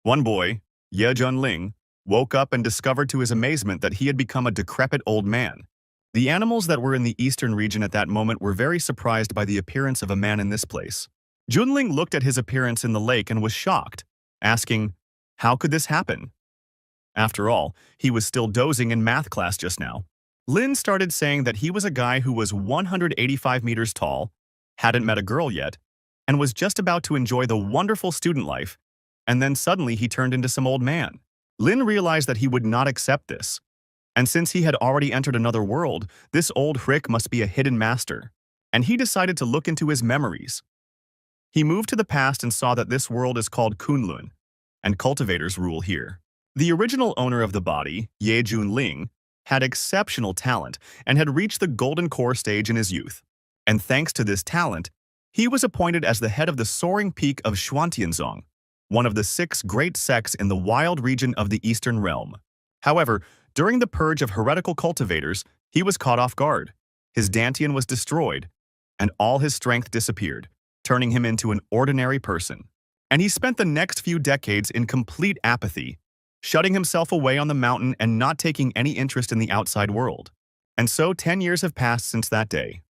One boy, Ye Junling, woke up and discovered to his amazement that he had become a decrepit old man. The animals that were in the eastern region at that moment were very surprised by the appearance of a man in this place. Junling looked at his appearance in the lake and was shocked, asking, "How could this happen?" After all, he was still dozing in math class just now. Lin started saying that he was a guy who was 185 meters tall, hadn't met a girl yet, and was just about to enjoy the wonderful student life, and then suddenly he turned into some old man. Lin realized that he would not accept this, and since he had already entered another world, this old Hrick must be a hidden master, and he decided to look into his memories. He moved to the past and saw that this world is called Kunlun, and cultivators rule here. The original owner of the body, Ye Junling, had exceptional talent and had reached the golden core stage in his youth. And thanks to this talent, he was appointed as the head of the soaring peak of Xuantianzong, one of the 6 great sects in the wild region of the Eastern Realm. However, during the purge of heretical cultivators, he was caught off guard. His dantian was destroyed, and all his strength disappeared, turning him into an ordinary person. And he spent the next few decades in complete apathy, shutting himself away on the mountain and not taking any interest in the outside world. And so 10 years have passed since that day.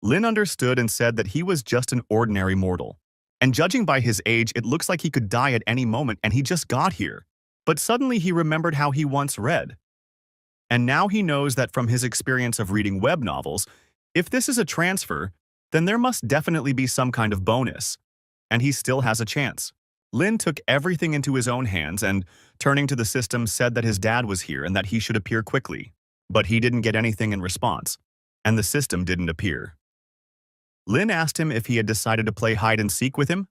Lin understood and said that he was just an ordinary mortal. And judging by his age, it looks like he could die at any moment and he just got here. But suddenly he remembered how he once read. And now he knows that from his experience of reading web novels, if this is a transfer, then there must definitely be some kind of bonus. And he still has a chance. Lin took everything into his own hands and, turning to the system, said that his dad was here and that he should appear quickly. But he didn't get anything in response, and the system didn't appear. Lin asked him if he had decided to play hide-and-seek with him.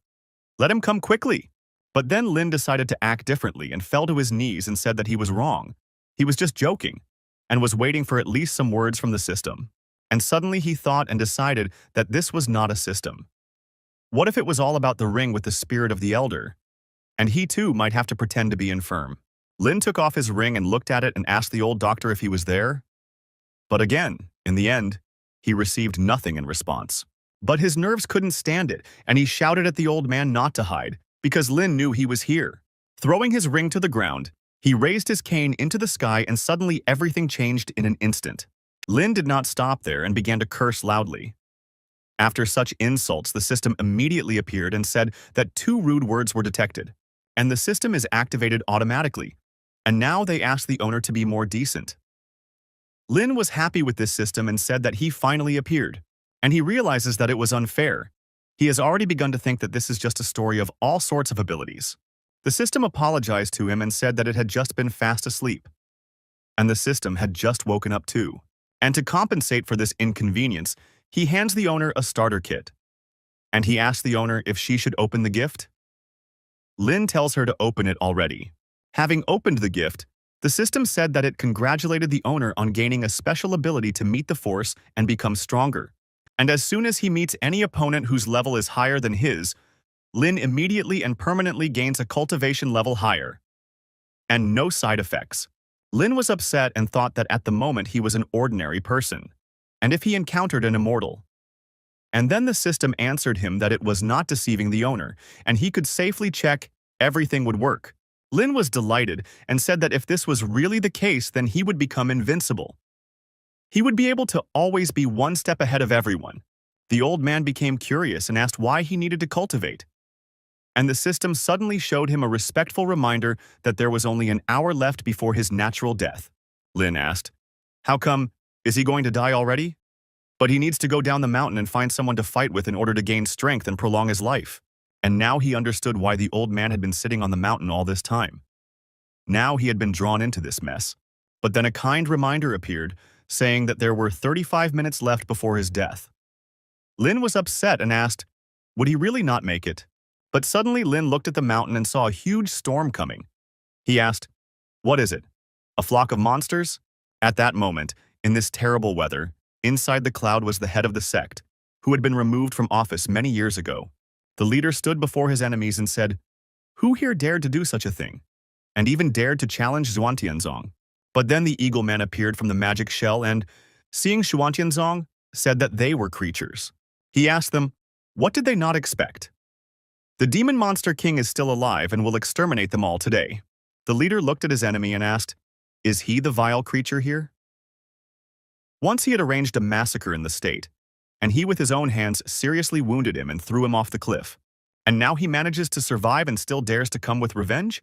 Let him come quickly. But then Lin decided to act differently and fell to his knees and said that he was wrong. He was just joking, and was waiting for at least some words from the system. And suddenly he thought and decided that this was not a system. What if it was all about the ring with the spirit of the elder? And he too might have to pretend to be infirm. Lin took off his ring and looked at it and asked the old doctor if he was there. But again, in the end, he received nothing in response. But his nerves couldn't stand it, and he shouted at the old man not to hide, because Lin knew he was here. Throwing his ring to the ground, he raised his cane into the sky and suddenly everything changed in an instant. Lin did not stop there and began to curse loudly. After such insults, the system immediately appeared and said that 2 rude words were detected, and the system is activated automatically, and now they ask the owner to be more decent. Lin was happy with this system and said that he finally appeared, and he realizes that it was unfair. He has already begun to think that this is just a story of all sorts of abilities. The system apologized to him and said that it had just been fast asleep, and the system had just woken up too. And to compensate for this inconvenience, he hands the owner a starter kit. And he asks the owner if she should open the gift. Lin tells her to open it already. Having opened the gift, the system said that it congratulated the owner on gaining a special ability to meet the force and become stronger. And as soon as he meets any opponent whose level is higher than his, Lin immediately and permanently gains a cultivation level higher. And no side effects. Lin was upset and thought that at the moment he was an ordinary person, and if he encountered an immortal. And then the system answered him that it was not deceiving the owner, and he could safely check everything would work. Lin was delighted and said that if this was really the case, then he would become invincible. He would be able to always be one step ahead of everyone. The old man became curious and asked why he needed to cultivate. And the system suddenly showed him a respectful reminder that there was only an hour left before his natural death. Lin asked, "How come? Is he going to die already?" But he needs to go down the mountain and find someone to fight with in order to gain strength and prolong his life. And now he understood why the old man had been sitting on the mountain all this time. Now he had been drawn into this mess. But then a kind reminder appeared, saying that there were 35 minutes left before his death. Lin was upset and asked, would he really not make it? But suddenly Lin looked at the mountain and saw a huge storm coming. He asked, "What is it? A flock of monsters?" At that moment, in this terrible weather, inside the cloud was the head of the sect, who had been removed from office many years ago. The leader stood before his enemies and said, "Who here dared to do such a thing? And even dared to challenge Xuantianzong?" But then the eagle man appeared from the magic shell and, seeing Xuantianzong, said that they were creatures. He asked them, what did they not expect? The demon monster king is still alive and will exterminate them all today. The leader looked at his enemy and asked, "Is he the vile creature here?" Once he had arranged a massacre in the state, and he with his own hands seriously wounded him and threw him off the cliff. And now he manages to survive and still dares to come with revenge?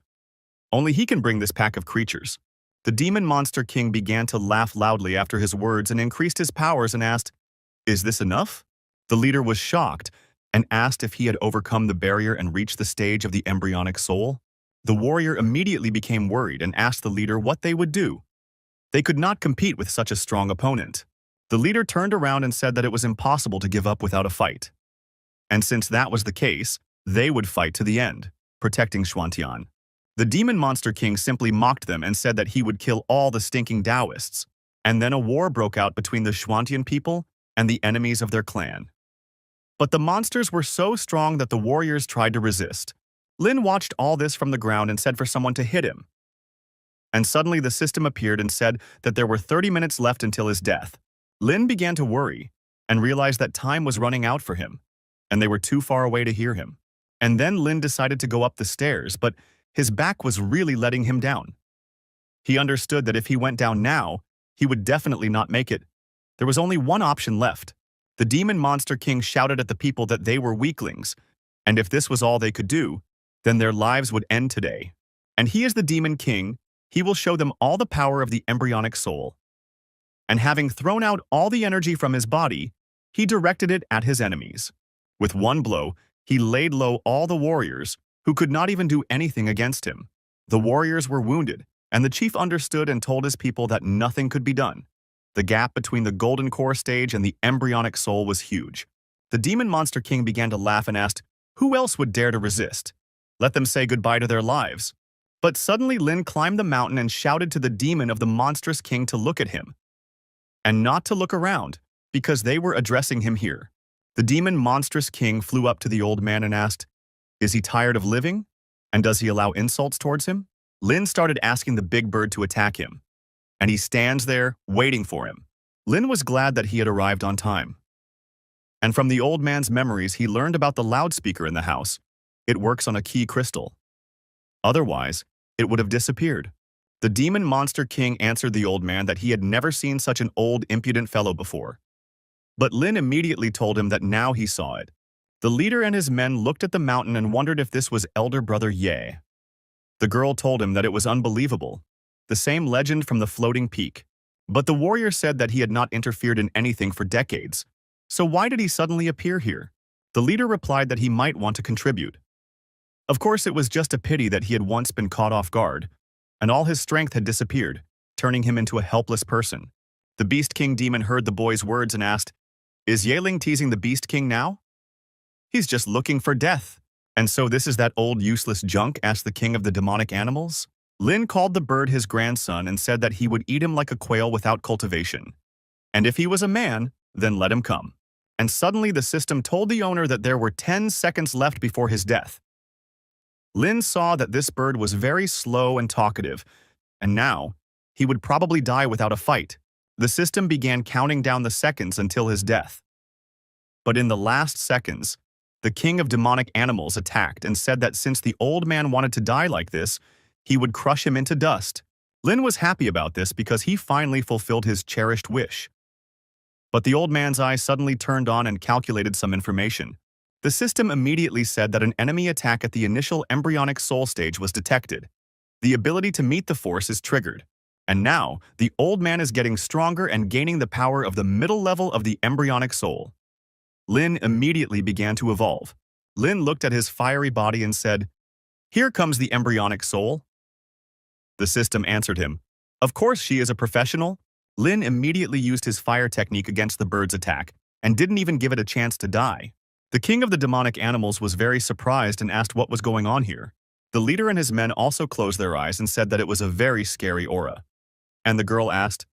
Only he can bring this pack of creatures. The demon monster king began to laugh loudly after his words and increased his powers and asked, "Is this enough?" The leader was shocked and asked if he had overcome the barrier and reached the stage of the embryonic soul. The warrior immediately became worried and asked the leader what they would do. They could not compete with such a strong opponent. The leader turned around and said that it was impossible to give up without a fight. And since that was the case, they would fight to the end, protecting Xuantian. The demon monster king simply mocked them and said that he would kill all the stinking Taoists. And then a war broke out between the Xuantian people and the enemies of their clan. But the monsters were so strong that the warriors tried to resist. Lin watched all this from the ground and said for someone to hit him. And suddenly the system appeared and said that there were 30 minutes left until his death. Lin began to worry and realized that time was running out for him, and they were too far away to hear him. And then Lin decided to go up the stairs, but his back was really letting him down. He understood that if he went down now, he would definitely not make it. There was only one option left. The demon monster king shouted at the people that they were weaklings, and if this was all they could do, then their lives would end today. And he is the demon king. He will show them all the power of the embryonic soul. And having thrown out all the energy from his body, he directed it at his enemies. With one blow, he laid low all the warriors, who could not even do anything against him. The warriors were wounded, and the chief understood and told his people that nothing could be done. The gap between the golden core stage and the embryonic soul was huge. The demon monster king began to laugh and asked, who else would dare to resist? Let them say goodbye to their lives. But suddenly Lin climbed the mountain and shouted to the demon of the monstrous king to look at him, and not to look around, because they were addressing him here. The demon monstrous king flew up to the old man and asked, is he tired of living? And does he allow insults towards him? Lin started asking the big bird to attack him, and he stands there, waiting for him. Lin was glad that he had arrived on time. And from the old man's memories, he learned about the loudspeaker in the house. It works on a key crystal. Otherwise, it would have disappeared. The demon monster king answered the old man that he had never seen such an old, impudent fellow before. But Lin immediately told him that now he saw it. The leader and his men looked at the mountain and wondered if this was elder brother Ye. The girl told him that it was unbelievable, the same legend from the floating peak. But the warrior said that he had not interfered in anything for decades. So why did he suddenly appear here? The leader replied that he might want to contribute. Of course, it was just a pity that he had once been caught off guard, and all his strength had disappeared, turning him into a helpless person. The Beast King demon heard the boy's words and asked, is Yeling teasing the Beast King now? He's just looking for death. And so this is that old useless junk? Asked the king of the demonic animals. Lin called the bird his grandson and said that he would eat him like a quail without cultivation. And if he was a man, then let him come. And suddenly the system told the owner that there were 10 seconds left before his death. Lin saw that this bird was very slow and talkative, and now he would probably die without a fight. The system began counting down the seconds until his death. But in the last seconds, the king of demonic animals attacked and said that since the old man wanted to die like this, he would crush him into dust. Lin was happy about this because he finally fulfilled his cherished wish. But the old man's eyes suddenly turned on and calculated some information. The system immediately said that an enemy attack at the initial embryonic soul stage was detected. The ability to meet the force is triggered. And now, the old man is getting stronger and gaining the power of the middle level of the embryonic soul. Lin immediately began to evolve. Lin looked at his fiery body and said, here comes the embryonic soul. The system answered him, of course she is a professional. Lin immediately used his fire technique against the bird's attack and didn't even give it a chance to die. The king of the demonic animals was very surprised and asked what was going on here. The leader and his men also closed their eyes and said that it was a very scary aura. And the girl asked,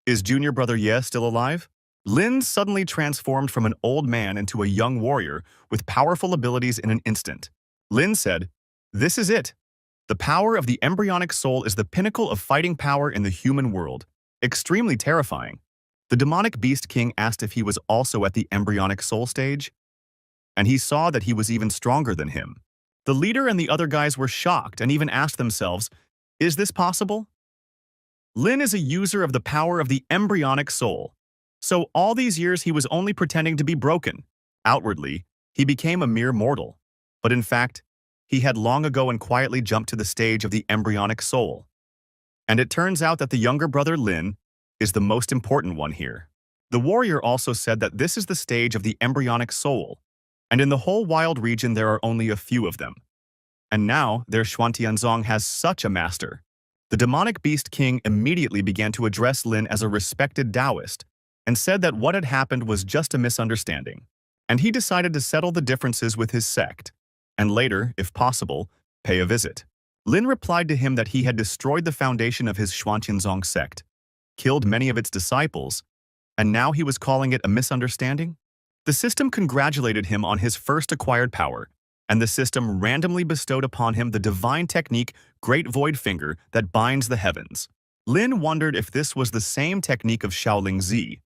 is junior brother Ye still alive? Lin suddenly transformed from an old man into a young warrior with powerful abilities in an instant. Lin said, this is it. The power of the embryonic soul is the pinnacle of fighting power in the human world. Extremely terrifying. The demonic beast king asked if he was also at the embryonic soul stage, and he saw that he was even stronger than him. The leader and the other guys were shocked and even asked themselves, is this possible? Lin is a user of the power of the embryonic soul. So all these years he was only pretending to be broken. Outwardly, he became a mere mortal. But in fact, he had long ago and quietly jumped to the stage of the embryonic soul. And it turns out that the younger brother Lin is the most important one here. The warrior also said that this is the stage of the embryonic soul, and in the whole wild region there are only a few of them. And now their Xuantianzong has such a master. The demonic beast king immediately began to address Lin as a respected Taoist and said that what had happened was just a misunderstanding, and he decided to settle the differences with his sect, and later, if possible, pay a visit. Lin replied to him that he had destroyed the foundation of his Xuantianzong sect, killed many of its disciples, and now he was calling it a misunderstanding? The system congratulated him on his first acquired power, and the system randomly bestowed upon him the divine technique Great Void Finger that binds the heavens. Lin wondered if this was the same technique of Shaolin Zi.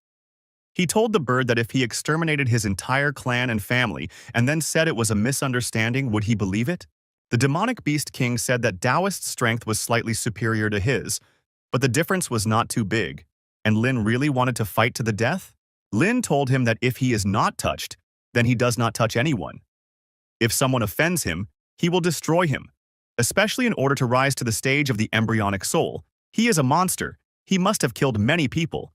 He told the bird that if he exterminated his entire clan and family and then said it was a misunderstanding, would he believe it? The demonic beast king said that Taoist's strength was slightly superior to his, but the difference was not too big, and Lin really wanted to fight to the death? Lin told him that if he is not touched, then he does not touch anyone. If someone offends him, he will destroy him, especially in order to rise to the stage of the embryonic soul. He is a monster. He must have killed many people,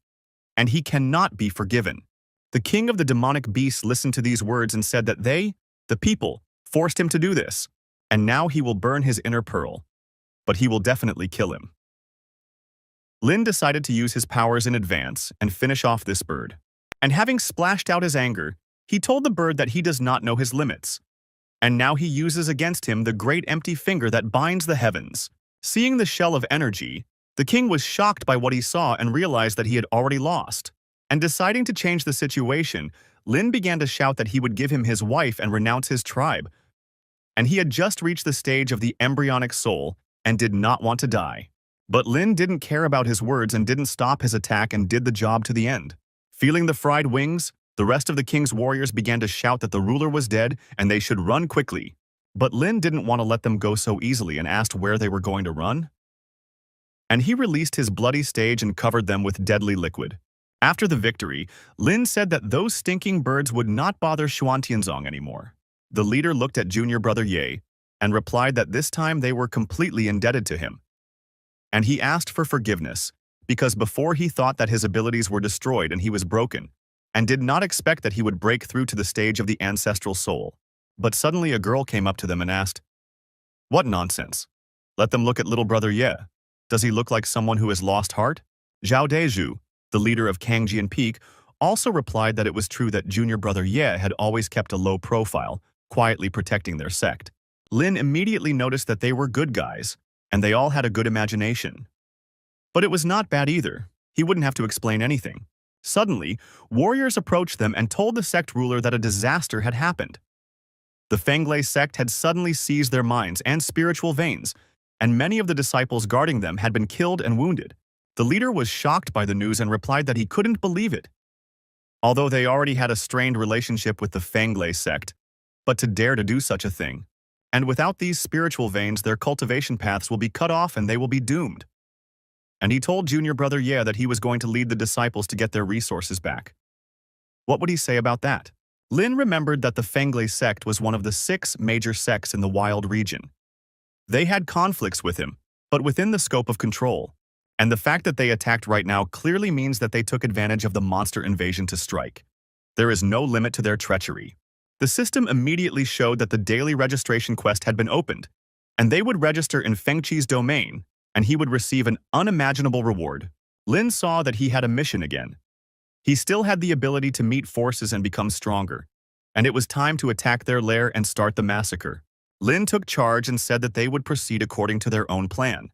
and he cannot be forgiven. The king of the demonic beasts listened to these words and said that they, the people, forced him to do this, and now he will burn his inner pearl, but he will definitely kill him. Lin decided to use his powers in advance and finish off this bird. And having splashed out his anger, he told the bird that he does not know his limits, and now he uses against him the great empty finger that binds the heavens. Seeing the shell of energy, the king was shocked by what he saw and realized that he had already lost. And deciding to change the situation, Lin began to shout that he would give him his wife and renounce his tribe. And he had just reached the stage of the embryonic soul and did not want to die. But Lin didn't care about his words and didn't stop his attack and did the job to the end. Feeling the fried wings, the rest of the king's warriors began to shout that the ruler was dead and they should run quickly. But Lin didn't want to let them go so easily and asked where they were going to run. And he released his bloody stage and covered them with deadly liquid. After the victory, Lin said that those stinking birds would not bother Xuantianzong anymore. The leader looked at junior brother Ye and replied that this time they were completely indebted to him. And he asked for forgiveness, because before he thought that his abilities were destroyed and he was broken, and did not expect that he would break through to the stage of the ancestral soul. But suddenly a girl came up to them and asked, "What nonsense? Let them look at little brother Ye. Does he look like someone who has lost heart?" Zhao Deju, the leader of Kangjian Peak, also replied that it was true that junior brother Ye had always kept a low profile, quietly protecting their sect. Lin immediately noticed that they were good guys, and they all had a good imagination. But it was not bad either. He wouldn't have to explain anything. Suddenly, warriors approached them and told the sect ruler that a disaster had happened. The FEMBOi sect had suddenly seized their minds and spiritual veins, and many of the disciples guarding them had been killed and wounded. The leader was shocked by the news and replied that he couldn't believe it. Although they already had a strained relationship with the FEMBOi sect, but to dare to do such a thing. And without these spiritual veins, their cultivation paths will be cut off and they will be doomed. And he told junior brother Ye that he was going to lead the disciples to get their resources back. What would he say about that? Lin remembered that the FEMBOi sect was one of the 6 major sects in the wild region. They had conflicts with him, but within the scope of control. And the fact that they attacked right now clearly means that they took advantage of the monster invasion to strike. There is no limit to their treachery. The system immediately showed that the daily registration quest had been opened, and they would register in Fengqi's domain, and he would receive an unimaginable reward. Lin saw that he had a mission again. He still had the ability to meet forces and become stronger, and it was time to attack their lair and start the massacre. Lin took charge and said that they would proceed according to their own plan,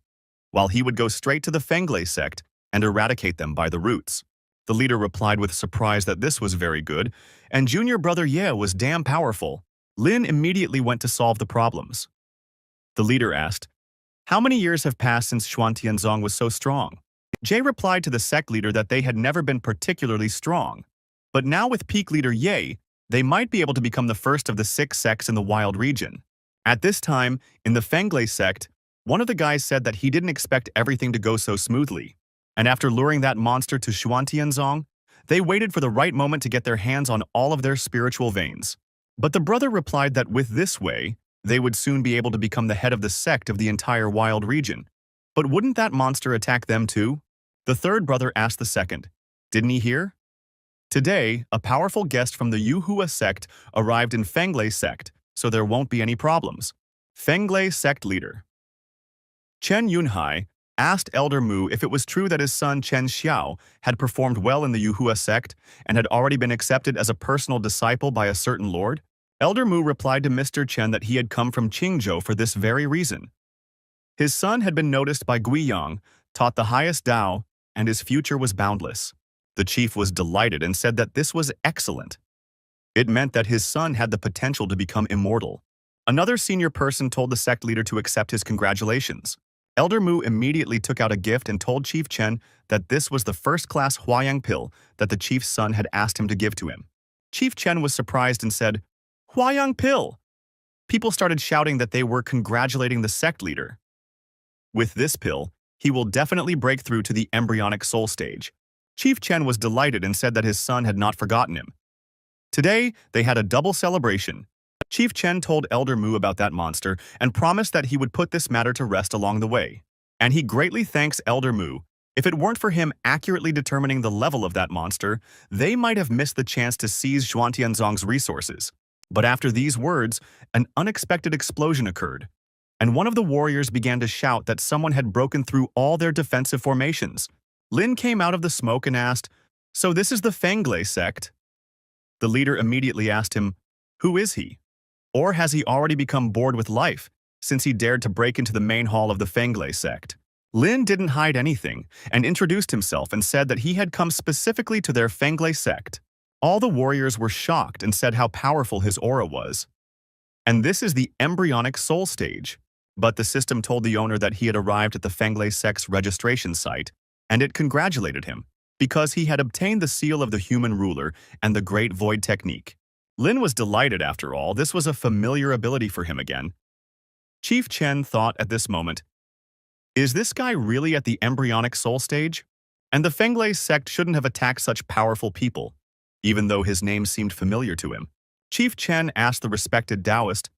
while he would go straight to the FEMBOi sect and eradicate them by the roots. The leader replied with surprise that this was very good, and junior brother Ye was damn powerful. Lin immediately went to solve the problems. The leader asked, "How many years have passed since Xuantianzong was so strong?" Jay replied to the sect leader that they had never been particularly strong, but now with peak leader Ye, they might be able to become the first of the 6 sects in the wild region. At this time, in the FEMBOi sect, one of the guys said that he didn't expect everything to go so smoothly. And after luring that monster to Xuantianzong, they waited for the right moment to get their hands on all of their spiritual veins. But the brother replied that with this way, they would soon be able to become the head of the sect of the entire wild region. But wouldn't that monster attack them too? The third brother asked the second, "Didn't he hear?" Today, a powerful guest from the Yuhua sect arrived in FEMBOi sect, so there won't be any problems. FEMBOi sect leader Chen Yunhai asked Elder Mu if it was true that his son Chen Xiao had performed well in the Yuhua sect and had already been accepted as a personal disciple by a certain lord. Elder Mu replied to Mr. Chen that he had come from Qingzhou for this very reason. His son had been noticed by Guiyang, taught the highest Tao, and his future was boundless. The chief was delighted and said that this was excellent. It meant that his son had the potential to become immortal. Another senior person told the sect leader to accept his congratulations. Elder Mu immediately took out a gift and told Chief Chen that this was the first-class Huayang pill that the chief's son had asked him to give to him. Chief Chen was surprised and said, "Huayang pill!" People started shouting that they were congratulating the sect leader. With this pill, he will definitely break through to the embryonic soul stage. Chief Chen was delighted and said that his son had not forgotten him. Today, they had a double celebration. Chief Chen told Elder Mu about that monster and promised that he would put this matter to rest along the way. And he greatly thanks Elder Mu. If it weren't for him accurately determining the level of that monster, they might have missed the chance to seize Xuantianzong's resources. But after these words, an unexpected explosion occurred, and one of the warriors began to shout that someone had broken through all their defensive formations. Lin came out of the smoke and asked, "So this is the FEMBOi sect?" The leader immediately asked him, "Who is he? Or has he already become bored with life, since he dared to break into the main hall of the FEMBOi sect?" Lin didn't hide anything and introduced himself and said that he had come specifically to their FEMBOi sect. All the warriors were shocked and said how powerful his aura was. And this is the embryonic soul stage. But the system told the owner that he had arrived at the FEMBOi sect's registration site, and it congratulated him, because he had obtained the seal of the human ruler and the Great Void technique. Lin was delighted after all, this was a familiar ability for him again. Chief Chen thought at this moment, is this guy really at the embryonic soul stage? And the FEMBOi sect shouldn't have attacked such powerful people, even though his name seemed familiar to him. Chief Chen asked the respected Taoist,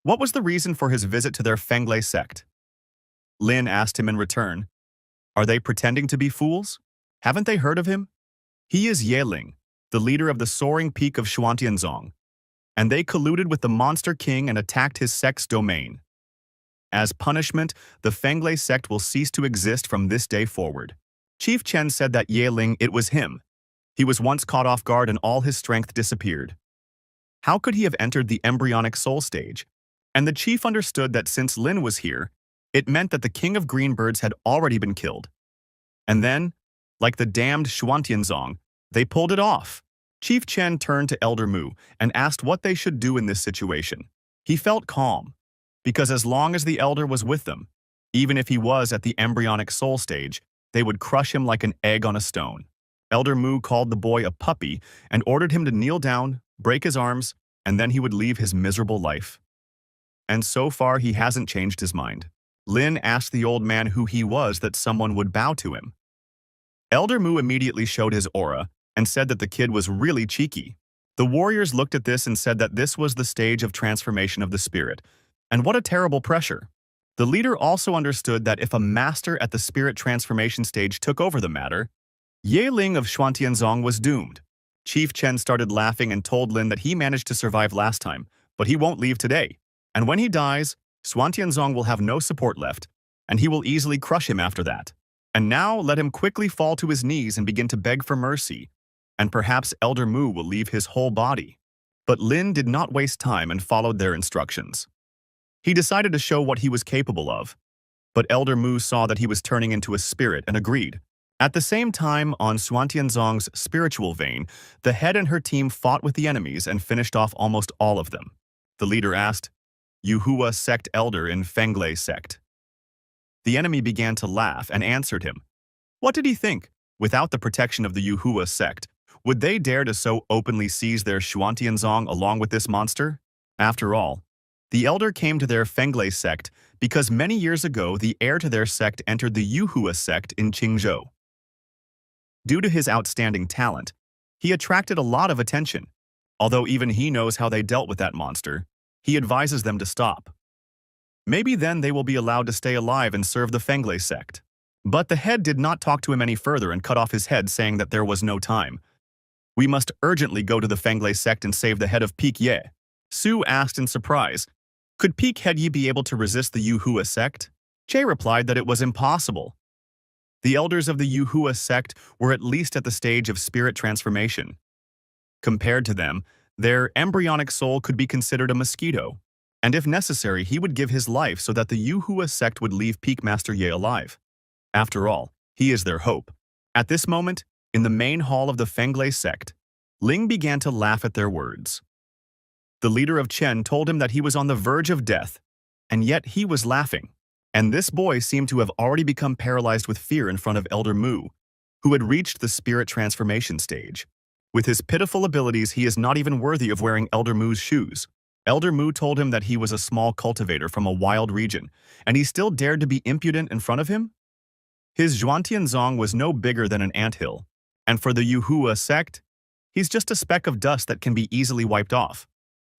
what was the reason for his visit to their FEMBOi sect? Lin asked him in return, are they pretending to be fools? Haven't they heard of him? He is Yeling, the leader of the soaring peak of Xuantianzong, and they colluded with the Monster King and attacked his sect's domain. As punishment, the FEMBOi sect will cease to exist from this day forward. Chief Chen said that Yeling, it was him. He was once caught off guard and all his strength disappeared. How could he have entered the embryonic soul stage? And the chief understood that since Lin was here, it meant that the king of Greenbirds had already been killed. And then, like the damned Xuantianzong, they pulled it off. Chief Chen turned to Elder Mu and asked what they should do in this situation. He felt calm, because as long as the elder was with them, even if he was at the embryonic soul stage, they would crush him like an egg on a stone. Elder Mu called the boy a puppy and ordered him to kneel down, break his arms, and then he would leave his miserable life. And so far he hasn't changed his mind. Lin asked the old man who he was that someone would bow to him. Elder Mu immediately showed his aura and said that the kid was really cheeky. The warriors looked at this and said that this was the stage of transformation of the spirit. And what a terrible pressure. The leader also understood that if a master at the spirit transformation stage took over the matter, Yeling of Xuantianzong was doomed. Chief Chen started laughing and told Lin that he managed to survive last time, but he won't leave today. And when he dies, Xuantianzong will have no support left, and he will easily crush him after that. And now let him quickly fall to his knees and begin to beg for mercy, and perhaps Elder Mu will leave his whole body. But Lin did not waste time and followed their instructions. He decided to show what he was capable of, but Elder Mu saw that he was turning into a spirit and agreed. At the same time, on Xuantianzong's spiritual vein, the head and her team fought with the enemies and finished off almost all of them. The leader asked, Yuhua sect elder in FEMBOi sect. The enemy began to laugh and answered him. What did he think? Without the protection of the Yuhua sect, would they dare to so openly seize their Xuantianzong along with this monster? After all, The elder came to their FEMBOi sect because many years ago the heir to their sect entered the Yuhua sect in Qingzhou. Due to his outstanding talent, he attracted a lot of attention. Although even he knows how they dealt with that monster, he advises them to stop. Maybe then they will be allowed to stay alive and serve the FEMBOi sect. But the head did not talk to him any further and cut off his head, saying that there was no time. We must urgently go to the FEMBOi sect and save the head of Peak Ye. Su asked in surprise, could Peak Head Ye be able to resist the Yuhua sect? Che replied that it was impossible. The elders of the Yuhua sect were at least at the stage of spirit transformation. Compared to them, their embryonic soul could be considered a mosquito, and if necessary, he would give his life so that the Yuhua sect would leave Peak Master Ye alive. After all, he is their hope. At this moment, in the main hall of the FEMBOi sect, Ling began to laugh at their words. The leader of Chen told him that he was on the verge of death, and yet he was laughing. And this boy seemed to have already become paralyzed with fear in front of Elder Mu, who had reached the spirit transformation stage. With his pitiful abilities, he is not even worthy of wearing Elder Mu's shoes. Elder Mu told him that he was a small cultivator from a wild region, and he still dared to be impudent in front of him? His Zhuantianzong was no bigger than an anthill, and for the Yuhua sect, he's just a speck of dust that can be easily wiped off.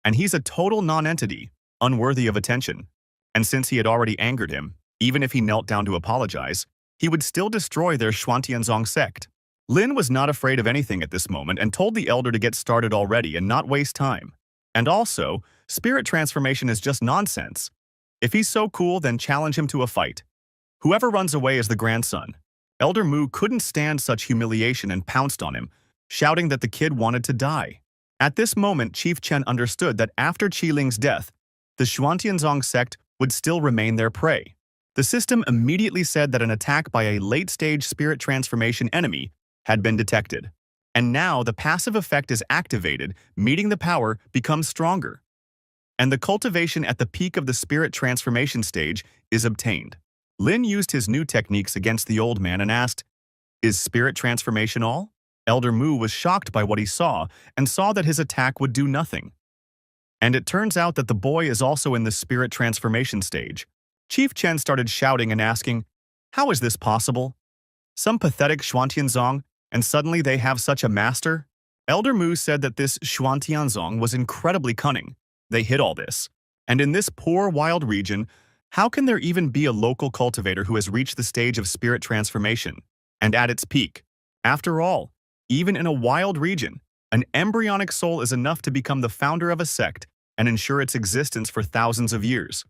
And he's a total non-entity, unworthy of attention. And since he had already angered him, even if he knelt down to apologize, he would still destroy their Zhuantianzong sect. Lin was not afraid of anything at this moment and told the elder to get started already and not waste time. And also, spirit transformation is just nonsense. If he's so cool, then challenge him to a fight. Whoever runs away is the grandson. Elder Mu couldn't stand such humiliation and pounced on him, shouting that the kid wanted to die. At this moment, Chief Chen understood that after Qiling's death, the Zhuantianzong sect would still remain their prey. The system immediately said that an attack by a late-stage spirit transformation enemy had been detected. And now the passive effect is activated, meeting the power becomes stronger. And the cultivation at the peak of the spirit transformation stage is obtained. Lin used his new techniques against the old man and asked, "Is spirit transformation all?" Elder Mu was shocked by what he saw and saw that his attack would do nothing. And it turns out that the boy is also in the spirit transformation stage. Chief Chen started shouting and asking, "How is this possible? Some pathetic Zhuantianzong, and suddenly they have such a master?" Elder Mu said that this Zhuantianzong was incredibly cunning. They hid all this. And in this poor wild region, how can there even be a local cultivator who has reached the stage of spirit transformation and at its peak? After all, even in a wild region, an embryonic soul is enough to become the founder of a sect and ensure its existence for thousands of years.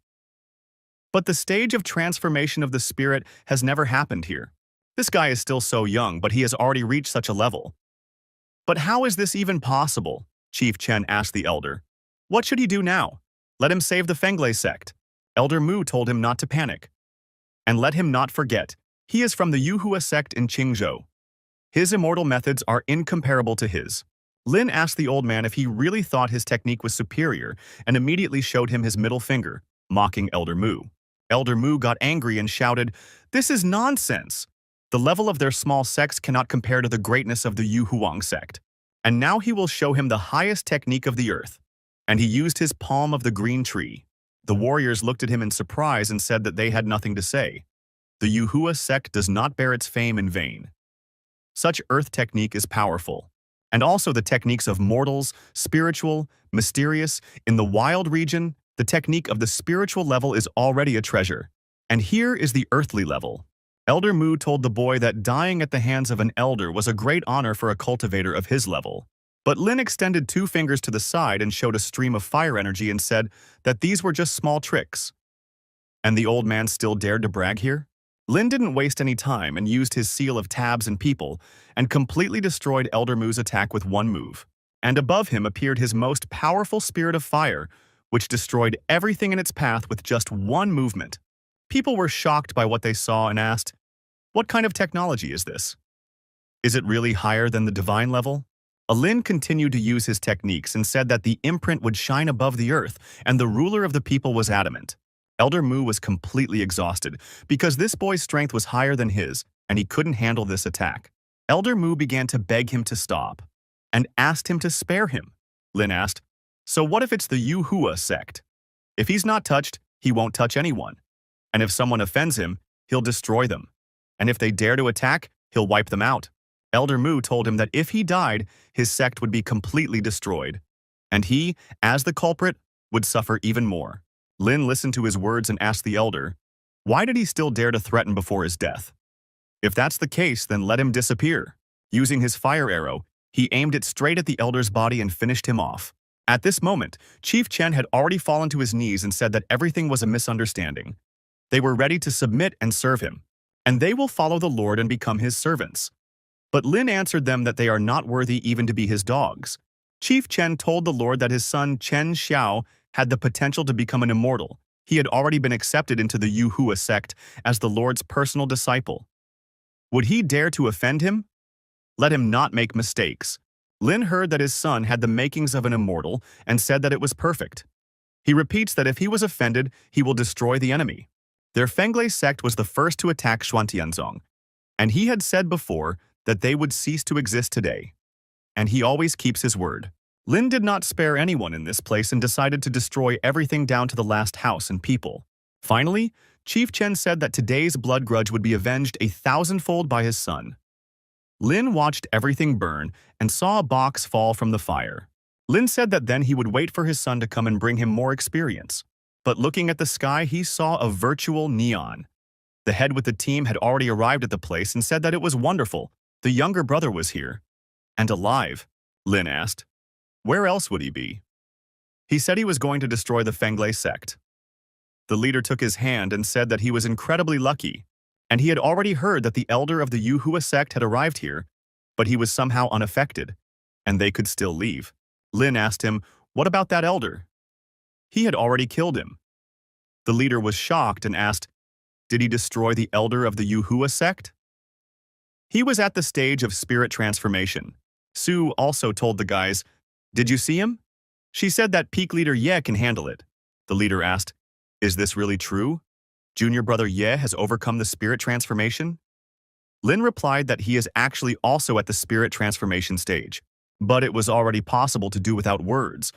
But the stage of transformation of the spirit has never happened here. This guy is still so young, but he has already reached such a level. But how is this even possible? Chief Chen asked the elder. What should he do now? Let him save the FEMBOi sect. Elder Mu told him not to panic. And let him not forget, he is from the Yuhua sect in Qingzhou. His immortal methods are incomparable to his. Lin asked the old man if he really thought his technique was superior and immediately showed him his middle finger, mocking Elder Mu. Elder Mu got angry and shouted, "This is nonsense! The level of their small sects cannot compare to the greatness of the Yuhuang sect. And now he will show him the highest technique of the earth." And he used his palm of the green tree. The warriors looked at him in surprise and said that they had nothing to say. The Yuhua sect does not bear its fame in vain. Such earth technique is powerful. And also the techniques of mortals, spiritual, mysterious. In the wild region, the technique of the spiritual level is already a treasure. And here is the earthly level. Elder Mu told the boy that dying at the hands of an elder was a great honor for a cultivator of his level. But Lin extended 2 fingers to the side and showed a stream of fire energy and said that these were just small tricks. And the old man still dared to brag here? Lin didn't waste any time and used his seal of tabs and people and completely destroyed Elder Mu's attack with one move. And above him appeared his most powerful spirit of fire, which destroyed everything in its path with just one movement. People were shocked by what they saw and asked, "What kind of technology is this? Is it really higher than the divine level?" Lin continued to use his techniques and said that the imprint would shine above the earth, and the ruler of the people was adamant. Elder Mu was completely exhausted because this boy's strength was higher than his, and he couldn't handle this attack. Elder Mu began to beg him to stop and asked him to spare him. Lin asked, "So what if it's the Yuhua sect? If he's not touched, he won't touch anyone. And if someone offends him, he'll destroy them. And if they dare to attack, he'll wipe them out. Elder Mu told him that if he died, his sect would be completely destroyed. And he, as the culprit, would suffer even more. Lin listened to his words and asked the elder, why did he still dare to threaten before his death? If that's the case, then let him disappear. Using his fire arrow, he aimed it straight at the elder's body and finished him off. At this moment, Chief Chen had already fallen to his knees and said that everything was a misunderstanding. They were ready to submit and serve him, and they will follow the Lord and become his servants. But Lin answered them that they are not worthy even to be his dogs. Chief Chen told the Lord that his son Chen Xiao had the potential to become an immortal. He had already been accepted into the Yuhua sect as the Lord's personal disciple. Would he dare to offend him? Let him not make mistakes. Lin heard that his son had the makings of an immortal and said that it was perfect. He repeats that if he was offended, he will destroy the enemy. Their FEMBOi sect was the first to attack Xuantianzong, and he had said before that they would cease to exist today. And he always keeps his word. Lin did not spare anyone in this place and decided to destroy everything down to the last house and people. Finally, Chief Chen said that today's blood grudge would be avenged 1,000-fold by his son. Lin watched everything burn and saw a box fall from the fire. Lin said that then he would wait for his son to come and bring him more experience. But looking at the sky, he saw a virtual neon. The head with the team had already arrived at the place and said that it was wonderful. The younger brother was here. And alive, Lin asked. Where else would he be? He said he was going to destroy the FEMBOi sect. The leader took his hand and said that he was incredibly lucky, and he had already heard that the elder of the Yuhua sect had arrived here, but he was somehow unaffected, and they could still leave. Lin asked him, what about that elder? He had already killed him. The leader was shocked and asked, did he destroy the elder of the Yuhua sect? He was at the stage of spirit transformation. Su also told the guys, did you see him? She said that peak leader Ye can handle it. The leader asked, is this really true? Junior brother Ye has overcome the spirit transformation? Lin replied that he is actually also at the spirit transformation stage, but it was already possible to do without words,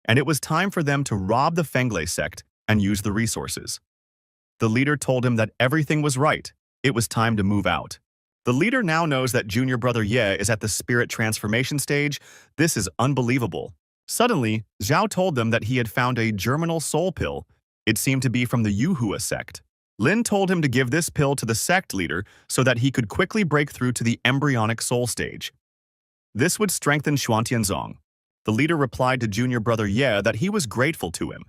and it was time for them to rob the FEMBOi sect and use the resources. The leader told him that everything was right. It was time to move out. The leader now knows that junior brother Ye is at the spirit transformation stage. This is unbelievable. Suddenly, Zhao told them that he had found a germinal soul pill. It seemed to be from the Yuhua sect. Lin told him to give this pill to the sect leader so that he could quickly break through to the embryonic soul stage. This would strengthen Xuantianzong. The leader replied to junior brother Ye that he was grateful to him.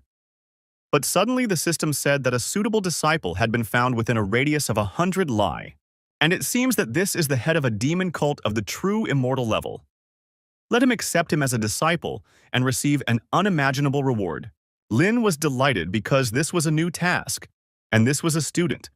But suddenly the system said that a suitable disciple had been found within a radius of 100 li. And it seems that this is the head of a demon cult of the true immortal level. Let him accept him as a disciple and receive an unimaginable reward. Lin was delighted because this was a new task, and this was a student,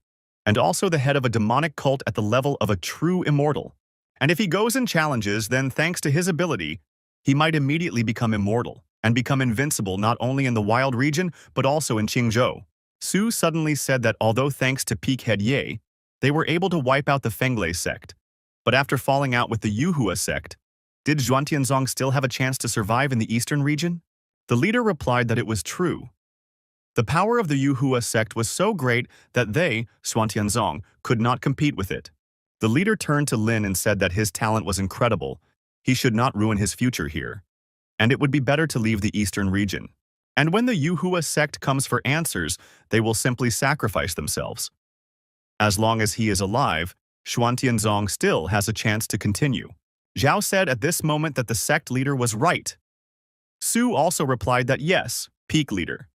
and also the head of a demonic cult at the level of a true immortal. And if he goes and challenges, then thanks to his ability, he might immediately become immortal and become invincible not only in the wild region but also in Qingzhou. Su suddenly said that although thanks to Peak Head Ye, they were able to wipe out the FEMBOi sect. But after falling out with the Yuhua sect, did Xuantianzong still have a chance to survive in the eastern region? The leader replied that it was true. The power of the Yuhua sect was so great that they, Xuantianzong, could not compete with it. The leader turned to Lin and said that his talent was incredible. He should not ruin his future here. And it would be better to leave the eastern region. And when the Yuhua sect comes for answers, they will simply sacrifice themselves. As long as he is alive, Xuantianzong still has a chance to continue. Zhao said at this moment that the sect leader was right. Su also replied that yes, peak leader.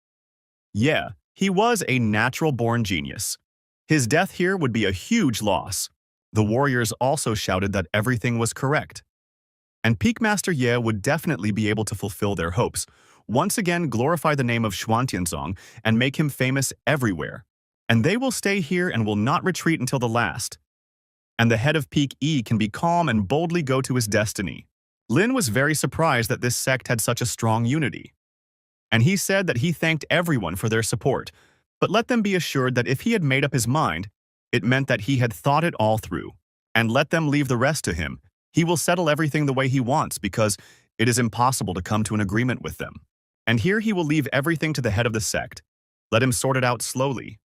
Yeah, he was a natural-born genius. His death here would be a huge loss. The warriors also shouted that everything was correct. And Peak Master Ye would definitely be able to fulfill their hopes, once again glorify the name of Xuantianzong and make him famous everywhere. And they will stay here and will not retreat until the last. And the head of Peak E can be calm and boldly go to his destiny. Lin was very surprised that this sect had such a strong unity. And he said that he thanked everyone for their support, but let them be assured that if he had made up his mind, it meant that he had thought it all through. And let them leave the rest to him. He will settle everything the way he wants because it is impossible to come to an agreement with them. And here he will leave everything to the head of the sect. Let him sort it out slowly.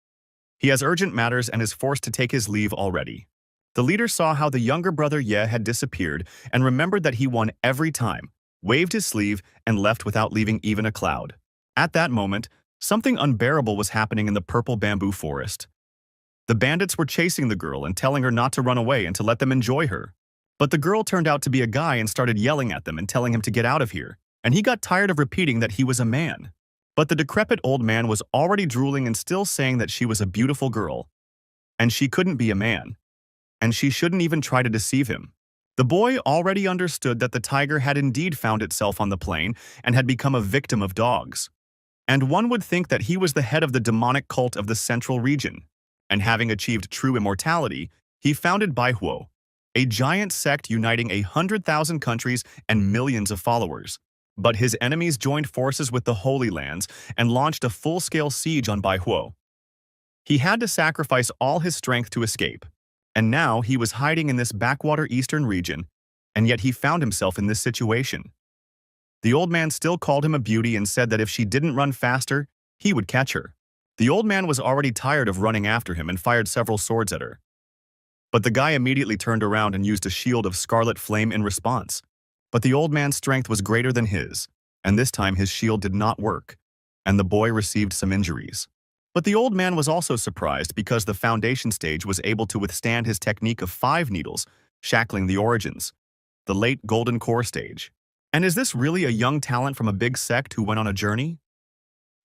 He has urgent matters and is forced to take his leave already. The leader saw how the younger brother Ye had disappeared and remembered that he won every time, waved his sleeve, and left without leaving even a cloud. At that moment, something unbearable was happening in the purple bamboo forest. The bandits were chasing the girl and telling her not to run away and to let them enjoy her. But the girl turned out to be a guy and started yelling at them and telling him to get out of here, and he got tired of repeating that he was a man. But the decrepit old man was already drooling and still saying that she was a beautiful girl, and she couldn't be a man, and she shouldn't even try to deceive him. The boy already understood that the tiger had indeed found itself on the plain and had become a victim of dogs. And one would think that he was the head of the demonic cult of the central region, and having achieved true immortality, he founded Baihuo, a giant sect uniting 100,000 countries and millions of followers. But his enemies joined forces with the Holy Lands and launched a full-scale siege on Baihuo. He had to sacrifice all his strength to escape, and now he was hiding in this backwater eastern region, and yet he found himself in this situation. The old man still called him a beauty and said that if she didn't run faster, he would catch her. The old man was already tired of running after him and fired several swords at her. But the guy immediately turned around and used a shield of scarlet flame in response. But the old man's strength was greater than his, and this time his shield did not work, and the boy received some injuries. But the old man was also surprised because the foundation stage was able to withstand his technique of 5 needles, shackling the origins, the late golden core stage. And is this really a young talent from a big sect who went on a journey?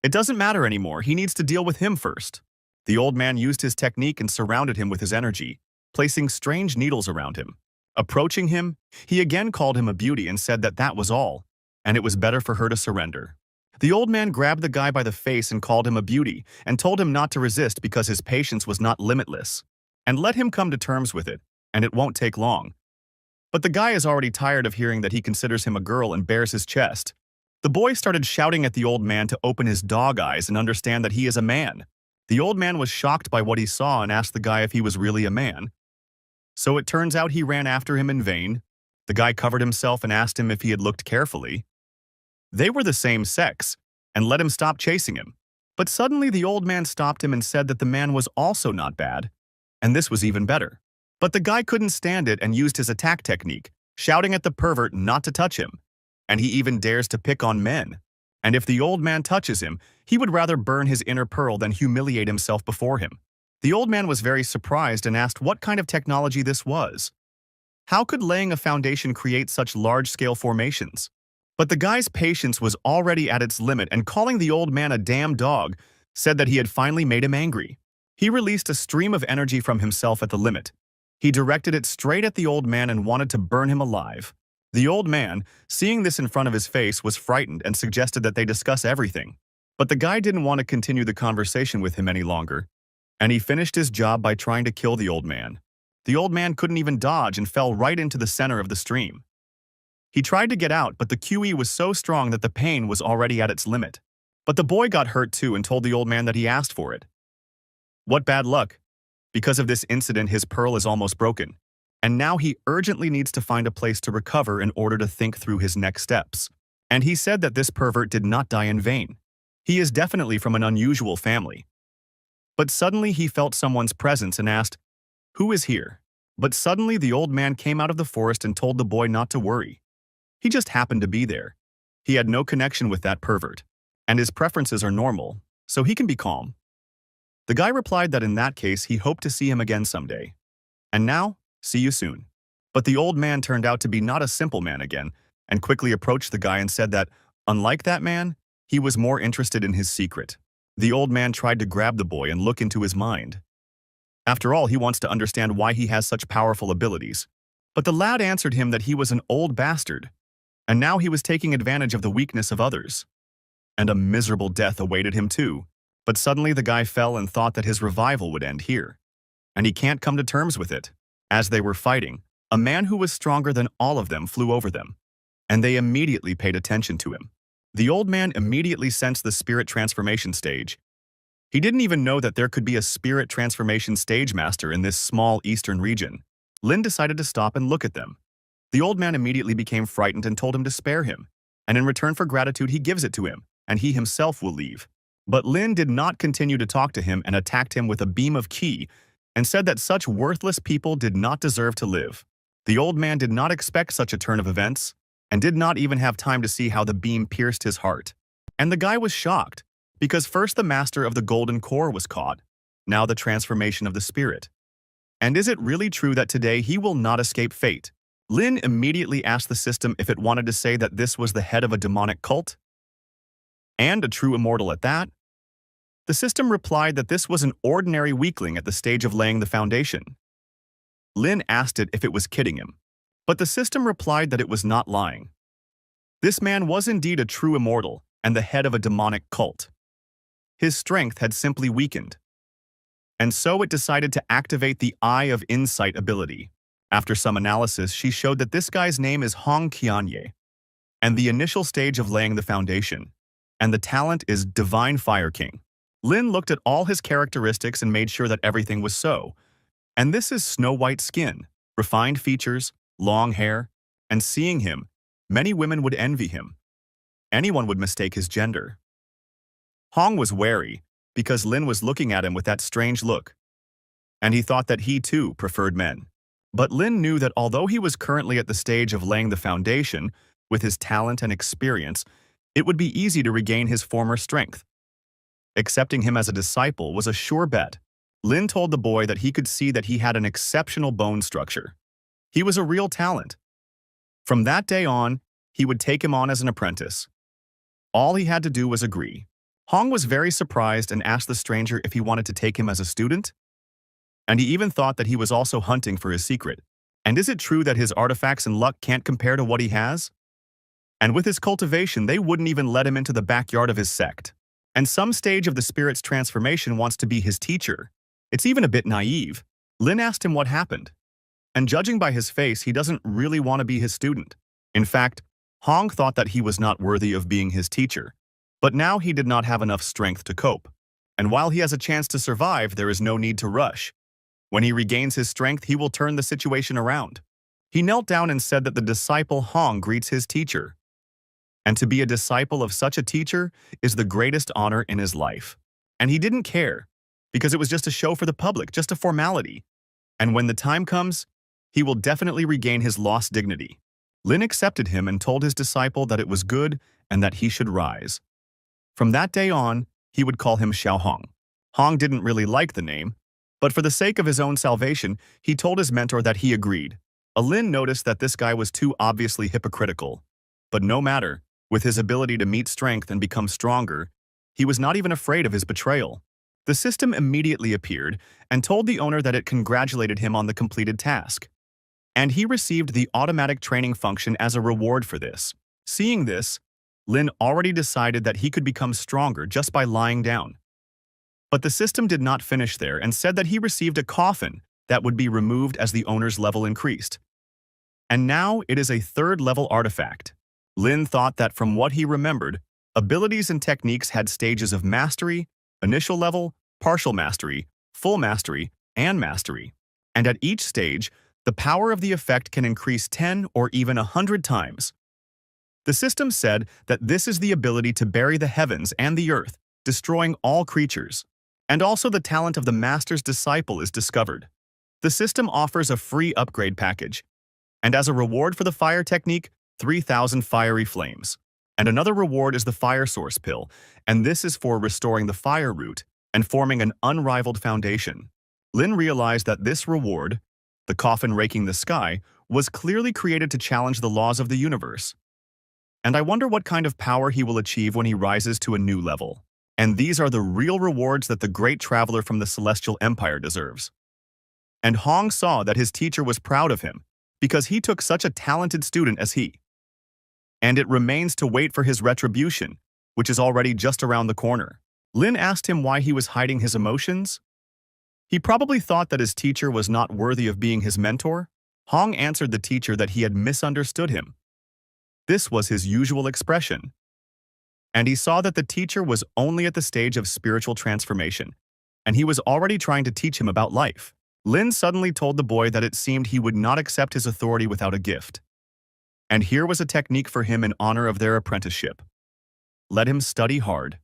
It doesn't matter anymore, he needs to deal with him first. The old man used his technique and surrounded him with his energy, placing strange needles around him. Approaching him, he again called him a beauty and said that that was all, and it was better for her to surrender. The old man grabbed the guy by the face and called him a beauty and told him not to resist because his patience was not limitless, and let him come to terms with it, and it won't take long. But the guy is already tired of hearing that he considers him a girl and bares his chest. The boy started shouting at the old man to open his dog eyes and understand that he is a man. The old man was shocked by what he saw and asked the guy if he was really a man. So it turns out he ran after him in vain. The guy covered himself and asked him if he had looked carefully. They were the same sex, and let him stop chasing him. But suddenly the old man stopped him and said that the man was also not bad, and this was even better. But the guy couldn't stand it and used his attack technique, shouting at the pervert not to touch him. And he even dares to pick on men. And if the old man touches him, he would rather burn his inner pearl than humiliate himself before him. The old man was very surprised and asked what kind of technology this was. How could laying a foundation create such large-scale formations? But the guy's patience was already at its limit, and calling the old man a damn dog, said that he had finally made him angry. He released a stream of energy from himself at the limit. He directed it straight at the old man and wanted to burn him alive. The old man, seeing this in front of his face, was frightened and suggested that they discuss everything. But the guy didn't want to continue the conversation with him any longer, and he finished his job by trying to kill the old man. The old man couldn't even dodge and fell right into the center of the stream. He tried to get out, but the QE was so strong that the pain was already at its limit. But the boy got hurt too and told the old man that he asked for it. What bad luck. Because of this incident, his pearl is almost broken, and now he urgently needs to find a place to recover in order to think through his next steps. And he said that this pervert did not die in vain. He is definitely from an unusual family. But suddenly he felt someone's presence and asked, "Who is here?" But suddenly the old man came out of the forest and told the boy not to worry. He just happened to be there. He had no connection with that pervert, and his preferences are normal, so he can be calm. The guy replied that in that case he hoped to see him again someday. And now, see you soon. But the old man turned out to be not a simple man again, and quickly approached the guy and said that, unlike that man, he was more interested in his secret. The old man tried to grab the boy and look into his mind. After all, he wants to understand why he has such powerful abilities. But the lad answered him that he was an old bastard, and now he was taking advantage of the weakness of others. And a miserable death awaited him too. But suddenly the guy fell and thought that his revival would end here. And he can't come to terms with it. As they were fighting, a man who was stronger than all of them flew over them, and they immediately paid attention to him. The old man immediately sensed the spirit transformation stage. He didn't even know that there could be a spirit transformation stage master in this small eastern region. Lin decided to stop and look at them. The old man immediately became frightened and told him to spare him, and in return for gratitude he gives it to him, and he himself will leave. But Lin did not continue to talk to him and attacked him with a beam of qi and said that such worthless people did not deserve to live. The old man did not expect such a turn of events and did not even have time to see how the beam pierced his heart. And the guy was shocked, because first the master of the golden core was caught, now the transformation of the spirit. And is it really true that today he will not escape fate? Lin immediately asked the system if it wanted to say that this was the head of a demonic cult, and a true immortal at that. The system replied that this was an ordinary weakling at the stage of laying the foundation. Lin asked it if it was kidding him, but the system replied that it was not lying. This man was indeed a true immortal and the head of a demonic cult. His strength had simply weakened, and so it decided to activate the Eye of Insight ability. After some analysis, she showed that this guy's name is Hong Qianye, and the initial stage of laying the foundation, and the talent is Divine Fire King. Lin looked at all his characteristics and made sure that everything was so. And this is snow-white skin, refined features, long hair, and seeing him, many women would envy him. Anyone would mistake his gender. Hong was wary, because Lin was looking at him with that strange look, and he thought that he too preferred men. But Lin knew that although he was currently at the stage of laying the foundation, with his talent and experience, it would be easy to regain his former strength. Accepting him as a disciple was a sure bet. Lin told the boy that he could see that he had an exceptional bone structure. He was a real talent. From that day on, he would take him on as an apprentice. All he had to do was agree. Hong was very surprised and asked the stranger if he wanted to take him as a student. And he even thought that he was also hunting for his secret. And is it true that his artifacts and luck can't compare to what he has? And with his cultivation, they wouldn't even let him into the backyard of his sect. And some stage of the spirit's transformation wants to be his teacher. It's even a bit naive. Lin asked him what happened. And judging by his face, he doesn't really want to be his student. In fact, Hong thought that he was not worthy of being his teacher. But now he did not have enough strength to cope. And while he has a chance to survive, there is no need to rush. When he regains his strength, he will turn the situation around. He knelt down and said that the disciple Hong greets his teacher. And to be a disciple of such a teacher is the greatest honor in his life. And he didn't care, because it was just a show for the public, just a formality. And when the time comes, he will definitely regain his lost dignity. Lin accepted him and told his disciple that it was good and that he should rise. From that day on, he would call him Xiao Hong. Hong didn't really like the name, but for the sake of his own salvation, he told his mentor that he agreed. Lin noticed that this guy was too obviously hypocritical. But no matter, with his ability to meet strength and become stronger, he was not even afraid of his betrayal. The system immediately appeared and told the owner that it congratulated him on the completed task. And he received the automatic training function as a reward for this. Seeing this, Lin already decided that he could become stronger just by lying down. But the system did not finish there and said that he received a coffin that would be removed as the owner's level increased. And now it is a third-level artifact. Lin thought that from what he remembered, abilities and techniques had stages of mastery, initial level, partial mastery, full mastery, and mastery. And at each stage, the power of the effect can increase 10 or even 100 times. The system said that this is the ability to bury the heavens and the earth, destroying all creatures. And also the talent of the master's disciple is discovered. The system offers a free upgrade package. And as a reward for the fire technique, 3,000 fiery flames. And another reward is the fire source pill, and this is for restoring the fire root and forming an unrivaled foundation. Lin realized that this reward, the coffin raking the sky, was clearly created to challenge the laws of the universe. And I wonder what kind of power he will achieve when he rises to a new level. And these are the real rewards that the great traveler from the Celestial Empire deserves. And Hong saw that his teacher was proud of him, because he took such a talented student as he. And it remains to wait for his retribution, which is already just around the corner. Lin asked him why he was hiding his emotions. He probably thought that his teacher was not worthy of being his mentor. Hong answered the teacher that he had misunderstood him. This was his usual expression. And he saw that the teacher was only at the stage of spiritual transformation, and he was already trying to teach him about life. Lin suddenly told the boy that it seemed he would not accept his authority without a gift. And here was a technique for him in honor of their apprenticeship. Let him study hard.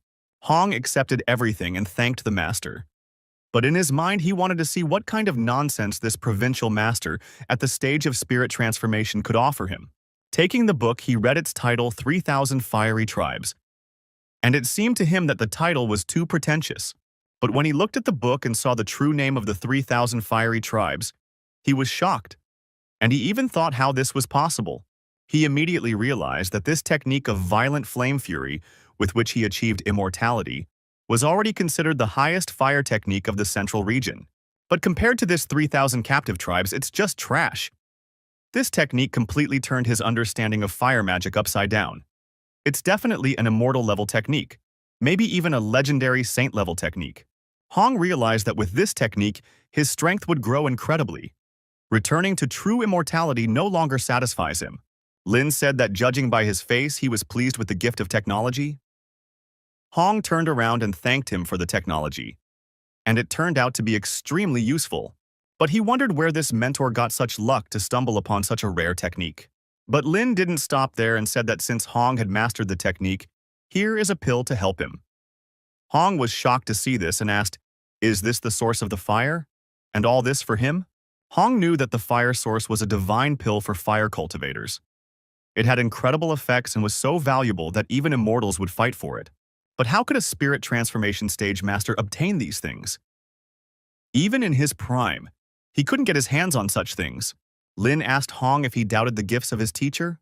Hong accepted everything and thanked the master. But in his mind, he wanted to see what kind of nonsense this provincial master at the stage of spirit transformation could offer him. Taking the book, he read its title, 3,000 Fiery Tribes, and it seemed to him that the title was too pretentious. But when he looked at the book and saw the true name of the 3,000 Fiery Tribes, he was shocked, and he even thought how this was possible. He immediately realized that this technique of violent flame fury, with which he achieved immortality, was already considered the highest fire technique of the central region. But compared to this 3,000 captive tribes, it's just trash. This technique completely turned his understanding of fire magic upside down. It's definitely an immortal-level technique, maybe even a legendary saint-level technique. Hong realized that with this technique, his strength would grow incredibly. Returning to true immortality no longer satisfies him. Lin said that judging by his face, he was pleased with the gift of technology. Hong turned around and thanked him for the technology, and it turned out to be extremely useful. But he wondered where this mentor got such luck to stumble upon such a rare technique. But Lin didn't stop there and said that since Hong had mastered the technique, here is a pill to help him. Hong was shocked to see this and asked, "Is this the source of the fire? And all this for him?" Hong knew that the fire source was a divine pill for fire cultivators. It had incredible effects and was so valuable that even immortals would fight for it. But how could a spirit transformation stage master obtain these things? Even in his prime, he couldn't get his hands on such things. Lin asked Hong if he doubted the gifts of his teacher.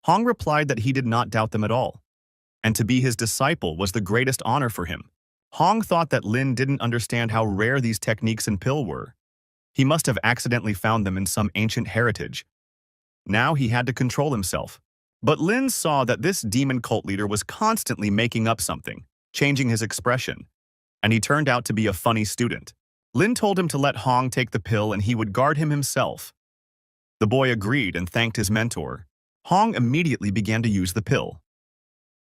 Hong replied that he did not doubt them at all, and to be his disciple was the greatest honor for him. Hong thought that Lin didn't understand how rare these techniques and pill were. He must have accidentally found them in some ancient heritage. Now he had to control himself. But Lin saw that this demon cult leader was constantly making up something, changing his expression, and he turned out to be a funny student. Lin told him to let Hong take the pill and he would guard him himself. The boy agreed and thanked his mentor. Hong immediately began to use the pill.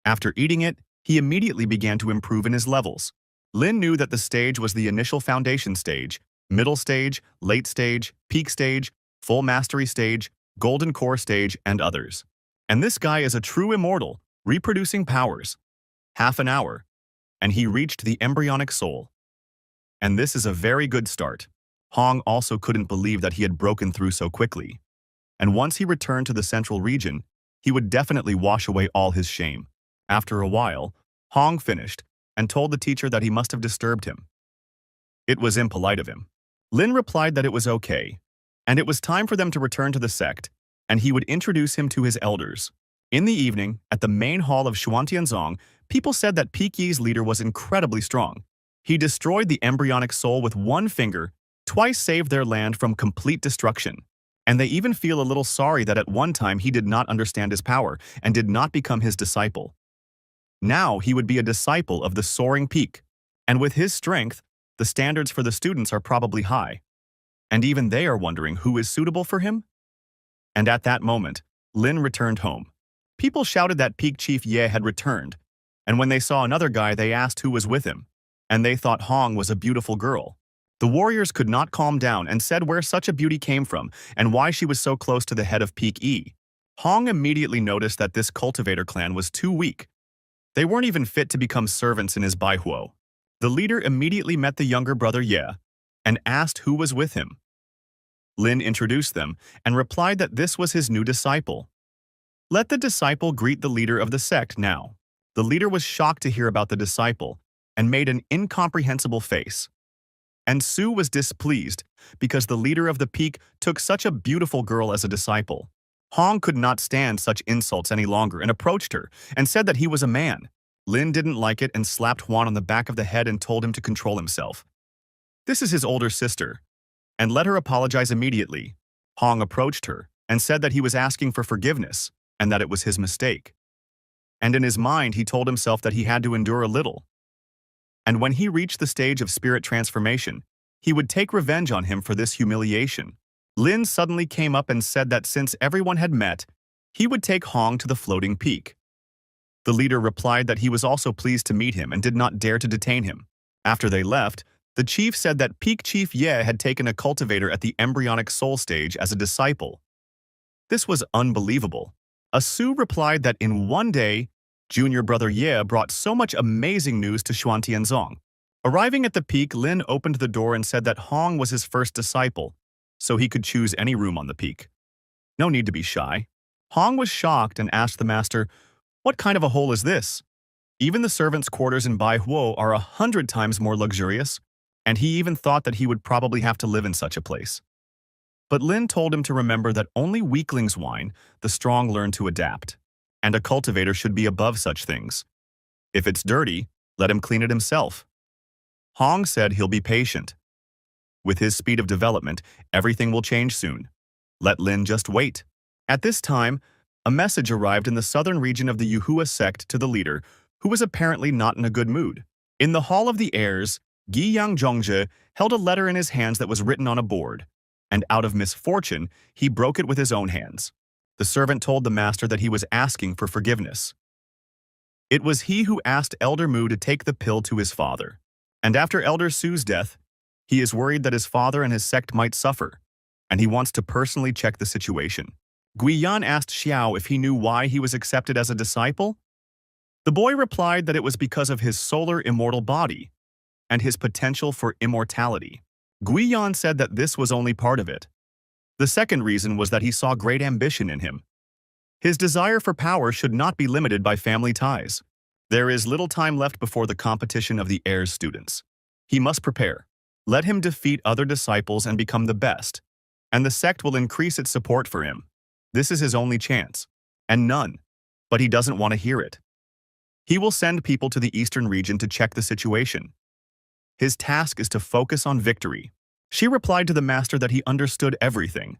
After eating it, he immediately began to improve in his levels. Lin knew that the stage was the initial foundation stage, middle stage, late stage, peak stage, full mastery stage, golden core stage, and others. And this guy is a true immortal, reproducing powers. Half an hour, and he reached the embryonic soul. And this is a very good start. Hong also couldn't believe that he had broken through so quickly. And once he returned to the central region, he would definitely wash away all his shame. After a while, Hong finished and told the teacher that he must have disturbed him. It was impolite of him. Lin replied that it was okay, and it was time for them to return to the sect, and he would introduce him to his elders. In the evening, at the main hall of Xuantianzong, people said that Peak Yi's leader was incredibly strong. He destroyed the embryonic soul with one finger, twice saved their land from complete destruction. And they even feel a little sorry that at one time he did not understand his power and did not become his disciple. Now he would be a disciple of the soaring peak, and with his strength, the standards for the students are probably high. And even they are wondering who is suitable for him? And at that moment, Lin returned home. People shouted that Peak Chief Ye had returned, and when they saw another guy, they asked who was with him, and they thought Hong was a beautiful girl. The warriors could not calm down and said where such a beauty came from and why she was so close to the head of Peak Yi. Hong immediately noticed that this cultivator clan was too weak. They weren't even fit to become servants in his Baihuo. The leader immediately met the younger brother Ye and asked who was with him. Lin introduced them and replied that this was his new disciple. Let the disciple greet the leader of the sect now. The leader was shocked to hear about the disciple and made an incomprehensible face. And Su was displeased because the leader of the peak took such a beautiful girl as a disciple. Hong could not stand such insults any longer and approached her and said that he was a man. Lin didn't like it and slapped Huan on the back of the head and told him to control himself. This is his older sister, and let her apologize immediately. Hong approached her and said that he was asking for forgiveness and that it was his mistake. And in his mind, he told himself that he had to endure a little. And when he reached the stage of spirit transformation, he would take revenge on him for this humiliation. Lin suddenly came up and said that since everyone had met, he would take Hong to the floating peak. The leader replied that he was also pleased to meet him and did not dare to detain him. After they left, the chief said that Peak Chief Ye had taken a cultivator at the embryonic soul stage as a disciple. This was unbelievable. Su replied that in one day, Junior brother Ye brought so much amazing news to Xuantianzong. Arriving at the peak, Lin opened the door and said that Hong was his first disciple, so he could choose any room on the peak. No need to be shy. Hong was shocked and asked the master, "What kind of a hole is this?" Even the servants' quarters in Baihuo are 100 times more luxurious, and he even thought that he would probably have to live in such a place. But Lin told him to remember that only weaklings whine, the strong learn to adapt, and a cultivator should be above such things. If it's dirty, let him clean it himself. Hong said he'll be patient. With his speed of development, everything will change soon. Let Lin just wait. At this time, a message arrived in the southern region of the Yuhua sect to the leader, who was apparently not in a good mood. In the Hall of the Heirs, Guiyang Zhongzhe held a letter in his hands that was written on a board, and out of misfortune, he broke it with his own hands. The servant told the master that he was asking for forgiveness. It was he who asked Elder Mu to take the pill to his father. And after Elder Su's death, he is worried that his father and his sect might suffer, and he wants to personally check the situation. Guiyan asked Xiao if he knew why he was accepted as a disciple. The boy replied that it was because of his solar immortal body and his potential for immortality. Guiyan said that this was only part of it. The second reason was that he saw great ambition in him. His desire for power should not be limited by family ties. There is little time left before the competition of the heirs students. He must prepare. Let him defeat other disciples and become the best, and the sect will increase its support for him. This is his only chance, and none, but he doesn't want to hear it. He will send people to the eastern region to check the situation. His task is to focus on victory. She replied to the master that he understood everything,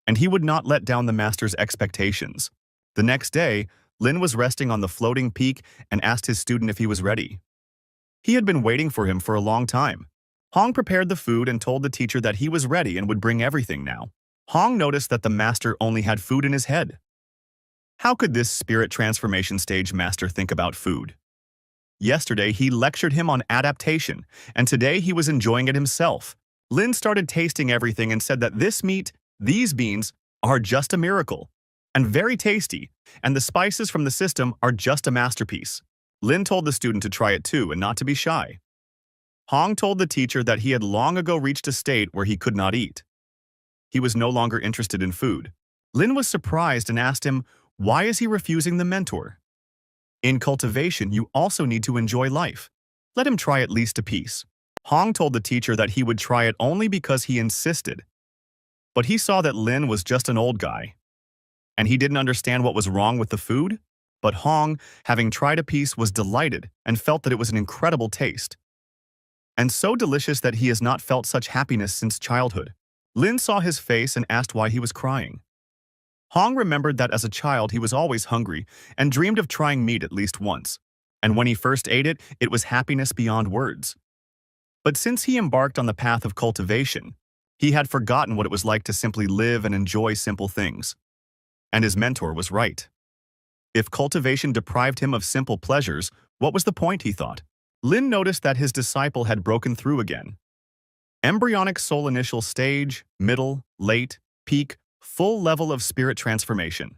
and he would not let down the master's expectations. The next day, Lin was resting on the floating peak and asked his student if he was ready. He had been waiting for him for a long time. Hong prepared the food and told the teacher that he was ready and would bring everything now. Hong noticed that the master only had food in his head. How could this spirit transformation stage master think about food? Yesterday, he lectured him on adaptation, and today he was enjoying it himself. Lin started tasting everything and said that this meat, these beans, are just a miracle, and very tasty, and the spices from the system are just a masterpiece. Lin told the student to try it too and not to be shy. Hong told the teacher that he had long ago reached a state where he could not eat. He was no longer interested in food. Lin was surprised and asked him, why is he refusing the mentor? In cultivation, you also need to enjoy life. Let him try at least a piece. Hong told the teacher that he would try it only because he insisted. But he saw that Lin was just an old guy, and he didn't understand what was wrong with the food. But Hong, having tried a piece, was delighted and felt that it was an incredible taste, and so delicious that he has not felt such happiness since childhood. Lin saw his face and asked why he was crying. Hong remembered that as a child he was always hungry and dreamed of trying meat at least once, and when he first ate it, it was happiness beyond words. But since he embarked on the path of cultivation, he had forgotten what it was like to simply live and enjoy simple things. And his mentor was right. If cultivation deprived him of simple pleasures, what was the point, he thought? Lin noticed that his disciple had broken through again. Embryonic soul initial stage, middle, late, peak, full level of spirit transformation.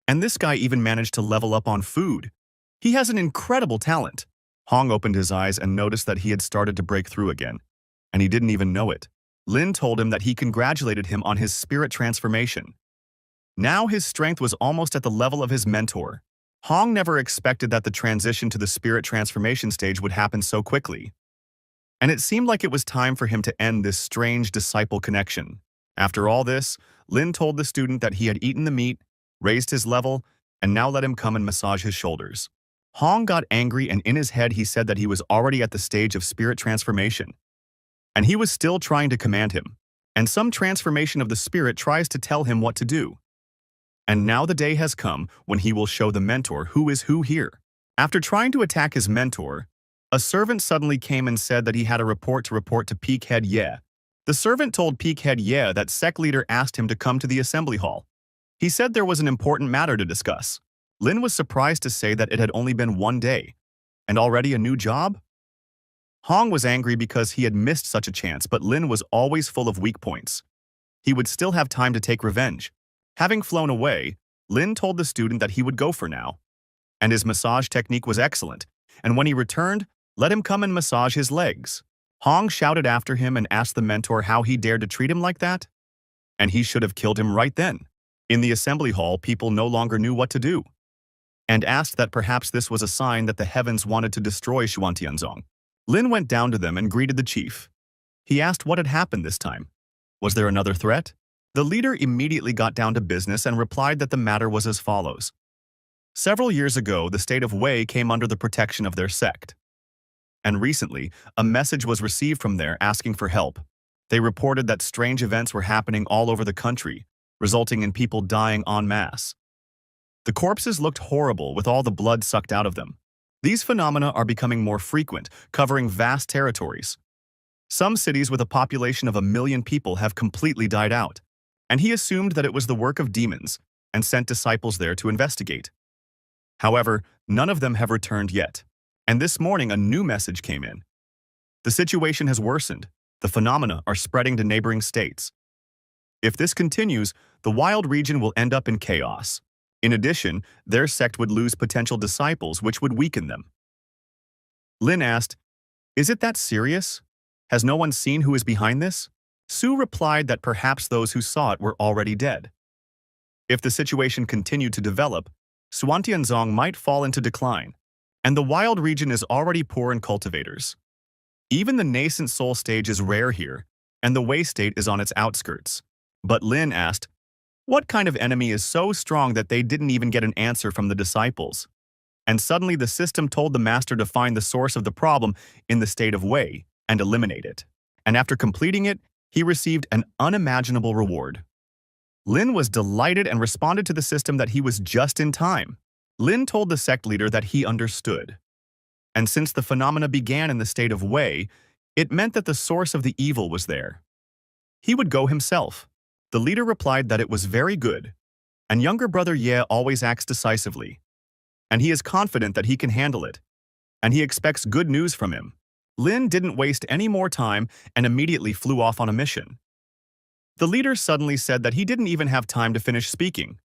And this guy even managed to level up on food. He has an incredible talent. Hong opened his eyes and noticed that he had started to break through again, and he didn't even know it. Lin told him that he congratulated him on his spirit transformation. Now his strength was almost at the level of his mentor. Hong never expected that the transition to the spirit transformation stage would happen so quickly, and it seemed like it was time for him to end this strange disciple connection. After all this, Lin told the student that he had eaten the meat, raised his level, and now let him come and massage his shoulders. Hong got angry, and in his head he said that he was already at the stage of spirit transformation, and he was still trying to command him, and some transformation of the spirit tries to tell him what to do. And now the day has come when he will show the mentor who is who here. After trying to attack his mentor, a servant suddenly came and said that he had a report to Peak Head Ye. The servant told Peak Head Ye that sect leader asked him to come to the assembly hall. He said there was an important matter to discuss. Lin was surprised to say that it had only been one day, and already a new job? Hong was angry because he had missed such a chance, but Lin was always full of weak points. He would still have time to take revenge. Having flown away, Lin told the student that he would go for now, and his massage technique was excellent, and when he returned, let him come and massage his legs. Hong shouted after him and asked the mentor how he dared to treat him like that, and he should have killed him right then. In the assembly hall, people no longer knew what to do, and asked that perhaps this was a sign that the heavens wanted to destroy Xuantianzong. Lin went down to them and greeted the chief. He asked what had happened this time. Was there another threat? The leader immediately got down to business and replied that the matter was as follows. Several years ago, the state of Wei came under the protection of their sect. And recently, a message was received from there asking for help. They reported that strange events were happening all over the country, resulting in people dying en masse. The corpses looked horrible with all the blood sucked out of them. These phenomena are becoming more frequent, covering vast territories. Some cities with a population of 1 million people have completely died out, and he assumed that it was the work of demons and sent disciples there to investigate. However, none of them have returned yet, and this morning a new message came in. The situation has worsened. The phenomena are spreading to neighboring states. If this continues, the wild region will end up in chaos. In addition, their sect would lose potential disciples, which would weaken them. Lin asked, "Is it that serious? Has no one seen who is behind this?" Su replied that perhaps those who saw it were already dead. If the situation continued to develop, Xuantianzong might fall into decline, and the wild region is already poor in cultivators. Even the nascent soul stage is rare here, and the Wei state is on its outskirts. But Lin asked, what kind of enemy is so strong that they didn't even get an answer from the disciples? And suddenly the system told the master to find the source of the problem in the state of Wei and eliminate it. And after completing it, he received an unimaginable reward. Lin was delighted and responded to the system that he was just in time. Lin told the sect leader that he understood. And since the phenomena began in the state of Wei, it meant that the source of the evil was there. He would go himself. The leader replied that it was very good, and younger brother Ye always acts decisively, and he is confident that he can handle it, and he expects good news from him. Lin didn't waste any more time and immediately flew off on a mission. The leader suddenly said that he didn't even have time to finish speaking.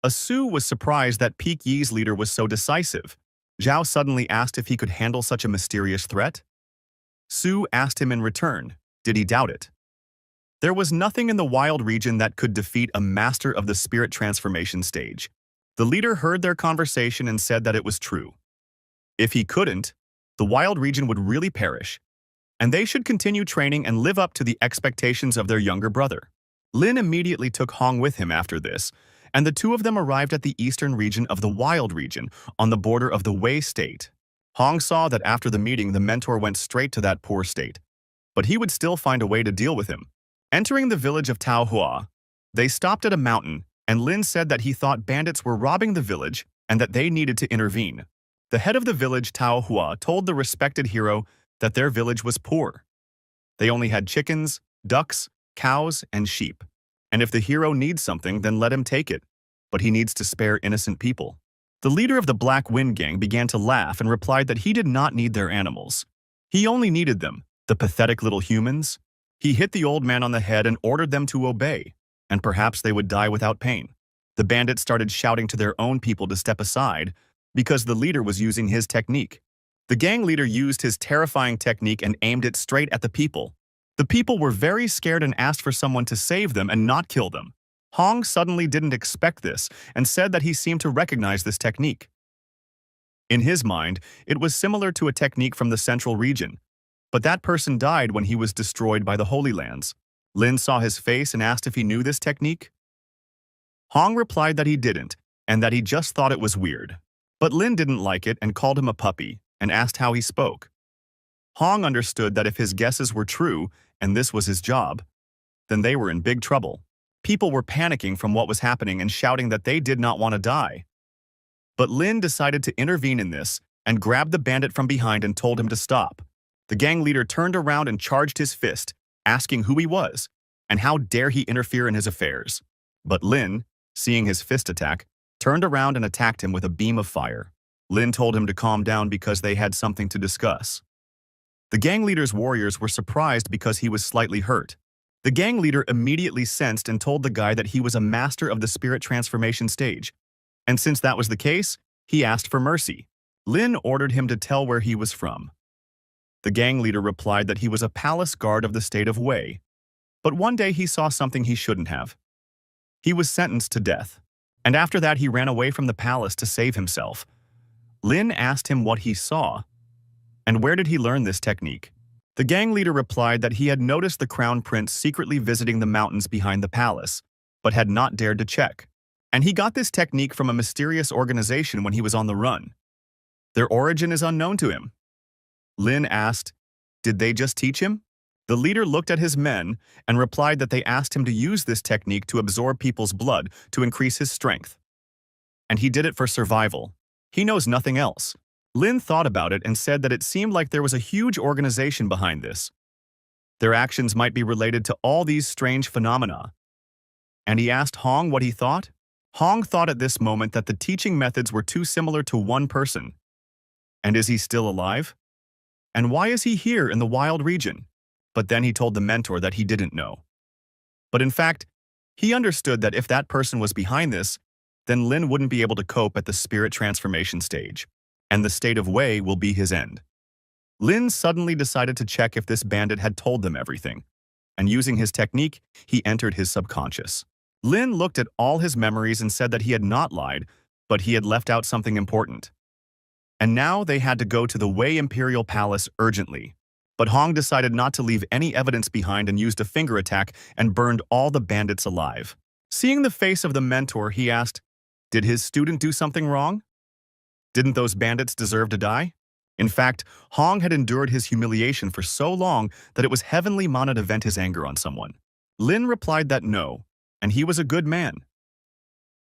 Su was surprised that Peak Yi's leader was so decisive. Zhao suddenly asked if he could handle such a mysterious threat. Su asked him in return, did he doubt it? There was nothing in the wild region that could defeat a master of the spirit transformation stage. The leader heard their conversation and said that it was true. If he couldn't, the wild region would really perish, and they should continue training and live up to the expectations of their younger brother. Lin immediately took Hong with him after this, and the two of them arrived at the eastern region of the wild region on the border of the Wei state. Hong saw that after the meeting the mentor went straight to that poor state, but he would still find a way to deal with him. Entering the village of Taohua, they stopped at a mountain, and Lin said that he thought bandits were robbing the village and that they needed to intervene. The head of the village, Taohua, told the respected hero that their village was poor. They only had chickens, ducks, cows, and sheep. And if the hero needs something, then let him take it. But he needs to spare innocent people. The leader of the Black Wind Gang began to laugh and replied that he did not need their animals. He only needed them, the pathetic little humans. He hit the old man on the head and ordered them to obey, and perhaps they would die without pain. The bandits started shouting to their own people to step aside because the leader was using his technique. The gang leader used his terrifying technique and aimed it straight at the people. The people were very scared and asked for someone to save them and not kill them. Hong suddenly didn't expect this and said that he seemed to recognize this technique. In his mind, it was similar to a technique from the central region, but that person died when he was destroyed by the Holy Lands. Lin saw his face and asked if he knew this technique. Hong replied that he didn't, and that he just thought it was weird. But Lin didn't like it and called him a puppy, and asked how he spoke. Hong understood that if his guesses were true, and this was his job, then they were in big trouble. People were panicking from what was happening and shouting that they did not want to die. But Lin decided to intervene in this, and grabbed the bandit from behind and told him to stop. The gang leader turned around and charged his fist, asking who he was, and how dare he interfere in his affairs. But Lin, seeing his fist attack, turned around and attacked him with a beam of fire. Lin told him to calm down because they had something to discuss. The gang leader's warriors were surprised because he was slightly hurt. The gang leader immediately sensed and told the guy that he was a master of the spirit transformation stage. And since that was the case, He asked for mercy. Lin ordered him to tell where he was from. The gang leader replied that he was a palace guard of the state of Wei, but one day he saw something he shouldn't have. He was sentenced to death, and after that he ran away from the palace to save himself. Lin asked him what he saw, and where did he learn this technique. The gang leader replied that he had noticed the crown prince secretly visiting the mountains behind the palace, but had not dared to check. And he got this technique from a mysterious organization when he was on the run. Their origin is unknown to him. Lin asked, "Did they just teach him?" The leader looked at his men and replied that they asked him to use this technique to absorb people's blood to increase his strength. And he did it for survival. He knows nothing else. Lin thought about it and said that it seemed like there was a huge organization behind this. Their actions might be related to all these strange phenomena. And he asked Hong what he thought. Hong thought at this moment that the teaching methods were too similar to one person. And is he still alive? And why is he here in the wild region? But then he told the mentor that he didn't know. But in fact, he understood that if that person was behind this, then Lin wouldn't be able to cope at the spirit transformation stage, and the state of Wei will be his end. Lin suddenly decided to check if this bandit had told them everything, and using his technique, he entered his subconscious. Lin looked at all his memories and said that he had not lied, but he had left out something important. And now they had to go to the Wei Imperial Palace urgently. But Hong decided not to leave any evidence behind and used a finger attack and burned all the bandits alive. Seeing the face of the mentor, he asked, "Did his student do something wrong? Didn't those bandits deserve to die?" In fact, Hong had endured his humiliation for so long that it was heavenly mana to vent his anger on someone. Lin replied that no, and he was a good man.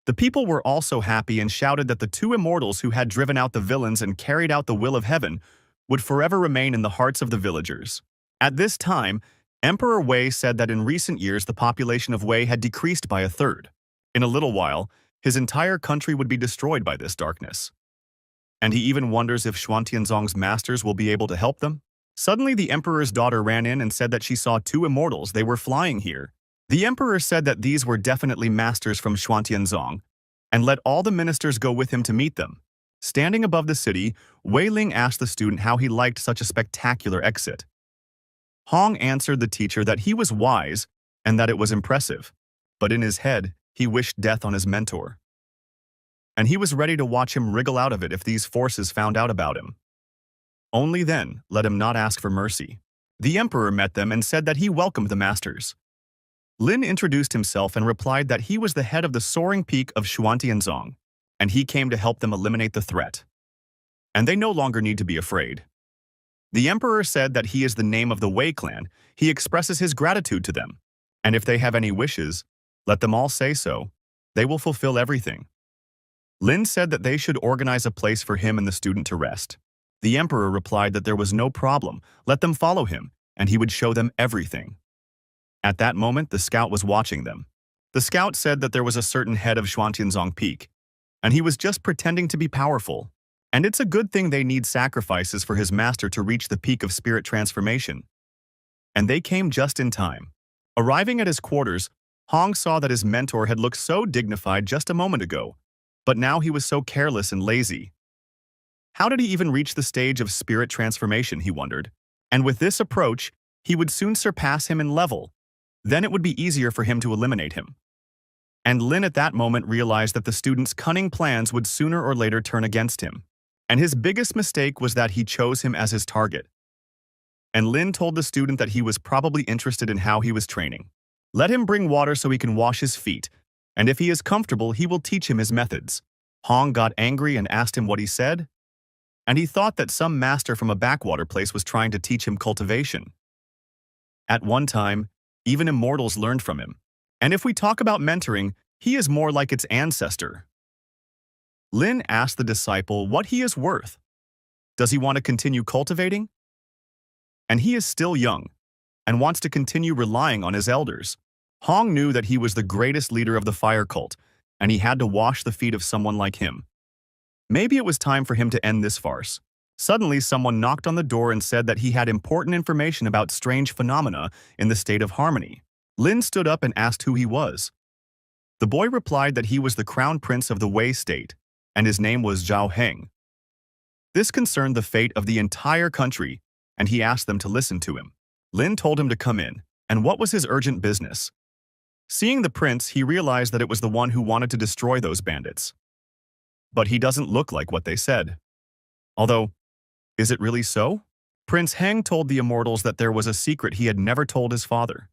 The people were also happy and shouted that the two immortals who had driven out the villains and carried out the will of heaven would forever remain in the hearts of the villagers. At this time, Emperor Wei said that in recent years the population of Wei had decreased by a third. In a little while, his entire country would be destroyed by this darkness. And he even wonders if Xuantianzong's masters will be able to help them. Suddenly, the emperor's daughter ran in and said that she saw two immortals. They were flying here. The emperor said that these were definitely masters from Xuantianzong, and let all the ministers go with him to meet them. Standing above the city, Weiling asked the student how he liked such a spectacular exit. Hong answered the teacher that he was wise and that it was impressive, but in his head, he wished death on his mentor. And he was ready to watch him wriggle out of it if these forces found out about him. Only then let him not ask for mercy. The emperor met them and said that he welcomed the masters. Lin introduced himself and replied that he was the head of the soaring peak of Xuantianzong, and he came to help them eliminate the threat. And they no longer need to be afraid. The emperor said that he is the name of the Wei clan. He expresses his gratitude to them. And if they have any wishes, let them all say so. They will fulfill everything. Lin said that they should organize a place for him and the student to rest. The emperor replied that there was no problem. Let them follow him, and he would show them everything. At that moment, the scout was watching them. The scout said that there was a certain head of Xuantianzong Peak, and he was just pretending to be powerful. And it's a good thing they need sacrifices for his master to reach the peak of spirit transformation. And they came just in time. Arriving at his quarters, Hong saw that his mentor had looked so dignified just a moment ago, but now he was so careless and lazy. How did he even reach the stage of spirit transformation, he wondered. And with this approach, he would soon surpass him in level. Then it would be easier for him to eliminate him. And Lin at that moment realized that the student's cunning plans would sooner or later turn against him. And his biggest mistake was that he chose him as his target. And Lin told the student that he was probably interested in how he was training. Let him bring water so he can wash his feet, and if he is comfortable, he will teach him his methods. Hong got angry and asked him what he said, and he thought that some master from a backwater place was trying to teach him cultivation. At one time, even immortals learned from him. And if we talk about mentoring, he is more like its ancestor. Lin asked the disciple what he is worth. Does he want to continue cultivating? And he is still young, and wants to continue relying on his elders. Hong knew that he was the greatest leader of the fire cult, and he had to wash the feet of someone like him. Maybe it was time for him to end this farce. Suddenly, someone knocked on the door and said that he had important information about strange phenomena in the state of harmony. Lin stood up and asked who he was. The boy replied that he was the crown prince of the Wei state, and his name was Zhao Heng. This concerned the fate of the entire country, and he asked them to listen to him. Lin told him to come in, and what was his urgent business? Seeing the prince, he realized that it was the one who wanted to destroy those bandits. But he doesn't look like what they said. Although, is it really so? Prince Heng told the immortals that there was a secret he had never told his father.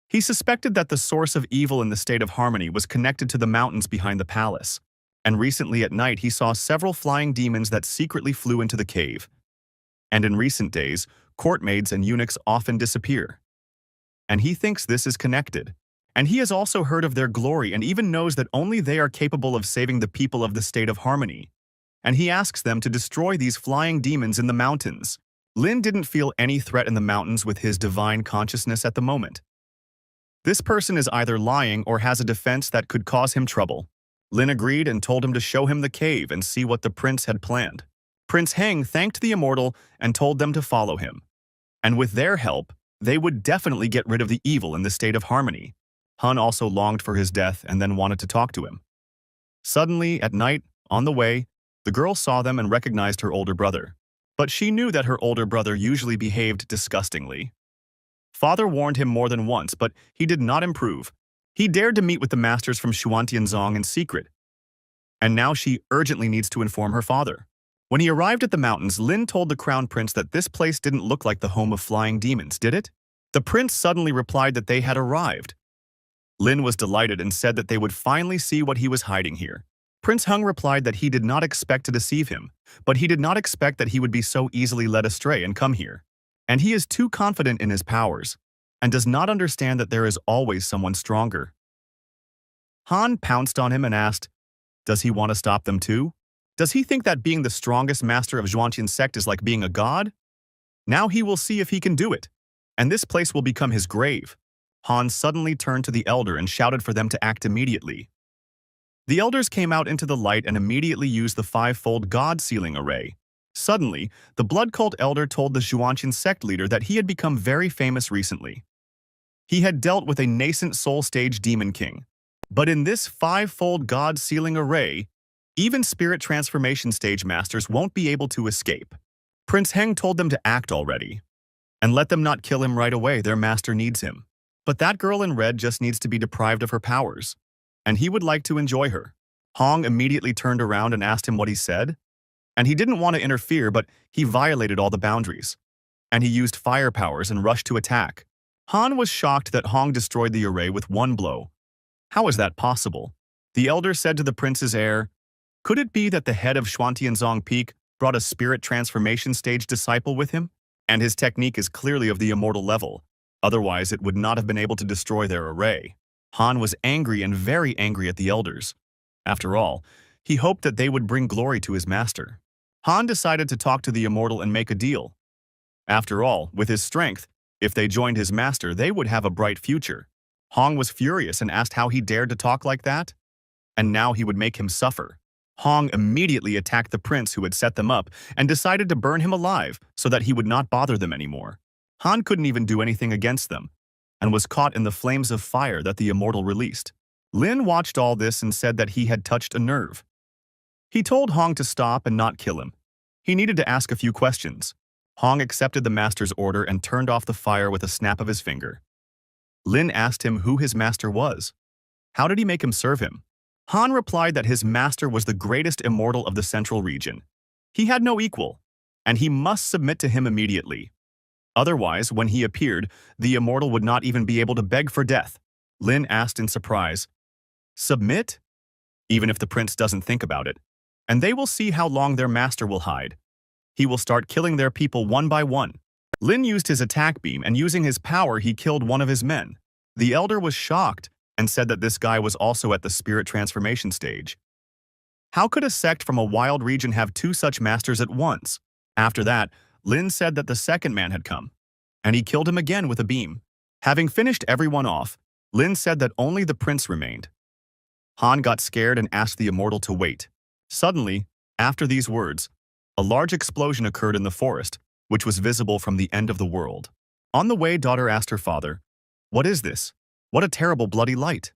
He suspected that the source of evil in the state of harmony was connected to the mountains behind the palace, and recently at night he saw several flying demons that secretly flew into the cave. And in recent days, court maids and eunuchs often disappear. And he thinks this is connected. And he has also heard of their glory and even knows that only they are capable of saving the people of the state of harmony. And he asks them to destroy these flying demons in the mountains. Lin didn't feel any threat in the mountains with his divine consciousness at the moment. This person is either lying or has a defense that could cause him trouble. Lin agreed and told him to show him the cave and see what the prince had planned. Prince Heng thanked the immortal and told them to follow him. And with their help, they would definitely get rid of the evil in the state of harmony. Han also longed for his death and then wanted to talk to him. Suddenly, at night, on the way, the girl saw them and recognized her older brother. But she knew that her older brother usually behaved disgustingly. Father warned him more than once, but he did not improve. He dared to meet with the masters from Xuantianzong in secret. And now she urgently needs to inform her father. When he arrived at the mountains, Lin told the crown prince that this place didn't look like the home of flying demons, did it? The prince suddenly replied that they had arrived. Lin was delighted and said that they would finally see what he was hiding here. Prince Heng replied that he did not expect to deceive him, but he did not expect that he would be so easily led astray and come here. And he is too confident in his powers, and does not understand that there is always someone stronger. Han pounced on him and asked, does he want to stop them too? Does he think that being the strongest master of Xuantian sect is like being a god? Now he will see if he can do it, and this place will become his grave. Han suddenly turned to the elder and shouted for them to act immediately. The elders came out into the light and immediately used the five-fold god sealing array. Suddenly, the blood cult elder told the Xuantian sect leader that he had become very famous recently. He had dealt with a nascent soul stage demon king. But in this five-fold god sealing array, even spirit transformation stage masters won't be able to escape. Prince Heng told them to act already. And let them not kill him right away, their master needs him. But that girl in red just needs to be deprived of her powers. And he would like to enjoy her. Hong immediately turned around and asked him what he said. And he didn't want to interfere, but he violated all the boundaries. And he used fire powers and rushed to attack. Han was shocked that Hong destroyed the array with one blow. How is that possible? The elder said to the prince's heir, could it be that the head of Xuantianzong Peak brought a spirit transformation stage disciple with him? And his technique is clearly of the immortal level. Otherwise, it would not have been able to destroy their array. Han was angry and very angry at the elders. After all, he hoped that they would bring glory to his master. Han decided to talk to the immortal and make a deal. After all, with his strength, if they joined his master, they would have a bright future. Hong was furious and asked how he dared to talk like that. And now he would make him suffer. Hong immediately attacked the prince who had set them up and decided to burn him alive so that he would not bother them anymore. Han couldn't even do anything against them, and was caught in the flames of fire that the immortal released. Lin watched all this and said that he had touched a nerve. He told Hong to stop and not kill him. He needed to ask a few questions. Hong accepted the master's order and turned off the fire with a snap of his finger. Lin asked him who his master was. How did he make him serve him? Han replied that his master was the greatest immortal of the central region. He had no equal, and he must submit to him immediately. Otherwise, when he appeared, the immortal would not even be able to beg for death. Lin asked in surprise, submit? Even if the prince doesn't think about it. And they will see how long their master will hide. He will start killing their people one by one. Lin used his attack beam, and using his power, he killed one of his men. The elder was shocked and said that this guy was also at the spirit transformation stage. How could a sect from a wild region have two such masters at once? After that, Lin said that the second man had come, and he killed him again with a beam. Having finished everyone off, Lin said that only the prince remained. Han got scared and asked the immortal to wait. Suddenly, after these words, a large explosion occurred in the forest, which was visible from the end of the world. On the way, daughter asked her father, what is this? What a terrible bloody light!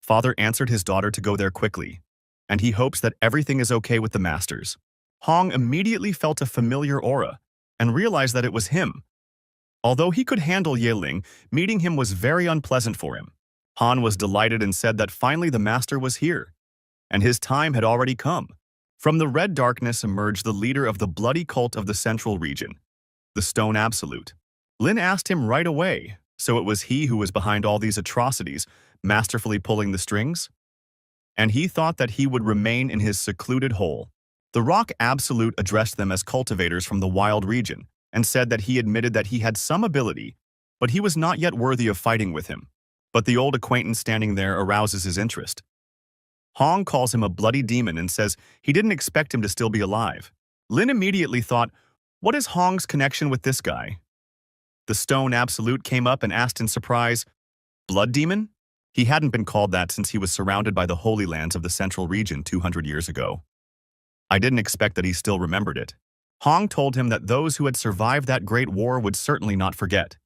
Father answered his daughter to go there quickly. and he hopes that everything is okay with the masters. Hong immediately felt a familiar aura and realized that it was him. Although he could handle Yeling, meeting him was very unpleasant for him. Han was delighted and said that finally the master was here, and his time had already come. From the red darkness emerged the leader of the bloody cult of the central region, the Stone Absolute. Lin asked him right away, so it was he who was behind all these atrocities, masterfully pulling the strings? And he thought that he would remain in his secluded hole. The Rock Absolute addressed them as cultivators from the wild region, and said that he admitted that he had some ability, but he was not yet worthy of fighting with him. But the old acquaintance standing there arouses his interest. Hong calls him a bloody demon and says he didn't expect him to still be alive. Lin immediately thought, what is Hong's connection with this guy? The Stone Absolute came up and asked in surprise, Blood Demon? He hadn't been called that since he was surrounded by the Holy Lands of the Central Region 200 years ago. I didn't expect that he still remembered it. Hong told him that those who had survived that great war would certainly not forget.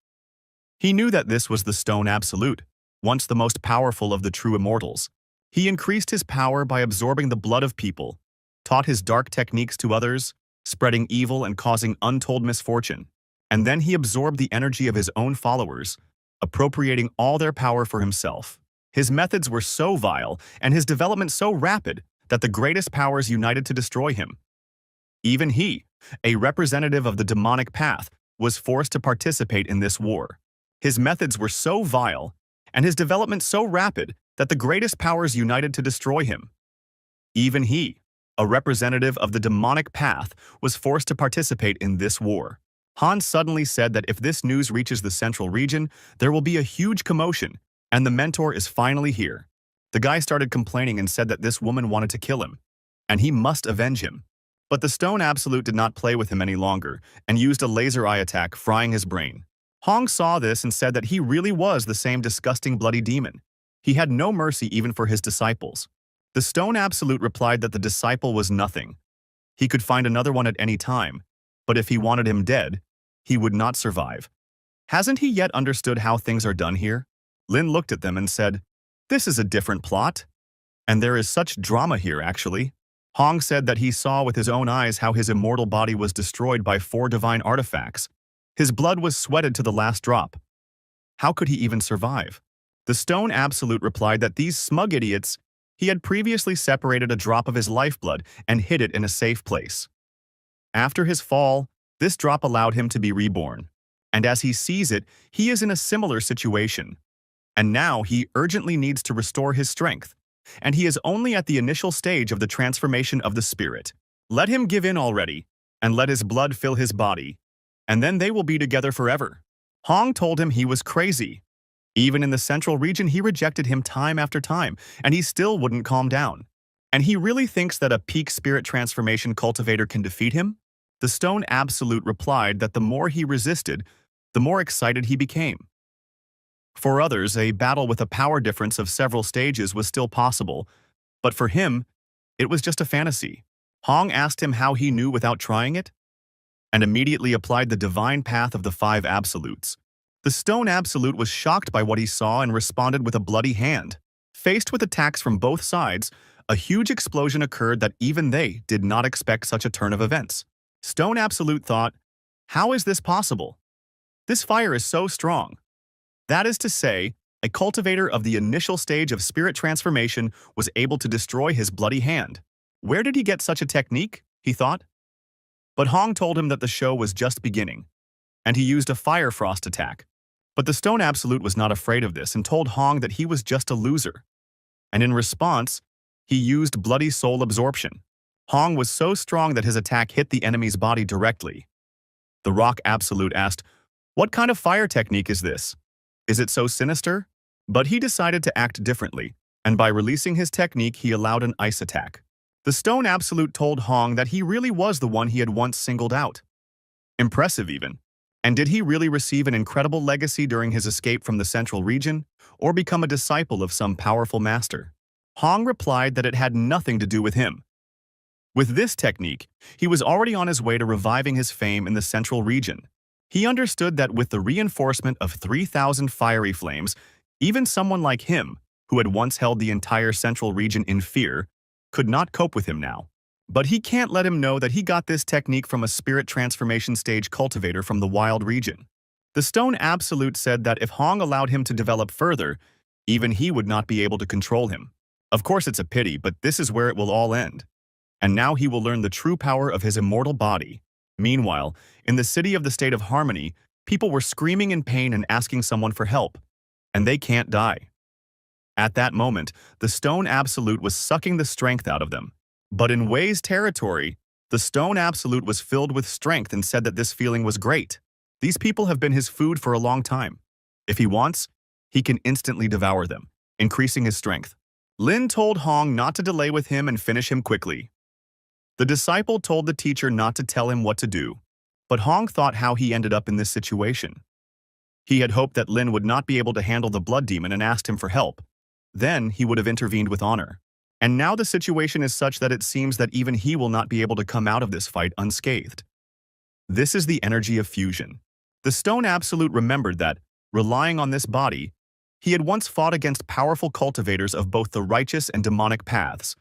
He knew that this was the Stone Absolute, once the most powerful of the true immortals. He increased his power by absorbing the blood of people, taught his dark techniques to others, spreading evil and causing untold misfortune. And then he absorbed the energy of his own followers, appropriating all their power for himself. His methods were so vile and his development so rapid that the greatest powers united to destroy him. Even he, a representative of the demonic path, was forced to participate in this war. His methods were so vile and his development so rapid that the greatest powers united to destroy him. Even he, a representative of the demonic path, was forced to participate in this war. Han suddenly said that if this news reaches the central region, there will be a huge commotion, and the mentor is finally here. The guy started complaining and said that this woman wanted to kill him, and he must avenge him. But the Stone Absolute did not play with him any longer, and used a laser eye attack, frying his brain. Hong saw this and said that he really was the same disgusting bloody demon. He had no mercy even for his disciples. The Stone Absolute replied that the disciple was nothing. He could find another one at any time, but if he wanted him dead, he would not survive. Hasn't he yet understood how things are done here? Lin looked at them and said, this is a different plot. And there is such drama here, actually. Hong said that he saw with his own eyes how his immortal body was destroyed by 4 divine artifacts. His blood was sweated to the last drop. How could he even survive? The Stone Absolute replied that these smug idiots, he had previously separated a drop of his lifeblood and hid it in a safe place. After his fall, this drop allowed him to be reborn. And as he sees it, he is in a similar situation. And now he urgently needs to restore his strength. And he is only at the initial stage of the transformation of the spirit. Let him give in already, and let his blood fill his body, and then they will be together forever. Hong told him he was crazy. Even in the central region, he rejected him time after time, and he still wouldn't calm down. And he really thinks that a peak spirit transformation cultivator can defeat him? The Stone Absolute replied that the more he resisted, the more excited he became. For others, a battle with a power difference of several stages was still possible, but for him, it was just a fantasy. Hong asked him how he knew without trying it, and immediately applied the divine path of the 5 absolutes. The Stone Absolute was shocked by what he saw and responded with a bloody hand. Faced with attacks from both sides, a huge explosion occurred that even they did not expect such a turn of events. Stone Absolute thought, how is this possible? This fire is so strong. That is to say, a cultivator of the initial stage of spirit transformation was able to destroy his bloody hand. Where did he get such a technique? He thought. But Hong told him that the show was just beginning, and he used a fire frost attack. But the Stone Absolute was not afraid of this and told Hong that he was just a loser. And in response, he used bloody soul absorption. Hong was so strong that his attack hit the enemy's body directly. The Rock Absolute asked, what kind of fire technique is this? Is it so sinister? But he decided to act differently, and by releasing his technique, he allowed an ice attack. The Stone Absolute told Hong that he really was the one he had once singled out. Impressive even. And did he really receive an incredible legacy during his escape from the central region, or become a disciple of some powerful master? Hong replied that it had nothing to do with him. With this technique, he was already on his way to reviving his fame in the central region. He understood that with the reinforcement of 3,000 fiery flames, even someone like him, who had once held the entire central region in fear, could not cope with him now. But he can't let him know that he got this technique from a spirit transformation stage cultivator from the wild region. The Stone Absolute said that if Hong allowed him to develop further, even he would not be able to control him. Of course it's a pity, but this is where it will all end. And now he will learn the true power of his immortal body. Meanwhile, in the city of the state of Harmony, people were screaming in pain and asking someone for help. And they can't die. At that moment, the Stone Absolute was sucking the strength out of them. But in Wei's territory, the Stone Absolute was filled with strength and said that this feeling was great. These people have been his food for a long time. If he wants, he can instantly devour them, increasing his strength. Lin told Hong not to delay with him and finish him quickly. The disciple told the teacher not to tell him what to do, but Hong thought how he ended up in this situation. He had hoped that Lin would not be able to handle the blood demon and asked him for help. Then he would have intervened with honor. And now the situation is such that it seems that even he will not be able to come out of this fight unscathed. This is the energy of fusion. The Stone Absolute remembered that, relying on this body, he had once fought against powerful cultivators of both the righteous and demonic paths,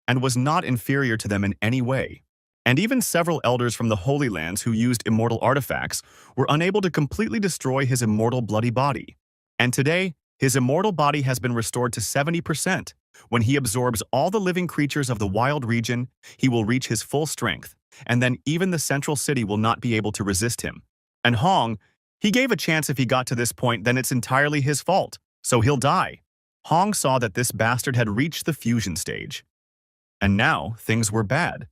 and was not inferior to them in any way. And even several elders from the Holy Lands who used immortal artifacts were unable to completely destroy his immortal bloody body. And today, his immortal body has been restored to 70%. When he absorbs all the living creatures of the wild region, he will reach his full strength, and then even the central city will not be able to resist him. And Hong, he gave a chance if he got to this point, then it's entirely his fault, so he'll die. Hong saw that this bastard had reached the fusion stage. And now, things were bad.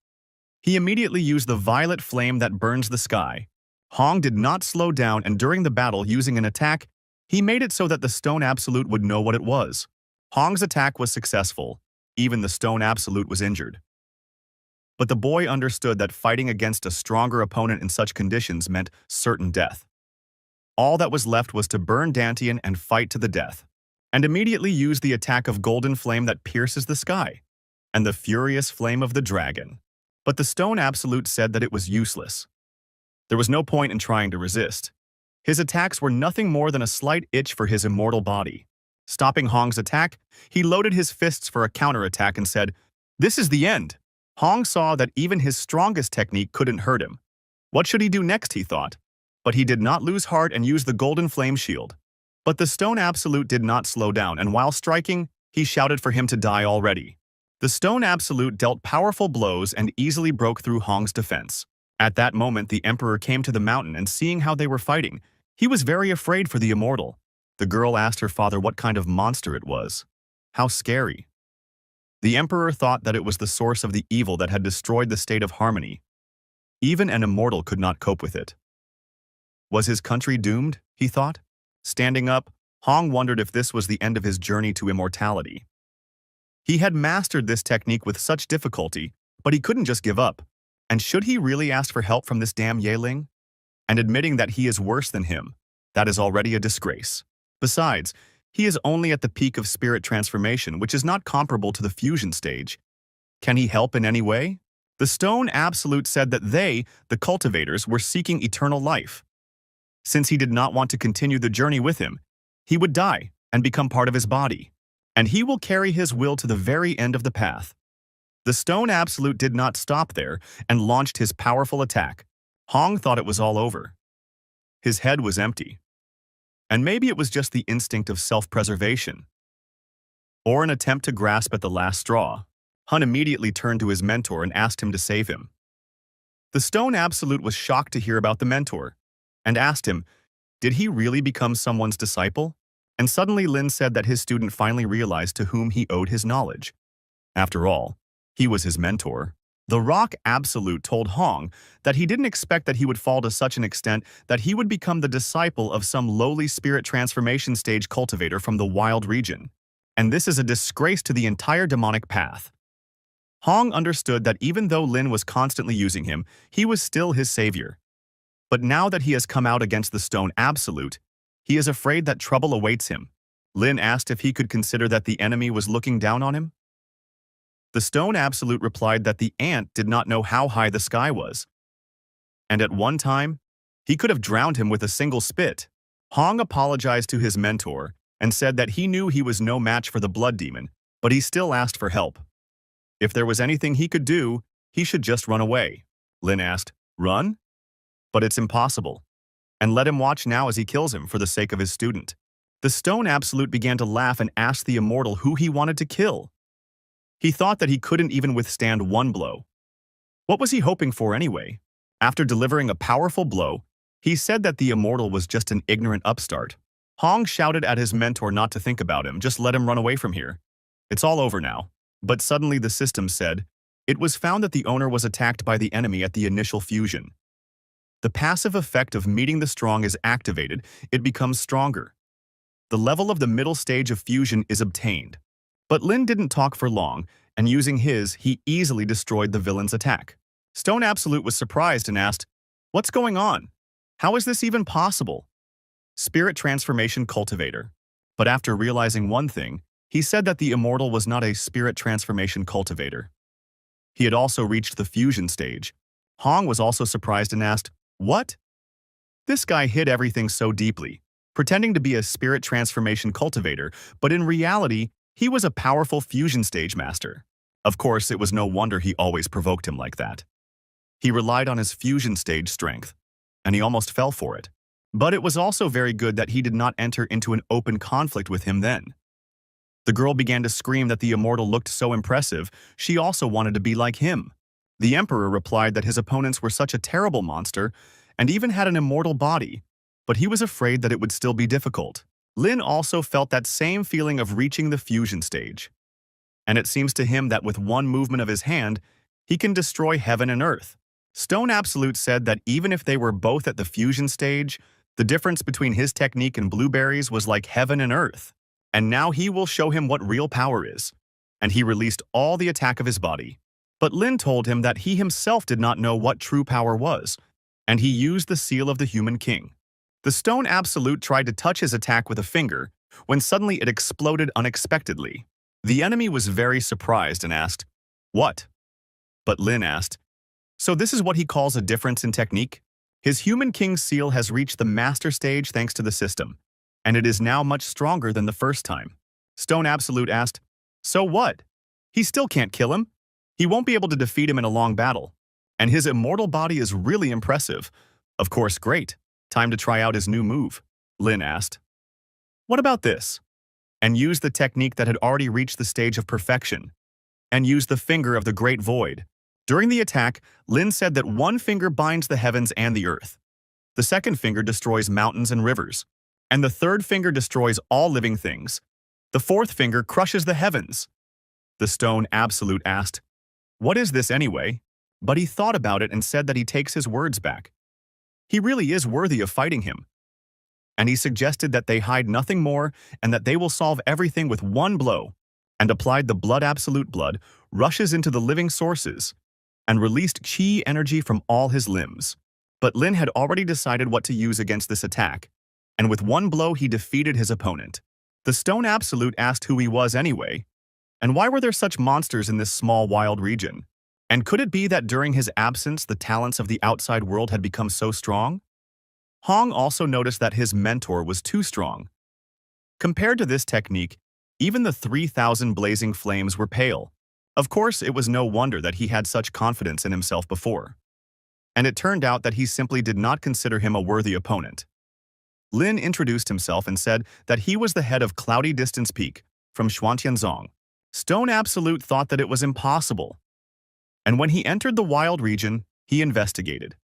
He immediately used the violet flame that burns the sky. Hong did not slow down, and during the battle, using an attack, he made it so that the Stone Absolute would know what it was. Hong's attack was successful. Even the Stone Absolute was injured. But the boy understood that fighting against a stronger opponent in such conditions meant certain death. All that was left was to burn Dantian and fight to the death, and immediately use the attack of golden flame that pierces the sky, and the furious flame of the dragon. But the Stone Absolute said that it was useless. There was no point in trying to resist. His attacks were nothing more than a slight itch for his immortal body. Stopping Hong's attack, he loaded his fists for a counterattack and said, "This is the end." Hong saw that even his strongest technique couldn't hurt him. What should he do next, he thought. But he did not lose heart and used the golden flame shield. But the Stone Absolute did not slow down, and while striking, he shouted for him to die already. The Stone Absolute dealt powerful blows and easily broke through Hong's defense. At that moment, the Emperor came to the mountain, and seeing how they were fighting, he was very afraid for the immortal. The girl asked her father what kind of monster it was. How scary. The Emperor thought that it was the source of the evil that had destroyed the state of Harmony. Even an immortal could not cope with it. Was his country doomed, he thought? Standing up, Hong wondered if this was the end of his journey to immortality. He had mastered this technique with such difficulty, but he couldn't just give up. And should he really ask for help from this damn Yeling? And admitting that he is worse than him, that is already a disgrace. Besides, he is only at the peak of spirit transformation, which is not comparable to the fusion stage. Can he help in any way? The Stone Absolute said that they, the cultivators, were seeking eternal life. Since he did not want to continue the journey with him, he would die and become part of his body, and he will carry his will to the very end of the path. The Stone Absolute did not stop there and launched his powerful attack. Hong thought it was all over. His head was empty. And maybe it was just the instinct of self-preservation, or an attempt to grasp at the last straw. Hun immediately turned to his mentor and asked him to save him. The Stone Absolute was shocked to hear about the mentor, and asked him, did he really become someone's disciple? And suddenly Lin said that his student finally realized to whom he owed his knowledge. After all, he was his mentor. The Rock Absolute told Hong that he didn't expect that he would fall to such an extent that he would become the disciple of some lowly spirit transformation stage cultivator from the wild region. And this is a disgrace to the entire demonic path. Hong understood that even though Lin was constantly using him, he was still his savior. But now that he has come out against the Stone Absolute, he is afraid that trouble awaits him. Lin asked if he could consider that the enemy was looking down on him. The Stone Absolute replied that the ant did not know how high the sky was, and at one time, he could have drowned him with a single spit. Hong apologized to his mentor and said that he knew he was no match for the blood demon, but he still asked for help. If there was anything he could do, he should just run away. Lin asked, "Run? But it's impossible. And let him watch now as he kills him for the sake of his student." The Stone Absolute began to laugh and asked the Immortal who he wanted to kill. He thought that he couldn't even withstand one blow. What was he hoping for anyway? After delivering a powerful blow, he said that the Immortal was just an ignorant upstart. Hong shouted at his mentor not to think about him, just let him run away from here. It's all over now. But suddenly the system said, it was found that the owner was attacked by the enemy at the initial fusion. The passive effect of meeting the strong is activated, it becomes stronger. The level of the middle stage of fusion is obtained. But Lin didn't talk for long, and using his, he easily destroyed the villain's attack. Stone Absolute was surprised and asked, "What's going on? How is this even possible?" Spirit Transformation Cultivator. But after realizing one thing, he said that the Immortal was not a Spirit Transformation Cultivator. He had also reached the fusion stage. Hong was also surprised and asked, "What?" This guy hid everything so deeply, pretending to be a Spirit Transformation Cultivator, but in reality, he was a powerful fusion stage master. Of course, it was no wonder he always provoked him like that. He relied on his fusion stage strength, and he almost fell for it. But it was also very good that he did not enter into an open conflict with him then. The girl began to scream that the Immortal looked so impressive, she also wanted to be like him. The Emperor replied that his opponents were such a terrible monster and even had an immortal body, but he was afraid that it would still be difficult. Lin also felt that same feeling of reaching the fusion stage. And it seems to him that with one movement of his hand, he can destroy heaven and earth. Stone Absolute said that even if they were both at the fusion stage, the difference between his technique and Blueberry's was like heaven and earth. And now he will show him what real power is. And he released all the attack of his body. But Lin told him that he himself did not know what true power was, and he used the seal of the Human King. The Stone Absolute tried to touch his attack with a finger, when suddenly it exploded unexpectedly. The enemy was very surprised and asked, "What?" But Lin asked, "So this is what he calls a difference in technique?" His Human King seal has reached the master stage thanks to the system, and it is now much stronger than the first time. Stone Absolute asked, "So what? He still can't kill him? He won't be able to defeat him in a long battle. And his immortal body is really impressive. Of course, great. Time to try out his new move," Lin asked. "What about this?" And use the technique that had already reached the stage of perfection. And use the finger of the Great Void. During the attack, Lin said that one finger binds the heavens and the earth. The second finger destroys mountains and rivers. And the third finger destroys all living things. The fourth finger crushes the heavens. The Stone Absolute asked, "What is this anyway?" But he thought about it and said that he takes his words back. He really is worthy of fighting him. And he suggested that they hide nothing more and that they will solve everything with one blow, and applied the Blood Absolute blood, rushes into the living sources, and released chi energy from all his limbs. But Lin had already decided what to use against this attack, and with one blow he defeated his opponent. The Stone Absolute asked who he was anyway, and why were there such monsters in this small wild region? And could it be that during his absence the talents of the outside world had become so strong? Hong also noticed that his mentor was too strong. Compared to this technique, even the 3,000 blazing flames were pale. Of course, it was no wonder that he had such confidence in himself before. And it turned out that he simply did not consider him a worthy opponent. Lin introduced himself and said that he was the head of Cloudy Distance Peak from Xuantianzong. Stone Absolute thought that it was impossible. And when he entered the wild region, he investigated.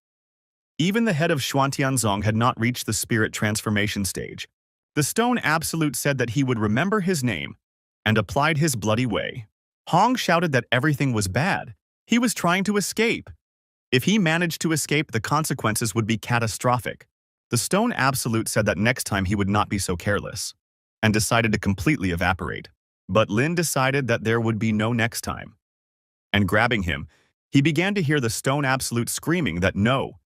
Even the head of Xuantianzong had not reached the spirit transformation stage. The Stone Absolute said that he would remember his name and applied his bloody way. Hong shouted that everything was bad. He was trying to escape. If he managed to escape, the consequences would be catastrophic. The Stone Absolute said that next time he would not be so careless, and decided to completely evaporate. But Lin decided that there would be no next time. And grabbing him, he began to hear the Stone Absolute screaming that no,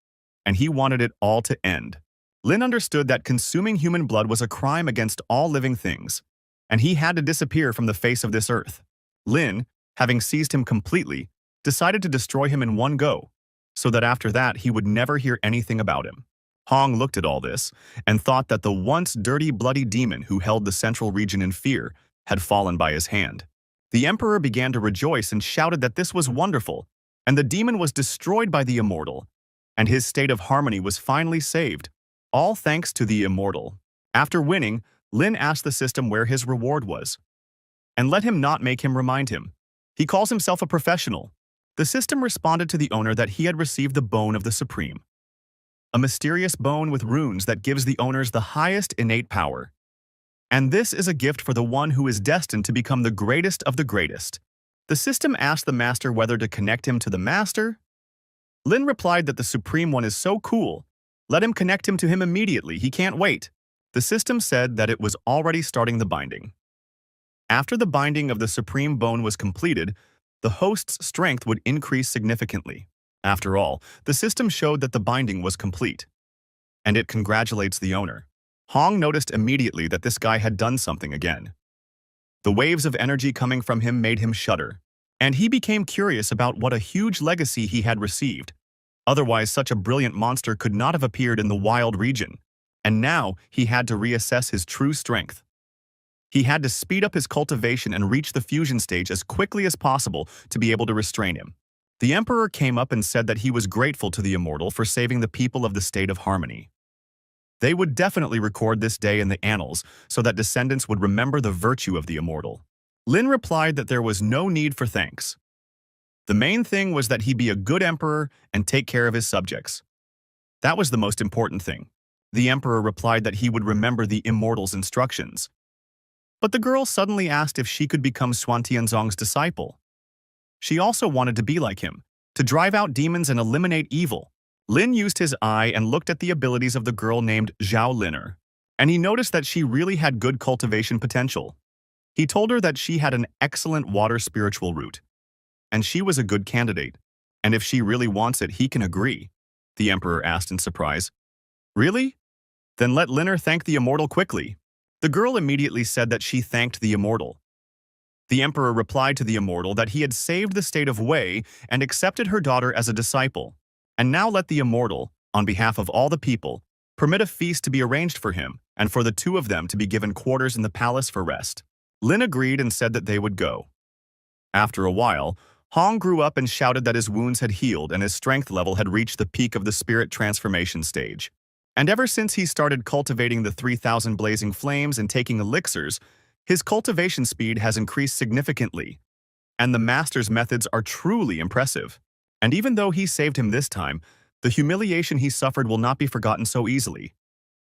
and he wanted it all to end. Lin understood that consuming human blood was a crime against all living things, and he had to disappear from the face of this earth. Lin, having seized him completely, decided to destroy him in one go, so that after that he would never hear anything about him. Hong looked at all this and thought that the once dirty, bloody demon who held the central region in fear had fallen by his hand. The emperor began to rejoice and shouted that this was wonderful, and the demon was destroyed by the immortal, and his state of harmony was finally saved, all thanks to the immortal. After winning, Lin asked the system where his reward was, and let him not make him remind him. He calls himself a professional. The system responded to the owner that he had received the bone of the Supreme, a mysterious bone with runes that gives the owners the highest innate power. And this is a gift for the one who is destined to become the greatest of the greatest. The system asked the master whether to connect him to the master. Lin replied that the Supreme One is so cool. Let him connect him to him immediately, he can't wait. The system said that it was already starting the binding. After the binding of the Supreme Bone was completed, the host's strength would increase significantly. After all, the system showed that the binding was complete, and it congratulates the owner. Hong noticed immediately that this guy had done something again. The waves of energy coming from him made him shudder, and he became curious about what a huge legacy he had received. Otherwise, such a brilliant monster could not have appeared in the wild region, and now he had to reassess his true strength. He had to speed up his cultivation and reach the fusion stage as quickly as possible to be able to restrain him. The emperor came up and said that he was grateful to the immortal for saving the people of the state of harmony. They would definitely record this day in the annals so that descendants would remember the virtue of the immortal. Lin replied that there was no need for thanks. The main thing was that he be a good emperor and take care of his subjects. That was the most important thing. The emperor replied that he would remember the immortal's instructions. But the girl suddenly asked if she could become Xuantianzong's disciple. She also wanted to be like him, to drive out demons and eliminate evil. Lin used his eye and looked at the abilities of the girl named Zhao Liner, and he noticed that she really had good cultivation potential. He told her that she had an excellent water spiritual root, and she was a good candidate, and if she really wants it, he can agree. The emperor asked in surprise. Really? Then let Liner thank the immortal quickly. The girl immediately said that she thanked the immortal. The emperor replied to the immortal that he had saved the state of Wei and accepted her daughter as a disciple. And now let the immortal, on behalf of all the people, permit a feast to be arranged for him and for the two of them to be given quarters in the palace for rest. Lin agreed and said that they would go. After a while, Hong grew up and shouted that his wounds had healed and his strength level had reached the peak of the spirit transformation stage. And ever since he started cultivating the 3,000 blazing flames and taking elixirs, his cultivation speed has increased significantly. And the master's methods are truly impressive. And even though he saved him this time, the humiliation he suffered will not be forgotten so easily.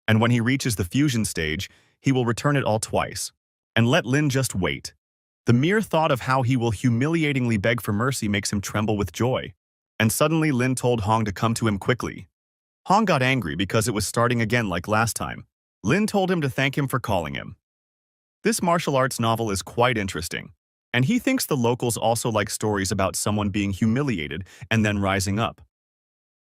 And when he reaches the fusion stage, he will return it all twice. And let Lin just wait. The mere thought of how he will humiliatingly beg for mercy makes him tremble with joy. And suddenly Lin told Hong to come to him quickly. Hong got angry because it was starting again like last time. Lin told him to thank him for calling him. This martial arts novel is quite interesting. And he thinks the locals also like stories about someone being humiliated and then rising up.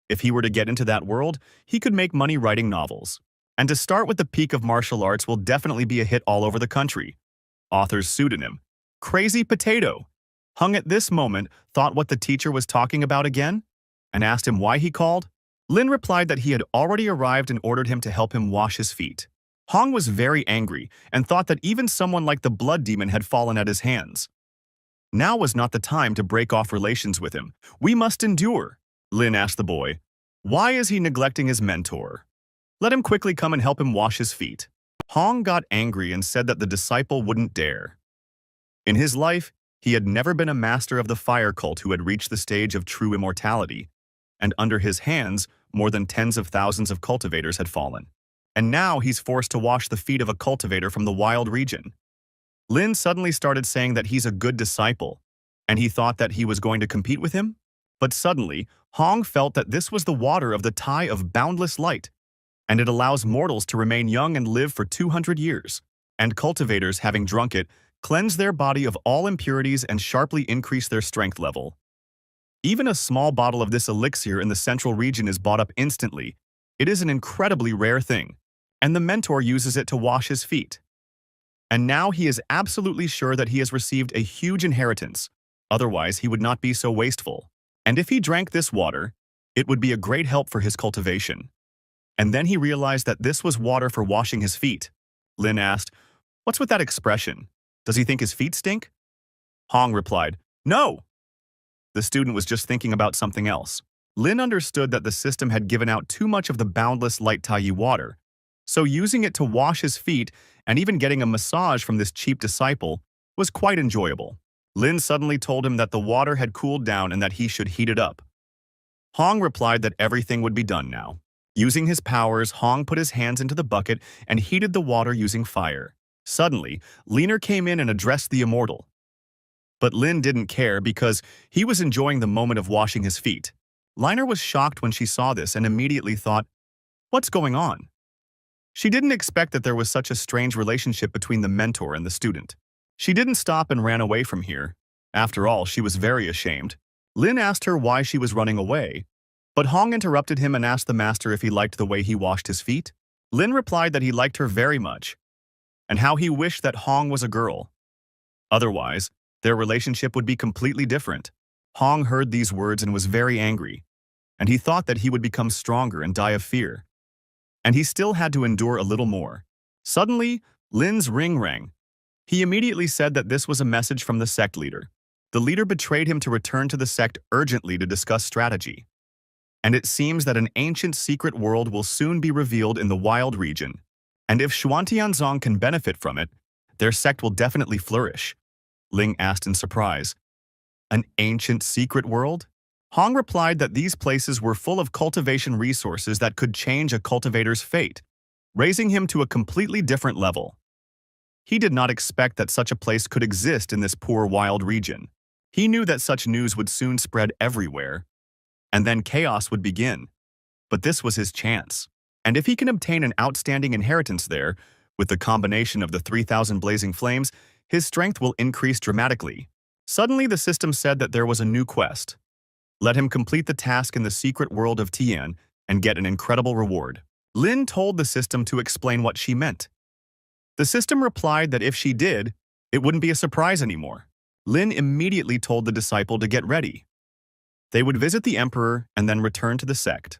If he were to get into that world, he could make money writing novels. And to start with the peak of martial arts will definitely be a hit all over the country. Author's pseudonym, Crazy Potato. Hung at this moment thought what the teacher was talking about again and asked him why he called. Lin replied that he had already arrived and ordered him to help him wash his feet. Hong was very angry and thought that even someone like the blood demon had fallen at his hands. Now was not the time to break off relations with him. We must endure. Lin asked the boy, why is he neglecting his mentor? Let him quickly come and help him wash his feet. Hong got angry and said that the disciple wouldn't dare. In his life, he had never been a master of the fire cult who had reached the stage of true immortality, and under his hands, more than tens of thousands of cultivators had fallen. And now he's forced to wash the feet of a cultivator from the wild region. Lin suddenly started saying that he's a good disciple, and he thought that he was going to compete with him. But suddenly, Hong felt that this was the water of the Tai of boundless light, and it allows mortals to remain young and live for 200 years. And cultivators, having drunk it, cleanse their body of all impurities and sharply increase their strength level. Even a small bottle of this elixir in the central region is bought up instantly. It is an incredibly rare thing, and the mentor uses it to wash his feet. And now he is absolutely sure that he has received a huge inheritance, otherwise he would not be so wasteful. And if he drank this water, it would be a great help for his cultivation. And then he realized that this was water for washing his feet. Lin asked, what's with that expression? Does he think his feet stink? Hong replied, "No!" The student was just thinking about something else. Lin understood that the system had given out too much of the boundless light Taiyi water, so using it to wash his feet and even getting a massage from this cheap disciple was quite enjoyable. Lin suddenly told him that the water had cooled down and that he should heat it up. Hong replied that everything would be done now. Using his powers, Hong put his hands into the bucket and heated the water using fire. Suddenly, Liner came in and addressed the immortal. But Lin didn't care because he was enjoying the moment of washing his feet. Liner was shocked when she saw this and immediately thought, "What's going on?" She didn't expect that there was such a strange relationship between the mentor and the student. She didn't stop and ran away from here. After all, she was very ashamed. Lin asked her why she was running away, but Hong interrupted him and asked the master if he liked the way he washed his feet. Lin replied that he liked her very much, and how he wished that Hong was a girl. Otherwise, their relationship would be completely different. Hong heard these words and was very angry, and he thought that he would become stronger and die of fear. And he still had to endure a little more. Suddenly, Lin's ring rang. He immediately said that this was a message from the sect leader. The leader betrayed him to return to the sect urgently to discuss strategy. And it seems that an ancient secret world will soon be revealed in the wild region. And if Xuantianzong can benefit from it, their sect will definitely flourish. Ling asked in surprise. An ancient secret world? Hong replied that these places were full of cultivation resources that could change a cultivator's fate, raising him to a completely different level. He did not expect that such a place could exist in this poor wild region. He knew that such news would soon spread everywhere, and then chaos would begin. But this was his chance. And if he can obtain an outstanding inheritance there, with the combination of the 3,000 blazing flames, his strength will increase dramatically. Suddenly, the system said that there was a new quest. Let him complete the task in the secret world of Tian and get an incredible reward. Lin told the system to explain what she meant. The system replied that if she did, it wouldn't be a surprise anymore. Lin immediately told the disciple to get ready. They would visit the emperor and then return to the sect.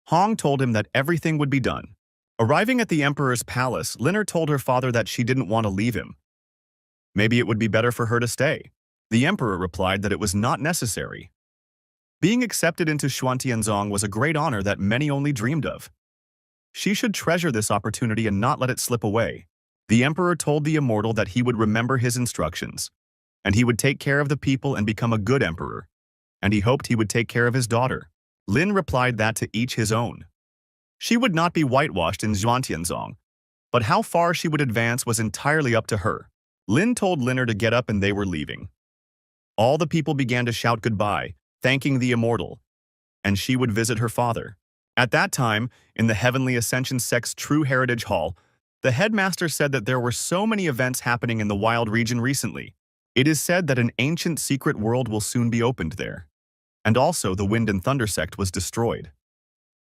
Hong told him that everything would be done. Arriving at the emperor's palace, Liner told her father that she didn't want to leave him. Maybe it would be better for her to stay. The emperor replied that it was not necessary. Being accepted into Xuantianzong was a great honor that many only dreamed of. She should treasure this opportunity and not let it slip away. The emperor told the immortal that he would remember his instructions, and he would take care of the people and become a good emperor, and he hoped he would take care of his daughter. Lin replied that to each his own. She would not be whitewashed in Xuantianzong, but how far she would advance was entirely up to her. Lin told Liner to get up and they were leaving. All the people began to shout goodbye, thanking the immortal, and she would visit her father. At that time, in the Heavenly Ascension Sect's True Heritage Hall, the headmaster said that there were so many events happening in the wild region recently. It is said that an ancient secret world will soon be opened there. And also the Wind and Thunder sect was destroyed.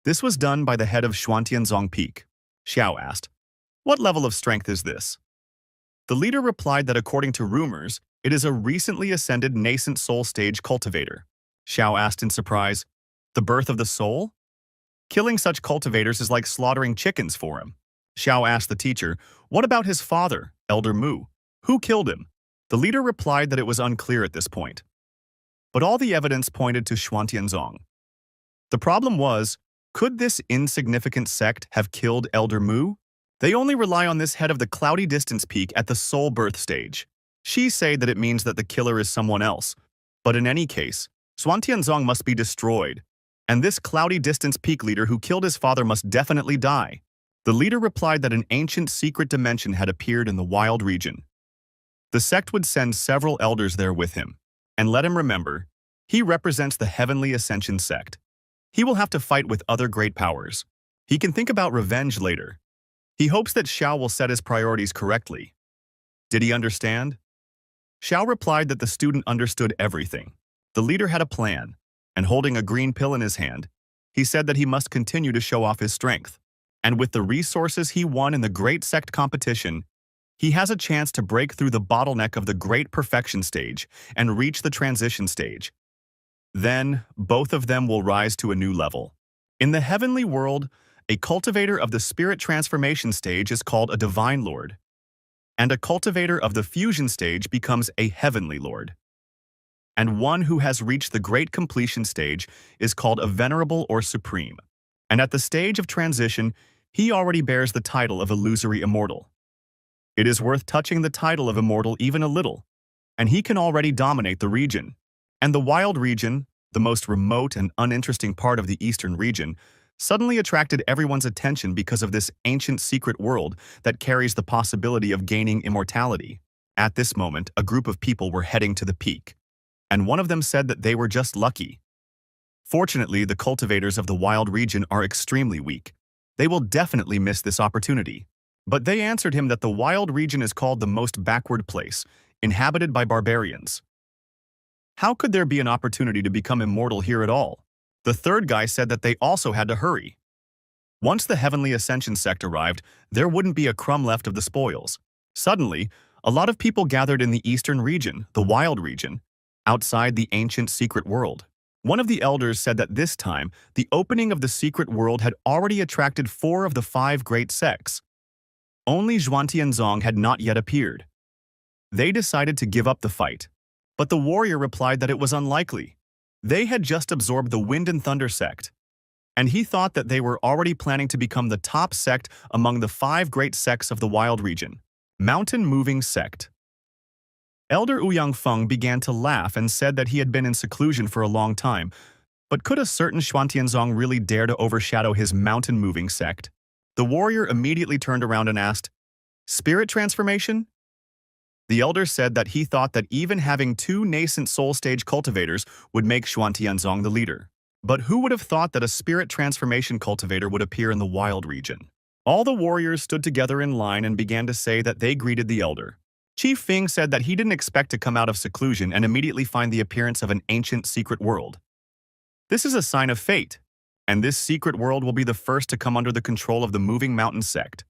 This was done by the head of Xuantianzong Peak. Xiao asked, "What level of strength is this?" The leader replied that according to rumors, it is a recently ascended nascent soul stage cultivator. Xiao asked in surprise, "The birth of the soul?" Killing such cultivators is like slaughtering chickens for him. Xiao asked the teacher, "What about his father, Elder Mu? Who killed him?" The leader replied that it was unclear at this point. But all the evidence pointed to Xuantianzong. The problem was, could this insignificant sect have killed Elder Mu? They only rely on this head of the cloudy distance peak at the soul birth stage. She say that it means that the killer is someone else. But in any case, Xuantianzong must be destroyed, and this cloudy distance peak leader who killed his father must definitely die. The leader replied that an ancient secret dimension had appeared in the wild region. The sect would send several elders there with him, and let him remember, he represents the Heavenly Ascension sect. He will have to fight with other great powers. He can think about revenge later. He hopes that Xiao will set his priorities correctly. Did he understand? Xiao replied that the student understood everything. The leader had a plan, and holding a green pill in his hand, he said that he must continue to show off his strength. And with the resources he won in the Great Sect competition, he has a chance to break through the bottleneck of the Great Perfection stage and reach the transition stage. Then, both of them will rise to a new level. In the heavenly world, a cultivator of the spirit transformation stage is called a divine lord. and a cultivator of the fusion stage becomes a heavenly lord. And one who has reached the great completion stage is called a venerable or supreme. And at the stage of transition, he already bears the title of illusory immortal. It is worth touching the title of immortal even a little, and he can already dominate the region. And the wild region, the most remote and uninteresting part of the eastern region, suddenly attracted everyone's attention because of this ancient secret world that carries the possibility of gaining immortality. At this moment, a group of people were heading to the peak, and one of them said that they were just lucky. Fortunately, the cultivators of the wild region are extremely weak. They will definitely miss this opportunity. But they answered him that the wild region is called the most backward place, inhabited by barbarians. How could there be an opportunity to become immortal here at all? The third guy said that they also had to hurry. Once the heavenly ascension sect arrived, there wouldn't be a crumb left of the spoils. Suddenly, a lot of people gathered in the eastern region, the wild region, outside the ancient secret world. One of the elders said that this time, the opening of the secret world had already attracted 4 of the 5 great sects. Only Xuantianzong had not yet appeared. They decided to give up the fight, but the warrior replied that it was unlikely. They had just absorbed the Wind and Thunder sect, and he thought that they were already planning to become the top sect among the 5 great sects of the wild region. Mountain Moving Sect. Elder Ouyang Feng began to laugh and said that he had been in seclusion for a long time, but could a certain Xuantianzong really dare to overshadow his mountain moving sect? The warrior immediately turned around and asked, "Spirit transformation?" The elder said that he thought that even having 2 nascent soul stage cultivators would make Xuantianzong the leader. But who would have thought that a spirit transformation cultivator would appear in the wild region? All the warriors stood together in line and began to say that they greeted the elder. Chief Feng said that he didn't expect to come out of seclusion and immediately find the appearance of an ancient secret world. This is a sign of fate, and this secret world will be the first to come under the control of the Moving Mountain sect.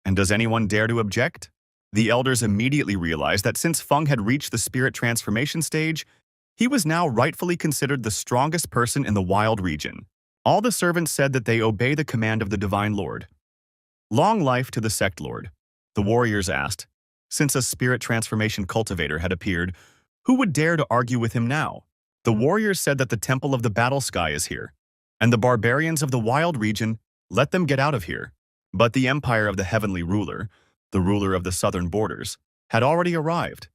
And does anyone dare to object? The elders immediately realized that since Feng had reached the spirit transformation stage, he was now rightfully considered the strongest person in the wild region. All the servants said that they obey the command of the Divine Lord. Long life to the sect lord, the warriors asked. Since a spirit transformation cultivator had appeared, who would dare to argue with him now? The warriors said that the temple of the battle sky is here, and the barbarians of the wild region, let them get out of here. But the empire of the heavenly ruler, the ruler of the southern borders, had already arrived,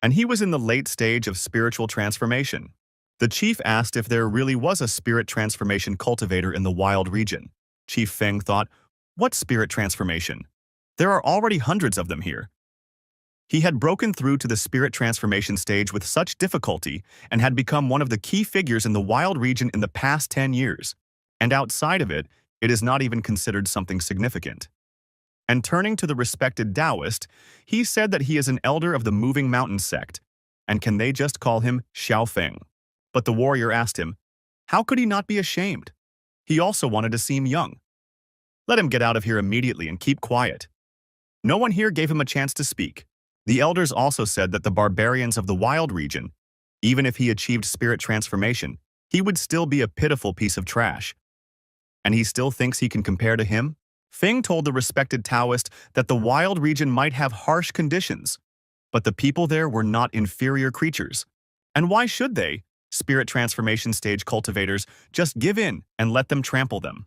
and he was in the late stage of spiritual transformation. The chief asked if there really was a spirit transformation cultivator in the wild region. Chief Feng thought, what spirit transformation? There are already hundreds of them here. He had broken through to the spirit transformation stage with such difficulty and had become one of the key figures in the wild region in the past 10 years. And outside of it, it is not even considered something significant. And turning to the respected Taoist, he said that he is an elder of the Moving Mountain sect, and can they just call him Xiao Feng? But the warrior asked him, how could he not be ashamed? He also wanted to seem young. Let him get out of here immediately and keep quiet. No one here gave him a chance to speak. The elders also said that the barbarians of the wild region, even if he achieved spirit transformation, he would still be a pitiful piece of trash. And he still thinks he can compare to him? Feng told the respected Taoist that the wild region might have harsh conditions, but the people there were not inferior creatures. And why should they, spirit transformation stage cultivators, just give in and let them trample them?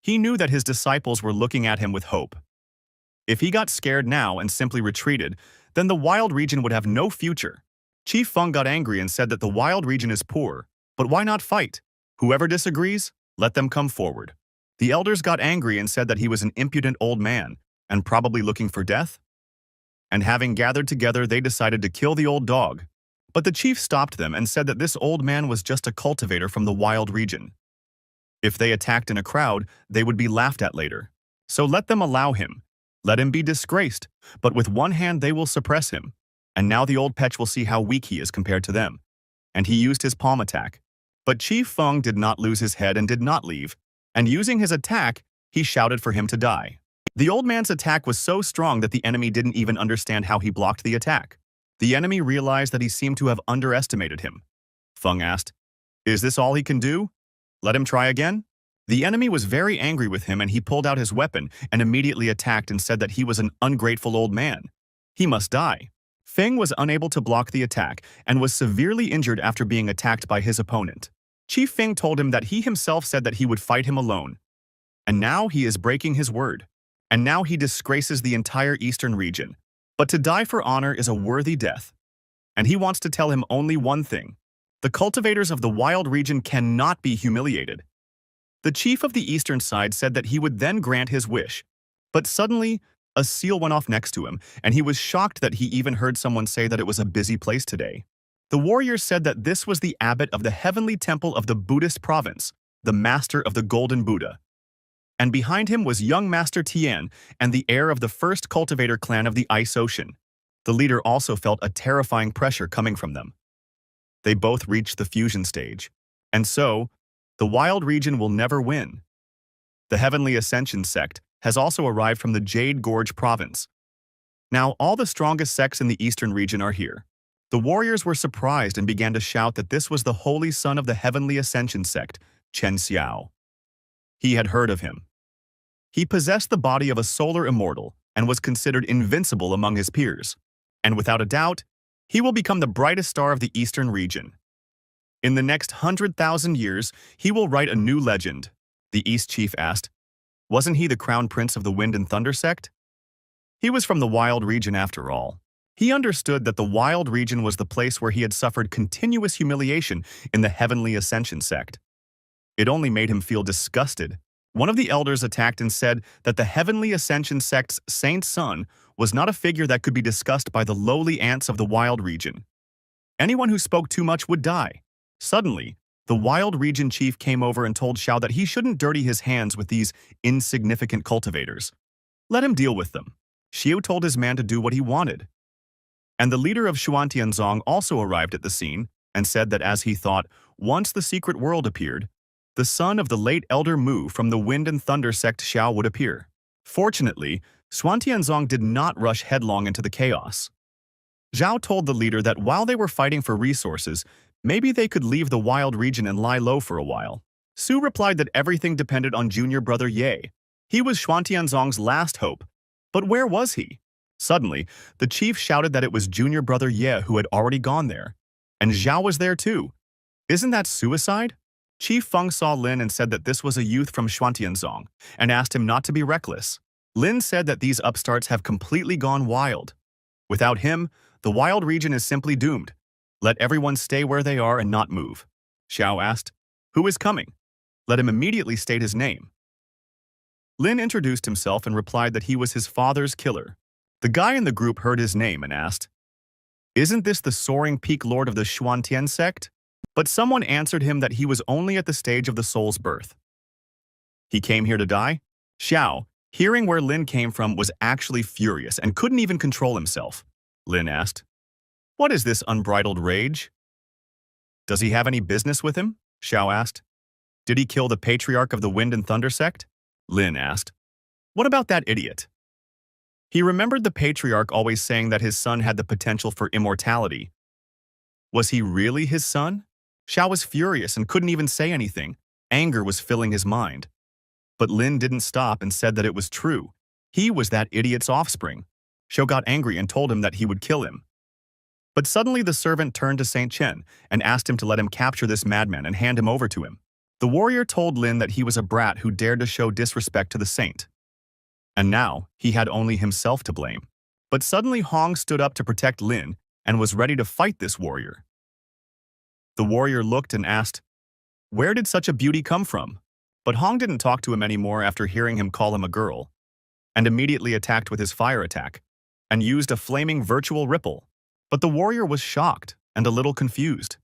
He knew that his disciples were looking at him with hope. If he got scared now and simply retreated, then the wild region would have no future. Chief Feng got angry and said that the wild region is poor, but why not fight? Whoever disagrees, let them come forward. The elders got angry and said that he was an impudent old man and probably looking for death. And having gathered together, they decided to kill the old dog. But the chief stopped them and said that this old man was just a cultivator from the wild region. If they attacked in a crowd, they would be laughed at later. So let them allow him. Let him be disgraced, but with one hand they will suppress him. And now the old petch will see how weak he is compared to them. And he used his palm attack. But Chief Feng did not lose his head and did not leave. And using his attack, he shouted for him to die. The old man's attack was so strong that the enemy didn't even understand how he blocked the attack. The enemy realized that he seemed to have underestimated him. Feng asked, "Is this all he can do? Let him try again?" The enemy was very angry with him and he pulled out his weapon and immediately attacked and said that he was an ungrateful old man. He must die. Feng was unable to block the attack and was severely injured after being attacked by his opponent. Chief Feng told him that he himself said that he would fight him alone. And now he is breaking his word. And now he disgraces the entire eastern region. But to die for honor is a worthy death. And he wants to tell him only one thing. The cultivators of the wild region cannot be humiliated. The chief of the eastern side said that he would then grant his wish. But suddenly, a seal went off next to him, and he was shocked that he even heard someone say that it was a busy place today. The warrior said that this was the abbot of the heavenly temple of the Buddhist province, the master of the Golden Buddha. And behind him was young Master Tian and the heir of the first cultivator clan of the Ice Ocean. The leader also felt a terrifying pressure coming from them. They both reached the fusion stage. And so, the wild region will never win. The Heavenly Ascension sect has also arrived from the Jade Gorge province. Now, all the strongest sects in the eastern region are here. The warriors were surprised and began to shout that this was the holy son of the Heavenly Ascension sect, Chen Xiao. He had heard of him. He possessed the body of a solar immortal and was considered invincible among his peers. And without a doubt, he will become the brightest star of the eastern region. In the next 100,000 years, he will write a new legend. The East Chief asked, wasn't he the crown prince of the Wind and Thunder sect? He was from the wild region after all. He understood that the wild region was the place where he had suffered continuous humiliation in the Heavenly Ascension sect. It only made him feel disgusted. One of the elders attacked and said that the Heavenly Ascension sect's saint son was not a figure that could be discussed by the lowly ants of the wild region. Anyone who spoke too much would die. Suddenly, the wild region chief came over and told Xiao that he shouldn't dirty his hands with these insignificant cultivators. Let him deal with them. Xiao told his man to do what he wanted. And the leader of Xuantianzong also arrived at the scene and said that as he thought, once the secret world appeared, the son of the late Elder Mu from the Wind and Thunder sect Xiao would appear. Fortunately, Xuantianzong did not rush headlong into the chaos. Zhao told the leader that while they were fighting for resources, maybe they could leave the wild region and lie low for a while. Su replied that everything depended on junior brother Ye. He was Xuantianzong's last hope. But where was he? Suddenly, the chief shouted that it was junior brother Ye who had already gone there. And Zhao was there too. Isn't that suicide? Chief Feng saw Lin and said that this was a youth from Xuantianzong and asked him not to be reckless. Lin said that these upstarts have completely gone wild. Without him, the wild region is simply doomed. Let everyone stay where they are and not move. Xiao asked, who is coming? Let him immediately state his name. Lin introduced himself and replied that he was his father's killer. The guy in the group heard his name and asked, isn't this the soaring peak lord of the Xuantian sect? But someone answered him that he was only at the stage of the soul's birth. He came here to die? Xiao, hearing where Lin came from, was actually furious and couldn't even control himself. Lin asked, what is this unbridled rage? Does he have any business with him? Xiao asked. Did he kill the patriarch of the Wind and Thunder sect? Lin asked. What about that idiot? He remembered the patriarch always saying that his son had the potential for immortality. Was he really his son? Xiao was furious and couldn't even say anything. Anger was filling his mind. But Lin didn't stop and said that it was true. He was that idiot's offspring. Xiao got angry and told him that he would kill him. But suddenly the servant turned to Saint Chen and asked him to let him capture this madman and hand him over to him. The warrior told Lin that he was a brat who dared to show disrespect to the saint. And now, he had only himself to blame. But suddenly Hong stood up to protect Lin and was ready to fight this warrior. The warrior looked and asked, where did such a beauty come from? But Hong didn't talk to him anymore after hearing him call him a girl, and immediately attacked with his fire attack, and used a flaming virtual ripple. But the warrior was shocked and a little confused.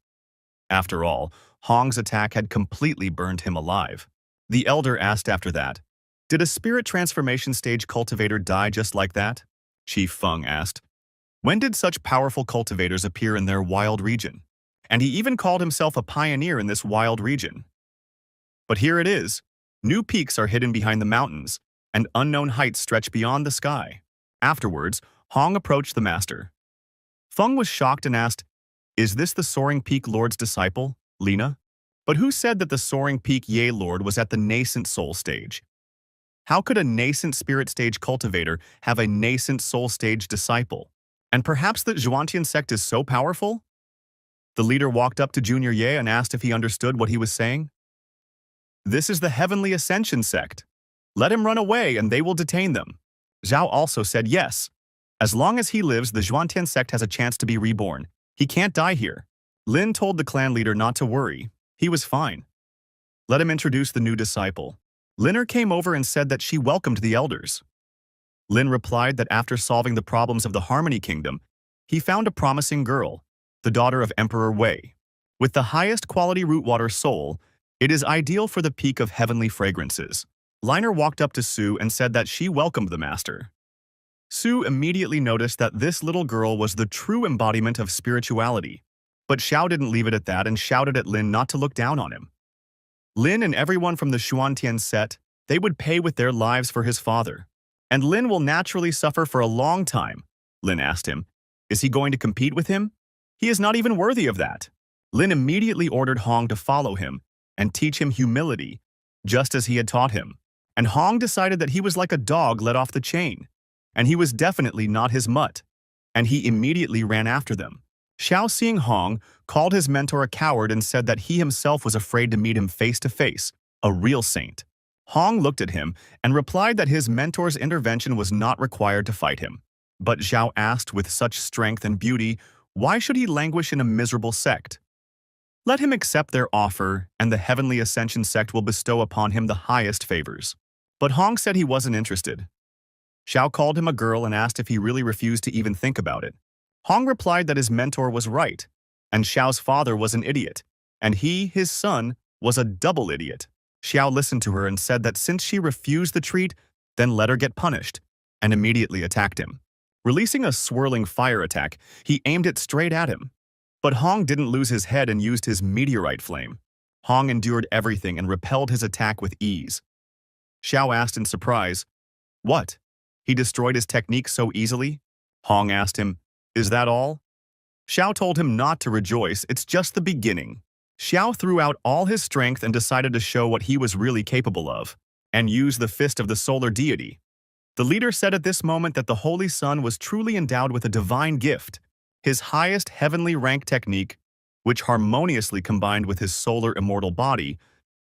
After all, Hong's attack had completely burned him alive. The elder asked after that, did a spirit transformation stage cultivator die just like that? Chief Feng asked. When did such powerful cultivators appear in their wild region? And he even called himself a pioneer in this wild region. But here it is. New peaks are hidden behind the mountains, and unknown heights stretch beyond the sky. Afterwards, Hong approached the master. Feng was shocked and asked, is this the soaring peak lord's disciple, Lina? But who said that the soaring peak Ye Lord was at the nascent soul stage? How could a nascent spirit stage cultivator have a nascent soul stage disciple? And perhaps the Zhuantian sect is so powerful? The leader walked up to Junior Ye and asked if he understood what he was saying. This is the Heavenly Ascension sect. Let him run away and they will detain them. Zhao also said yes. As long as he lives, the Zhuantian sect has a chance to be reborn. He can't die here. Lin told the clan leader not to worry. He was fine. Let him introduce the new disciple. Linner came over and said that she welcomed the elders. Lin replied that after solving the problems of the Harmony Kingdom, he found a promising girl, the daughter of Emperor Wei. With the highest quality root water soul, it is ideal for the peak of heavenly fragrances. Liner walked up to Su and said that she welcomed the master. Su immediately noticed that this little girl was the true embodiment of spirituality. But Xiao didn't leave it at that and shouted at Lin not to look down on him. Lin and everyone from the Xuantian set, they would pay with their lives for his father. And Lin will naturally suffer for a long time. Lin asked him, is he going to compete with him? He is not even worthy of that. Lin immediately ordered Hong to follow him and teach him humility, just as he had taught him. And Hong decided that he was like a dog let off the chain, and he was definitely not his mutt, and he immediately ran after them. Xiao, seeing Hong, called his mentor a coward and said that he himself was afraid to meet him face to face, a real saint. Hong looked at him and replied that his mentor's intervention was not required to fight him. But Xiao asked with such strength and beauty, why should he languish in a miserable sect? Let him accept their offer, and the Heavenly Ascension sect will bestow upon him the highest favors. But Hong said he wasn't interested. Xiao called him a girl and asked if he really refused to even think about it. Hong replied that his mentor was right, and Xiao's father was an idiot, and he, his son, was a double idiot. Xiao listened to her and said that since she refused the treat, then let her get punished, and immediately attacked him. Releasing a swirling fire attack, he aimed it straight at him. But Hong didn't lose his head and used his meteorite flame. Hong endured everything and repelled his attack with ease. Xiao asked in surprise, what? He destroyed his technique so easily? Hong asked him, is that all? Xiao told him not to rejoice, it's just the beginning. Xiao threw out all his strength and decided to show what he was really capable of, and used the fist of the solar deity. The leader said at this moment that the Holy Sun was truly endowed with a divine gift, his highest heavenly rank technique, which harmoniously combined with his solar immortal body,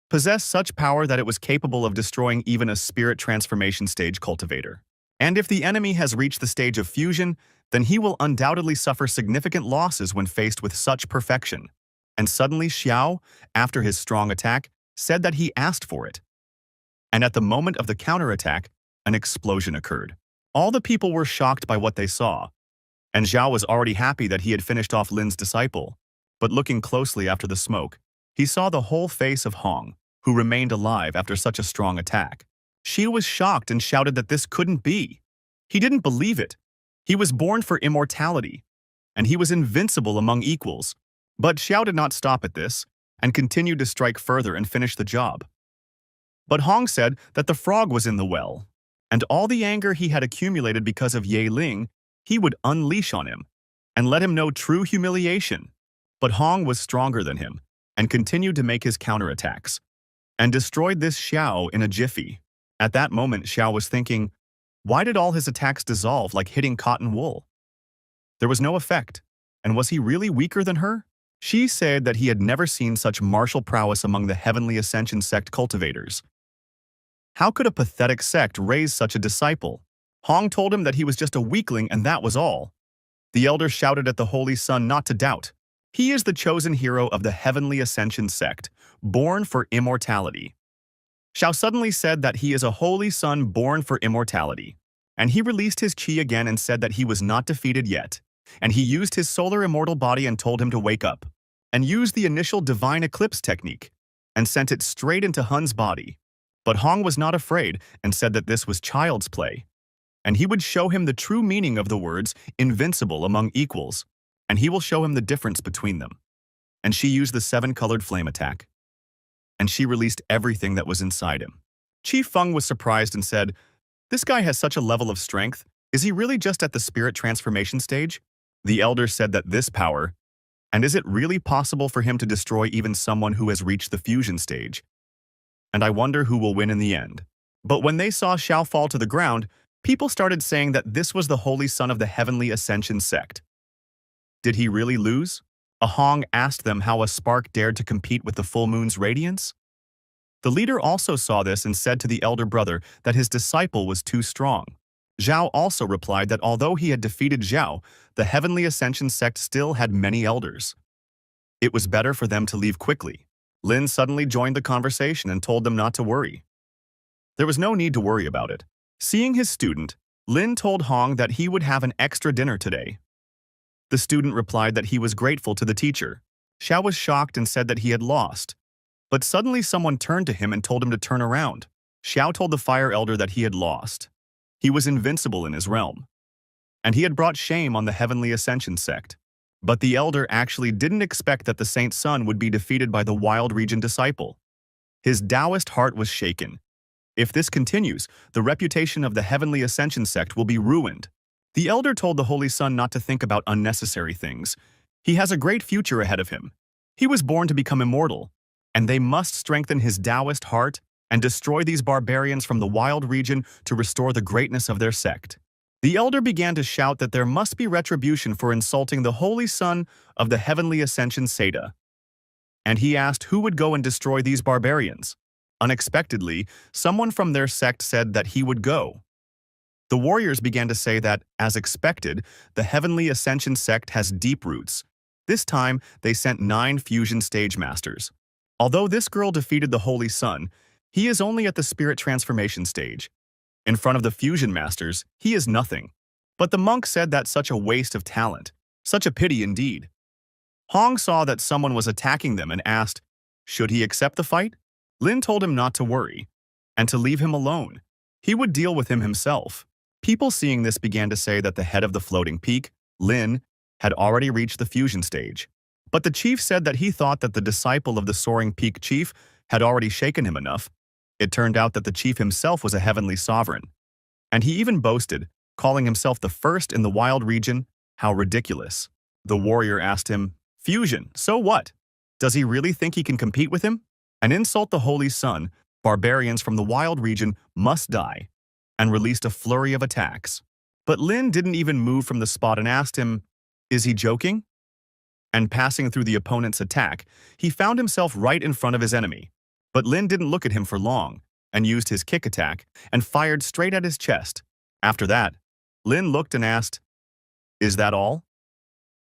possessed such power that it was capable of destroying even a spirit transformation stage cultivator. And if the enemy has reached the stage of fusion, then he will undoubtedly suffer significant losses when faced with such perfection. And suddenly Xiao, after his strong attack, said that he asked for it. And at the moment of the counterattack, an explosion occurred. All the people were shocked by what they saw, and Xiao was already happy that he had finished off Lin's disciple. But looking closely after the smoke, he saw the whole face of Hong, who remained alive after such a strong attack. She was shocked and shouted that this couldn't be. He didn't believe it. He was born for immortality, and he was invincible among equals. But Xiao did not stop at this, and continued to strike further and finish the job. But Hong said that the frog was in the well, and all the anger he had accumulated because of Ye Ling, he would unleash on him, and let him know true humiliation. But Hong was stronger than him, and continued to make his counterattacks, and destroyed this Xiao in a jiffy. At that moment, Xiao was thinking, why did all his attacks dissolve like hitting cotton wool? There was no effect, and was he really weaker than her? She said that he had never seen such martial prowess among the Heavenly Ascension sect cultivators. How could a pathetic sect raise such a disciple? Hong told him that he was just a weakling and that was all. The elder shouted at the Holy Sun not to doubt. He is the chosen hero of the Heavenly Ascension sect, born for immortality. Xiao suddenly said that he is a Holy Sun born for immortality, and he released his chi again and said that he was not defeated yet, and he used his solar immortal body and told him to wake up, and used the initial divine eclipse technique, and sent it straight into Hun's body. But Hong was not afraid and said that this was child's play, and he would show him the true meaning of the words invincible among equals, and he will show him the difference between them. And she used the 7-colored flame attack, and she released everything that was inside him. Chief Feng was surprised and said, this guy has such a level of strength. Is he really just at the spirit transformation stage? The elder said that this power, And is it really possible for him to destroy even someone who has reached the fusion stage? And I wonder who will win in the end. But when they saw Xiao fall to the ground, people started saying that this was the holy son of the heavenly ascension sect. Did he really lose? A Hong asked them how a spark dared to compete with the full moon's radiance. The leader also saw this and said to the elder brother that his disciple was too strong. Zhao also replied that although he had defeated Zhao, the heavenly ascension sect still had many elders. It was better for them to leave quickly. Lin suddenly joined the conversation and told them not to worry. There was no need to worry about it. Seeing his student, Lin told Hong that he would have an extra dinner today. The student replied that he was grateful to the teacher. Xiao was shocked and said that he had lost. But suddenly someone turned to him and told him to turn around. Xiao told the fire elder that he had lost. He was invincible in his realm. And he had brought shame on the heavenly ascension sect. But the elder actually didn't expect that the saint's son would be defeated by the wild region disciple. His Taoist heart was shaken. If this continues, the reputation of the heavenly ascension sect will be ruined. The elder told the holy son not to think about unnecessary things. He has a great future ahead of him. He was born to become immortal, and they must strengthen his Taoist heart and destroy these barbarians from the wild region to restore the greatness of their sect. The elder began to shout that there must be retribution for insulting the holy son of the heavenly ascension Seda. And he asked who would go and destroy these barbarians. Unexpectedly, someone from their sect said that he would go. The warriors began to say that, as expected, the heavenly ascension sect has deep roots. This time, they sent 9 fusion stage masters. Although this girl defeated the holy son, he is only at the spirit transformation stage. In front of the fusion masters, he is nothing. But the monk said that such a waste of talent, such a pity indeed. Hong saw that someone was attacking them and asked, should he accept the fight? Lin told him not to worry, and to leave him alone. He would deal with him himself. People seeing this began to say that the head of the floating peak, Lin, had already reached the fusion stage. But the chief said that he thought that the disciple of the soaring peak chief had already shaken him enough. It turned out that the chief himself was a heavenly sovereign. And he even boasted, calling himself the first in the wild region. How ridiculous. The warrior asked him, fusion, so what? Does he really think he can compete with him? And insult the holy sun, barbarians from the wild region must die, and released a flurry of attacks. But Lin didn't even move from the spot and asked him, is he joking? And passing through the opponent's attack, he found himself right in front of his enemy. But Lin didn't look at him for long, and used his kick attack and fired straight at his chest. After that, Lin looked and asked, is that all?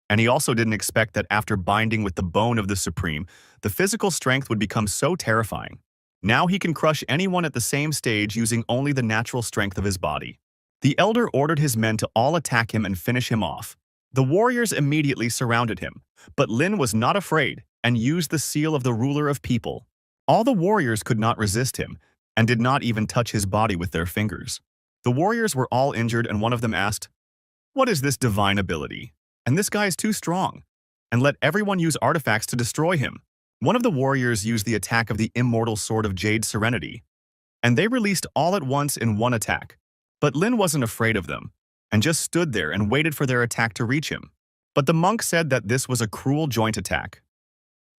And he also didn't expect that after binding with the bone of the Supreme, the physical strength would become so terrifying. Now he can crush anyone at the same stage using only the natural strength of his body. The elder ordered his men to all attack him and finish him off. The warriors immediately surrounded him, but Lin was not afraid and used the seal of the ruler of people. All the warriors could not resist him and did not even touch his body with their fingers. The warriors were all injured, and one of them asked, what is this divine ability? And this guy is too strong. And let everyone use artifacts to destroy him. One of the warriors used the attack of the immortal sword of Jade Serenity, and they released all at once in one attack. But Lin wasn't afraid of them, and just stood there and waited for their attack to reach him. But the monk said that this was a cruel joint attack,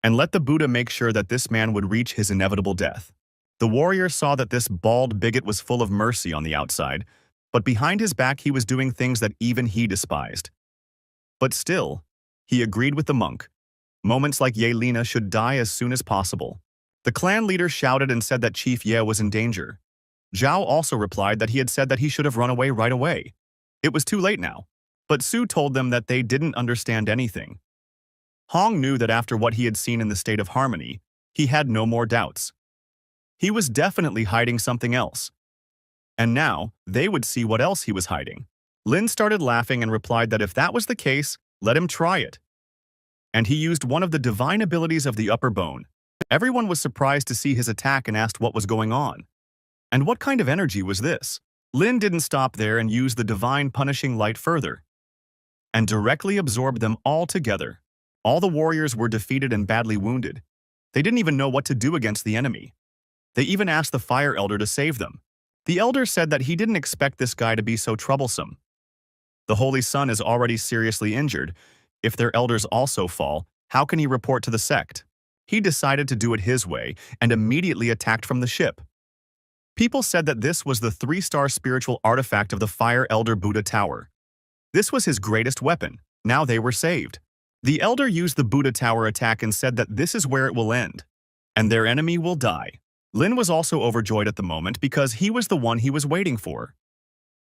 and let the Buddha make sure that this man would reach his inevitable death. The warrior saw that this bald bigot was full of mercy on the outside, but behind his back he was doing things that even he despised. But still, he agreed with the monk. Moments like Yelena should die as soon as possible. The clan leader shouted and said that Chief Ye was in danger. Zhao also replied that he had said that he should have run away right away. It was too late now. But Su told them that they didn't understand anything. Hong knew that after what he had seen in the state of harmony, he had no more doubts. He was definitely hiding something else. And now, they would see what else he was hiding. Lin started laughing and replied that if that was the case, let him try it. And he used one of the divine abilities of the upper bone. Everyone was surprised to see his attack and asked what was going on. And what kind of energy was this? Lin didn't stop there and used the divine punishing light further, and directly absorbed them all together. All the warriors were defeated and badly wounded. They didn't even know what to do against the enemy. They even asked the fire elder to save them. The elder said that he didn't expect this guy to be so troublesome. The holy sun is already seriously injured. If their elders also fall, How can he report to the sect? He decided to do it his way and immediately attacked from the ship. People said that this was the 3-star spiritual artifact of the Fire Elder Buddha Tower. This was his greatest weapon. Now they were saved. The Elder used the Buddha Tower attack and said that this is where it will end, and their enemy will die. Lin was also overjoyed at the moment because he was the one he was waiting for.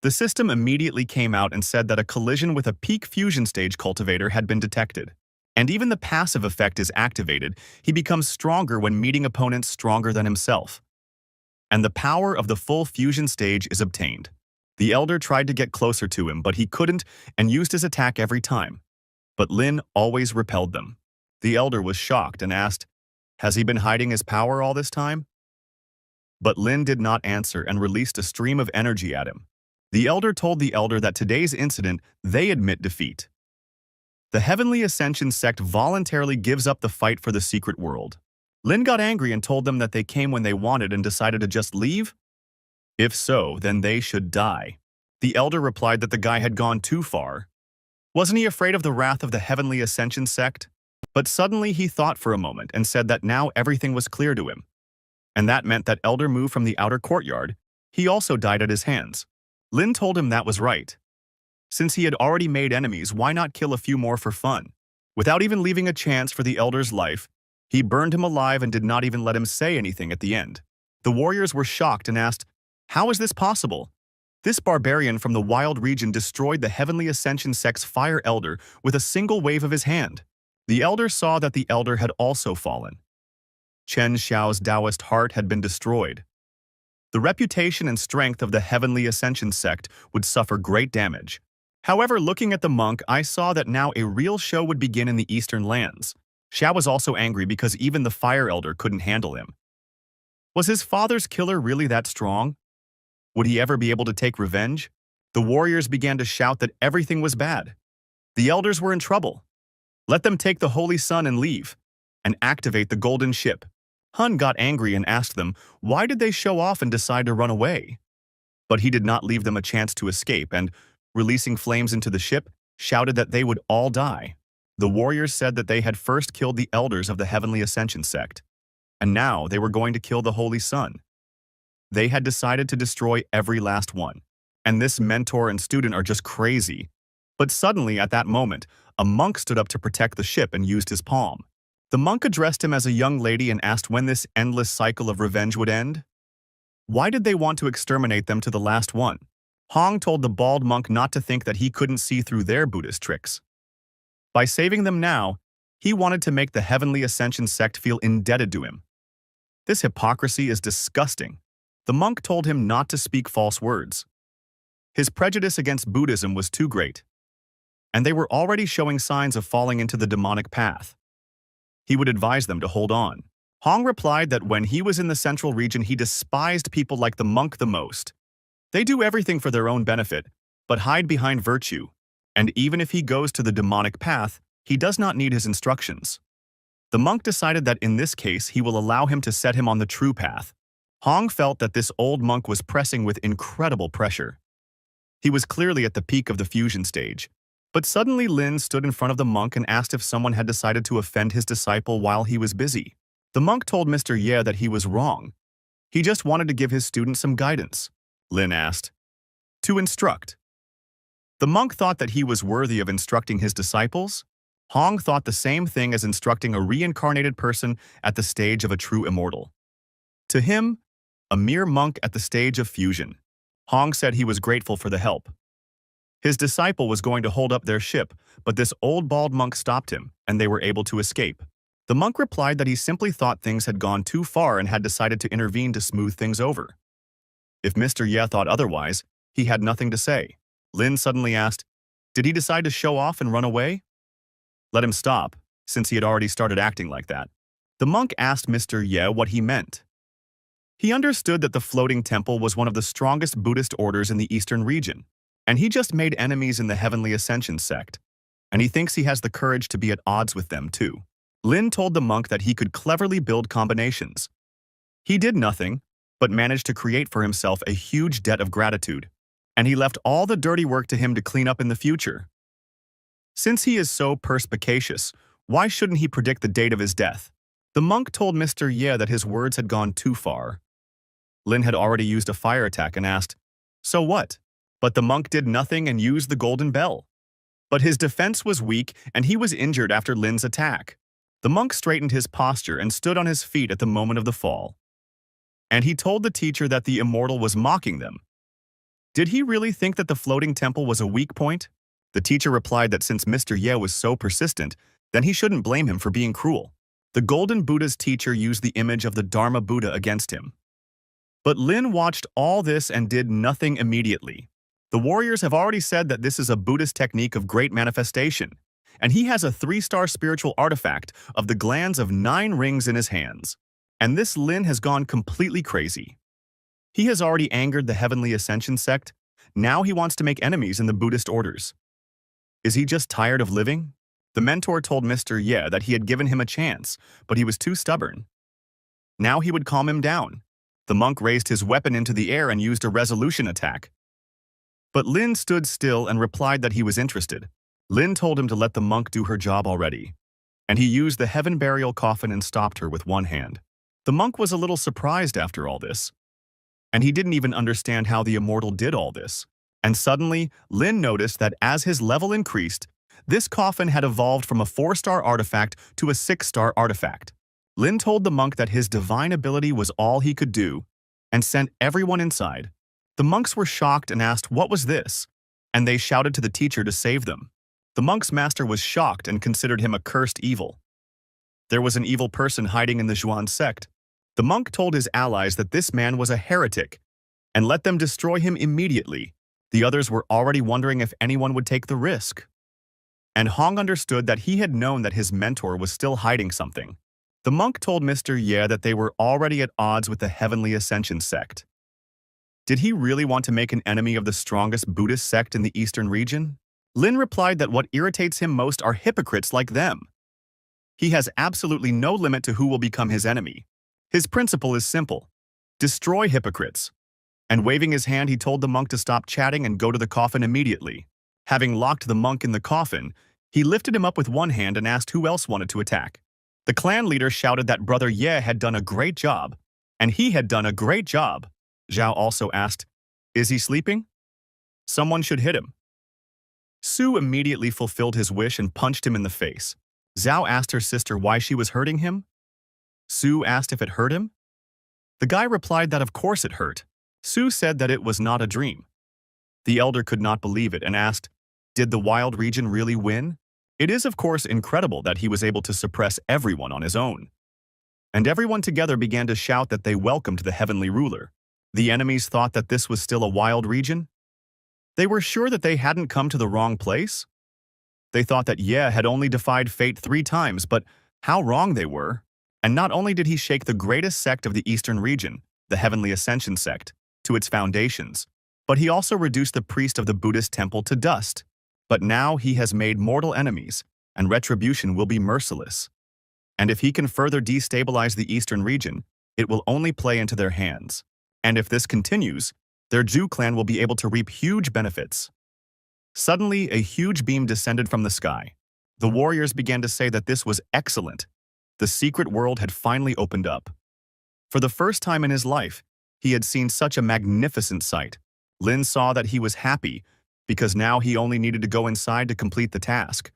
The system immediately came out and said that a collision with a peak fusion stage cultivator had been detected. And even the passive effect is activated. He becomes stronger when meeting opponents stronger than himself. And the power of the full fusion stage is obtained. The Elder tried to get closer to him, but he couldn't and used his attack every time. But Lin always repelled them. The Elder was shocked and asked, "Has he been hiding his power all this time?" But Lin did not answer and released a stream of energy at him. The Elder told the Elder that today's incident, they admit defeat. The Heavenly Ascension sect voluntarily gives up the fight for the secret world. Lin got angry and told them that they came when they wanted and decided to just leave? If so, then they should die. The Elder replied that the guy had gone too far. Wasn't he afraid of the wrath of the Heavenly Ascension sect? But suddenly he thought for a moment and said that now everything was clear to him. And that meant that Elder moved from the outer courtyard. He also died at his hands. Lin told him that was right. Since he had already made enemies, why not kill a few more for fun? Without even leaving a chance for the Elder's life, he burned him alive and did not even let him say anything at the end. The warriors were shocked and asked, "How is this possible?" This barbarian from the wild region destroyed the Heavenly Ascension sect's Fire Elder with a single wave of his hand. The Elder saw that the Elder had also fallen. Chen Xiao's Taoist heart had been destroyed. The reputation and strength of the Heavenly Ascension sect would suffer great damage. However, looking at the monk, I saw that now a real show would begin in the eastern lands. Xiao was also angry because even the Fire Elder couldn't handle him. Was his father's killer really that strong? Would he ever be able to take revenge? The warriors began to shout that everything was bad. The elders were in trouble. Let them take the Holy Sun and leave, and activate the golden ship. Hun got angry and asked them, why did they show off and decide to run away? But he did not leave them a chance to escape and, releasing flames into the ship, shouted that they would all die. The warriors said that they had first killed the elders of the Heavenly Ascension sect, and now they were going to kill the Holy Sun. They had decided to destroy every last one, and this mentor and student are just crazy. But suddenly, at that moment, a monk stood up to protect the ship and used his palm. The monk addressed him as a young lady and asked when this endless cycle of revenge would end. Why did they want to exterminate them to the last one? Hong told the bald monk not to think that he couldn't see through their Buddhist tricks. By saving them now, he wanted to make the Heavenly Ascension sect feel indebted to him. This hypocrisy is disgusting. The monk told him not to speak false words. His prejudice against Buddhism was too great, and they were already showing signs of falling into the demonic path. He would advise them to hold on. Hong replied that when he was in the central region, he despised people like the monk the most. They do everything for their own benefit, but hide behind virtue. And even if he goes to the demonic path, he does not need his instructions. The monk decided that in this case, he will allow him to set him on the true path. Hong felt that this old monk was pressing with incredible pressure. He was clearly at the peak of the fusion stage. But suddenly Lin stood in front of the monk and asked if someone had decided to offend his disciple while he was busy. The monk told Mr. Ye that he was wrong. He just wanted to give his student some guidance. Lin asked, "To instruct." The monk thought that he was worthy of instructing his disciples. Hong thought the same thing as instructing a reincarnated person at the stage of a true immortal. To him, a mere monk at the stage of fusion. Hong said he was grateful for the help. His disciple was going to hold up their ship, but this old bald monk stopped him, and they were able to escape. The monk replied that he simply thought things had gone too far and had decided to intervene to smooth things over. If Mr. Ye thought otherwise, he had nothing to say. Lin suddenly asked, did he decide to show off and run away? Let him stop, since he had already started acting like that. The monk asked Mr. Ye what he meant. He understood that the floating temple was one of the strongest Buddhist orders in the eastern region, and he just made enemies in the Heavenly Ascension sect, and he thinks he has the courage to be at odds with them too. Lin told the monk that he could cleverly build combinations. He did nothing, but managed to create for himself a huge debt of gratitude, and he left all the dirty work to him to clean up in the future. Since he is so perspicacious, Why shouldn't he predict the date of his death? The monk told Mr. Ye that his words had gone too far. Lin had already used a fire attack and asked, "So what?" But the monk did nothing and used the golden bell. But his defense was weak and he was injured after Lin's attack. The monk straightened his posture and stood on his feet at the moment of the fall. And he told the teacher that the immortal was mocking them. Did he really think that the floating temple was a weak point? The teacher replied that since Mr. Ye was so persistent, then he shouldn't blame him for being cruel. The Golden Buddha's teacher used the image of the Dharma Buddha against him. But Lin watched all this and did nothing immediately. The warriors have already said that this is a Buddhist technique of great manifestation, and he has a 3-star spiritual artifact of the glands of 9 rings in his hands. And this Lin has gone completely crazy. He has already angered the Heavenly Ascension sect. Now he wants to make enemies in the Buddhist orders. Is he just tired of living? The mentor told Mr. Ye that he had given him a chance, but he was too stubborn. Now he would calm him down. The monk raised his weapon into the air and used a resolution attack. But Lin stood still and replied that he was interested. Lin told him to let the monk do her job already. And he used the heaven burial coffin and stopped her with one hand. The monk was a little surprised after all this. And he didn't even understand how the immortal did all this. And suddenly, Lin noticed that as his level increased, this coffin had evolved from a 4-star artifact to a 6-star artifact. Lin told the monk that his divine ability was all he could do, and sent everyone inside. The monks were shocked and asked what was this, and they shouted to the teacher to save them. The monk's master was shocked and considered him a cursed evil. There was an evil person hiding in the Zhuan sect. The monk told his allies that this man was a heretic, and let them destroy him immediately. The others were already wondering if anyone would take the risk. And Hong understood that he had known that his mentor was still hiding something. The monk told Mr. Ye that they were already at odds with the Heavenly Ascension sect. Did he really want to make an enemy of the strongest Buddhist sect in the eastern region? Lin replied that what irritates him most are hypocrites like them. He has absolutely no limit to who will become his enemy. His principle is simple: destroy hypocrites. And waving his hand, he told the monk to stop chatting and go to the coffin immediately. Having locked the monk in the coffin, he lifted him up with one hand and asked who else wanted to attack. The clan leader shouted that Brother Ye had done a great job, and he had done a great job. Zhao also asked, "Is he sleeping? Someone should hit him." Su immediately fulfilled his wish and punched him in the face. Zhao asked her sister why she was hurting him. Su asked if it hurt him. The guy replied that of course it hurt. Su said that it was not a dream. The elder could not believe it and asked, "Did the wild region really win?" It is of course incredible that he was able to suppress everyone on his own. And everyone together began to shout that they welcomed the heavenly ruler. The enemies thought that this was still a wild region. They were sure that they hadn't come to the wrong place. They thought that Ye had only defied fate 3 times, but how wrong they were. And not only did he shake the greatest sect of the eastern region, the Heavenly Ascension sect, to its foundations, but he also reduced the priest of the Buddhist temple to dust. But now he has made mortal enemies, and retribution will be merciless. And if he can further destabilize the eastern region, it will only play into their hands. And if this continues, their Zhu clan will be able to reap huge benefits. Suddenly, a huge beam descended from the sky. The warriors began to say that this was excellent. The secret world had finally opened up. For the first time in his life, he had seen such a magnificent sight. Lin saw that he was happy, because now he only needed to go inside to complete the task.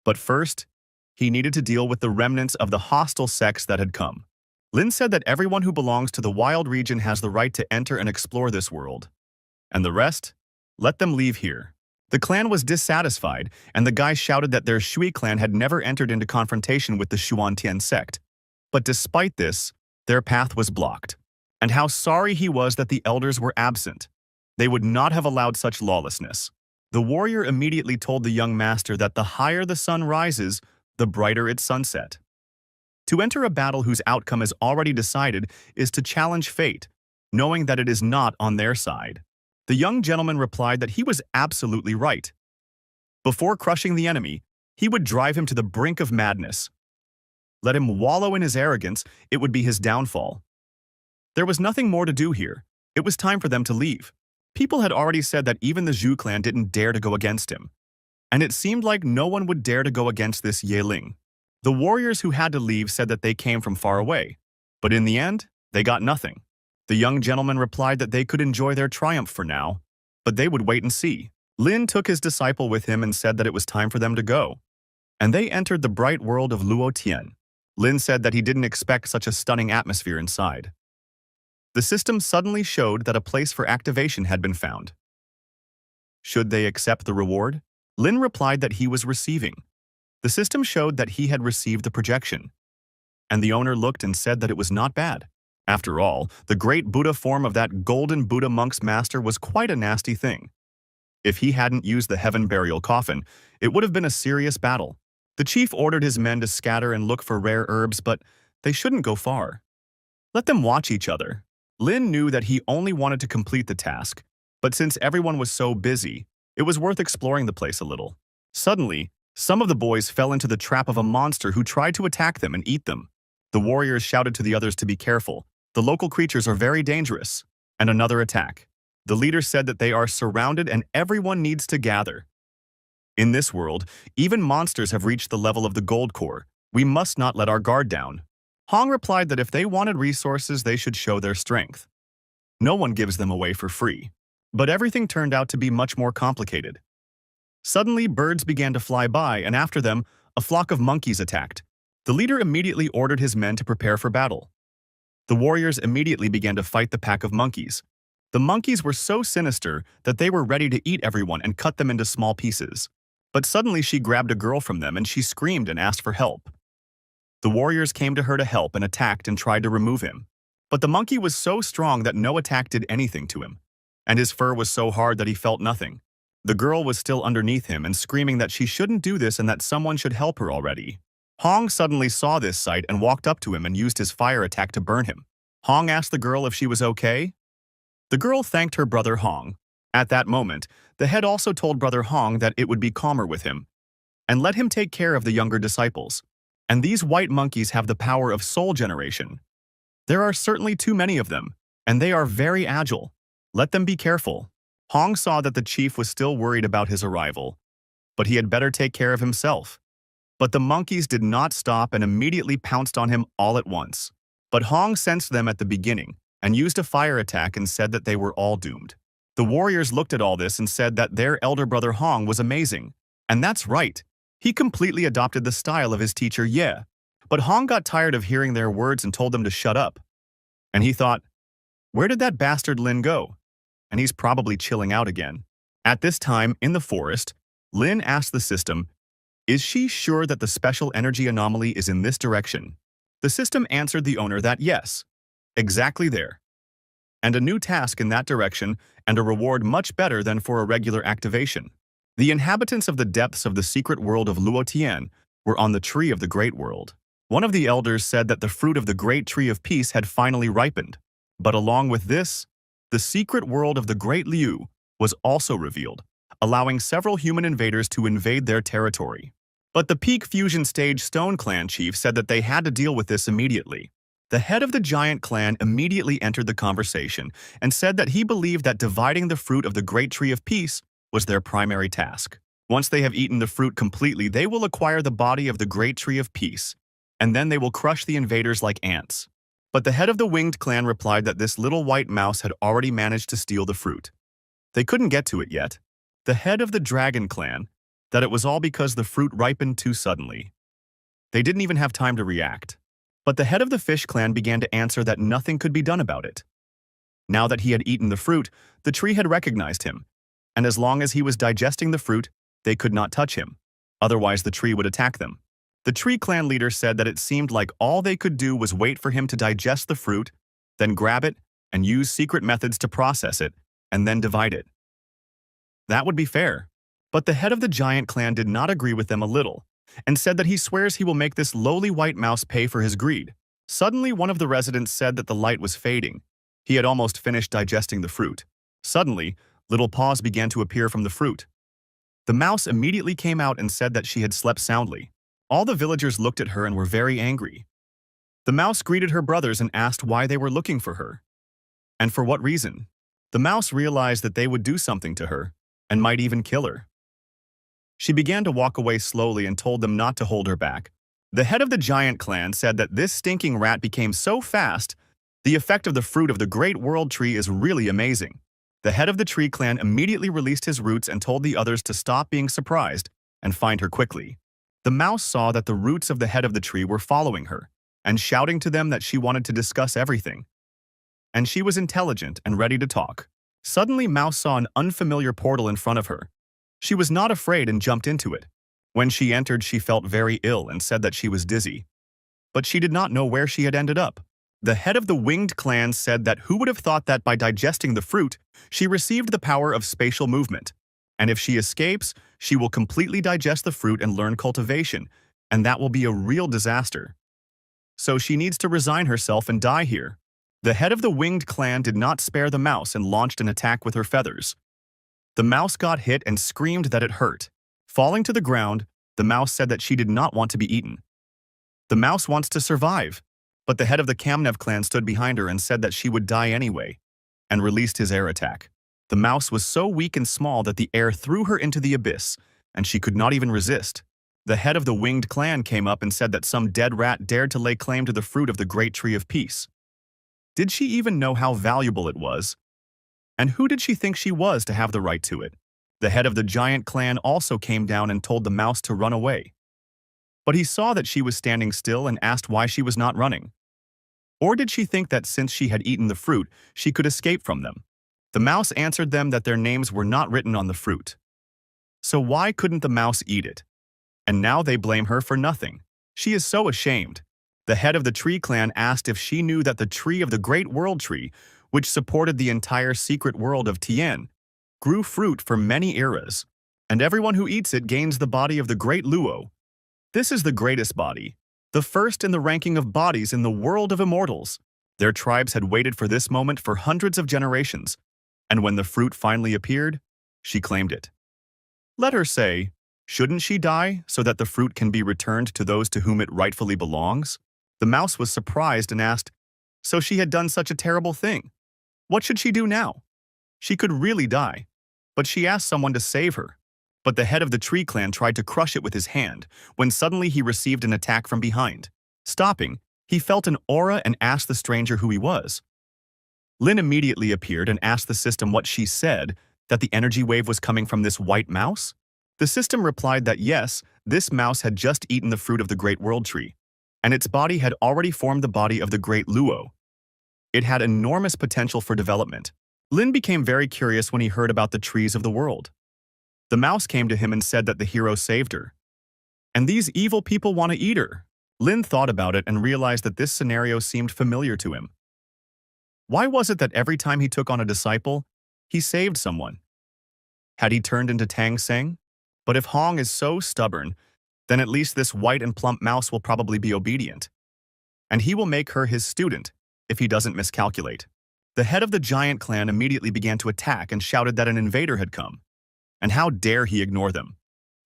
But first, he needed to deal with the remnants of the hostile sects that had come. Lin said that everyone who belongs to the wild region has the right to enter and explore this world. And the rest? Let them leave here. The clan was dissatisfied, and the guy shouted that their Shui clan had never entered into confrontation with the Xuantian sect. But despite this, their path was blocked. And how sorry he was that the elders were absent. They would not have allowed such lawlessness. The warrior immediately told the young master that the higher the sun rises, the brighter its sunset. To enter a battle whose outcome is already decided is to challenge fate, knowing that it is not on their side. The young gentleman replied that he was absolutely right. Before crushing the enemy, he would drive him to the brink of madness. Let him wallow in his arrogance, it would be his downfall. There was nothing more to do here. It was time for them to leave. People had already said that even the Zhu clan didn't dare to go against him. and it seemed like no one would dare to go against this Yeling. The warriors who had to leave said that they came from far away, but in the end, they got nothing. The young gentleman replied that they could enjoy their triumph for now, but they would wait and see. Lin took his disciple with him and said that it was time for them to go, and they entered the bright world of Luotian. Lin said that he didn't expect such a stunning atmosphere inside. The system suddenly showed that a place for activation had been found. Should they accept the reward? Lin replied that he was receiving. The system showed that he had received the projection, and the owner looked and said that it was not bad. After all, the great Buddha form of that golden Buddha monk's master was quite a nasty thing. If he hadn't used the heaven burial coffin, it would have been a serious battle. The chief ordered his men to scatter and look for rare herbs, but they shouldn't go far. Let them watch each other. Lin knew that he only wanted to complete the task, but since everyone was so busy, it was worth exploring the place a little. Suddenly, some of the boys fell into the trap of a monster who tried to attack them and eat them. The warriors shouted to the others to be careful. The local creatures are very dangerous. And another attack. The leader said that they are surrounded and everyone needs to gather. In this world, even monsters have reached the level of the gold core. We must not let our guard down. Hong replied that if they wanted resources, they should show their strength. No one gives them away for free. But everything turned out to be much more complicated. Suddenly, birds began to fly by, and after them, a flock of monkeys attacked. The leader immediately ordered his men to prepare for battle. The warriors immediately began to fight the pack of monkeys. The monkeys were so sinister that they were ready to eat everyone and cut them into small pieces. But suddenly she grabbed a girl from them and she screamed and asked for help. The warriors came to her to help and attacked and tried to remove him. But the monkey was so strong that no attack did anything to him, and his fur was so hard that he felt nothing. The girl was still underneath him and screaming that she shouldn't do this and that someone should help her already. Hong suddenly saw this sight and walked up to him and used his fire attack to burn him. Hong asked the girl if she was okay. The girl thanked her brother Hong. At that moment, the head also told brother Hong that it would be calmer with him, and let him take care of the younger disciples. And these white monkeys have the power of soul generation. There are certainly too many of them, and they are very agile. Let them be careful. Hong saw that the chief was still worried about his arrival, but he had better take care of himself. But the monkeys did not stop and immediately pounced on him all at once. But Hong sensed them at the beginning and used a fire attack and said that they were all doomed. The warriors looked at all this and said that their elder brother Hong was amazing. And that's right. He completely adopted the style of his teacher Ye. But Hong got tired of hearing their words and told them to shut up. And he thought, where did that bastard Lin go? And he's probably chilling out again. At this time, in the forest, Lin asked the system, is she sure that the special energy anomaly is in this direction? The system answered the owner that yes, exactly there. And a new task in that direction and a reward much better than for a regular activation. The inhabitants of the depths of the secret world of Luotian were on the tree of the great world. One of the elders said that the fruit of the great tree of peace had finally ripened. But along with this, the secret world of the great Liu was also revealed, allowing several human invaders to invade their territory. But the Peak Fusion Stage Stone Clan chief said that they had to deal with this immediately. The head of the giant clan immediately entered the conversation and said that he believed that dividing the fruit of the Great Tree of Peace was their primary task. Once they have eaten the fruit completely, they will acquire the body of the Great Tree of Peace, and then they will crush the invaders like ants. But the head of the Winged Clan replied that this little white mouse had already managed to steal the fruit. They couldn't get to it yet. The head of the Dragon Clan, that it was all because the fruit ripened too suddenly. They didn't even have time to react. But the head of the Fish Clan began to answer that nothing could be done about it. Now that he had eaten the fruit, the tree had recognized him, and as long as he was digesting the fruit, they could not touch him. Otherwise, the tree would attack them. The Tree Clan leader said that it seemed like all they could do was wait for him to digest the fruit, then grab it and use secret methods to process it, and then divide it. That would be fair. But the head of the giant clan did not agree with them a little, and said that he swears he will make this lowly white mouse pay for his greed. Suddenly, one of the residents said that the light was fading. He had almost finished digesting the fruit. Suddenly, little paws began to appear from the fruit. The mouse immediately came out and said that she had slept soundly. All the villagers looked at her and were very angry. The mouse greeted her brothers and asked why they were looking for her, and for what reason. The mouse realized that they would do something to her, and might even kill her. She began to walk away slowly and told them not to hold her back. The head of the giant clan said that this stinking rat became so fast, the effect of the fruit of the great world tree is really amazing. The head of the tree clan immediately released his roots and told the others to stop being surprised and find her quickly. The mouse saw that the roots of the head of the tree were following her and shouting to them that she wanted to discuss everything. And she was intelligent and ready to talk. Suddenly, Mouse saw an unfamiliar portal in front of her. She was not afraid and jumped into it. When she entered, she felt very ill and said that she was dizzy. But she did not know where she had ended up. The head of the winged clan said that who would have thought that by digesting the fruit, she received the power of spatial movement. And if she escapes, she will completely digest the fruit and learn cultivation, and that will be a real disaster. So she needs to resign herself and die here. The head of the winged clan did not spare the mouse and launched an attack with her feathers. The mouse got hit and screamed that it hurt. Falling to the ground, the mouse said that she did not want to be eaten. The mouse wants to survive, but the head of the Kamnev clan stood behind her and said that she would die anyway, and released his air attack. The mouse was so weak and small that the air threw her into the abyss, and she could not even resist. The head of the winged clan came up and said that some dead rat dared to lay claim to the fruit of the great tree of peace. Did she even know how valuable it was? And who did she think she was to have the right to it? The head of the giant clan also came down and told the mouse to run away. But he saw that she was standing still and asked why she was not running. Or did she think that since she had eaten the fruit, she could escape from them? The mouse answered them that their names were not written on the fruit. So why couldn't the mouse eat it? And now they blame her for nothing. She is so ashamed. The head of the tree clan asked if she knew that the tree of the great world tree, which supported the entire secret world of Tien, grew fruit for many eras, and everyone who eats it gains the body of the great Luo. This is the greatest body, the first in the ranking of bodies in the world of immortals. Their tribes had waited for this moment for hundreds of generations, and when the fruit finally appeared, she claimed it. Let her say, shouldn't she die so that the fruit can be returned to those to whom it rightfully belongs? The mouse was surprised and asked, so she had done such a terrible thing. What should she do now? She could really die, but she asked someone to save her. But the head of the tree clan tried to crush it with his hand, when suddenly he received an attack from behind. Stopping, he felt an aura and asked the stranger who he was. Lin immediately appeared and asked the system what she said, that the energy wave was coming from this white mouse? The system replied that yes, this mouse had just eaten the fruit of the great world tree, and its body had already formed the body of the great Luo. It had enormous potential for development. Lin became very curious when he heard about the trees of the world. The mouse came to him and said that the hero saved her. And these evil people want to eat her. Lin thought about it and realized that this scenario seemed familiar to him. Why was it that every time he took on a disciple, he saved someone? Had he turned into Tang Seng? But if Hong is so stubborn, then at least this white and plump mouse will probably be obedient. And he will make her his student, if he doesn't miscalculate. The head of the giant clan immediately began to attack and shouted that an invader had come. And how dare he ignore them?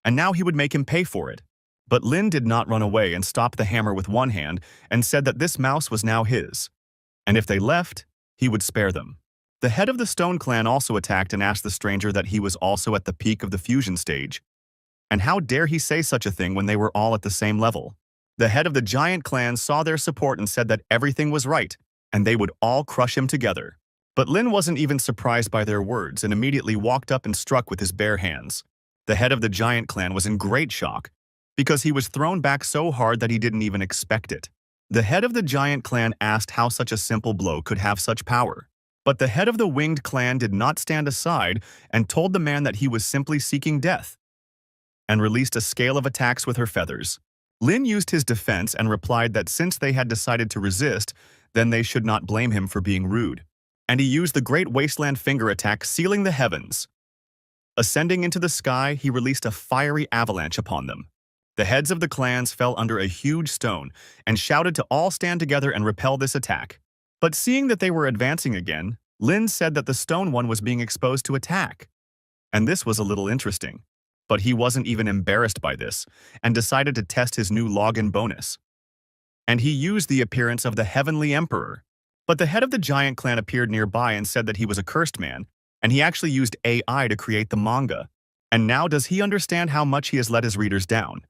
And now he would make him pay for it. But Lin did not run away and stopped the hammer with one hand and said that this mouse was now his. And if they left, he would spare them. The head of the Stone clan also attacked and asked the stranger that he was also at the peak of the fusion stage. And how dare he say such a thing when they were all at the same level? The head of the giant clan saw their support and said that everything was right, and they would all crush him together. But Lin wasn't even surprised by their words and immediately walked up and struck with his bare hands. The head of the giant clan was in great shock, because he was thrown back so hard that he didn't even expect it. The head of the giant clan asked how such a simple blow could have such power. But the head of the winged clan did not stand aside and told the man that he was simply seeking death, and released a scale of attacks with her feathers. Lin used his defense and replied that since they had decided to resist, then they should not blame him for being rude. And he used the Great Wasteland Finger attack, sealing the heavens. Ascending into the sky, he released a fiery avalanche upon them. The heads of the clans fell under a huge stone and shouted to all stand together and repel this attack. But seeing that they were advancing again, Lin said that the stone one was being exposed to attack. And this was a little interesting. But he wasn't even embarrassed by this and decided to test his new login bonus. And he used the appearance of the Heavenly Emperor. But the head of the giant clan appeared nearby and said that he was a cursed man, and he actually used AI to create the manga. And now does he understand how much he has let his readers down?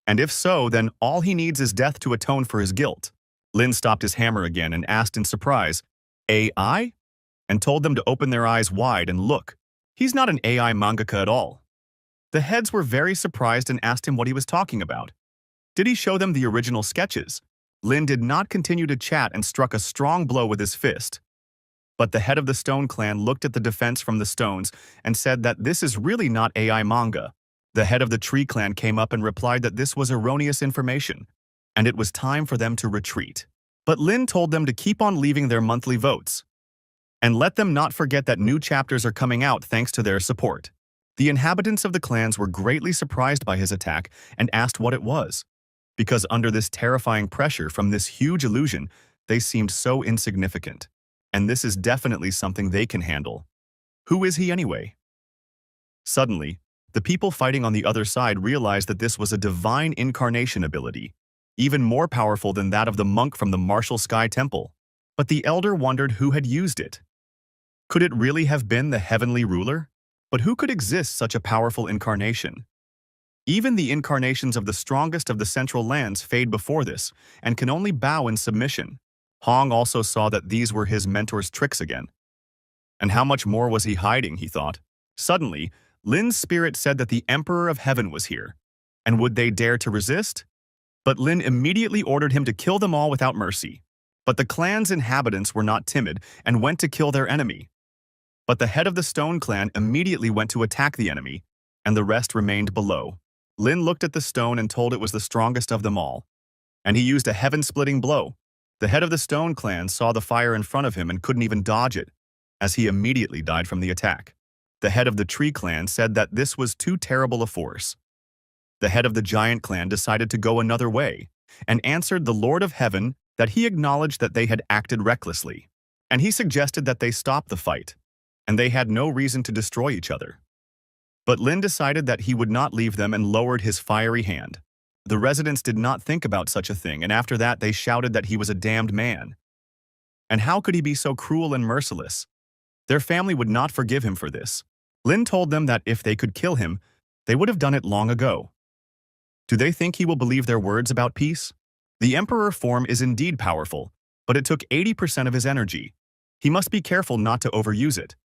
And if so, then all he needs is death to atone for his guilt. Lin stopped his hammer again and asked in surprise, AI? And told them to open their eyes wide and look. He's not an AI mangaka at all. The heads were very surprised and asked him what he was talking about. Did he show them the original sketches? Lin did not continue to chat and struck a strong blow with his fist. But the head of the Stone Clan looked at the defense from the stones and said that this is really not AI manga. The head of the Tree Clan came up and replied that this was erroneous information, and it was time for them to retreat. But Lin told them to keep on leaving their monthly votes, and let them not forget that new chapters are coming out thanks to their support. The inhabitants of the clans were greatly surprised by his attack and asked what it was, because under this terrifying pressure from this huge illusion, they seemed so insignificant. And this is definitely something they can handle. Who is he anyway? Suddenly, the people fighting on the other side realized that this was a divine incarnation ability, even more powerful than that of the monk from the Martial Sky Temple. But the elder wondered who had used it. Could it really have been the heavenly ruler? But who could exist such a powerful incarnation? Even the incarnations of the strongest of the central lands fade before this and can only bow in submission. Hong also saw that these were his mentor's tricks again. And how much more was he hiding, he thought. Suddenly, Lin's spirit said that the Emperor of Heaven was here. And would they dare to resist? But Lin immediately ordered him to kill them all without mercy. But the clan's inhabitants were not timid and went to kill their enemy. But the head of the Stone Clan immediately went to attack the enemy, and the rest remained below. Lin looked at the stone and told it was the strongest of them all. And he used a heaven-splitting blow. The head of the Stone Clan saw the fire in front of him and couldn't even dodge it, as he immediately died from the attack. The head of the Tree Clan said that this was too terrible a force. The head of the Giant Clan decided to go another way, and answered the Lord of Heaven that he acknowledged that they had acted recklessly, and he suggested that they stop the fight, and they had no reason to destroy each other. But Lin decided that he would not leave them and lowered his fiery hand. The residents did not think about such a thing, and after that they shouted that he was a damned man. And how could he be so cruel and merciless? Their family would not forgive him for this. Lin told them that if they could kill him, they would have done it long ago. Do they think he will believe their words about peace? The Emperor form is indeed powerful, but it took 80% of his energy. He must be careful not to overuse it.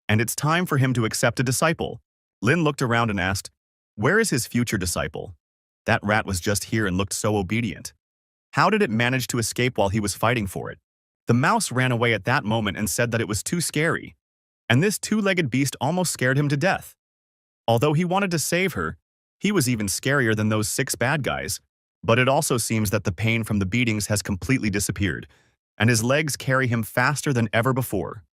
And it's time for him to accept a disciple. Lin looked around and asked, where is his future disciple? That rat was just here and looked so obedient. How did it manage to escape while he was fighting for it? The mouse ran away at that moment and said that it was too scary. And this two-legged beast almost scared him to death. Although he wanted to save her, he was even scarier than those 6 bad guys. But it also seems that the pain from the beatings has completely disappeared, and his legs carry him faster than ever before.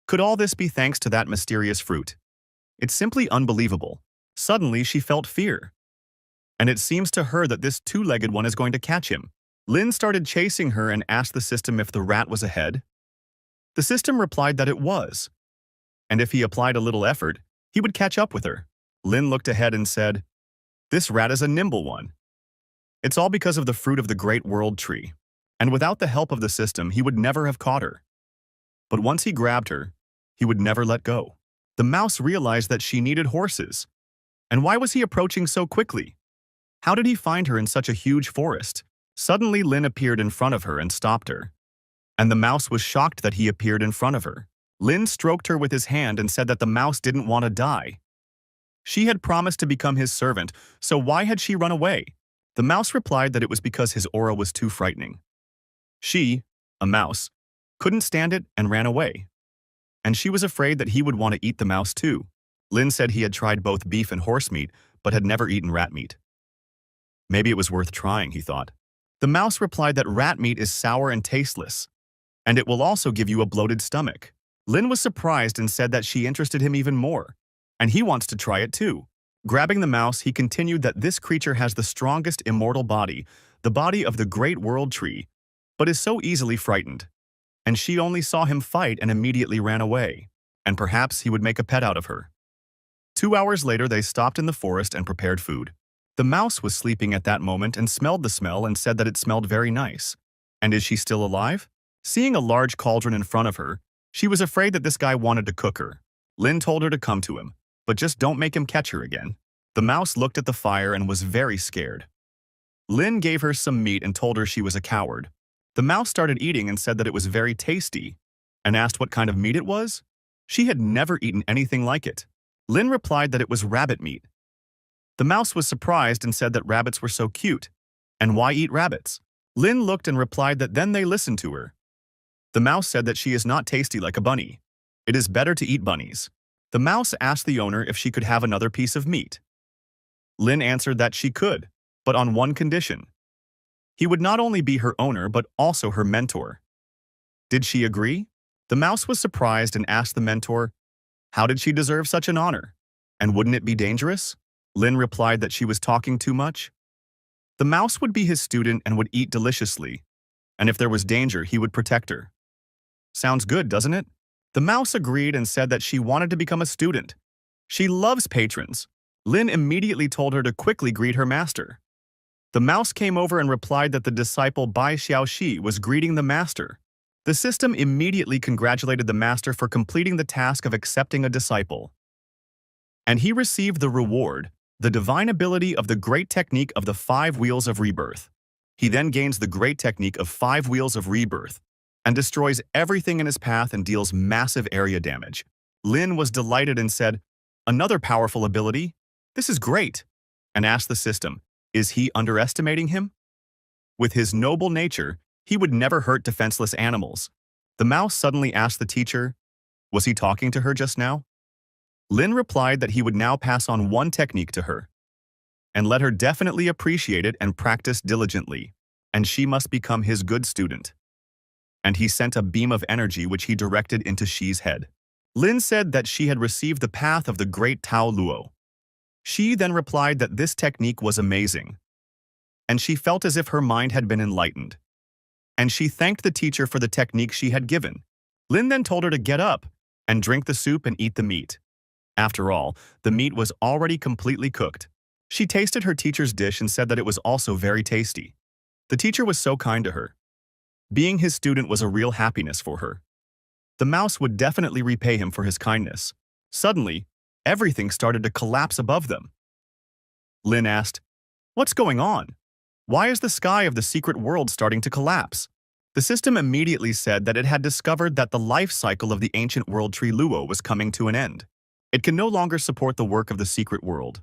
Could all this be thanks to that mysterious fruit? It's simply unbelievable. Suddenly, she felt fear. And it seems to her that this two-legged one is going to catch him. Lin started chasing her and asked the system if the rat was ahead. The system replied that it was, and if he applied a little effort, he would catch up with her. Lin looked ahead and said, this rat is a nimble one. It's all because of the fruit of the Great World Tree, and without the help of the system, he would never have caught her. But once he grabbed her, he would never let go. The mouse realized that she needed horses. And why was he approaching so quickly? How did he find her in such a huge forest? Suddenly, Lin appeared in front of her and stopped her. And the mouse was shocked that he appeared in front of her. Lin stroked her with his hand and said that the mouse didn't want to die. She had promised to become his servant, so why had she run away? The mouse replied that it was because his aura was too frightening. She, a mouse, couldn't stand it and ran away. And she was afraid that he would want to eat the mouse too. Lin said he had tried both beef and horse meat, but had never eaten rat meat. Maybe it was worth trying, he thought. The mouse replied that rat meat is sour and tasteless, and it will also give you a bloated stomach. Lin was surprised and said that she interested him even more, and he wants to try it too. Grabbing the mouse, he continued that this creature has the strongest immortal body, the body of the Great World Tree, but is so easily frightened. And she only saw him fight and immediately ran away, and perhaps he would make a pet out of her. 2 hours later, they stopped in the forest and prepared food. The mouse was sleeping at that moment and smelled the smell and said that it smelled very nice. And is she still alive? Seeing a large cauldron in front of her, she was afraid that this guy wanted to cook her. Lin told her to come to him, but just don't make him catch her again." The mouse looked at the fire and was very scared. Lin gave her some meat and told her she was a coward. The mouse started eating and said that it was very tasty, and asked what kind of meat it was. She had never eaten anything like it. Lin replied that it was rabbit meat. The mouse was surprised and said that rabbits were so cute. And why eat rabbits? Lin looked and replied that then they listened to her. The mouse said that she is not tasty like a bunny. It is better to eat bunnies. The mouse asked the owner if she could have another piece of meat. Lin answered that she could, but on one condition. He would not only be her owner but also her mentor. Did she agree? The mouse was surprised and asked the mentor, how did she deserve such an honor? And wouldn't it be dangerous? Lin replied that she was talking too much. The mouse would be his student and would eat deliciously, and if there was danger, he would protect her. Sounds good, doesn't it? The mouse agreed and said that she wanted to become a student. She loves patrons. Lin immediately told her to quickly greet her master. The mouse came over and replied that the disciple Bai Xiaoxi was greeting the master. The system immediately congratulated the master for completing the task of accepting a disciple. And he received the reward, the divine ability of the great technique of the 5 wheels of rebirth. He then gains the great technique of 5 wheels of rebirth and destroys everything in his path and deals massive area damage. Lin was delighted and said, "Another powerful ability? This is great," and asked the system, is he underestimating him? With his noble nature, he would never hurt defenseless animals. The mouse suddenly asked the teacher, was he talking to her just now? Lin replied that he would now pass on one technique to her, and let her definitely appreciate it and practice diligently, and she must become his good student. And he sent a beam of energy which he directed into Xi's head. Lin said that she had received the path of the great Tao Luo. Xi then replied that this technique was amazing, and she felt as if her mind had been enlightened. And she thanked the teacher for the technique she had given. Lin then told her to get up and drink the soup and eat the meat. After all, the meat was already completely cooked. She tasted her teacher's dish and said that it was also very tasty. The teacher was so kind to her. Being his student was a real happiness for her. The mouse would definitely repay him for his kindness. Suddenly, everything started to collapse above them. Lin asked, "What's going on? Why is the sky of the secret world starting to collapse?" The system immediately said that it had discovered that the life cycle of the ancient world tree Luo was coming to an end. It can no longer support the work of the secret world,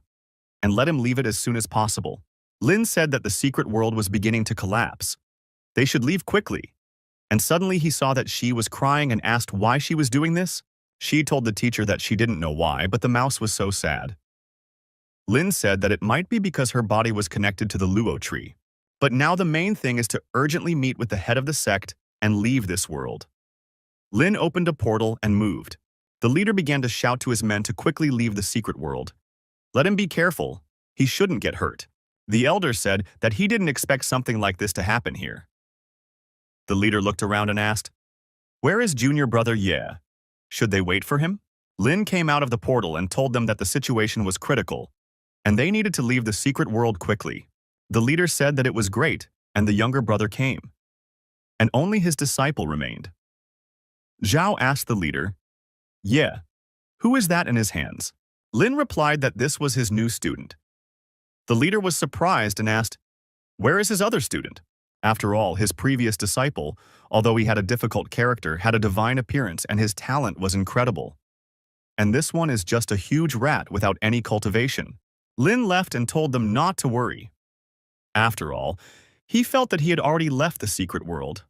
and let him leave it as soon as possible. Lin said that the secret world was beginning to collapse. They should leave quickly. And suddenly he saw that she was crying and asked why she was doing this. She told the teacher that she didn't know why, but the mouse was so sad. Lin said that it might be because her body was connected to the Luo tree. But now the main thing is to urgently meet with the head of the sect and leave this world. Lin opened a portal and moved. The leader began to shout to his men to quickly leave the secret world. Let him be careful. He shouldn't get hurt. The elder said that he didn't expect something like this to happen here. The leader looked around and asked, "Where is junior brother Ye? Should they wait for him?" Lin came out of the portal and told them that the situation was critical, and they needed to leave the secret world quickly. The leader said that it was great, and the younger brother came. And only his disciple remained. Zhao asked the leader, "Yeah, who is that in his hands?" Lin replied that this was his new student. The leader was surprised and asked, "Where is his other student?" After all, his previous disciple, although he had a difficult character, had a divine appearance and his talent was incredible. And this one is just a huge rat without any cultivation. Lin left and told them not to worry. After all, he felt that he had already left the secret world,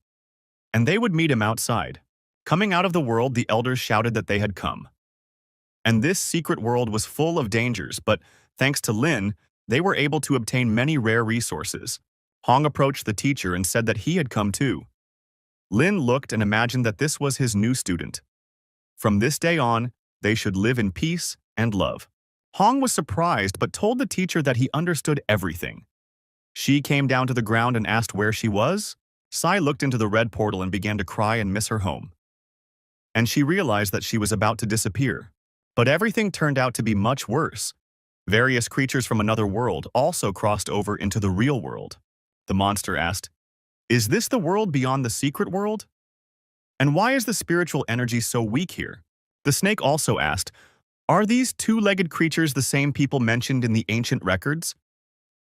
and they would meet him outside. Coming out of the world, the elders shouted that they had come. And this secret world was full of dangers, but thanks to Lin, they were able to obtain many rare resources. Hong approached the teacher and said that he had come too. Lin looked and imagined that this was his new student. From this day on, they should live in peace and love. Hong was surprised but told the teacher that he understood everything. She came down to the ground and asked where she was. Sai looked into the red portal and began to cry and miss her home. And she realized that she was about to disappear. But everything turned out to be much worse. Various creatures from another world also crossed over into the real world. The monster asked, "Is this the world beyond the secret world? And why is the spiritual energy so weak here?" The snake also asked, Are these two-legged creatures the same people mentioned in the ancient records?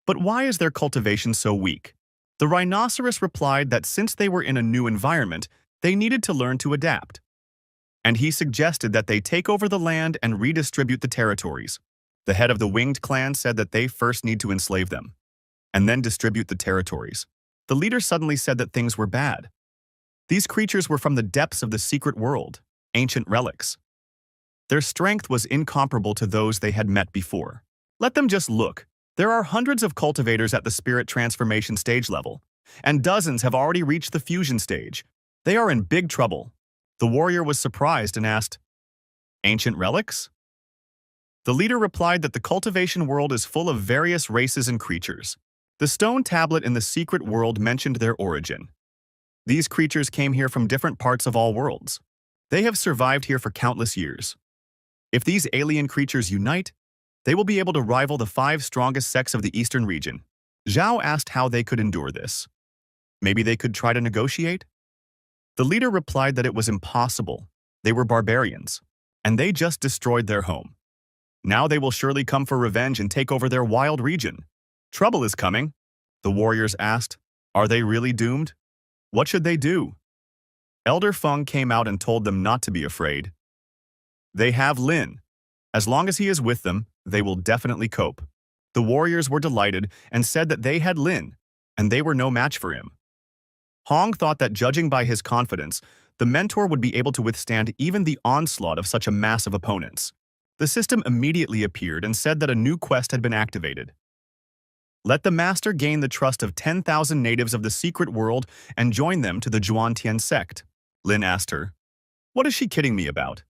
But why is their cultivation so weak? The rhinoceros replied that since they were in a new environment, they needed to learn to adapt. And he suggested that they take over the land and redistribute the territories. The head of the winged clan said that they first need to enslave them, and then distribute the territories. The leader suddenly said that things were bad. These creatures were from the depths of the secret world, ancient relics. Their strength was incomparable to those they had met before. Let them just look. There are hundreds of cultivators at the spirit transformation stage level, and dozens have already reached the fusion stage. They are in big trouble. The warrior was surprised and asked, "Ancient relics?" The leader replied that the cultivation world is full of various races and creatures. The stone tablet in the secret world mentioned their origin. These creatures came here from different parts of all worlds. They have survived here for countless years. If these alien creatures unite, they will be able to rival the 5 strongest sects of the eastern region. Zhao asked how they could endure this. Maybe they could try to negotiate? The leader replied that it was impossible. They were barbarians, and they just destroyed their home. Now they will surely come for revenge and take over their wild region. Trouble is coming. The warriors asked, "Are they really doomed? What should they do?" Elder Feng came out and told them not to be afraid. They have Lin. As long as he is with them, they will definitely cope. The warriors were delighted and said that they had Lin, and they were no match for him. Hong thought that judging by his confidence, the mentor would be able to withstand even the onslaught of such a mass of opponents. The system immediately appeared and said that a new quest had been activated. Let the master gain the trust of 10,000 natives of the secret world and join them to the Zhuantian sect. Lin asked her, "What is she kidding me about?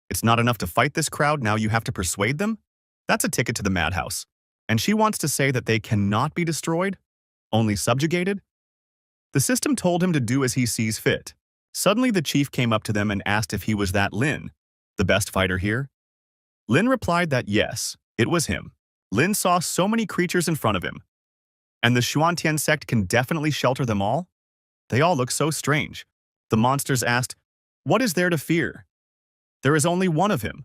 It's not enough to fight this crowd, now you have to persuade them? That's a ticket to the madhouse. And she wants to say that they cannot be destroyed? Only subjugated?" The system told him to do as he sees fit. Suddenly the chief came up to them and asked if he was that Lin, the best fighter here. Lin replied that yes, it was him. Lin saw so many creatures in front of him. And the Zhuantian sect can definitely shelter them all? They all look so strange. The monsters asked, "What is there to fear? There is only one of him.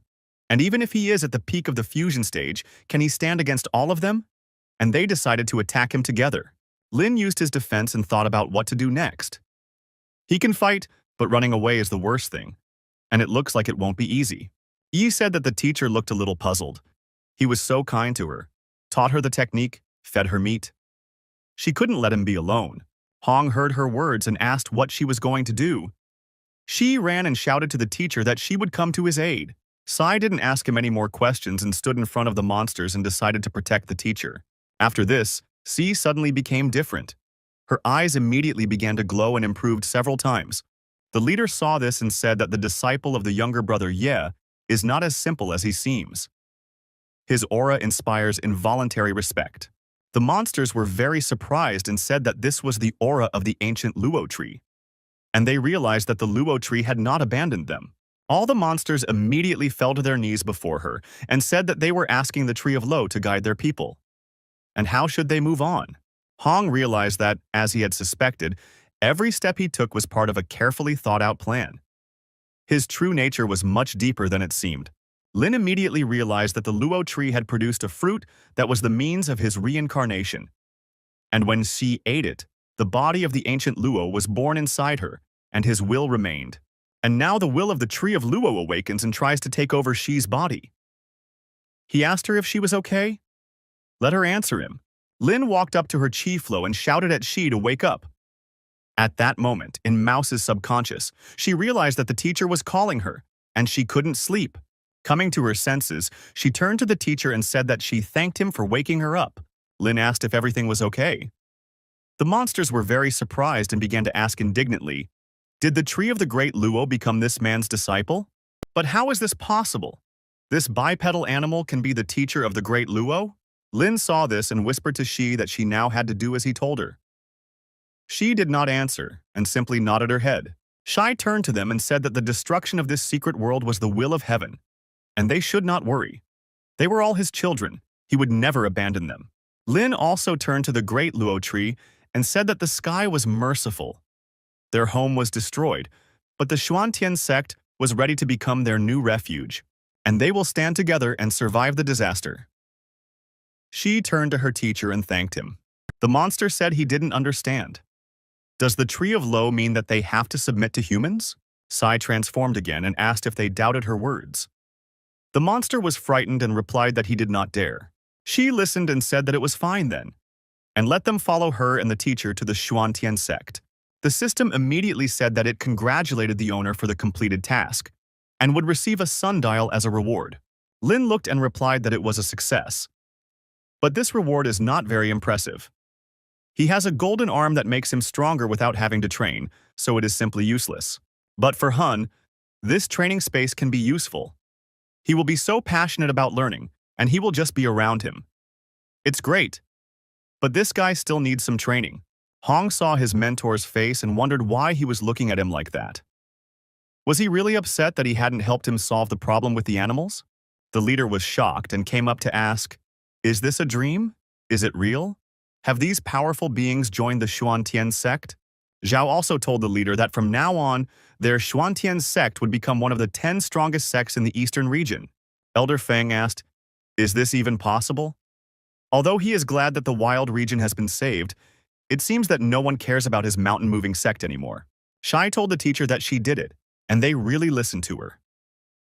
And even if he is at the peak of the fusion stage, can he stand against all of them?" And they decided to attack him together. Lin used his defense and thought about what to do next. He can fight, but running away is the worst thing. And it looks like it won't be easy. Yi said that the teacher looked a little puzzled. He was so kind to her, taught her the technique, fed her meat. She couldn't let him be alone. Hong heard her words and asked what she was going to do. She ran and shouted to the teacher that she would come to his aid. Sai didn't ask him any more questions and stood in front of the monsters and decided to protect the teacher. After this, Si suddenly became different. Her eyes immediately began to glow and improved several times. The leader saw this and said that the disciple of the younger brother Ye is not as simple as he seems. His aura inspires involuntary respect. The monsters were very surprised and said that this was the aura of the ancient Luo tree. And they realized that the Luo tree had not abandoned them. All the monsters immediately fell to their knees before her and said that they were asking the tree of Lo to guide their people. And how should they move on? Hong realized that, as he had suspected, every step he took was part of a carefully thought-out plan. His true nature was much deeper than it seemed. Lin immediately realized that the Luo tree had produced a fruit that was the means of his reincarnation. And when she ate it, the body of the ancient Luo was born inside her, and his will remained. And now the will of the tree of Luo awakens and tries to take over Shi's body. He asked her if she was okay. Let her answer him. Lin walked up to her chi flow and shouted at Shi to wake up. At that moment, in Mouse's subconscious, she realized that the teacher was calling her, and she couldn't sleep. Coming to her senses, she turned to the teacher and said that she thanked him for waking her up. Lin asked if everything was okay. The monsters were very surprised and began to ask indignantly, "Did the tree of the great Luo become this man's disciple? But how is this possible? This bipedal animal can be the teacher of the great Luo?" Lin saw this and whispered to Shi that she now had to do as he told her. She did not answer and simply nodded her head. Shai turned to them and said that the destruction of this secret world was the will of heaven, and they should not worry. They were all his children. He would never abandon them. Lin also turned to the great Luo tree and said that the sky was merciful. Their home was destroyed, but the Zhuantian sect was ready to become their new refuge. and they will stand together and survive the disaster. She turned to her teacher and thanked him. The monster said he didn't understand. Does the tree of Lo mean that they have to submit to humans? Sai transformed again and asked if they doubted her words. The monster was frightened and replied that he did not dare. She listened and said that it was fine then, and let them follow her and the teacher to the Xuantian sect. The system immediately said that it congratulated the owner for the completed task, and would receive a sundial as a reward. Lin looked and replied that it was a success. But this reward is not very impressive. He has a golden arm that makes him stronger without having to train, so it is simply useless. But for Hun, this training space can be useful. He will be so passionate about learning, and he will just be around him. It's great. But this guy still needs some training. Hong saw his mentor's face and wondered why he was looking at him like that. Was he really upset that he hadn't helped him solve the problem with the animals? The leader was shocked and came up to ask, "Is this a dream? Is it real? Have these powerful beings joined the Xuantian sect?" Zhao also told the leader that from now on, their Xuantian sect would become one of the 10 strongest sects in the eastern region. Elder Feng asked, "Is this even possible?" Although he is glad that the wild region has been saved, it seems that no one cares about his mountain-moving sect anymore. Shai told the teacher that she did it, and they really listened to her.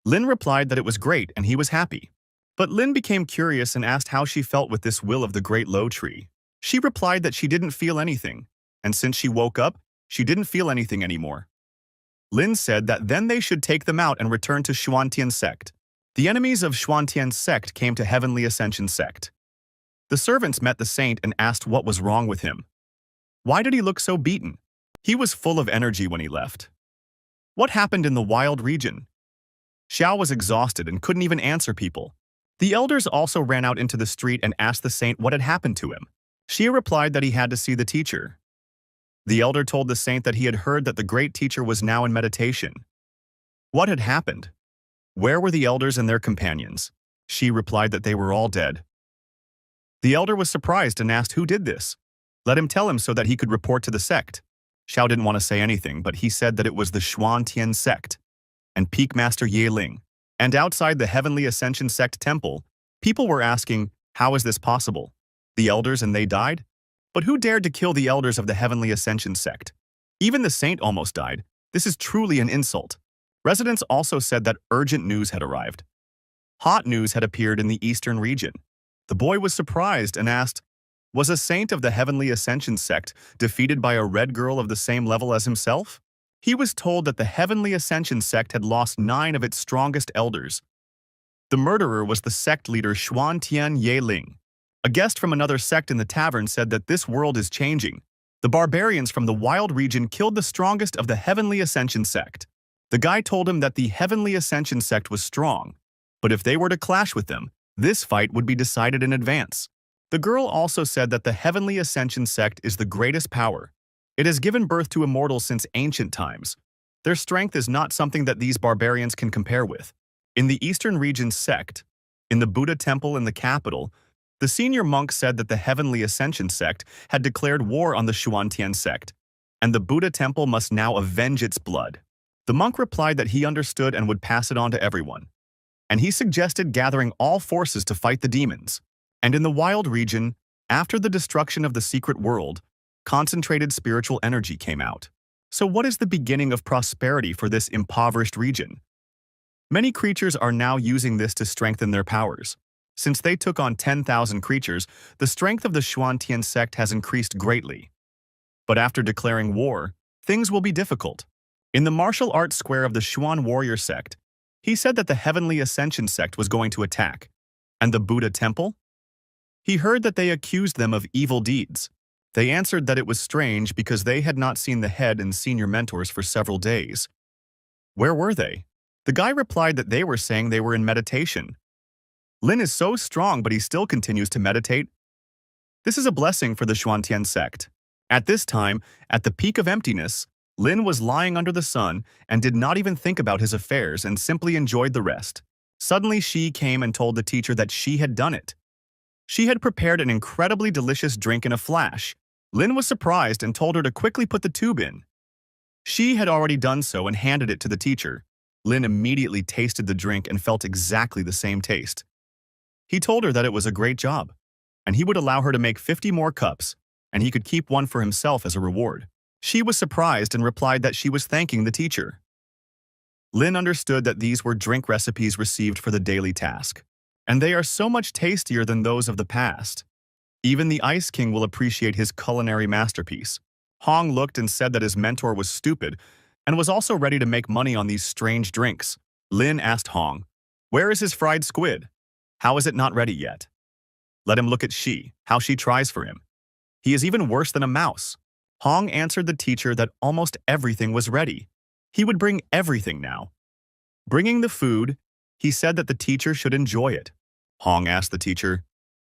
Lin replied that it was great and he was happy. But Lin became curious and asked how she felt with this will of the great Lo tree. She replied that she didn't feel anything, and since she woke up, she didn't feel anything anymore. Lin said that then they should take them out and return to Xuantian sect. The enemies of Xuantian sect came to Heavenly Ascension sect. The servants met the saint and asked what was wrong with him. Why did he look so beaten? He was full of energy when he left. What happened in the wild region? Xiao was exhausted and couldn't even answer people. The elders also ran out into the street and asked the saint what had happened to him. Xia replied that he had to see the teacher. The elder told the saint that he had heard that the great teacher was now in meditation. What had happened? Where were the elders and their companions? She replied that they were all dead. The elder was surprised and asked who did this. Let him tell him so that he could report to the sect. Xiao didn't want to say anything, but he said that it was the Xuantian sect and Peak Master Yeling. And outside the Heavenly Ascension sect temple, people were asking, how is this possible? The elders and they died? But who dared to kill the elders of the Heavenly Ascension sect? Even the saint almost died. This is truly an insult. Residents also said that urgent news had arrived. Hot news had appeared in the eastern region. The boy was surprised and asked, was a saint of the Heavenly Ascension sect defeated by a red girl of the same level as himself? He was told that the Heavenly Ascension sect had lost 9 of its strongest elders. The murderer was the sect leader Xuantian Yeling. A guest from another sect in the tavern said that this world is changing. The barbarians from the wild region killed the strongest of the Heavenly Ascension sect. The guy told him that the Heavenly Ascension sect was strong, but if they were to clash with them, this fight would be decided in advance. The girl also said that the Heavenly Ascension sect is the greatest power. It has given birth to immortals since ancient times. Their strength is not something that these barbarians can compare with. In the Eastern Region sect, in the Buddha temple in the capital, the senior monk said that the Heavenly Ascension sect had declared war on the Xuantian sect, and the Buddha temple must now avenge its blood. The monk replied that he understood and would pass it on to everyone. And he suggested gathering all forces to fight the demons. And in the wild region, after the destruction of the secret world, concentrated spiritual energy came out. So what is the beginning of prosperity for this impoverished region? Many creatures are now using this to strengthen their powers. Since they took on 10,000 creatures, the strength of the Xuantian sect has increased greatly. But after declaring war, things will be difficult. In the martial arts square of the Xuan warrior sect, he said that the Heavenly Ascension sect was going to attack. And the Buddha temple? He heard that they accused them of evil deeds. They answered that it was strange because they had not seen the head and senior mentors for several days. Where were they? The guy replied that they were saying they were in meditation. Lin is so strong, but he still continues to meditate. This is a blessing for the Xuantian sect. At this time, at the peak of emptiness, Lin was lying under the sun and did not even think about his affairs and simply enjoyed the rest. Suddenly, she came and told the teacher that she had done it. She had prepared an incredibly delicious drink in a flash. Lin was surprised and told her to quickly put the tube in. She had already done so and handed it to the teacher. Lin immediately tasted the drink and felt exactly the same taste. He told her that it was a great job, and he would allow her to make 50 more cups, and he could keep one for himself as a reward. She was surprised and replied that she was thanking the teacher. Lin understood that these were drink recipes received for the daily task, and they are so much tastier than those of the past. Even the Ice King will appreciate his culinary masterpiece. Hong looked and said that his mentor was stupid and was also ready to make money on these strange drinks. Lin asked Hong, "Where is his fried squid? How is it not ready yet?" Let him look at how she tries for him. He is even worse than a mouse. Hong answered the teacher that almost everything was ready. He would bring everything now. Bringing the food, he said that the teacher should enjoy it. Hong asked the teacher,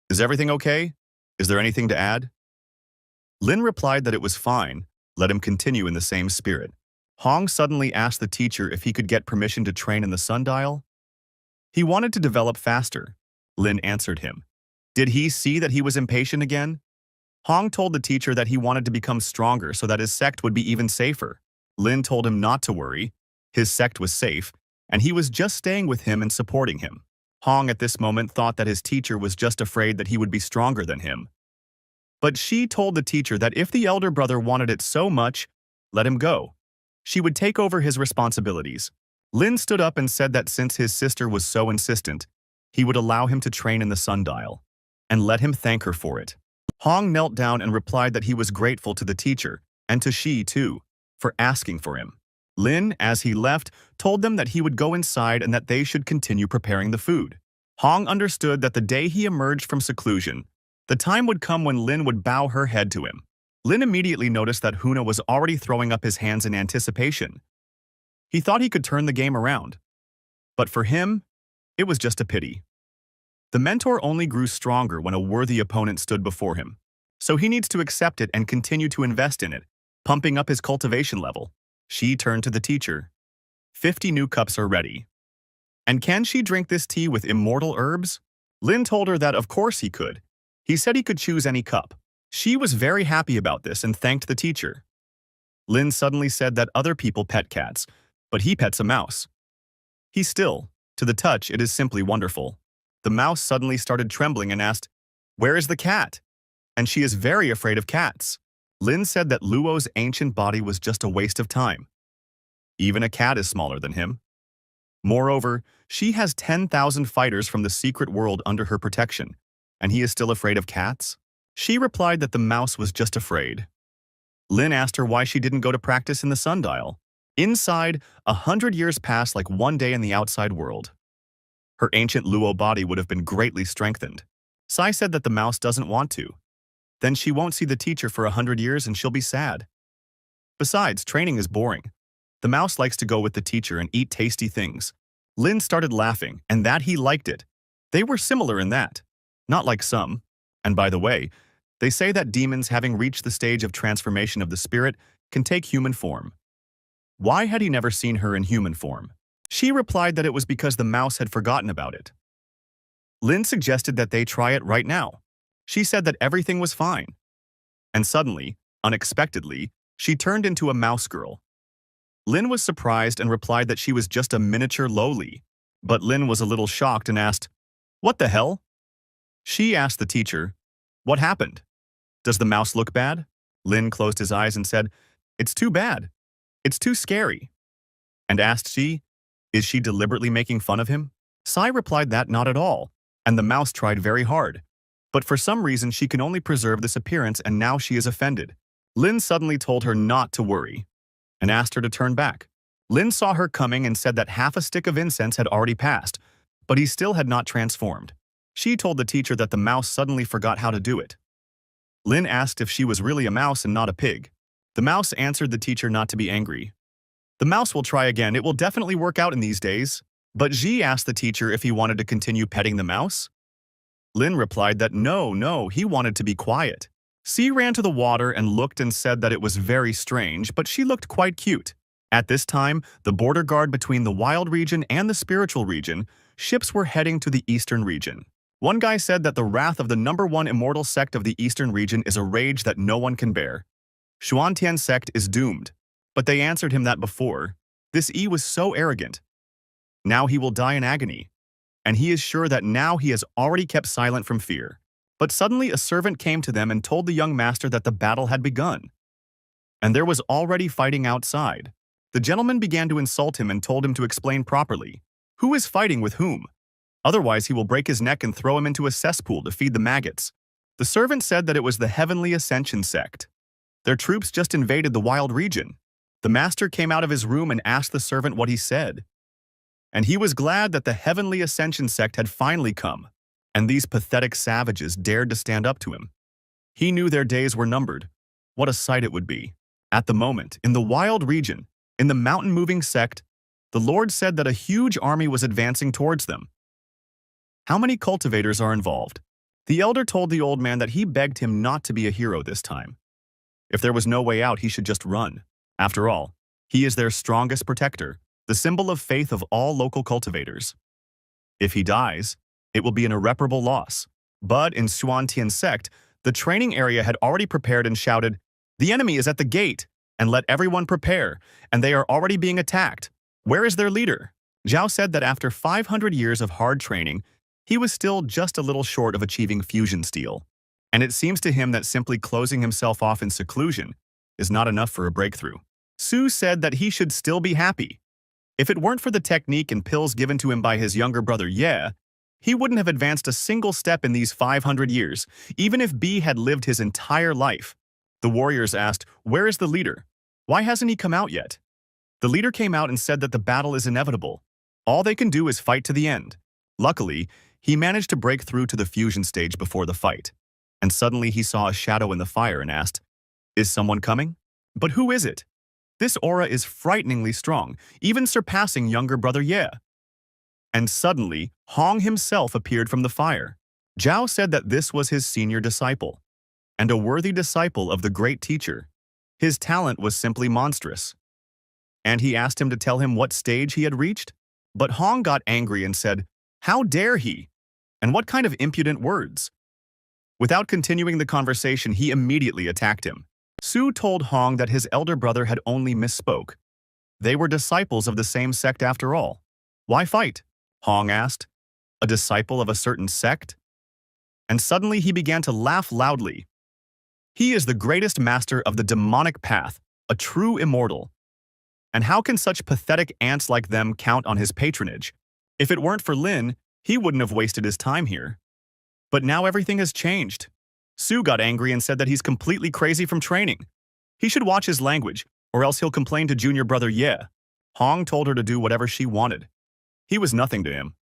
"Is everything okay? Is there anything to add?" Lin replied that it was fine. Let him continue in the same spirit. Hong suddenly asked the teacher if he could get permission to train in the sundial. He wanted to develop faster. Lin answered him. Did he see that he was impatient again? Hong told the teacher that he wanted to become stronger so that his sect would be even safer. Lin told him not to worry. His sect was safe, and he was just staying with him and supporting him. Hong at this moment thought that his teacher was just afraid that he would be stronger than him. But she told the teacher that if the elder brother wanted it so much, let him go. She would take over his responsibilities. Lin stood up and said that since his sister was so insistent, he would allow him to train in the sundial, and let him thank her for it. Hong knelt down and replied that he was grateful to the teacher, and to she too, for asking for him. Lin, as he left, told them that he would go inside and that they should continue preparing the food. Hong understood that the day he emerged from seclusion, the time would come when Lin would bow her head to him. Lin immediately noticed that Huna was already throwing up his hands in anticipation. He thought he could turn the game around. But for him, it was just a pity. The mentor only grew stronger when a worthy opponent stood before him. So he needs to accept it and continue to invest in it, pumping up his cultivation level. She turned to the teacher. 50 new cups are ready. And can she drink this tea with immortal herbs? Lin told her that of course he could. He said he could choose any cup. She was very happy about this and thanked the teacher. Lin suddenly said that other people pet cats, but he pets a mouse. He still, to the touch, it is simply wonderful. The mouse suddenly started trembling and asked, "Where is the cat?" And she is very afraid of cats. Lin said that Luo's ancient body was just a waste of time. Even a cat is smaller than him. Moreover, she has 10,000 fighters from the secret world under her protection, and he is still afraid of cats? She replied that the mouse was just afraid. Lin asked her why she didn't go to practice in the sundial. Inside, 100 years passed like one day in the outside world. Her ancient Luo body would have been greatly strengthened. Sai said that the mouse doesn't want to. Then she won't see the teacher for 100 years and she'll be sad. Besides, training is boring. The mouse likes to go with the teacher and eat tasty things. Lin started laughing, and that he liked it. They were similar in that. Not like some. And by the way, they say that demons having reached the stage of transformation of the spirit can take human form. Why had he never seen her in human form? She replied that it was because the mouse had forgotten about it. Lin suggested that they try it right now. She said that everything was fine. And suddenly, unexpectedly, she turned into a mouse girl. Lin was surprised and replied that she was just a miniature lowly. But Lin was a little shocked and asked, "What the hell?" She asked the teacher, "What happened? Does the mouse look bad?" Lin closed his eyes and said, "It's too bad. It's too scary." And asked she, "Is she deliberately making fun of him?" Sai replied that not at all, and the mouse tried very hard. But for some reason she can only preserve this appearance and now she is offended. Lin suddenly told her not to worry, and asked her to turn back. Lin saw her coming and said that half a stick of incense had already passed, but he still had not transformed. She told the teacher that the mouse suddenly forgot how to do it. Lin asked if she was really a mouse and not a pig. The mouse answered the teacher not to be angry. The mouse will try again, it will definitely work out in these days. But Ji asked the teacher if he wanted to continue petting the mouse. Lin replied that no, he wanted to be quiet. C ran to the water and looked and said that it was very strange, but she looked quite cute. At this time, the border guard between the wild region and the spiritual region, ships were heading to the eastern region. One guy said that the wrath of the #1 immortal sect of the eastern region is a rage that no one can bear. Xuantian sect is doomed. But they answered him that before. This E was so arrogant. Now he will die in agony. And he is sure that now he has already kept silent from fear. But suddenly a servant came to them and told the young master that the battle had begun. And there was already fighting outside. The gentleman began to insult him and told him to explain properly. Who is fighting with whom? Otherwise he will break his neck and throw him into a cesspool to feed the maggots. The servant said that it was the Heavenly Ascension sect. Their troops just invaded the wild region. The master came out of his room and asked the servant what he said. And he was glad that the Heavenly Ascension sect had finally come, and these pathetic savages dared to stand up to him. He knew their days were numbered. What a sight it would be. At the moment, in the wild region, in the mountain-moving sect, the Lord said that a huge army was advancing towards them. How many cultivators are involved? The elder told the old man that he begged him not to be a hero this time. If there was no way out, he should just run. After all, he is their strongest protector, the symbol of faith of all local cultivators. If he dies, it will be an irreparable loss. But in Xuantian sect, the training area had already prepared and shouted, "The enemy is at the gate, and let everyone prepare, and they are already being attacked. Where is their leader?" Zhao said that after 500 years of hard training, he was still just a little short of achieving fusion steel. And it seems to him that simply closing himself off in seclusion is not enough for a breakthrough. Su said that he should still be happy. If it weren't for the technique and pills given to him by his younger brother Ye, he wouldn't have advanced a single step in these 500 years, even if B had lived his entire life. The warriors asked, "Where is the leader? Why hasn't he come out yet?" The leader came out and said that the battle is inevitable. All they can do is fight to the end. Luckily, he managed to break through to the fusion stage before the fight. And suddenly he saw a shadow in the fire and asked, "Is someone coming? But who is it?" This aura is frighteningly strong, even surpassing younger brother Ye. And suddenly, Hong himself appeared from the fire. Zhao said that this was his senior disciple, and a worthy disciple of the great teacher. His talent was simply monstrous. And he asked him to tell him what stage he had reached. But Hong got angry and said, "How dare he? And what kind of impudent words?" Without continuing the conversation, he immediately attacked him. Su told Hong that his elder brother had only misspoke. They were disciples of the same sect after all. "Why fight?" Hong asked. "A disciple of a certain sect?" And suddenly he began to laugh loudly. "He is the greatest master of the demonic path, a true immortal. And how can such pathetic ants like them count on his patronage? If it weren't for Lin, he wouldn't have wasted his time here. But now everything has changed." Su got angry and said that he's completely crazy from training. He should watch his language, or else he'll complain to junior brother Ye. Hong told her to do whatever she wanted. He was nothing to him.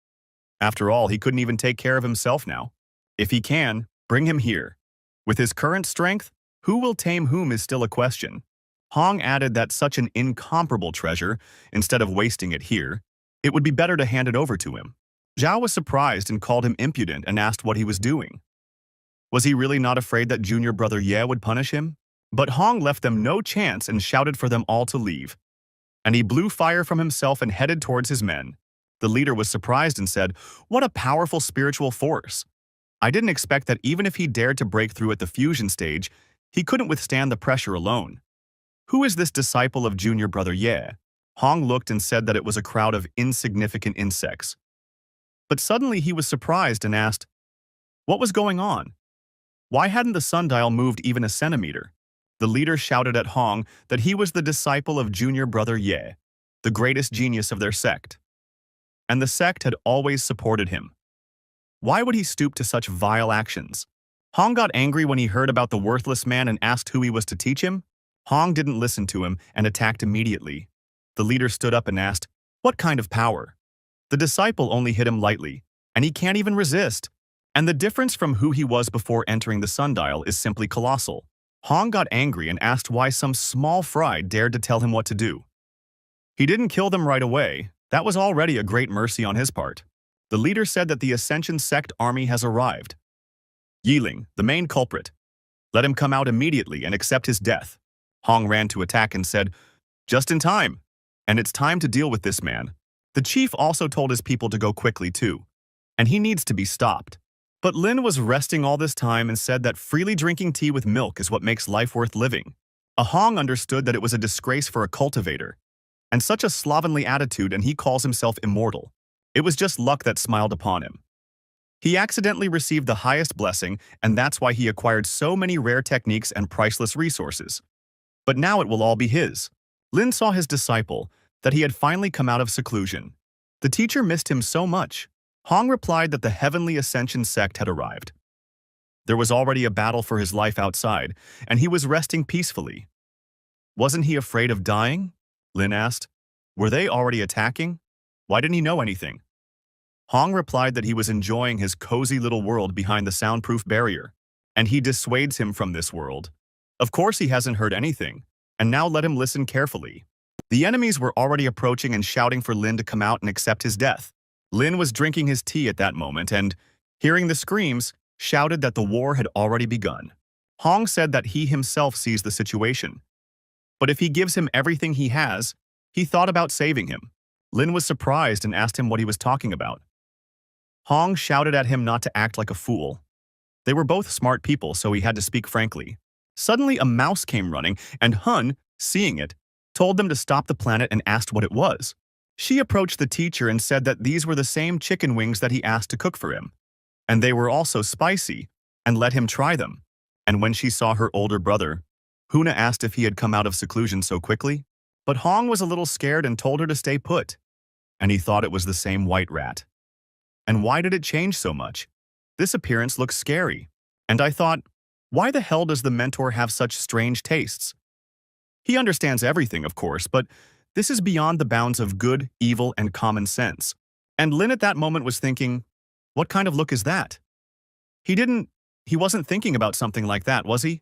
After all, he couldn't even take care of himself now. If he can, bring him here. With his current strength, who will tame whom is still a question. Hong added that such an incomparable treasure, instead of wasting it here, it would be better to hand it over to him. Zhao was surprised and called him impudent and asked what he was doing. Was he really not afraid that junior brother Ye would punish him? But Hong left them no chance and shouted for them all to leave. And he blew fire from himself and headed towards his men. The leader was surprised and said, "What a powerful spiritual force. I didn't expect that even if he dared to break through at the fusion stage, he couldn't withstand the pressure alone. Who is this disciple of junior brother Ye?" Hong looked and said that it was a crowd of insignificant insects. But suddenly he was surprised and asked, what was going on? Why hadn't the sundial moved even a centimeter? The leader shouted at Hong that he was the disciple of junior brother Ye, the greatest genius of their sect. And the sect had always supported him. Why would he stoop to such vile actions? Hong got angry when he heard about the worthless man and asked who he was to teach him. Hong didn't listen to him and attacked immediately. The leader stood up and asked, "What kind of power?" The disciple only hit him lightly, and he can't even resist. And the difference from who he was before entering the sundial is simply colossal. Hong got angry and asked why some small fry dared to tell him what to do. He didn't kill them right away. That was already a great mercy on his part. The leader said that the Ascension sect army has arrived. Yiling, the main culprit. Let him come out immediately and accept his death. Hong ran to attack and said, "Just in time. And it's time to deal with this man." The chief also told his people to go quickly too. And he needs to be stopped. But Lin was resting all this time and said that freely drinking tea with milk is what makes life worth living. A Hong understood that it was a disgrace for a cultivator. And such a slovenly attitude, and he calls himself immortal. It was just luck that smiled upon him. He accidentally received the highest blessing, and that's why he acquired so many rare techniques and priceless resources. But now it will all be his. Lin saw his disciple, that he had finally come out of seclusion. The teacher missed him so much. Hong replied that the heavenly Ascension sect had arrived. There was already a battle for his life outside, and he was resting peacefully. Wasn't he afraid of dying? Lin asked. Were they already attacking? Why didn't he know anything? Hong replied that he was enjoying his cozy little world behind the soundproof barrier, and he dissuades him from this world. Of course he hasn't heard anything, and now let him listen carefully. The enemies were already approaching and shouting for Lin to come out and accept his death. Lin was drinking his tea at that moment and, hearing the screams, shouted that the war had already begun. Hong said that he himself sees the situation. But if he gives him everything he has, he thought about saving him. Lin was surprised and asked him what he was talking about. Hong shouted at him not to act like a fool. They were both smart people, so he had to speak frankly. Suddenly, a mouse came running, and Hun, seeing it, told them to stop the planet and asked what it was. She approached the teacher and said that these were the same chicken wings that he asked to cook for him. And they were also spicy, and let him try them. And when she saw her older brother, Huna asked if he had come out of seclusion so quickly. But Hong was a little scared and told her to stay put. And he thought it was the same white rat. And why did it change so much? This appearance looks scary. And I thought, why the hell does the mentor have such strange tastes? He understands everything, of course, but this is beyond the bounds of good, evil, and common sense. And Lin at that moment was thinking, what kind of look is that? He wasn't thinking about something like that, was he?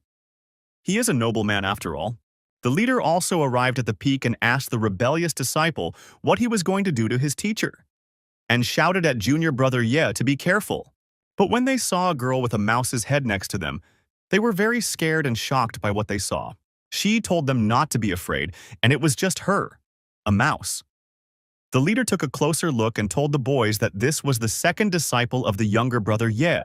He is a noble man after all. The leader also arrived at the peak and asked the rebellious disciple what he was going to do to his teacher, and shouted at junior brother Ye to be careful. But when they saw a girl with a mouse's head next to them, they were very scared and shocked by what they saw. She told them not to be afraid, and it was just her, a mouse. The leader took a closer look and told the boys that this was the second disciple of the younger brother Ye.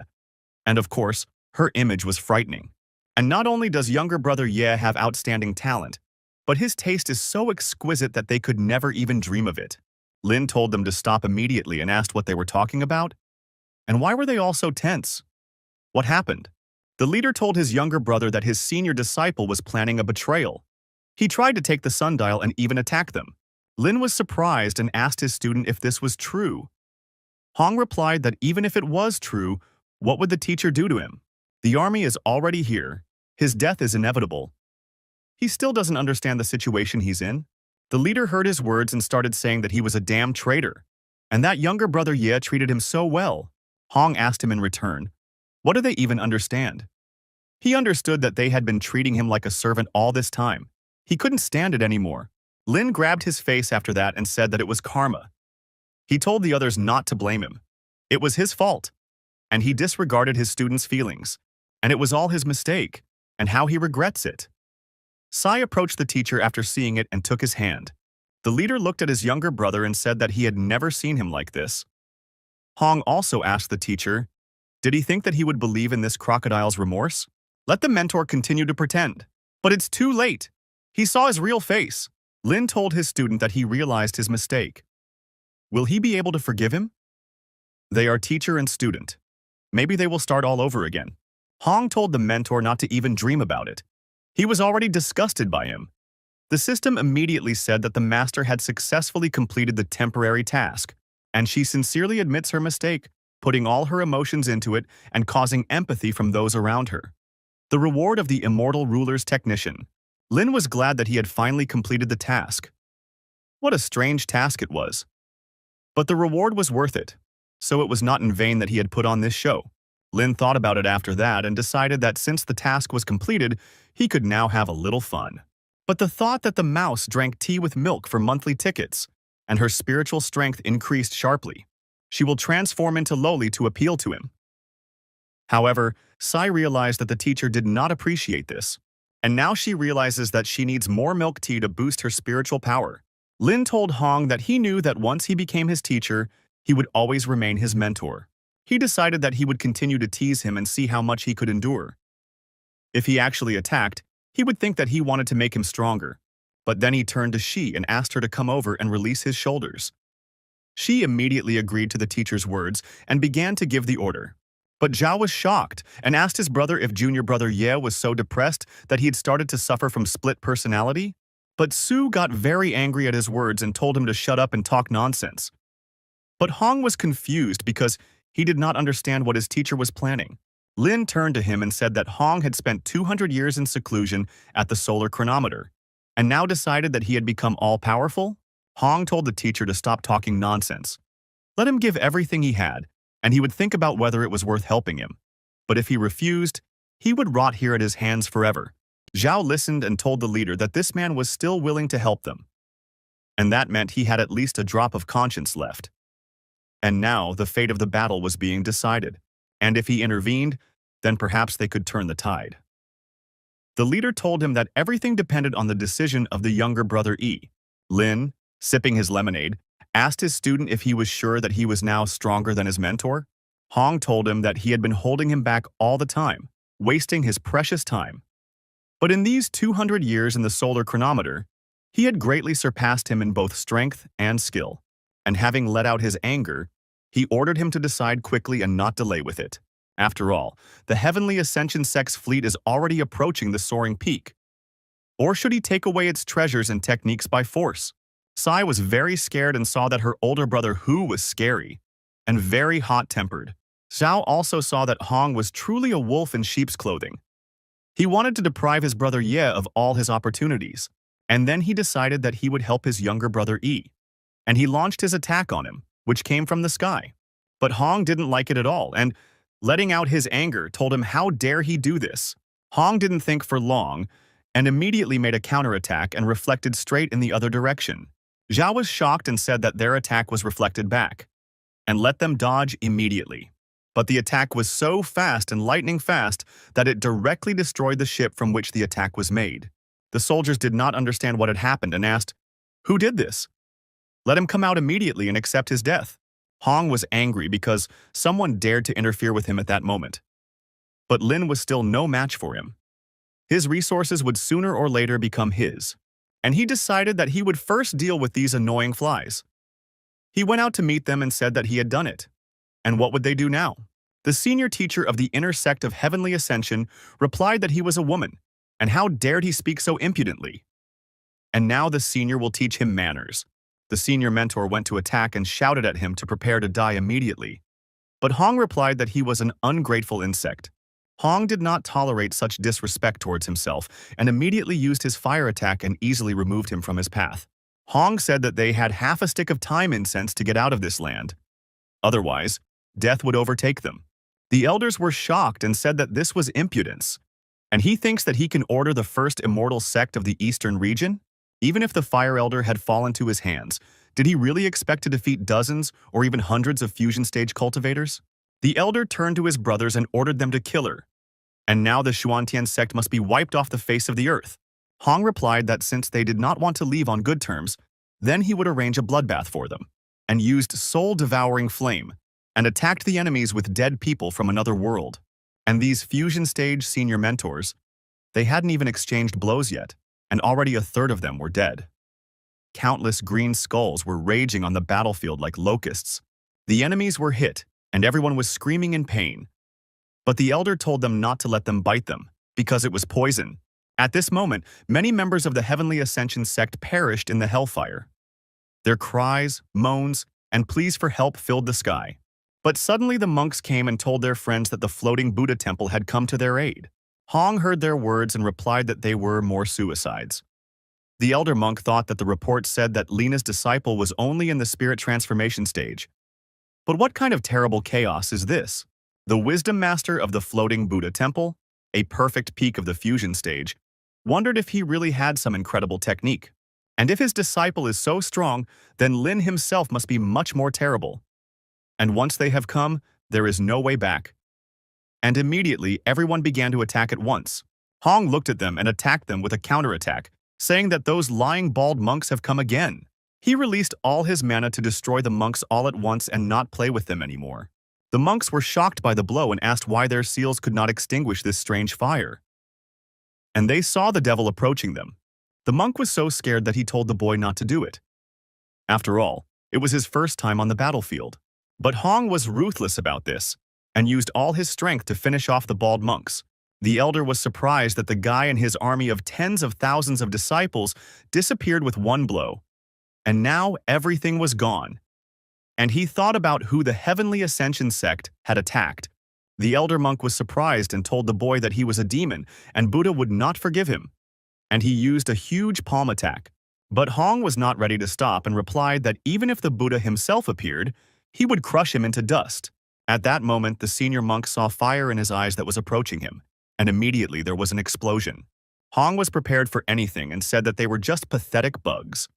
And of course, her image was frightening. And not only does younger brother Ye have outstanding talent, but his taste is so exquisite that they could never even dream of it. Lin told them to stop immediately and asked what they were talking about. And why were they all so tense? What happened? The leader told his younger brother that his senior disciple was planning a betrayal. He tried to take the sundial and even attack them. Lin was surprised and asked his student if this was true. Hong replied that even if it was true, what would the teacher do to him? The army is already here. His death is inevitable. He still doesn't understand the situation he's in. The leader heard his words and started saying that he was a damn traitor, and that younger brother Ye treated him so well. Hong asked him in return, what do they even understand? He understood that they had been treating him like a servant all this time. He couldn't stand it anymore. Lin grabbed his face after that and said that it was karma. He told the others not to blame him. It was his fault, and he disregarded his students' feelings, and it was all his mistake, and how he regrets it. Sai approached the teacher after seeing it and took his hand. The leader looked at his younger brother and said that he had never seen him like this. Hong also asked the teacher, did he think that he would believe in this crocodile's remorse? Let the mentor continue to pretend. But it's too late. He saw his real face. Lin told his student that he realized his mistake. Will he be able to forgive him? They are teacher and student. Maybe they will start all over again. Hong told the mentor not to even dream about it. He was already disgusted by him. The system immediately said that the master had successfully completed the temporary task, and she sincerely admits her mistake, putting all her emotions into it and causing empathy from those around her. The reward of the immortal ruler's technician. Lin was glad that he had finally completed the task. What a strange task it was. But the reward was worth it, so it was not in vain that he had put on this show. Lin thought about it after that and decided that since the task was completed, he could now have a little fun. But the thought that the mouse drank tea with milk for monthly tickets, and her spiritual strength increased sharply. She will transform into Loli to appeal to him. However, Sai realized that the teacher did not appreciate this, and now she realizes that she needs more milk tea to boost her spiritual power. Lin told Hong that he knew that once he became his teacher, he would always remain his mentor. He decided that he would continue to tease him and see how much he could endure. If he actually attacked, he would think that he wanted to make him stronger. But then he turned to Shi and asked her to come over and release his shoulders. She immediately agreed to the teacher's words and began to give the order. But Zhao was shocked and asked his brother if junior brother Ye was so depressed that he had started to suffer from split personality. But Su got very angry at his words and told him to shut up and talk nonsense. But Hong was confused because he did not understand what his teacher was planning. Lin turned to him and said that Hong had spent 200 years in seclusion at the solar chronometer, and now decided that he had become all-powerful. Hong told the teacher to stop talking nonsense. Let him give everything he had, and he would think about whether it was worth helping him. But if he refused, he would rot here at his hands forever. Zhao listened and told the leader that this man was still willing to help them. And that meant he had at least a drop of conscience left. And now the fate of the battle was being decided, and if he intervened, then perhaps they could turn the tide. The leader told him that everything depended on the decision of the younger brother Yi. Lin, sipping his lemonade, asked his student if he was sure that he was now stronger than his mentor. Hong told him that he had been holding him back all the time, wasting his precious time. But in these 200 years in the solar chronometer, he had greatly surpassed him in both strength and skill, and having let out his anger, he ordered him to decide quickly and not delay with it. After all, the Heavenly Ascension Sect's fleet is already approaching the soaring peak. Or should he take away its treasures and techniques by force? Sai was very scared and saw that her older brother Hu was scary and very hot-tempered. Zhao also saw that Hong was truly a wolf in sheep's clothing. He wanted to deprive his brother Ye of all his opportunities, and then he decided that he would help his younger brother Yi. And he launched his attack on him, which came from the sky. But Hong didn't like it at all, and letting out his anger told him how dare he do this. Hong didn't think for long, and immediately made a counterattack and reflected straight in the other direction. Zhao was shocked and said that their attack was reflected back, and let them dodge immediately. But the attack was so fast and lightning fast that it directly destroyed the ship from which the attack was made. The soldiers did not understand what had happened and asked, "Who did this? Let him come out immediately and accept his death." Hong was angry because someone dared to interfere with him at that moment. But Lin was still no match for him. His resources would sooner or later become his, and he decided that he would first deal with these annoying flies. He went out to meet them and said that he had done it. And what would they do now? The senior teacher of the inner sect of Heavenly Ascension replied that he was a woman, and how dared he speak so impudently? And now the senior will teach him manners. The senior mentor went to attack and shouted at him to prepare to die immediately. But Hong replied that he was an ungrateful insect. Hong did not tolerate such disrespect towards himself and immediately used his fire attack and easily removed him from his path. Hong said that they had half a stick of time incense to get out of this land. Otherwise, death would overtake them. The elders were shocked and said that this was impudence. And he thinks that he can order the first immortal sect of the eastern region? Even if the fire elder had fallen to his hands, did he really expect to defeat dozens or even hundreds of fusion stage cultivators? The elder turned to his brothers and ordered them to kill her. And now the Xuantian sect must be wiped off the face of the earth. Hong replied that since they did not want to leave on good terms, then he would arrange a bloodbath for them, and used soul-devouring flame, and attacked the enemies with dead people from another world. And these fusion stage senior mentors, they hadn't even exchanged blows yet, and already a third of them were dead. Countless green skulls were raging on the battlefield like locusts. The enemies were hit, and everyone was screaming in pain. But the elder told them not to let them bite them, because it was poison. At this moment, many members of the Heavenly Ascension sect perished in the hellfire. Their cries, moans, and pleas for help filled the sky. But suddenly the monks came and told their friends that the floating Buddha temple had come to their aid. Hong heard their words and replied that they were more suicides. The elder monk thought that the report said that Lena's disciple was only in the spirit transformation stage. But what kind of terrible chaos is this? The wisdom master of the floating Buddha temple, a perfect peak of the fusion stage, wondered if he really had some incredible technique. And if his disciple is so strong, then Lin himself must be much more terrible. And once they have come, there is no way back. And immediately, everyone began to attack at once. Hong looked at them and attacked them with a counterattack, saying that those lying bald monks have come again. He released all his mana to destroy the monks all at once and not play with them anymore. The monks were shocked by the blow and asked why their seals could not extinguish this strange fire. And they saw the devil approaching them. The monk was so scared that he told the boy not to do it. After all, it was his first time on the battlefield. But Hong was ruthless about this and used all his strength to finish off the bald monks. The elder was surprised that the guy and his army of tens of thousands of disciples disappeared with one blow. And now everything was gone. And he thought about who the Heavenly Ascension sect had attacked. The elder monk was surprised and told the boy that he was a demon and Buddha would not forgive him. And he used a huge palm attack. But Hong was not ready to stop and replied that even if the Buddha himself appeared, he would crush him into dust. At that moment, the senior monk saw fire in his eyes that was approaching him, and immediately there was an explosion. Hong was prepared for anything and said that they were just pathetic bugs.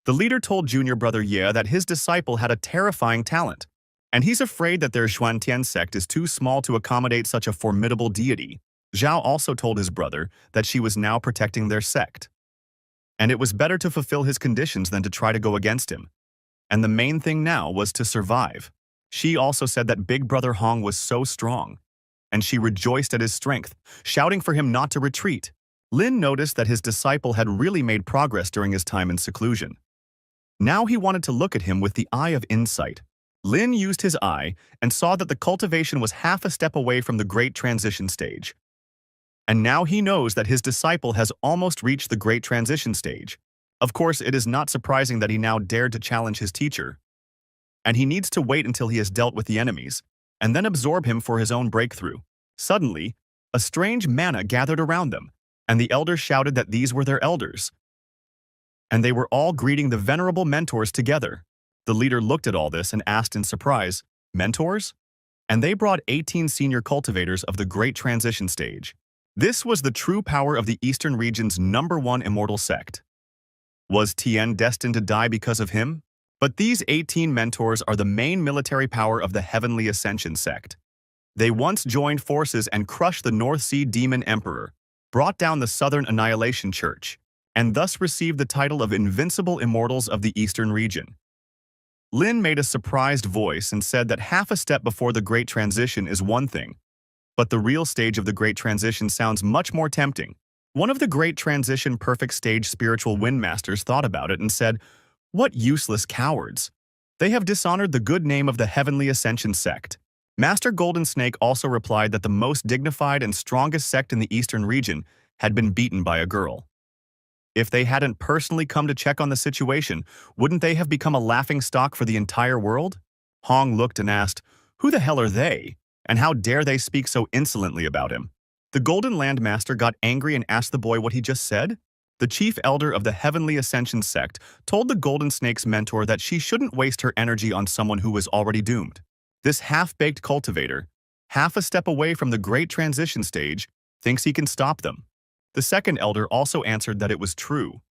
The leader told junior brother Ye that his disciple had a terrifying talent, and he's afraid that their Xuantian sect is too small to accommodate such a formidable deity. Zhao also told his brother that she was now protecting their sect, and it was better to fulfill his conditions than to try to go against him. And the main thing now was to survive. She also said that big brother Hong was so strong, and she rejoiced at his strength, shouting for him not to retreat. Lin noticed that his disciple had really made progress during his time in seclusion. Now he wanted to look at him with the eye of insight. Lin used his eye and saw that the cultivation was half a step away from the great transition stage. And now he knows that his disciple has almost reached the great transition stage. Of course, it is not surprising that he now dared to challenge his teacher. And he needs to wait until he has dealt with the enemies, and then absorb him for his own breakthrough. Suddenly, a strange manna gathered around them, and the elders shouted that these were their elders. And they were all greeting the venerable mentors together. The leader looked at all this and asked in surprise, "Mentors?" And they brought 18 senior cultivators of the great transition stage. This was the true power of the Eastern region's #1 immortal sect. Was Tian destined to die because of him? But these 18 mentors are the main military power of the Heavenly Ascension sect. They once joined forces and crushed the North Sea Demon Emperor, brought down the Southern Annihilation Church, and thus received the title of Invincible Immortals of the Eastern region. Lin made a surprised voice and said that half a step before the Great Transition is one thing, but the real stage of the Great Transition sounds much more tempting. One of the Great Transition Perfect Stage spiritual windmasters thought about it and said, "What useless cowards! They have dishonored the good name of the Heavenly Ascension sect." Master Golden Snake also replied that the most dignified and strongest sect in the Eastern region had been beaten by a girl. If they hadn't personally come to check on the situation, wouldn't they have become a laughingstock for the entire world? Hong looked and asked, "Who the hell are they? And how dare they speak so insolently about him?" The Golden Land Master got angry and asked the boy what he just said. The chief elder of the Heavenly Ascension sect told the Golden Snake's mentor that she shouldn't waste her energy on someone who was already doomed. This half-baked cultivator, half a step away from the Great Transition stage, thinks he can stop them. The second elder also answered that it was true.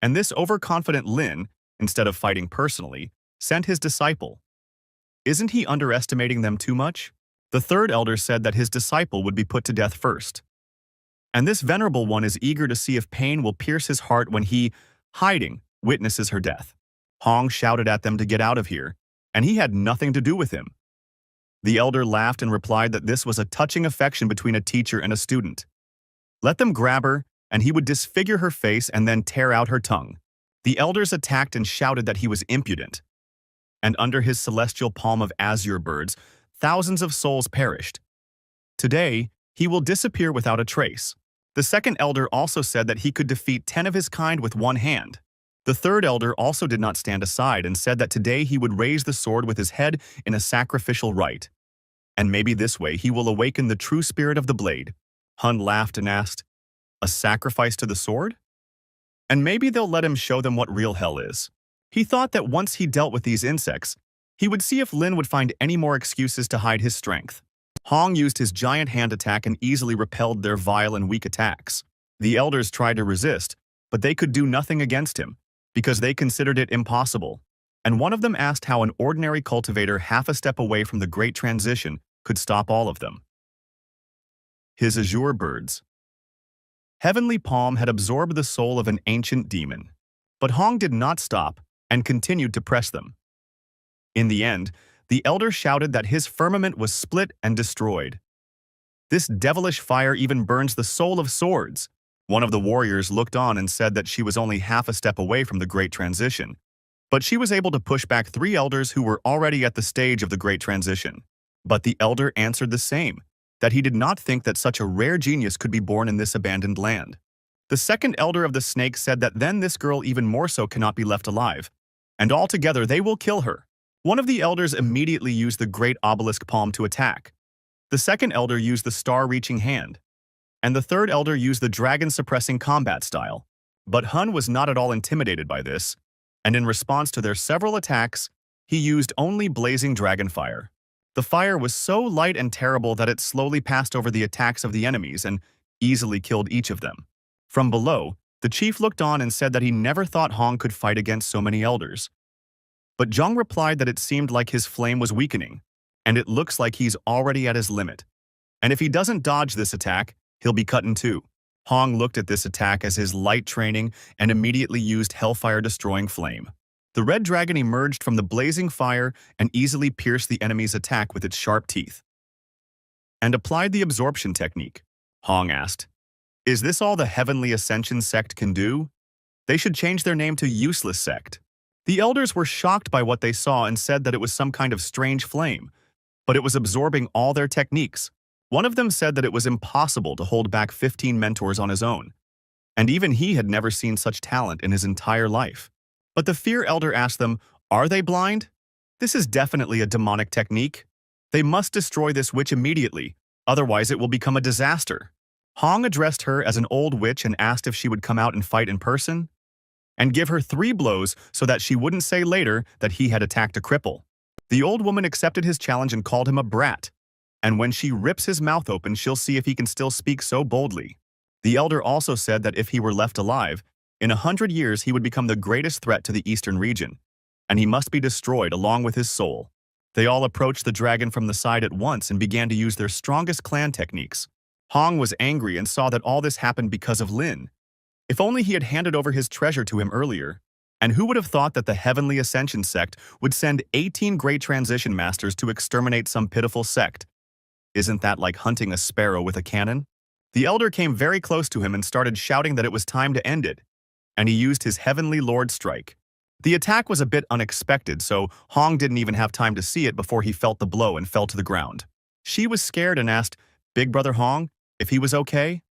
And this overconfident Lin, instead of fighting personally, sent his disciple. Isn't he underestimating them too much? The third elder said that his disciple would be put to death first. And this venerable one is eager to see if pain will pierce his heart when he, hiding, witnesses her death. Hong shouted at them to get out of here, and he had nothing to do with him. The elder laughed and replied that this was a touching affection between a teacher and a student. Let them grab her, and he would disfigure her face and then tear out her tongue. The elders attacked and shouted that he was impudent. And under his celestial palm of azure birds, thousands of souls perished. Today, he will disappear without a trace. The second elder also said that he could defeat 10 of his kind with one hand. The third elder also did not stand aside and said that today he would raise the sword with his head in a sacrificial rite. And maybe this way he will awaken the true spirit of the blade. Hun laughed and asked, "A sacrifice to the sword? And maybe they'll let him show them what real hell is." He thought that once he dealt with these insects, he would see if Lin would find any more excuses to hide his strength. Hong used his giant hand attack and easily repelled their vile and weak attacks. The elders tried to resist, but they could do nothing against him, because they considered it impossible. And one of them asked how an ordinary cultivator half a step away from the Great Transition could stop all of them. His azure birds. Heavenly Palm had absorbed the soul of an ancient demon, but Hong did not stop and continued to press them. In the end, the elder shouted that his firmament was split and destroyed. This devilish fire even burns the soul of swords, One of the warriors looked on and said that she was only half a step away from the Great Transition, but she was able to push back 3 elders who were already at the stage of the Great Transition. But the elder answered the same, that he did not think that such a rare genius could be born in this abandoned land. The second elder of the snake said that then this girl even more so cannot be left alive, and altogether they will kill her. One of the elders immediately used the great obelisk palm to attack. The second elder used the star-reaching hand, and the third elder used the dragon-suppressing combat style. But Hun was not at all intimidated by this, and in response to their several attacks, he used only blazing dragon fire. The fire was so light and terrible that it slowly passed over the attacks of the enemies and easily killed each of them. From below, the chief looked on and said that he never thought Hong could fight against so many elders. But Zhang replied that it seemed like his flame was weakening, and it looks like he's already at his limit. And if he doesn't dodge this attack, he'll be cut in two. Hong looked at this attack as his light training and immediately used Hellfire-destroying flame. The red dragon emerged from the blazing fire and easily pierced the enemy's attack with its sharp teeth. And applied the absorption technique. Hong asked, "Is this all the Heavenly Ascension sect can do? They should change their name to Useless Sect." The elders were shocked by what they saw and said that it was some kind of strange flame, but it was absorbing all their techniques. One of them said that it was impossible to hold back 15 mentors on his own, and even he had never seen such talent in his entire life. But the Fear Elder asked them, "Are they blind? This is definitely a demonic technique. They must destroy this witch immediately, otherwise it will become a disaster." Hong addressed her as an old witch and asked if she would come out and fight in person, and give her 3 blows so that she wouldn't say later that he had attacked a cripple. The old woman accepted his challenge and called him a brat, and when she rips his mouth open, she'll see if he can still speak so boldly. The elder also said that if he were left alive, in 100 years he would become the greatest threat to the eastern region, and he must be destroyed along with his soul. They all approached the dragon from the side at once and began to use their strongest clan techniques. Hong was angry and saw that all this happened because of Lin. If only he had handed over his treasure to him earlier. And who would have thought that the Heavenly Ascension sect would send 18 great transition masters to exterminate some pitiful sect? Isn't that like hunting a sparrow with a cannon? The elder came very close to him and started shouting that it was time to end it, and he used his Heavenly Lord strike. The attack was a bit unexpected, so Hong didn't even have time to see it before he felt the blow and fell to the ground. She was scared and asked Big Brother Hong if he was okay.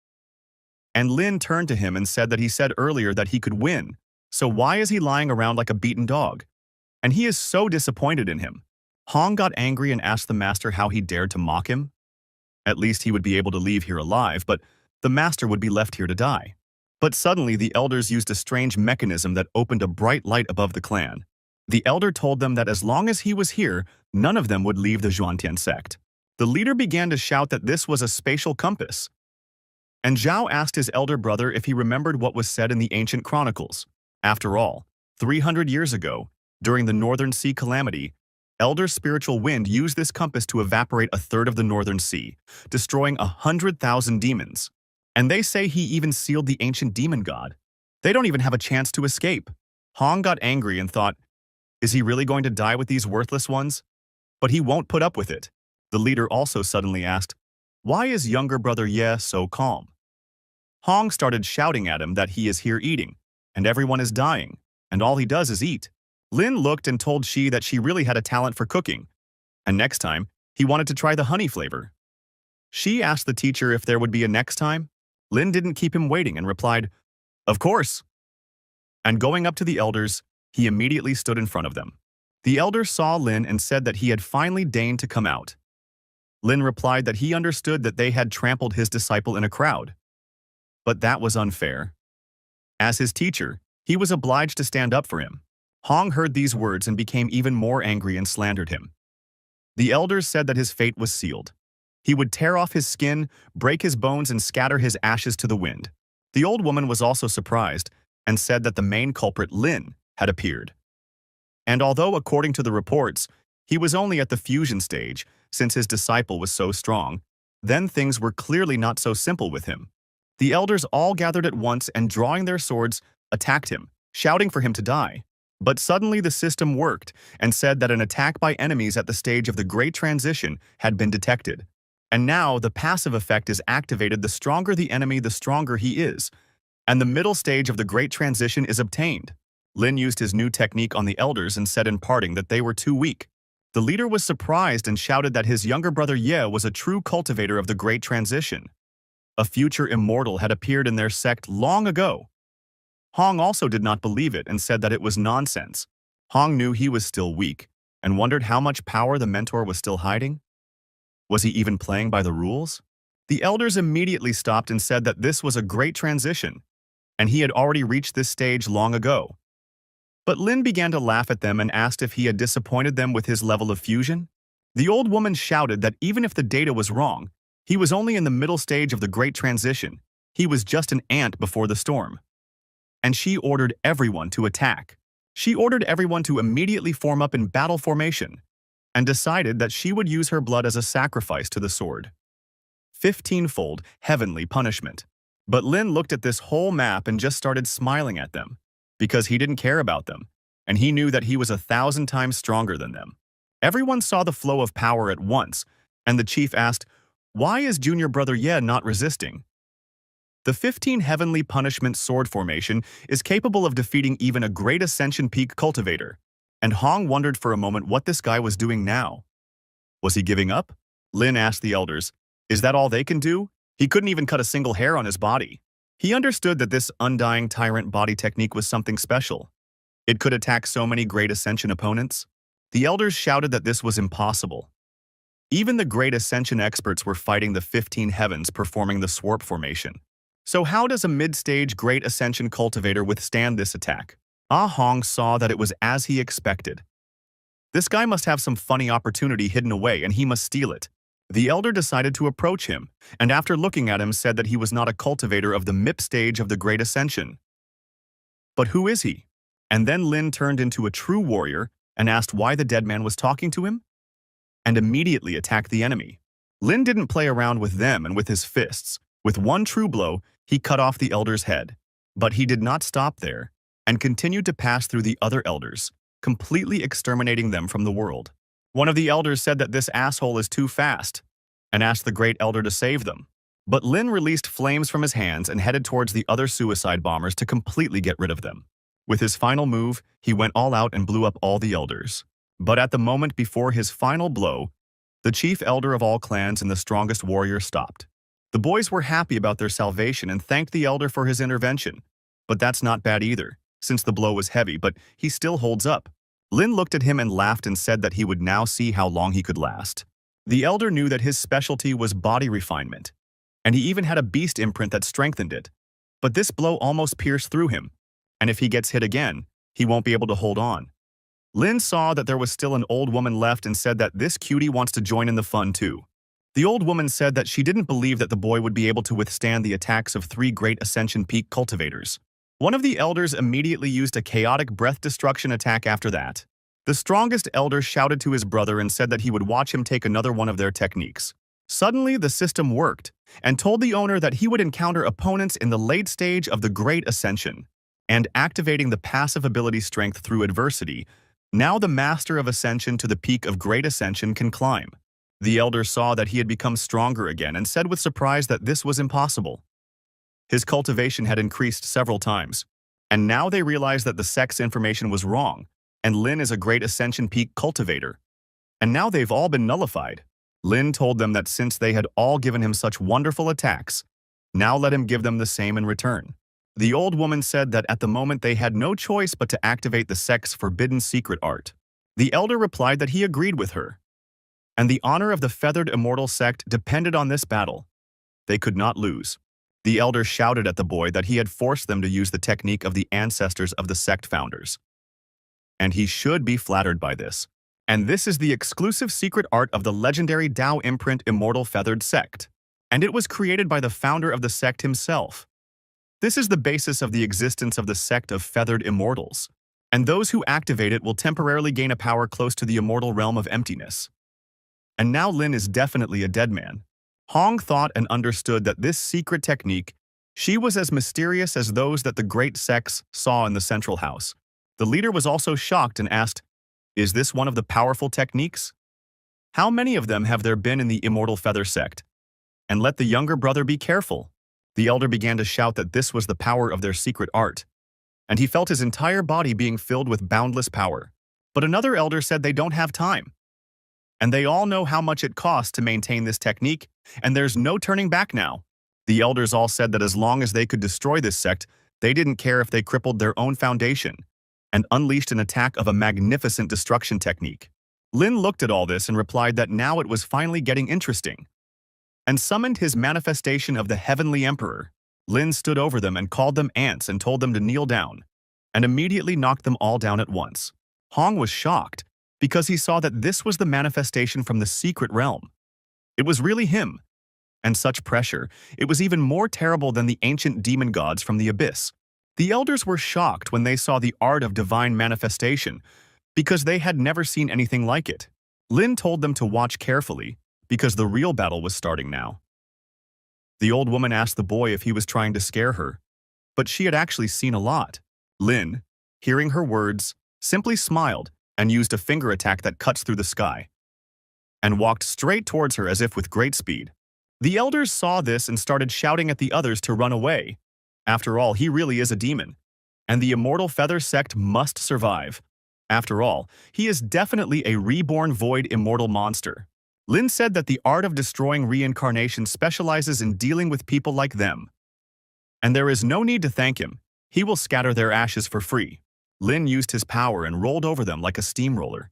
And Lin turned to him and said that he said earlier that he could win, so why is he lying around like a beaten dog? And he is so disappointed in him. Hong got angry and asked the master how he dared to mock him. At least he would be able to leave here alive, but the master would be left here to die. But suddenly the elders used a strange mechanism that opened a bright light above the clan. The elder told them that as long as he was here, none of them would leave the Zhuantian sect. The leader began to shout that this was a spatial compass. And Zhao asked his elder brother if he remembered what was said in the ancient chronicles. After all, 300 years ago, during the Northern Sea calamity, Elder Spiritual Wind used this compass to evaporate a third of the Northern Sea, destroying 100,000 demons. And they say he even sealed the ancient demon god. They don't even have a chance to escape. Hong got angry and thought, is he really going to die with these worthless ones? But he won't put up with it. The leader also suddenly asked, why is younger brother Ye so calm? Hong started shouting at him that he is here eating, and everyone is dying, and all he does is eat. Lin looked and told Shi that she really had a talent for cooking, and next time, he wanted to try the honey flavor. Shi asked the teacher if there would be a next time. Lin didn't keep him waiting and replied, of course. And going up to the elders, he immediately stood in front of them. The elders saw Lin and said that he had finally deigned to come out. Lin replied that he understood that they had trampled his disciple in a crowd. But that was unfair. As his teacher, he was obliged to stand up for him. Hong heard these words and became even more angry and slandered him. The elders said that his fate was sealed. He would tear off his skin, break his bones, and scatter his ashes to the wind. The old woman was also surprised and said that the main culprit, Lin, had appeared. And although, according to the reports, he was only at the fusion stage, since his disciple was so strong, then things were clearly not so simple with him. The elders all gathered at once and, drawing their swords, attacked him, shouting for him to die. But suddenly the system worked and said that an attack by enemies at the stage of the Great Transition had been detected. And now the passive effect is activated. The stronger the enemy, the stronger he is. and the middle stage of the Great Transition is obtained. Lin used his new technique on the elders and said in parting that they were too weak. The leader was surprised and shouted that his younger brother Ye was a true cultivator of the Great Transition. A future immortal had appeared in their sect long ago. Hong also did not believe it and said that it was nonsense. Hong knew he was still weak and wondered how much power the mentor was still hiding. Was he even playing by the rules? The elders immediately stopped and said that this was a great transition, and he had already reached this stage long ago. But Lin began to laugh at them and asked if he had disappointed them with his level of fusion. The old woman shouted that even if the data was wrong, he was only in the middle stage of the Great Transition. He was just an ant before the storm. And she ordered everyone to attack. She ordered everyone to immediately form up in battle formation, and decided that she would use her blood as a sacrifice to the sword. 15-fold heavenly punishment. But Lin looked at this whole map and just started smiling at them, because he didn't care about them, and he knew that he was 1,000 times stronger than them. Everyone saw the flow of power at once, and the chief asked, "Why is junior brother Ye not resisting?" The 15 heavenly punishment sword formation is capable of defeating even a great ascension peak cultivator, and Hong wondered for a moment what this guy was doing now. Was he giving up? Lin asked the elders, "Is that all they can do? He couldn't even cut a single hair on his body." He understood that this undying tyrant body technique was something special. It could attack so many great ascension opponents. The elders shouted that this was impossible. Even the great ascension experts were fighting the 15 heavens performing the swarp formation. So how does a mid-stage great ascension cultivator withstand this attack? Ah Hong saw that it was as he expected. This guy must have some funny opportunity hidden away and he must steal it. The elder decided to approach him, and after looking at him said that he was not a cultivator of the MIP stage of the Great Ascension. But who is he? And then Lin turned into a true warrior and asked why the dead man was talking to him, and immediately attacked the enemy. Lin didn't play around with them and with his fists. With one true blow, he cut off the elder's head. But he did not stop there, and continued to pass through the other elders, completely exterminating them from the world. One of the elders said that this asshole is too fast, and asked the great elder to save them. But Lin released flames from his hands and headed towards the other suicide bombers to completely get rid of them. With his final move, he went all out and blew up all the elders. But at the moment before his final blow, the chief elder of all clans and the strongest warrior stopped. The boys were happy about their salvation and thanked the elder for his intervention. But that's not bad either, since the blow was heavy, but he still holds up. Lin looked at him and laughed and said that he would now see how long he could last. The elder knew that his specialty was body refinement, and he even had a beast imprint that strengthened it. But this blow almost pierced through him, and if he gets hit again, he won't be able to hold on. Lin saw that there was still an old woman left and said that this cutie wants to join in the fun too. The old woman said that she didn't believe that the boy would be able to withstand the attacks of 3 great ascension peak cultivators. One of the elders immediately used a chaotic breath destruction attack after that. The strongest elder shouted to his brother and said that he would watch him take another one of their techniques. Suddenly, the system worked, and told the owner that he would encounter opponents in the late stage of the Great Ascension. And activating the passive ability strength through adversity, now the master of ascension to the peak of Great Ascension can climb. The elder saw that he had become stronger again and said with surprise that this was impossible. His cultivation had increased several times, and now they realized that the sect's information was wrong, and Lin is a great ascension peak cultivator. And now they've all been nullified. Lin told them that since they had all given him such wonderful attacks, now let him give them the same in return. The old woman said that at the moment they had no choice but to activate the sect's forbidden secret art. The elder replied that he agreed with her, and the honor of the feathered immortal sect depended on this battle. They could not lose. The elder shouted at the boy that he had forced them to use the technique of the ancestors of the sect founders. And he should be flattered by this. And this is the exclusive secret art of the legendary Tao imprint Immortal Feathered Sect. And it was created by the founder of the sect himself. This is the basis of the existence of the sect of feathered immortals. And those who activate it will temporarily gain a power close to the immortal realm of emptiness. And now Lin is definitely a dead man. Hong thought and understood that this secret technique, she was as mysterious as those that the great sects saw in the central house. The leader was also shocked and asked, "Is this one of the powerful techniques? How many of them have there been in the Immortal Feather sect? And let the younger brother be careful." The elder began to shout that this was the power of their secret art, and he felt his entire body being filled with boundless power. But another elder said they don't have time, and they all know how much it costs to maintain this technique, and there's no turning back now. The elders all said that as long as they could destroy this sect, they didn't care if they crippled their own foundation, and unleashed an attack of a magnificent destruction technique. Lin looked at all this and replied that now it was finally getting interesting, and summoned his manifestation of the Heavenly Emperor. Lin stood over them and called them ants and told them to kneel down, and immediately knocked them all down at once. Hong was shocked, because he saw that this was the manifestation from the secret realm. It was really him. And such pressure, it was even more terrible than the ancient demon gods from the abyss. The elders were shocked when they saw the art of divine manifestation, because they had never seen anything like it. Lin told them to watch carefully, because the real battle was starting now. The old woman asked the boy if he was trying to scare her, but she had actually seen a lot. Lin, hearing her words, simply smiled and used a finger attack that cuts through the sky, and walked straight towards her as if with great speed. The elders saw this and started shouting at the others to run away. After all, he really is a demon, and the immortal feather sect must survive. After all, he is definitely a reborn void immortal monster. Lin said that the art of destroying reincarnation specializes in dealing with people like them, and there is no need to thank him. He will scatter their ashes for free. Lin used his power and rolled over them like a steamroller.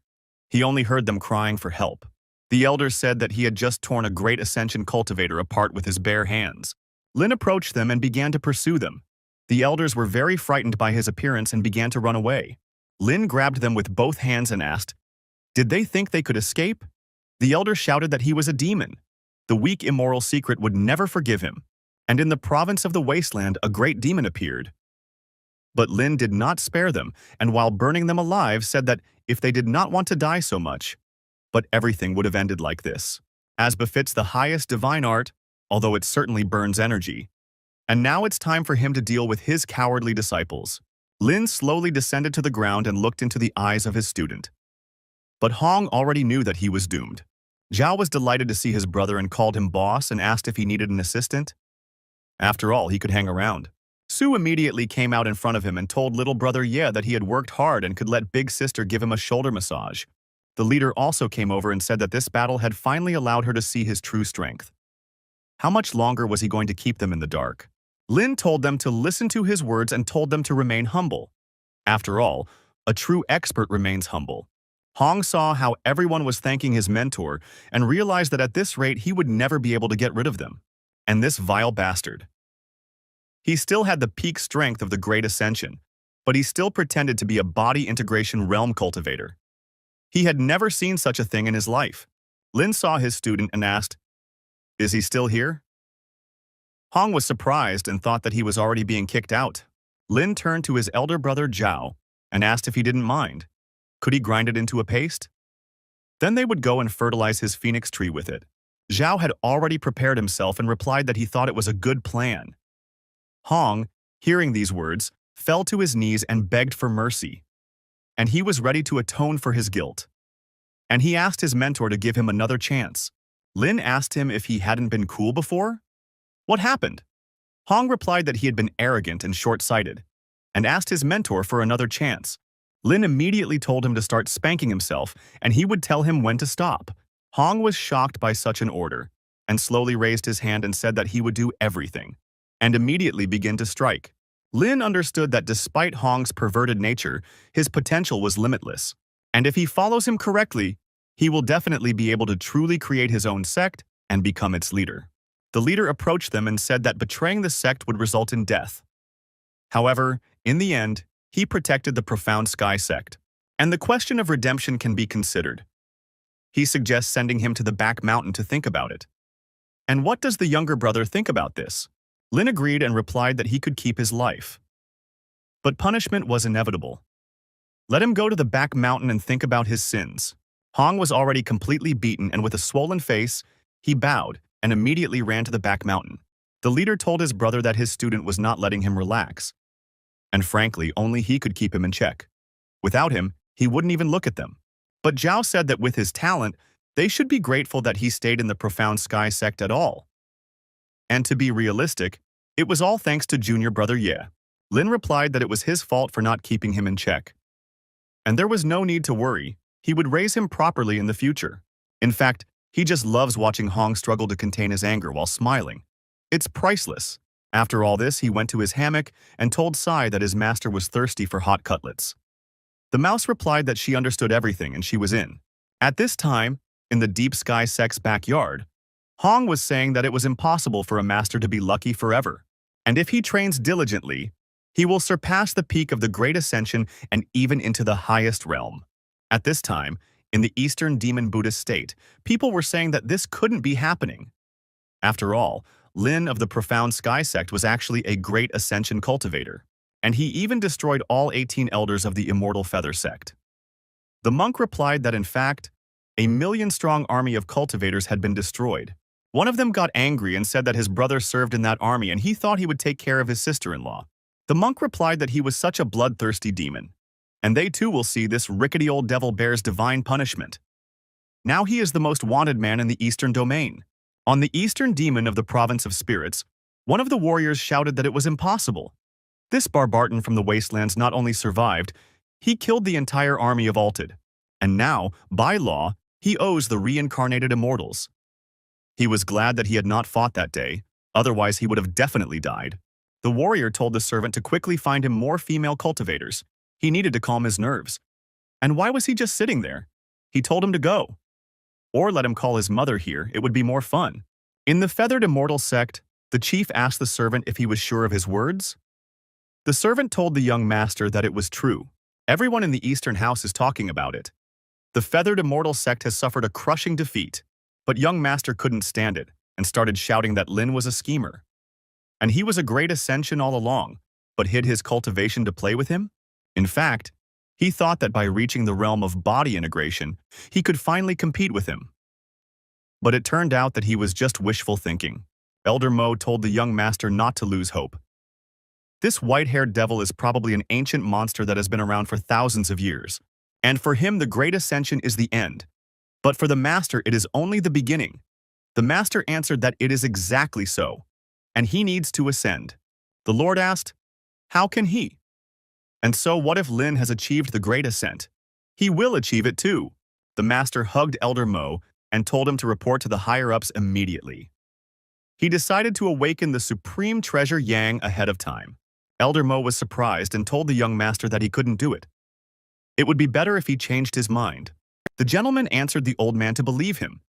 He only heard them crying for help. The elders said that he had just torn a great ascension cultivator apart with his bare hands. Lin approached them and began to pursue them. The elders were very frightened by his appearance and began to run away. Lin grabbed them with both hands and asked, did they think they could escape? The elder shouted that he was a demon. The weak immoral secret would never forgive him. And in the province of the wasteland, a great demon appeared. But Lin did not spare them, and while burning them alive, said that if they did not want to die so much, but everything would have ended like this, as befits the highest divine art, although it certainly burns energy. And now it's time for him to deal with his cowardly disciples. Lin slowly descended to the ground and looked into the eyes of his student. But Hong already knew that he was doomed. Zhao was delighted to see his brother and called him boss and asked if he needed an assistant. After all, he could hang around. Su immediately came out in front of him and told little brother Ye that he had worked hard and could let big sister give him a shoulder massage. The leader also came over and said that this battle had finally allowed her to see his true strength. How much longer was he going to keep them in the dark? Lin told them to listen to his words and told them to remain humble. After all, a true expert remains humble. Hong saw how everyone was thanking his mentor and realized that at this rate he would never be able to get rid of them. And this vile bastard. He still had the peak strength of the Great Ascension, but he still pretended to be a body integration realm cultivator. He had never seen such a thing in his life. Lin saw his student and asked, is he still here? Hong was surprised and thought that he was already being kicked out. Lin turned to his elder brother Zhao and asked if he didn't mind. Could he grind it into a paste? Then they would go and fertilize his phoenix tree with it. Zhao had already prepared himself and replied that he thought it was a good plan. Hong, hearing these words, fell to his knees and begged for mercy. And he was ready to atone for his guilt. And he asked his mentor to give him another chance. Lin asked him if he hadn't been cool before. What happened? Hong replied that he had been arrogant and short-sighted, and asked his mentor for another chance. Lin immediately told him to start spanking himself, and he would tell him when to stop. Hong was shocked by such an order, and slowly raised his hand and said that he would do everything, and immediately begin to strike. Lin understood that despite Hong's perverted nature, his potential was limitless, and if he follows him correctly, he will definitely be able to truly create his own sect and become its leader. The leader approached them and said that betraying the sect would result in death. However, in the end, he protected the Profound Sky sect, and the question of redemption can be considered. He suggests sending him to the back mountain to think about it. And what does the younger brother think about this? Lin agreed and replied that he could keep his life. But punishment was inevitable. Let him go to the back mountain and think about his sins. Hong was already completely beaten, and with a swollen face, he bowed and immediately ran to the back mountain. The leader told his brother that his student was not letting him relax. And frankly, only he could keep him in check. Without him, he wouldn't even look at them. But Zhao said that with his talent, they should be grateful that he stayed in the Profound Sky sect at all. And to be realistic, It was all thanks to junior brother Ye. Lin replied that it was his fault for not keeping him in check. And there was no need to worry, he would raise him properly in the future. In fact, he just loves watching Hong struggle to contain his anger while smiling. It's priceless. After all this, he went to his hammock and told Sai that his master was thirsty for hot cutlets. The mouse replied that she understood everything and she was in. At this time, in the Deep Sky Sect's backyard, Hong was saying that it was impossible for a master to be lucky forever. And if he trains diligently, he will surpass the peak of the Great Ascension and even into the highest realm. At this time, in the Eastern Demon Buddhist state, people were saying that this couldn't be happening. After all, Lin of the Profound Sky Sect was actually a Great Ascension cultivator, and he even destroyed all 18 elders of the Immortal Feather Sect. The monk replied that in fact, a million-strong army of cultivators had been destroyed. One of them got angry and said that his brother served in that army and he thought he would take care of his sister-in-law. The monk replied that he was such a bloodthirsty demon, and they too will see this rickety old devil bear's divine punishment. Now he is the most wanted man in the Eastern Domain. On the Eastern Demon of the Province of Spirits, one of the warriors shouted that it was impossible. This Barbarton from the Wastelands not only survived, he killed the entire army of Alted. And now, by law, he owes the reincarnated immortals. He was glad that he had not fought that day, otherwise he would have definitely died. The warrior told the servant to quickly find him more female cultivators. He needed to calm his nerves. And why was he just sitting there? He told him to go. Or let him call his mother here, it would be more fun. In the Feathered Immortal Sect, the chief asked the servant if he was sure of his words. The servant told the young master that it was true. Everyone in the Eastern House is talking about it. The Feathered Immortal Sect has suffered a crushing defeat, but young master couldn't stand it and started shouting that Lin was a schemer. And he was a Great Ascension all along, but hid his cultivation to play with him? In fact, he thought that by reaching the realm of body integration, he could finally compete with him. But it turned out that he was just wishful thinking. Elder Mo told the young master not to lose hope. This white-haired devil is probably an ancient monster that has been around for thousands of years, and for him the Great Ascension is the end. But for the master it is only the beginning. The master answered that it is exactly so, and he needs to ascend. The Lord asked, how can he? And so what if Lin has achieved the Great Ascent? He will achieve it too. The master hugged Elder Mo and told him to report to the higher-ups immediately. He decided to awaken the Supreme Treasure Yang ahead of time. Elder Mo was surprised and told the young master that he couldn't do it. It would be better if he changed his mind. The gentleman answered the old man to believe him,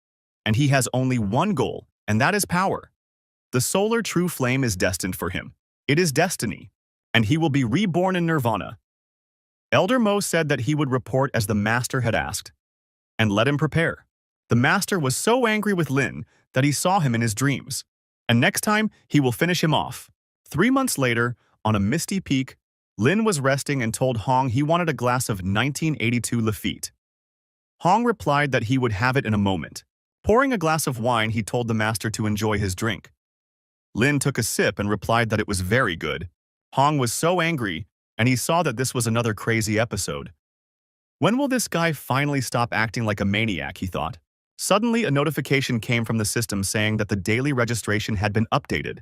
and he has only one goal, and that is power. The solar true flame is destined for him. It is destiny, and he will be reborn in nirvana. Elder Mo said that he would report as the master had asked, and let him prepare. The master was so angry with Lin that he saw him in his dreams, and next time he will finish him off. 3 months later, on a misty peak, Lin was resting and told Hong he wanted a glass of 1982 Lafite. Hong replied that he would have it in a moment. Pouring a glass of wine, he told the master to enjoy his drink. Lin took a sip and replied that it was very good. Hong was so angry, and he saw that this was another crazy episode. When will this guy finally stop acting like a maniac, he thought. Suddenly, a notification came from the system saying that the daily registration had been updated.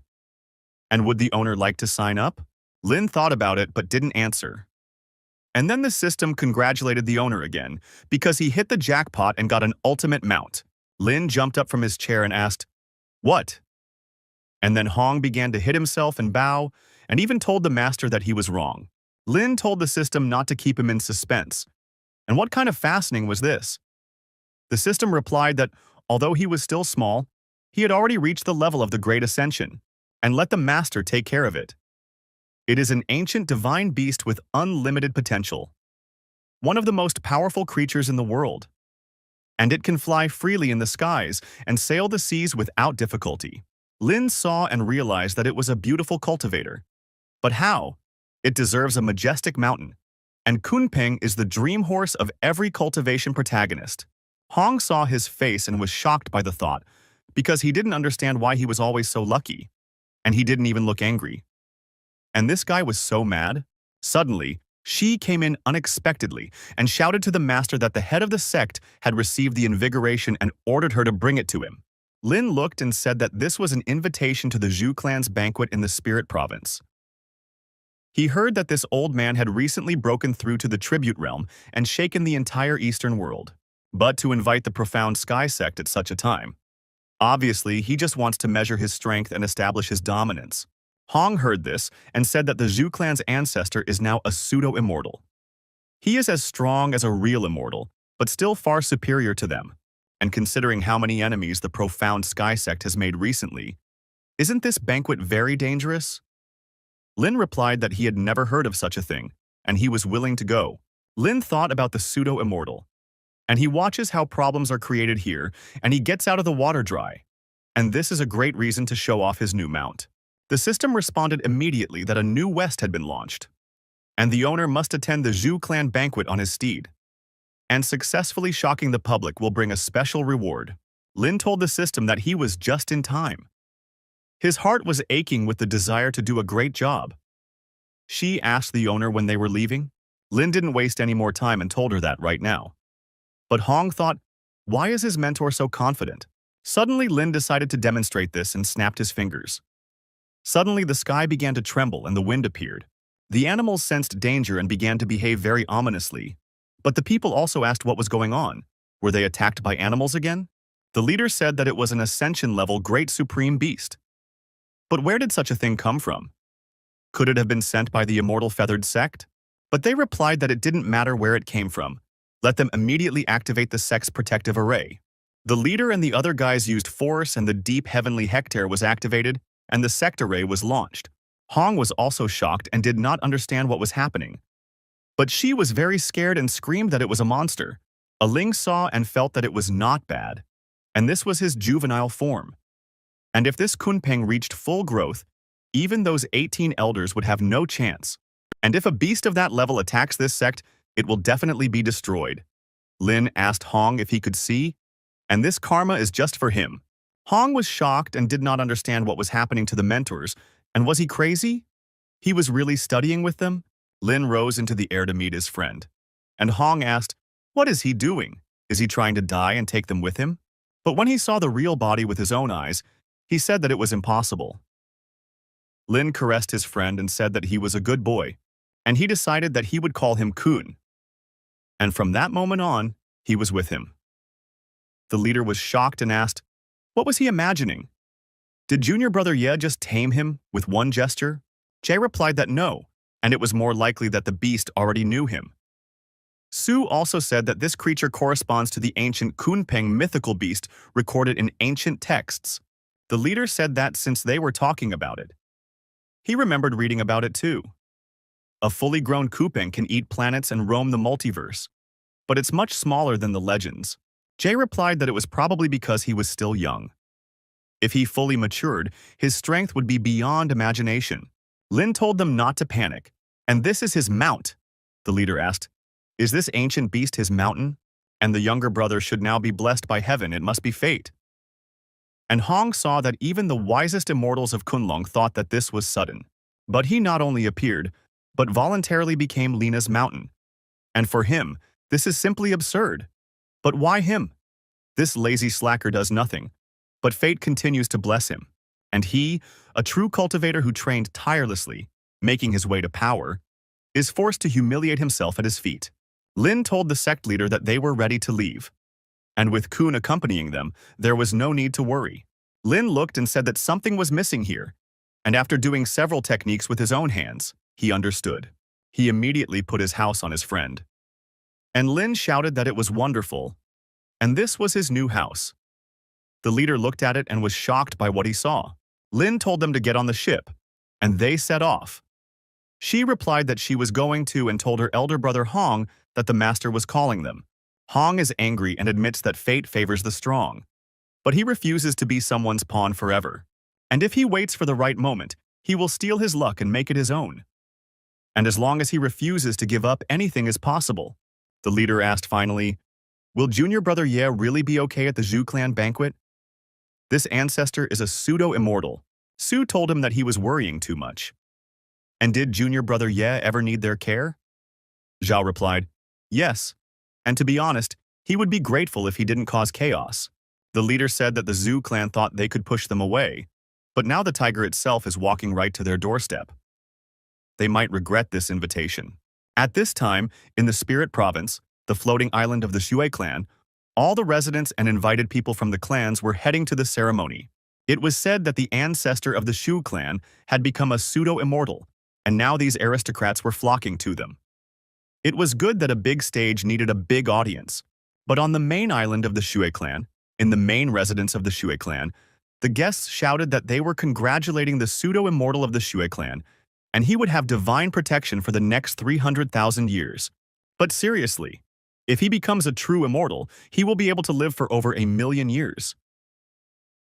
And would the owner like to sign up? Lin thought about it but didn't answer. And then the system congratulated the owner again, because he hit the jackpot and got an ultimate mount. Lin jumped up from his chair and asked, "What?" And then Hong began to hit himself and bow, and even told the master that he was wrong. Lin told the system not to keep him in suspense. And what kind of fastening was this? The system replied that, although he was still small, he had already reached the level of the Great Ascension, and let the master take care of it. It is an ancient divine beast with unlimited potential, one of the most powerful creatures in the world. And it can fly freely in the skies and sail the seas without difficulty. Lin saw and realized that it was a beautiful cultivator. But how? It deserves a majestic mountain. And Kunpeng is the dream horse of every cultivation protagonist. Hong saw his face and was shocked by the thought, because he didn't understand why he was always so lucky. And he didn't even look angry. And this guy was so mad. Suddenly, she came in unexpectedly and shouted to the master that the head of the sect had received the invigoration and ordered her to bring it to him. Lin looked and said that this was an invitation to the Zhu clan's banquet in the Spirit Province. He heard that this old man had recently broken through to the tribute realm and shaken the entire Eastern world. But to invite the profound Sky Sect at such a time. Obviously, he just wants to measure his strength and establish his dominance. Hong heard this and said that the Zhu clan's ancestor is now a pseudo-immortal. He is as strong as a real immortal, but still far superior to them. And considering how many enemies the profound Sky Sect has made recently, isn't this banquet very dangerous? Lin replied that he had never heard of such a thing, and he was willing to go. Lin thought about the pseudo-immortal, and he watches how problems are created here, and he gets out of the water dry. And this is a great reason to show off his new mount. The system responded immediately that a new West had been launched, and the owner must attend the Zhu clan banquet on his steed. And successfully shocking the public will bring a special reward. Lin told the system that he was just in time. His heart was aching with the desire to do a great job. She asked the owner when they were leaving. Lin didn't waste any more time and told her that right now. But Hong thought, why is his mentor so confident? Suddenly, Lin decided to demonstrate this and snapped his fingers. Suddenly, the sky began to tremble and the wind appeared. The animals sensed danger and began to behave very ominously. But the people also asked what was going on. Were they attacked by animals again? The leader said that it was an Ascension-level Great Supreme Beast. But where did such a thing come from? Could it have been sent by the Immortal Feathered Sect? But they replied that it didn't matter where it came from. Let them immediately activate the sect's protective array. The leader and the other guys used force and the deep heavenly hectare was activated, and the sect array was launched. Hong was also shocked and did not understand what was happening. But she was very scared and screamed that it was a monster. A Ling saw and felt that it was not bad, and this was his juvenile form. And if this Kunpeng reached full growth, even those 18 elders would have no chance. And if a beast of that level attacks this sect, it will definitely be destroyed. Lin asked Hong if he could see, and this karma is just for him. Hong was shocked and did not understand what was happening to the mentors, and was he crazy? He was really studying with them? Lin rose into the air to meet his friend, and Hong asked, what is he doing? Is he trying to die and take them with him? But when he saw the real body with his own eyes, he said that it was impossible. Lin caressed his friend and said that he was a good boy, and he decided that he would call him Kun. And from that moment on, he was with him. The leader was shocked and asked, what was he imagining? Did junior brother Ye just tame him with one gesture? Jay replied that no, and it was more likely that the beast already knew him. Su also said that this creature corresponds to the ancient Kunpeng mythical beast recorded in ancient texts. The leader said that since they were talking about it, he remembered reading about it too. A fully grown Kunpeng can eat planets and roam the multiverse, but it's much smaller than the legends. Jay replied that it was probably because he was still young. If he fully matured, his strength would be beyond imagination. Lin told them not to panic, and this is his mount. The leader asked, is this ancient beast his mountain? And the younger brother should now be blessed by heaven, it must be fate. And Hong saw that even the wisest immortals of Kunlong thought that this was sudden. But he not only appeared, but voluntarily became Lina's mountain. And for him, this is simply absurd. But why him? This lazy slacker does nothing, but fate continues to bless him. And he, a true cultivator who trained tirelessly, making his way to power, is forced to humiliate himself at his feet. Lin told the sect leader that they were ready to leave. And with Kun accompanying them, there was no need to worry. Lin looked and said that something was missing here, and after doing several techniques with his own hands, he understood. He immediately put his house on his friend. And Lin shouted that it was wonderful, and this was his new house. The leader looked at it and was shocked by what he saw. Lin told them to get on the ship, and they set off. She replied that she was going to and told her elder brother Hong that the master was calling them. Hong is angry and admits that fate favors the strong, but he refuses to be someone's pawn forever. And if he waits for the right moment, he will steal his luck and make it his own. And as long as he refuses to give up, anything is possible. The leader asked finally, will junior brother Ye really be okay at the Zhu clan banquet? This ancestor is a pseudo-immortal. Su told him that he was worrying too much. And did junior brother Ye ever need their care? Zhao replied, yes. And to be honest, he would be grateful if he didn't cause chaos. The leader said that the Zhu clan thought they could push them away, but now the tiger itself is walking right to their doorstep. They might regret this invitation. At this time, in the Spirit Province, the floating island of the Shui clan, all the residents and invited people from the clans were heading to the ceremony. It was said that the ancestor of the Shu clan had become a pseudo-immortal, and now these aristocrats were flocking to them. It was good that a big stage needed a big audience, but on the main island of the Shui clan, in the main residence of the Shui clan, the guests shouted that they were congratulating the pseudo-immortal of the Shui clan, and he would have divine protection for the next 300,000 years. But seriously, if he becomes a true immortal, he will be able to live for over 1,000,000 years.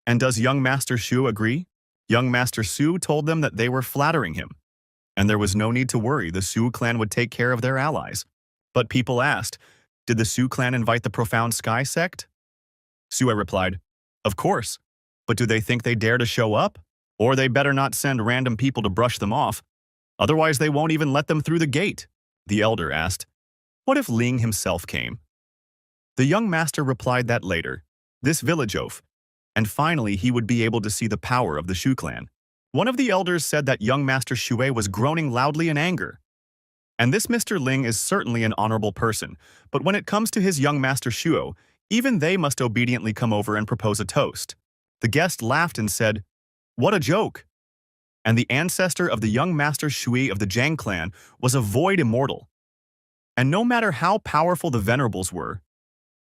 And does young Master Shu agree? Young Master Su told them that they were flattering him, and there was no need to worry, the Su clan would take care of their allies. But people asked, did the Su clan invite the Profound Sky sect? Sue replied, of course, but do they think they dare to show up? Or they better not send random people to brush them off, otherwise they won't even let them through the gate. The elder asked, what if Ling himself came? The young master replied that later, this village oaf, and finally he would be able to see the power of the Shu clan. One of the elders said that young Master Shui was groaning loudly in anger. And this Mr. Ling is certainly an honorable person, but when it comes to his young Master Shuo, even they must obediently come over and propose a toast. The guest laughed and said, what a joke! And the ancestor of the young Master Shui of the Zhang clan was a void immortal. And no matter how powerful the venerables were,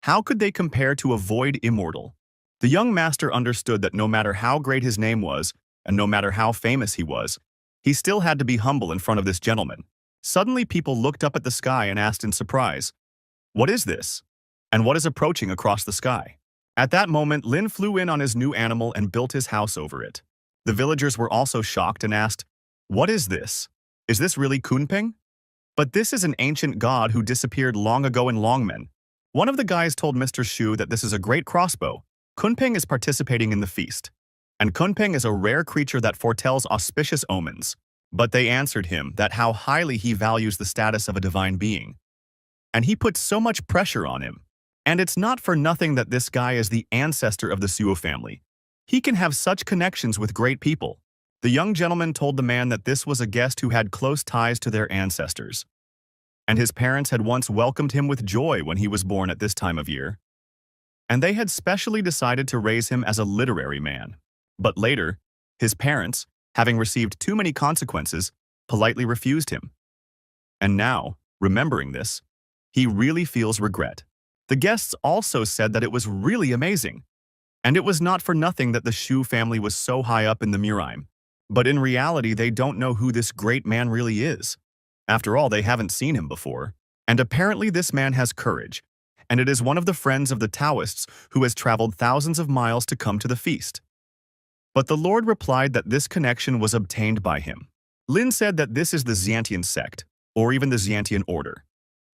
how could they compare to a void immortal? The young master understood that no matter how great his name was, and no matter how famous he was, he still had to be humble in front of this gentleman. Suddenly people looked up at the sky and asked in surprise, what is this? And what is approaching across the sky? At that moment, Lin flew in on his new animal and built his house over it. The villagers were also shocked and asked, what is this? Is this really Kunpeng? But this is an ancient god who disappeared long ago in Longmen. One of the guys told Mr. Shu that this is a great crossbow. Kunpeng is participating in the feast, and Kunpeng is a rare creature that foretells auspicious omens. But they answered him that how highly he values the status of a divine being. And he puts so much pressure on him. And it's not for nothing that this guy is the ancestor of the Suo family. He can have such connections with great people. The young gentleman told the man that this was a guest who had close ties to their ancestors. And his parents had once welcomed him with joy when he was born at this time of year. And they had specially decided to raise him as a literary man. But later, his parents, having received too many consequences, politely refused him. And now, remembering this, he really feels regret. The guests also said that it was really amazing. And it was not for nothing that the Shu family was so high up in the Muraim. But in reality, they don't know who this great man really is. After all, they haven't seen him before. And apparently this man has courage. And it is one of the friends of the Taoists who has traveled thousands of miles to come to the feast. But the Lord replied that this connection was obtained by him. Lin said that this is the Xiantian sect, or even the Xiantian order,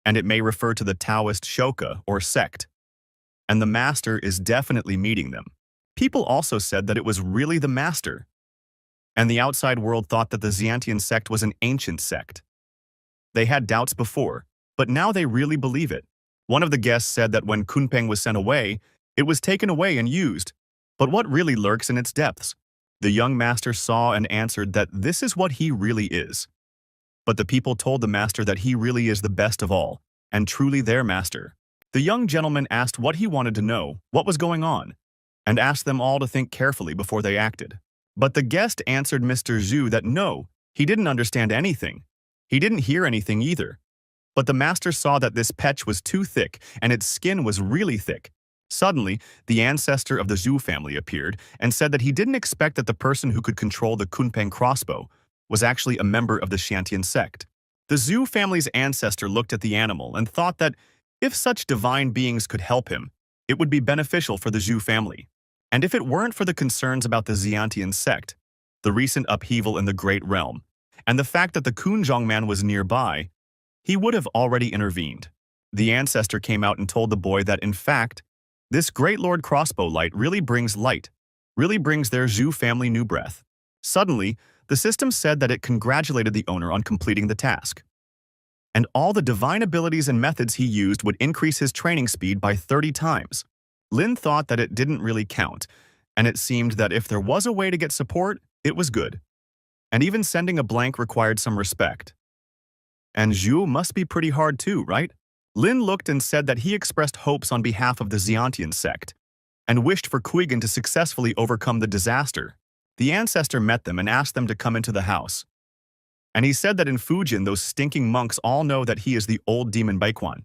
and it may refer to the Taoist Shoka or sect. And the master is definitely meeting them. People also said that it was really the master. And the outside world thought that the Xiantian sect was an ancient sect. They had doubts before, but now they really believe it. One of the guests said that when Kunpeng was sent away, it was taken away and used. But what really lurks in its depths? The young master saw and answered that this is what he really is. But the people told the master that he really is the best of all, and truly their master. The young gentleman asked what he wanted to know, what was going on, and asked them all to think carefully before they acted. But the guest answered Mr. Zhu that no, he didn't understand anything. He didn't hear anything either. But the master saw that this petch was too thick, and its skin was really thick. Suddenly, the ancestor of the Zhu family appeared and said that he didn't expect that the person who could control the Kunpeng crossbow was actually a member of the Xiantian sect. The Zhu family's ancestor looked at the animal and thought that if such divine beings could help him, it would be beneficial for the Zhu family. And if it weren't for the concerns about the Xiantian sect, the recent upheaval in the Great Realm, and the fact that the Kunzhong man was nearby, he would have already intervened. The ancestor came out and told the boy that, in fact, this great Lord Crossbow light, really brings their Zhu family new breath. Suddenly, the system said that it congratulated the owner on completing the task. And all the divine abilities and methods he used would increase his training speed by 30 times. Lin thought that it didn't really count, and it seemed that if there was a way to get support, it was good. And even sending a blank required some respect. And Zhu must be pretty hard too, right? Lin looked and said that he expressed hopes on behalf of the Xiantian sect, and wished for Kuigan to successfully overcome the disaster. The ancestor met them and asked them to come into the house. And he said that in Fujin those stinking monks all know that he is the old demon Baikuan.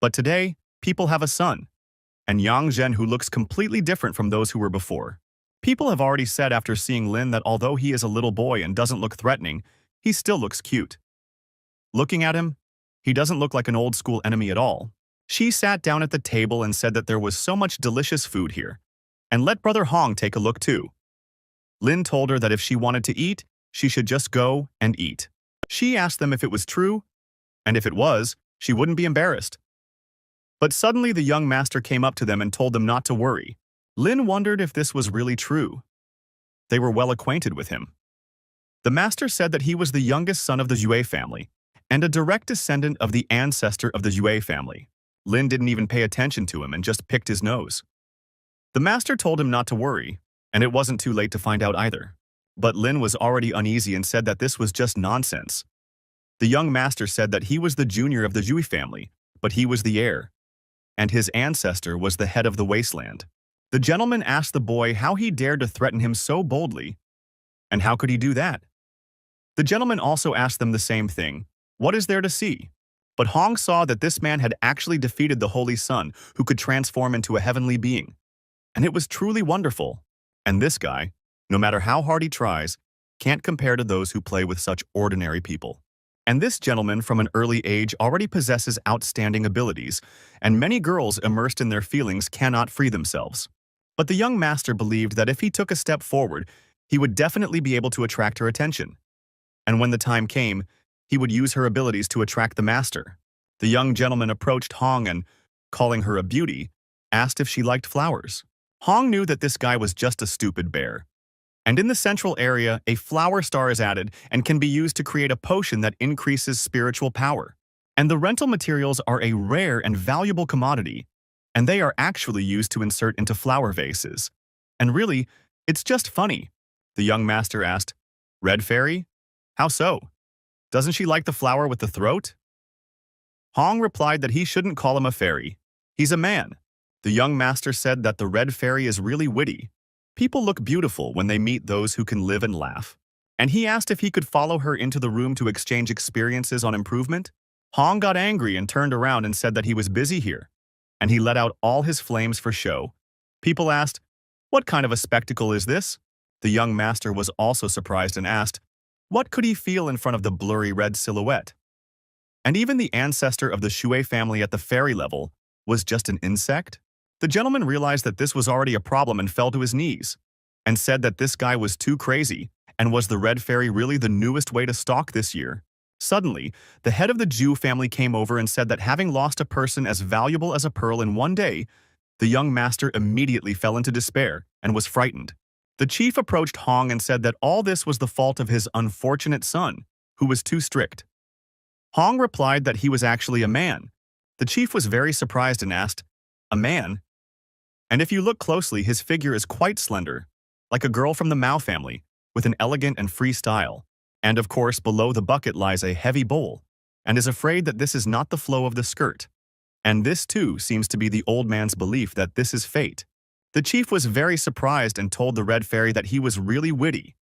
But today, people have a son, and Yang Zhen who looks completely different from those who were before. People have already said after seeing Lin that although he is a little boy and doesn't look threatening, he still looks cute. Looking at him, he doesn't look like an old-school enemy at all. She sat down at the table and said that there was so much delicious food here, and let Brother Hong take a look too. Lin told her that if she wanted to eat, she should just go and eat. She asked them if it was true, and if it was, she wouldn't be embarrassed. But suddenly the young master came up to them and told them not to worry. Lin wondered if this was really true. They were well acquainted with him. The master said that he was the youngest son of the Yue family, and a direct descendant of the ancestor of the Yue family. Lin didn't even pay attention to him and just picked his nose. The master told him not to worry, and it wasn't too late to find out either. But Lin was already uneasy and said that this was just nonsense. The young master said that he was the junior of the Yue family, but he was the heir, and his ancestor was the head of the wasteland. The gentleman asked the boy how he dared to threaten him so boldly, and how could he do that? The gentleman also asked them the same thing. What is there to see? But Hong saw that this man had actually defeated the Holy Sun, who could transform into a heavenly being. And it was truly wonderful. And this guy, no matter how hard he tries, can't compare to those who play with such ordinary people. And this gentleman from an early age already possesses outstanding abilities, and many girls immersed in their feelings cannot free themselves. But the young master believed that if he took a step forward, he would definitely be able to attract her attention. And when the time came, he would use her abilities to attract the master. The young gentleman approached Hong and, calling her a beauty, asked if she liked flowers. Hong knew that this guy was just a stupid bear. And in the central area, a flower star is added and can be used to create a potion that increases spiritual power. And the rental materials are a rare and valuable commodity, and they are actually used to insert into flower vases. And really, it's just funny. The young master asked, "Red fairy? How so? Doesn't she like the flower with the throat?" Hong replied that he shouldn't call him a fairy. He's a man. The young master said that the red fairy is really witty. People look beautiful when they meet those who can live and laugh. And he asked if he could follow her into the room to exchange experiences on improvement. Hong got angry and turned around and said that he was busy here, and he let out all his flames for show. People asked, "What kind of a spectacle is this?" The young master was also surprised and asked, what could he feel in front of the blurry red silhouette? And even the ancestor of the Shui family at the fairy level was just an insect? The gentleman realized that this was already a problem and fell to his knees, and said that this guy was too crazy, and was the red fairy really the newest way to stalk this year? Suddenly, the head of the Jew family came over and said that having lost a person as valuable as a pearl in one day, the young master immediately fell into despair and was frightened. The chief approached Hong and said that all this was the fault of his unfortunate son, who was too strict. Hong replied that he was actually a man. The chief was very surprised and asked, "A man?" And if you look closely, his figure is quite slender, like a girl from the Mao family, with an elegant and free style. And of course, below the bucket lies a heavy bowl, and is afraid that this is not the flow of the skirt. And this too seems to be the old man's belief that this is fate. The chief was very surprised and told the red fairy that he was really witty,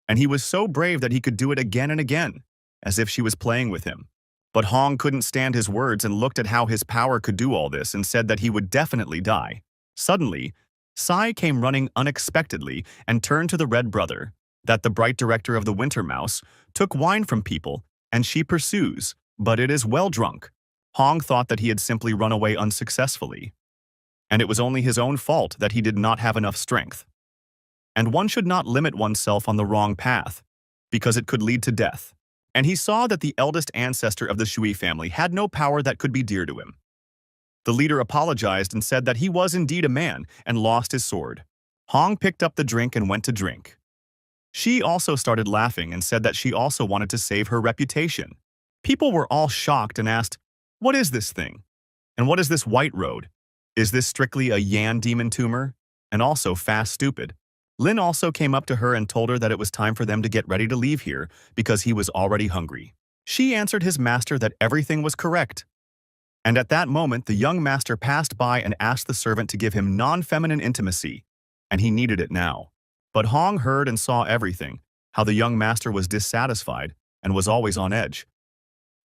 and he was so brave that he could do it again and again, as if she was playing with him. But Hong couldn't stand his words and looked at how his power could do all this and said that he would definitely die. Suddenly, Sai came running unexpectedly and turned to the red brother, that the bright director of the Winter Mouse took wine from people, and she pursues, but it is well drunk. Hong thought that he had simply run away unsuccessfully, and it was only his own fault that he did not have enough strength. And one should not limit oneself on the wrong path, because it could lead to death. And he saw that the eldest ancestor of the Shui family had no power that could be dear to him. The leader apologized and said that he was indeed a man and lost his sword. Hong picked up the drink and went to drink. She also started laughing and said that she also wanted to save her reputation. People were all shocked and asked, "What is this thing? And what is this white road?" Is this strictly a Yan demon tumor? And also fast stupid. Lin also came up to her and told her that it was time for them to get ready to leave here because he was already hungry. She answered his master that everything was correct. And at that moment, the young master passed by and asked the servant to give him non-feminine intimacy, and he needed it now. But Hong heard and saw everything, how the young master was dissatisfied and was always on edge.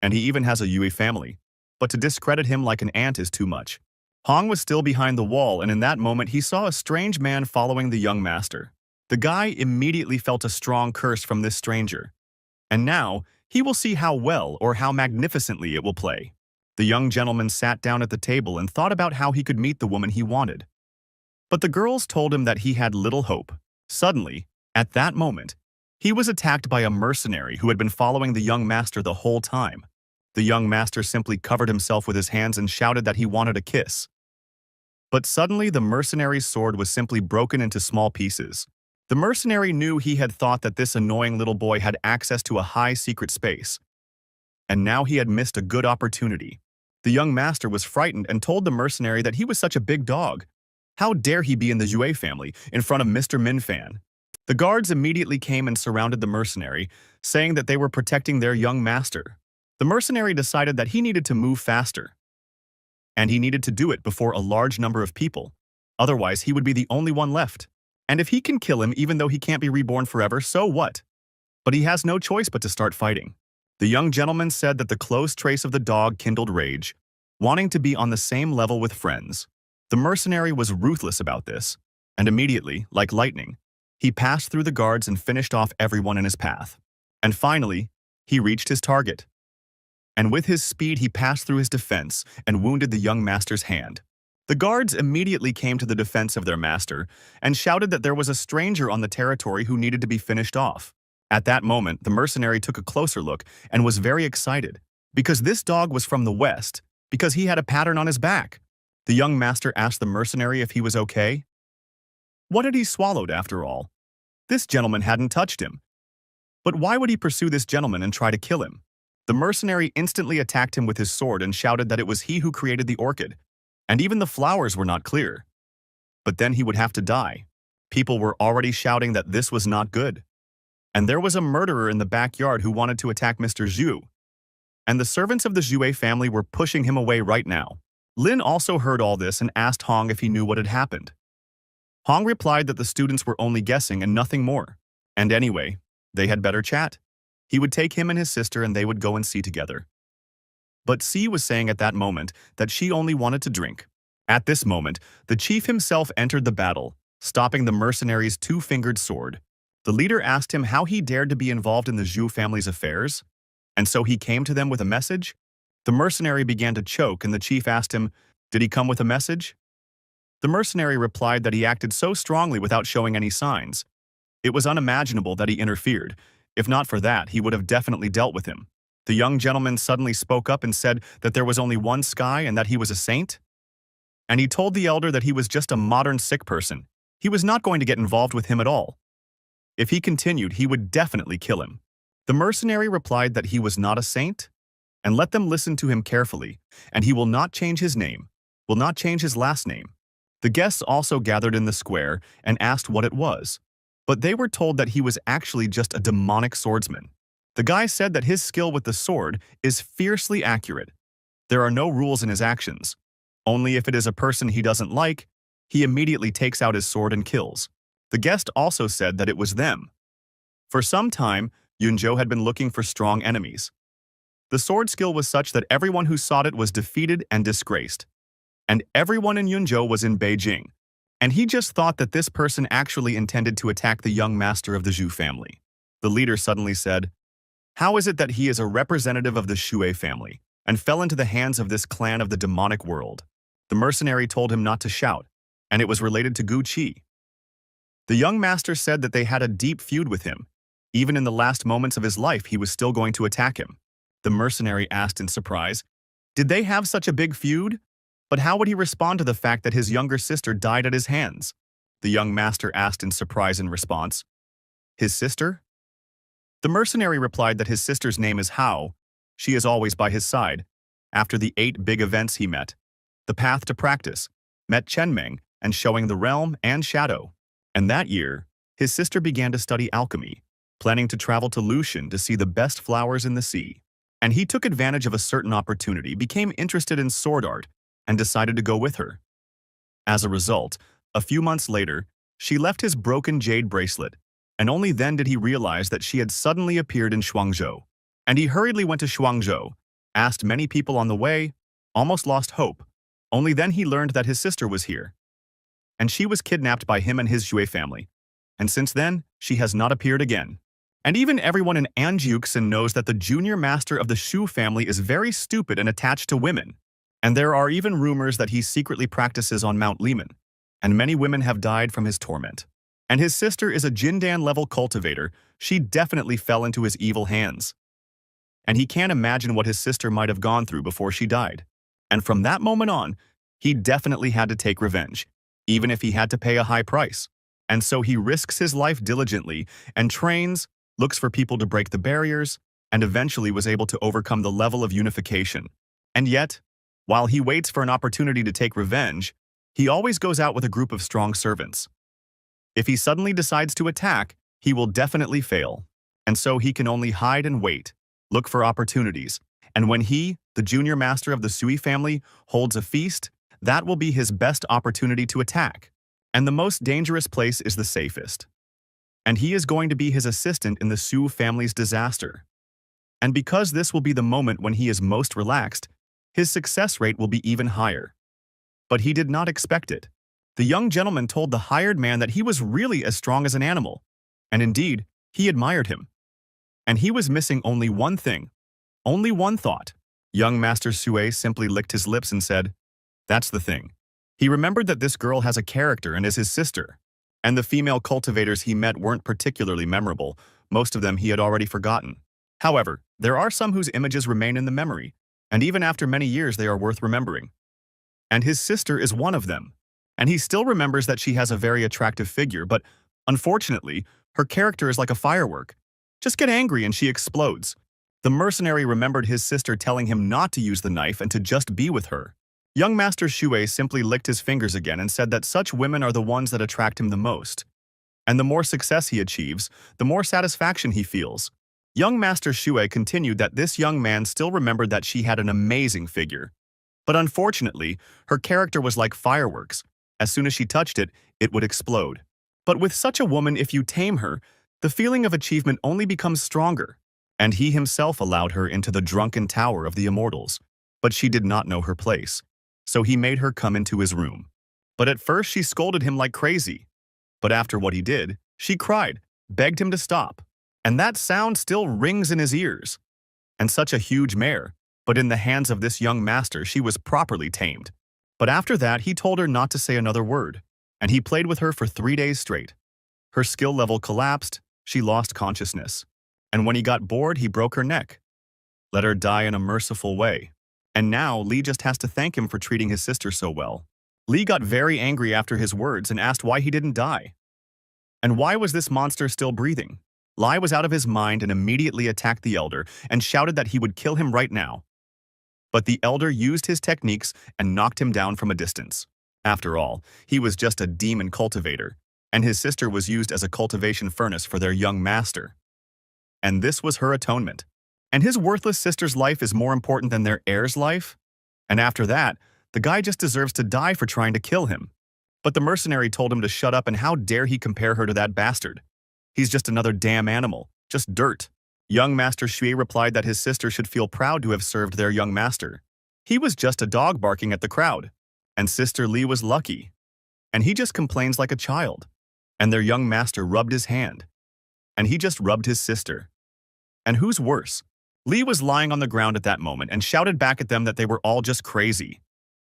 And he even has a Yue family, but to discredit him like an ant is too much. Hong was still behind the wall, and in that moment he saw a strange man following the young master. The guy immediately felt a strong curse from this stranger. And now, he will see how well or how magnificently it will play. The young gentleman sat down at the table and thought about how he could meet the woman he wanted. But the girls told him that he had little hope. Suddenly, at that moment, he was attacked by a mercenary who had been following the young master the whole time. The young master simply covered himself with his hands and shouted that he wanted a kiss. But suddenly the mercenary's sword was simply broken into small pieces. The mercenary knew he had thought that this annoying little boy had access to a high secret space. And now he had missed a good opportunity. The young master was frightened and told the mercenary that he was such a big dog. How dare he be in the Yue family, in front of Mr. Minfan? The guards immediately came and surrounded the mercenary, saying that they were protecting their young master. The mercenary decided that he needed to move faster. And he needed to do it before a large number of people. Otherwise, he would be the only one left. And if he can kill him even though he can't be reborn forever, so what? But he has no choice but to start fighting. The young gentleman said that the close trace of the dog kindled rage, wanting to be on the same level with friends. The mercenary was ruthless about this, and immediately, like lightning, he passed through the guards and finished off everyone in his path. And finally, he reached his target. And with his speed, he passed through his defense and wounded the young master's hand. The guards immediately came to the defense of their master and shouted that there was a stranger on the territory who needed to be finished off. At that moment, the mercenary took a closer look and was very excited, because this dog was from the west, because he had a pattern on his back. The young master asked the mercenary if he was okay. What had he swallowed, after all? This gentleman hadn't touched him. But why would he pursue this gentleman and try to kill him? The mercenary instantly attacked him with his sword and shouted that it was he who created the orchid, and even the flowers were not clear. But then he would have to die. People were already shouting that this was not good. And there was a murderer in the backyard who wanted to attack Mr. Zhu. And the servants of the Zhue family were pushing him away right now. Lin also heard all this and asked Hong if he knew what had happened. Hong replied that the students were only guessing and nothing more. And anyway, they had better chat. He would take him and his sister and they would go and see together. But C was saying at that moment that she only wanted to drink. At this moment, the chief himself entered the battle, stopping the mercenary's two-fingered sword. The leader asked him how he dared to be involved in the Zhu family's affairs, and so he came to them with a message. The mercenary began to choke, and the chief asked him, "Did he come with a message?" The mercenary replied that he acted so strongly without showing any signs. It was unimaginable that he interfered. If not for that, he would have definitely dealt with him. The young gentleman suddenly spoke up and said that there was only one sky and that he was a saint. And he told the elder that he was just a modern sick person. He was not going to get involved with him at all. If he continued, he would definitely kill him. The mercenary replied that he was not a saint, and let them listen to him carefully, and he will not change his name, will not change his last name. The guests also gathered in the square and asked what it was, but they were told that he was actually just a demonic swordsman. The guy said that his skill with the sword is fiercely accurate. There are no rules in his actions. Only if it is a person he doesn't like, he immediately takes out his sword and kills. The guest also said that it was them. For some time, Yunzhou had been looking for strong enemies. The sword skill was such that everyone who sought it was defeated and disgraced. And everyone in Yunzhou was in Beijing. And he just thought that this person actually intended to attack the young master of the Zhu family. The leader suddenly said, "How is it that he is a representative of the Shui family and fell into the hands of this clan of the demonic world?" The mercenary told him not to shout, and it was related to Gu Qi. The young master said that they had a deep feud with him. Even in the last moments of his life, he was still going to attack him. The mercenary asked in surprise, did they have such a big feud? But how would he respond to the fact that his younger sister died at his hands? The young master asked in surprise in response, "His sister?" The mercenary replied that his sister's name is Hao. She is always by his side. After the 8 big events he met, the path to practice, met Chenmeng and showing the realm and shadow. And that year, his sister began to study alchemy, planning to travel to Lushan to see the best flowers in the sea. And he took advantage of a certain opportunity, became interested in sword art, and decided to go with her. As a result, a few months later, she left his broken jade bracelet, and only then did he realize that she had suddenly appeared in Shuangzhou. And he hurriedly went to Shuangzhou, asked many people on the way, almost lost hope. Only then he learned that his sister was here. And she was kidnapped by him and his Xue family. And since then, she has not appeared again. And even everyone in Anjiuxin knows that the junior master of the Shu family is very stupid and attached to women. And there are even rumors that he secretly practices on Mount Liman. And many women have died from his torment. And his sister is a Jindan-level cultivator. She definitely fell into his evil hands. And he can't imagine what his sister might have gone through before she died. And from that moment on, he definitely had to take revenge, even if he had to pay a high price. And so he risks his life diligently and trains, looks for people to break the barriers, and eventually was able to overcome the level of unification. And yet, while he waits for an opportunity to take revenge, he always goes out with a group of strong servants. If he suddenly decides to attack, he will definitely fail. And so he can only hide and wait, look for opportunities. And when he, the junior master of the Sui family, holds a feast, that will be his best opportunity to attack. And the most dangerous place is the safest. And he is going to be his assistant in the Su family's disaster. And because this will be the moment when he is most relaxed, his success rate will be even higher. But he did not expect it. The young gentleman told the hired man that he was really as strong as an animal. And indeed, he admired him. And he was missing only one thing, only one thought. Young Master Sue simply licked his lips and said, "That's the thing." He remembered that this girl has a character and is his sister. And the female cultivators he met weren't particularly memorable. Most of them he had already forgotten. However, there are some whose images remain in the memory, and even after many years they are worth remembering. And his sister is one of them. And he still remembers that she has a very attractive figure, but unfortunately, her character is like a firework. Just get angry and she explodes. The mercenary remembered his sister telling him not to use the knife and to just be with her. Young Master Shui simply licked his fingers again and said that such women are the ones that attract him the most. And the more success he achieves, the more satisfaction he feels. Young Master Shui continued that this young man still remembered that she had an amazing figure. But unfortunately, her character was like fireworks. As soon as she touched it, it would explode. But with such a woman, if you tame her, the feeling of achievement only becomes stronger. And he himself allowed her into the drunken tower of the immortals. But she did not know her place. So he made her come into his room. But at first she scolded him like crazy. But after what he did, she cried, begged him to stop. And that sound still rings in his ears. And such a huge mare, but in the hands of this young master she was properly tamed. But after that he told her not to say another word, and he played with her for 3 days straight. Her skill level collapsed, she lost consciousness. And when he got bored, he broke her neck. Let her die in a merciful way. And now Li just has to thank him for treating his sister so well. Li got very angry after his words and asked why he didn't die. And why was this monster still breathing? Li was out of his mind and immediately attacked the elder and shouted that he would kill him right now. But the elder used his techniques and knocked him down from a distance. After all, he was just a demon cultivator, and his sister was used as a cultivation furnace for their young master. And this was her atonement. And his worthless sister's life is more important than their heir's life? And after that, the guy just deserves to die for trying to kill him. But the mercenary told him to shut up, and how dare he compare her to that bastard? He's just another damn animal, just dirt. Young Master Shui replied that his sister should feel proud to have served their young master. He was just a dog barking at the crowd. And Sister Li was lucky. And he just complains like a child. And their young master rubbed his hand. And he just rubbed his sister. And who's worse? Li was lying on the ground at that moment and shouted back at them that they were all just crazy.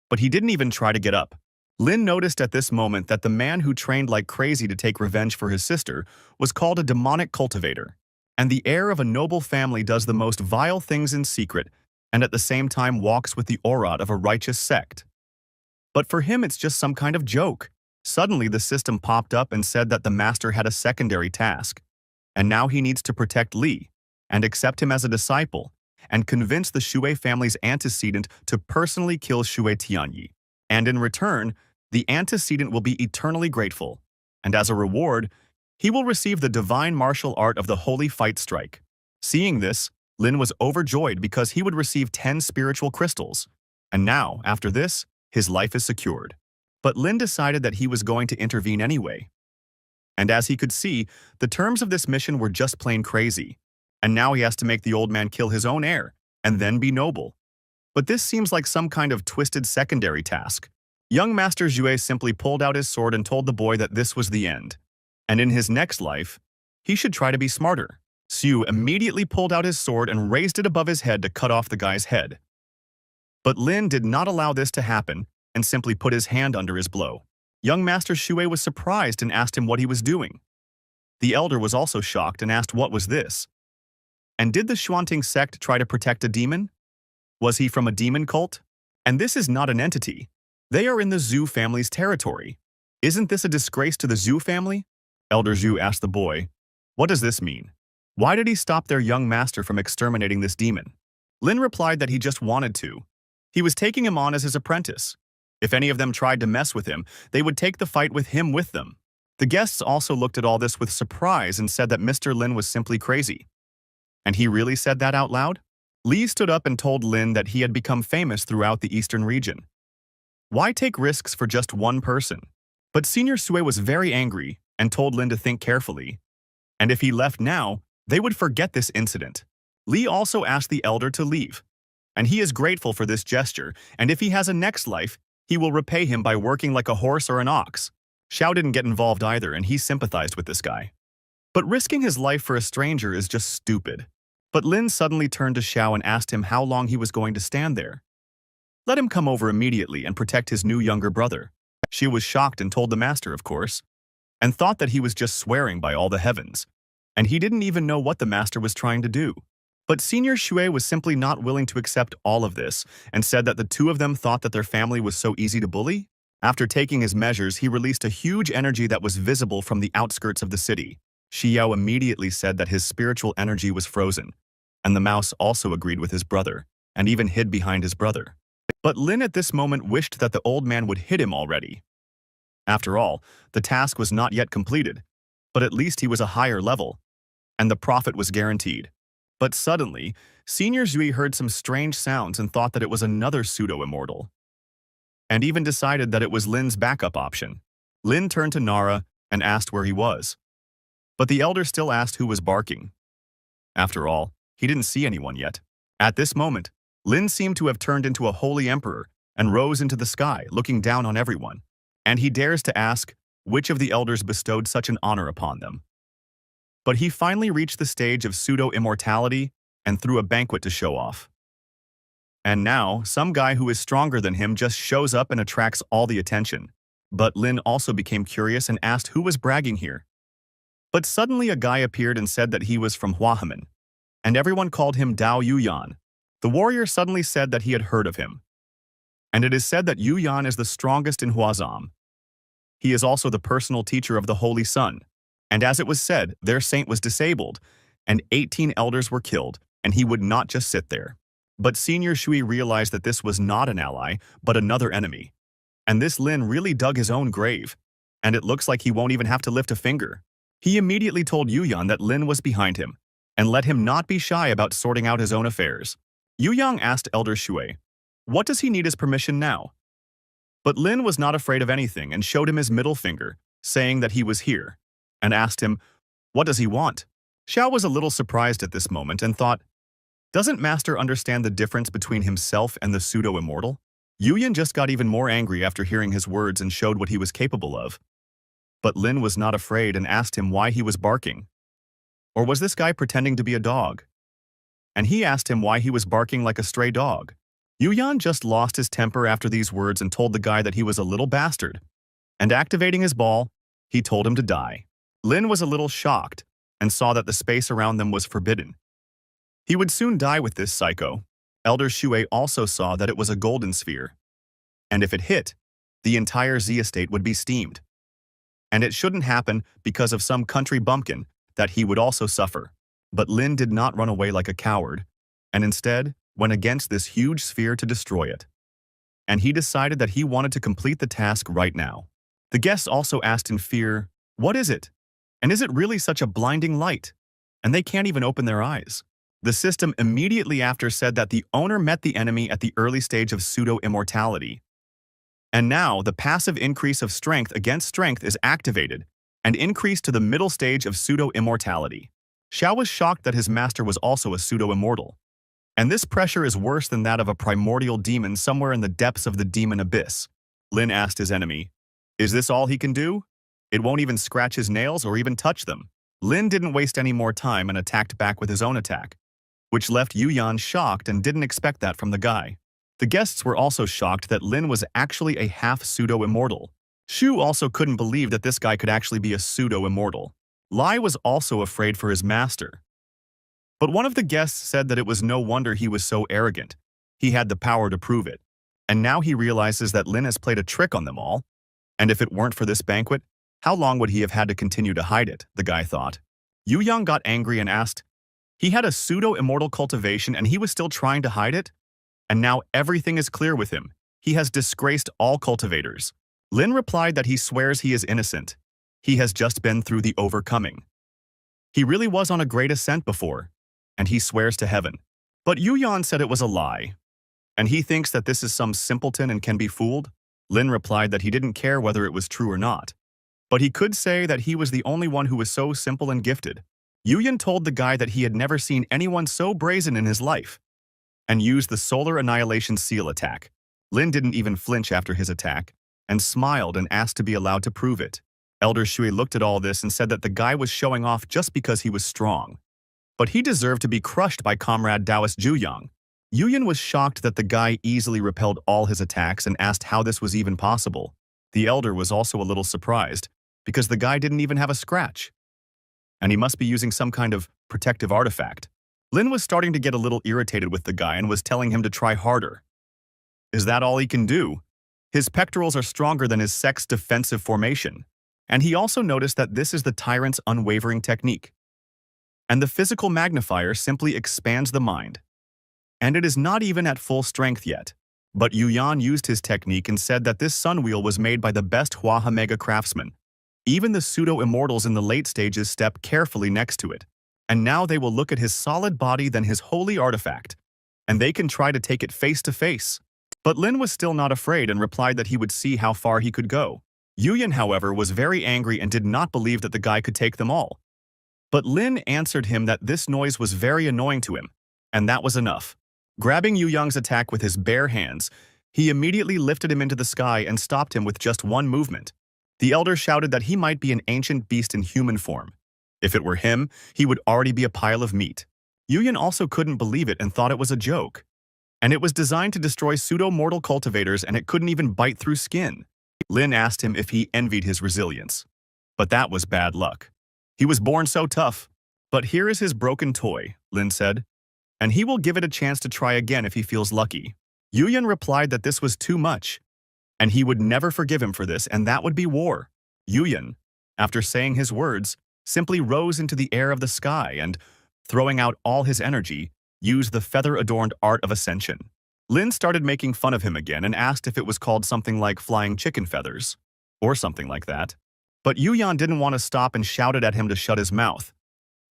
But he didn't even try to get up. Lin noticed at this moment that the man who trained like crazy to take revenge for his sister was called a demonic cultivator. And the heir of a noble family does the most vile things in secret and at the same time walks with the aura of a righteous sect. But for him it's just some kind of joke. Suddenly the system popped up and said that the master had a secondary task. And now he needs to protect Li and accept him as a disciple, and convince the Shui family's antecedent to personally kill Shui Tianyi. And in return, the antecedent will be eternally grateful, and as a reward, he will receive the divine martial art of the Holy Fight Strike. Seeing this, Lin was overjoyed because he would receive 10 spiritual crystals, and now, after this, his life is secured. But Lin decided that he was going to intervene anyway. And as he could see, the terms of this mission were just plain crazy, and now he has to make the old man kill his own heir, and then be noble. But this seems like some kind of twisted secondary task. Young Master Zhue simply pulled out his sword and told the boy that this was the end, and in his next life, he should try to be smarter. Xu immediately pulled out his sword and raised it above his head to cut off the guy's head. But Lin did not allow this to happen and simply put his hand under his blow. Young Master Xue was surprised and asked him what he was doing. The elder was also shocked and asked what was this. And did the Xuanting sect try to protect a demon? Was he from a demon cult? And this is not an entity. They are in the Zhu family's territory. Isn't this a disgrace to the Zhu family? Elder Zhu asked the boy, what does this mean? Why did he stop their young master from exterminating this demon? Lin replied that he just wanted to. He was taking him on as his apprentice. If any of them tried to mess with him, they would take the fight with him with them. The guests also looked at all this with surprise and said that Mr. Lin was simply crazy. And he really said that out loud? Li stood up and told Lin that he had become famous throughout the eastern region. Why take risks for just one person? But Senior Sui was very angry and told Lin to think carefully. And if he left now, they would forget this incident. Li also asked the elder to leave. And he is grateful for this gesture, and if he has a next life, he will repay him by working like a horse or an ox. Xiao didn't get involved either, and he sympathized with this guy. But risking his life for a stranger is just stupid. But Lin suddenly turned to Xiao and asked him how long he was going to stand there. Let him come over immediately and protect his new younger brother. She was shocked and told the master, of course, and thought that he was just swearing by all the heavens, and he didn't even know what the master was trying to do. But Senior Xue was simply not willing to accept all of this and said that the two of them thought that their family was so easy to bully. After taking his measures, he released a huge energy that was visible from the outskirts of the city. Xiao immediately said that his spiritual energy was frozen, and the mouse also agreed with his brother, and even hid behind his brother. But Lin at this moment wished that the old man would hit him already. After all, the task was not yet completed, but at least he was a higher level, and the profit was guaranteed. But suddenly, Senior Zhui heard some strange sounds and thought that it was another pseudo-immortal, and even decided that it was Lin's backup option. Lin turned to Nara and asked where he was. But the elder still asked who was barking. After all, he didn't see anyone yet. At this moment, Lin seemed to have turned into a holy emperor and rose into the sky, looking down on everyone. And he dares to ask which of the elders bestowed such an honor upon them. But he finally reached the stage of pseudo-immortality and threw a banquet to show off. And now, some guy who is stronger than him just shows up and attracts all the attention. But Lin also became curious and asked who was bragging here. But suddenly a guy appeared and said that he was from Huahemen, and everyone called him Dao Yuyan. The warrior suddenly said that he had heard of him. And it is said that Yuyan is the strongest in Huazam. He is also the personal teacher of the Holy Sun. And as it was said, their saint was disabled, and 18 elders were killed, and he would not just sit there. But Senior Shui realized that this was not an ally, but another enemy. And this Lin really dug his own grave, and it looks like he won't even have to lift a finger. He immediately told Yuyan that Lin was behind him, and let him not be shy about sorting out his own affairs. Yuyang asked Elder Shui, what does he need his permission now? But Lin was not afraid of anything and showed him his middle finger, saying that he was here, and asked him, what does he want? Xiao was a little surprised at this moment and thought, doesn't Master understand the difference between himself and the pseudo-immortal? Yuyan just got even more angry after hearing his words and showed what he was capable of. But Lin was not afraid and asked him why he was barking. Or was this guy pretending to be a dog? And he asked him why he was barking like a stray dog. Yuyan just lost his temper after these words and told the guy that he was a little bastard. And activating his ball, he told him to die. Lin was a little shocked and saw that the space around them was forbidden. He would soon die with this psycho. Elder Shui also saw that it was a golden sphere. And if it hit, the entire Z estate would be steamed. And it shouldn't happen because of some country bumpkin that he would also suffer. But Lin did not run away like a coward, and instead went against this huge sphere to destroy it. and he decided that he wanted to complete the task right now. The guests also asked in fear, "What is it? And is it really such a blinding light?" And they can't even open their eyes. The system immediately after said that the owner met the enemy at the early stage of pseudo-immortality. And now, the passive increase of strength against strength is activated and increased to the middle stage of pseudo-immortality. Xiao was shocked that his master was also a pseudo-immortal. And this pressure is worse than that of a primordial demon somewhere in the depths of the demon abyss. Lin asked his enemy, "Is this all he can do? It won't even scratch his nails or even touch them." Lin didn't waste any more time and attacked back with his own attack, which left Yuyan shocked and didn't expect that from the guy. The guests were also shocked that Lin was actually a half pseudo-immortal. Shu also couldn't believe that this guy could actually be a pseudo-immortal. Lai was also afraid for his master. But one of the guests said that it was no wonder he was so arrogant. He had the power to prove it. And now he realizes that Lin has played a trick on them all. And if it weren't for this banquet, how long would he have had to continue to hide it, the guy thought. Yu Yang got angry and asked, he had a pseudo-immortal cultivation and he was still trying to hide it? And now everything is clear with him. He has disgraced all cultivators. Lin replied that he swears he is innocent. He has just been through the overcoming. He really was on a great ascent before, and he swears to heaven. But Yu Yan said it was a lie, and he thinks that this is some simpleton and can be fooled. Lin replied that he didn't care whether it was true or not, but he could say that he was the only one who was so simple and gifted. Yu Yan told the guy that he had never seen anyone so brazen in his life, and used the Solar Annihilation Seal attack. Lin didn't even flinch after his attack, and smiled and asked to be allowed to prove it. Elder Shui looked at all this and said that the guy was showing off just because he was strong. But he deserved to be crushed by Comrade Taoist Zhuyang. Yuyan was shocked that the guy easily repelled all his attacks and asked how this was even possible. The elder was also a little surprised, because the guy didn't even have a scratch. And he must be using some kind of protective artifact. Lin was starting to get a little irritated with the guy and was telling him to try harder. Is that all he can do? His pectorals are stronger than his sex defensive formation. And he also noticed that this is the tyrant's unwavering technique. And the physical magnifier simply expands the mind. And it is not even at full strength yet. But Yuyan used his technique and said that this sun wheel was made by the best Hua Mega craftsmen. Even the pseudo-immortals in the late stages step carefully next to it. And now they will look at his solid body than his holy artifact. And they can try to take it face to face. But Lin was still not afraid and replied that he would see how far he could go. Yuyan, however, was very angry and did not believe that the guy could take them all. But Lin answered him that this noise was very annoying to him, and that was enough. Grabbing Yu Yang's attack with his bare hands, he immediately lifted him into the sky and stopped him with just one movement. The elder shouted that he might be an ancient beast in human form. If it were him, he would already be a pile of meat. Yuyan also couldn't believe it and thought it was a joke. And it was designed to destroy pseudo-mortal cultivators and it couldn't even bite through skin. Lin asked him if he envied his resilience. But that was bad luck. He was born so tough. But here is his broken toy, Lin said. And he will give it a chance to try again if he feels lucky. Yuyan replied that this was too much. And he would never forgive him for this, and that would be war. Yuyan, after saying his words, simply rose into the air of the sky and, throwing out all his energy, used the feather-adorned art of ascension. Lin started making fun of him again and asked if it was called something like flying chicken feathers, or something like that. But Yuyan didn't want to stop and shouted at him to shut his mouth,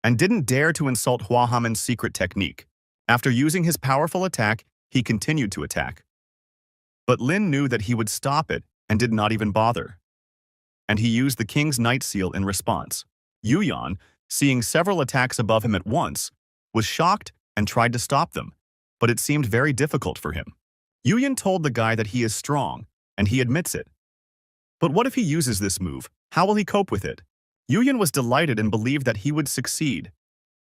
and didn't dare to insult Hua Haman's secret technique. After using his powerful attack, he continued to attack. But Lin knew that he would stop it and did not even bother. And he used the King's Night Seal in response. Yuyan, seeing several attacks above him at once, was shocked and tried to stop them, but it seemed very difficult for him. Yuyan told the guy that he is strong, and he admits it. But what if he uses this move? How will he cope with it? Yuyan was delighted and believed that he would succeed.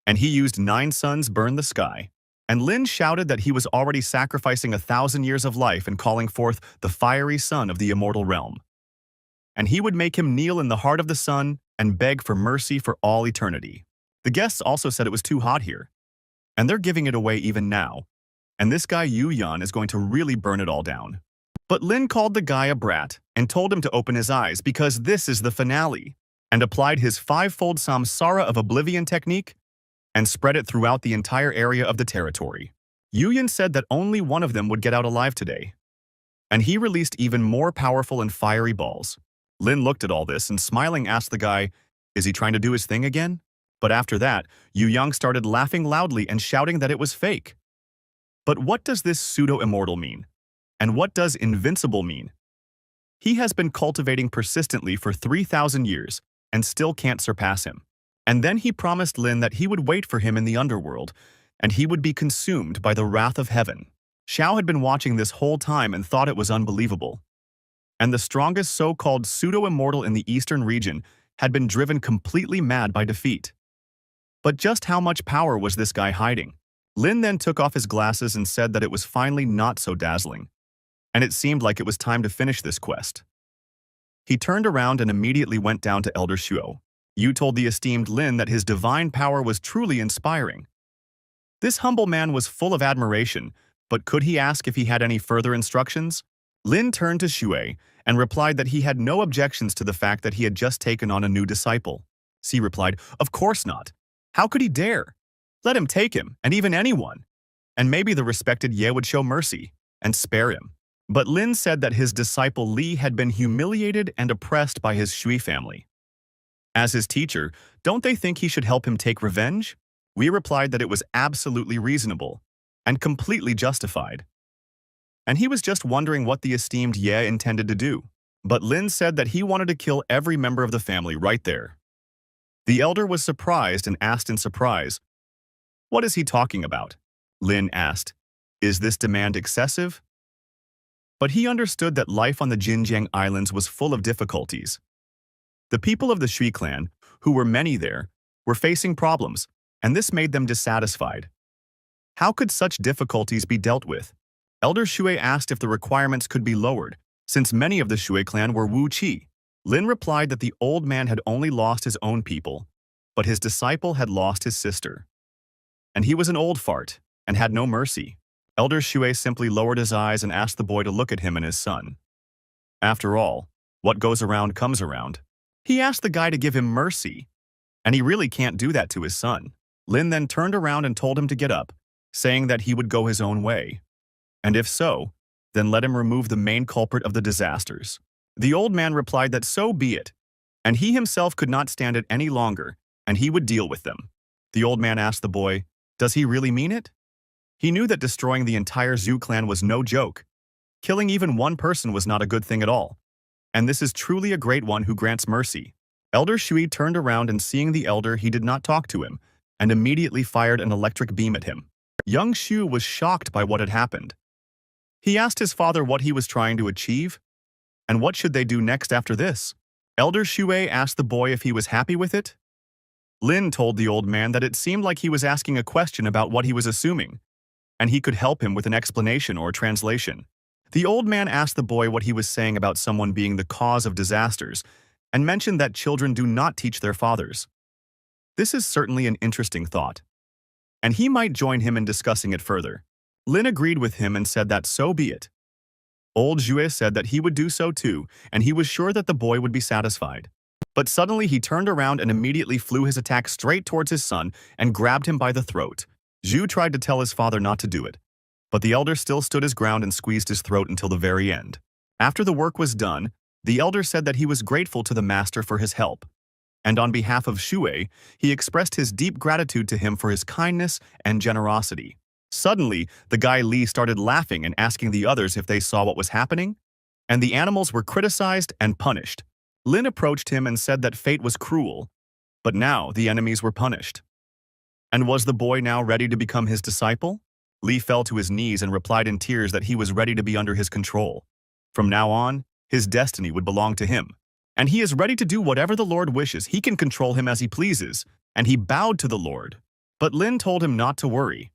And he used 9 suns burn the sky. And Lin shouted that he was already sacrificing 1,000 years of life and calling forth the fiery sun of the immortal realm. And he would make him kneel in the heart of the sun and beg for mercy for all eternity. The guests also said it was too hot here. And they're giving it away even now. And this guy Yuyan is going to really burn it all down. But Lin called the guy a brat and told him to open his eyes because this is the finale, and applied his 5-fold Samsara of Oblivion technique and spread it throughout the entire area of the territory. Yuyan said that only one of them would get out alive today. and he released even more powerful and fiery balls. Lin looked at all this and smiling asked the guy, "Is he trying to do his thing again?" But after that, Yu Yang started laughing loudly and shouting that it was fake. But what does this pseudo-immortal mean? And what does invincible mean? He has been cultivating persistently for 3,000 years and still can't surpass him. And then he promised Lin that he would wait for him in the underworld, and he would be consumed by the wrath of heaven. Xiao had been watching this whole time and thought it was unbelievable. And the strongest so-called pseudo-immortal in the eastern region had been driven completely mad by defeat. But just how much power was this guy hiding? Lin then took off his glasses and said that it was finally not so dazzling, and it seemed like it was time to finish this quest. He turned around and immediately went down to Elder Shuo. Yu told the esteemed Lin that his divine power was truly inspiring. This humble man was full of admiration, but could he ask if he had any further instructions? Lin turned to Shui and replied that he had no objections to the fact that he had just taken on a new disciple. Xi replied, "Of course not. How could he dare? Let him take him, and even anyone. And maybe the respected Ye would show mercy and spare him." But Lin said that his disciple Li had been humiliated and oppressed by his Shui family. As his teacher, don't they think he should help him take revenge? We replied that it was absolutely reasonable and completely justified. And he was just wondering what the esteemed Ye intended to do. But Lin said that he wanted to kill every member of the family right there. The elder was surprised and asked in surprise, "What is he talking about?" Lin asked, "Is this demand excessive?" But he understood that life on the Jinjiang Islands was full of difficulties. The people of the Shui clan, who were many there, were facing problems, and this made them dissatisfied. How could such difficulties be dealt with? Elder Shui asked if the requirements could be lowered, since many of the Shui clan were Wu Qi. Lin replied that the old man had only lost his own people, but his disciple had lost his sister. And he was an old fart, and had no mercy. Elder Shui simply lowered his eyes and asked the boy to look at him and his son. After all, what goes around comes around. He asked the guy to give him mercy, and he really can't do that to his son. Lin then turned around and told him to get up, saying that he would go his own way. And if so, then let him remove the main culprit of the disasters. The old man replied that so be it, and he himself could not stand it any longer, and he would deal with them. The old man asked the boy, does he really mean it? He knew that destroying the entire Zhu clan was no joke. Killing even one person was not a good thing at all. And this is truly a great one who grants mercy. Elder Shui turned around and seeing the elder, he did not talk to him, and immediately fired an electric beam at him. Young Shu was shocked by what had happened. He asked his father what he was trying to achieve, and what should they do next after this. Elder Shui asked the boy if he was happy with it. Lin told the old man that it seemed like he was asking a question about what he was assuming, and he could help him with an explanation or translation. The old man asked the boy what he was saying about someone being the cause of disasters, and mentioned that children do not teach their fathers. This is certainly an interesting thought, and he might join him in discussing it further. Lin agreed with him and said that so be it. Old Jue said that he would do so too, and he was sure that the boy would be satisfied. But suddenly he turned around and immediately flew his attack straight towards his son and grabbed him by the throat. Zhu tried to tell his father not to do it, but the elder still stood his ground and squeezed his throat until the very end. After the work was done, the elder said that he was grateful to the master for his help, and on behalf of Shui, he expressed his deep gratitude to him for his kindness and generosity. Suddenly, the guy Li started laughing and asking the others if they saw what was happening, and the animals were criticized and punished. Lin approached him and said that fate was cruel, but now the enemies were punished. And was the boy now ready to become his disciple? Li fell to his knees and replied in tears that he was ready to be under his control. From now on, his destiny would belong to him, and he is ready to do whatever the Lord wishes. He can control him as he pleases, and he bowed to the Lord. But Lin told him not to worry.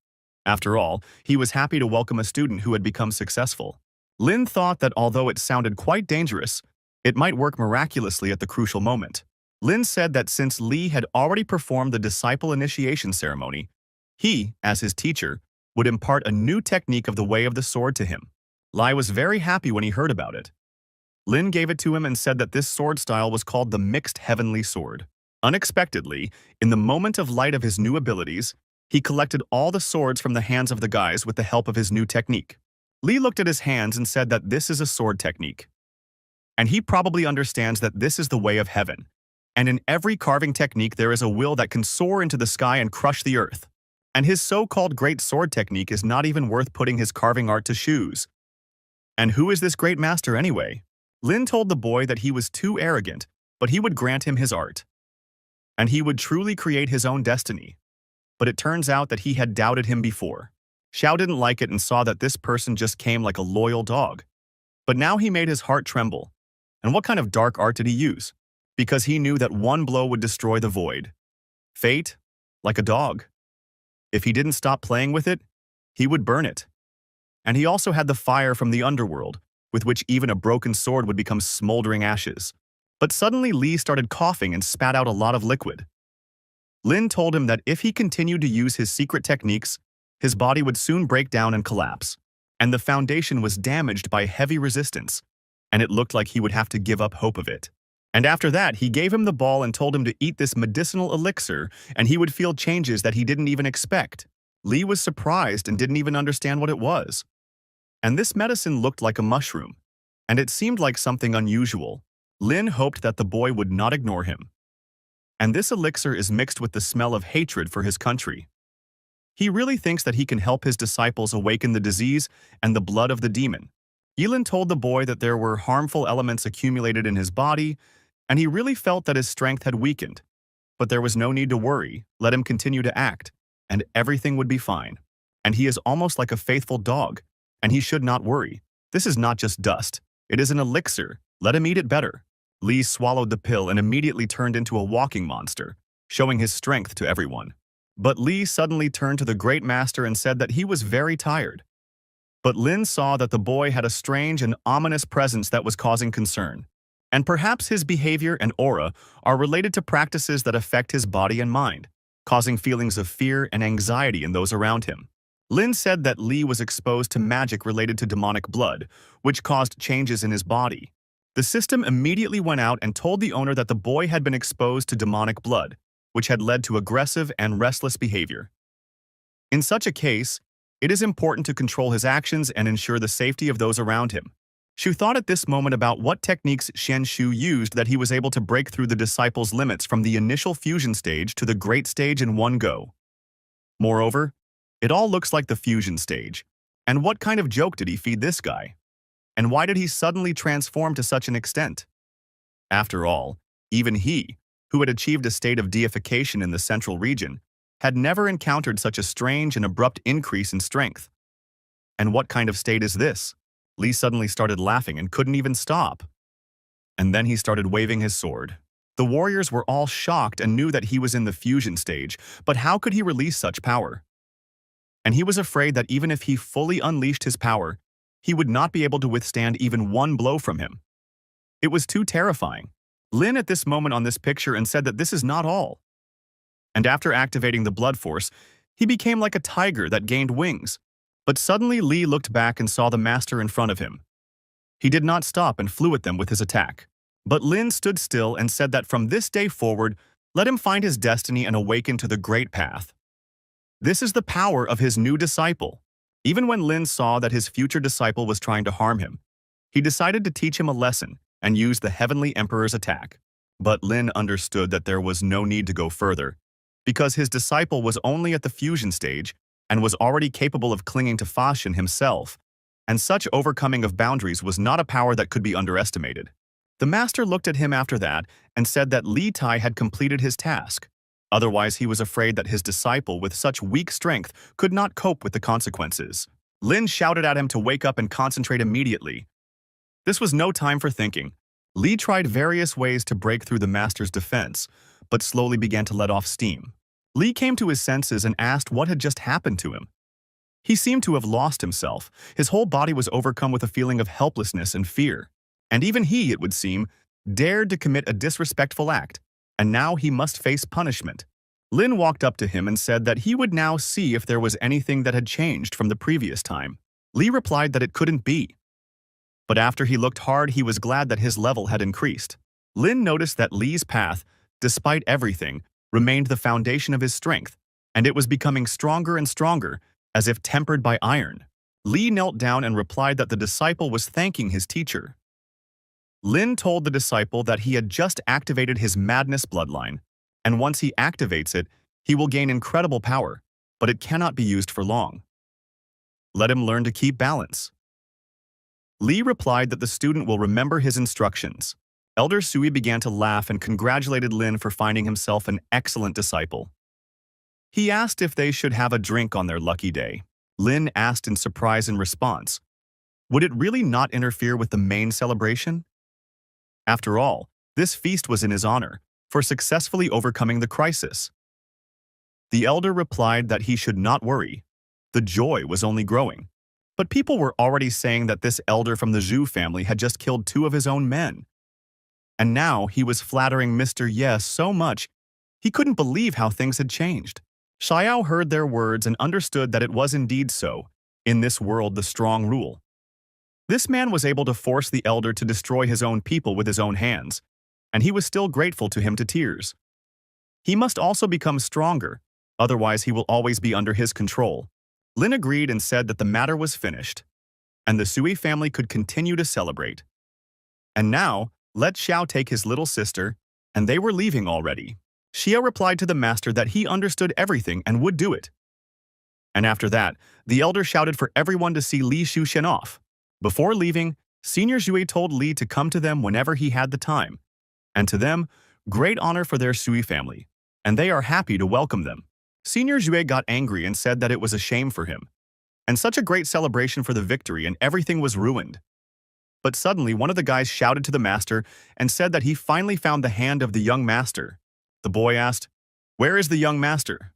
After all, he was happy to welcome a student who had become successful. Lin thought that although it sounded quite dangerous, it might work miraculously at the crucial moment. Lin said that since Li had already performed the disciple initiation ceremony, he, as his teacher, would impart a new technique of the way of the sword to him. Li was very happy when he heard about it. Lin gave it to him and said that this sword style was called the Mixed Heavenly Sword. Unexpectedly, in the moment of light of his new abilities, he collected all the swords from the hands of the guys with the help of his new technique. Lee looked at his hands and said that this is a sword technique. And he probably understands that this is the way of heaven. And in every carving technique there is a will that can soar into the sky and crush the earth. And his so-called great sword technique is not even worth putting his carving art to shoes. And who is this great master anyway? Lin told the boy that he was too arrogant, but he would grant him his art. And he would truly create his own destiny. But it turns out that he had doubted him before. Xiao didn't like it and saw that this person just came like a loyal dog. But now he made his heart tremble. And what kind of dark art did he use? Because he knew that one blow would destroy the void. Fate, like a dog. If he didn't stop playing with it, he would burn it. And he also had the fire from the underworld, with which even a broken sword would become smoldering ashes. But suddenly Li started coughing and spat out a lot of liquid. Lin told him that if he continued to use his secret techniques, his body would soon break down and collapse. And the foundation was damaged by heavy resistance, and it looked like he would have to give up hope of it. And after that, he gave him the ball and told him to eat this medicinal elixir, and he would feel changes that he didn't even expect. Li was surprised and didn't even understand what it was. And this medicine looked like a mushroom, and it seemed like something unusual. Lin hoped that the boy would not ignore him. And this elixir is mixed with the smell of hatred for his country. He really thinks that he can help his disciples awaken the disease and the blood of the demon. Yilin told the boy that there were harmful elements accumulated in his body, and he really felt that his strength had weakened. But there was no need to worry, let him continue to act, and everything would be fine. And he is almost like a faithful dog, and he should not worry. This is not just dust, it is an elixir, let him eat it better. Li swallowed the pill and immediately turned into a walking monster, showing his strength to everyone. But Li suddenly turned to the great master and said that he was very tired. But Lin saw that the boy had a strange and ominous presence that was causing concern. And perhaps his behavior and aura are related to practices that affect his body and mind, causing feelings of fear and anxiety in those around him. Lin said that Li was exposed to magic related to demonic blood, which caused changes in his body. The system immediately went out and told the owner that the boy had been exposed to demonic blood, which had led to aggressive and restless behavior. In such a case, it is important to control his actions and ensure the safety of those around him. Shu thought at this moment about what techniques Xian Shu used that he was able to break through the disciples' limits from the initial fusion stage to the great stage in one go. Moreover, it all looks like the fusion stage. And what kind of joke did he feed this guy? And why did he suddenly transform to such an extent? After all, even he, who had achieved a state of deification in the central region, had never encountered such a strange and abrupt increase in strength. And what kind of state is this? Li suddenly started laughing and couldn't even stop. And then he started waving his sword. The warriors were all shocked and knew that he was in the fusion stage, but how could he release such power? And he was afraid that even if he fully unleashed his power, he would not be able to withstand even one blow from him. It was too terrifying. Lin at this moment on this picture and said that this is not all. And after activating the blood force, he became like a tiger that gained wings. But suddenly Li looked back and saw the master in front of him. He did not stop and flew at them with his attack. But Lin stood still and said that from this day forward, let him find his destiny and awaken to the great path. This is the power of his new disciple. Even when Lin saw that his future disciple was trying to harm him, he decided to teach him a lesson and use the Heavenly Emperor's attack. But Lin understood that there was no need to go further, because his disciple was only at the fusion stage and was already capable of clinging to Fashion himself, and such overcoming of boundaries was not a power that could be underestimated. The master looked at him after that and said that Li Tai had completed his task. Otherwise, he was afraid that his disciple with such weak strength could not cope with the consequences. Lin shouted at him to wake up and concentrate immediately. This was no time for thinking. Li tried various ways to break through the master's defense, but slowly began to let off steam. Li came to his senses and asked what had just happened to him. He seemed to have lost himself. His whole body was overcome with a feeling of helplessness and fear. And even he, it would seem, dared to commit a disrespectful act, and now he must face punishment. Lin walked up to him and said that he would now see if there was anything that had changed from the previous time. Li replied that it couldn't be. But after he looked hard, he was glad that his level had increased. Lin noticed that Li's path, despite everything, remained the foundation of his strength, and it was becoming stronger and stronger, as if tempered by iron. Li knelt down and replied that the disciple was thanking his teacher. Lin told the disciple that he had just activated his madness bloodline, and once he activates it, he will gain incredible power, but it cannot be used for long. Let him learn to keep balance. Li replied that the student will remember his instructions. Elder Sui began to laugh and congratulated Lin for finding himself an excellent disciple. He asked if they should have a drink on their lucky day. Lin asked in surprise in response, would it really not interfere with the main celebration? After all, this feast was in his honor, for successfully overcoming the crisis. The elder replied that he should not worry. The joy was only growing. But people were already saying that this elder from the Zhu family had just killed 2 of his own men. And now he was flattering Mr. Ye so much, he couldn't believe how things had changed. Xiao heard their words and understood that it was indeed so. In this world, the strong rule. This man was able to force the elder to destroy his own people with his own hands, and he was still grateful to him to tears. He must also become stronger, otherwise he will always be under his control. Lin agreed and said that the matter was finished, and the Sui family could continue to celebrate. And now, let Xiao take his little sister, and they were leaving already. Xiao replied to the master that he understood everything and would do it. And after that, the elder shouted for everyone to see Li Shuxian off. Before leaving, Senior Zhui told Li to come to them whenever he had the time. And to them, great honor for their Sui family, and they are happy to welcome them. Senior Zhui got angry and said that it was a shame for him. And such a great celebration for the victory and everything was ruined. But suddenly one of the guys shouted to the master and said that he finally found the hand of the young master. The boy asked, "Where is the young master?"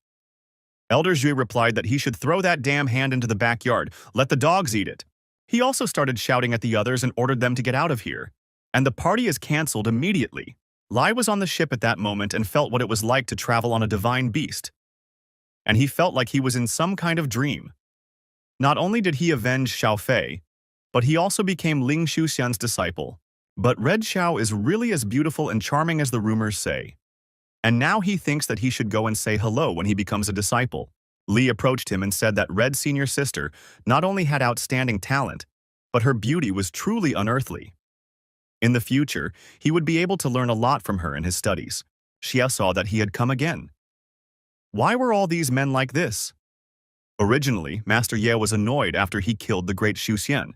Elder Zhui replied that he should throw that damn hand into the backyard, let the dogs eat it. He also started shouting at the others and ordered them to get out of here. And the party is cancelled immediately. Lai was on the ship at that moment and felt what it was like to travel on a divine beast. And he felt like he was in some kind of dream. Not only did he avenge Xiao Fei, but he also became Ling Shuxian's disciple. But Red Xiao is really as beautiful and charming as the rumors say. And now he thinks that he should go and say hello when he becomes a disciple. Li approached him and said that Red's senior sister not only had outstanding talent, but her beauty was truly unearthly. In the future, he would be able to learn a lot from her in his studies. Xia saw that he had come again. Why were all these men like this? Originally, Master Ye was annoyed after he killed the great Shuxian.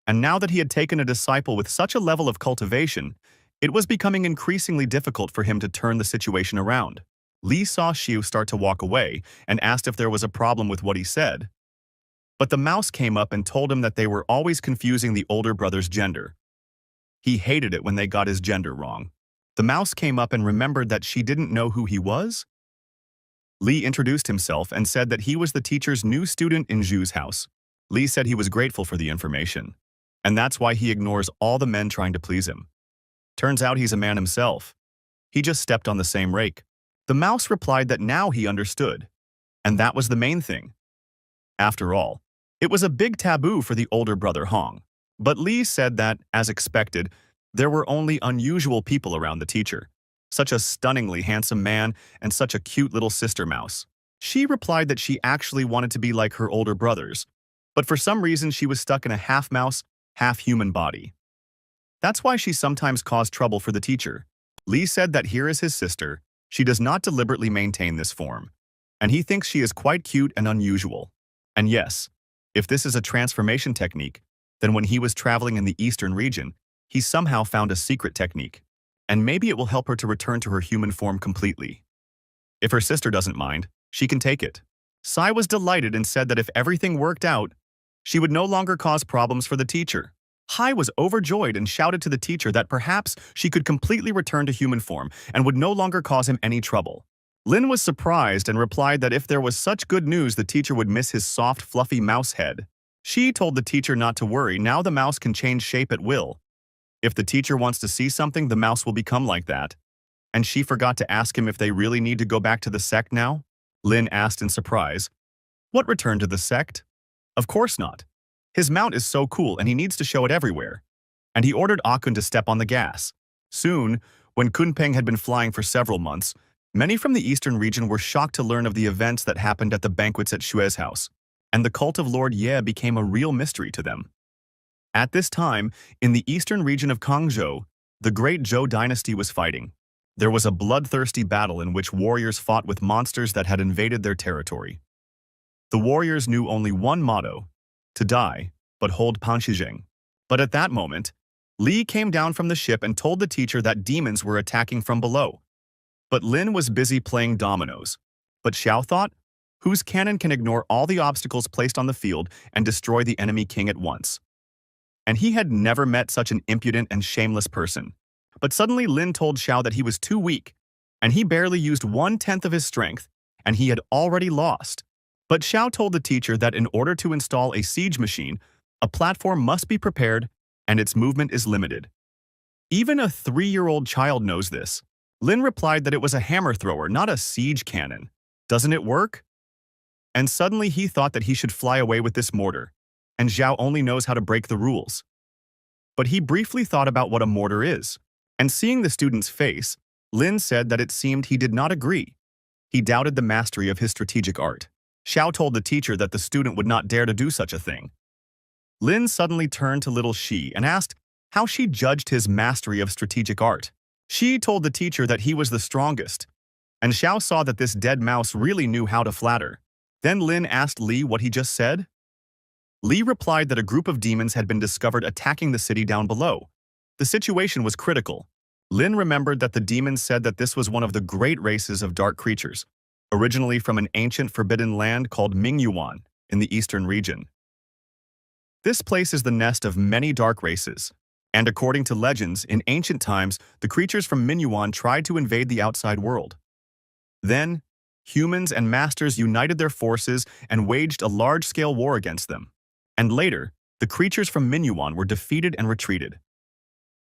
And now that he had taken a disciple with such a level of cultivation, it was becoming increasingly difficult for him to turn the situation around. Li saw Xiu start to walk away and asked if there was a problem with what he said. But the mouse came up and told him that they were always confusing the older brother's gender. He hated it when they got his gender wrong. The mouse came up and remembered that she didn't know who he was. Li introduced himself and said that he was the teacher's new student in Zhu's house. Li said he was grateful for the information, and that's why he ignores all the men trying to please him. Turns out he's a man himself. He just stepped on the same rake. The mouse replied that now he understood, and that was the main thing. After all, it was a big taboo for the older brother Hong. But Li said that, as expected, there were only unusual people around the teacher. Such a stunningly handsome man and such a cute little sister mouse. She replied that she actually wanted to be like her older brothers, but for some reason she was stuck in a half-mouse, half-human body. That's why she sometimes caused trouble for the teacher. Li said that here is his sister. She does not deliberately maintain this form, and he thinks she is quite cute and unusual. And yes, if this is a transformation technique, then when he was traveling in the eastern region, he somehow found a secret technique, and maybe it will help her to return to her human form completely. If her sister doesn't mind, she can take it. Sai was delighted and said that if everything worked out, she would no longer cause problems for the teacher. Hai was overjoyed and shouted to the teacher that perhaps she could completely return to human form and would no longer cause him any trouble. Lin was surprised and replied that if there was such good news, the teacher would miss his soft, fluffy mouse head. She told the teacher not to worry, now the mouse can change shape at will. If the teacher wants to see something, the mouse will become like that. And she forgot to ask him if they really need to go back to the sect now? Lin asked in surprise. What return to the sect? Of course not. His mount is so cool and he needs to show it everywhere. And he ordered Akun to step on the gas. Soon, when Kunpeng had been flying for several months, many from the eastern region were shocked to learn of the events that happened at the banquets at Xue's house. and the cult of Lord Ye became a real mystery to them. At this time, in the eastern region of Kangzhou, the Great Zhou dynasty was fighting. There was a bloodthirsty battle in which warriors fought with monsters that had invaded their territory. The warriors knew only one motto: to die, but hold Panshijing. But at that moment, Li came down from the ship and told the teacher that demons were attacking from below. But Lin was busy playing dominoes. But Xiao thought, whose cannon can ignore all the obstacles placed on the field and destroy the enemy king at once? And he had never met such an impudent and shameless person. But suddenly Lin told Xiao that he was too weak, and he barely used 1/10 of his strength, and he had already lost. But Xiao told the teacher that in order to install a siege machine, a platform must be prepared and its movement is limited. Even a 3-year-old child knows this. Lin replied that it was a hammer thrower, not a siege cannon. Doesn't it work? And suddenly he thought that he should fly away with this mortar, and Xiao only knows how to break the rules. But he briefly thought about what a mortar is, and seeing the student's face, Lin said that it seemed he did not agree. He doubted the mastery of his strategic art. Xiao told the teacher that the student would not dare to do such a thing. Lin suddenly turned to little Shi and asked how she judged his mastery of strategic art. Shi told the teacher that he was the strongest, and Xiao saw that this dead mouse really knew how to flatter. Then Lin asked Li what he just said. Li replied that a group of demons had been discovered attacking the city down below. The situation was critical. Lin remembered that the demons said that this was one of the great races of dark creatures, originally from an ancient forbidden land called Mingyuan in the eastern region. This place is the nest of many dark races, and according to legends, in ancient times, the creatures from Mingyuan tried to invade the outside world. Then, humans and masters united their forces and waged a large-scale war against them. And later, the creatures from Mingyuan were defeated and retreated.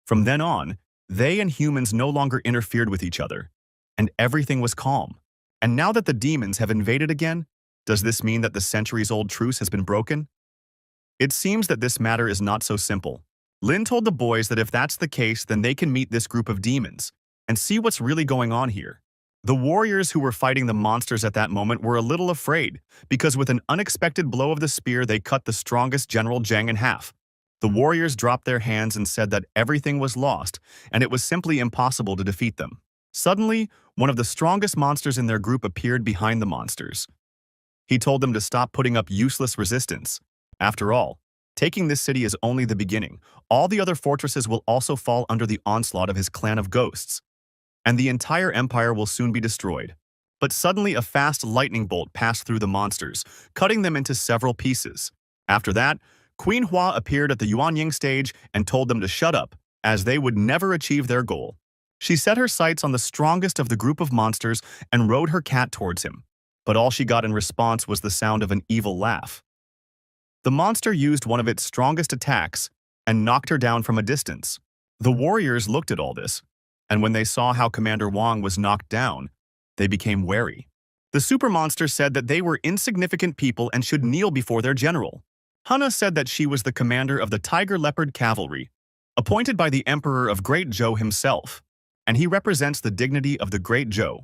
From then on, they and humans no longer interfered with each other, and everything was calm. And now that the demons have invaded again, does this mean that the centuries-old truce has been broken? It seems that this matter is not so simple. Lin told the boys that if that's the case, then they can meet this group of demons and see what's really going on here. The warriors who were fighting the monsters at that moment were a little afraid, because with an unexpected blow of the spear they cut the strongest General Zhang in half. The warriors dropped their hands and said that everything was lost, and it was simply impossible to defeat them. Suddenly, one of the strongest monsters in their group appeared behind the monsters. He told them to stop putting up useless resistance. After all, taking this city is only the beginning. All the other fortresses will also fall under the onslaught of his clan of ghosts, and the entire empire will soon be destroyed. But suddenly a fast lightning bolt passed through the monsters, cutting them into several pieces. After that, Queen Hua appeared at the Yuanying stage and told them to shut up, as they would never achieve their goal. She set her sights on the strongest of the group of monsters and rode her cat towards him, but all she got in response was the sound of an evil laugh. The monster used one of its strongest attacks and knocked her down from a distance. The warriors looked at all this, and when they saw how Commander Wang was knocked down, they became wary. The super monster said that they were insignificant people and should kneel before their general. Hana said that she was the commander of the Tiger Leopard Cavalry, appointed by the Emperor of Great Zhou himself, and he represents the dignity of the Great Zhou.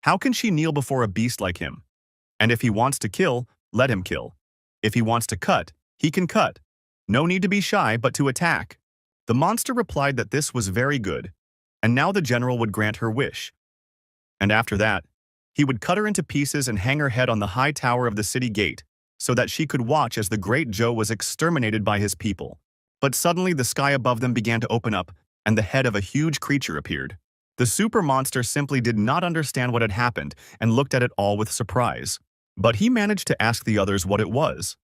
How can she kneel before a beast like him? And if he wants to kill, let him kill. If he wants to cut, he can cut. No need to be shy, but to attack. The monster replied that this was very good, and now the general would grant her wish. And after that, he would cut her into pieces and hang her head on the high tower of the city gate, so that she could watch as the Great Zhou was exterminated by his people. But suddenly the sky above them began to open up, and the head of a huge creature appeared. The super monster simply did not understand what had happened and looked at it all with surprise. But he managed to ask the others what it was.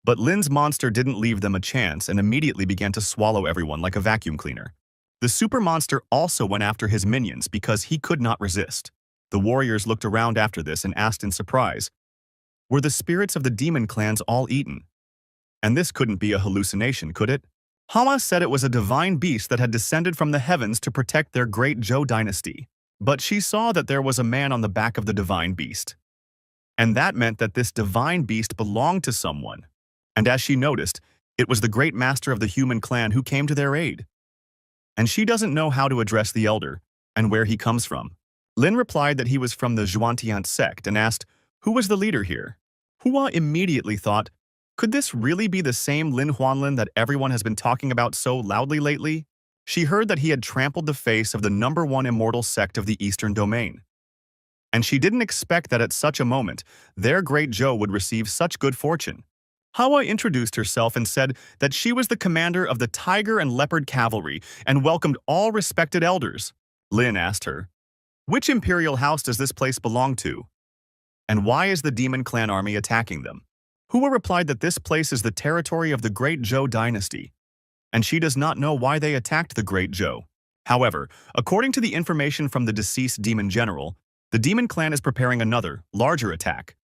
But Lin's monster didn't leave them a chance and immediately began to swallow everyone like a vacuum cleaner. The super monster also went after his minions because he could not resist. The warriors looked around after this and asked in surprise, were the spirits of the demon clans all eaten? And this couldn't be a hallucination, could it? Hama said it was a divine beast that had descended from the heavens to protect their great Zhou dynasty. But she saw that there was a man on the back of the divine beast. And that meant that this divine beast belonged to someone. And as she noticed, it was the great master of the human clan who came to their aid. And she doesn't know how to address the elder and where he comes from. Lin replied that he was from the Zhuantian sect and asked, who was the leader here? Hua immediately thought, could this really be the same Lin Huanlin that everyone has been talking about so loudly lately? She heard that he had trampled the face of the #1 immortal sect of the Eastern Domain. And she didn't expect that at such a moment, their great Zhou would receive such good fortune. Hua introduced herself and said that she was the commander of the Tiger and Leopard Cavalry and welcomed all respected elders. Lin asked her, which imperial house does this place belong to? And why is the Demon Clan army attacking them? Hua replied that this place is the territory of the Great Zhou dynasty, and she does not know why they attacked the Great Zhou. However, according to the information from the deceased demon general, the Demon Clan is preparing another, larger attack.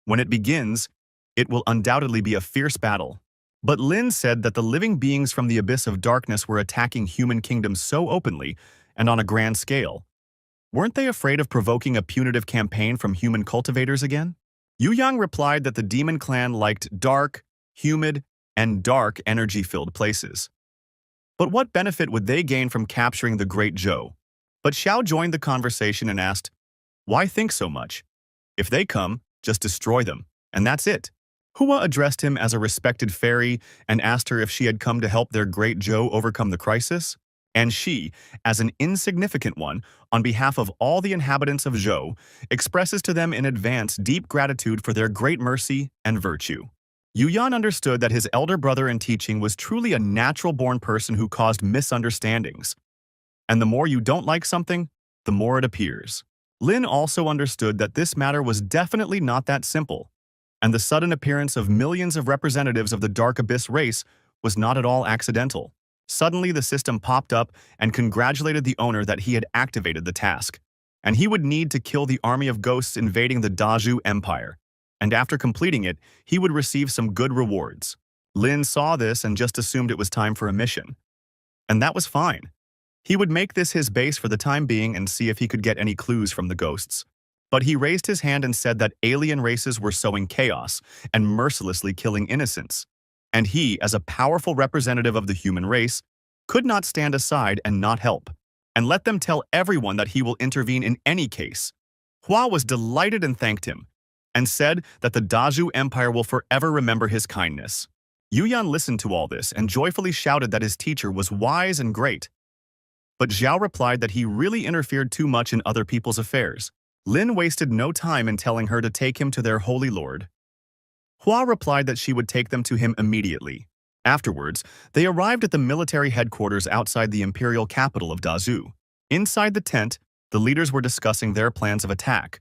When it begins, it will undoubtedly be a fierce battle. But Lin said that the living beings from the abyss of darkness were attacking human kingdoms so openly and on a grand scale. Weren't they afraid of provoking a punitive campaign from human cultivators again? Yu Yang replied that the Demon Clan liked dark, humid, and dark energy-filled places. But what benefit would they gain from capturing the Great Zhou? But Xiao joined the conversation and asked, why think so much? If they come, just destroy them, and that's it. Hua addressed him as a respected fairy and asked her if she had come to help their Great Zhou overcome the crisis. And she, as an insignificant one, on behalf of all the inhabitants of Zhou, expresses to them in advance deep gratitude for their great mercy and virtue. Yu Yan understood that his elder brother in teaching was truly a natural-born person who caused misunderstandings. And the more you don't like something, the more it appears. Lin also understood that this matter was definitely not that simple, and the sudden appearance of millions of representatives of the Dark Abyss race was not at all accidental. Suddenly, the system popped up and congratulated the owner that he had activated the task, and he would need to kill the army of ghosts invading the Dazhu Empire, and after completing it, he would receive some good rewards. Lin saw this and just assumed it was time for a mission. And that was fine. He would make this his base for the time being and see if he could get any clues from the ghosts. But he raised his hand and said that alien races were sowing chaos and mercilessly killing innocents. And he, as a powerful representative of the human race, could not stand aside and not help, and let them tell everyone that he will intervene in any case. Hua was delighted and thanked him, and said that the Dazhu Empire will forever remember his kindness. Yu Yan listened to all this and joyfully shouted that his teacher was wise and great. But Zhao replied that he really interfered too much in other people's affairs. Lin wasted no time in telling her to take him to their holy lord. Hua replied that she would take them to him immediately. Afterwards, they arrived at the military headquarters outside the imperial capital of Dazhu. Inside the tent, the leaders were discussing their plans of attack.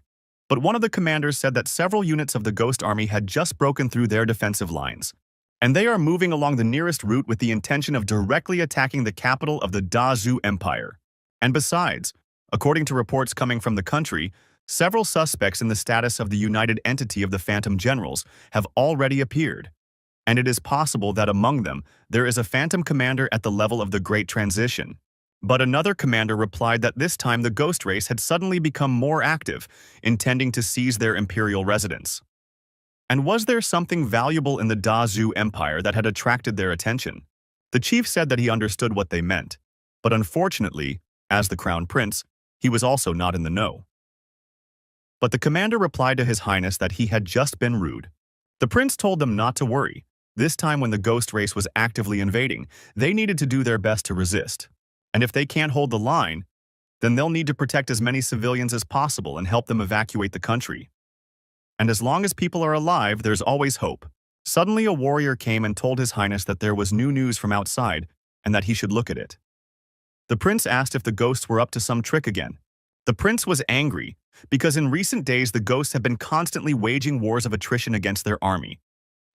But one of the commanders said that several units of the Ghost Army had just broken through their defensive lines, and they are moving along the nearest route with the intention of directly attacking the capital of the Dazhu Empire. And besides, according to reports coming from the country, several suspects in the status of the united entity of the Phantom Generals have already appeared, and it is possible that among them there is a Phantom Commander at the level of the Great Transition. But another commander replied that this time the Ghost race had suddenly become more active, intending to seize their imperial residence. And was there something valuable in the Dazhu Empire that had attracted their attention? The chief said that he understood what they meant, but unfortunately, as the Crown Prince, he was also not in the know. But the commander replied to His Highness that he had just been rude. The prince told them not to worry. This time when the ghost race was actively invading, they needed to do their best to resist. And if they can't hold the line, then they'll need to protect as many civilians as possible and help them evacuate the country. And as long as people are alive, there's always hope. Suddenly a warrior came and told His Highness that there was new news from outside and that he should look at it. The prince asked if the ghosts were up to some trick again. The prince was angry because in recent days the ghosts have been constantly waging wars of attrition against their army.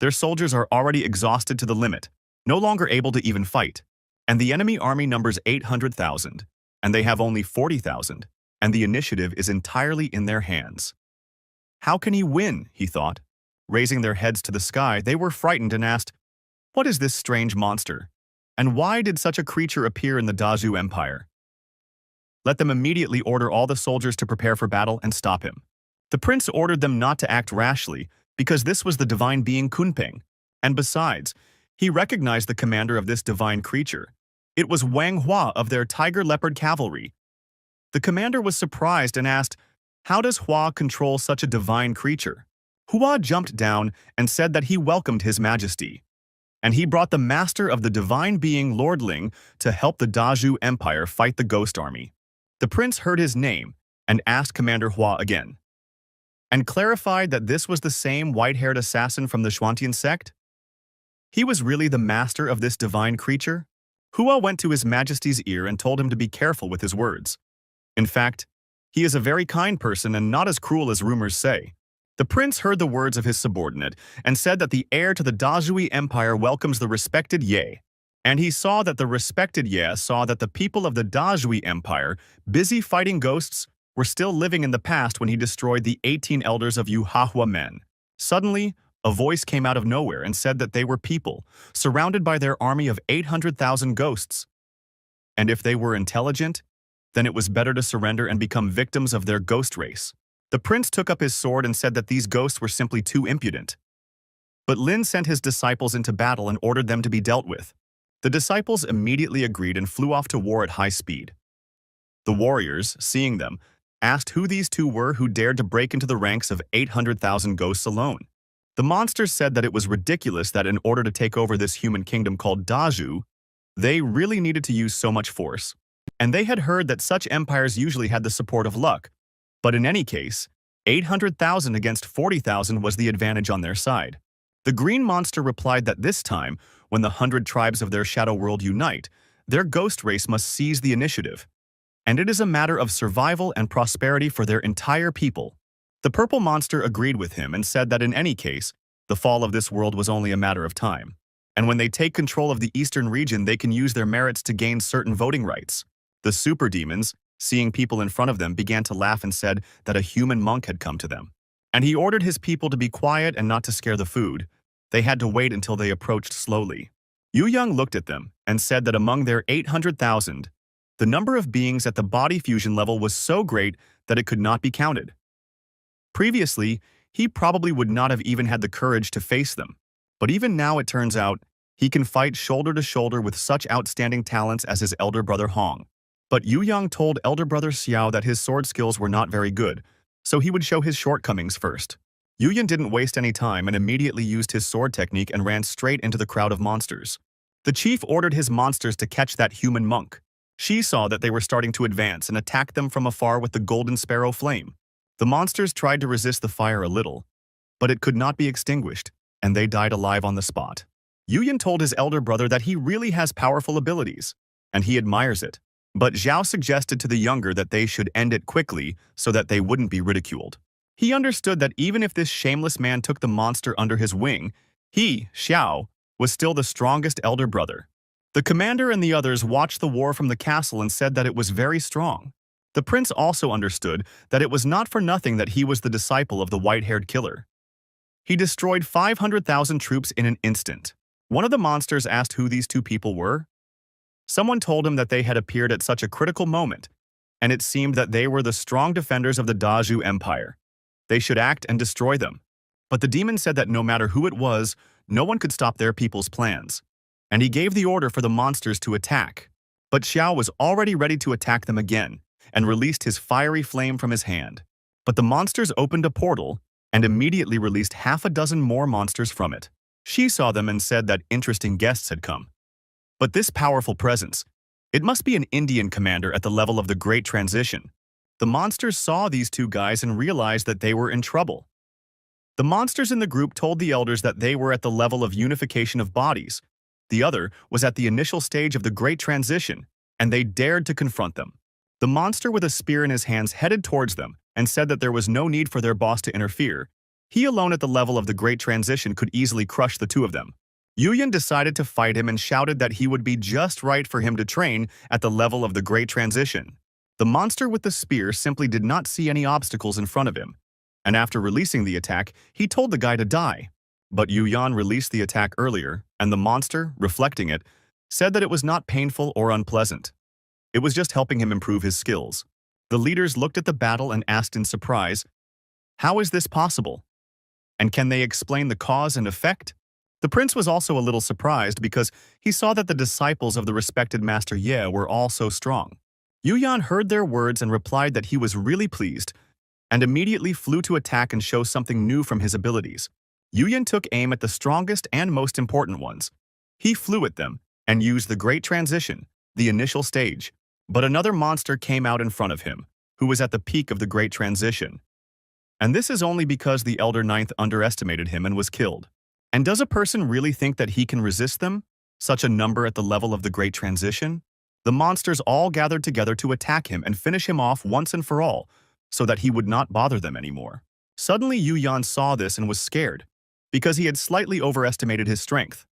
Their soldiers are already exhausted to the limit, no longer able to even fight. And the enemy army numbers 800,000, and they have only 40,000, and the initiative is entirely in their hands. How can he win, he thought. Raising their heads to the sky, they were frightened and asked, what is this strange monster? And why did such a creature appear in the Dazhu Empire? Let them immediately order all the soldiers to prepare for battle and stop him. The prince ordered them not to act rashly, because this was the divine being Kunpeng. And besides, he recognized the commander of this divine creature. It was Wang Hua of their Tiger Leopard Cavalry. The commander was surprised and asked, how does Hua control such a divine creature? Hua jumped down and said that he welcomed His Majesty, and he brought the master of the divine being Lord Ling to help the Dazhu Empire fight the Ghost Army. The prince heard his name and asked Commander Hua again, and clarified that this was the same white-haired assassin from the Xuantian sect. He was really the master of this divine creature? Hua went to His Majesty's ear and told him to be careful with his words. In fact, he is a very kind person and not as cruel as rumors say. The prince heard the words of his subordinate and said that the heir to the Dazhui Empire welcomes the respected Ye. And he saw that the respected Ye saw that the people of the Dazhui Empire, busy fighting ghosts, were still living in the past when he destroyed the 18 elders of Yuhahua men. Suddenly, a voice came out of nowhere and said that they were people, surrounded by their army of 800,000 ghosts. And if they were intelligent, then it was better to surrender and become victims of their ghost race. The prince took up his sword and said that these ghosts were simply too impudent. But Lin sent his disciples into battle and ordered them to be dealt with. The disciples immediately agreed and flew off to war at high speed. The warriors, seeing them, asked who these two were who dared to break into the ranks of 800,000 ghosts alone. The monsters said that it was ridiculous that in order to take over this human kingdom called Dazhu, they really needed to use so much force. And they had heard that such empires usually had the support of luck. But in any case, 800,000 against 40,000 was the advantage on their side. The green monster replied that this time, when the 100 tribes of their shadow world unite, their ghost race must seize the initiative. And it is a matter of survival and prosperity for their entire people. The purple monster agreed with him and said that in any case, the fall of this world was only a matter of time. And when they take control of the eastern region, they can use their merits to gain certain voting rights. The super demons, seeing people in front of them, began to laugh and said that a human monk had come to them. And he ordered his people to be quiet and not to scare the food. They had to wait until they approached slowly. Yu Yang looked at them and said that among their 800,000, the number of beings at the body fusion level was so great that it could not be counted. Previously, he probably would not have even had the courage to face them. But even now it turns out, he can fight shoulder to shoulder with such outstanding talents as his elder brother Hong. But Yu Yang told elder brother Xiao that his sword skills were not very good, so he would show his shortcomings first. Yu Yan didn't waste any time and immediately used his sword technique and ran straight into the crowd of monsters. The chief ordered his monsters to catch that human monk. She saw that they were starting to advance and attacked them from afar with the golden sparrow flame. The monsters tried to resist the fire a little, but it could not be extinguished, and they died alive on the spot. Yu Yan told his elder brother that he really has powerful abilities, and he admires it. But Zhao suggested to the younger that they should end it quickly so that they wouldn't be ridiculed. He understood that even if this shameless man took the monster under his wing, he, Xiao, was still the strongest elder brother. The commander and the others watched the war from the castle and said that it was very strong. The prince also understood that it was not for nothing that he was the disciple of the white-haired killer. He destroyed 500,000 troops in an instant. One of the monsters asked who these two people were. Someone told him that they had appeared at such a critical moment, and it seemed that they were the strong defenders of the Dazhu Empire. They should act and destroy them. But the demon said that no matter who it was, no one could stop their people's plans. And he gave the order for the monsters to attack. But Xiao was already ready to attack them again, and released his fiery flame from his hand. But the monsters opened a portal, and immediately released half a dozen more monsters from it. She saw them and said that interesting guests had come. But this powerful presence, it must be an Indian commander at the level of the Great Transition. The monsters saw these two guys and realized that they were in trouble. The monsters in the group told the elders that they were at the level of unification of bodies. The other was at the initial stage of the Great Transition, and they dared to confront them. The monster with a spear in his hands headed towards them and said that there was no need for their boss to interfere. He alone at the level of the Great Transition could easily crush the two of them. Yu Yan decided to fight him and shouted that he would be just right for him to train at the level of the Great Transition. The monster with the spear simply did not see any obstacles in front of him, and after releasing the attack, he told the guy to die. But Yu Yan released the attack earlier, and the monster, reflecting it, said that it was not painful or unpleasant. It was just helping him improve his skills. The leaders looked at the battle and asked in surprise, "How is this possible? And can they explain the cause and effect?" The prince was also a little surprised because he saw that the disciples of the respected Master Ye were all so strong. Yu Yan heard their words and replied that he was really pleased, and immediately flew to attack and show something new from his abilities. Yuyan took aim at the strongest and most important ones. He flew at them and used the Great Transition, the initial stage. But another monster came out in front of him, who was at the peak of the Great Transition. And this is only because the Elder Ninth underestimated him and was killed. And does a person really think that he can resist them? Such a number at the level of the Great Transition? The monsters all gathered together to attack him and finish him off once and for all, so that he would not bother them anymore. Suddenly Yuyan saw this and was scared, because he had slightly overestimated his strength.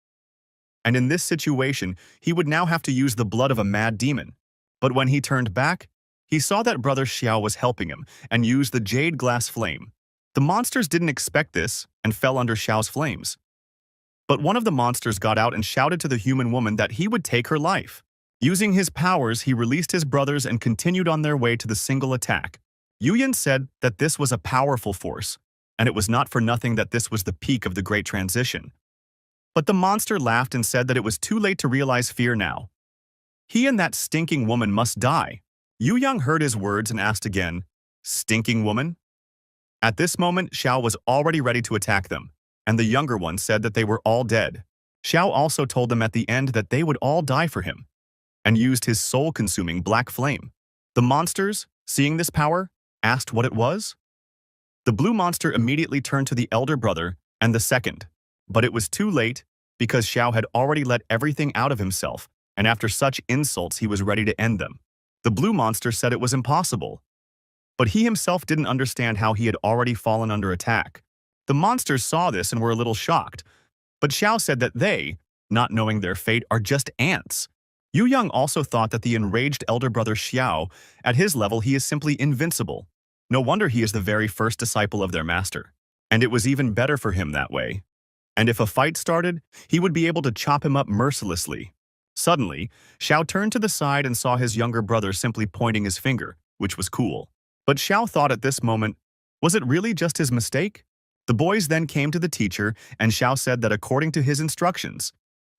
And in this situation, he would now have to use the blood of a mad demon. But when he turned back, he saw that Brother Xiao was helping him and used the jade glass flame. The monsters didn't expect this and fell under Xiao's flames. But one of the monsters got out and shouted to the human woman that he would take her life. Using his powers, he released his brothers and continued on their way to the single attack. Yuyan said that this was a powerful force, and it was not for nothing that this was the peak of the Great Transition. But the monster laughed and said that it was too late to realize fear now. He and that stinking woman must die. Yuyan heard his words and asked again, "Stinking woman?" At this moment, Xiao was already ready to attack them, and the younger one said that they were all dead. Xiao also told them at the end that they would all die for him, and used his soul-consuming black flame. The monsters, seeing this power, asked what it was. The blue monster immediately turned to the elder brother and the second, but it was too late because Xiao had already let everything out of himself, and after such insults he was ready to end them. The blue monster said it was impossible, but he himself didn't understand how he had already fallen under attack. The monsters saw this and were a little shocked, but Xiao said that they, not knowing their fate, are just ants. Yuyan also thought that the enraged elder brother Xiao, at his level he is simply invincible. No wonder he is the very first disciple of their master. And it was even better for him that way. And if a fight started, he would be able to chop him up mercilessly. Suddenly, Xiao turned to the side and saw his younger brother simply pointing his finger, which was cool. But Xiao thought at this moment, was it really just his mistake? The boys then came to the teacher, and Xiao said that according to his instructions,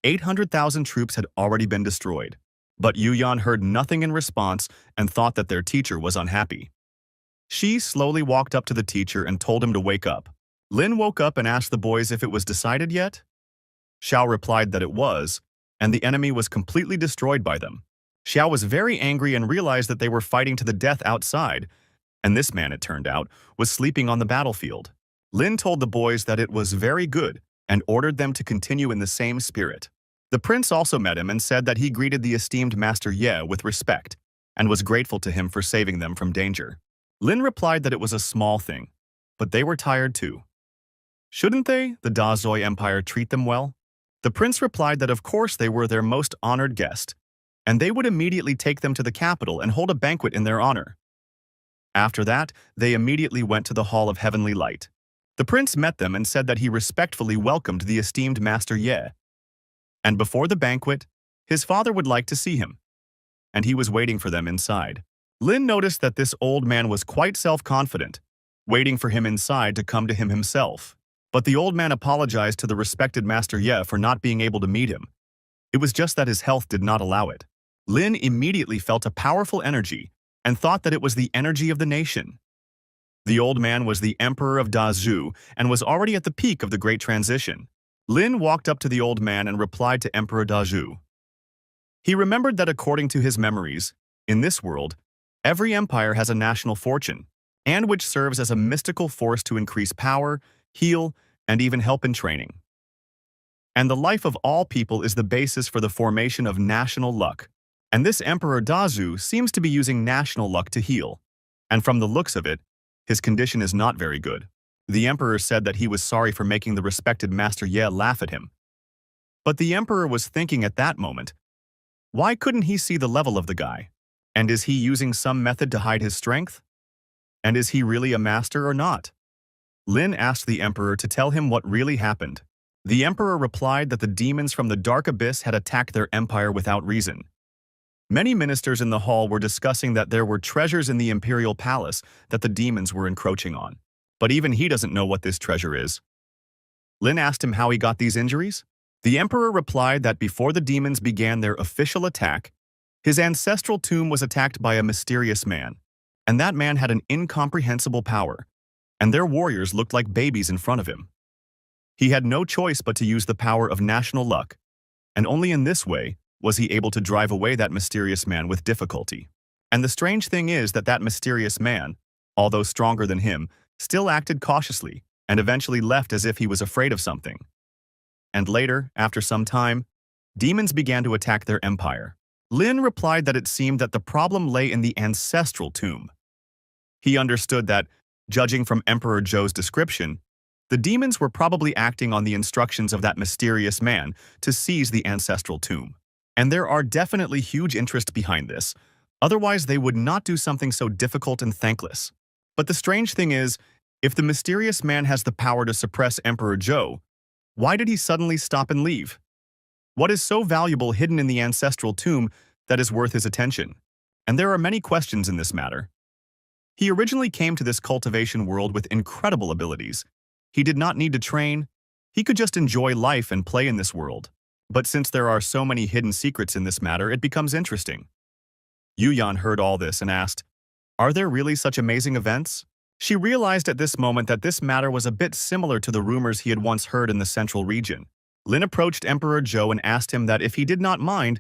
800,000 troops had already been destroyed. But Yuyan heard nothing in response and thought that their teacher was unhappy. She slowly walked up to the teacher and told him to wake up. Lin woke up and asked the boys if it was decided yet. Xiao replied that it was, and the enemy was completely destroyed by them. Xiao was very angry and realized that they were fighting to the death outside, and this man, it turned out, was sleeping on the battlefield. Lin told the boys that it was very good and ordered them to continue in the same spirit. The prince also met him and said that he greeted the esteemed Master Ye with respect and was grateful to him for saving them from danger. Lin replied that it was a small thing, but they were tired too. Shouldn't they, the Dazoi Empire, treat them well? The prince replied that of course they were their most honored guest, and they would immediately take them to the capital and hold a banquet in their honor. After that, they immediately went to the Hall of Heavenly Light. The prince met them and said that he respectfully welcomed the esteemed Master Ye. And before the banquet, his father would like to see him, and he was waiting for them inside. Lin noticed that this old man was quite self-confident, waiting for him inside to come to him himself. But the old man apologized to the respected Master Ye for not being able to meet him. It was just that his health did not allow it. Lin immediately felt a powerful energy and thought that it was the energy of the nation. The old man was the Emperor of Dazhou and was already at the peak of the Great Transition. Lin walked up to the old man and replied to Emperor Dazhou. He remembered that according to his memories, in this world, every empire has a national fortune, and which serves as a mystical force to increase power, heal, and even help in training. And the life of all people is the basis for the formation of national luck. And this Emperor Dazhou seems to be using national luck to heal. And from the looks of it, his condition is not very good. The Emperor said that he was sorry for making the respected Master Ye laugh at him. But the Emperor was thinking at that moment, why couldn't he see the level of the guy? And is he using some method to hide his strength? And is he really a master or not? Lin asked the Emperor to tell him what really happened. The Emperor replied that the demons from the Dark Abyss had attacked their empire without reason. Many ministers in the hall were discussing that there were treasures in the imperial palace that the demons were encroaching on. But even he doesn't know what this treasure is. Lin asked him how he got these injuries. The Emperor replied that before the demons began their official attack, his ancestral tomb was attacked by a mysterious man. And that man had an incomprehensible power, and their warriors looked like babies in front of him. He had no choice but to use the power of national luck, and only in this way was he able to drive away that mysterious man with difficulty. And the strange thing is that that mysterious man, although stronger than him, still acted cautiously and eventually left as if he was afraid of something. And later, after some time, demons began to attack their empire. Lin replied that it seemed that the problem lay in the ancestral tomb. He understood that, judging from Emperor Zhou's description, the demons were probably acting on the instructions of that mysterious man to seize the ancestral tomb. And there are definitely huge interests behind this, otherwise they would not do something so difficult and thankless. But the strange thing is, if the mysterious man has the power to suppress Emperor Zhou, why did he suddenly stop and leave? What is so valuable hidden in the ancestral tomb that is worth his attention? And there are many questions in this matter. He originally came to this cultivation world with incredible abilities. He did not need to train. He could just enjoy life and play in this world. But since there are so many hidden secrets in this matter, it becomes interesting. Yuyan heard all this and asked, "Are there really such amazing events?" She realized at this moment that this matter was a bit similar to the rumors he had once heard in the central region. Lin approached Emperor Zhou and asked him that if he did not mind,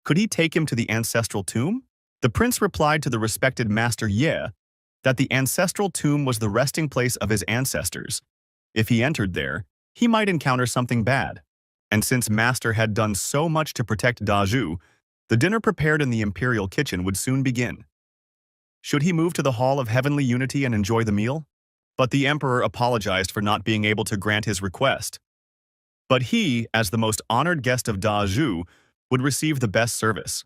could he take him to the ancestral tomb? The prince replied to the respected Master Ye that the ancestral tomb was the resting place of his ancestors. If he entered there, he might encounter something bad. And since Master had done so much to protect Dazhu, the dinner prepared in the imperial kitchen would soon begin. Should he move to the Hall of Heavenly Unity and enjoy the meal? But the emperor apologized for not being able to grant his request. But he, as the most honored guest of Dazhu, would receive the best service.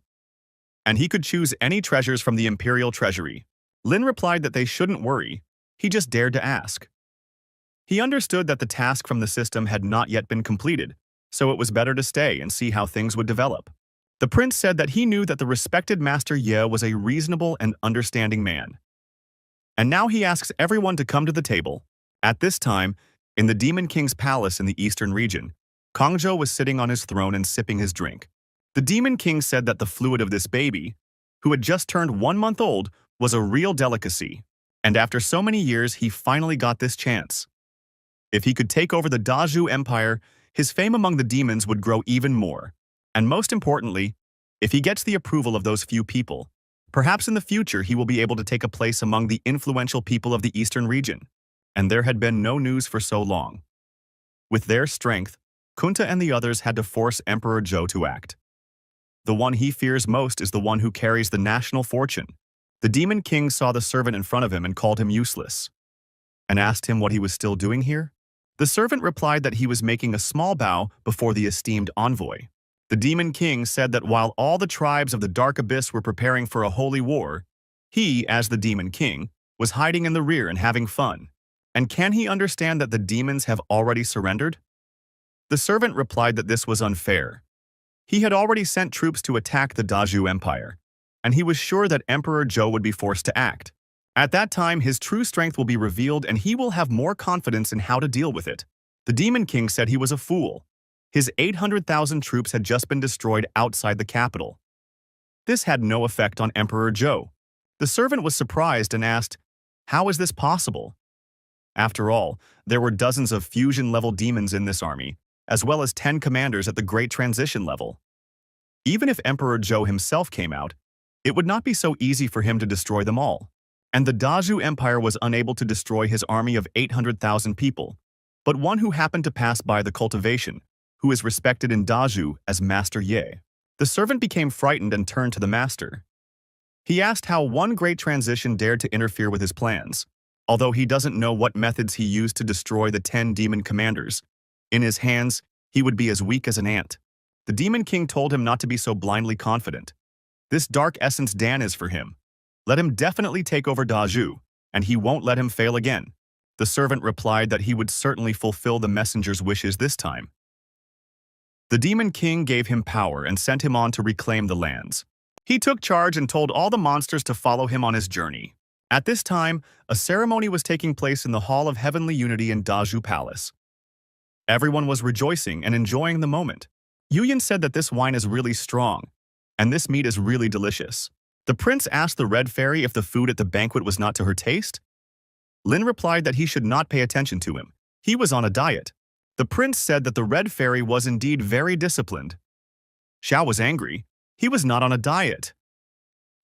And he could choose any treasures from the imperial treasury. Lin replied that they shouldn't worry, he just dared to ask. He understood that the task from the system had not yet been completed, so it was better to stay and see how things would develop. The prince said that he knew that the respected Master Ye was a reasonable and understanding man. And now he asks everyone to come to the table. At this time, in the Demon King's palace in the eastern region, Kongzhou was sitting on his throne and sipping his drink. The Demon King said that the fluid of this baby, who had just turned 1 month old, was a real delicacy. And after so many years, he finally got this chance. If he could take over the Dazhu Empire, his fame among the demons would grow even more. And most importantly, if he gets the approval of those few people, perhaps in the future he will be able to take a place among the influential people of the eastern region. And there had been no news for so long. With their strength, Kunta and the others had to force Emperor Zhou to act. The one he fears most is the one who carries the national fortune. The Demon King saw the servant in front of him and called him useless, and asked him what he was still doing here. The servant replied that he was making a small bow before the esteemed envoy. The Demon King said that while all the tribes of the Dark Abyss were preparing for a holy war, he, as the Demon King, was hiding in the rear and having fun. And can he understand that the demons have already surrendered? The servant replied that this was unfair. He had already sent troops to attack the Dazhu Empire, and he was sure that Emperor Zhou would be forced to act. At that time, his true strength will be revealed and he will have more confidence in how to deal with it. The Demon King said he was a fool. His 800,000 troops had just been destroyed outside the capital. This had no effect on Emperor Zhou. The servant was surprised and asked, "How is this possible?" After all, there were dozens of fusion-level demons in this army, as well as 10 commanders at the Great Transition level. Even if Emperor Zhou himself came out, it would not be so easy for him to destroy them all. And the Dazhu Empire was unable to destroy his army of 800,000 people, but one who happened to pass by the cultivation, who is respected in Dazhu as Master Ye. The servant became frightened and turned to the master. He asked how one Great Transition dared to interfere with his plans, although he doesn't know what methods he used to destroy the 10 demon commanders. In his hands, he would be as weak as an ant. The Demon King told him not to be so blindly confident. This dark essence Dan is for him. Let him definitely take over Dazhu, and he won't let him fail again. The servant replied that he would certainly fulfill the messenger's wishes this time. The Demon King gave him power and sent him on to reclaim the lands. He took charge and told all the monsters to follow him on his journey. At this time, a ceremony was taking place in the Hall of Heavenly Unity in Dazhu Palace. Everyone was rejoicing and enjoying the moment. Yuyan said that this wine is really strong, and this meat is really delicious. The prince asked the red fairy if the food at the banquet was not to her taste. Lin replied that he should not pay attention to him. He was on a diet. The prince said that the red fairy was indeed very disciplined. Xiao was angry. He was not on a diet.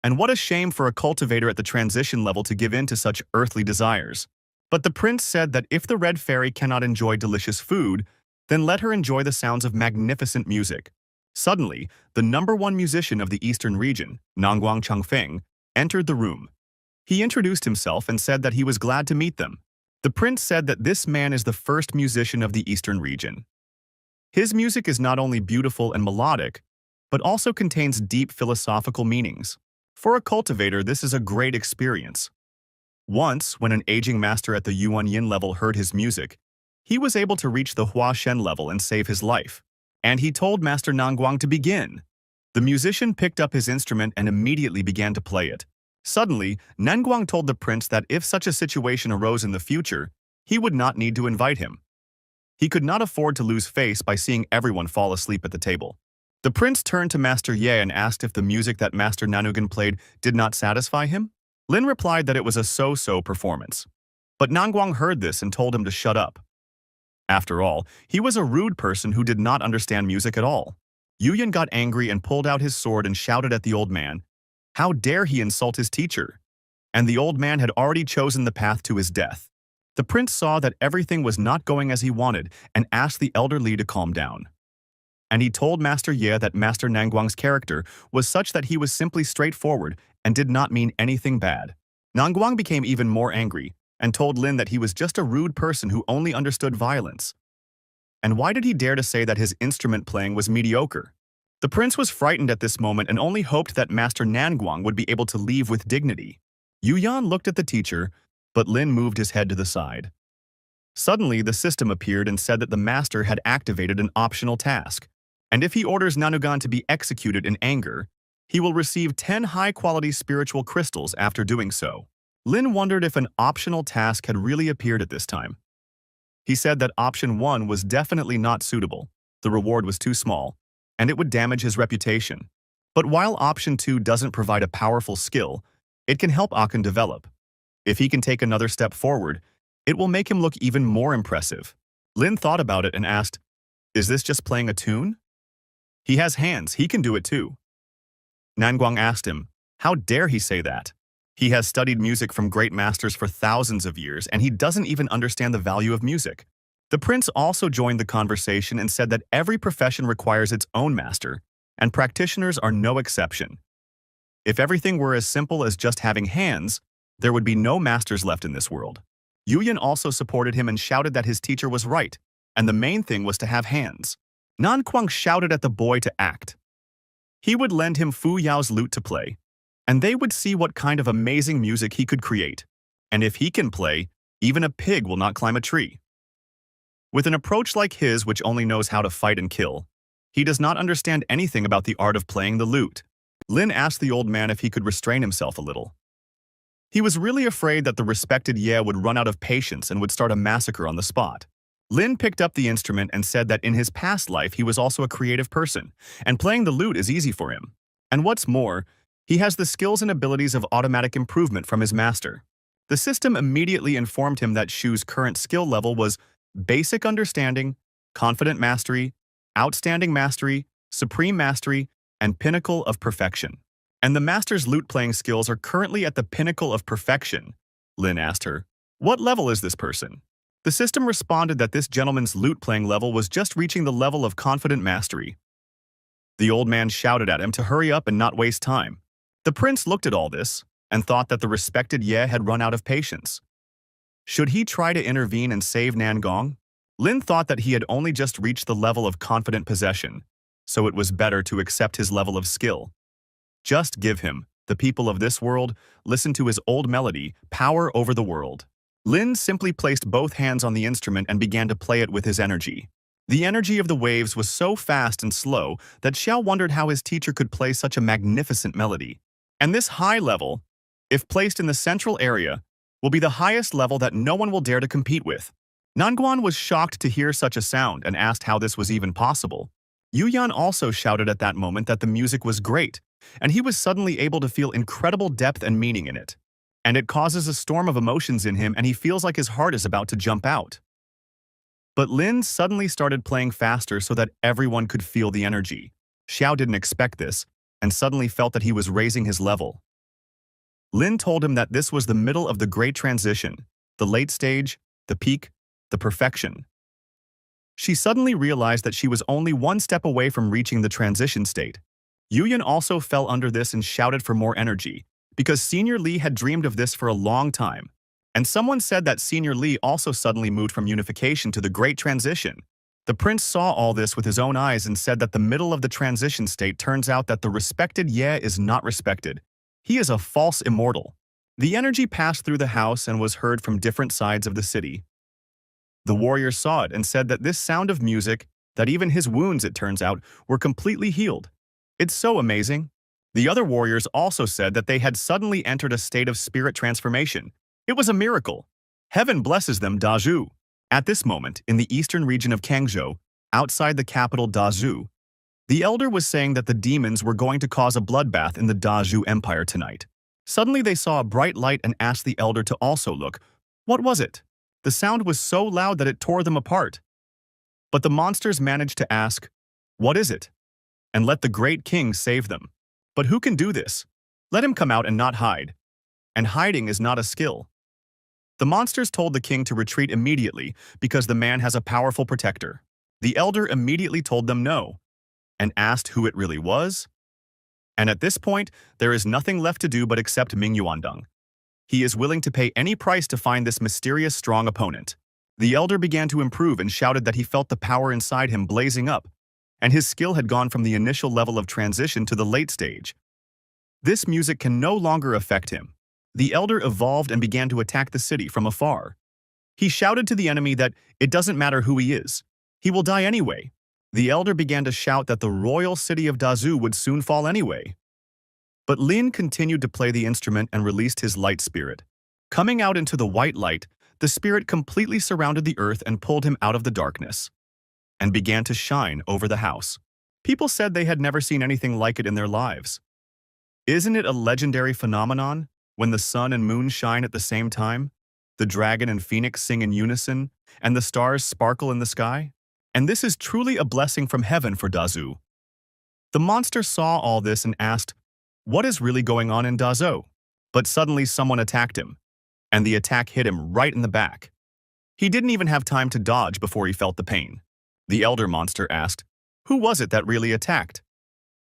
And what a shame for a cultivator at the transition level to give in to such earthly desires. But the prince said that if the red fairy cannot enjoy delicious food, then let her enjoy the sounds of magnificent music. Suddenly, the #1 musician of the eastern region, Nangguang Changfeng, entered the room. He introduced himself and said that he was glad to meet them. The prince said that this man is the first musician of the eastern region. His music is not only beautiful and melodic, but also contains deep philosophical meanings. For a cultivator, this is a great experience. Once, when an aging master at the Yuan Yin level heard his music, he was able to reach the Hua Shen level and save his life. And he told Master Nangguang to begin. The musician picked up his instrument and immediately began to play it. Suddenly, Nangguang told the prince that if such a situation arose in the future, he would not need to invite him. He could not afford to lose face by seeing everyone fall asleep at the table. The prince turned to Master Ye and asked if the music that Master Nanugan played did not satisfy him. Lin replied that it was a so-so performance. But Nangguang heard this and told him to shut up. After all, he was a rude person who did not understand music at all. Yuyan got angry and pulled out his sword and shouted at the old man, "How dare he insult his teacher?" And the old man had already chosen the path to his death. The prince saw that everything was not going as he wanted and asked the elder Li to calm down. And he told Master Ye that Master Nangguang's character was such that he was simply straightforward and did not mean anything bad. Nangguang became even more angry and told Lin that he was just a rude person who only understood violence. And why did he dare to say that his instrument playing was mediocre? The prince was frightened at this moment and only hoped that Master Nangguang would be able to leave with dignity. Yuyan looked at the teacher, but Lin moved his head to the side. Suddenly, the system appeared and said that the master had activated an optional task. And if he orders Nanugan to be executed in anger, he will receive 10 high-quality spiritual crystals after doing so. Lin wondered if an optional task had really appeared at this time. He said that option 1 was definitely not suitable, the reward was too small, and it would damage his reputation. But while option 2 doesn't provide a powerful skill, it can help Aken develop. If he can take another step forward, it will make him look even more impressive. Lin thought about it and asked, "Is this just playing a tune?" "He has hands, he can do it too." Nangguang asked him, "How dare he say that? He has studied music from great masters for thousands of years, and he doesn't even understand the value of music." The prince also joined the conversation and said that every profession requires its own master, and practitioners are no exception. If everything were as simple as just having hands, there would be no masters left in this world. Yuyan also supported him and shouted that his teacher was right, and the main thing was to have hands. Nangguang shouted at the boy to act. He would lend him Fu Yao's lute to play, and they would see what kind of amazing music he could create. And if he can play, even a pig will not climb a tree. With an approach like his, which only knows how to fight and kill, he does not understand anything about the art of playing the lute. Lin asked the old man if he could restrain himself a little. He was really afraid that the respected Ye would run out of patience and would start a massacre on the spot. Lin picked up the instrument and said that in his past life he was also a creative person, and playing the lute is easy for him. And what's more, he has the skills and abilities of automatic improvement from his master. The system immediately informed him that Shu's current skill level was Basic Understanding, Confident Mastery, Outstanding Mastery, Supreme Mastery, and Pinnacle of Perfection. And the master's lute-playing skills are currently at the Pinnacle of Perfection. Lin asked her, "What level is this person?" The system responded that this gentleman's lute-playing level was just reaching the level of Confident Mastery. The old man shouted at him to hurry up and not waste time. The prince looked at all this and thought that the respected Ye had run out of patience. Should he try to intervene and save Nangguang? Lin thought that he had only just reached the level of confident possession, so it was better to accept his level of skill. Just give him, the people of this world, listen to his old melody, Power Over the World. Lin simply placed both hands on the instrument and began to play it with his energy. The energy of the waves was so fast and slow that Xiao wondered how his teacher could play such a magnificent melody. And this high level, if placed in the central area, will be the highest level that no one will dare to compete with. Nangguang was shocked to hear such a sound and asked how this was even possible. Yuyan also shouted at that moment that the music was great, and he was suddenly able to feel incredible depth and meaning in it. And it causes a storm of emotions in him, and he feels like his heart is about to jump out. But Lin suddenly started playing faster so that everyone could feel the energy. Xiao didn't expect this, and suddenly felt that he was raising his level. Lin told him that this was the middle of the great transition, the late stage, the peak, the perfection. She suddenly realized that she was only one step away from reaching the transition state. Yuyan also fell under this and shouted for more energy, because Senior Li had dreamed of this for a long time. And someone said that Senior Li also suddenly moved from unification to the great transition. The prince saw all this with his own eyes and said that the middle of the transition state turns out that the respected Ye is not respected. He is a false immortal. The energy passed through the house and was heard from different sides of the city. The warrior saw it and said that this sound of music, that even his wounds, it turns out, were completely healed. It's so amazing. The other warriors also said that they had suddenly entered a state of spirit transformation. It was a miracle. Heaven blesses them, Dazhu. At this moment, in the eastern region of Kangzhou, outside the capital Dazhu, the elder was saying that the demons were going to cause a bloodbath in the Dazhu Empire tonight. Suddenly they saw a bright light and asked the elder to also look. What was it? The sound was so loud that it tore them apart. But the monsters managed to ask, "What is it?" and let the great king save them. But who can do this? Let him come out and not hide. And hiding is not a skill. The monsters told the king to retreat immediately because the man has a powerful protector. The elder immediately told them no, and asked who it really was. And at this point, there is nothing left to do but accept Ming Yuandong. He is willing to pay any price to find this mysterious strong opponent. The elder began to improve and shouted that he felt the power inside him blazing up, and his skill had gone from the initial level of transition to the late stage. This music can no longer affect him. The elder evolved and began to attack the city from afar. He shouted to the enemy that it doesn't matter who he is. He will die anyway. The elder began to shout that the royal city of Dazhu would soon fall anyway. But Lin continued to play the instrument and released his light spirit. Coming out into the white light, the spirit completely surrounded the earth and pulled him out of the darkness, and began to shine over the house. People said they had never seen anything like it in their lives. Isn't it a legendary phenomenon, when the sun and moon shine at the same time, the dragon and phoenix sing in unison, and the stars sparkle in the sky? And this is truly a blessing from heaven for Dazhu. The monster saw all this and asked, "What is really going on in Dazhou?" But suddenly someone attacked him, and the attack hit him right in the back. He didn't even have time to dodge before he felt the pain. The elder monster asked, "Who was it that really attacked?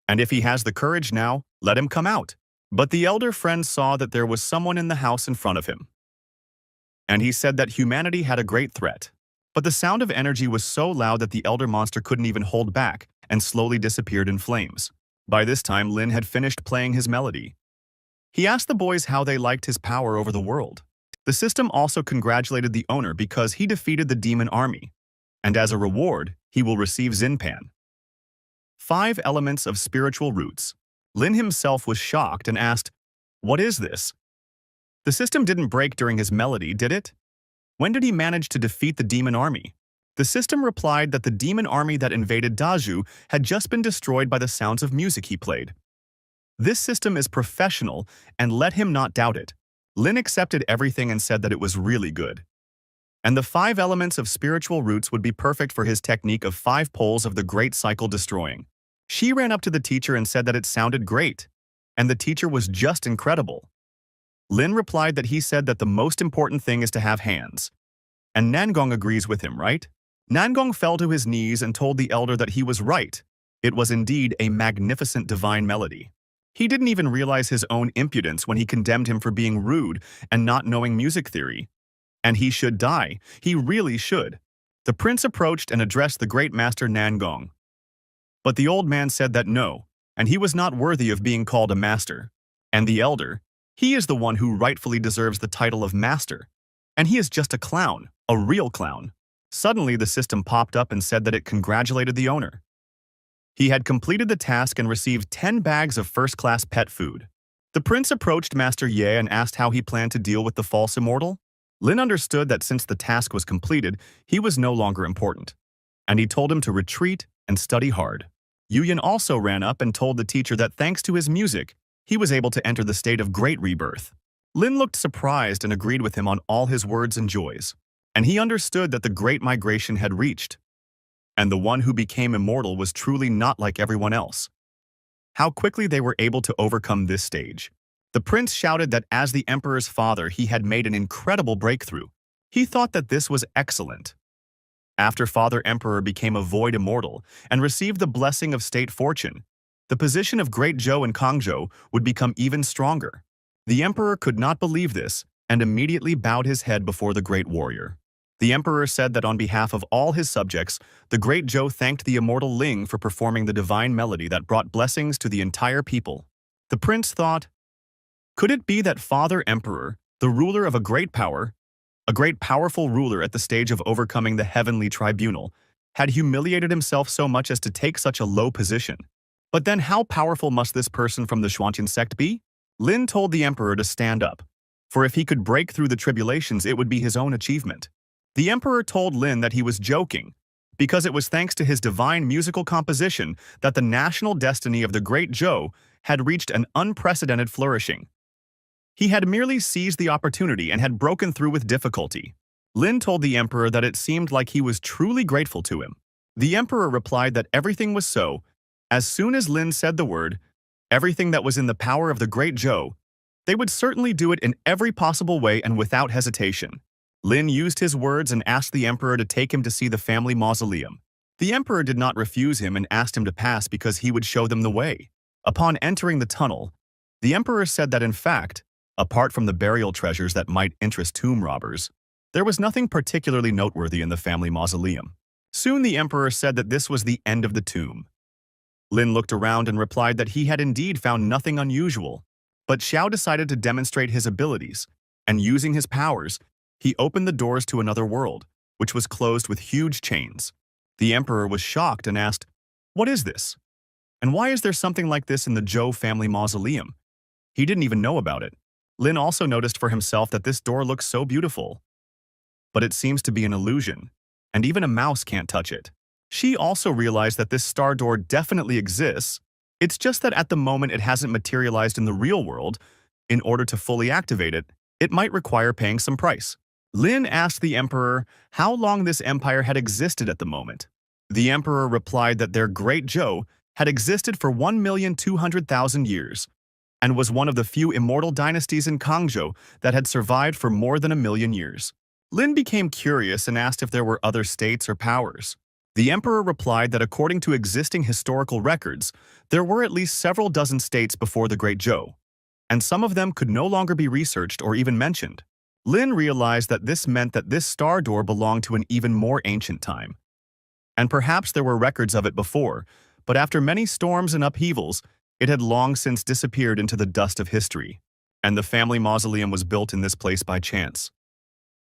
And if he has the courage now, let him come out." But the elder friend saw that there was someone in the house in front of him, and he said that humanity had a great threat. But the sound of energy was so loud that the elder monster couldn't even hold back and slowly disappeared in flames. By this time, Lin had finished playing his melody. He asked the boys how they liked his power over the world. The system also congratulated the owner because he defeated the demon army, and as a reward, he will receive Xinpan. 5 elements of spiritual roots. Lin himself was shocked and asked, "What is this?" The system didn't break during his melody, did it? When did he manage to defeat the demon army? The system replied that the demon army that invaded Dazhu had just been destroyed by the sounds of music he played. This system is professional, and let him not doubt it. Lin accepted everything and said that it was really good. And the 5 elements of spiritual roots would be perfect for his technique of 5 poles of the great cycle destroying. She ran up to the teacher and said that it sounded great, and the teacher was just incredible. Lin replied that he said that the most important thing is to have hands. And Nangong agrees with him, right? Nangong fell to his knees and told the elder that he was right. It was indeed a magnificent divine melody. He didn't even realize his own impudence when he condemned him for being rude and not knowing music theory. And he should die. He really should. The prince approached and addressed the great master Nangong. But the old man said that no, and he was not worthy of being called a master. And the elder, he is the one who rightfully deserves the title of master. And he is just a clown, a real clown. Suddenly, the system popped up and said that it congratulated the owner. He had completed the task and received 10 bags of first-class pet food. The prince approached Master Ye and asked how he planned to deal with the false immortal. Lin understood that since the task was completed, he was no longer important, and he told him to retreat and study hard. Yuyan also ran up and told the teacher that thanks to his music, he was able to enter the state of great rebirth. Lin looked surprised and agreed with him on all his words and joys. And he understood that the great migration had reached. And the one who became immortal was truly not like everyone else. How quickly they were able to overcome this stage. The prince shouted that as the emperor's father, he had made an incredible breakthrough. He thought that this was excellent. After Father Emperor became a void immortal and received the blessing of state fortune, the position of Great Zhou and Kangzhou would become even stronger. The emperor could not believe this and immediately bowed his head before the great warrior. The emperor said that on behalf of all his subjects, the Great Zhou thanked the immortal Ling for performing the divine melody that brought blessings to the entire people. The prince thought, could it be that Father Emperor, the ruler of a great power, a great powerful ruler at the stage of overcoming the heavenly tribunal, had humiliated himself so much as to take such a low position? But then how powerful must this person from the Xuanqian sect be? Lin told the emperor to stand up, for if he could break through the tribulations, it would be his own achievement. The emperor told Lin that he was joking, because it was thanks to his divine musical composition that the national destiny of the Great Zhou had reached an unprecedented flourishing. He had merely seized the opportunity and had broken through with difficulty. Lin told the emperor that it seemed like he was truly grateful to him. The emperor replied that everything was so. As soon as Lin said the word, everything that was in the power of the Great Zhou, they would certainly do it in every possible way and without hesitation. Lin used his words and asked the emperor to take him to see the family mausoleum. The emperor did not refuse him and asked him to pass because he would show them the way. Upon entering the tunnel, the emperor said that in fact, apart from the burial treasures that might interest tomb robbers, there was nothing particularly noteworthy in the family mausoleum. Soon the emperor said that this was the end of the tomb. Lin looked around and replied that he had indeed found nothing unusual, but Xiao decided to demonstrate his abilities, and using his powers, he opened the doors to another world, which was closed with huge chains. The emperor was shocked and asked, "What is this? And why is there something like this in the Zhou family mausoleum?" He didn't even know about it. Lin also noticed for himself that this door looks so beautiful. But it seems to be an illusion, and even a mouse can't touch it. She also realized that this star door definitely exists. It's just that at the moment it hasn't materialized in the real world. In order to fully activate it, it might require paying some price. Lin asked the emperor how long this empire had existed at the moment. The emperor replied that their Great Zhou had existed for 1,200,000 years and was one of the few immortal dynasties in Kangzhou that had survived for more than 1,000,000 years. Lin became curious and asked if there were other states or powers. The emperor replied that according to existing historical records, there were at least several dozen states before the Great Zhou, and some of them could no longer be researched or even mentioned. Lin realized that this meant that this star door belonged to an even more ancient time. And perhaps there were records of it before, but after many storms and upheavals, it had long since disappeared into the dust of history, and the family mausoleum was built in this place by chance.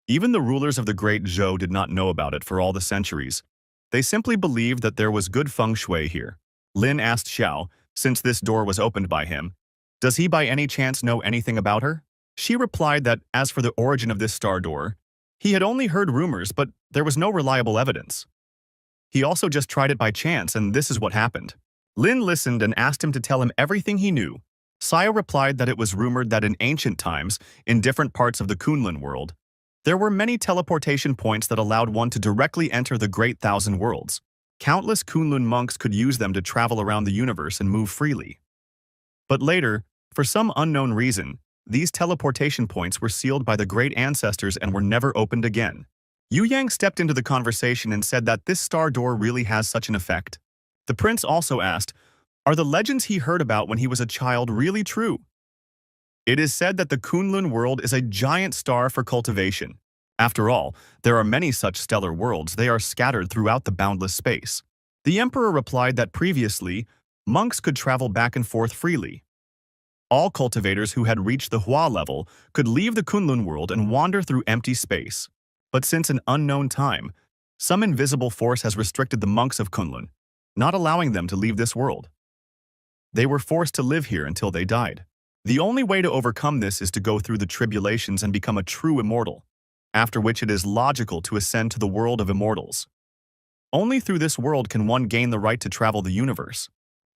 Even the rulers of the Great Zhou did not know about it for all the centuries. They simply believed that there was good feng shui here. Lin asked Xiao, since this door was opened by him, does he by any chance know anything about her? She replied that as for the origin of this star door, he had only heard rumors, but there was no reliable evidence. He also just tried it by chance, and this is what happened. Lin listened and asked him to tell him everything he knew. Saya replied that it was rumored that in ancient times, in different parts of the Kunlun world, there were many teleportation points that allowed one to directly enter the Great Thousand Worlds. Countless Kunlun monks could use them to travel around the universe and move freely. But later, for some unknown reason, these teleportation points were sealed by the great ancestors and were never opened again. Yu Yang stepped into the conversation and said that this star door really has such an effect. The prince also asked, are the legends he heard about when he was a child really true? It is said that the Kunlun world is a giant star for cultivation. After all, there are many such stellar worlds. They are scattered throughout the boundless space. The emperor replied that previously, monks could travel back and forth freely. All cultivators who had reached the Hua level could leave the Kunlun world and wander through empty space. But since an unknown time, some invisible force has restricted the monks of Kunlun, not allowing them to leave this world. They were forced to live here until they died. The only way to overcome this is to go through the tribulations and become a true immortal, after which it is logical to ascend to the world of immortals. Only through this world can one gain the right to travel the universe.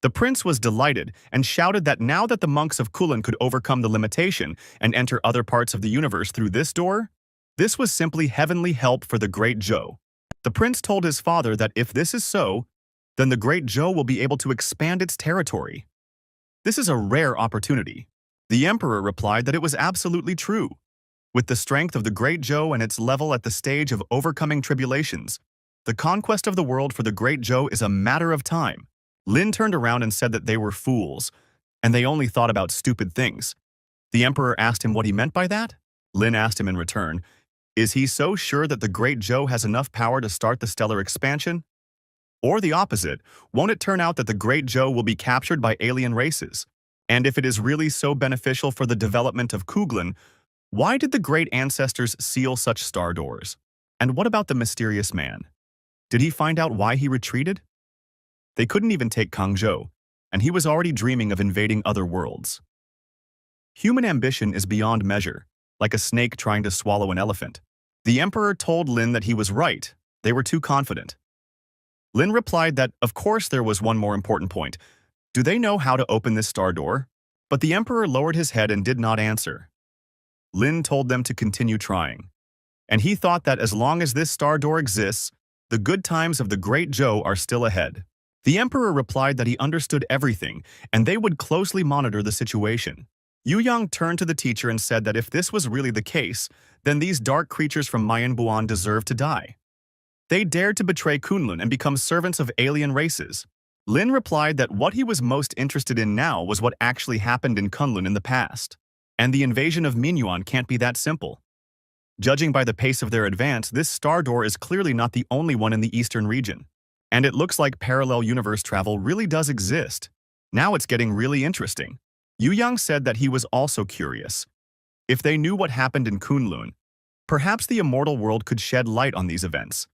The prince was delighted and shouted that now that the monks of Kulin could overcome the limitation and enter other parts of the universe through this door, this was simply heavenly help for the Great Joe. The prince told his father that if this is so, then the Great Joe will be able to expand its territory. This is a rare opportunity. The emperor replied that it was absolutely true. With the strength of the Great Joe and its level at the stage of overcoming tribulations, the conquest of the world for the Great Joe is a matter of time. Lin turned around and said that they were fools, and they only thought about stupid things. The emperor asked him what he meant by that. Lin asked him in return, is he so sure that the Great Joe has enough power to start the stellar expansion? Or the opposite, won't it turn out that the Great Joe will be captured by alien races? And if it is really so beneficial for the development of Kuglin, why did the great ancestors seal such star doors? And what about the mysterious man? Did he find out why he retreated? They couldn't even take Kangzhou, and he was already dreaming of invading other worlds. Human ambition is beyond measure, like a snake trying to swallow an elephant. The emperor told Lin that he was right. They were too confident. Lin replied that, of course, there was one more important point. Do they know how to open this star door? But the emperor lowered his head and did not answer. Lin told them to continue trying. And he thought that as long as this star door exists, the good times of the Great Joe are still ahead. The emperor replied that he understood everything, and they would closely monitor the situation. Yu Yang turned to the teacher and said that if this was really the case, then these dark creatures from Mayanbuan deserved to die. They dared to betray Kunlun and become servants of alien races. Lin replied that what he was most interested in now was what actually happened in Kunlun in the past. And the invasion of Minyuan can't be that simple. Judging by the pace of their advance, this star door is clearly not the only one in the eastern region. And it looks like parallel universe travel really does exist. Now it's getting really interesting. Yu Yang said that he was also curious. If they knew what happened in Kunlun, perhaps the immortal world could shed light on these events.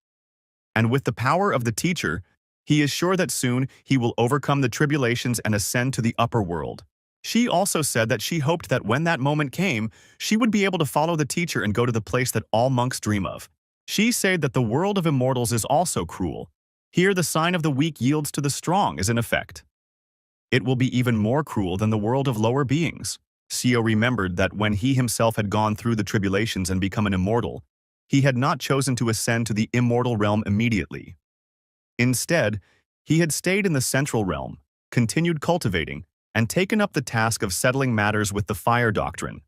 And with the power of the teacher, he is sure that soon he will overcome the tribulations and ascend to the upper world. She also said that she hoped that when that moment came, she would be able to follow the teacher and go to the place that all monks dream of. She said that the world of immortals is also cruel. Here the sign of the weak yields to the strong is in effect. It will be even more cruel than the world of lower beings. Xiao remembered that when he himself had gone through the tribulations and become an immortal, he had not chosen to ascend to the immortal realm immediately. Instead, he had stayed in the central realm, continued cultivating, and taken up the task of settling matters with the fire doctrine.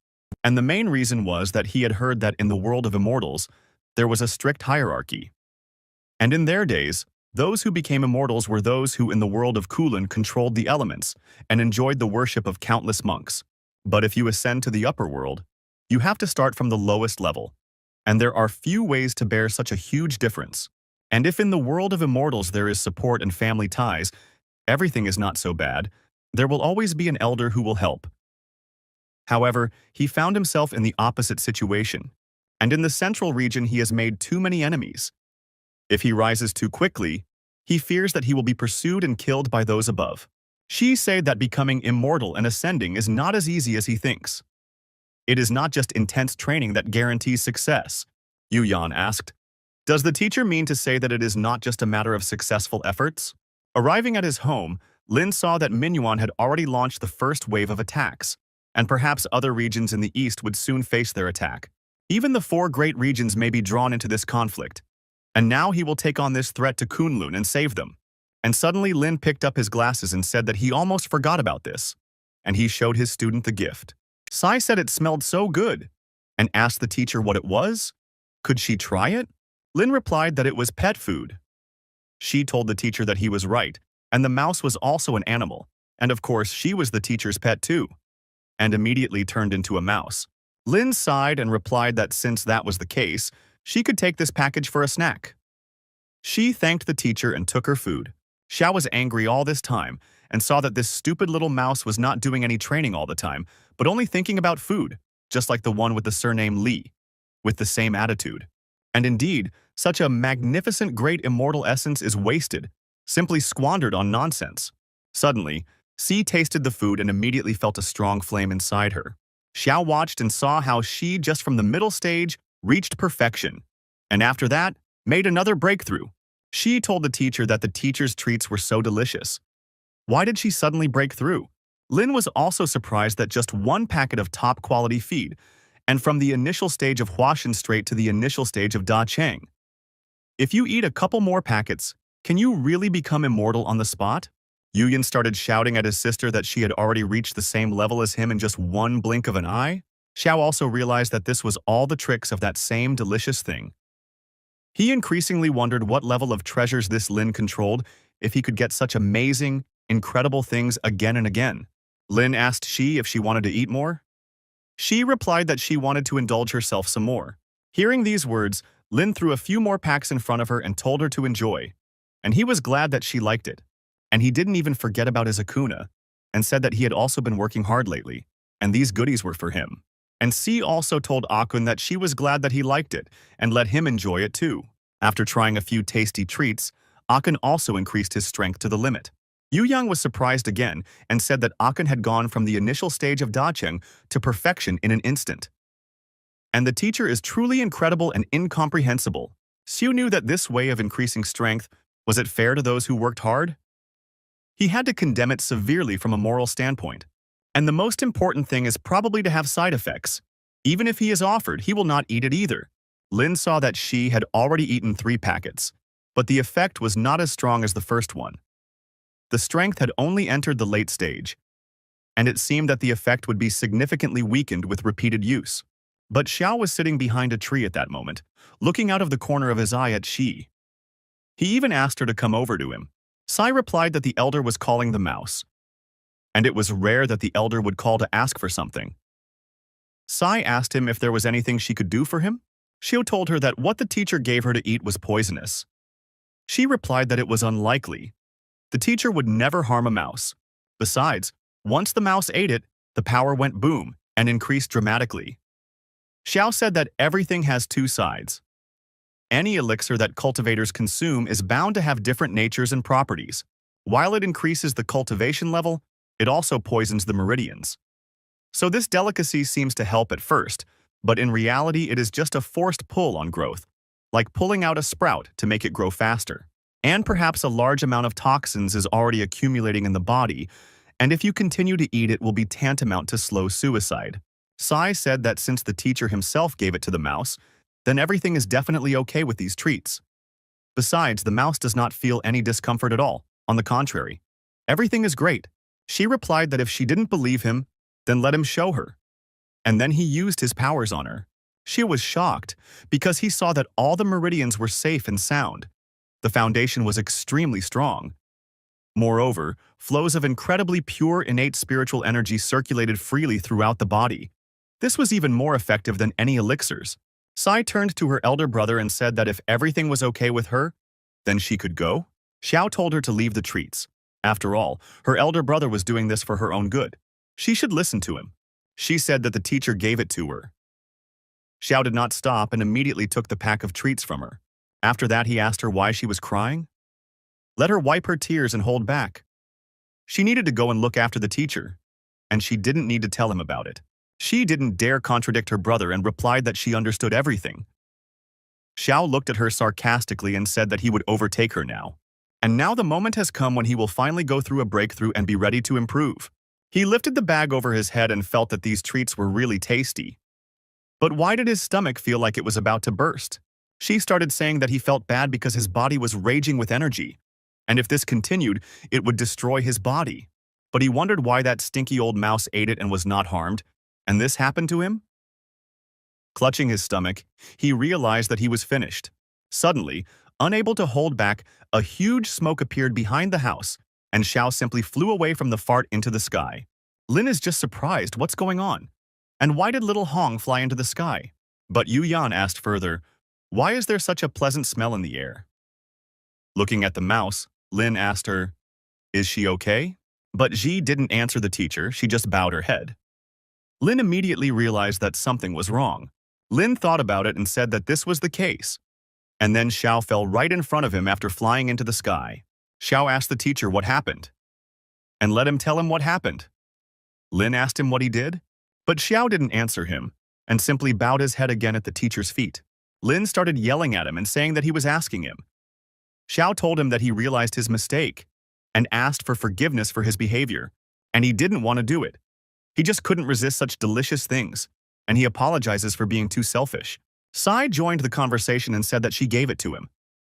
And the main reason was that he had heard that in the world of immortals, there was a strict hierarchy. And in their days, those who became immortals were those who in the world of Kulin controlled the elements and enjoyed the worship of countless monks. But if you ascend to the upper world, you have to start from the lowest level. And there are few ways to bear such a huge difference. And if in the world of immortals there is support and family ties, everything is not so bad. There will always be an elder who will help. However, he found himself in the opposite situation. And in the central region he has made too many enemies. If he rises too quickly, he fears that he will be pursued and killed by those above. She said that becoming immortal and ascending is not as easy as he thinks. It is not just intense training that guarantees success. Yu Yan asked, does the teacher mean to say that it is not just a matter of successful efforts? Arriving at his home, Lin saw that Minyuan had already launched the first wave of attacks, and perhaps other regions in the east would soon face their attack. Even the 4 great regions may be drawn into this conflict. And now he will take on this threat to Kunlun and save them. And suddenly Lin picked up his glasses and said that he almost forgot about this. And he showed his student the gift. Sai said it smelled so good, and asked the teacher what it was. Could she try it? Lin replied that it was pet food. She told the teacher that he was right, and the mouse was also an animal. And of course, she was the teacher's pet too. And immediately turned into a mouse. Lin sighed and replied that since that was the case, she could take this package for a snack. She thanked the teacher and took her food. Xiao was angry all this time and saw that this stupid little mouse was not doing any training all the time, but only thinking about food, just like the one with the surname Li, with the same attitude. And indeed, such a magnificent great immortal essence is wasted, simply squandered on nonsense. Suddenly, Xi tasted the food and immediately felt a strong flame inside her. Xiao watched and saw how she, just from the middle stage, reached perfection, and after that, made another breakthrough. She told the teacher that the teacher's treats were so delicious. Why did she suddenly break through? Lin was also surprised that just one packet of top-quality feed, and from the initial stage of Huashan straight to the initial stage of Da Chang. If you eat a couple more packets, can you really become immortal on the spot? Yuyan started shouting at his sister that she had already reached the same level as him in just one blink of an eye. Xiao also realized that this was all the tricks of that same delicious thing. He increasingly wondered what level of treasures this Lin controlled if he could get such amazing, incredible things again and again. Lin asked Shi if she wanted to eat more. She replied that she wanted to indulge herself some more. Hearing these words, Lin threw a few more packs in front of her and told her to enjoy. And he was glad that she liked it. And he didn't even forget about his Akuna, and said that he had also been working hard lately, and these goodies were for him. And Si also told Akun that she was glad that he liked it, and let him enjoy it too. After trying a few tasty treats, Akun also increased his strength to the limit. Yu Yang was surprised again and said that Akun had gone from the initial stage of Dacheng to perfection in an instant. And the teacher is truly incredible and incomprehensible. Xiu knew that this way of increasing strength, was it fair to those who worked hard? He had to condemn it severely from a moral standpoint. And the most important thing is probably to have side effects. Even if he is offered, he will not eat it either. Lin saw that she had already eaten 3 packets, but the effect was not as strong as the first one. The strength had only entered the late stage, and it seemed that the effect would be significantly weakened with repeated use. But Xiao was sitting behind a tree at that moment, looking out of the corner of his eye at Shi. He even asked her to come over to him. Sai replied that the elder was calling the mouse, and it was rare that the elder would call to ask for something. Sai asked him if there was anything she could do for him. Xiao told her that what the teacher gave her to eat was poisonous. She replied that it was unlikely. The teacher would never harm a mouse. Besides, once the mouse ate it, the power went boom and increased dramatically. Xiao said that everything has 2 sides. Any elixir that cultivators consume is bound to have different natures and properties. While it increases the cultivation level, it also poisons the meridians. So this delicacy seems to help at first, but in reality it is just a forced pull on growth, like pulling out a sprout to make it grow faster. And perhaps a large amount of toxins is already accumulating in the body, and if you continue to eat it will be tantamount to slow suicide. Sai said that since the teacher himself gave it to the mouse, then everything is definitely okay with these treats. Besides, the mouse does not feel any discomfort at all. On the contrary, everything is great. She replied that if she didn't believe him, then let him show her. And then he used his powers on her. She was shocked because he saw that all the meridians were safe and sound. The foundation was extremely strong. Moreover, flows of incredibly pure innate spiritual energy circulated freely throughout the body. This was even more effective than any elixirs. Sai turned to her elder brother and said that if everything was okay with her, then she could go. Xiao told her to leave the treats. After all, her elder brother was doing this for her own good. She should listen to him. She said that the teacher gave it to her. Xiao did not stop and immediately took the pack of treats from her. After that, he asked her why she was crying. Let her wipe her tears and hold back. She needed to go and look after the teacher, and she didn't need to tell him about it. She didn't dare contradict her brother and replied that she understood everything. Xiao looked at her sarcastically and said that he would overtake her now. And now the moment has come when he will finally go through a breakthrough and be ready to improve. He lifted the bag over his head and felt that these treats were really tasty. But why did his stomach feel like it was about to burst? She started saying that he felt bad because his body was raging with energy, and if this continued, it would destroy his body. But he wondered why that stinky old mouse ate it and was not harmed, and this happened to him? Clutching his stomach, he realized that he was finished. Suddenly, unable to hold back, a huge smoke appeared behind the house, and Xiao simply flew away from the fart into the sky. Lin is just surprised what's going on. And why did little Hong fly into the sky? But Yu Yan asked further, why is there such a pleasant smell in the air? Looking at the mouse, Lin asked her, is she okay? But Ji didn't answer the teacher, she just bowed her head. Lin immediately realized that something was wrong. Lin thought about it and said that this was the case. And then Xiao fell right in front of him after flying into the sky. Xiao asked the teacher what happened, and let him tell him what happened. Lin asked him what he did, but Xiao didn't answer him, and simply bowed his head again at the teacher's feet. Lin started yelling at him and saying that he was asking him. Xiao told him that he realized his mistake and asked for forgiveness for his behavior, and he didn't want to do it. He just couldn't resist such delicious things, and he apologizes for being too selfish. Sai joined the conversation and said that she gave it to him.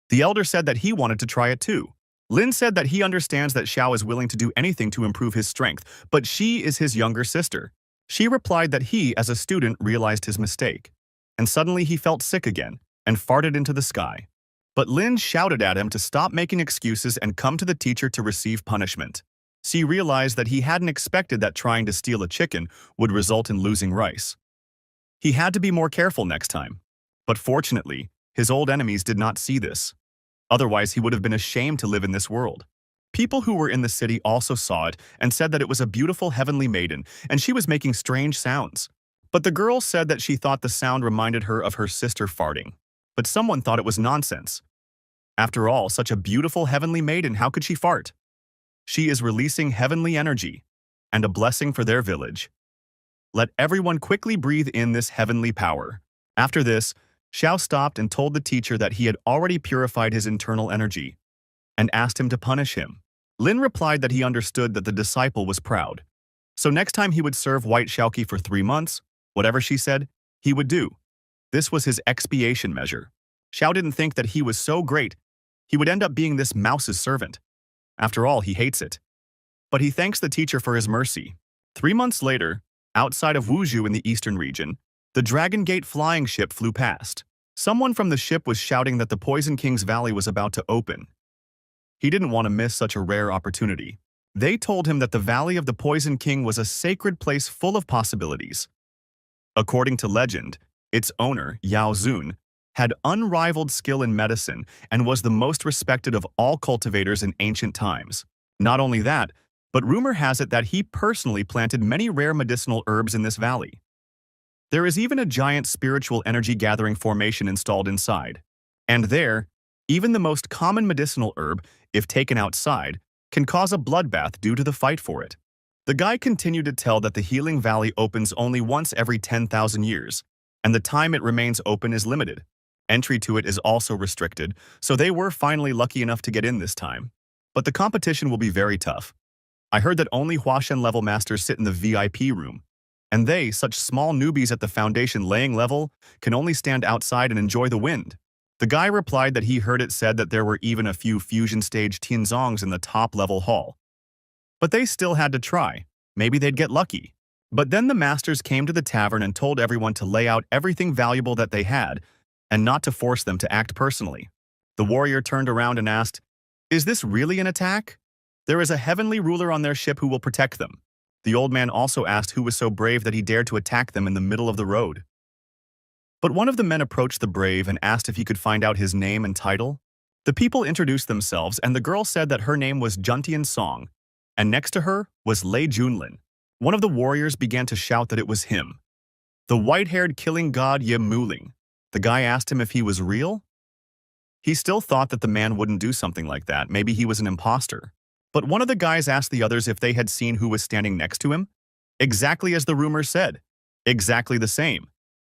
The elder said that he wanted to try it too. Lin said that he understands that Xiao is willing to do anything to improve his strength, but she is his younger sister. She replied that he, as a student, realized his mistake. And suddenly he felt sick again and farted into the sky. But Lin shouted at him to stop making excuses and come to the teacher to receive punishment. She realized that he hadn't expected that trying to steal a chicken would result in losing rice. He had to be more careful next time. But fortunately, his old enemies did not see this. Otherwise, he would have been ashamed to live in this world. People who were in the city also saw it and said that it was a beautiful heavenly maiden, and she was making strange sounds. But the girl said that she thought the sound reminded her of her sister farting. But someone thought it was nonsense. After all, such a beautiful heavenly maiden, how could she fart? She is releasing heavenly energy and a blessing for their village. Let everyone quickly breathe in this heavenly power. After this, Xiao stopped and told the teacher that he had already purified his internal energy and asked him to punish him. Lin replied that he understood that the disciple was proud. So next time he would serve white Xiaoqi for 3 months, whatever she said, he would do. This was his expiation measure. Xiao didn't think that he was so great, he would end up being this mouse's servant. After all, he hates it. But he thanks the teacher for his mercy. 3 months later, outside of Wuzhou in the eastern region, the Dragon Gate flying ship flew past. Someone from the ship was shouting that the Poison King's Valley was about to open. He didn't want to miss such a rare opportunity. They told him that the Valley of the Poison King was a sacred place full of possibilities. According to legend, its owner, Yao Zun, had unrivaled skill in medicine and was the most respected of all cultivators in ancient times. Not only that, but rumor has it that he personally planted many rare medicinal herbs in this valley. There is even a giant spiritual energy-gathering formation installed inside. And there, even the most common medicinal herb, if taken outside, can cause a bloodbath due to the fight for it. The guy continued to tell that the Healing Valley opens only once every 10,000 years, and the time it remains open is limited. Entry to it is also restricted, so they were finally lucky enough to get in this time. But the competition will be very tough. I heard that only Huashen level masters sit in the VIP room, and they, such small newbies at the foundation laying level, can only stand outside and enjoy the wind. The guy replied that he heard it said that there were even a few fusion stage Tianzongs in the top level hall. But they still had to try. Maybe they'd get lucky. But then the masters came to the tavern and told everyone to lay out everything valuable that they had, and not to force them to act personally. The warrior turned around and asked, "Is this really an attack? There is a heavenly ruler on their ship who will protect them." The old man also asked who was so brave that he dared to attack them in the middle of the road. But one of the men approached the brave and asked if he could find out his name and title. The people introduced themselves, and the girl said that her name was Juntian Song, and next to her was Lei Junlin. One of the warriors began to shout that it was him, the white-haired killing god Ye Muling. The guy asked him if he was real. He still thought that the man wouldn't do something like that, maybe he was an imposter. But one of the guys asked the others if they had seen who was standing next to him. Exactly as the rumor said. Exactly the same.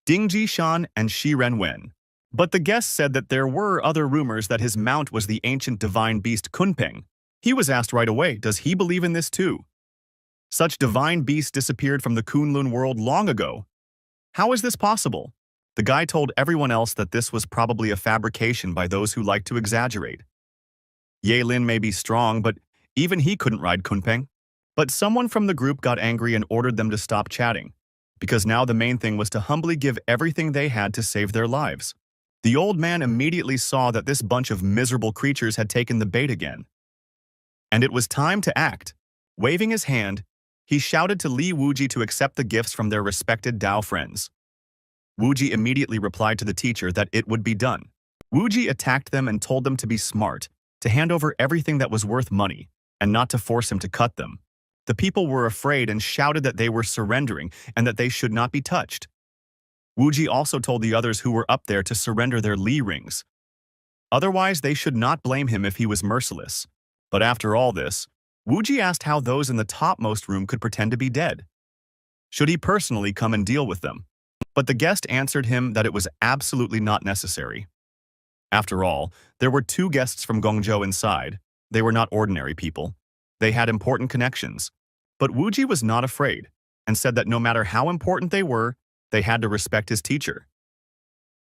Ding Jishan and Shi Renwen. But the guest said that there were other rumors that his mount was the ancient divine beast Kunpeng. He was asked right away, does he believe in this too? Such divine beasts disappeared from the Kunlun world long ago. How is this possible? The guy told everyone else that this was probably a fabrication by those who like to exaggerate. Ye Lin may be strong, but even he couldn't ride Kunpeng. But someone from the group got angry and ordered them to stop chatting, because now the main thing was to humbly give everything they had to save their lives. The old man immediately saw that this bunch of miserable creatures had taken the bait again. And it was time to act. Waving his hand, he shouted to Li Wuji to accept the gifts from their respected Dao friends. Wuji immediately replied to the teacher that it would be done. Wuji attacked them and told them to be smart, to hand over everything that was worth money, and not to force him to cut them. The people were afraid and shouted that they were surrendering and that they should not be touched. Wuji also told the others who were up there to surrender their Li rings. Otherwise, they should not blame him if he was merciless. But after all this, Wuji asked how those in the topmost room could pretend to be dead. Should he personally come and deal with them? But the guest answered him that it was absolutely not necessary. After all, there were two guests from Guangzhou inside. They were not ordinary people. They had important connections. But Wuji was not afraid and said that no matter how important they were, they had to respect his teacher.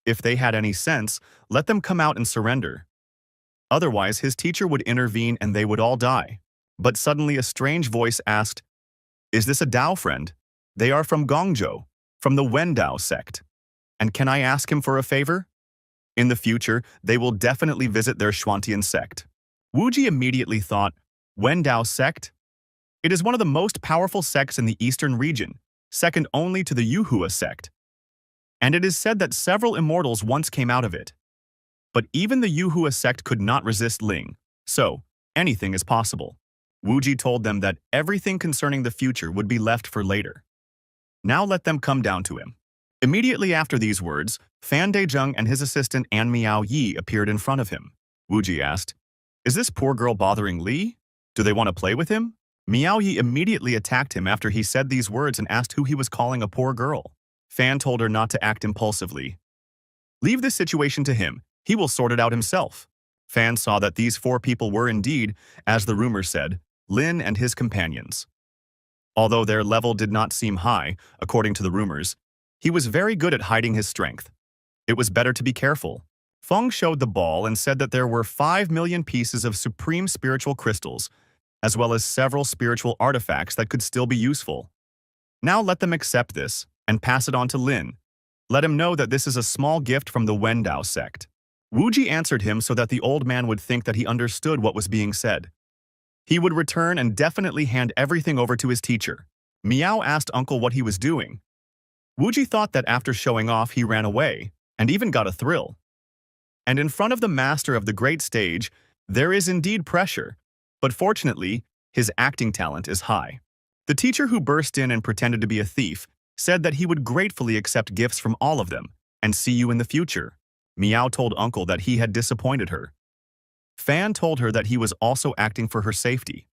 If they had any sense, let them come out and surrender. Otherwise, his teacher would intervene and they would all die. But suddenly a strange voice asked, "Is this a Dao friend? They are from Guangzhou, from the Wen Dao sect. And can I ask him for a favor? In the future, they will definitely visit their Xuantian sect." Wuji immediately thought, Wen Dao sect? It is one of the most powerful sects in the eastern region, second only to the Yuhua sect. And it is said that several immortals once came out of it. But even the Yuhua sect could not resist Ling, so anything is possible. Wuji told them that everything concerning the future would be left for later. Now let them come down to him. Immediately after these words, Fan Dezheng and his assistant An Miao Yi appeared in front of him. Wuji asked, "Is this poor girl bothering Li? Do they want to play with him?" Miao Yi immediately attacked him after he said these words and asked who he was calling a poor girl. Fan told her not to act impulsively. "Leave this situation to him. He will sort it out himself." Fan saw that these four people were indeed, as the rumor said, Lin and his companions. Although their level did not seem high, according to the rumors, he was very good at hiding his strength. It was better to be careful. Feng showed the ball and said that there were 5 million pieces of supreme spiritual crystals, as well as several spiritual artifacts that could still be useful. Now let them accept this and pass it on to Lin. Let him know that this is a small gift from the Wen Dao sect. Wuji answered him so that the old man would think that he understood what was being said. He would return and definitely hand everything over to his teacher. Miao asked uncle what he was doing. Wuji thought that after showing off he ran away, and even got a thrill. And in front of the master of the great stage, there is indeed pressure, but fortunately, his acting talent is high. The teacher who burst in and pretended to be a thief said that he would gratefully accept gifts from all of them and see you in the future. Miao told uncle that he had disappointed her. Fan told her that he was also acting for her safety.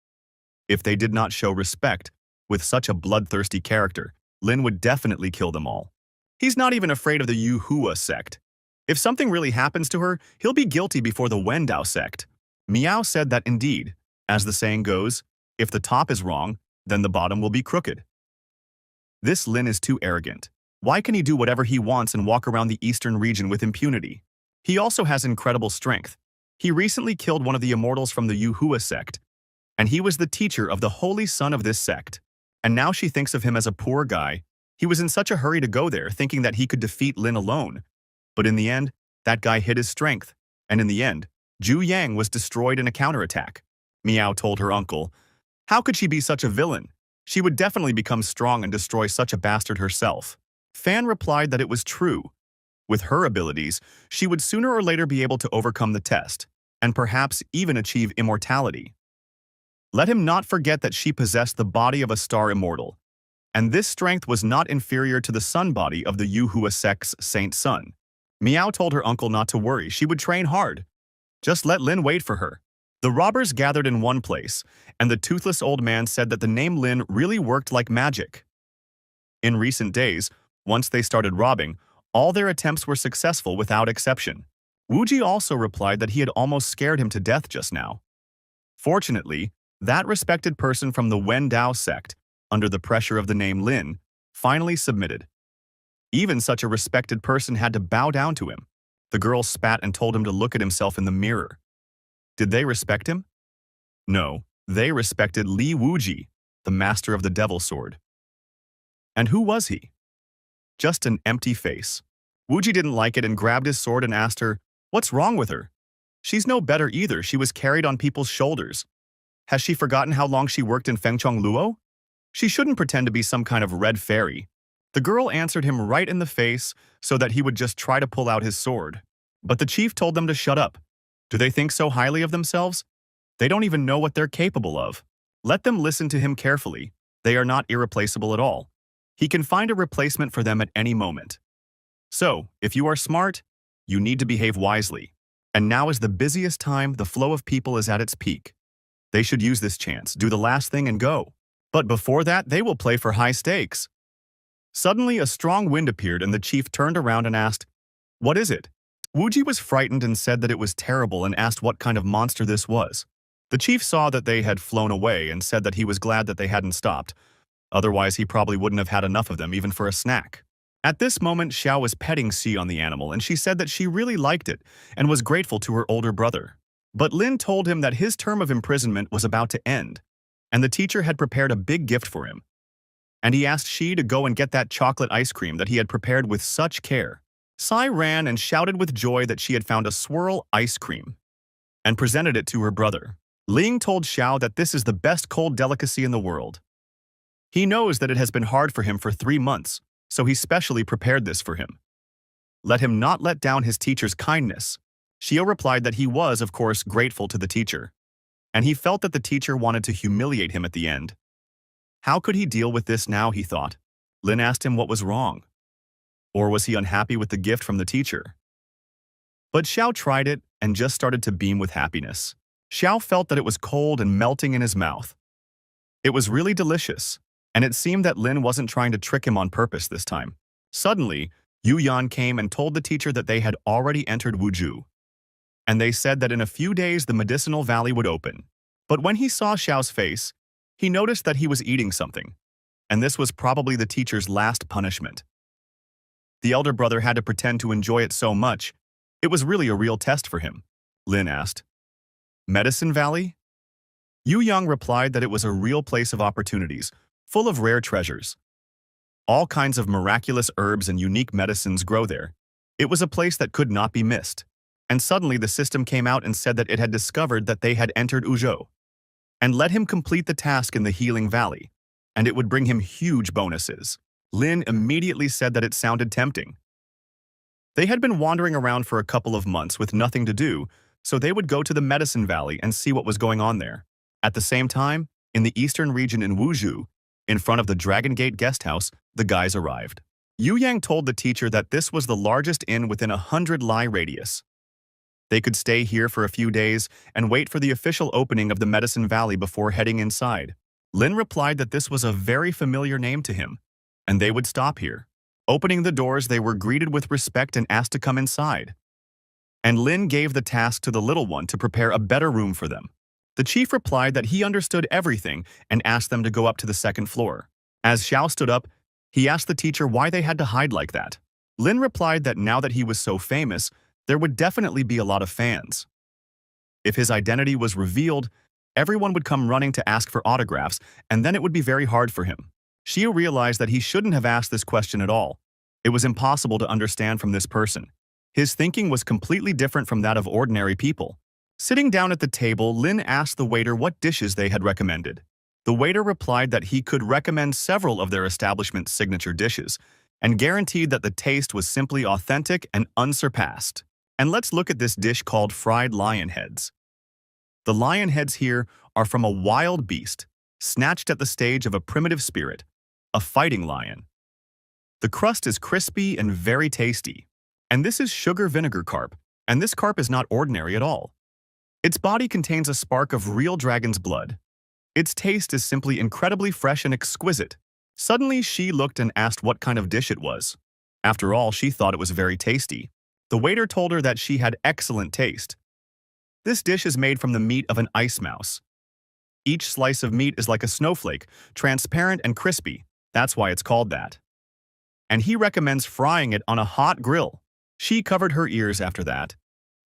If they did not show respect, with such a bloodthirsty character, Lin would definitely kill them all. He's not even afraid of the Yuhua sect. If something really happens to her, he'll be guilty before the Wen Dao sect. Miao said that indeed, as the saying goes, if the top is wrong, then the bottom will be crooked. This Lin is too arrogant. Why can he do whatever he wants and walk around the eastern region with impunity? He also has incredible strength. He recently killed one of the immortals from the Yuhua sect, and he was the teacher of the holy son of this sect. And now she thinks of him as a poor guy. He was in such a hurry to go there, thinking that he could defeat Lin alone. But in the end, that guy hid his strength, and in the end, Zhu Yang was destroyed in a counterattack. Miao told her uncle, "How could she be such a villain? She would definitely become strong and destroy such a bastard herself." Fan replied that it was true. With her abilities, she would sooner or later be able to overcome the test, and perhaps even achieve immortality. Let him not forget that she possessed the body of a star immortal, and this strength was not inferior to the sun body of the Yuhua sect's Saint Sun. Miao told her uncle not to worry, she would train hard. Just let Lin wait for her. The robbers gathered in one place, and the toothless old man said that the name Lin really worked like magic. In recent days, once they started robbing, all their attempts were successful without exception. Wuji also replied that he had almost scared him to death just now. Fortunately, that respected person from the Wen Dao sect, under the pressure of the name Lin, finally submitted. Even such a respected person had to bow down to him. The girl spat and told him to look at himself in the mirror. Did they respect him? No, they respected Li Wuji, the master of the devil sword. And who was he? Just an empty face. Wuji didn't like it and grabbed his sword and asked her, "What's wrong with her? She's no better either, she was carried on people's shoulders. Has she forgotten how long she worked in Fengchong Luo? She shouldn't pretend to be some kind of red fairy." The girl answered him right in the face so that he would just try to pull out his sword. But the chief told them to shut up. Do they think so highly of themselves? They don't even know what they're capable of. Let them listen to him carefully. They are not irreplaceable at all. He can find a replacement for them at any moment. So, if you are smart, you need to behave wisely. And now is the busiest time, the flow of people is at its peak. They should use this chance, do the last thing and go. But before that, they will play for high stakes. Suddenly, a strong wind appeared and the chief turned around and asked, "What is it?" Wuji was frightened and said that it was terrible and asked what kind of monster this was. The chief saw that they had flown away and said that he was glad that they hadn't stopped. Otherwise, he probably wouldn't have had enough of them even for a snack. At this moment, Xiao was petting Si on the animal, and she said that she really liked it and was grateful to her older brother. But Lin told him that his term of imprisonment was about to end, and the teacher had prepared a big gift for him. And he asked Xi to go and get that chocolate ice cream that he had prepared with such care. Sai ran and shouted with joy that she had found a swirl ice cream and presented it to her brother. Ling told Xiao that this is the best cold delicacy in the world. He knows that it has been hard for him for 3 months, so he specially prepared this for him. Let him not let down his teacher's kindness. Xiao replied that he was, of course, grateful to the teacher, and he felt that the teacher wanted to humiliate him at the end. How could he deal with this now, he thought. Lin asked him what was wrong. Or was he unhappy with the gift from the teacher? But Xiao tried it and just started to beam with happiness. Xiao felt that it was cold and melting in his mouth. It was really delicious, and it seemed that Lin wasn't trying to trick him on purpose this time. Suddenly, Yu Yan came and told the teacher that they had already entered Wuzhou, and they said that in a few days the medicinal valley would open. But when he saw Xiao's face, he noticed that he was eating something, and this was probably the teacher's last punishment. The elder brother had to pretend to enjoy it so much. It was really a real test for him. Lin asked, "Medicine Valley?" Yu Yang replied that it was a real place of opportunities, full of rare treasures. All kinds of miraculous herbs and unique medicines grow there. It was a place that could not be missed. And suddenly the system came out and said that it had discovered that they had entered Wuzhou, and let him complete the task in the Healing Valley, and it would bring him huge bonuses. Lin immediately said that it sounded tempting. They had been wandering around for a couple of months with nothing to do, so they would go to the Medicine Valley and see what was going on there. At the same time, in the eastern region in Wuzhou, in front of the Dragon Gate guest house, the guys arrived. Yu Yang told the teacher that this was the largest inn within 100 li radius. They could stay here for a few days and wait for the official opening of the Medicine Valley before heading inside. Lin replied that this was a very familiar name to him, and they would stop here. Opening the doors, they were greeted with respect and asked to come inside. And Lin gave the task to the little one to prepare a better room for them. The chief replied that he understood everything and asked them to go up to the second floor. As Xiao stood up, he asked the teacher why they had to hide like that. Lin replied that now that he was so famous, there would definitely be a lot of fans. If his identity was revealed, everyone would come running to ask for autographs, and then it would be very hard for him. Xiao realized that he shouldn't have asked this question at all. It was impossible to understand from this person. His thinking was completely different from that of ordinary people. Sitting down at the table, Lin asked the waiter what dishes they had recommended. The waiter replied that he could recommend several of their establishment's signature dishes, and guaranteed that the taste was simply authentic and unsurpassed. And let's look at this dish called fried lion heads. The lion heads here are from a wild beast, snatched at the stage of a primitive spirit, a fighting lion. The crust is crispy and very tasty. And this is sugar vinegar carp, and this carp is not ordinary at all. Its body contains a spark of real dragon's blood. Its taste is simply incredibly fresh and exquisite. Suddenly, she looked and asked what kind of dish it was. After all, she thought it was very tasty. The waiter told her that she had excellent taste. This dish is made from the meat of an ice mouse. Each slice of meat is like a snowflake, transparent and crispy. That's why it's called that. And he recommends frying it on a hot grill. She covered her ears after that.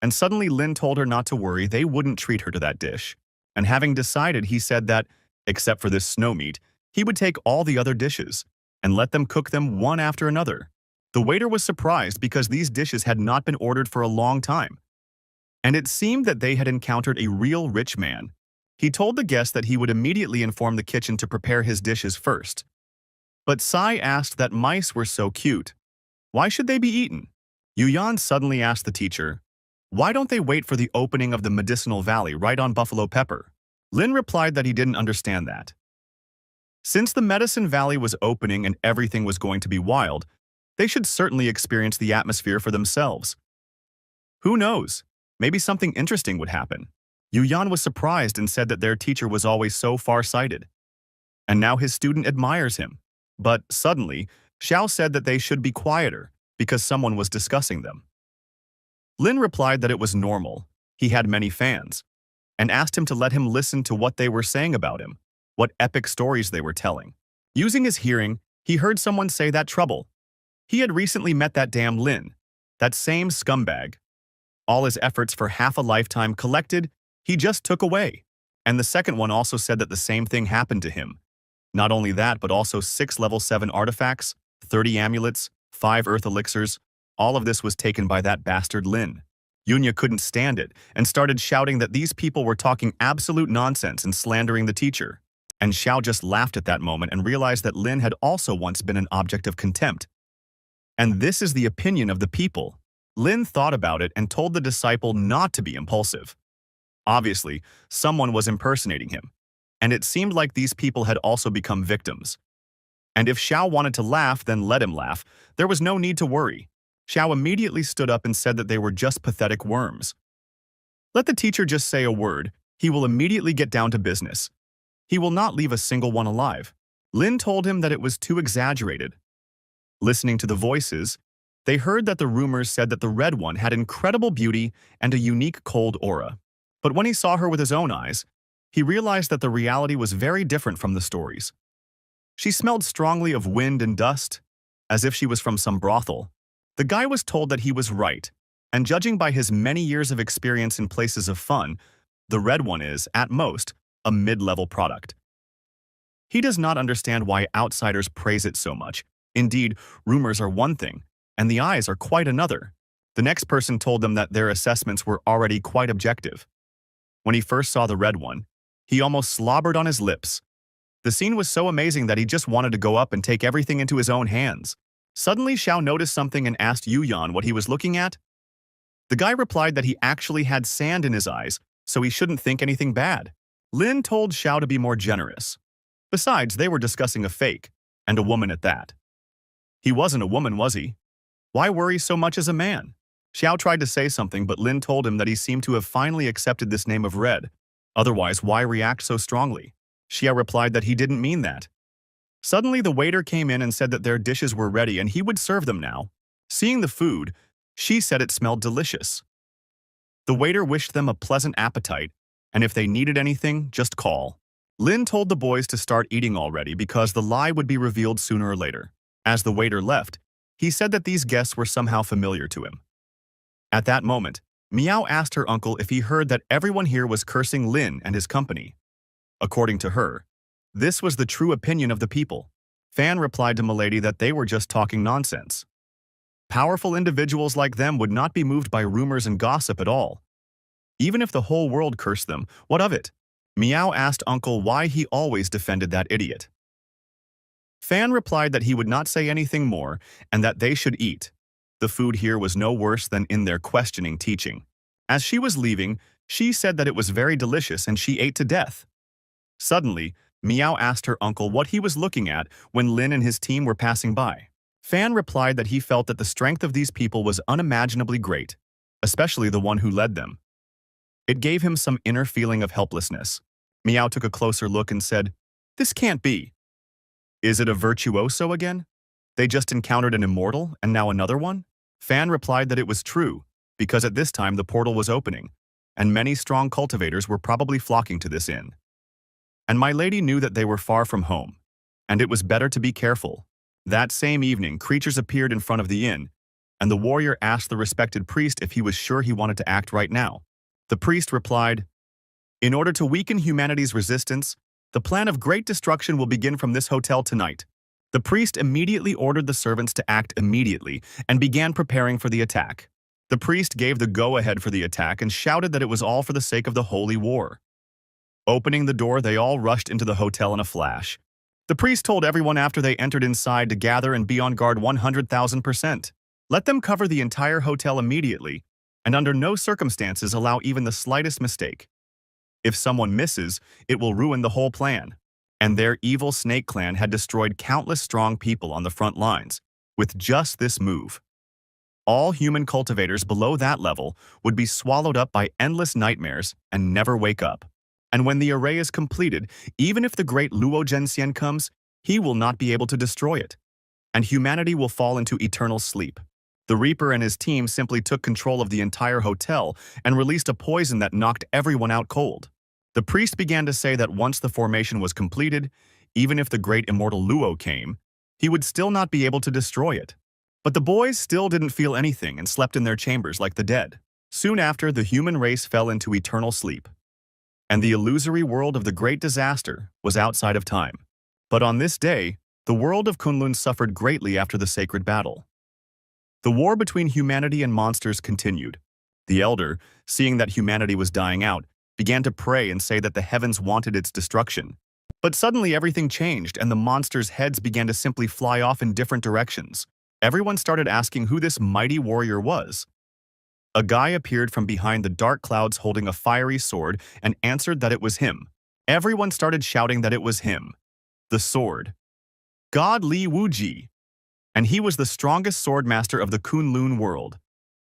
And suddenly Lin told her not to worry, they wouldn't treat her to that dish. And having decided, he said that, except for this snow meat, he would take all the other dishes and let them cook them one after another. The waiter was surprised because these dishes had not been ordered for a long time. And it seemed that they had encountered a real rich man. He told the guest that he would immediately inform the kitchen to prepare his dishes first. But Sai asked that mice were so cute. Why should they be eaten? Yu Yan suddenly asked the teacher, why don't they wait for the opening of the medicinal valley right on Buffalo Pepper? Lin replied that he didn't understand that. Since the medicine valley was opening and everything was going to be wild, they should certainly experience the atmosphere for themselves. Who knows? Maybe something interesting would happen. Yu Yan was surprised and said that their teacher was always so far-sighted. And now his student admires him. But suddenly, Xiao said that they should be quieter because someone was discussing them. Lin replied that it was normal. He had many fans, and asked him to let him listen to what they were saying about him, what epic stories they were telling. Using his hearing, he heard someone say that trouble. He had recently met that damn Lin, that same scumbag. All his efforts for half a lifetime collected, he just took away. And the second one also said that the same thing happened to him. Not only that, but also 6 level 7 artifacts, 30 amulets, 5 earth elixirs. All of this was taken by that bastard Lin. Yunya couldn't stand it and started shouting that these people were talking absolute nonsense and slandering the teacher. And Xiao just laughed at that moment and realized that Lin had also once been an object of contempt. And this is the opinion of the people. Lin thought about it and told the disciple not to be impulsive. Obviously, someone was impersonating him, and it seemed like these people had also become victims. And if Xiao wanted to laugh, then let him laugh. There was no need to worry. Xiao immediately stood up and said that they were just pathetic worms. Let the teacher just say a word, he will immediately get down to business. He will not leave a single one alive. Lin told him that it was too exaggerated. Listening to the voices, they heard that the rumors said that the red one had incredible beauty and a unique cold aura. But when he saw her with his own eyes, he realized that the reality was very different from the stories. She smelled strongly of wind and dust, as if she was from some brothel. The guy was told that he was right, and judging by his many years of experience in places of fun, the red one is, at most, a mid-level product. He does not understand why outsiders praise it so much. Indeed, rumors are one thing, and the eyes are quite another. The next person told them that their assessments were already quite objective. When he first saw the red one, he almost slobbered on his lips. The scene was so amazing that he just wanted to go up and take everything into his own hands. Suddenly, Xiao noticed something and asked Yuyan what he was looking at. The guy replied that he actually had sand in his eyes, so he shouldn't think anything bad. Lin told Xiao to be more generous. Besides, they were discussing a fake, and a woman at that. He wasn't a woman, was he? Why worry so much as a man? Xiao tried to say something, but Lin told him that he seemed to have finally accepted this name of Red. Otherwise, why react so strongly? Xiao replied that he didn't mean that. Suddenly, the waiter came in and said that their dishes were ready and he would serve them now. Seeing the food, she said it smelled delicious. The waiter wished them a pleasant appetite, and if they needed anything, just call. Lin told the boys to start eating already because the lie would be revealed sooner or later. As the waiter left, he said that these guests were somehow familiar to him. At that moment, Miao asked her uncle if he heard that everyone here was cursing Lin and his company. According to her, this was the true opinion of the people. Fan replied to Milady that they were just talking nonsense. Powerful individuals like them would not be moved by rumors and gossip at all. Even if the whole world cursed them, what of it? Miao asked Uncle why he always defended that idiot. Fan replied that he would not say anything more and that they should eat. The food here was no worse than in their questioning teaching. As she was leaving, she said that it was very delicious and she ate to death. Suddenly, Miao asked her uncle what he was looking at when Lin and his team were passing by. Fan replied that he felt that the strength of these people was unimaginably great, especially the one who led them. It gave him some inner feeling of helplessness. Miao took a closer look and said, "This can't be. Is it a virtuoso again? They just encountered an immortal and now another one?" Fan replied that it was true, because at this time the portal was opening, and many strong cultivators were probably flocking to this inn. And my lady knew that they were far from home, and it was better to be careful. That same evening, creatures appeared in front of the inn, and the warrior asked the respected priest if he was sure he wanted to act right now. The priest replied, "In order to weaken humanity's resistance, the plan of great destruction will begin from this hotel tonight." The priest immediately ordered the servants to act immediately and began preparing for the attack. The priest gave the go-ahead for the attack and shouted that it was all for the sake of the holy war. Opening the door, they all rushed into the hotel in a flash. The priest told everyone after they entered inside to gather and be on guard 100,000%. Let them cover the entire hotel immediately, and under no circumstances allow even the slightest mistake. If someone misses, it will ruin the whole plan. And their evil snake clan had destroyed countless strong people on the front lines with just this move. All human cultivators below that level would be swallowed up by endless nightmares and never wake up. And when the array is completed, even if the great Luo Zhenxian comes, he will not be able to destroy it. And humanity will fall into eternal sleep. The Reaper and his team simply took control of the entire hotel and released a poison that knocked everyone out cold. The priest began to say that once the formation was completed, even if the great immortal Luo came, he would still not be able to destroy it. But the boys still didn't feel anything and slept in their chambers like the dead. Soon after, the human race fell into eternal sleep, and the illusory world of the great disaster was outside of time. But on this day, the world of Kunlun suffered greatly after the sacred battle. The war between humanity and monsters continued. The Elder, seeing that humanity was dying out, began to pray and say that the heavens wanted its destruction. But suddenly everything changed and the monsters' heads began to simply fly off in different directions. Everyone started asking who this mighty warrior was. A guy appeared from behind the dark clouds holding a fiery sword and answered that it was him. Everyone started shouting that it was him. The sword. God Li Wuji. And he was the strongest sword master of the Kunlun world.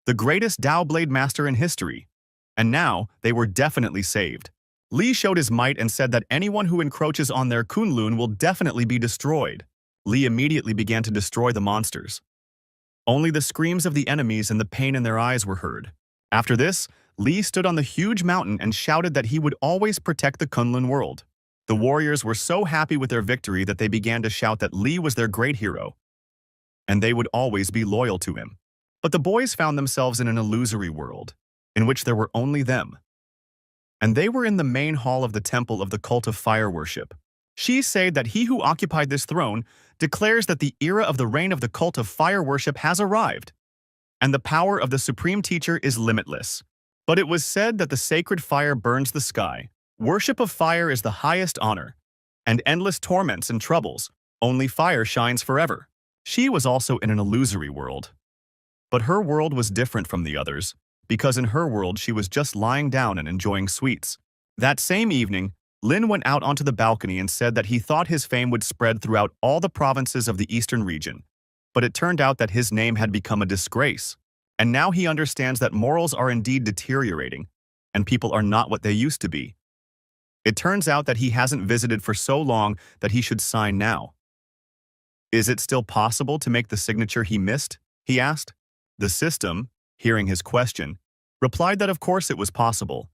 The greatest Dao Blade master in history. And now, they were definitely saved. Li showed his might and said that anyone who encroaches on their Kunlun will definitely be destroyed. Li immediately began to destroy the monsters. Only the screams of the enemies and the pain in their eyes were heard. After this, Li stood on the huge mountain and shouted that he would always protect the Kunlun world. The warriors were so happy with their victory that they began to shout that Li was their great hero, and they would always be loyal to him. But the boys found themselves in an illusory world, in which there were only them. And they were in the main hall of the temple of the cult of fire worship. She said that he who occupied this throne declares that the era of the reign of the cult of fire worship has arrived, and the power of the supreme teacher is limitless. But it was said that the sacred fire burns the sky. Worship of fire is the highest honor, and endless torments and troubles. Only fire shines forever. She was also in an illusory world. But her world was different from the others, because in her world she was just lying down and enjoying sweets. That same evening, Lin went out onto the balcony and said that he thought his fame would spread throughout all the provinces of the eastern region. But it turned out that his name had become a disgrace. And now he understands that morals are indeed deteriorating, and people are not what they used to be. It turns out that he hasn't visited for so long that he should sign now. Is it still possible to make the signature he missed? He asked. The system, hearing his question, replied that of course it was possible,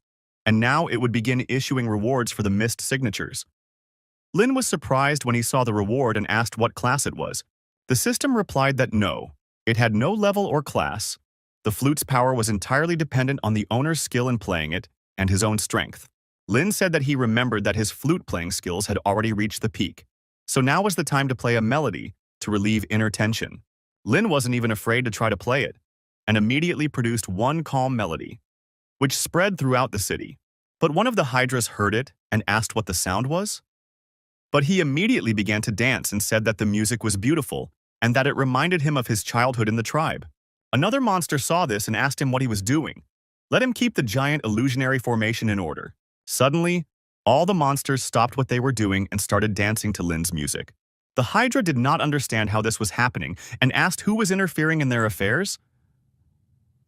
and now it would begin issuing rewards for the missed signatures. Lin was surprised when he saw the reward and asked what class it was. The system replied that no, it had no level or class. The flute's power was entirely dependent on the owner's skill in playing it and his own strength. Lin said that he remembered that his flute-playing skills had already reached the peak, so now was the time to play a melody to relieve inner tension. Lin wasn't even afraid to try to play it, and immediately produced one calm melody, which spread throughout the city. But one of the hydras heard it and asked what the sound was. But he immediately began to dance and said that the music was beautiful and that it reminded him of his childhood in the tribe. Another monster saw this and asked him what he was doing. Let him keep the giant illusionary formation in order. Suddenly, all the monsters stopped what they were doing and started dancing to Lin's music. The Hydra did not understand how this was happening and asked who was interfering in their affairs.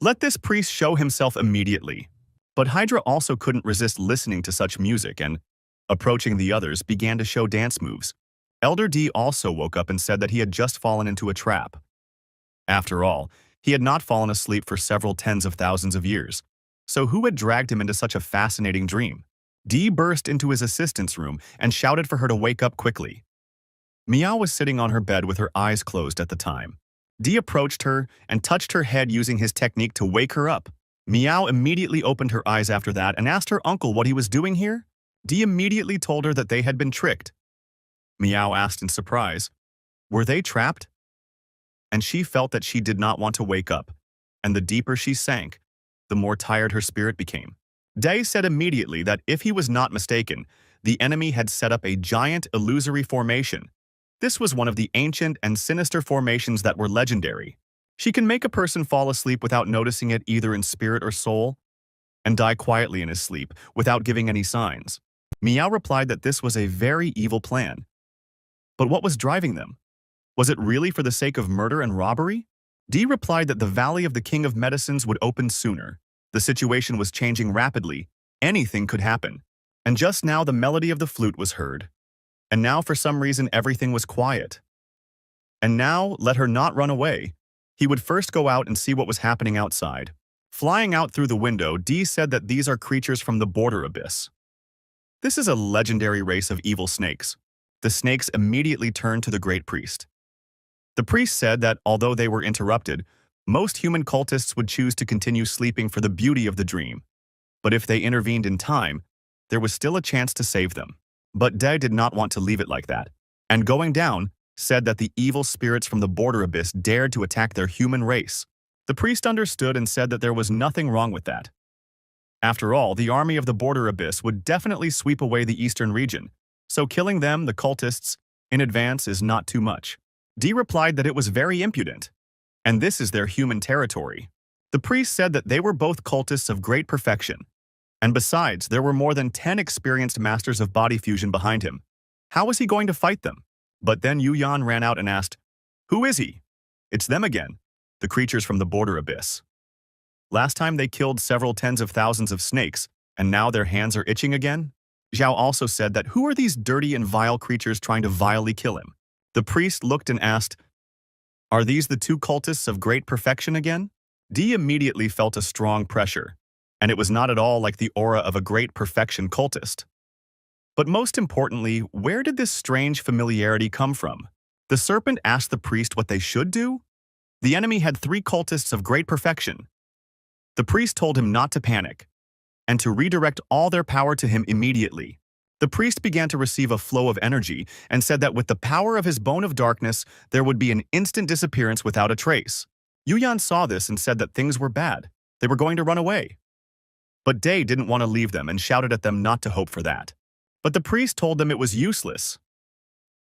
Let this priest show himself immediately. But Hydra also couldn't resist listening to such music and, approaching the others, began to show dance moves. Elder D also woke up and said that he had just fallen into a trap. After all, he had not fallen asleep for several tens of thousands of years. So who had dragged him into such a fascinating dream? D burst into his assistant's room and shouted for her to wake up quickly. Meow was sitting on her bed with her eyes closed at the time. D approached her and touched her head using his technique to wake her up. Meow immediately opened her eyes after that and asked her uncle what he was doing here. D immediately told her that they had been tricked. Meow asked in surprise, were they trapped? And she felt that she did not want to wake up, and the deeper she sank, the more tired her spirit became. Day said immediately that if he was not mistaken, the enemy had set up a giant illusory formation. This was one of the ancient and sinister formations that were legendary. She can make a person fall asleep without noticing it either in spirit or soul, and die quietly in his sleep without giving any signs. Meow replied that this was a very evil plan. But what was driving them? Was it really for the sake of murder and robbery? D replied that the Valley of the King of Medicines would open sooner. The situation was changing rapidly. Anything could happen. And just now the melody of the flute was heard. And now for some reason everything was quiet. And now let her not run away. He would first go out and see what was happening outside. Flying out through the window, Dee said that these are creatures from the border abyss. This is a legendary race of evil snakes. The snakes immediately turned to the great priest. The priest said that although they were interrupted, most human cultists would choose to continue sleeping for the beauty of the dream. But if they intervened in time, there was still a chance to save them. But Dee did not want to leave it like that, and going down, said that the evil spirits from the border abyss dared to attack their human race. The priest understood and said that there was nothing wrong with that. After all, the army of the border abyss would definitely sweep away the eastern region, so killing them, the cultists, in advance is not too much. Dee replied that it was very impudent, and this is their human territory. The priest said that they were both cultists of great perfection, and besides, there were more than 10 experienced masters of body fusion behind him. How was he going to fight them? But then Yuyan ran out and asked, "Who is he?" "It's them again, the creatures from the border abyss. Last time they killed several tens of thousands of snakes, and now their hands are itching again?" Zhao also said that, "Who are these dirty and vile creatures trying to vilely kill him?" The priest looked and asked, "Are these the two cultists of great perfection again?" Dee immediately felt a strong pressure, and it was not at all like the aura of a great perfection cultist. But most importantly, where did this strange familiarity come from? The serpent asked the priest what they should do? The enemy had 3 cultists of great perfection. The priest told him not to panic, and to redirect all their power to him immediately. The priest began to receive a flow of energy and said that with the power of his bone of darkness, there would be an instant disappearance without a trace. Yuyan saw this and said that things were bad. They were going to run away. But Dee didn't want to leave them and shouted at them not to hope for that. But the priest told them it was useless.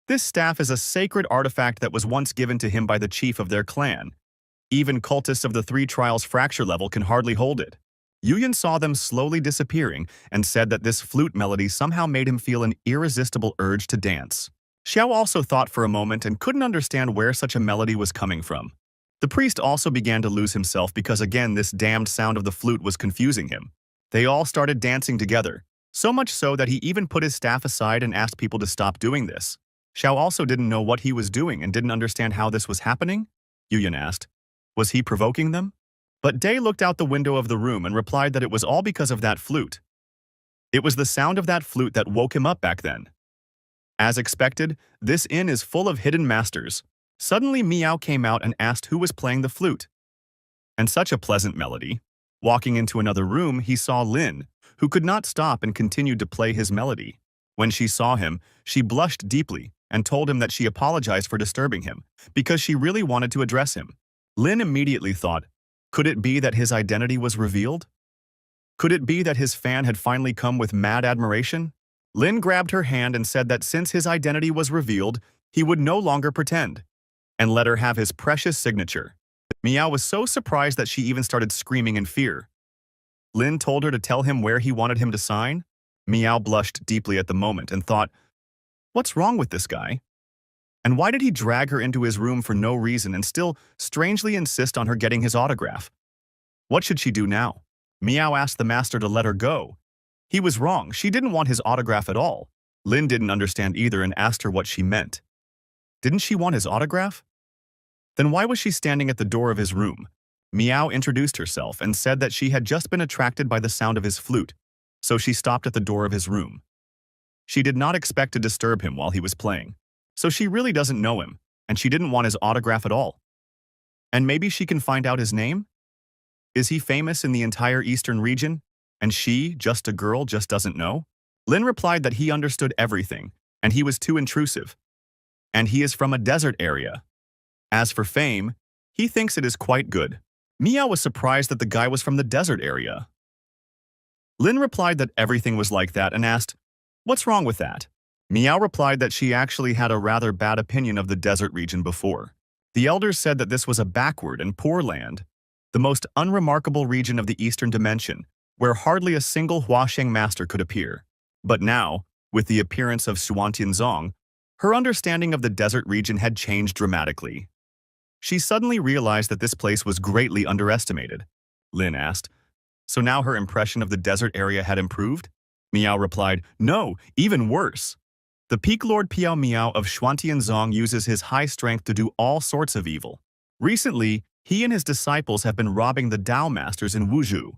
This staff is a sacred artifact that was once given to him by the chief of their clan. Even cultists of the 3 trials fracture level can hardly hold it. Yuyan saw them slowly disappearing and said that this flute melody somehow made him feel an irresistible urge to dance. Xiao also thought for a moment and couldn't understand where such a melody was coming from. The priest also began to lose himself because again this damned sound of the flute was confusing him. They all started dancing together, so much so that he even put his staff aside and asked people to stop doing this. Xiao also didn't know what he was doing and didn't understand how this was happening. Yuyan asked, was he provoking them? But Dee looked out the window of the room and replied that it was all because of that flute. It was the sound of that flute that woke him up back then. As expected, this inn is full of hidden masters. Suddenly Miao came out and asked who was playing the flute. And such a pleasant melody. Walking into another room, he saw Lin, who could not stop and continued to play his melody. When she saw him, she blushed deeply and told him that she apologized for disturbing him, because she really wanted to address him. Lin immediately thought, could it be that his identity was revealed? Could it be that his fan had finally come with mad admiration? Lin grabbed her hand and said that since his identity was revealed, he would no longer pretend, and let her have his precious signature. Miao was so surprised that she even started screaming in fear. Lin told her to tell him where he wanted him to sign. Miao blushed deeply at the moment and thought, what's wrong with this guy? And why did he drag her into his room for no reason and still strangely insist on her getting his autograph? What should she do now? Miao asked the master to let her go. He was wrong, she didn't want his autograph at all. Lin didn't understand either and asked her what she meant. Didn't she want his autograph? Then why was she standing at the door of his room? Miao introduced herself and said that she had just been attracted by the sound of his flute, so she stopped at the door of his room. She did not expect to disturb him while he was playing, so she really doesn't know him, and she didn't want his autograph at all. And maybe she can find out his name? Is he famous in the entire eastern region, and she, just a girl, just doesn't know? Lin replied that he understood everything, and he was too intrusive. And he is from a desert area. As for fame, he thinks it is quite good. Miao was surprised that the guy was from the desert area. Lin replied that everything was like that and asked, what's wrong with that? Miao replied that she actually had a rather bad opinion of the desert region before. The elders said that this was a backward and poor land, the most unremarkable region of the eastern dimension, where hardly a single Huasheng master could appear. But now, with the appearance of Xuantianzong, her understanding of the desert region had changed dramatically. She suddenly realized that this place was greatly underestimated. Lin asked, so now her impression of the desert area had improved? Miao replied, no, even worse. The Peak Lord Piao Miao of Xuantianzong uses his high strength to do all sorts of evil. Recently, He and his disciples have been robbing the Tao masters in Wuzhou.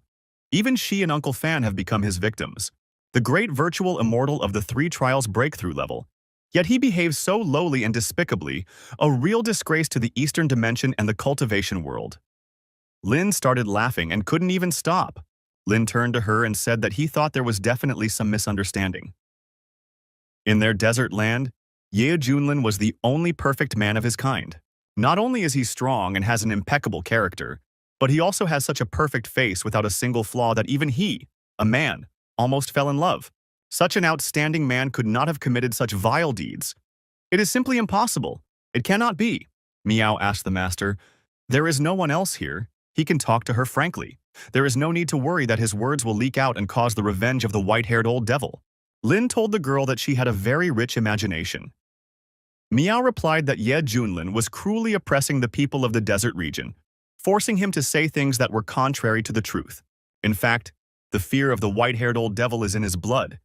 Even she and Uncle Fan have become his victims. The great virtual immortal of the 3 trials breakthrough level. Yet he behaves so lowly and despicably, a real disgrace to the Eastern dimension and the cultivation world. Lin started laughing and couldn't even stop. Lin turned to her and said that he thought there was definitely some misunderstanding. In their desert land, Ye Junlin was the only perfect man of his kind. Not only is he strong and has an impeccable character, but he also has such a perfect face without a single flaw that even he, a man, almost fell in love. Such an outstanding man could not have committed such vile deeds. It is simply impossible. It cannot be. Miao asked the master. There is no one else here. He can talk to her frankly. There is no need to worry that his words will leak out and cause the revenge of the white-haired old devil. Lin told the girl that she had a very rich imagination. Miao replied that Ye Junlin was cruelly oppressing the people of the desert region, forcing him to say things that were contrary to the truth. In fact, the fear of the white-haired old devil is in his blood,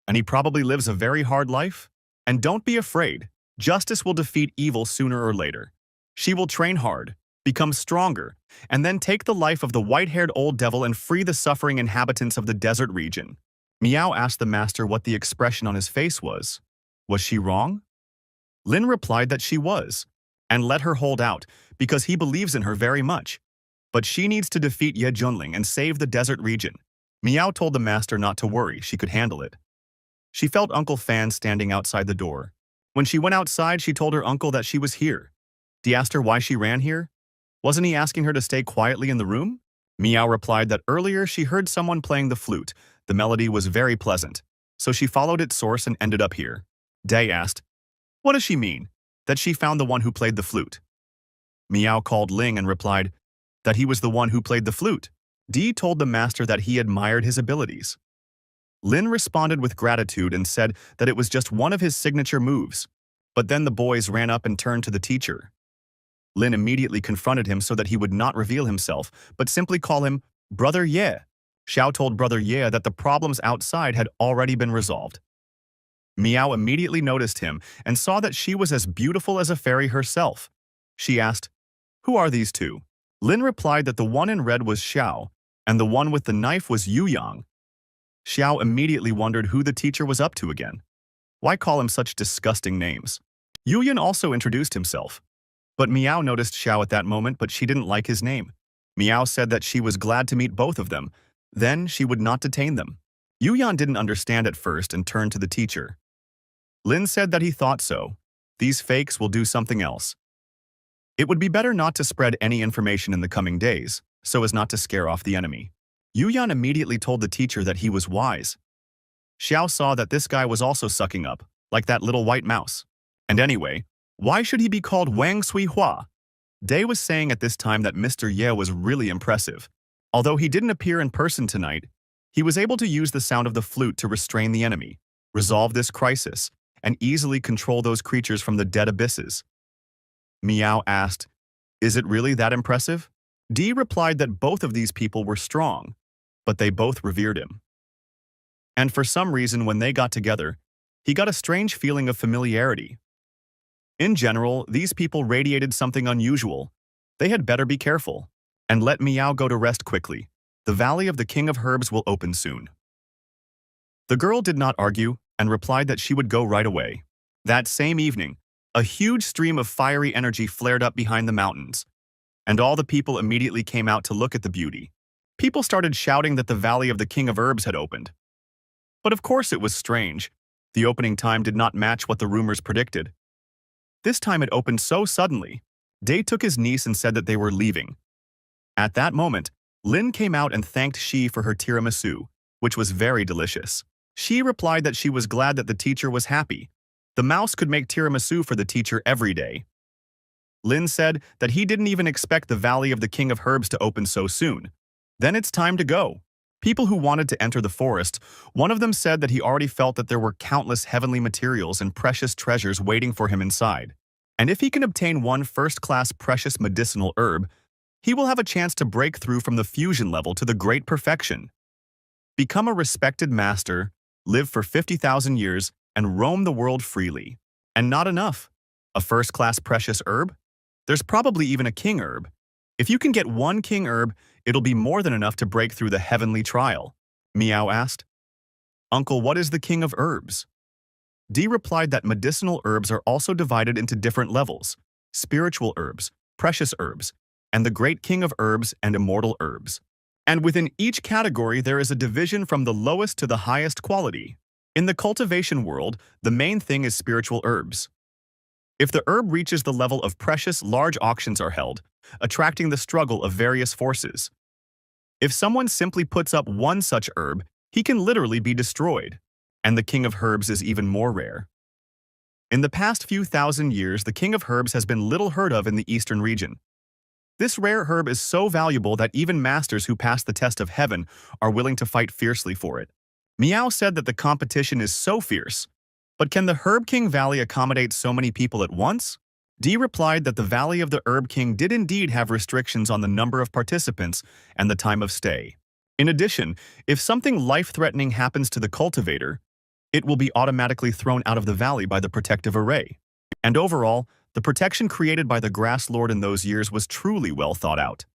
and he probably lives a very hard life. And don't be afraid, justice will defeat evil sooner or later. She will train hard, become stronger, and then take the life of the white-haired old devil and free the suffering inhabitants of the desert region. Miao asked the master what the expression on his face was. Was she wrong? Lin replied that she was, and let her hold out, because he believes in her very much. But she needs to defeat Ye Junling and save the desert region. Miao told the master not to worry, she could handle it. She felt Uncle Fan standing outside the door. When she went outside, she told her uncle that she was here. He asked her why she ran here. Wasn't he asking her to stay quietly in the room? Miao replied that earlier she heard someone playing the flute. The melody was very pleasant, so she followed its source and ended up here. Day asked, what does she mean? That she found the one who played the flute. Miao called Ling and replied that he was the one who played the flute. Di told the master that he admired his abilities. Lin responded with gratitude and said that it was just one of his signature moves. But then the boys ran up and turned to the teacher. Lin immediately confronted him so that he would not reveal himself, but simply call him Brother Ye. Xiao told Brother Ye that the problems outside had already been resolved. Miao immediately noticed him and saw that she was as beautiful as a fairy herself. She asked, who are these two? Lin replied that the one in red was Xiao, and the one with the knife was Yu Yang. Xiao immediately wondered who the teacher was up to again. Why call him such disgusting names? Yu Yan also introduced himself. But Miao noticed Xiao at that moment, but she didn't like his name. Miao said that she was glad to meet both of them. Then she would not detain them. Yu Yan didn't understand at first and turned to the teacher. Lin said that he thought so. These fakes will do something else. It would be better not to spread any information in the coming days, so as not to scare off the enemy. Yu Yan immediately told the teacher that he was wise. Xiao saw that this guy was also sucking up, like that little white mouse. And anyway, why should he be called Wang Sui Hua? Day was saying at this time that Mr. Ye was really impressive. Although he didn't appear in person tonight, he was able to use the sound of the flute to restrain the enemy, resolve this crisis, and easily control those creatures from the dead abysses. Miao asked, is it really that impressive? Di replied that both of these people were strong, but they both revered him. And for some reason when they got together, he got a strange feeling of familiarity. In general, these people radiated something unusual. They had better be careful. And let Miao go to rest quickly. The Valley of the King of Herbs will open soon. The girl did not argue and replied that she would go right away. That same evening, a huge stream of fiery energy flared up behind the mountains, and all the people immediately came out to look at the beauty. People started shouting that the Valley of the King of Herbs had opened. But of course it was strange. The opening time did not match what the rumors predicted. This time it opened so suddenly. Day took his niece and said that they were leaving. At that moment, Lin came out and thanked Shi for her tiramisu, which was very delicious. She replied that she was glad that the teacher was happy. The mouse could make tiramisu for the teacher every day. Lin said that he didn't even expect the Valley of the King of Herbs to open so soon. Then it's time to go. People who wanted to enter the forest, one of them said that he already felt that there were countless heavenly materials and precious treasures waiting for him inside. And if he can obtain one first-class precious medicinal herb, he will have a chance to break through from the fusion level to the great perfection. Become a respected master, live for 50,000 years, and roam the world freely. And not enough. A first-class precious herb? There's probably even a king herb. If you can get one king herb, it'll be more than enough to break through the heavenly trial. Meow asked. Uncle, what is the king of herbs? Dee replied that medicinal herbs are also divided into different levels: spiritual herbs, precious herbs, and the great king of herbs and immortal herbs. And within each category, there is a division from the lowest to the highest quality. In the cultivation world, the main thing is spiritual herbs. If the herb reaches the level of precious, large auctions are held, attracting the struggle of various forces. If someone simply puts up one such herb, he can literally be destroyed. And the king of herbs is even more rare. In the past few thousand years, the king of herbs has been little heard of in the eastern region. This rare herb is so valuable that even masters who pass the test of heaven are willing to fight fiercely for it. Meow said that the competition is so fierce. But can the Herb King Valley accommodate so many people at once? Dee replied that the Valley of the Herb King did indeed have restrictions on the number of participants and the time of stay. In addition, if something life-threatening happens to the cultivator, it will be automatically thrown out of the valley by the protective array. And overall, the protection created by the Grass Lord in those years was truly well thought out.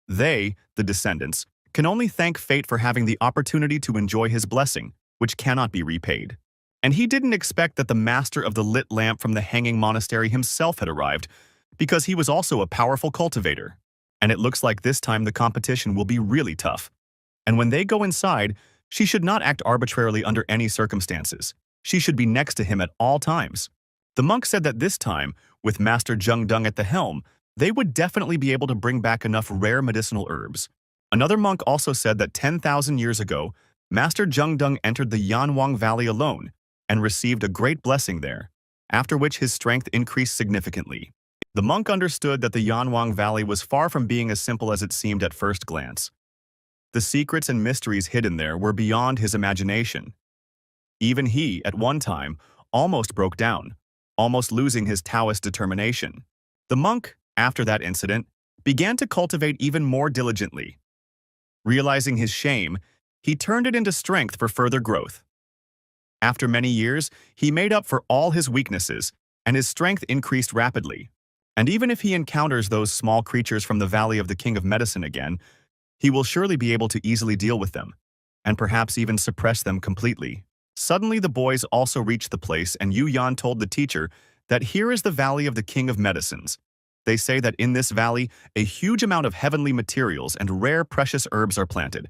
They, the descendants, can only thank fate for having the opportunity to enjoy his blessing, which cannot be repaid. And he didn't expect that the master of the lit lamp from the hanging monastery himself had arrived, because he was also a powerful cultivator. And it looks like this time the competition will be really tough. And when they go inside, she should not act arbitrarily under any circumstances. She should be next to him at all times. The monk said that this time, with Master Jung Dung at the helm, they would definitely be able to bring back enough rare medicinal herbs. Another monk also said that 10,000 years ago, Master Jung Dung entered the Yanwang Valley alone and received a great blessing there, after which his strength increased significantly. The monk understood that the Yanwang Valley was far from being as simple as it seemed at first glance. The secrets and mysteries hidden there were beyond his imagination. Even he, at one time, almost broke down, almost losing his Taoist determination. The monk, after that incident, began to cultivate even more diligently. Realizing his shame, he turned it into strength for further growth. After many years, he made up for all his weaknesses, and his strength increased rapidly. And even if he encounters those small creatures from the Valley of the King of Medicine again, he will surely be able to easily deal with them, and perhaps even suppress them completely. Suddenly the boys also reached the place, and Yu Yan told the teacher that here is the Valley of the King of Medicines. They say that in this valley, a huge amount of heavenly materials and rare precious herbs are planted,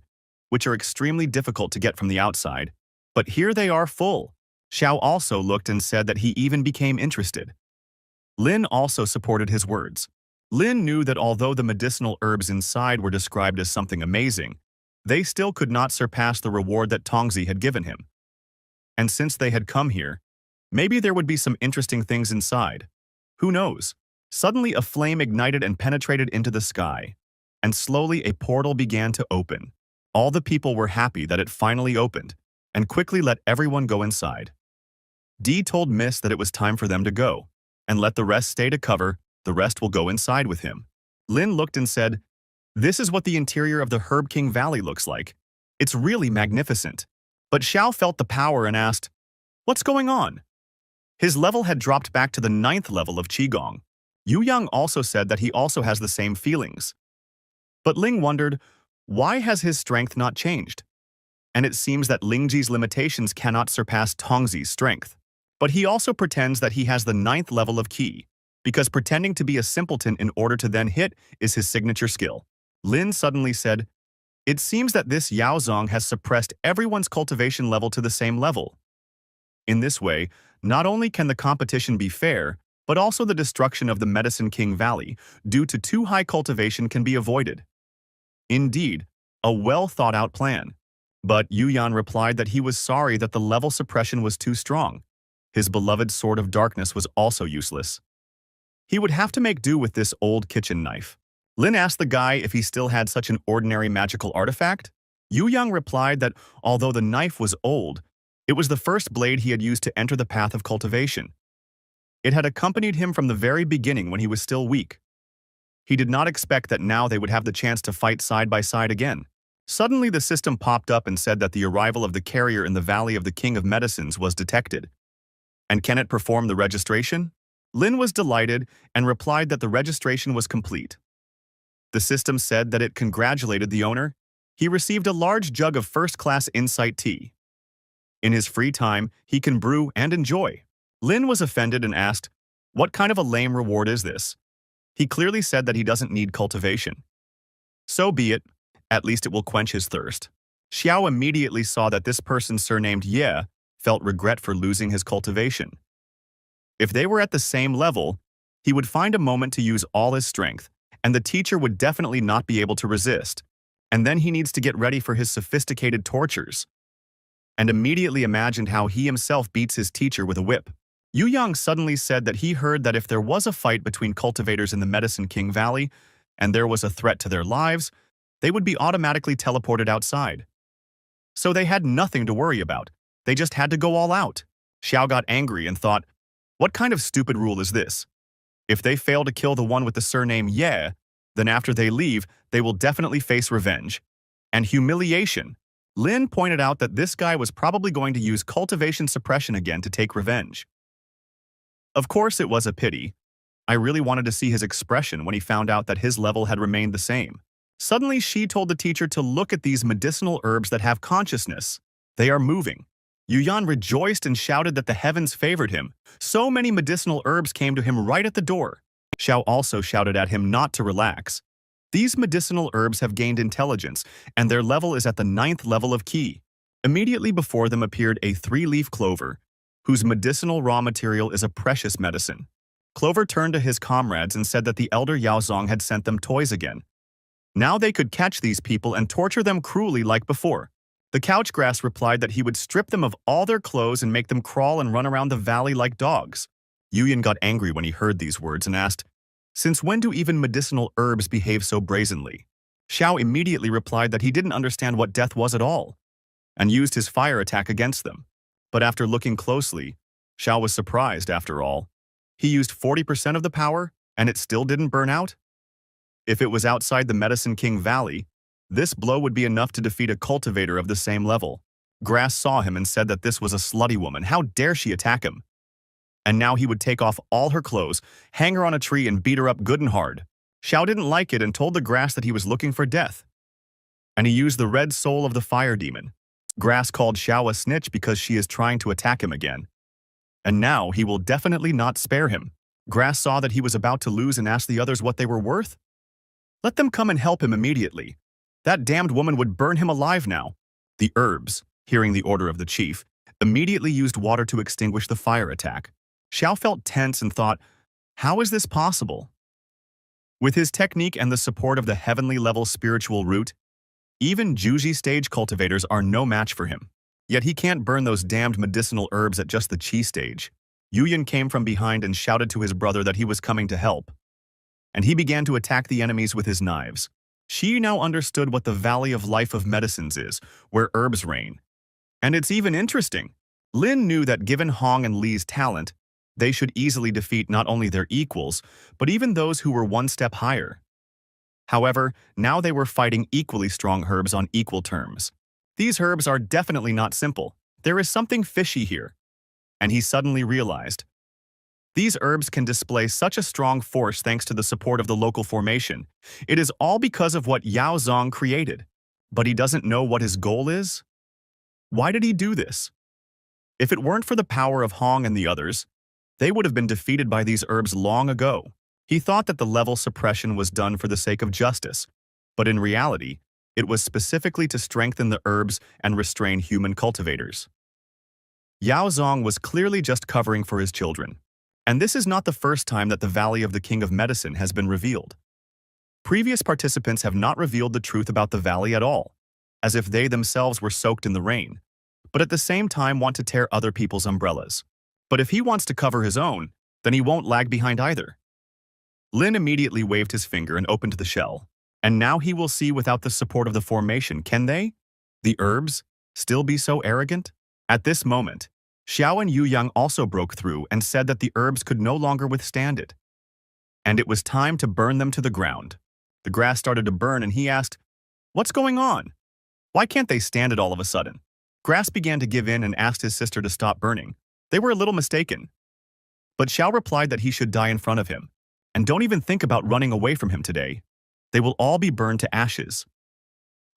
which are extremely difficult to get from the outside. But here they are full. Xiao also looked and said that he even became interested. Lin also supported his words. Lin knew that although the medicinal herbs inside were described as something amazing, they still could not surpass the reward that Tongzi had given him. And since they had come here, maybe there would be some interesting things inside. Who knows? Suddenly a flame ignited and penetrated into the sky, and slowly a portal began to open. All the people were happy that it finally opened, and quickly let everyone go inside. Dee told Miss that it was time for them to go, and let the rest stay to cover, the rest will go inside with him. Lin looked and said, "This is what the interior of the Herb King Valley looks like. It's really magnificent." But Xiao felt the power and asked, "What's going on?" His level had dropped back to the 9th level of Qigong. Yu Yang also said that he also has the same feelings. But Ling wondered, why has his strength not changed? And it seems that Lingji's limitations cannot surpass Tongzi's strength. But he also pretends that he has the 9th level of Qi, because pretending to be a simpleton in order to then hit is his signature skill. Lin suddenly said, "It seems that this Yaozong has suppressed everyone's cultivation level to the same level. In this way, not only can the competition be fair, but also the destruction of the Medicine King Valley due to too high cultivation can be avoided." Indeed, a well-thought-out plan. But Yu Yan replied that he was sorry that the level suppression was too strong. His beloved Sword of Darkness was also useless. He would have to make do with this old kitchen knife. Lin asked the guy if he still had such an ordinary magical artifact. Yu Yang replied that although the knife was old, it was the first blade he had used to enter the path of cultivation. It had accompanied him from the very beginning when he was still weak. He did not expect that now they would have the chance to fight side by side again. Suddenly the system popped up and said that the arrival of the carrier in the Valley of the King of Medicines was detected. And can it perform the registration? Lin was delighted and replied that the registration was complete. The system said that it congratulated the owner. He received a large jug of first-class insight tea. In his free time, he can brew and enjoy. Lin was offended and asked, "What kind of a lame reward is this?" He clearly said that he doesn't need cultivation. So be it, at least it will quench his thirst. Xiao immediately saw that this person surnamed Ye felt regret for losing his cultivation. If they were at the same level, he would find a moment to use all his strength, and the teacher would definitely not be able to resist. And then he needs to get ready for his sophisticated tortures. And immediately imagined how he himself beats his teacher with a whip. Yu Yang suddenly said that he heard that if there was a fight between cultivators in the Medicine King Valley, and there was a threat to their lives, they would be automatically teleported outside. So they had nothing to worry about. They just had to go all out. Xiao got angry and thought, what kind of stupid rule is this? If they fail to kill the one with the surname Ye, then after they leave, they will definitely face revenge. And humiliation. Lin pointed out that this guy was probably going to use cultivation suppression again to take revenge. Of course it was a pity. I really wanted to see his expression when he found out that his level had remained the same. Suddenly she told the teacher to look at these medicinal herbs that have consciousness. They are moving. Yu Yan rejoiced and shouted that the heavens favored him. So many medicinal herbs came to him right at the door. Xiao also shouted at him not to relax. These medicinal herbs have gained intelligence, and their level is at the 9th level of Qi. Immediately before them appeared a 3-leaf clover, whose medicinal raw material is a precious medicine. Clover turned to his comrades and said that the elder Yaozong had sent them toys again. Now they could catch these people and torture them cruelly like before. The couchgrass replied that he would strip them of all their clothes and make them crawl and run around the valley like dogs. Yuyan got angry when he heard these words and asked, "Since when do even medicinal herbs behave so brazenly?" Xiao immediately replied that he didn't understand what death was at all, and used his fire attack against them. But after looking closely, Xiao was surprised after all. He used 40% of the power, and it still didn't burn out? If it was outside the Medicine King Valley, this blow would be enough to defeat a cultivator of the same level. Grass saw him and said that this was a slutty woman. How dare she attack him? And now he would take off all her clothes, hang her on a tree, and beat her up good and hard. Xiao didn't like it and told the grass that he was looking for death. And he used the red soul of the fire demon. Grass called Xiao a snitch because she is trying to attack him again. And now he will definitely not spare him. Grass saw that he was about to lose and asked the others what they were worth. Let them come and help him immediately. That damned woman would burn him alive now. The herbs, hearing the order of the chief, immediately used water to extinguish the fire attack. Xiao felt tense and thought, how is this possible? With his technique and the support of the heavenly level spiritual root, even Juji stage cultivators are no match for him. Yet he can't burn those damned medicinal herbs at just the Qi stage. Yuyan came from behind and shouted to his brother that he was coming to help. And he began to attack the enemies with his knives. She now understood what the Valley of Life of Medicines is, where herbs reign. And it's even interesting. Lin knew that given Hong and Li's talent, they should easily defeat not only their equals, but even those who were one step higher. However, now they were fighting equally strong herbs on equal terms. These herbs are definitely not simple. There is something fishy here. And he suddenly realized. These herbs can display such a strong force thanks to the support of the local formation. It is all because of what Yao Zong created. But he doesn't know what his goal is? Why did he do this? If it weren't for the power of Hong and the others, they would have been defeated by these herbs long ago. He thought that the level suppression was done for the sake of justice, but in reality, it was specifically to strengthen the herbs and restrain human cultivators. Yao Zong was clearly just covering for his children. And this is not the first time that the Valley of the King of Medicine has been revealed. Previous participants have not revealed the truth about the valley at all, as if they themselves were soaked in the rain, but at the same time want to tear other people's umbrellas. But if he wants to cover his own, then he won't lag behind either. Lin immediately waved his finger and opened the shell. And now he will see without the support of the formation, can they? The herbs still be so arrogant? At this moment, Xiao and Yu Yang also broke through and said that the herbs could no longer withstand it. And it was time to burn them to the ground. The grass started to burn and he asked, "What's going on? Why can't they stand it all of a sudden?" Grass began to give in and asked his sister to stop burning. They were a little mistaken. But Xiao replied that he should die in front of him. And don't even think about running away from him today. They will all be burned to ashes.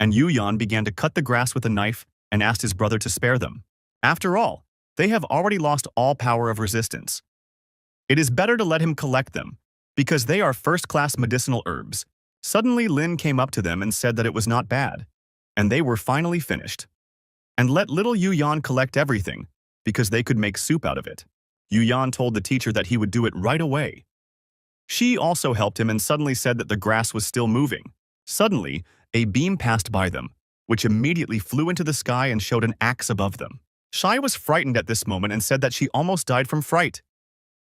And Yuyan began to cut the grass with a knife and asked his brother to spare them. After all, they have already lost all power of resistance. It is better to let him collect them, because they are first-class medicinal herbs. Suddenly Lin came up to them and said that it was not bad, and they were finally finished. And let little Yuyan collect everything, because they could make soup out of it. Yuyan told the teacher that he would do it right away. She also helped him and suddenly said that the grass was still moving. Suddenly, a beam passed by them, which immediately flew into the sky and showed an axe above them. Shai was frightened at this moment and said that she almost died from fright.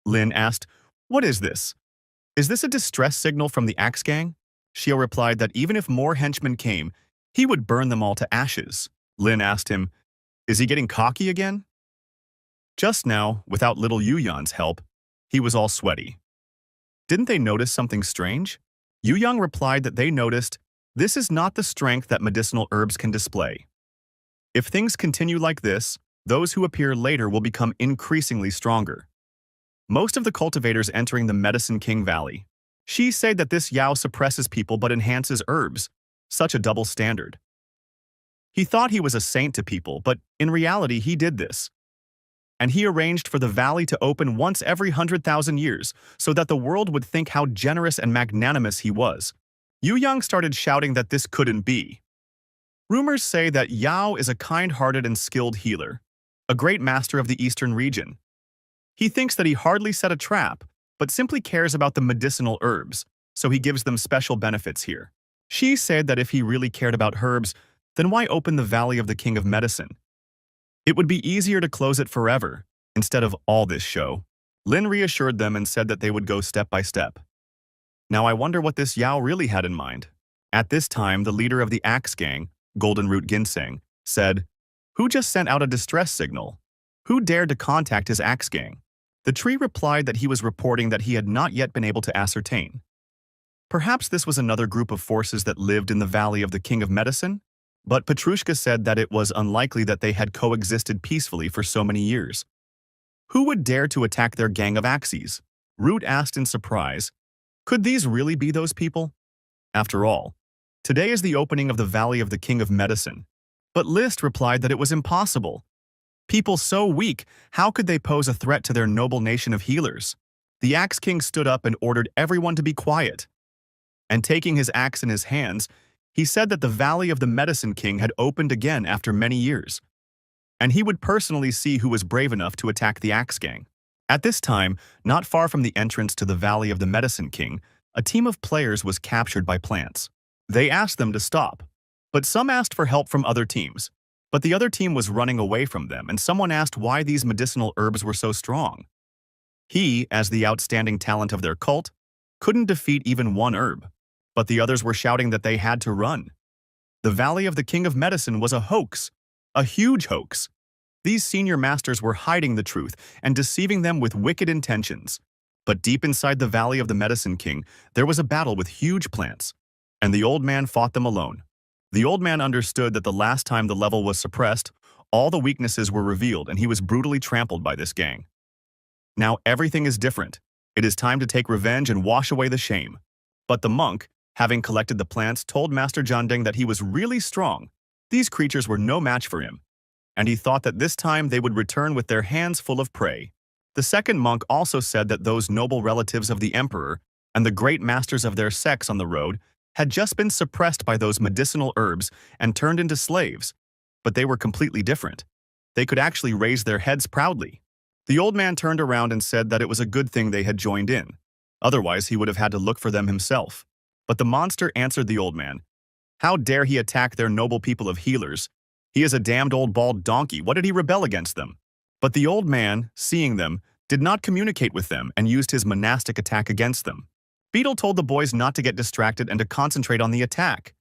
Lin asked, "What is this? Is this a distress signal from the axe gang?" Xiao replied that even if more henchmen came, he would burn them all to ashes. Lin asked him, "Is he getting cocky again?" Just now, without little Yuyan's help, he was all sweaty. Didn't they notice something strange? Yuyang replied that they noticed, "This is not the strength that medicinal herbs can display. If things continue like this, those who appear later will become increasingly stronger." Most of the cultivators entering the Medicine King Valley. She said that this Yao suppresses people but enhances herbs. Such a double standard. He thought he was a saint to people, but in reality he did this. And he arranged for the valley to open once every 100,000 years so that the world would think how generous and magnanimous he was. Yu Yang started shouting that this couldn't be. Rumors say that Yao is a kind-hearted and skilled healer, a great master of the eastern region. He thinks that he hardly set a trap, but simply cares about the medicinal herbs, so he gives them special benefits here. She said that if he really cared about herbs, then why open the Valley of the King of Medicine? It would be easier to close it forever, instead of all this show. Lin reassured them and said that they would go step by step. Now I wonder what this Yao really had in mind. At this time, the leader of the Axe Gang, Golden Root Ginseng, said, "Who just sent out a distress signal? Who dared to contact his Axe Gang?" The tree replied that he was reporting that he had not yet been able to ascertain. Perhaps this was another group of forces that lived in the Valley of the King of Medicine? But Petrushka said that it was unlikely that they had coexisted peacefully for so many years. Who would dare to attack their gang of Axes? Root asked in surprise. Could these really be those people? After all, today is the opening of the Valley of the King of Medicine. But List replied that it was impossible. People so weak, how could they pose a threat to their noble nation of healers? The Axe King stood up and ordered everyone to be quiet. And taking his axe in his hands, he said that the Valley of the Medicine King had opened again after many years, and he would personally see who was brave enough to attack the Axe Gang. At this time, not far from the entrance to the Valley of the Medicine King, a team of players was captured by plants. They asked them to stop, but some asked for help from other teams. But the other team was running away from them, and someone asked why these medicinal herbs were so strong. He, as the outstanding talent of their cult, couldn't defeat even one herb. But the others were shouting that they had to run. The Valley of the King of Medicine was a hoax, a huge hoax. These senior masters were hiding the truth and deceiving them with wicked intentions. But deep inside the Valley of the Medicine King, there was a battle with huge plants, and the old man fought them alone. The old man understood that the last time the level was suppressed, all the weaknesses were revealed and he was brutally trampled by this gang. Now everything is different. It is time to take revenge and wash away the shame. But the monk, having collected the plants, told Master Jandeng that he was really strong. These creatures were no match for him, and he thought that this time they would return with their hands full of prey. The second monk also said that those noble relatives of the emperor and the great masters of their sex on the road had just been suppressed by those medicinal herbs and turned into slaves, but they were completely different. They could actually raise their heads proudly. The old man turned around and said that it was a good thing they had joined in. Otherwise, he would have had to look for them himself. But the monster answered the old man. How dare he attack their noble people of healers? He is a damned old bald donkey. What did he rebel against them? But the old man, seeing them, did not communicate with them and used his monastic attack against them. Beetle told the boys not to get distracted and to concentrate on the attack.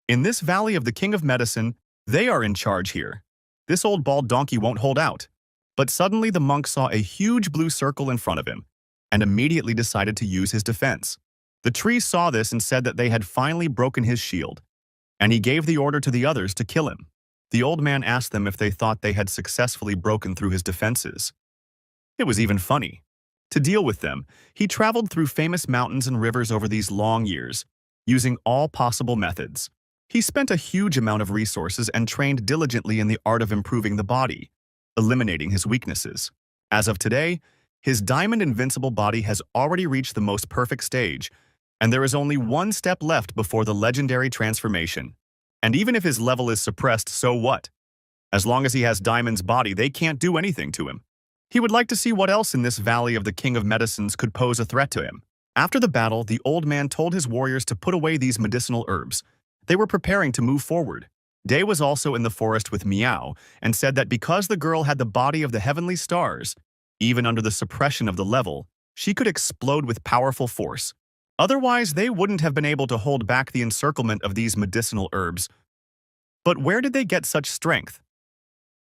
In this Valley of the King of Medicine, they are in charge here. This old bald donkey won't hold out. But suddenly the monk saw a huge blue circle in front of him and immediately decided to use his defense. The tree saw this and said that they had finally broken his shield, and he gave the order to the others to kill him. The old man asked them if they thought they had successfully broken through his defenses. It was even funny. To deal with them, he traveled through famous mountains and rivers over these long years, using all possible methods. He spent a huge amount of resources and trained diligently in the art of improving the body, eliminating his weaknesses. As of today, his diamond invincible body has already reached the most perfect stage, and there is only one step left before the legendary transformation. And even if his level is suppressed, so what? As long as he has Diamond's body, they can't do anything to him. He would like to see what else in this valley of the King of Medicines could pose a threat to him. After the battle, the old man told his warriors to put away these medicinal herbs. They were preparing to move forward. Day was also in the forest with Meow and said that because the girl had the body of the heavenly stars, even under the suppression of the level, she could explode with powerful force. Otherwise, they wouldn't have been able to hold back the encirclement of these medicinal herbs. But where did they get such strength?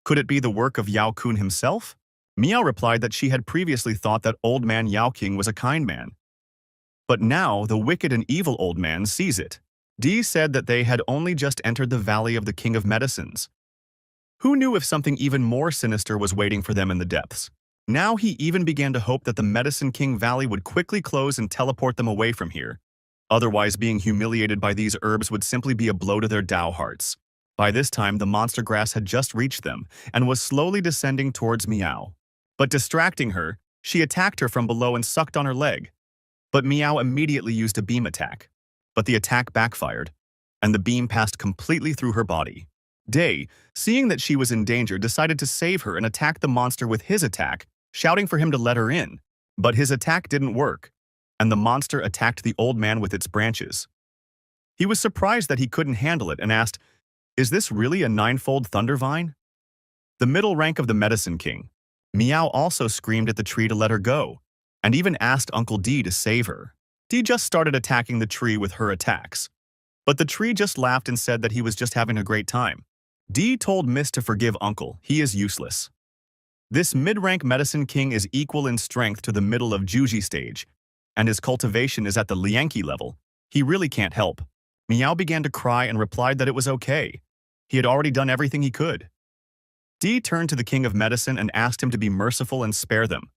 Could it be the work of Yao Kun himself? Meow replied that she had previously thought that old man Yao King was a kind man. But now the wicked and evil old man sees it. Dee said that they had only just entered the Valley of the King of Medicines. Who knew if something even more sinister was waiting for them in the depths? Now he even began to hope that the Medicine King Valley would quickly close and teleport them away from here. Otherwise, being humiliated by these herbs would simply be a blow to their Dao hearts. By this time, the monster grass had just reached them and was slowly descending towards Meow. But distracting her, she attacked her from below and sucked on her leg. But Meow immediately used a beam attack. But the attack backfired, and the beam passed completely through her body. Day, seeing that she was in danger, decided to save her and attack the monster with his attack, shouting for him to let her in. But his attack didn't work, and the monster attacked the old man with its branches. He was surprised that he couldn't handle it and asked, "Is this really a ninefold thunder vine?" The middle rank of the Medicine King. Meow also screamed at the tree to let her go, and even asked Uncle D to save her. Dee just started attacking the tree with her attacks. But the tree just laughed and said that he was just having a great time. Dee told Miss to forgive Uncle, he is useless. This mid-rank Medicine King is equal in strength to the middle of Juji stage, and his cultivation is at the Lianqi level. He really can't help. Meow began to cry and replied that it was okay. He had already done everything he could. Dee turned to the King of Medicine and asked him to be merciful and spare them,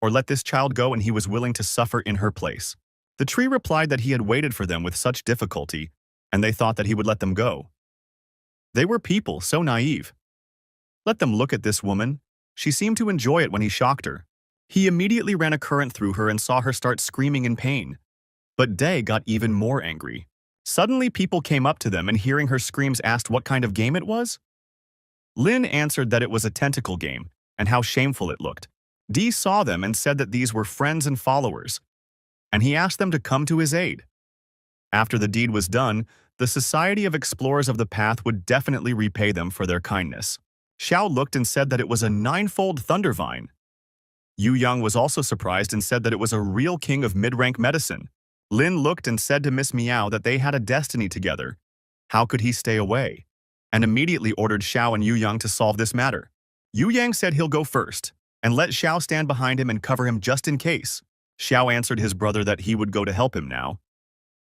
or let this child go, and he was willing to suffer in her place. The tree replied that he had waited for them with such difficulty, and they thought that he would let them go. They were people, so naive. Let them look at this woman. She seemed to enjoy it when he shocked her. He immediately ran a current through her and saw her start screaming in pain. But Day got even more angry. Suddenly people came up to them and hearing her screams asked what kind of game it was. Lin answered that it was a tentacle game, and how shameful it looked. Dee saw them and said that these were friends and followers, and he asked them to come to his aid. After the deed was done, the Society of Explorers of the Path would definitely repay them for their kindness. Xiao looked and said that it was a ninefold thunder vine. Yu Yang was also surprised and said that it was a real king of mid-rank medicine. Lin looked and said to Miss Meow that they had a destiny together. How could he stay away? And immediately ordered Xiao and Yu Yang to solve this matter. Yu Yang said he'll go first, and let Xiao stand behind him and cover him just in case. Xiao answered his brother that he would go to help him now.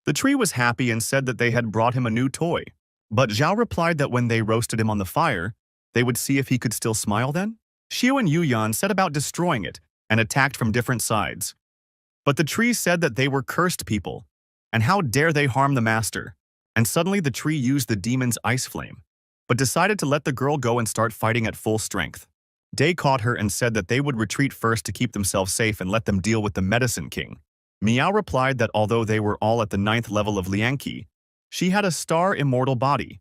The tree was happy and said that they had brought him a new toy. But Zhao replied that when they roasted him on the fire, they would see if he could still smile then. Xiao and Yu Yan set about destroying it and attacked from different sides. But the tree said that they were cursed people, and how dare they harm the master. And suddenly the tree used the demon's ice flame, but decided to let the girl go and start fighting at full strength. Day caught her and said that they would retreat first to keep themselves safe and let them deal with the Medicine King. Meow replied that although they were all at the 9th level of Lianqi, she had a star immortal body.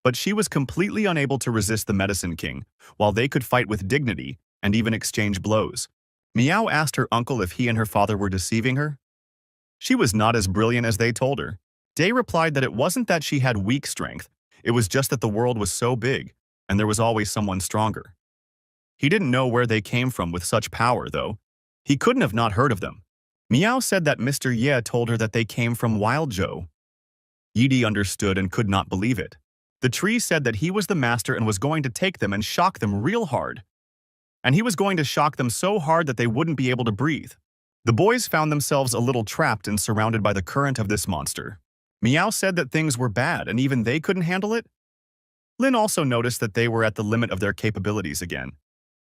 But she was completely unable to resist the Medicine King, while they could fight with dignity and even exchange blows. Meow asked her uncle if he and her father were deceiving her. She was not as brilliant as they told her. Day replied that it wasn't that she had weak strength, it was just that the world was so big, and there was always someone stronger. He didn't know where they came from with such power, though. He couldn't have not heard of them. Meow said that Mr. Ye told her that they came from Wildzhou. Yidi understood and could not believe it. The tree said that he was the master and was going to take them and shock them real hard. And he was going to shock them so hard that they wouldn't be able to breathe. The boys found themselves a little trapped and surrounded by the current of this monster. Meow said that things were bad and even they couldn't handle it. Lin also noticed that they were at the limit of their capabilities again,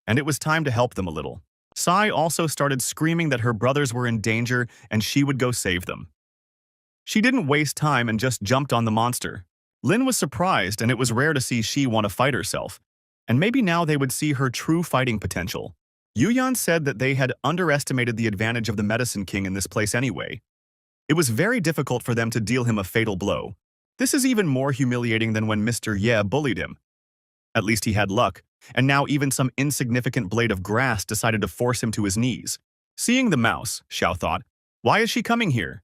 and it was time to help them a little. Sai also started screaming that her brothers were in danger and she would go save them. She didn't waste time and just jumped on the monster. Lin was surprised, and it was rare to see she want to fight herself. And maybe now they would see her true fighting potential. Yuyan said that they had underestimated the advantage of the Medicine King in this place anyway. It was very difficult for them to deal him a fatal blow. This is even more humiliating than when Mr. Ye bullied him. At least he had luck, and now even some insignificant blade of grass decided to force him to his knees. Seeing the mouse, Xiao thought, "Why is she coming here?"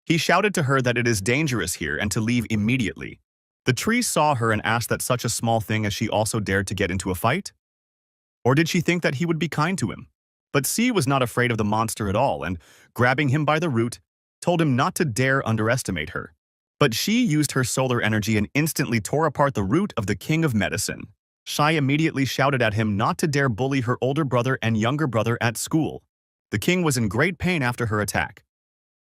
He shouted to her that it is dangerous here and to leave immediately. The tree saw her and asked that such a small thing as she also dared to get into a fight? Or did she think that he would be kind to him? But C was not afraid of the monster at all and, grabbing him by the root, told him not to dare underestimate her. But she used her solar energy and instantly tore apart the root of the King of Medicine. Shai immediately shouted at him not to dare bully her older brother and younger brother at school. The king was in great pain after her attack.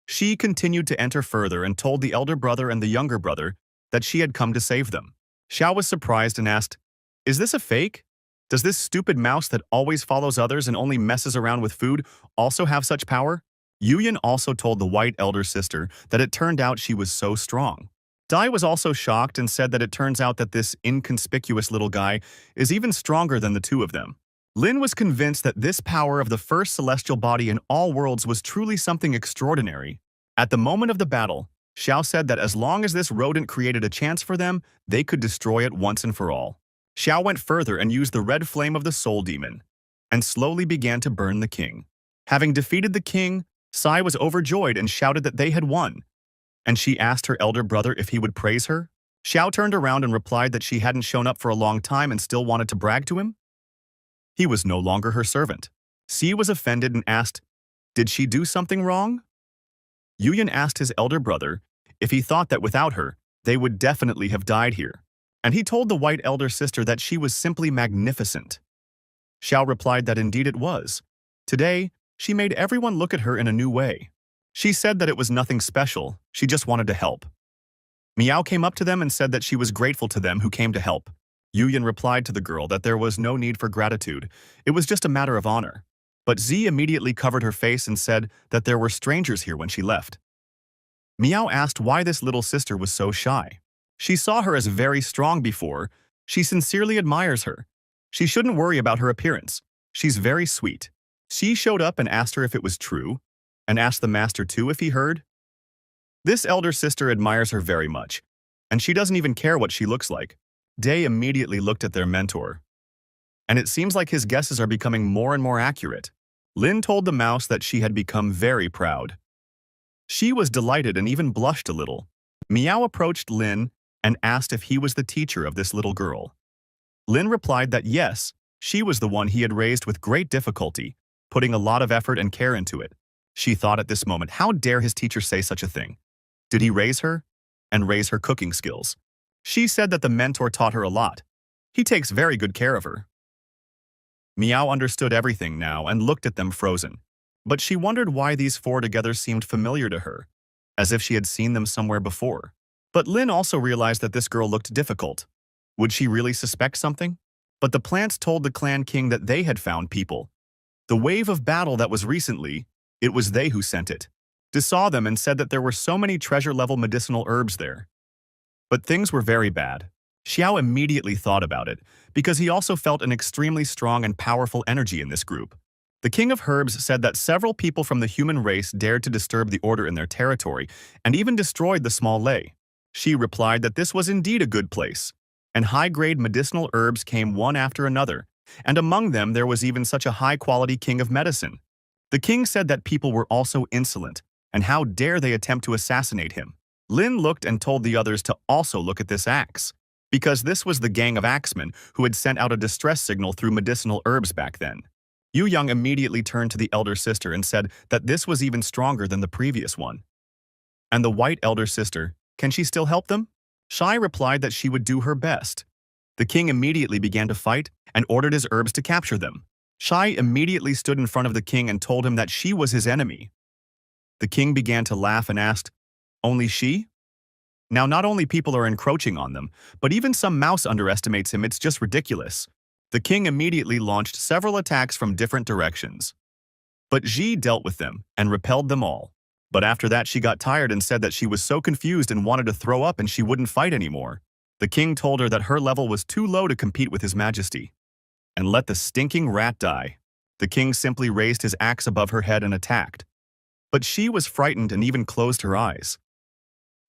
She continued to enter further and told the elder brother and the younger brother that she had come to save them. Xiao was surprised and asked, "Is this a fake? Does this stupid mouse that always follows others and only messes around with food also have such power?" Yuyan also told the white elder sister that it turned out she was so strong. Dai was also shocked and said that it turns out that this inconspicuous little guy is even stronger than the two of them. Lin was convinced that this power of the first celestial body in all worlds was truly something extraordinary. At the moment of the battle, Xiao said that as long as this rodent created a chance for them, they could destroy it once and for all. Xiao went further and used the red flame of the soul demon, and slowly began to burn the king. Having defeated the king, Sai was overjoyed and shouted that they had won. And she asked her elder brother if he would praise her. Xiao turned around and replied that she hadn't shown up for a long time and still wanted to brag to him. He was no longer her servant. Si was offended and asked, "Did she do something wrong?" Yuyan asked his elder brother if he thought that without her, they would definitely have died here. And he told the white elder sister that she was simply magnificent. Xiao replied that indeed it was. Today, she made everyone look at her in a new way. She said that it was nothing special, she just wanted to help. Miao came up to them and said that she was grateful to them who came to help. Yuyan replied to the girl that there was no need for gratitude, it was just a matter of honor. But Z immediately covered her face and said that there were strangers here when she left. Miao asked why this little sister was so shy. She saw her as very strong before. She sincerely admires her. She shouldn't worry about her appearance. She's very sweet. She showed up and asked her if it was true, and asked the master too if he heard. This elder sister admires her very much, and she doesn't even care what she looks like. Day immediately looked at their mentor, and it seems like his guesses are becoming more and more accurate. Lin told the mouse that she had become very proud. She was delighted and even blushed a little. Miao approached Lin and asked if he was the teacher of this little girl. Lin replied that yes, she was the one he had raised with great difficulty, putting a lot of effort and care into it. She thought at this moment, how dare his teacher say such a thing? Did he raise her? And raise her cooking skills? She said that the mentor taught her a lot. He takes very good care of her. Miao understood everything now and looked at them frozen. But she wondered why these four together seemed familiar to her, as if she had seen them somewhere before. But Lin also realized that this girl looked difficult. Would she really suspect something? But the plants told the clan king that they had found people. The wave of battle that was recently, it was they who sent it. They saw them and said that there were so many treasure-level medicinal herbs there. But things were very bad. Xiao immediately thought about it, because he also felt an extremely strong and powerful energy in this group. The King of Herbs said that several people from the human race dared to disturb the order in their territory, and even destroyed the small lei. She replied that this was indeed a good place, and high-grade medicinal herbs came one after another, and among them there was even such a high-quality king of medicine. The king said that people were also insolent, and how dare they attempt to assassinate him. Lin looked and told the others to also look at this axe, because this was the gang of axemen who had sent out a distress signal through medicinal herbs back then. Yu Yang immediately turned to the elder sister and said that this was even stronger than the previous one. And the white elder sister, can she still help them? Shai replied that she would do her best. The king immediately began to fight and ordered his herbs to capture them. Shai immediately stood in front of the king and told him that she was his enemy. The king began to laugh and asked, "Only she?" Now not only people are encroaching on them, but even some mouse underestimates him. It's just ridiculous. The king immediately launched several attacks from different directions. But Ji dealt with them and repelled them all. But after that she got tired and said that she was so confused and wanted to throw up and she wouldn't fight anymore. The king told her that her level was too low to compete with his majesty. And let the stinking rat die. The king simply raised his axe above her head and attacked. But she was frightened and even closed her eyes.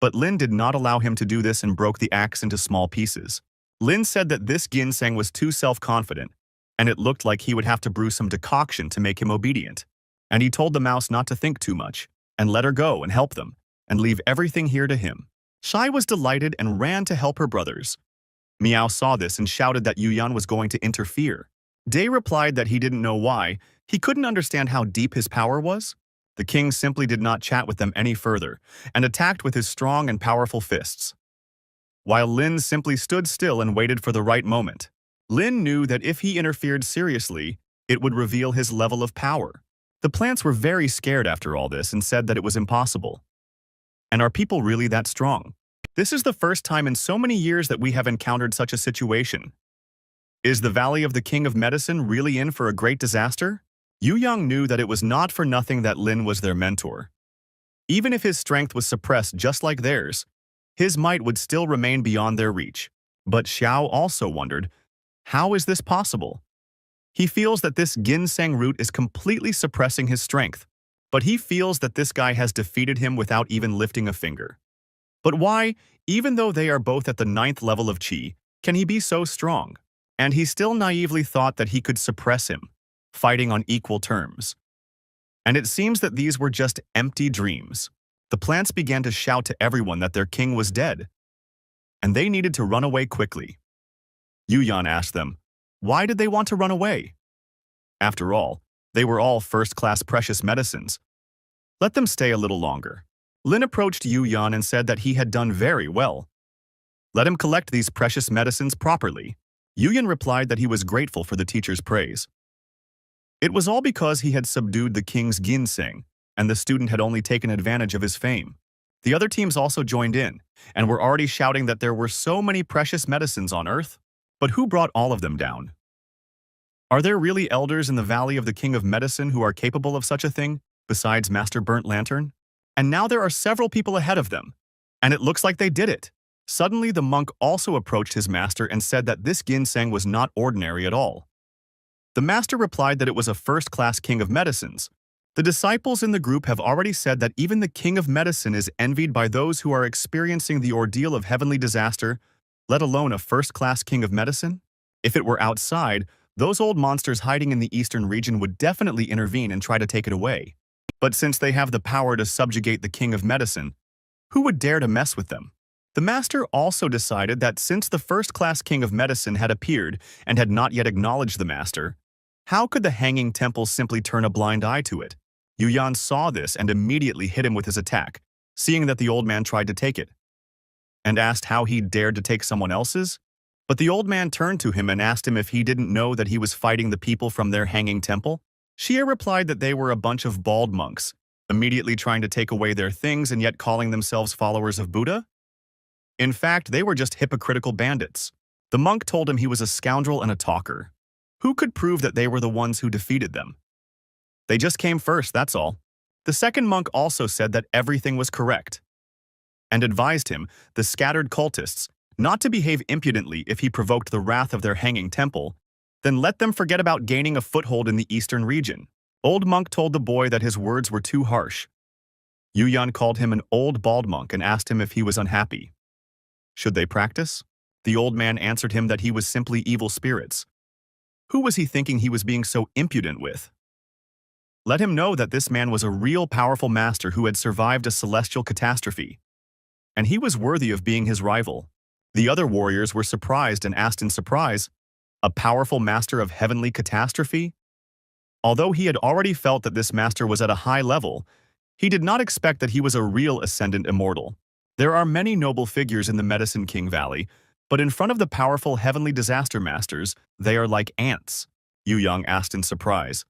But Lin did not allow him to do this and broke the axe into small pieces. Lin said that this ginseng was too self-confident, and it looked like he would have to brew some decoction to make him obedient. And he told the mouse not to think too much, and let her go and help them, and leave everything here to him. Shai was delighted and ran to help her brothers. Meow saw this and shouted that Yuyan was going to interfere. Day replied that he didn't know why, he couldn't understand how deep his power was. The king simply did not chat with them any further, and attacked with his strong and powerful fists. While Lin simply stood still and waited for the right moment. Lin knew that if he interfered seriously, it would reveal his level of power. The plants were very scared after all this and said that it was impossible. And are people really that strong? This is the first time in so many years that we have encountered such a situation. Is the Valley of the King of Medicine really in for a great disaster? Yu Yang knew that it was not for nothing that Lin was their mentor. Even if his strength was suppressed just like theirs, his might would still remain beyond their reach. But Xiao also wondered, how is this possible? He feels that this ginseng root is completely suppressing his strength, but he feels that this guy has defeated him without even lifting a finger. But why, even though they are both at the 9th level of Qi, can he be so strong? And he still naively thought that he could suppress him, fighting on equal terms. And it seems that these were just empty dreams. The plants began to shout to everyone that their king was dead, and they needed to run away quickly. Yuyan asked them, why did they want to run away? After all, they were all first-class precious medicines. Let them stay a little longer. Lin approached Yuyan and said that he had done very well. Let him collect these precious medicines properly. Yuyan replied that he was grateful for the teacher's praise. It was all because he had subdued the king's ginseng, and the student had only taken advantage of his fame. The other teams also joined in, and were already shouting that there were so many precious medicines on Earth. But who brought all of them down? Are there really elders in the Valley of the King of Medicine who are capable of such a thing, besides Master Burnt Lantern? And now there are several people ahead of them, and it looks like they did it. Suddenly the monk also approached his master and said that this ginseng was not ordinary at all. The master replied that it was a first-class king of medicines. The disciples in the group have already said that even the king of medicine is envied by those who are experiencing the ordeal of heavenly disaster, let alone a first-class king of medicine? If it were outside, those old monsters hiding in the eastern region would definitely intervene and try to take it away. But since they have the power to subjugate the king of medicine, who would dare to mess with them? The master also decided that since the first-class king of medicine had appeared and had not yet acknowledged the master, how could the hanging temple simply turn a blind eye to it? Yuyan saw this and immediately hit him with his attack, seeing that the old man tried to take it, and asked how he dared to take someone else's. But the old man turned to him and asked him if he didn't know that he was fighting the people from their hanging temple. Xie replied that they were a bunch of bald monks, immediately trying to take away their things and yet calling themselves followers of Buddha. In fact, they were just hypocritical bandits. The monk told him he was a scoundrel and a talker. Who could prove that they were the ones who defeated them? They just came first, that's all. The second monk also said that everything was correct, and advised him, the scattered cultists, not to behave impudently if he provoked the wrath of their hanging temple, then let them forget about gaining a foothold in the eastern region. Old monk told the boy that his words were too harsh. Yuyan called him an old bald monk and asked him if he was unhappy. Should they practice? The old man answered him that he was simply evil spirits. Who was he thinking he was being so impudent with? Let him know that this man was a real powerful master who had survived a celestial catastrophe, and he was worthy of being his rival. The other warriors were surprised and asked in surprise, a powerful master of heavenly catastrophe? Although he had already felt that this master was at a high level, he did not expect that he was a real ascendant immortal. There are many noble figures in the Medicine King Valley, but in front of the powerful heavenly disaster masters, they are like ants. Yu Yang asked in surprise.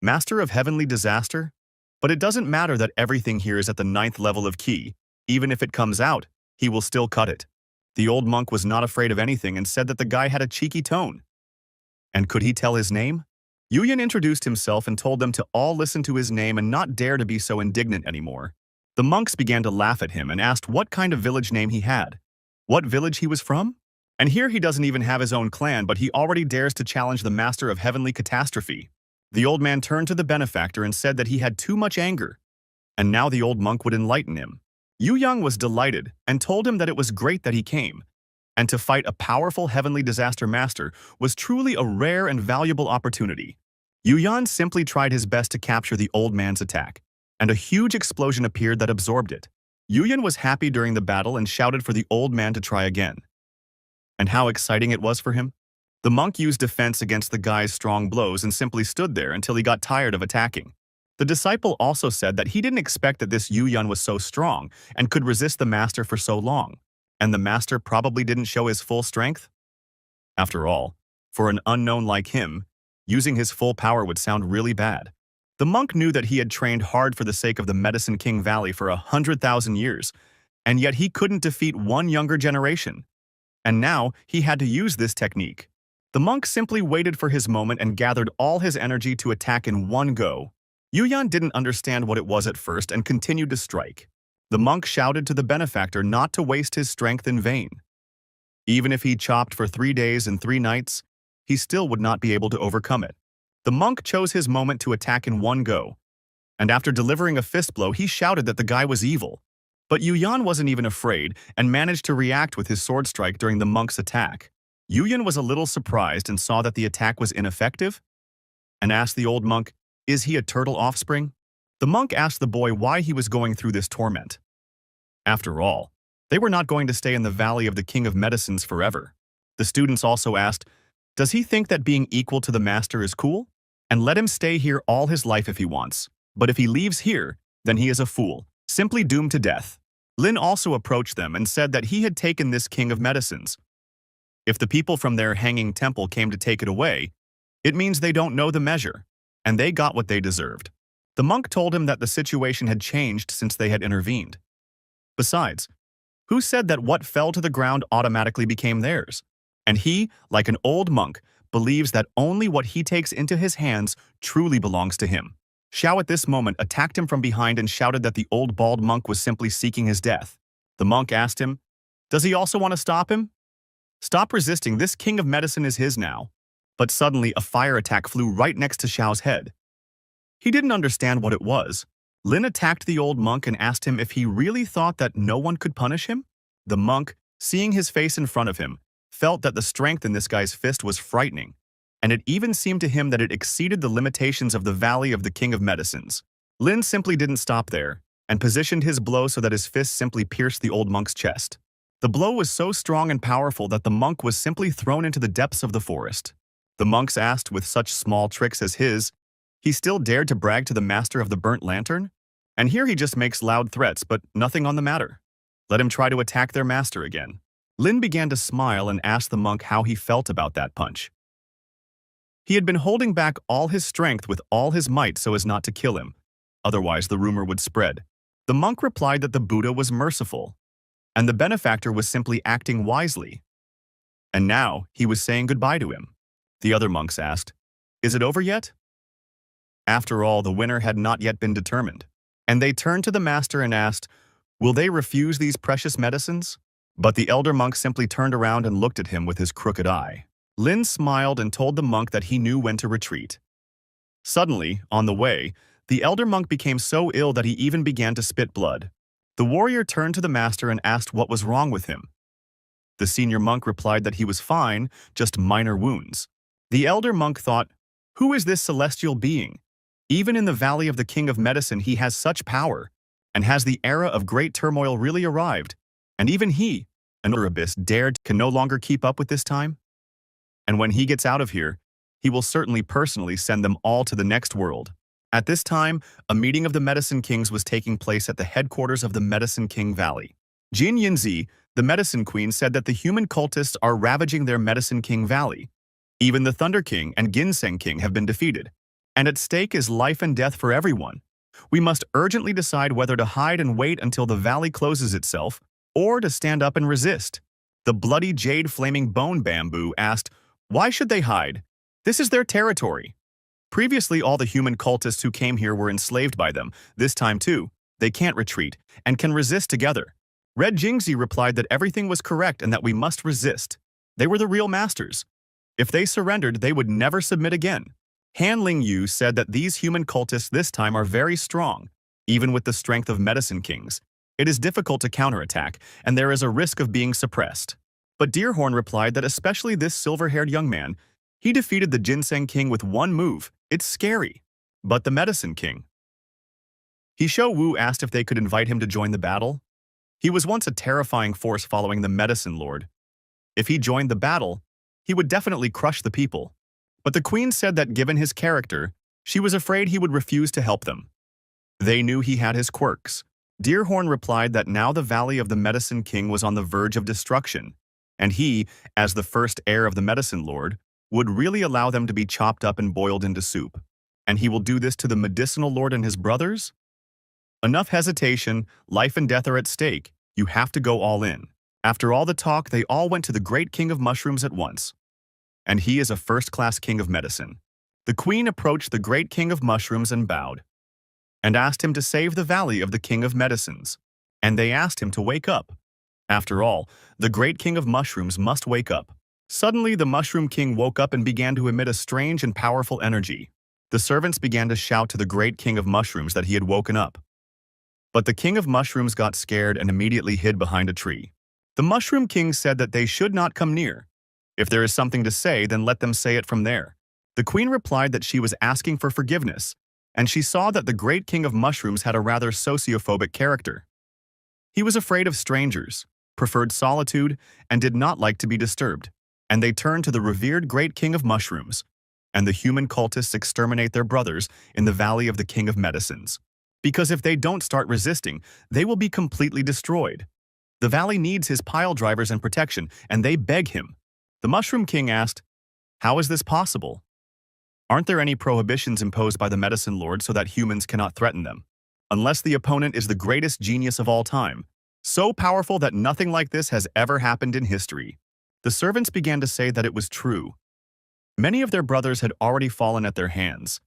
Master of heavenly disaster? But it doesn't matter that everything here is at the 9th level of Qi. Even if it comes out, he will still cut it. The old monk was not afraid of anything and said that the guy had a cheeky tone. And could he tell his name? Yuyan introduced himself and told them to all listen to his name and not dare to be so indignant anymore. The monks began to laugh at him and asked what kind of village name he had, what village he was from. And here he doesn't even have his own clan, but he already dares to challenge the master of heavenly catastrophe. The old man turned to the benefactor and said that he had too much anger, and now the old monk would enlighten him. Yu Yang was delighted and told him that it was great that he came, and to fight a powerful heavenly disaster master was truly a rare and valuable opportunity. Yu Yan simply tried his best to capture the old man's attack, and a huge explosion appeared that absorbed it. Yu Yan was happy during the battle and shouted for the old man to try again. And how exciting it was for him! The monk used defense against the guy's strong blows and simply stood there until he got tired of attacking. The disciple also said that he didn't expect that this Yu Yan was so strong and could resist the master for so long, and the master probably didn't show his full strength. After all, for an unknown like him, using his full power would sound really bad. The monk knew that he had trained hard for the sake of the Medicine King Valley for 100,000 years, and yet he couldn't defeat one younger generation. And now he had to use this technique. The monk simply waited for his moment and gathered all his energy to attack in one go. Yu Yan didn't understand what it was at first and continued to strike. The monk shouted to the benefactor not to waste his strength in vain. Even if he chopped for 3 days and 3 nights, he still would not be able to overcome it. The monk chose his moment to attack in one go, and after delivering a fist blow, he shouted that the guy was evil. But Yu Yan wasn't even afraid and managed to react with his sword strike during the monk's attack. Yu Yan was a little surprised and saw that the attack was ineffective, and asked the old monk, "Is he a turtle offspring?" The monk asked the boy why he was going through this torment. After all, they were not going to stay in the Valley of the King of Medicines forever. The students also asked, does he think that being equal to the master is cool? And let him stay here all his life if he wants. But if he leaves here, then he is a fool, simply doomed to death. Lin also approached them and said that he had taken this King of Medicines. If the people from their hanging temple came to take it away, it means they don't know the measure, and they got what they deserved. The monk told him that the situation had changed since they had intervened. Besides, who said that what fell to the ground automatically became theirs? And he, like an old monk, believes that only what he takes into his hands truly belongs to him. Xiao at this moment attacked him from behind and shouted that the old bald monk was simply seeking his death. The monk asked him, does he also want to stop him? Stop resisting, this King of Medicine is his now. But suddenly a fire attack flew right next to Xiao's head. He didn't understand what it was. Lin attacked the old monk and asked him if he really thought that no one could punish him. The monk, seeing his face in front of him, felt that the strength in this guy's fist was frightening, and it even seemed to him that it exceeded the limitations of the Valley of the King of Medicines. Lin simply didn't stop there, and positioned his blow so that his fist simply pierced the old monk's chest. The blow was so strong and powerful that the monk was simply thrown into the depths of the forest. The monks asked, with such small tricks as his, he still dared to brag to the master of the burnt lantern? And here he just makes loud threats, but nothing on the matter. Let him try to attack their master again. Lin began to smile and asked the monk how he felt about that punch. He had been holding back all his strength with all his might so as not to kill him. Otherwise, the rumor would spread. The monk replied that the Buddha was merciful, and the benefactor was simply acting wisely. And now he was saying goodbye to him. The other monks asked, is it over yet? After all, the winner had not yet been determined, and they turned to the master and asked, will they refuse these precious medicines? But the elder monk simply turned around and looked at him with his crooked eye. Lin smiled and told the monk that he knew when to retreat. Suddenly, on the way, the elder monk became so ill that he even began to spit blood. The warrior turned to the master and asked what was wrong with him. The senior monk replied that he was fine, just minor wounds. The elder monk thought, who is this celestial being? Even in the Valley of the King of Medicine he has such power, and has the era of great turmoil really arrived? And even he, another abyss, can no longer keep up with this time? And when he gets out of here, he will certainly personally send them all to the next world. At this time, a meeting of the Medicine Kings was taking place at the headquarters of the Medicine King Valley. Jin Yinzi, the Medicine Queen, said that the human cultists are ravaging their Medicine King Valley. Even the Thunder King and Ginseng King have been defeated, and at stake is life and death for everyone. We must urgently decide whether to hide and wait until the valley closes itself, or to stand up and resist. The bloody jade flaming bone bamboo asked, why should they hide? This is their territory. Previously, all the human cultists who came here were enslaved by them. This time, too, they can't retreat and can resist together. Red Jingzi replied that everything was correct and that we must resist. They were the real masters. If they surrendered, they would never submit again. Han Ling said that these human cultists this time are very strong. Even with the strength of medicine kings, it is difficult to counterattack, and there is a risk of being suppressed. But Deerhorn replied that especially this silver-haired young man, he defeated the Ginseng King with one move. It's scary. But the Medicine King. He Shou Wu asked if they could invite him to join the battle. He was once a terrifying force following the Medicine Lord. If he joined the battle, he would definitely crush the people. But the queen said that given his character, she was afraid he would refuse to help them. They knew he had his quirks. Deerhorn replied that now the Valley of the Medicine King was on the verge of destruction, and he, as the first heir of the Medicine Lord, would really allow them to be chopped up and boiled into soup. And he will do this to the Medicinal Lord and his brothers? Enough hesitation, life and death are at stake. You have to go all in. After all the talk, they all went to the great king of mushrooms at once. And he is a first-class king of medicine. The queen approached the great king of mushrooms and bowed, and asked him to save the valley of the king of medicines. And they asked him to wake up. After all, the great king of mushrooms must wake up. Suddenly, the Mushroom King woke up and began to emit a strange and powerful energy. The servants began to shout to the great king of mushrooms that he had woken up. But the king of mushrooms got scared and immediately hid behind a tree. The Mushroom King said that they should not come near. If there is something to say, then let them say it from there. The queen replied that she was asking for forgiveness, and she saw that the great king of mushrooms had a rather sociophobic character. He was afraid of strangers, preferred solitude, and did not like to be disturbed. And they turned to the revered great king of mushrooms, and the human cultists exterminate their brothers in the valley of the king of medicines. Because if they don't start resisting, they will be completely destroyed. The valley needs his pile drivers and protection, and they beg him. The Mushroom King asked, "How is this possible? Aren't there any prohibitions imposed by the Medicine Lord so that humans cannot threaten them? Unless the opponent is the greatest genius of all time, so powerful that nothing like this has ever happened in history." The servants began to say that it was true. Many of their brothers had already fallen at their hands.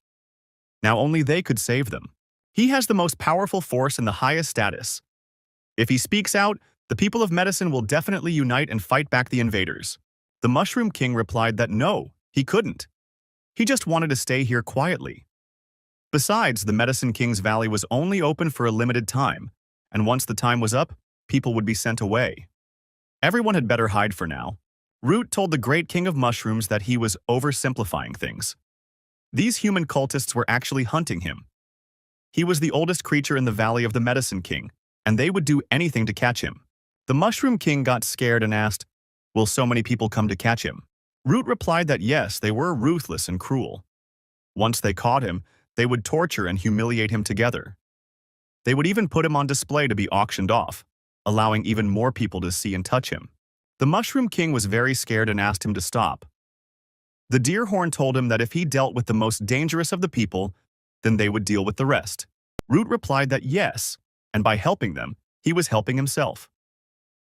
Now only they could save them. He has the most powerful force and the highest status. If he speaks out, the people of medicine will definitely unite and fight back the invaders. The Mushroom King replied that no, he couldn't. He just wanted to stay here quietly. Besides, the Medicine King's valley was only open for a limited time, and once the time was up, people would be sent away. Everyone had better hide for now. Root told the great king of mushrooms that he was oversimplifying things. These human cultists were actually hunting him. He was the oldest creature in the Valley of the Medicine King, and they would do anything to catch him. The Mushroom King got scared and asked, "Will so many people come to catch him?" Root replied that yes, they were ruthless and cruel. Once they caught him, they would torture and humiliate him together. They would even put him on display to be auctioned off, allowing even more people to see and touch him. The Mushroom King was very scared and asked him to stop. The Deerhorn told him that if he dealt with the most dangerous of the people, then they would deal with the rest. Root replied that yes, and by helping them, he was helping himself.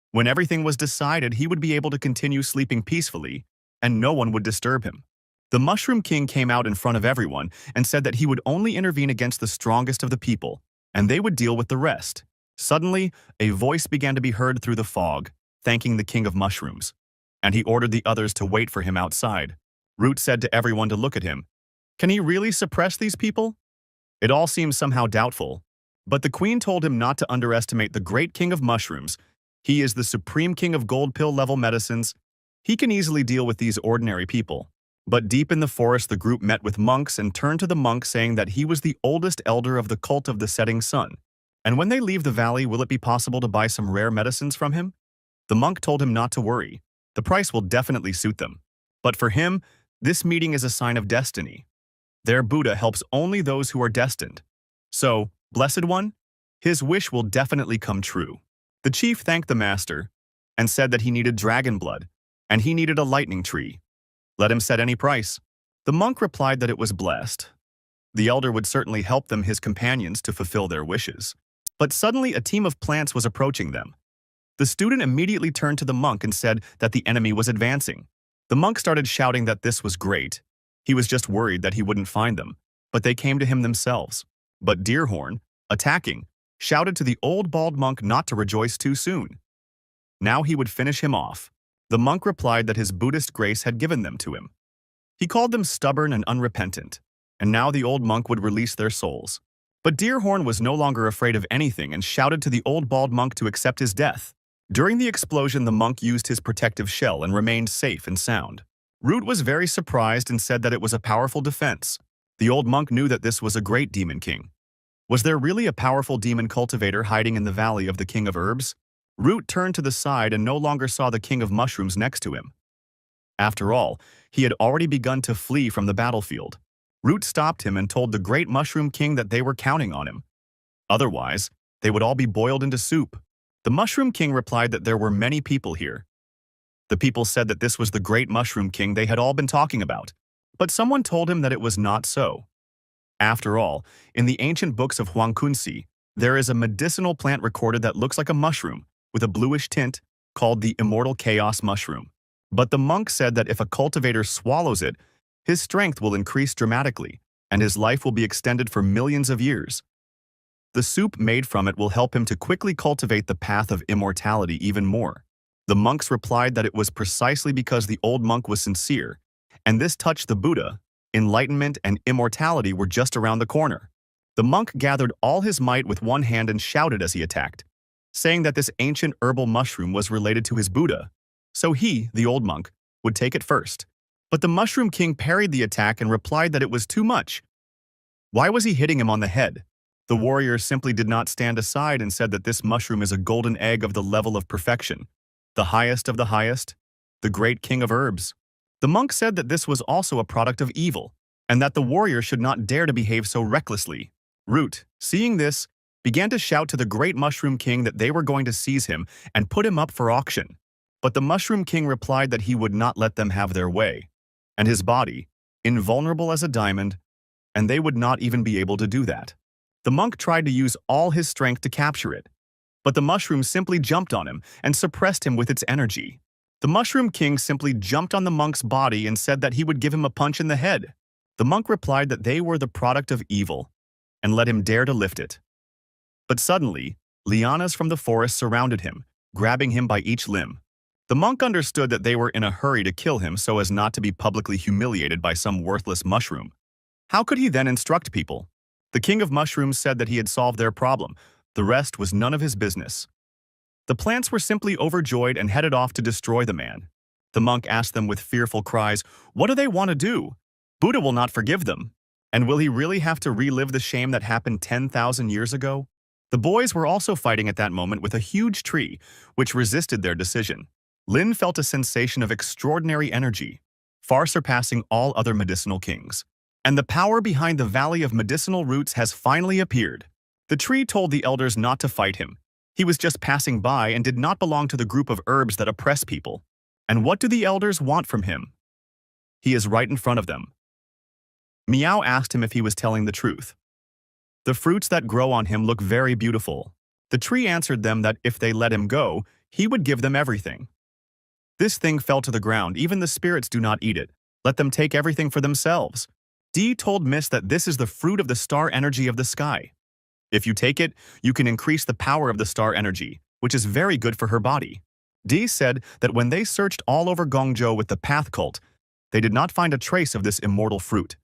When everything was decided, he would be able to continue sleeping peacefully, and no one would disturb him. The Mushroom King came out in front of everyone and said that he would only intervene against the strongest of the people, and they would deal with the rest. Suddenly, a voice began to be heard through the fog, thanking the king of mushrooms, and he ordered the others to wait for him outside. Root said to everyone to look at him. Can he really suppress these people? It all seems somehow doubtful, but the queen told him not to underestimate the great king of mushrooms. He is the supreme king of gold pill level medicines. He can easily deal with these ordinary people. But deep in the forest, the group met with monks and turned to the monk saying that he was the oldest elder of the cult of the setting sun. And when they leave the valley, will it be possible to buy some rare medicines from him? The monk told him not to worry. The price will definitely suit them. But for him, this meeting is a sign of destiny. Their Buddha helps only those who are destined. So, Blessed One, his wish will definitely come true. The chief thanked the master and said that he needed dragon blood, and he needed a lightning tree. Let him set any price. The monk replied that it was blessed. The elder would certainly help them, his companions, to fulfill their wishes. But suddenly a team of plants was approaching them. The student immediately turned to the monk and said that the enemy was advancing. The monk started shouting that this was great. He was just worried that he wouldn't find them, but they came to him themselves. But Deerhorn, attacking, shouted to the old bald monk not to rejoice too soon. Now he would finish him off. The monk replied that his Buddhist grace had given them to him. He called them stubborn and unrepentant, and now the old monk would release their souls. But Deerhorn was no longer afraid of anything and shouted to the old bald monk to accept his death. During the explosion, the monk used his protective shell and remained safe and sound. Root was very surprised and said that it was a powerful defense. The old monk knew that this was a great demon king. Was there really a powerful demon cultivator hiding in the valley of the king of herbs? Root turned to the side and no longer saw the king of mushrooms next to him. After all, he had already begun to flee from the battlefield. Root stopped him and told the great mushroom king that they were counting on him. Otherwise, they would all be boiled into soup. The mushroom king replied that there were many people here. The people said that this was the great mushroom king they had all been talking about, but someone told him that it was not so. After all, in the ancient books of Huangkunsi, there is a medicinal plant recorded that looks like a mushroom, with a bluish tint, called the immortal chaos mushroom. But the monk said that if a cultivator swallows it, his strength will increase dramatically, and his life will be extended for millions of years. The soup made from it will help him to quickly cultivate the path of immortality even more. The monks replied that it was precisely because the old monk was sincere, and this touched the Buddha. Enlightenment and immortality were just around the corner. The monk gathered all his might with one hand and shouted as he attacked, saying that this ancient herbal mushroom was related to his Buddha. So he, the old monk, would take it first. But the mushroom king parried the attack and replied that it was too much. Why was he hitting him on the head? The warrior simply did not stand aside and said that this mushroom is a golden egg of the level of perfection, the highest of the highest, the great king of herbs. The monk said that this was also a product of evil, and that the warrior should not dare to behave so recklessly. Root, seeing this, began to shout to the great mushroom king that they were going to seize him and put him up for auction. But the mushroom king replied that he would not let them have their way, and his body, invulnerable as a diamond, and they would not even be able to do that. The monk tried to use all his strength to capture it, but the mushroom simply jumped on him and suppressed him with its energy. The mushroom king simply jumped on the monk's body and said that he would give him a punch in the head. The monk replied that they were the product of evil and let him dare to lift it. But suddenly, lianas from the forest surrounded him, grabbing him by each limb. The monk understood that they were in a hurry to kill him so as not to be publicly humiliated by some worthless mushroom. How could he then instruct people? The king of mushrooms said that he had solved their problem. The rest was none of his business. The plants were simply overjoyed and headed off to destroy the man. The monk asked them with fearful cries, "What do they want to do? Buddha will not forgive them. And will he really have to relive the shame that happened 10,000 years ago?" The boys were also fighting at that moment with a huge tree, which resisted their decision. Lin felt a sensation of extraordinary energy, far surpassing all other medicinal kings. And the power behind the Valley of Medicinal Roots has finally appeared. The tree told the elders not to fight him. He was just passing by and did not belong to the group of herbs that oppress people. And what do the elders want from him? He is right in front of them. Meow asked him if he was telling the truth. The fruits that grow on him look very beautiful. The tree answered them that if they let him go, he would give them everything. This thing fell to the ground. Even the spirits do not eat it. Let them take everything for themselves. Dee told Miss that this is the fruit of the star energy of the sky. If you take it, you can increase the power of the star energy, which is very good for her body. Dee said that when they searched all over Gongzhou with the Path Cult, they did not find a trace of this immortal fruit.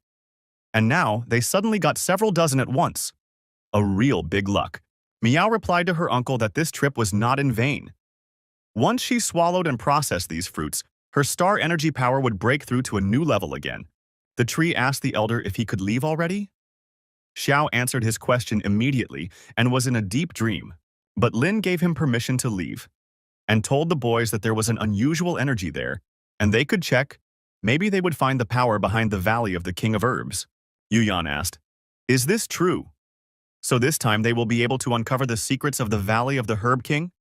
And now they suddenly got several dozen at once. A real big luck. Meow replied to her uncle that this trip was not in vain. Once she swallowed and processed these fruits, her star energy power would break through to a new level again. The tree asked the elder if he could leave already. Xiao answered his question immediately and was in a deep dream. But Lin gave him permission to leave and told the boys that there was an unusual energy there, and they could check. Maybe they would find the power behind the Valley of the King of Herbs. Yuyan asked, "Is this true? So this time they will be able to uncover the secrets of the Valley of the Herb King?"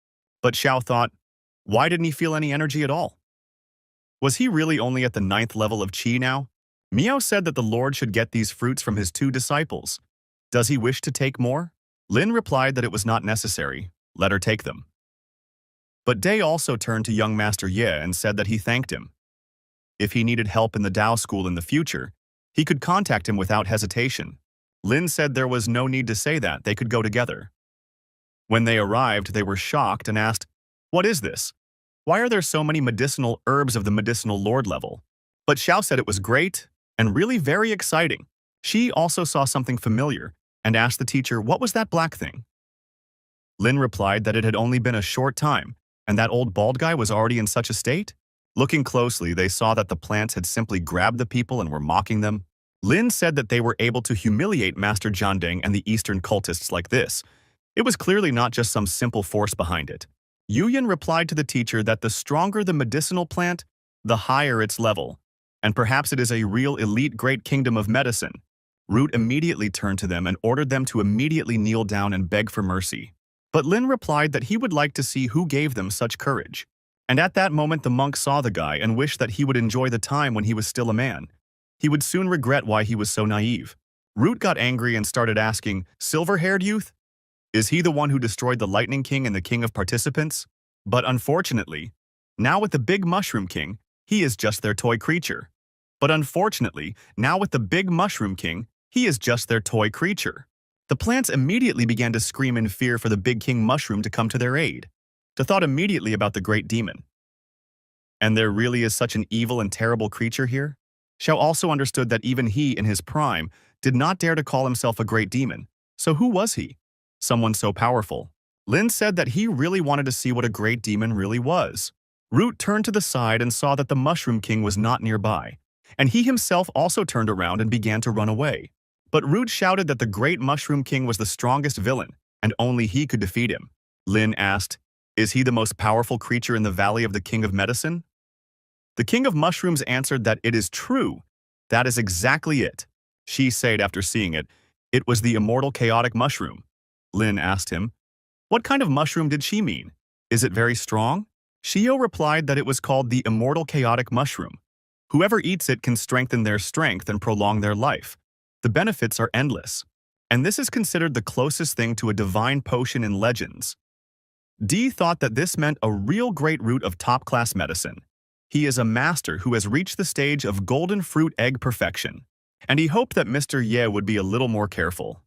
But Xiao thought, why didn't he feel any energy at all? Was he really only at the 9th level of Qi now? Miao said that the Lord should get these fruits from his 2 disciples. Does he wish to take more? Lin replied that it was not necessary. Let her take them. But Day also turned to young Master Ye and said that he thanked him. If he needed help in the Tao school in the future, He could contact him without hesitation. Lin said there was no need to say that, they could go together. When they arrived, they were shocked and asked, "What is this? Why are there so many medicinal herbs of the medicinal lord level?" But Xiao said it was great and really very exciting. She also saw something familiar and asked the teacher, "What was that black thing?" Lin replied that it had only been a short time, and that old bald guy was already in such a state. Looking closely, they saw that the plants had simply grabbed the people and were mocking them. Lin said that they were able to humiliate Master Jiandeng and the Eastern cultists like this. It was clearly not just some simple force behind it. Yuyan replied to the teacher that the stronger the medicinal plant, the higher its level, and perhaps it is a real elite great kingdom of medicine. Root immediately turned to them and ordered them to immediately kneel down and beg for mercy. But Lin replied that he would like to see who gave them such courage. And at that moment the monk saw the guy and wished that he would enjoy the time when he was still a man. He would soon regret why he was so naive. Root got angry and started asking, "Silver-haired youth? Is he the one who destroyed the Lightning King and the King of Participants?" But unfortunately, now with the Big Mushroom King, he is just their toy creature. But unfortunately, now with the Big Mushroom King, he is just their toy creature. The plants immediately began to scream in fear for the Big King Mushroom to come to their aid. They thought immediately about the Great Demon. And there really is such an evil and terrible creature here? Xiao also understood that even he, in his prime, did not dare to call himself a great demon. So who was he? Someone so powerful. Lin said that he really wanted to see what a great demon really was. Root turned to the side and saw that the Mushroom King was not nearby, and he himself also turned around and began to run away. But Root shouted that the great Mushroom King was the strongest villain, and only he could defeat him. Lin asked, "Is he the most powerful creature in the Valley of the King of Medicine?" The King of Mushrooms answered that it is true. That is exactly it. She said after seeing it, it was the immortal chaotic mushroom. Lin asked him, what kind of mushroom did she mean? Is it very strong? Shio replied that it was called the immortal chaotic mushroom. Whoever eats it can strengthen their strength and prolong their life. The benefits are endless. And this is considered the closest thing to a divine potion in legends. D thought that this meant a real great root of top-class medicine. He is a master who has reached the stage of golden fruit egg perfection, and he hoped that Mr. Ye would be a little more careful.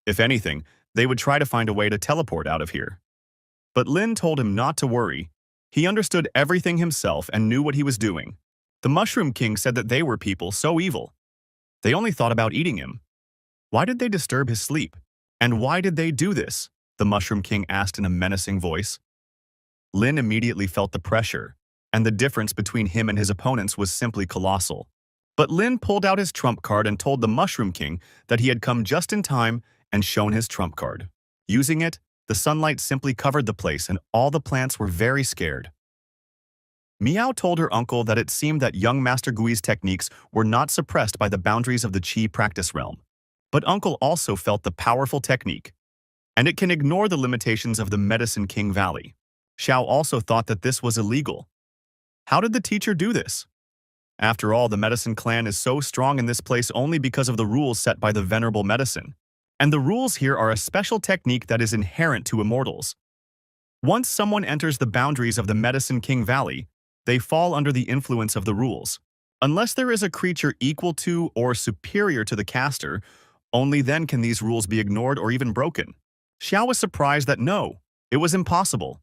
If anything, they would try to find a way to teleport out of here. But Lin told him not to worry. He understood everything himself and knew what he was doing. The Mushroom King said that they were people so evil. They only thought about eating him. Why did they disturb his sleep? And why did they do this? The Mushroom King asked in a menacing voice. Lin immediately felt the pressure, and the difference between him and his opponents was simply colossal. But Lin pulled out his trump card and told the Mushroom King that he had come just in time and shown his trump card. Using it, the sunlight simply covered the place and all the plants were very scared. Miao told her uncle that it seemed that young Master Gui's techniques were not suppressed by the boundaries of the Qi practice realm. But uncle also felt the powerful technique, and it can ignore the limitations of the Medicine King Valley. Xiao also thought that this was illegal. How did the teacher do this? After all, the Medicine Clan is so strong in this place only because of the rules set by the Venerable Medicine. And the rules here are a special technique that is inherent to immortals. Once someone enters the boundaries of the Medicine King Valley, they fall under the influence of the rules. Unless there is a creature equal to or superior to the caster, only then can these rules be ignored or even broken. Xiao was surprised that no, it was impossible.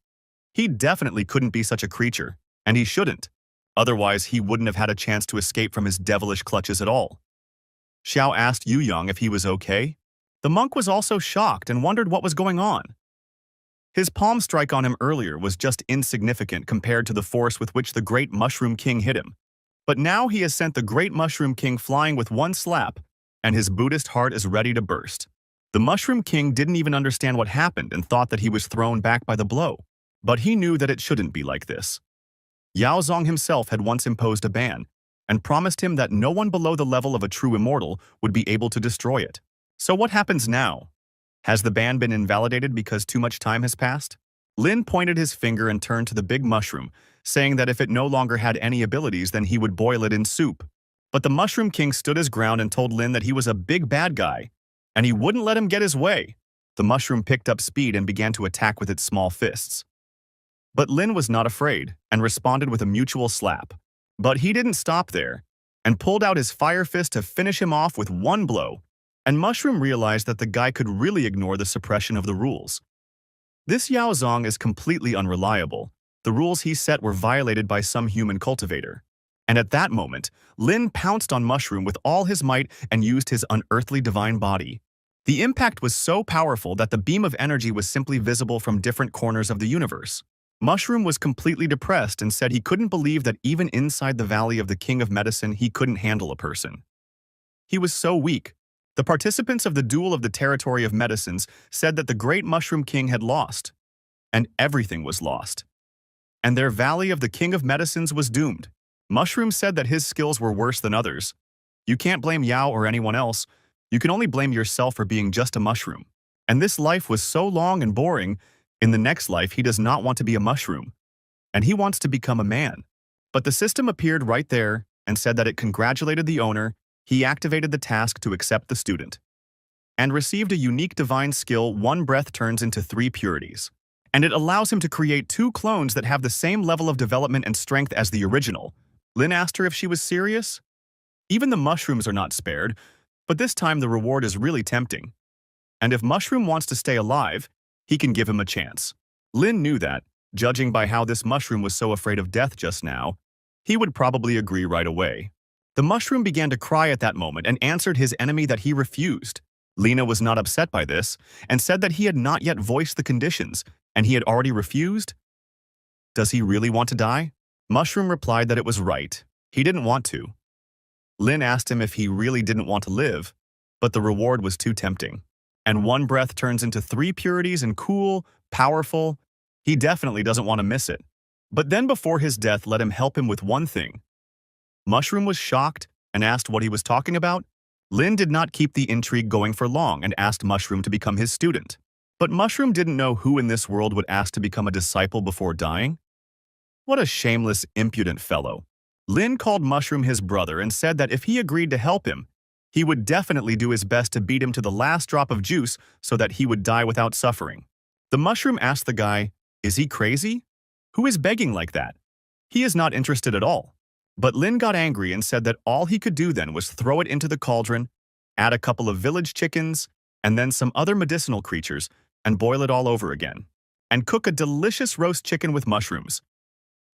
He definitely couldn't be such a creature, and he shouldn't. Otherwise, he wouldn't have had a chance to escape from his devilish clutches at all. Xiao asked Yu Yang if he was okay. The monk was also shocked and wondered what was going on. His palm strike on him earlier was just insignificant compared to the force with which the Great Mushroom King hit him. But now he has sent the Great Mushroom King flying with one slap, and his Buddhist heart is ready to burst. The Mushroom King didn't even understand what happened and thought that he was thrown back by the blow. But he knew that it shouldn't be like this. Yao Zong himself had once imposed a ban, and promised him that no one below the level of a true immortal would be able to destroy it. So what happens now? Has the ban been invalidated because too much time has passed? Lin pointed his finger and turned to the big mushroom, saying that if it no longer had any abilities, then he would boil it in soup. But the Mushroom King stood his ground and told Lin that he was a big bad guy, and he wouldn't let him get his way. The mushroom picked up speed and began to attack with its small fists. But Lin was not afraid and responded with a mutual slap. But he didn't stop there. and pulled out his fire fist to finish him off with one blow, and Mushroom realized that the guy could really ignore the suppression of the rules. This Yao Zong is completely unreliable. The rules he set were violated by some human cultivator. And at that moment, Lin pounced on Mushroom with all his might and used his unearthly divine body. The impact was so powerful that the beam of energy was simply visible from different corners of the universe. Mushroom was completely depressed and said he couldn't believe that even inside the Valley of the King of Medicine he couldn't handle a person. He was so weak. The participants of the Duel of the Territory of Medicines said that the great Mushroom King had lost, and everything was lost. And their Valley of the King of Medicines was doomed. Mushroom said that his skills were worse than others. You can't blame Yao or anyone else. You can only blame yourself for being just a mushroom. And this life was so long and boring. In the next life, he does not want to be a mushroom, and he wants to become a man. But the system appeared right there and said that it congratulated the owner. He activated the task to accept the student and received a unique divine skill. One breath turns into 3 purities, and it allows him to create 2 clones that have the same level of development and strength as the original. Lin asked her if she was serious. Even the mushrooms are not spared, but this time the reward is really tempting. And if Mushroom wants to stay alive, he can give him a chance. Lin knew that, judging by how this mushroom was so afraid of death just now, he would probably agree right away. The mushroom began to cry at that moment and answered his enemy that he refused. Lina was not upset by this and said that he had not yet voiced the conditions and he had already refused. Does he really want to die? Mushroom replied that it was right. He didn't want to. Lin asked him if he really didn't want to live, but the reward was too tempting. And 1 breath turns into 3 purities and cool, powerful. He definitely doesn't want to miss it. But then before his death, let him help him with one thing. Mushroom was shocked and asked what he was talking about. Lin did not keep the intrigue going for long and asked Mushroom to become his student. But Mushroom didn't know who in this world would ask to become a disciple before dying. What a shameless, impudent fellow. Lin called Mushroom his brother and said that if he agreed to help him, he would definitely do his best to beat him to the last drop of juice so that he would die without suffering. The mushroom asked the guy, "Is he crazy? Who is begging like that? He is not interested at all." But Lin got angry and said that all he could do then was throw it into the cauldron, add a couple of village chickens, and then some other medicinal creatures, and boil it all over again. And cook a delicious roast chicken with mushrooms.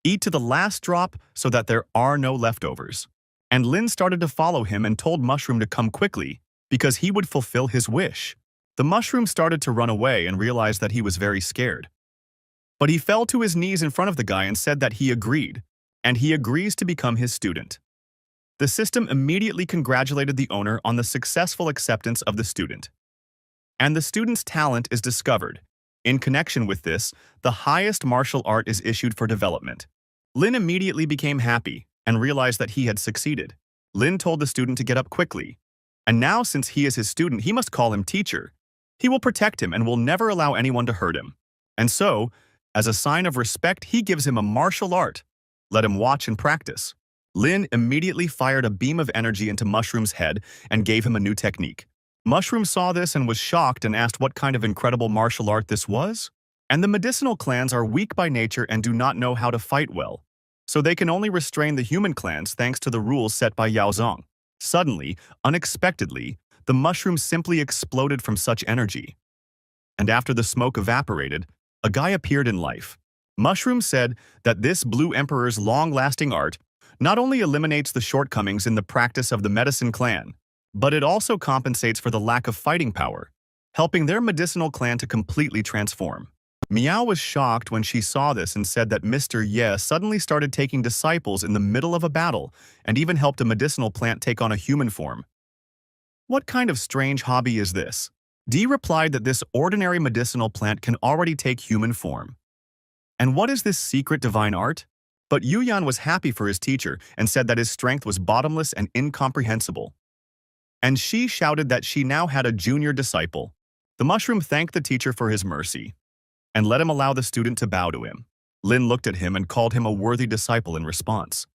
Eat to the last drop so that there are no leftovers. And Lin started to follow him and told Mushroom to come quickly because he would fulfill his wish. The mushroom started to run away and realized that he was very scared. But he fell to his knees in front of the guy and said that he agreed, and he agrees to become his student. The system immediately congratulated the owner on the successful acceptance of the student. And the student's talent is discovered. In connection with this, the highest martial art is issued for development. Lin immediately became happy and realized that he had succeeded. Lin told the student to get up quickly. And now, since he is his student, he must call him teacher. He will protect him and will never allow anyone to hurt him. And so, as a sign of respect, he gives him a martial art. Let him watch and practice. Lin immediately fired a beam of energy into Mushroom's head and gave him a new technique. Mushroom saw this and was shocked and asked what kind of incredible martial art this was. And the medicinal clans are weak by nature and do not know how to fight well. So they can only restrain the human clans thanks to the rules set by Yao Zong. Suddenly, unexpectedly, the mushroom simply exploded from such energy. And after the smoke evaporated, a guy appeared in life. Mushroom said that this Blue Emperor's long-lasting art not only eliminates the shortcomings in the practice of the medicine clan, but it also compensates for the lack of fighting power, helping their medicinal clan to completely transform. Meow was shocked when she saw this and said that Mr. Ye suddenly started taking disciples in the middle of a battle and even helped a medicinal plant take on a human form. What kind of strange hobby is this? Dee replied that this ordinary medicinal plant can already take human form. And what is this secret divine art? But Yuyan was happy for his teacher and said that his strength was bottomless and incomprehensible. And she shouted that she now had a junior disciple. The mushroom thanked the teacher for his mercy and let him allow the student to bow to him. Lin looked at him and called him a worthy disciple in response.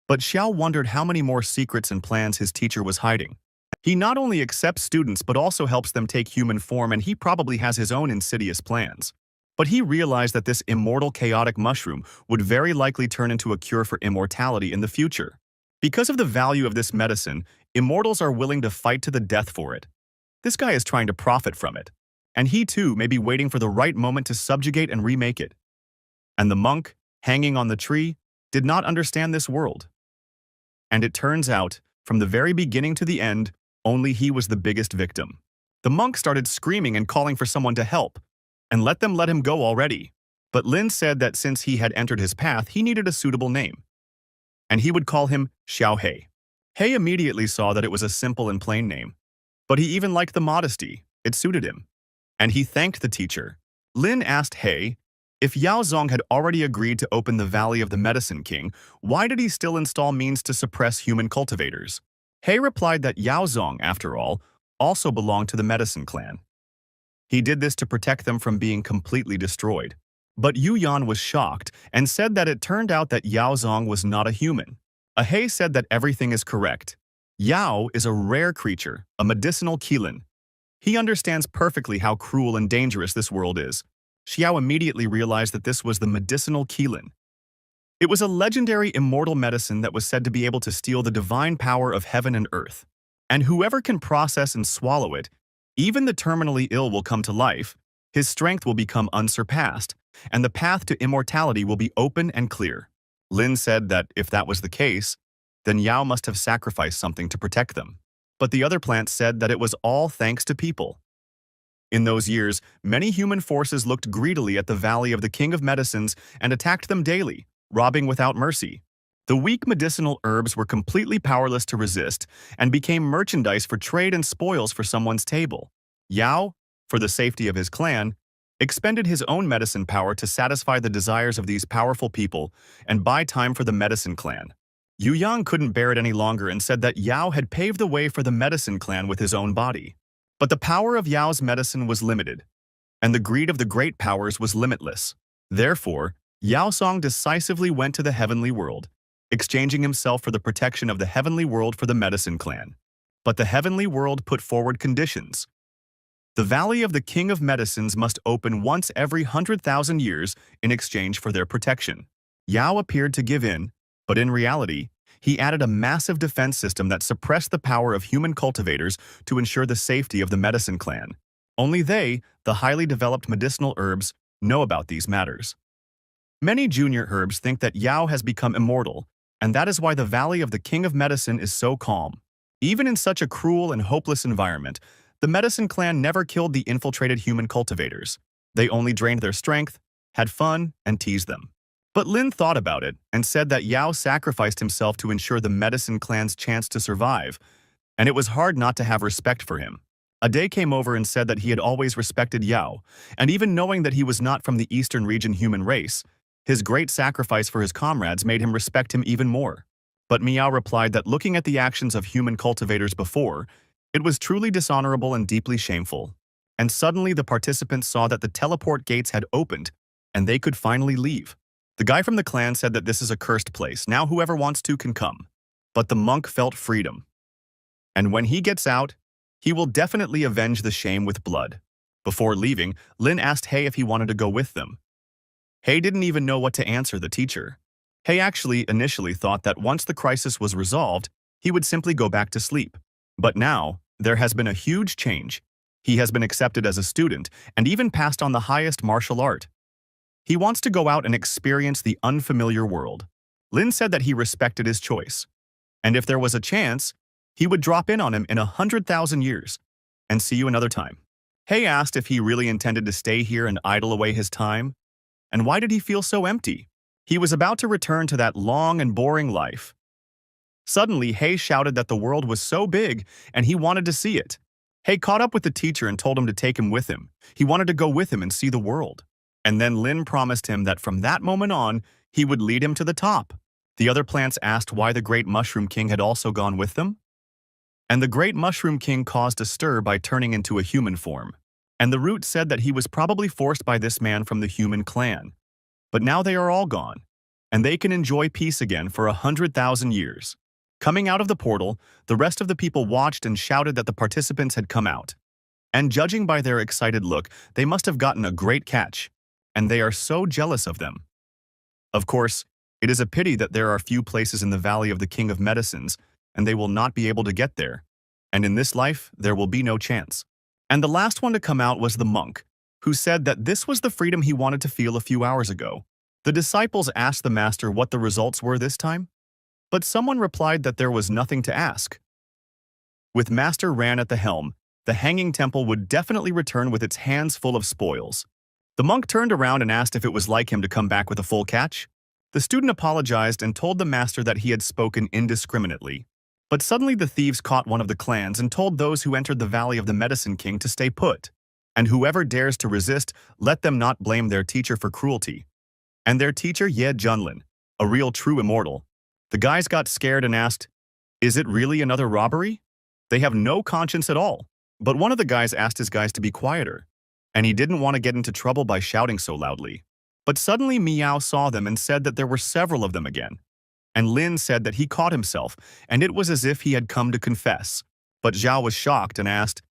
But Xiao wondered how many more secrets and plans his teacher was hiding. He not only accepts students but also helps them take human form, and he probably has his own insidious plans. But he realized that this immortal chaotic mushroom would very likely turn into a cure for immortality in the future. Because of the value of this medicine, immortals are willing to fight to the death for it. This guy is trying to profit from it, and he too may be waiting for the right moment to subjugate and remake it. And the monk, hanging on the tree, did not understand this world. And it turns out, from the very beginning to the end, only he was the biggest victim. The monk started screaming and calling for someone to help, and let him go already. But Lin said that since he had entered his path, he needed a suitable name, and he would call him Xiao He. He immediately saw that it was a simple and plain name, but he even liked the modesty. It suited him, and he thanked the teacher. Lin asked He if Yao Zong had already agreed to open the Valley of the Medicine King. Why did he still install means to suppress human cultivators? He replied that Yao Zong, after all, also belonged to the Medicine Clan. He did this to protect them from being completely destroyed. But Yu Yan was shocked and said that it turned out that Yao Zong was not a human. He said that everything is correct. Yao is a rare creature, a medicinal qilin. He understands perfectly how cruel and dangerous this world is. Xiao immediately realized that this was the medicinal qilin. It was a legendary immortal medicine that was said to be able to steal the divine power of heaven and earth. And whoever can process and swallow it, even the terminally ill will come to life, his strength will become unsurpassed, and the path to immortality will be open and clear. Lin said that if that was the case, then Yao must have sacrificed something to protect them. But the other plants said that it was all thanks to people. In those years, many human forces looked greedily at the Valley of the King of Medicines and attacked them daily, robbing without mercy. The weak medicinal herbs were completely powerless to resist and became merchandise for trade and spoils for someone's table. Yao, for the safety of his clan, expended his own medicine power to satisfy the desires of these powerful people and buy time for the medicine clan. Yu Yang couldn't bear it any longer and said that Yao had paved the way for the medicine clan with his own body. But the power of Yao's medicine was limited, and the greed of the great powers was limitless. Therefore, Yao Song decisively went to the heavenly world, exchanging himself for the protection of the heavenly world for the medicine clan. But the heavenly world put forward conditions. The Valley of the King of Medicines must open once every 100,000 years in exchange for their protection. Yao appeared to give in, but in reality, he added a massive defense system that suppressed the power of human cultivators to ensure the safety of the medicine clan. Only they, the highly developed medicinal herbs, know about these matters. Many junior herbs think that Yao has become immortal, and that is why the Valley of the King of Medicine is so calm. Even in such a cruel and hopeless environment, the medicine clan never killed the infiltrated human cultivators. They only drained their strength, had fun, and teased them. But Lin thought about it and said that Yao sacrificed himself to ensure the medicine clan's chance to survive, and it was hard not to have respect for him. A day came over and said that he had always respected Yao, and even knowing that he was not from the eastern region human race, his great sacrifice for his comrades made him respect him even more. But Miao replied that looking at the actions of human cultivators before, it was truly dishonorable and deeply shameful. And suddenly the participants saw that the teleport gates had opened, and they could finally leave. The guy from the clan said that this is a cursed place, now whoever wants to can come. But the monk felt freedom. And when he gets out, he will definitely avenge the shame with blood. Before leaving, Lin asked He if he wanted to go with them. He didn't even know what to answer the teacher. He actually initially thought that once the crisis was resolved, he would simply go back to sleep. But now, there has been a huge change. He has been accepted as a student and even passed on the highest martial art. He wants to go out and experience the unfamiliar world. Lin said that he respected his choice, and if there was a chance, he would drop in on him in 100,000 years and see you another time. He asked if he really intended to stay here and idle away his time, and why did he feel so empty? He was about to return to that long and boring life. Suddenly, He shouted that the world was so big and he wanted to see it. He caught up with the teacher and told him to take him with him. He wanted to go with him and see the world. And then Lin promised him that from that moment on, he would lead him to the top. The other plants asked why the Great Mushroom King had also gone with them. And the Great Mushroom King caused a stir by turning into a human form. And the root said that he was probably forced by this man from the human clan. But now they are all gone, and they can enjoy peace again for 100,000 years. Coming out of the portal, the rest of the people watched and shouted that the participants had come out. And judging by their excited look, they must have gotten a great catch, and they are so jealous of them. Of course, It is a pity that there are few places in the Valley of the King of Medicines, and they will not be able to get there. And in this life, there will be no chance. And the last one to come out was the monk, who said that this was the freedom he wanted to feel a few hours ago. The disciples asked the master what the results were this time, but someone replied that there was nothing to ask. With Master Ran at the helm, the hanging temple would definitely return with its hands full of spoils. The monk turned around and asked if it was like him to come back with a full catch. The student apologized and told the master that he had spoken indiscriminately. But suddenly the thieves caught one of the clans and told those who entered the Valley of the Medicine King to stay put. And whoever dares to resist, let them not blame their teacher for cruelty. And their teacher, Ye Junlin, a real true immortal. The guys got scared and asked, "Is it really another robbery?" They have no conscience at all. But one of the guys asked his guys to be quieter, and he didn't want to get into trouble by shouting so loudly. But suddenly Meow saw them and said that there were several of them again. And Lin said that he caught himself, and it was as if he had come to confess. But Zhao was shocked and asked,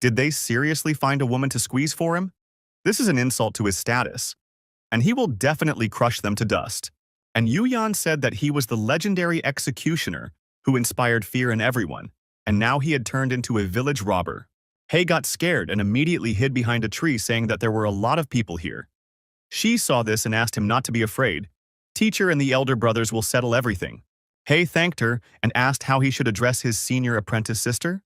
"Did they seriously find a woman to squeeze for him? This is an insult to his status, and he will definitely crush them to dust." And Yuyan said that he was the legendary executioner who inspired fear in everyone, and now he had turned into a village robber. He got scared and immediately hid behind a tree, saying that there were a lot of people here. She saw this and asked him not to be afraid. Teacher and the elder brothers will settle everything. He thanked her and asked how he should address his senior apprentice sister.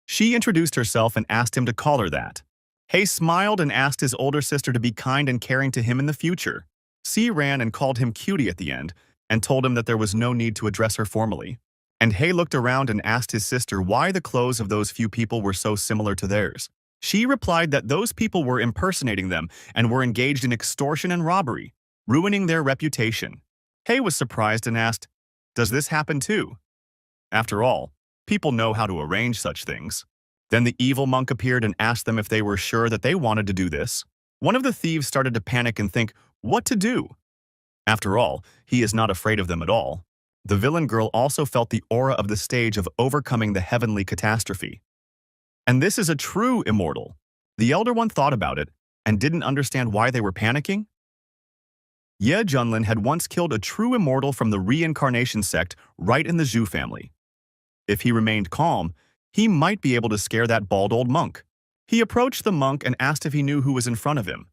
She introduced herself and asked him to call her that. He smiled and asked his older sister to be kind and caring to him in the future. C ran and called him cutie at the end and told him that there was no need to address her formally. And He looked around and asked his sister why the clothes of those few people were so similar to theirs. She replied that those people were impersonating them and were engaged in extortion and robbery, ruining their reputation. He was surprised and asked, "Does this happen too?" After all, people know how to arrange such things. Then the evil monk appeared and asked them if they were sure that they wanted to do this. One of the thieves started to panic and think what to do. After all, he is not afraid of them at all. The villain girl also felt the aura of the stage of overcoming the heavenly catastrophe. And this is a true immortal. The elder one thought about it and didn't understand why they were panicking. Ye Junlin had once killed a true immortal from the reincarnation sect right in the Zhu family. If he remained calm, he might be able to scare that bald old monk. He approached the monk and asked if he knew who was in front of him.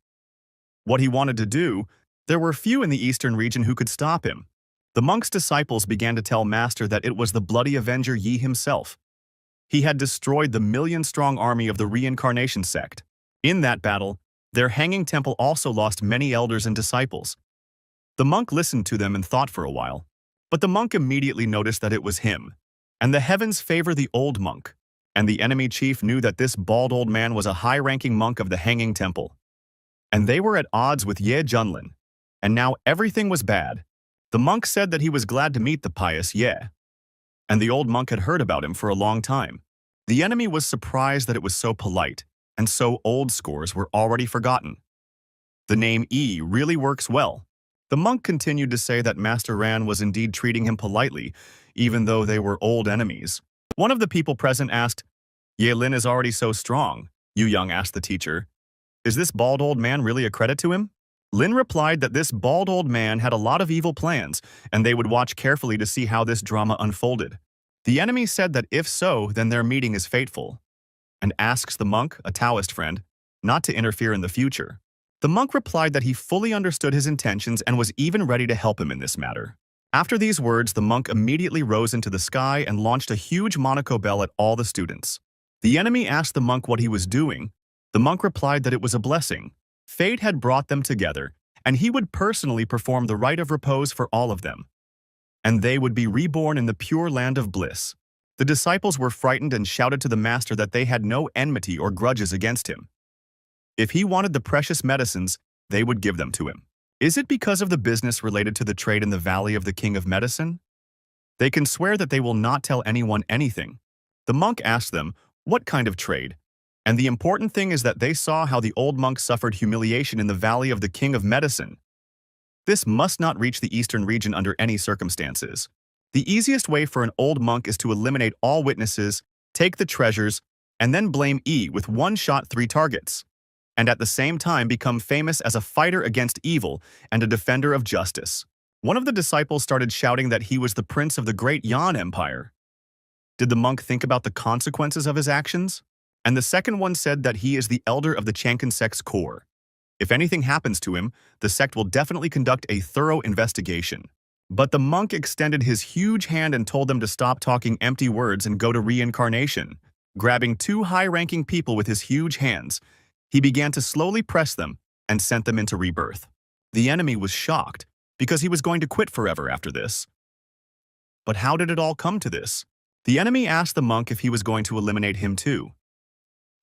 What he wanted to do, there were few in the eastern region who could stop him. The monk's disciples began to tell Master that it was the bloody avenger Yi himself. He had destroyed the million-strong army of the reincarnation sect. In that battle, their hanging temple also lost many elders and disciples. The monk listened to them and thought for a while, but the monk immediately noticed that it was him. And the heavens favor the old monk, and the enemy chief knew that this bald old man was a high-ranking monk of the hanging temple. And they were at odds with Ye Junlin, and now everything was bad. The monk said that he was glad to meet the pious Ye, and the old monk had heard about him for a long time. The enemy was surprised that it was so polite, and so old scores were already forgotten. The name E really works well. The monk continued to say that Master Ran was indeed treating him politely, even though they were old enemies. One of the people present asked, "Ye Lin is already so strong," Yu Young asked the teacher. "Is this bald old man really a credit to him?" Lin replied that this bald old man had a lot of evil plans, and they would watch carefully to see how this drama unfolded. The enemy said that if so, then their meeting is fateful, and asks the monk, a Taoist friend, not to interfere in the future. The monk replied that he fully understood his intentions and was even ready to help him in this matter. After these words, the monk immediately rose into the sky and launched a huge Monaco bell at all the students. The enemy asked the monk what he was doing. The monk replied that it was a blessing. Fate had brought them together, and he would personally perform the rite of repose for all of them. And they would be reborn in the pure land of bliss. The disciples were frightened and shouted to the master that they had no enmity or grudges against him. If he wanted the precious medicines, they would give them to him. Is it because of the business related to the trade in the Valley of the King of Medicine? They can swear that they will not tell anyone anything. The monk asked them, what kind of trade? And the important thing is that they saw how the old monk suffered humiliation in the Valley of the King of Medicine. This must not reach the eastern region under any circumstances. The easiest way for an old monk is to eliminate all witnesses, take the treasures, and then blame E with one shot 3 targets. And at the same time become famous as a fighter against evil and a defender of justice. One of the disciples started shouting that he was the prince of the great Yan Empire. Did the monk think about the consequences of his actions? And the second one said that he is the elder of the Chankin sect's core. If anything happens to him, the sect will definitely conduct a thorough investigation. But the monk extended his huge hand and told them to stop talking empty words and go to reincarnation. Grabbing two high-ranking people with his huge hands, he began to slowly press them and sent them into rebirth. The enemy was shocked because he was going to quit forever after this. But how did it all come to this? The enemy asked the monk if he was going to eliminate him too.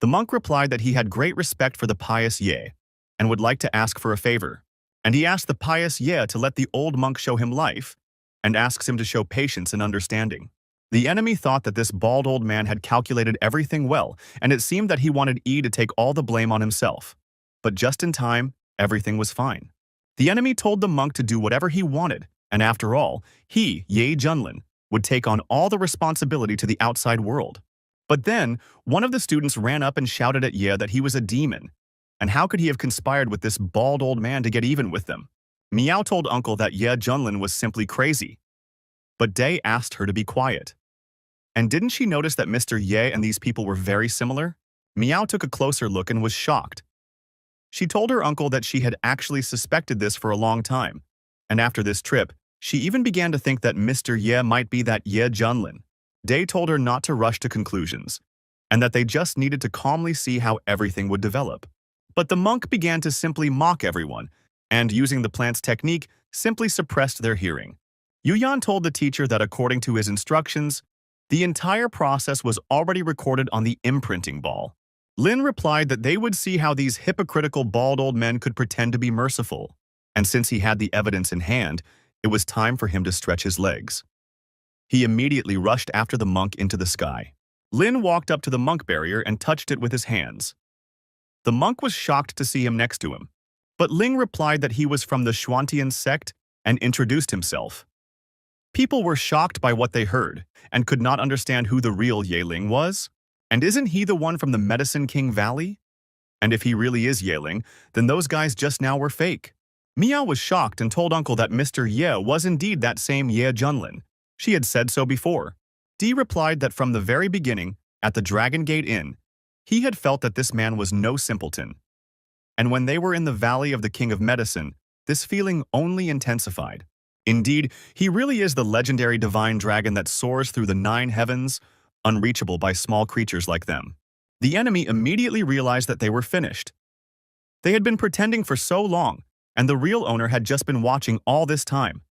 The monk replied that he had great respect for the pious Ye and would like to ask for a favor. And he asked the pious Ye to let the old monk show him life and asks him to show patience and understanding. The enemy thought that this bald old man had calculated everything well, and it seemed that he wanted Yi to take all the blame on himself. But just in time, everything was fine. The enemy told the monk to do whatever he wanted, and after all, he, Ye Junlin, would take on all the responsibility to the outside world. But then, one of the students ran up and shouted at Ye that he was a demon, and how could he have conspired with this bald old man to get even with them? Miao told Uncle that Ye Junlin was simply crazy. But Day asked her to be quiet. And didn't she notice that Mr. Ye and these people were very similar? Miao took a closer look and was shocked. She told her uncle that she had actually suspected this for a long time, and after this trip, she even began to think that Mr. Ye might be that Ye Junlin. Day told her not to rush to conclusions, and that they just needed to calmly see how everything would develop. But the monk began to simply mock everyone, and using the plant's technique, simply suppressed their hearing. Yuyan told the teacher that according to his instructions, the entire process was already recorded on the imprinting ball. Lin replied that they would see how these hypocritical bald old men could pretend to be merciful, and since he had the evidence in hand, it was time for him to stretch his legs. He immediately rushed after the monk into the sky. Lin walked up to the monk barrier and touched it with his hands. The monk was shocked to see him next to him, but Ling replied that he was from the Xuantian sect and introduced himself. People were shocked by what they heard and could not understand who the real Yeling was. And isn't he the one from the Medicine King Valley? And if he really is Yeling, then those guys just now were fake. Miao was shocked and told Uncle that Mr. Ye was indeed that same Ye Junlin. She had said so before. Dee replied that from the very beginning, at the Dragon Gate Inn, he had felt that this man was no simpleton. And when they were in the Valley of the King of Medicine, this feeling only intensified. Indeed, he really is the legendary divine dragon that soars through the 9 heavens, unreachable by small creatures like them. The enemy immediately realized that they were finished. They had been pretending for so long, and the real owner had just been watching all this time.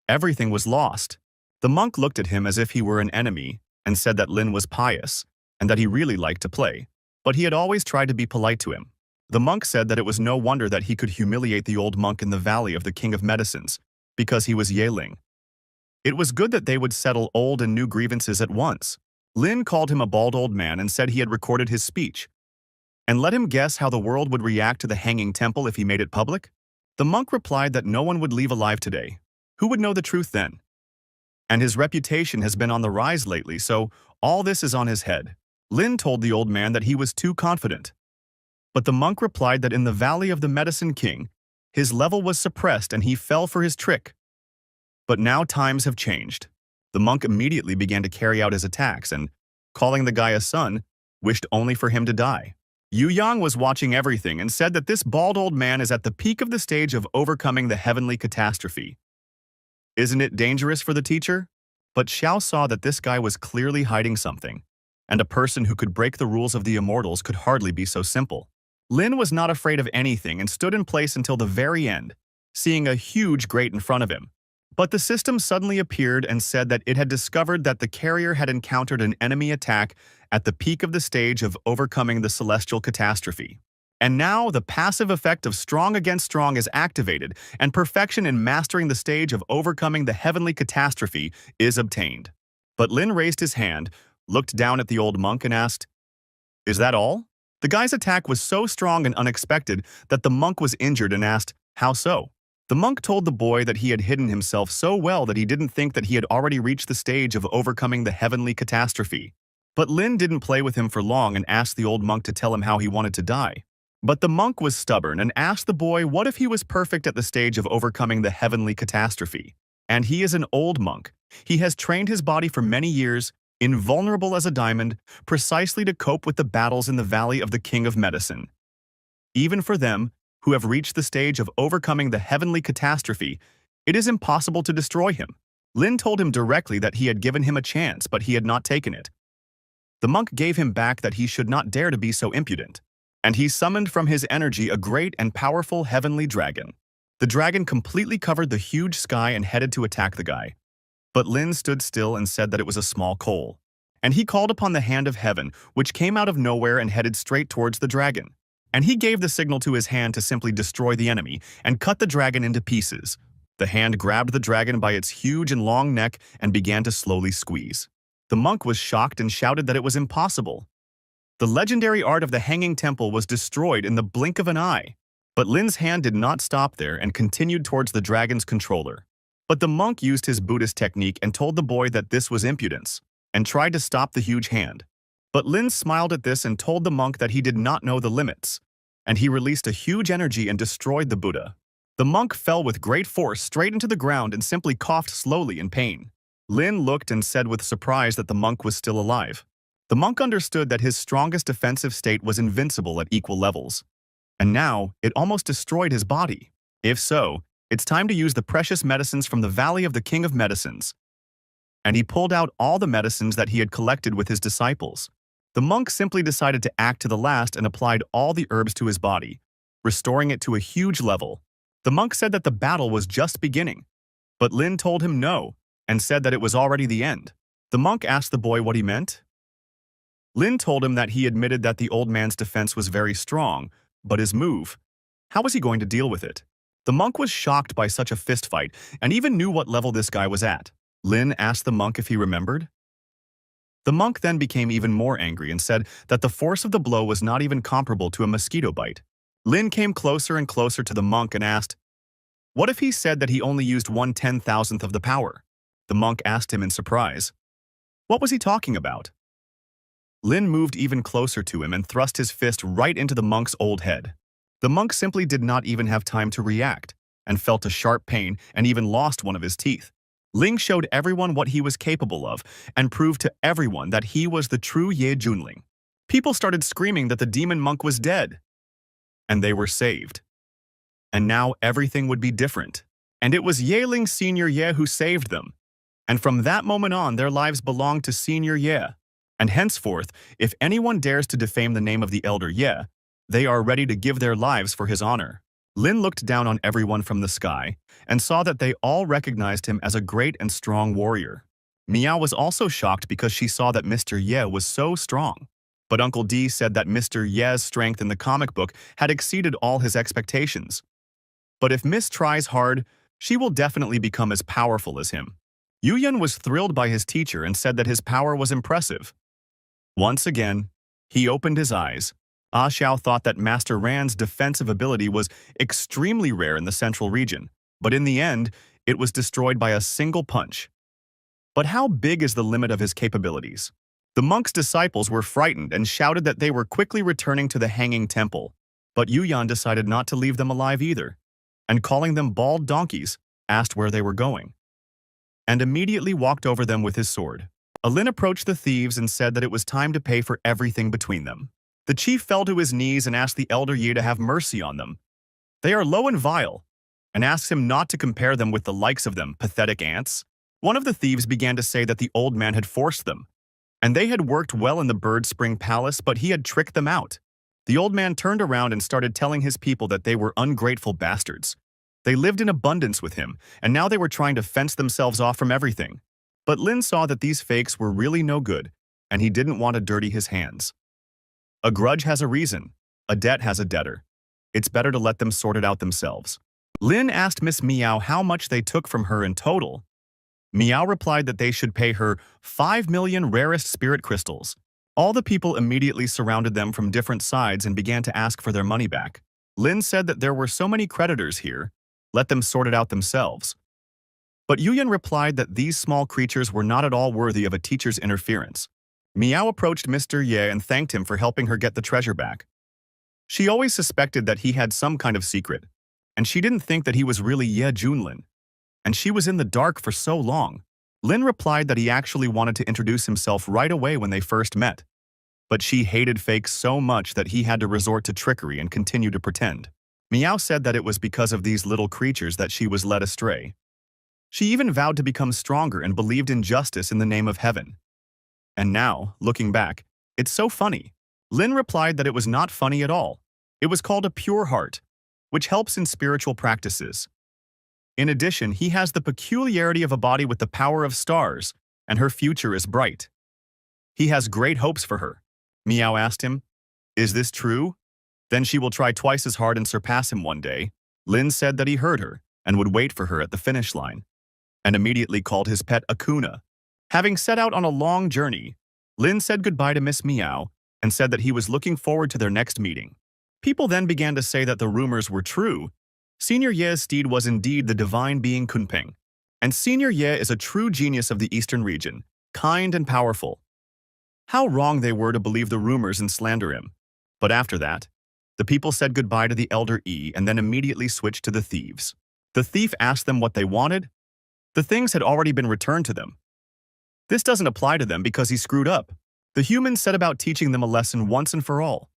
Everything was lost. The monk looked at him as if he were an enemy and said that Lin was pious and that he really liked to play, but he had always tried to be polite to him. The monk said that it was no wonder that he could humiliate the old monk in the Valley of the King of Medicines, because he was Yeling. It was good that they would settle old and new grievances at once. Lin called him a bald old man and said he had recorded his speech, and let him guess how the world would react to the hanging temple if he made it public. The monk replied that no one would leave alive today. Who would know the truth then? And his reputation has been on the rise lately, so all this is on his head. Lin told the old man that he was too confident. But the monk replied that in the Valley of the Medicine King, his level was suppressed and he fell for his trick. But now times have changed. The monk immediately began to carry out his attacks and, calling the guy a son, wished only for him to die. Yu Yang was watching everything and said that this bald old man is at the peak of the stage of overcoming the heavenly catastrophe. Isn't it dangerous for the teacher? But Xiao saw that this guy was clearly hiding something, and a person who could break the rules of the immortals could hardly be so simple. Lin was not afraid of anything and stood in place until the very end, seeing a huge grate in front of him. But the system suddenly appeared and said that it had discovered that the carrier had encountered an enemy attack at the peak of the stage of overcoming the celestial catastrophe. And now the passive effect of strong against strong is activated, and perfection in mastering the stage of overcoming the heavenly catastrophe is obtained. But Lin raised his hand, looked down at the old monk and asked, "Is that all?" The guy's attack was so strong and unexpected that the monk was injured and asked, "How so?" The monk told the boy that he had hidden himself so well that he didn't think that he had already reached the stage of overcoming the heavenly catastrophe. But Lin didn't play with him for long and asked the old monk to tell him how he wanted to die. But the monk was stubborn and asked the boy what if he was perfect at the stage of overcoming the heavenly catastrophe. And he is an old monk. He has trained his body for many years, invulnerable as a diamond, precisely to cope with the battles in the Valley of the King of Medicine. Even for them, who have reached the stage of overcoming the heavenly catastrophe, it is impossible to destroy him. Lin told him directly that he had given him a chance, but he had not taken it. The monk gave him back that he should not dare to be so impudent, and he summoned from his energy a great and powerful heavenly dragon. The dragon completely covered the huge sky and headed to attack the guy. But Lin stood still and said that it was a small coal. And he called upon the hand of heaven, which came out of nowhere and headed straight towards the dragon. And he gave the signal to his hand to simply destroy the enemy and cut the dragon into pieces. The hand grabbed the dragon by its huge and long neck and began to slowly squeeze. The monk was shocked and shouted that it was impossible. The legendary art of the Hanging Temple was destroyed in the blink of an eye. But Lin's hand did not stop there and continued towards the dragon's controller. But the monk used his Buddhist technique and told the boy that this was impudence, and tried to stop the huge hand. But Lin smiled at this and told the monk that he did not know the limits, and he released a huge energy and destroyed the Buddha. The monk fell with great force straight into the ground and simply coughed slowly in pain. Lin looked and said with surprise that the monk was still alive. The monk understood that his strongest defensive state was invincible at equal levels. And now, it almost destroyed his body. If so, it's time to use the precious medicines from the Valley of the King of Medicines. And he pulled out all the medicines that he had collected with his disciples. The monk simply decided to act to the last and applied all the herbs to his body, restoring it to a huge level. The monk said that the battle was just beginning, but Lin told him no and said that it was already the end. The monk asked the boy what he meant. Lin told him that he admitted that the old man's defense was very strong, but his move, how was he going to deal with it? The monk was shocked by such a fistfight and even knew what level this guy was at. Lin asked the monk if he remembered. The monk then became even more angry and said that the force of the blow was not even comparable to a mosquito bite. Lin came closer and closer to the monk and asked, "What if he said that he only used 1/10,000th of the power?" The monk asked him in surprise. What was he talking about? Lin moved even closer to him and thrust his fist right into the monk's old head. The monk simply did not even have time to react, and felt a sharp pain and even lost one of his teeth. Ling showed everyone what he was capable of and proved to everyone that he was the true Ye Junling. People started screaming that the demon monk was dead, and they were saved. And now everything would be different. And it was Ye Ling Senior Ye who saved them. And from that moment on, their lives belonged to Senior Ye. And henceforth, if anyone dares to defame the name of the Elder Ye, they are ready to give their lives for his honor. Lin looked down on everyone from the sky and saw that they all recognized him as a great and strong warrior. Miao was also shocked because she saw that Mr. Ye was so strong. But Uncle D said that Mr. Ye's strength in the comic book had exceeded all his expectations. But if Miss tries hard, she will definitely become as powerful as him. Yuyan was thrilled by his teacher and said that his power was impressive. Once again, he opened his eyes. Ah Xiao thought that Master Ran's defensive ability was extremely rare in the central region, but in the end, it was destroyed by a single punch. But how big is the limit of his capabilities? The monk's disciples were frightened and shouted that they were quickly returning to the Hanging Temple, but Yuyan decided not to leave them alive either, and calling them bald donkeys, asked where they were going, and immediately walked over them with his sword. Lin approached the thieves and said that it was time to pay for everything between them. The chief fell to his knees and asked the Elder Yi to have mercy on them. They are low and vile, and asked him not to compare them with the likes of them, pathetic ants. One of the thieves began to say that the old man had forced them, and they had worked well in the Bird Spring Palace, but he had tricked them out. The old man turned around and started telling his people that they were ungrateful bastards. They lived in abundance with him, and now they were trying to fence themselves off from everything. But Lin saw that these fakes were really no good, and he didn't want to dirty his hands. A grudge has a reason. A debt has a debtor. It's better to let them sort it out themselves. Lin asked Miss Miao how much they took from her in total. Miao replied that they should pay her 5 million rarest spirit crystals. All the people immediately surrounded them from different sides and began to ask for their money back. Lin said that there were so many creditors here, let them sort it out themselves. But Yuyan replied that these small creatures were not at all worthy of a teacher's interference. Miao approached Mr. Ye and thanked him for helping her get the treasure back. She always suspected that he had some kind of secret, and she didn't think that he was really Ye Junlin, and she was in the dark for so long. Lin replied that he actually wanted to introduce himself right away when they first met, but she hated fakes so much that he had to resort to trickery and continue to pretend. Meow said that it was because of these little creatures that she was led astray. She even vowed to become stronger and believed in justice in the name of heaven. And now, looking back, it's so funny. Lin replied that it was not funny at all. It was called a pure heart, which helps in spiritual practices. In addition, he has the peculiarity of a body with the power of stars, and her future is bright. He has great hopes for her. Meow asked him, "Is this true? Then she will try twice as hard and surpass him one day." Lin said that he heard her and would wait for her at the finish line, and immediately called his pet Akuna. Having set out on a long journey, Lin said goodbye to Miss Meow and said that he was looking forward to their next meeting. People then began to say that the rumors were true. Senior Ye's steed was indeed the divine being Kunpeng, and Senior Ye is a true genius of the eastern region, kind and powerful. How wrong they were to believe the rumors and slander him. But after that, the people said goodbye to the elder E and then immediately switched to the thieves. The thief asked them what they wanted. The things had already been returned to them. This doesn't apply to them because he screwed up. The humans set about teaching them a lesson once and for all,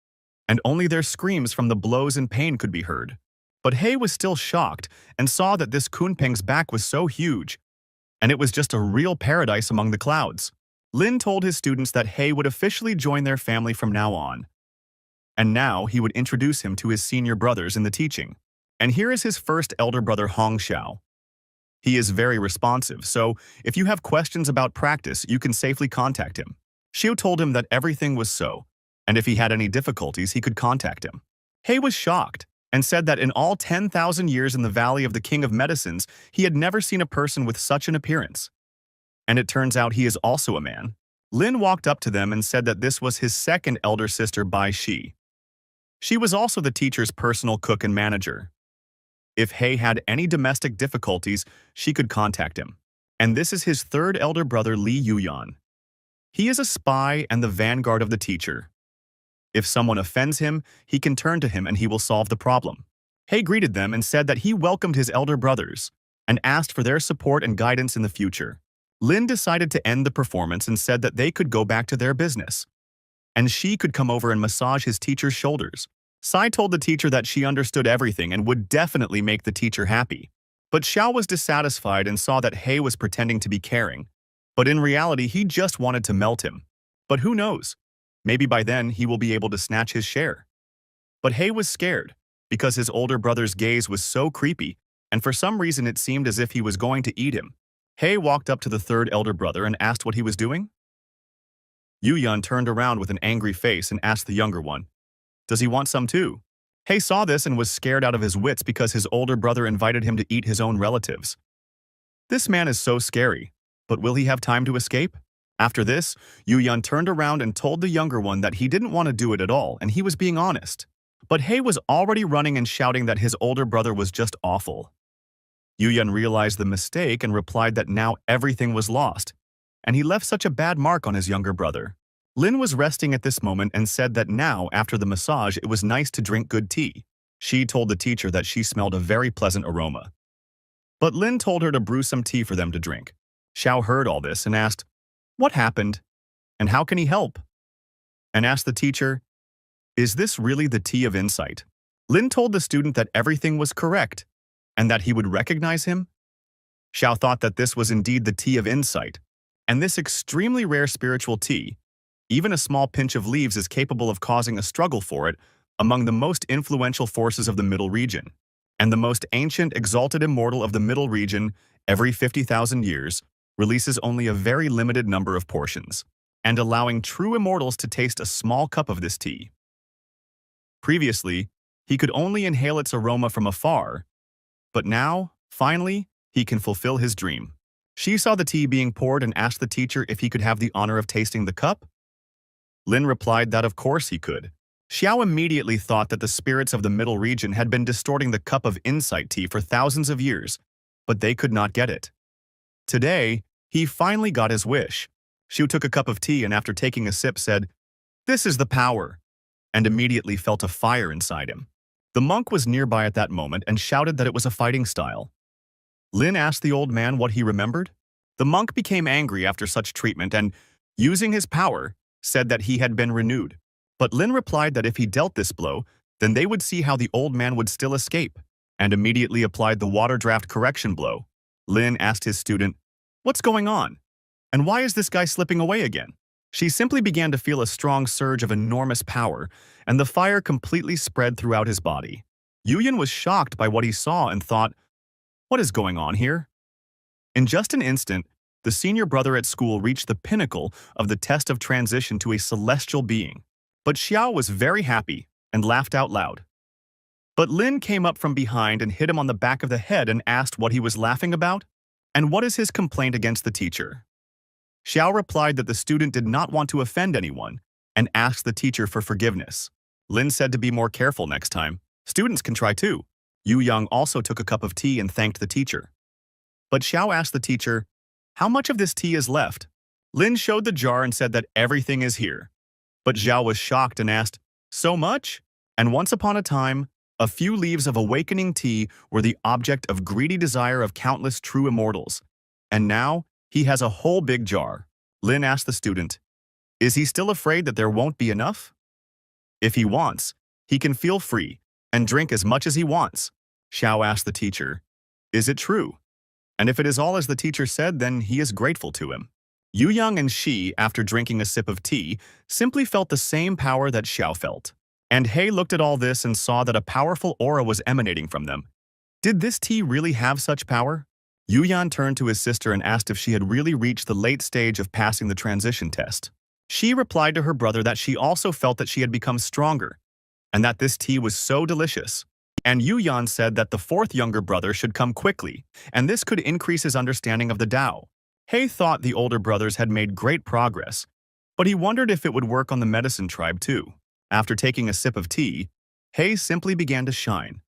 and only their screams from the blows and pain could be heard. But He was still shocked and saw that this Kunpeng's back was so huge, and it was just a real paradise among the clouds. Lin told his students that He would officially join their family from now on. And now he would introduce him to his senior brothers in the teaching. And here is his first elder brother Hong Xiao. He is very responsive, so if you have questions about practice, you can safely contact him. Xiu told him that everything was so, and if he had any difficulties, he could contact him. He was shocked and said that in all 10,000 years in the Valley of the King of Medicines, he had never seen a person with such an appearance. And it turns out he is also a man. Lin walked up to them and said that this was his second elder sister, Bai Shi. She was also the teacher's personal cook and manager. If He had any domestic difficulties, she could contact him. And this is his third elder brother, Li Yuyan. He is a spy and the vanguard of the teacher. If someone offends him, he can turn to him and he will solve the problem. He greeted them and said that he welcomed his elder brothers and asked for their support and guidance in the future. Lin decided to end the performance and said that they could go back to their business, and she could come over and massage his teacher's shoulders. Sai told the teacher that she understood everything and would definitely make the teacher happy. But Xiao was dissatisfied and saw that He was pretending to be caring, but in reality he just wanted to melt him. But who knows? Maybe by then he will be able to snatch his share. But He was scared, because his older brother's gaze was so creepy, and for some reason it seemed as if he was going to eat him. He walked up to the third elder brother and asked what he was doing. Yuyan turned around with an angry face and asked the younger one, "Does he want some too?" He saw this and was scared out of his wits because his older brother invited him to eat his own relatives. This man is so scary, but will he have time to escape? After this, Yuyan turned around and told the younger one that he didn't want to do it at all and he was being honest. But He was already running and shouting that his older brother was just awful. Yuyan realized the mistake and replied that now everything was lost, and he left such a bad mark on his younger brother. Lin was resting at this moment and said that now, after the massage, it was nice to drink good tea. She told the teacher that she smelled a very pleasant aroma. But Lin told her to brew some tea for them to drink. Xiao heard all this and asked, "What happened? And how can he help?" And asked the teacher, "Is this really the tea of insight?" Lin told the student that everything was correct, and that he would recognize him. Xiao thought that this was indeed the tea of insight, and this extremely rare spiritual tea, even a small pinch of leaves is capable of causing a struggle for it among the most influential forces of the Middle Region. And the most ancient, exalted immortal of the Middle Region, every 50,000 years, releases only a very limited number of portions, and allowing true immortals to taste a small cup of this tea. Previously, he could only inhale its aroma from afar, but now, finally, he can fulfill his dream. She saw the tea being poured and asked the teacher if he could have the honor of tasting the cup. Lin replied that of course he could. Xiao immediately thought that the spirits of the Middle Region had been distorting the cup of insight tea for thousands of years, but they could not get it. Today, he finally got his wish. Xiu took a cup of tea and after taking a sip said, "This is the power." and immediately felt a fire inside him. The monk was nearby at that moment and shouted that it was a fighting style. Lin asked the old man what he remembered. The monk became angry after such treatment and, using his power, said that he had been renewed. But Lin replied that if he dealt this blow, then they would see how the old man would still escape, and immediately applied the water draft correction blow. Lin asked his student, "What's going on? And why is this guy slipping away again?" She simply began to feel a strong surge of enormous power, and the fire completely spread throughout his body. Yuyan was shocked by what he saw and thought, "What is going on here?" In just an instant, the senior brother at school reached the pinnacle of the test of transition to a celestial being. But Xiao was very happy and laughed out loud. But Lin came up from behind and hit him on the back of the head and asked what he was laughing about, and what is his complaint against the teacher. Xiao replied that the student did not want to offend anyone and asked the teacher for forgiveness. Lin said to be more careful next time. Students can try too. Yu Yang also took a cup of tea and thanked the teacher. But Xiao asked the teacher, "How much of this tea is left?" Lin showed the jar and said that everything is here. But Xiao was shocked and asked, "So much?" And once upon a time, a few leaves of awakening tea were the object of greedy desire of countless true immortals. And now, he has a whole big jar. Lin asked the student, "Is he still afraid that there won't be enough?" "If he wants, he can feel free and drink as much as he wants." Xiao asked the teacher, "Is it true?" And if it is all as the teacher said, then he is grateful to him. Yu Yang and Shi, after drinking a sip of tea, simply felt the same power that Xiao felt. And He looked at all this and saw that a powerful aura was emanating from them. Did this tea really have such power? Yu Yan turned to his sister and asked if she had really reached the late stage of passing the transition test. She replied to her brother that she also felt that she had become stronger, and that this tea was so delicious. And Yu Yan said that the fourth younger brother should come quickly, and this could increase his understanding of the Tao. He thought the older brothers had made great progress, but he wondered if it would work on the medicine tribe too. After taking a sip of tea, He simply began to shine,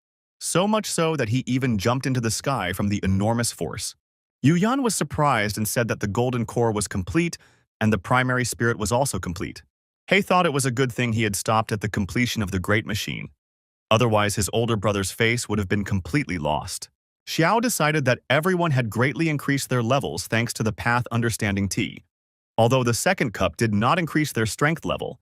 so much so that he even jumped into the sky from the enormous force. Yu Yan was surprised and said that the golden core was complete and the primary spirit was also complete. He thought it was a good thing he had stopped at the completion of the great machine. Otherwise, his older brother's face would have been completely lost. Xiao decided that everyone had greatly increased their levels thanks to the path understanding tea, although the second cup did not increase their strength level,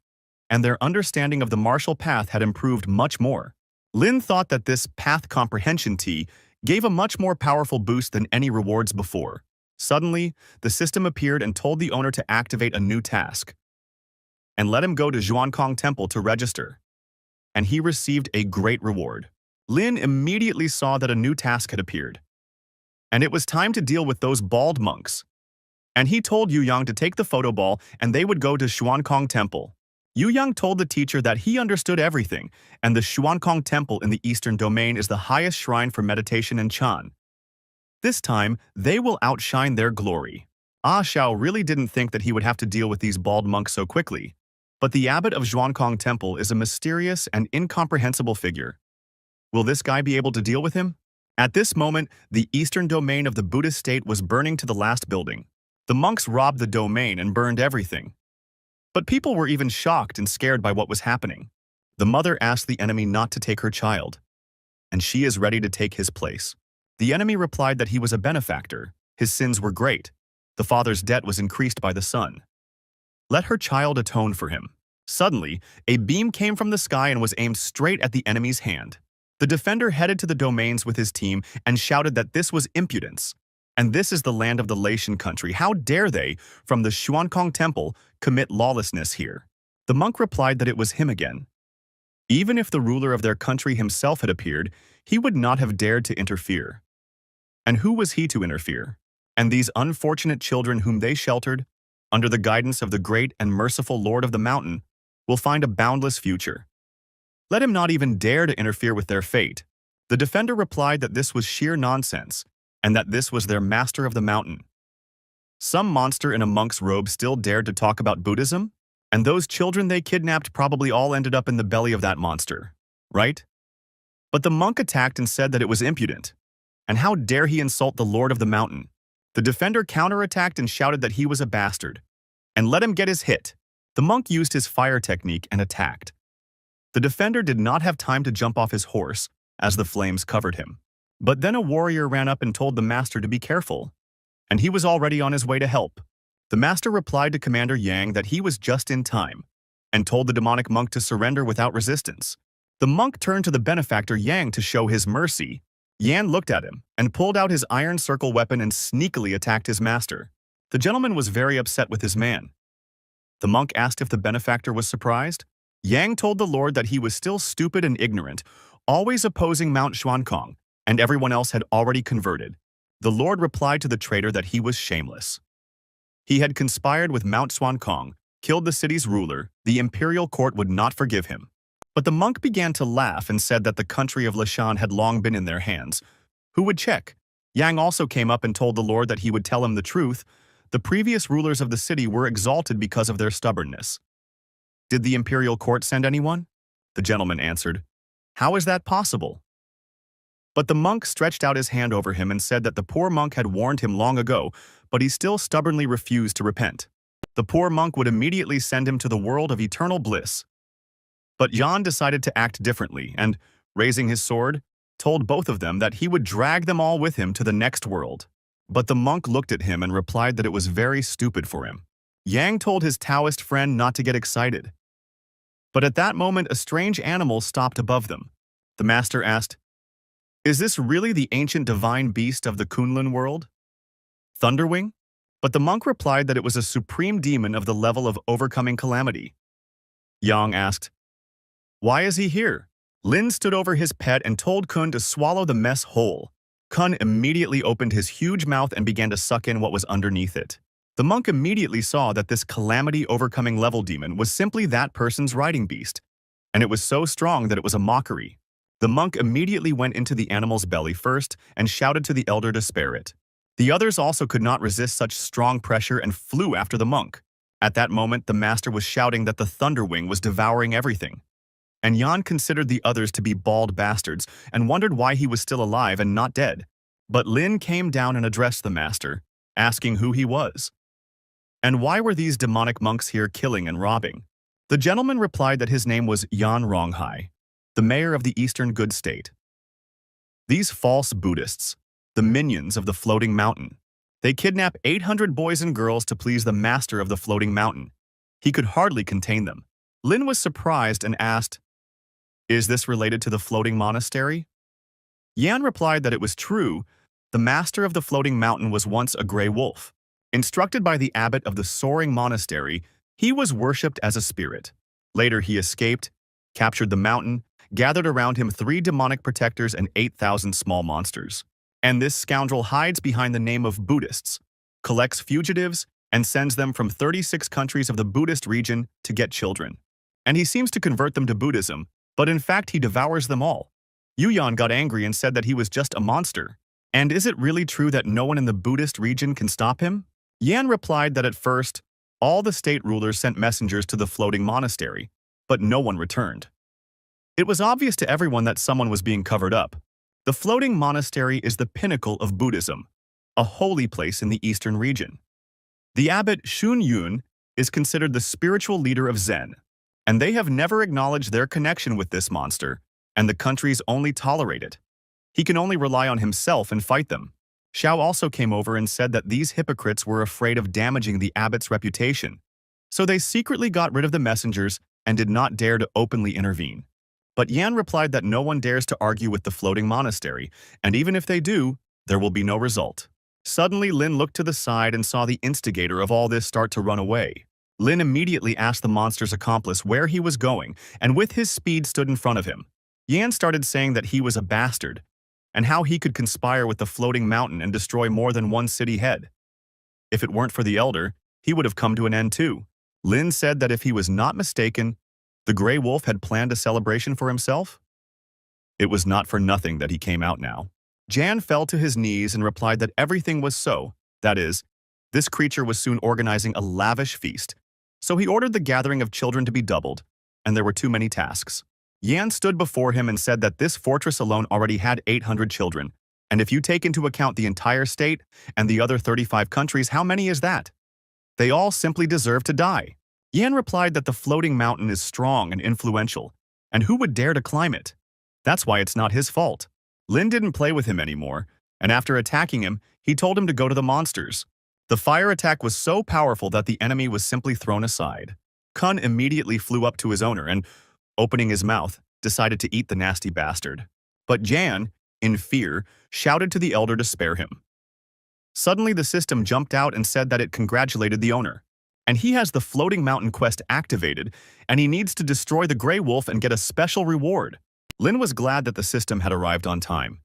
and their understanding of the martial path had improved much more. Lin thought that this path comprehension tea gave a much more powerful boost than any rewards before. Suddenly, the system appeared and told the owner to activate a new task and let him go to Zhuankong Temple to register. And he received a great reward. Lin immediately saw that a new task had appeared, and it was time to deal with those bald monks. And he told Yu Yang to take the photo ball and they would go to Xuankong Temple. Yu Yang told the teacher that he understood everything, and the Xuankong Temple in the Eastern Domain is the highest shrine for meditation and Chan. This time, they will outshine their glory. Ah Xiao really didn't think that he would have to deal with these bald monks so quickly, but the abbot of Xuankong Temple is a mysterious and incomprehensible figure. Will this guy be able to deal with him? At this moment, the eastern domain of the Buddhist state was burning to the last building. The monks robbed the domain and burned everything. But people were even shocked and scared by what was happening. The mother asked the enemy not to take her child, and she is ready to take his place. The enemy replied that he was a benefactor, his sins were great, the father's debt was increased by the son. Let her child atone for him. Suddenly, a beam came from the sky and was aimed straight at the enemy's hand. The defender headed to the domains with his team and shouted that this was impudence. And this is the land of the Laotian country. How dare they, from the Xuankong Temple, commit lawlessness here? The monk replied that it was him again. Even if the ruler of their country himself had appeared, he would not have dared to interfere. And who was he to interfere? And these unfortunate children whom they sheltered, under the guidance of the great and merciful Lord of the Mountain, will find a boundless future. Let him not even dare to interfere with their fate. The defender replied that this was sheer nonsense, and that this was their master of the mountain. Some monster in a monk's robe still dared to talk about Buddhism? And those children they kidnapped probably all ended up in the belly of that monster, right? But the monk attacked and said that it was impudent. And how dare he insult the Lord of the Mountain? The defender counterattacked and shouted that he was a bastard. And let him get his hit. The monk used his fire technique and attacked. The defender did not have time to jump off his horse, as the flames covered him. But then a warrior ran up and told the master to be careful, and he was already on his way to help. The master replied to Commander Yang that he was just in time, and told the demonic monk to surrender without resistance. The monk turned to the benefactor Yang to show his mercy. Yan looked at him and pulled out his iron circle weapon and sneakily attacked his master. The gentleman was very upset with his man. The monk asked if the benefactor was surprised. Yang told the lord that he was still stupid and ignorant, always opposing Mount Xuankong, and everyone else had already converted. The lord replied to the traitor that he was shameless. He had conspired with Mount Xuankong, killed the city's ruler. The imperial court would not forgive him. But the monk began to laugh and said that the country of Lishan had long been in their hands. Who would check? Yang also came up and told the lord that he would tell him the truth. The previous rulers of the city were exalted because of their stubbornness. Did the imperial court send anyone? The gentleman answered, "How is that possible?" But the monk stretched out his hand over him and said that the poor monk had warned him long ago, but he still stubbornly refused to repent. The poor monk would immediately send him to the world of eternal bliss. But Yan decided to act differently and, raising his sword, told both of them that he would drag them all with him to the next world. But the monk looked at him and replied that it was very stupid for him. Yang told his Taoist friend not to get excited. But at that moment, a strange animal stopped above them. The master asked, "Is this really the ancient divine beast of the Kunlun world? Thunderwing?" But the monk replied that it was a supreme demon of the level of overcoming calamity. Yang asked, "Why is he here?" Lin stood over his pet and told Kun to swallow the mess whole. Kun immediately opened his huge mouth and began to suck in what was underneath it. The monk immediately saw that this calamity-overcoming level demon was simply that person's riding beast, and it was so strong that it was a mockery. The monk immediately went into the animal's belly first and shouted to the elder to spare it. The others also could not resist such strong pressure and flew after the monk. At that moment, the master was shouting that the Thunderwing was devouring everything. And Yan considered the others to be bald bastards and wondered why he was still alive and not dead. But Lin came down and addressed the master, asking who he was. And why were these demonic monks here killing and robbing? The gentleman replied that his name was Yan Ronghai, the mayor of the Eastern Good State. These false Buddhists, the minions of the floating mountain. They kidnap 800 boys and girls to please the master of the floating mountain. He could hardly contain them. Lin was surprised and asked, "Is this related to the floating monastery?" Yan replied that it was true. The master of the floating mountain was once a gray wolf. Instructed by the abbot of the soaring monastery, he was worshipped as a spirit. Later he escaped, captured the mountain, gathered around him 3 demonic protectors and 8,000 small monsters. And this scoundrel hides behind the name of Buddhists, collects fugitives, and sends them from 36 countries of the Buddhist region to get children. And he seems to convert them to Buddhism, but in fact he devours them all. Yuyan got angry and said that he was just a monster. And is it really true that no one in the Buddhist region can stop him? Yan replied that at first, all the state rulers sent messengers to the floating monastery, but no one returned. It was obvious to everyone that someone was being covered up. The floating monastery is the pinnacle of Buddhism, a holy place in the eastern region. The abbot Shun Yun is considered the spiritual leader of Zen, and they have never acknowledged their connection with this monster, and the countries only tolerate it. He can only rely on himself and fight them. Xiao also came over and said that these hypocrites were afraid of damaging the abbot's reputation, so they secretly got rid of the messengers and did not dare to openly intervene. But Yan replied that no one dares to argue with the floating monastery, and even if they do, there will be no result. Suddenly, Lin looked to the side and saw the instigator of all this start to run away. Lin immediately asked the monster's accomplice where he was going, and with his speed stood in front of him. Yan started saying that he was a bastard, and how he could conspire with the floating mountain and destroy more than one city head. If it weren't for the elder, he would have come to an end too. Lin said that if he was not mistaken, the Grey Wolf had planned a celebration for himself. It was not for nothing that he came out now. Jan fell to his knees and replied that everything was so, that is, this creature was soon organizing a lavish feast, so he ordered the gathering of children to be doubled, and there were too many tasks. Yan stood before him and said that this fortress alone already had 800 children, and if you take into account the entire state and the other 35 countries, how many is that? They all simply deserve to die. Yan replied that the floating mountain is strong and influential, And who would dare to climb it? That's why it's not his fault. Lin didn't play with him anymore, and after attacking him, he told him to go to the monsters. The fire attack was so powerful that the enemy was simply thrown aside. Kun immediately flew up to his owner and, opening his mouth, decided to eat the nasty bastard. But Jan, in fear, shouted to the elder to spare him. Suddenly the system jumped out and said that it congratulated the owner. And he has the floating mountain quest activated, and he needs to destroy the Grey Wolf and get a special reward. Lin was glad that the system had arrived on time.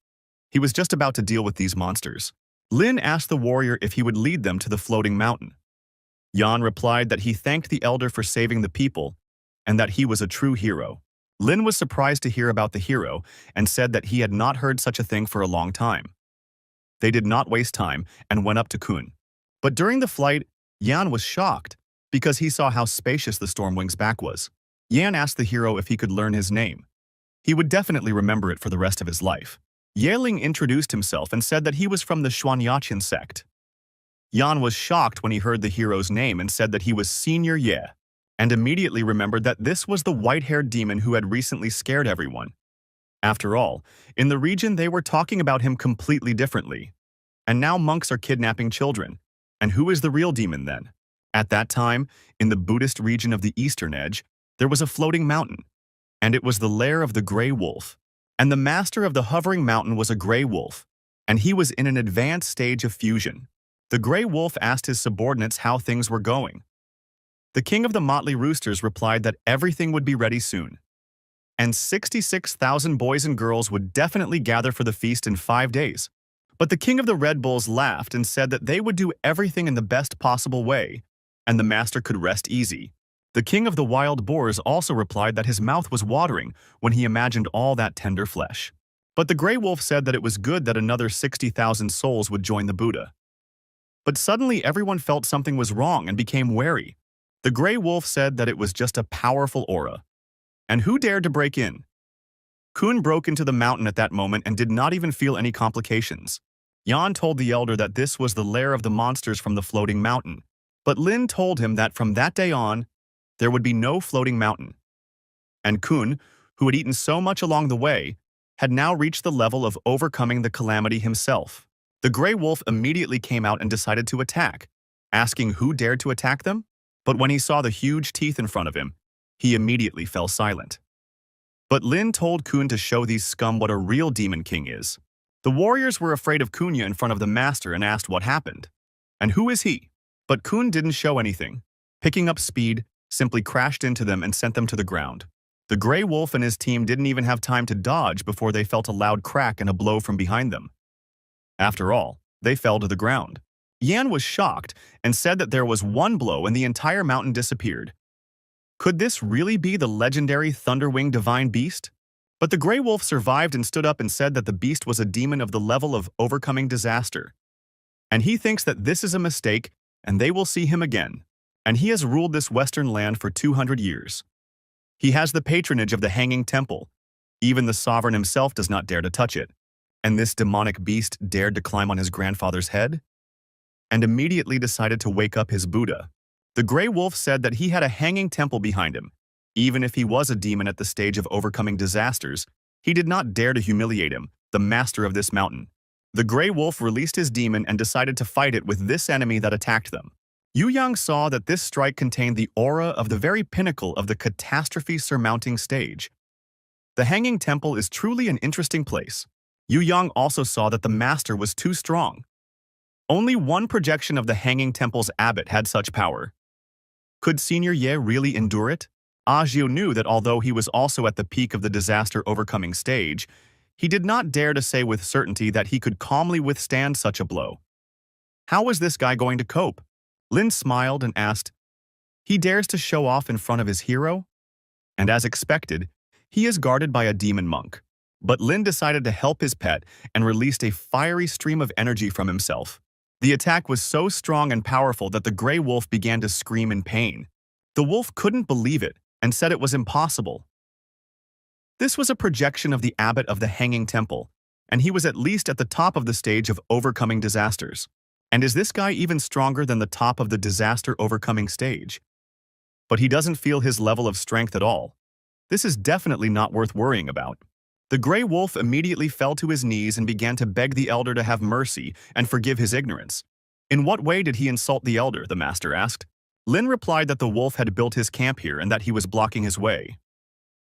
He was just about to deal with these monsters. Lin asked the warrior if he would lead them to the floating mountain. Jan replied that he thanked the elder for saving the people, and that he was a true hero. Lin was surprised to hear about the hero and said that he had not heard such a thing for a long time. They did not waste time and went up to Kun. But during the flight, Jan was shocked because he saw how spacious the Stormwing's back was. Jan asked the hero if he could learn his name. He would definitely remember it for the rest of his life. Yeling introduced himself and said that he was from the Xuanyachin sect. Jan was shocked when he heard the hero's name and said that he was Senior Ye, and immediately remembered that this was the white-haired demon who had recently scared everyone. After all, in the region they were talking about him completely differently. And now monks are kidnapping children. And who is the real demon then? At that time, in the Buddhist region of the Eastern Edge, there was a floating mountain, and it was the lair of the Grey Wolf. And the master of the hovering mountain was a Grey Wolf, and he was in an advanced stage of fusion. The Grey Wolf asked his subordinates how things were going. The king of the Motley Roosters replied that everything would be ready soon, and 66,000 boys and girls would definitely gather for the feast in 5 days. But the king of the Red Bulls laughed and said that they would do everything in the best possible way, and the master could rest easy. The king of the Wild Boars also replied that his mouth was watering when he imagined all that tender flesh. But the Grey Wolf said that it was good that another 60,000 souls would join the Buddha. But suddenly everyone felt something was wrong and became wary. The Grey Wolf said that it was just a powerful aura. And who dared to break in? Kun broke into the mountain at that moment and did not even feel any complications. Jan told the elder that this was the lair of the monsters from the floating mountain. But Lin told him that from that day on, there would be no floating mountain. And Kun, who had eaten so much along the way, had now reached the level of overcoming the calamity himself. The Grey Wolf immediately came out and decided to attack, asking who dared to attack them. But when he saw the huge teeth in front of him, he immediately fell silent. But Lin told Kun to show these scum what a real Demon King is. The warriors were afraid of Kunya in front of the master and asked what happened. And who is he? But Kun didn't show anything. Picking up speed, simply crashed into them and sent them to the ground. The Grey Wolf and his team didn't even have time to dodge before they felt a loud crack and a blow from behind them. After all, they fell to the ground. Yan was shocked and said that there was one blow and the entire mountain disappeared. Could this really be the legendary Thunderwing Divine Beast? But the Grey Wolf survived and stood up and said that the beast was a demon of the level of overcoming disaster. And he thinks that this is a mistake and they will see him again. And he has ruled this western land for 200 years. He has the patronage of the Hanging Temple. Even the sovereign himself does not dare to touch it. And this demonic beast dared to climb on his grandfather's head? And immediately decided to wake up his Buddha. The Grey Wolf said that he had a hanging temple behind him. Even if he was a demon at the stage of overcoming disasters, he did not dare to humiliate him, the master of this mountain. The Grey Wolf released his demon and decided to fight it with this enemy that attacked them. Yu Yang saw that this strike contained the aura of the very pinnacle of the catastrophe-surmounting stage. The Hanging Temple is truly an interesting place. Yu Yang also saw that the master was too strong. Only one projection of the Hanging Temple's abbot had such power. Could Senior Ye really endure it? Ajiu knew that although he was also at the peak of the disaster-overcoming stage, he did not dare to say with certainty that he could calmly withstand such a blow. How was this guy going to cope? Lin smiled and asked, "He dares to show off in front of his hero?" And as expected, he is guarded by a demon monk. But Lin decided to help his pet and released a fiery stream of energy from himself. The attack was so strong and powerful that the Grey Wolf began to scream in pain. The wolf couldn't believe it and said it was impossible. This was a projection of the abbot of the Hanging Temple, and he was at least at the top of the stage of overcoming disasters. And is this guy even stronger than the top of the disaster-overcoming stage? But he doesn't feel his level of strength at all. This is definitely not worth worrying about. The gray wolf immediately fell to his knees and began to beg the elder to have mercy and forgive his ignorance. In what way did he insult the elder, the master asked. Lin replied that the wolf had built his camp here and that he was blocking his way.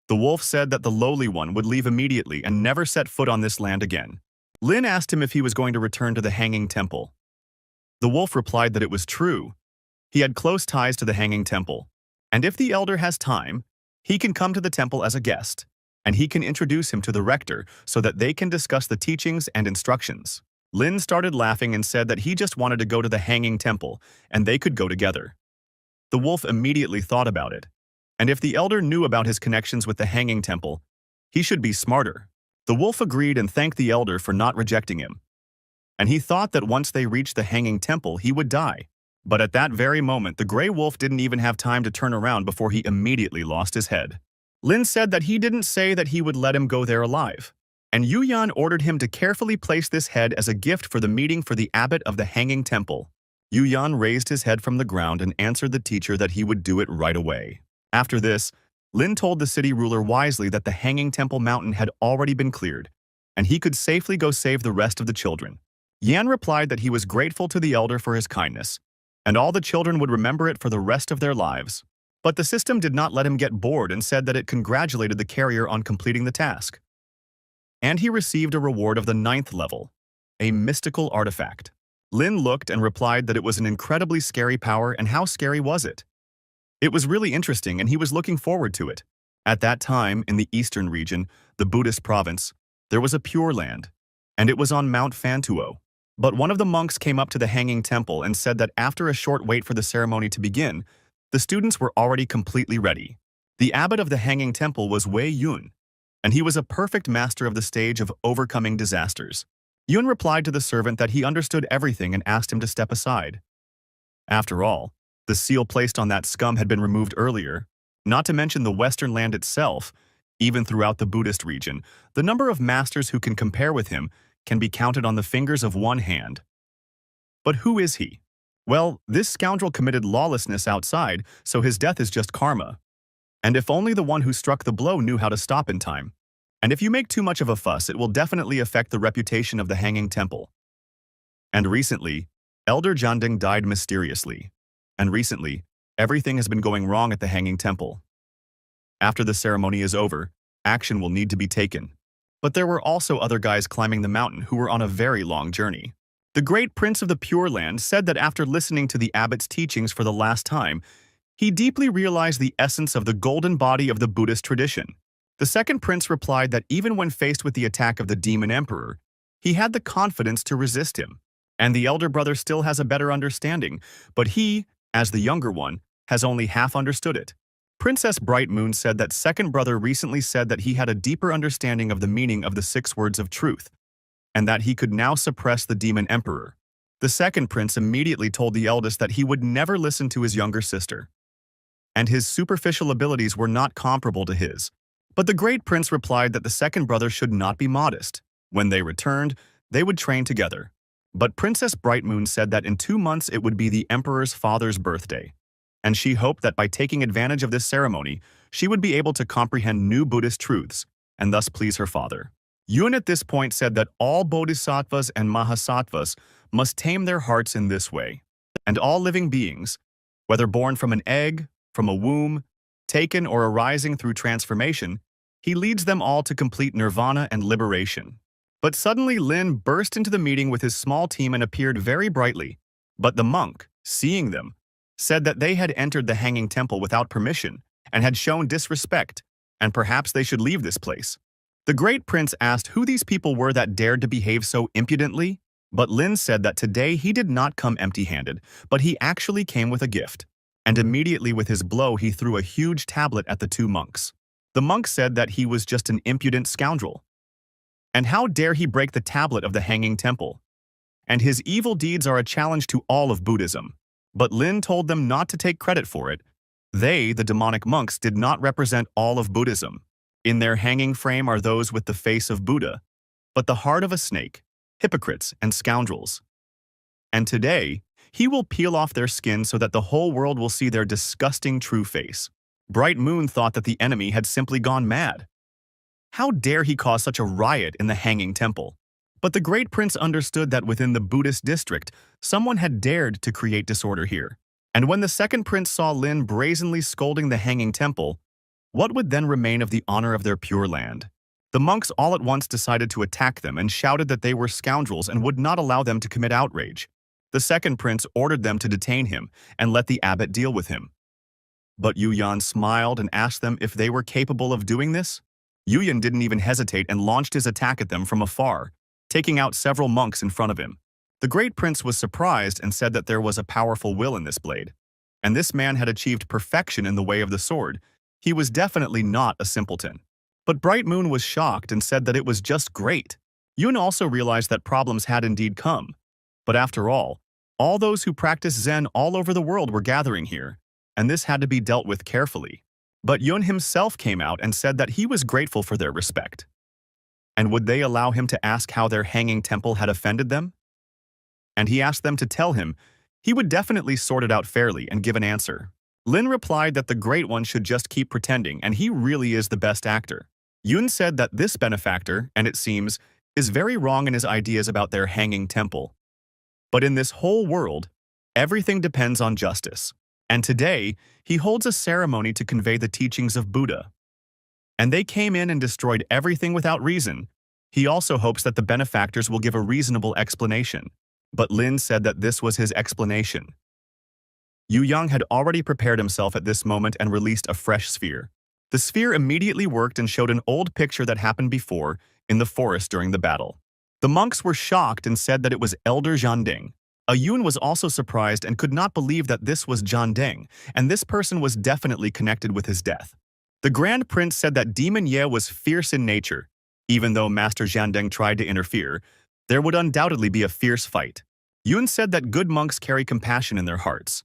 The wolf said that the lowly one would leave immediately and never set foot on this land again. Lin asked him if he was going to return to the Hanging Temple. The wolf replied that it was true. He had close ties to the Hanging Temple, and if the elder has time, he can come to the temple as a guest, and he can introduce him to the rector so that they can discuss the teachings and instructions. Lin started laughing and said that he just wanted to go to the Hanging Temple, and they could go together. The wolf immediately thought about it, and if the elder knew about his connections with the Hanging Temple, he should be smarter. The wolf agreed and thanked the elder for not rejecting him, and he thought that once they reached the Hanging Temple, he would die. But at that very moment, the gray wolf didn't even have time to turn around before he immediately lost his head. Lin said that he didn't say that he would let him go there alive, and Yu Yan ordered him to carefully place this head as a gift for the meeting for the abbot of the Hanging Temple. Yu Yan raised his head from the ground and answered the teacher that he would do it right away. After this, Lin told the city ruler wisely that the Hanging Temple mountain had already been cleared, and he could safely go save the rest of the children. Yan replied that he was grateful to the elder for his kindness, and all the children would remember it for the rest of their lives. But the system did not let him get bored and said that it congratulated the carrier on completing the task. And he received a reward of the 9th level, a mystical artifact. Lin looked and replied that it was an incredibly scary power, and how scary was it? It was really interesting and he was looking forward to it. At that time, in the eastern region, the Buddhist province, there was a Pure Land, and it was on Mount Fantuo. But one of the monks came up to the Hanging Temple and said that after a short wait for the ceremony to begin, the students were already completely ready. The abbot of the Hanging Temple was Wei Yun, and he was a perfect master of the stage of overcoming disasters. Yun replied to the servant that he understood everything and asked him to step aside. After all, the seal placed on that scum had been removed earlier, not to mention the Western land itself. Even throughout the Buddhist region, the number of masters who can compare with him can be counted on the fingers of one hand. But who is he? Well, this scoundrel committed lawlessness outside, so his death is just karma. And if only the one who struck the blow knew how to stop in time. And if you make too much of a fuss, it will definitely affect the reputation of the Hanging Temple. And recently, Elder Jianding died mysteriously. And recently, everything has been going wrong at the Hanging Temple. After the ceremony is over, action will need to be taken. But there were also other guys climbing the mountain who were on a very long journey. The great prince of the Pure Land said that after listening to the abbot's teachings for the last time, he deeply realized the essence of the golden body of the Buddhist tradition. The second prince replied that even when faced with the attack of the demon emperor, he had the confidence to resist him. And the elder brother still has a better understanding, but he, as the younger one, has only half understood it. Princess Bright Moon said that second brother recently said that he had a deeper understanding of the meaning of the 6 words of truth, and that he could now suppress the demon emperor. The second prince immediately told the eldest that he would never listen to his younger sister, and his superficial abilities were not comparable to his. But the great prince replied that the second brother should not be modest. When they returned, they would train together. But Princess Bright Moon said that in 2 months it would be the emperor's father's birthday, and she hoped that by taking advantage of this ceremony, she would be able to comprehend new Buddhist truths and thus please her father. Yun at this point said that all bodhisattvas and mahasattvas must tame their hearts in this way, and all living beings, whether born from an egg, from a womb, taken or arising through transformation, he leads them all to complete nirvana and liberation. But suddenly Lin burst into the meeting with his small team and appeared very brightly. But the monk, seeing them, said that they had entered the Hanging Temple without permission and had shown disrespect, and perhaps they should leave this place. The great prince asked who these people were that dared to behave so impudently, but Lin said that today he did not come empty-handed, but he actually came with a gift. And immediately with his blow he threw a huge tablet at the 2 monks. The monk said that he was just an impudent scoundrel. And how dare he break the tablet of the Hanging Temple? And his evil deeds are a challenge to all of Buddhism. But Lin told them not to take credit for it. They, the demonic monks, did not represent all of Buddhism. In their hanging frame are those with the face of Buddha, but the heart of a snake, hypocrites and scoundrels. And today, he will peel off their skin so that the whole world will see their disgusting true face. Bright Moon thought that the enemy had simply gone mad. How dare he cause such a riot in the Hanging Temple? But the Great Prince understood that within the Buddhist district, someone had dared to create disorder here. And when the second prince saw Lin brazenly scolding the Hanging Temple, what would then remain of the honor of their pure land? The monks all at once decided to attack them and shouted that they were scoundrels and would not allow them to commit outrage. The second prince ordered them to detain him and let the abbot deal with him. But Yuyan smiled and asked them if they were capable of doing this. Yuyan didn't even hesitate and launched his attack at them from afar, taking out several monks in front of him. The great prince was surprised and said that there was a powerful will in this blade. And this man had achieved perfection in the way of the sword. He was definitely not a simpleton. But Bright Moon was shocked and said that it was just great. Yun also realized that problems had indeed come. But after all those who practice Zen all over the world were gathering here, and this had to be dealt with carefully. But Yun himself came out and said that he was grateful for their respect. And would they allow him to ask how their hanging temple had offended them? And he asked them to tell him. He would definitely sort it out fairly and give an answer. Lin replied that the Great One should just keep pretending and he really is the best actor. Yun said that this benefactor, and it seems, is very wrong in his ideas about their hanging temple. But in this whole world, everything depends on justice. And today, he holds a ceremony to convey the teachings of Buddha. And they came in and destroyed everything without reason. He also hopes that the benefactors will give a reasonable explanation. But Lin said that this was his explanation. Yu Yang had already prepared himself at this moment and released a fresh sphere. The sphere immediately worked and showed an old picture that happened before in the forest during the battle. The monks were shocked and said that it was Elder Jianding. Yun was also surprised and could not believe that this was Jianding, and this person was definitely connected with his death. The Grand Prince said that Demon Ye was fierce in nature. Even though Master Jianding tried to interfere, there would undoubtedly be a fierce fight. Yun said that good monks carry compassion in their hearts.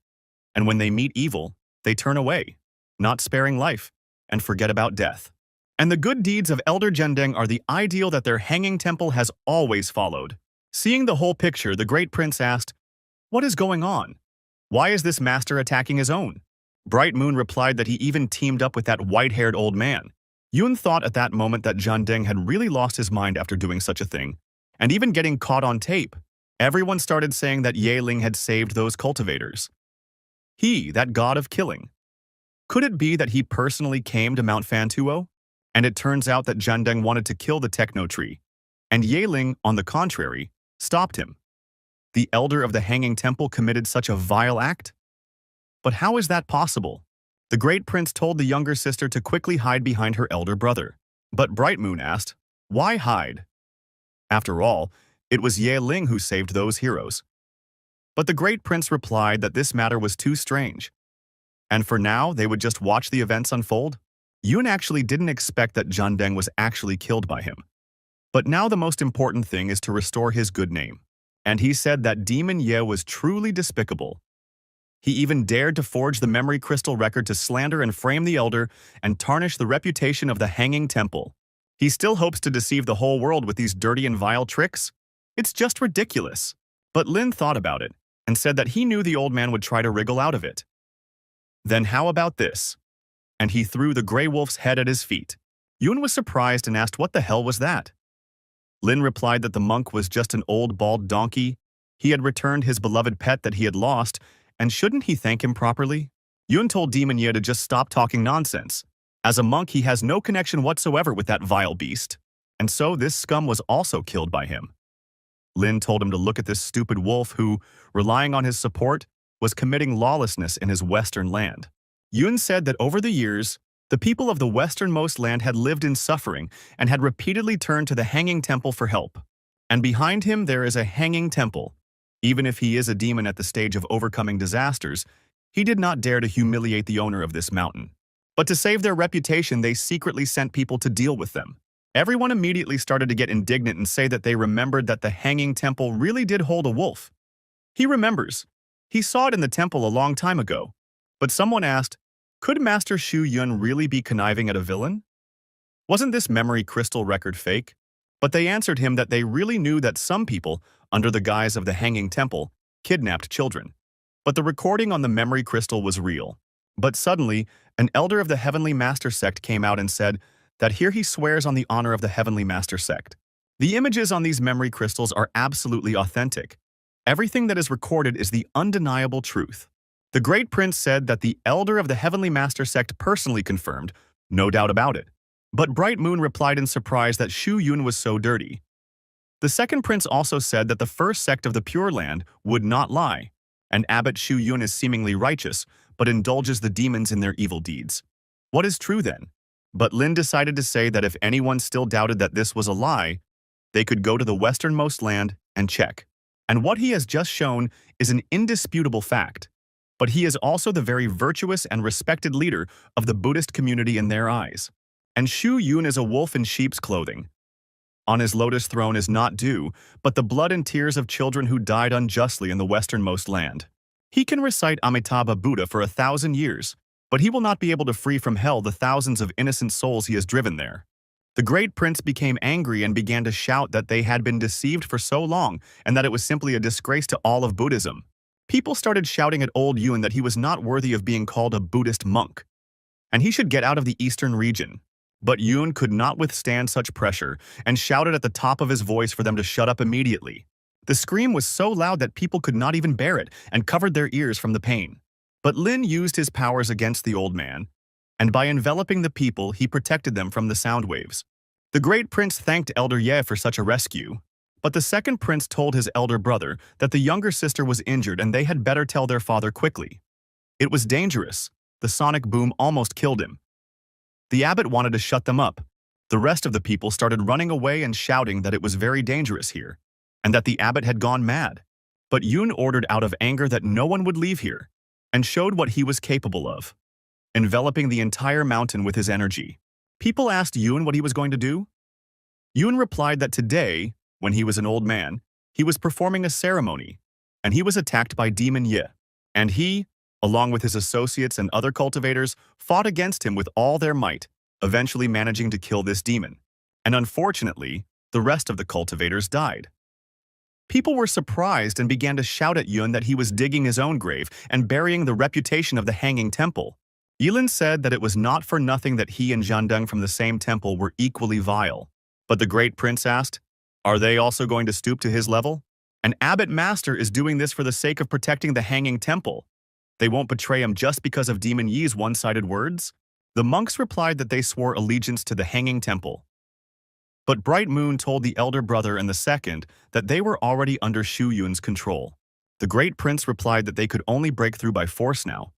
And when they meet evil, they turn away, not sparing life, and forget about death. And the good deeds of Elder Jianding are the ideal that their hanging temple has always followed. Seeing the whole picture, the Great Prince asked, "What is going on? Why is this master attacking his own?" Bright Moon replied that he even teamed up with that white-haired old man. Yun thought at that moment that Jianding had really lost his mind after doing such a thing, and even getting caught on tape. Everyone started saying that Yeling had saved those cultivators. He, that god of killing. Could it be that he personally came to Mount Fantuo? And it turns out that Jianding wanted to kill the techno tree, and Yeling, on the contrary, stopped him. The elder of the Hanging Temple committed such a vile act? But how is that possible? The Great Prince told the younger sister to quickly hide behind her elder brother. But Bright Moon asked, why hide? After all, it was Yeling who saved those heroes. But the Great Prince replied that this matter was too strange. And for now, they would just watch the events unfold. Yun actually didn't expect that Jianding was actually killed by him. But now the most important thing is to restore his good name. And he said that Demon Ye was truly despicable. He even dared to forge the memory crystal record to slander and frame the elder and tarnish the reputation of the Hanging Temple. He still hopes to deceive the whole world with these dirty and vile tricks? It's just ridiculous. But Lin thought about it and said that he knew the old man would try to wriggle out of it. Then how about this? And he threw the gray wolf's head at his feet. Yun was surprised and asked what the hell was that? Lin replied that the monk was just an old bald donkey. He had returned his beloved pet that he had lost, and shouldn't he thank him properly? Yun told Demon Ye to just stop talking nonsense. As a monk, he has no connection whatsoever with that vile beast, and so this scum was also killed by him. Lin told him to look at this stupid wolf who, relying on his support, was committing lawlessness in his western land. Yun said that over the years, the people of the westernmost land had lived in suffering and had repeatedly turned to the Hanging Temple for help. And behind him there is a Hanging Temple. Even if he is a demon at the stage of overcoming disasters, he did not dare to humiliate the owner of this mountain. But to save their reputation, they secretly sent people to deal with them. Everyone immediately started to get indignant and say that they remembered that the Hanging Temple really did hold a wolf. He remembers. He saw it in the temple a long time ago. But someone asked, could Master Shu Yun really be conniving at a villain? Wasn't this memory crystal record fake? But they answered him that they really knew that some people, under the guise of the Hanging Temple, kidnapped children. But the recording on the memory crystal was real. But suddenly, an elder of the Heavenly Master sect came out and said that here he swears on the honor of the Heavenly Master sect. The images on these memory crystals are absolutely authentic. Everything that is recorded is the undeniable truth. The Great Prince said that the elder of the Heavenly Master sect personally confirmed, no doubt about it. But Bright Moon replied in surprise that Shu Yun was so dirty. The second prince also said that the first sect of the Pure Land would not lie, and Abbot Shu Yun is seemingly righteous, but indulges the demons in their evil deeds. What is true then? But Lin decided to say that if anyone still doubted that this was a lie, they could go to the westernmost land and check. And what he has just shown is an indisputable fact. But he is also the very virtuous and respected leader of the Buddhist community in their eyes. And Shu Yun is a wolf in sheep's clothing. On his lotus throne is not dew, but the blood and tears of children who died unjustly in the westernmost land. He can recite Amitabha Buddha for 1,000 years, but he will not be able to free from hell the thousands of innocent souls he has driven there. The Great Prince became angry and began to shout that they had been deceived for so long and that it was simply a disgrace to all of Buddhism. People started shouting at old Yun that he was not worthy of being called a Buddhist monk, and he should get out of the eastern region. But Yun could not withstand such pressure and shouted at the top of his voice for them to shut up immediately. The scream was so loud that people could not even bear it and covered their ears from the pain. But Lin used his powers against the old man, and by enveloping the people, he protected them from the sound waves. The Great Prince thanked Elder Ye for such a rescue, but the second prince told his elder brother that the younger sister was injured and they had better tell their father quickly. It was dangerous. The sonic boom almost killed him. The abbot wanted to shut them up. The rest of the people started running away and shouting that it was very dangerous here, and that the abbot had gone mad. But Yun ordered out of anger that no one would leave here, and showed what he was capable of, enveloping the entire mountain with his energy. People asked Yun what he was going to do. Yun replied that today, when he was an old man, he was performing a ceremony, and he was attacked by Demon Ye, and he, along with his associates and other cultivators, fought against him with all their might, eventually managing to kill this demon. And unfortunately, the rest of the cultivators died. People were surprised and began to shout at Yun that he was digging his own grave and burying the reputation of the Hanging Temple. Yilin said that it was not for nothing that he and Jiandeng from the same temple were equally vile. But the Great Prince asked, are they also going to stoop to his level? An abbot master is doing this for the sake of protecting the Hanging Temple. They won't betray him just because of Demon Yi's one-sided words? The monks replied that they swore allegiance to the Hanging Temple. But Bright Moon told the elder brother and the second that they were already under Shu Yun's control. The Great Prince replied that they could only break through by force now.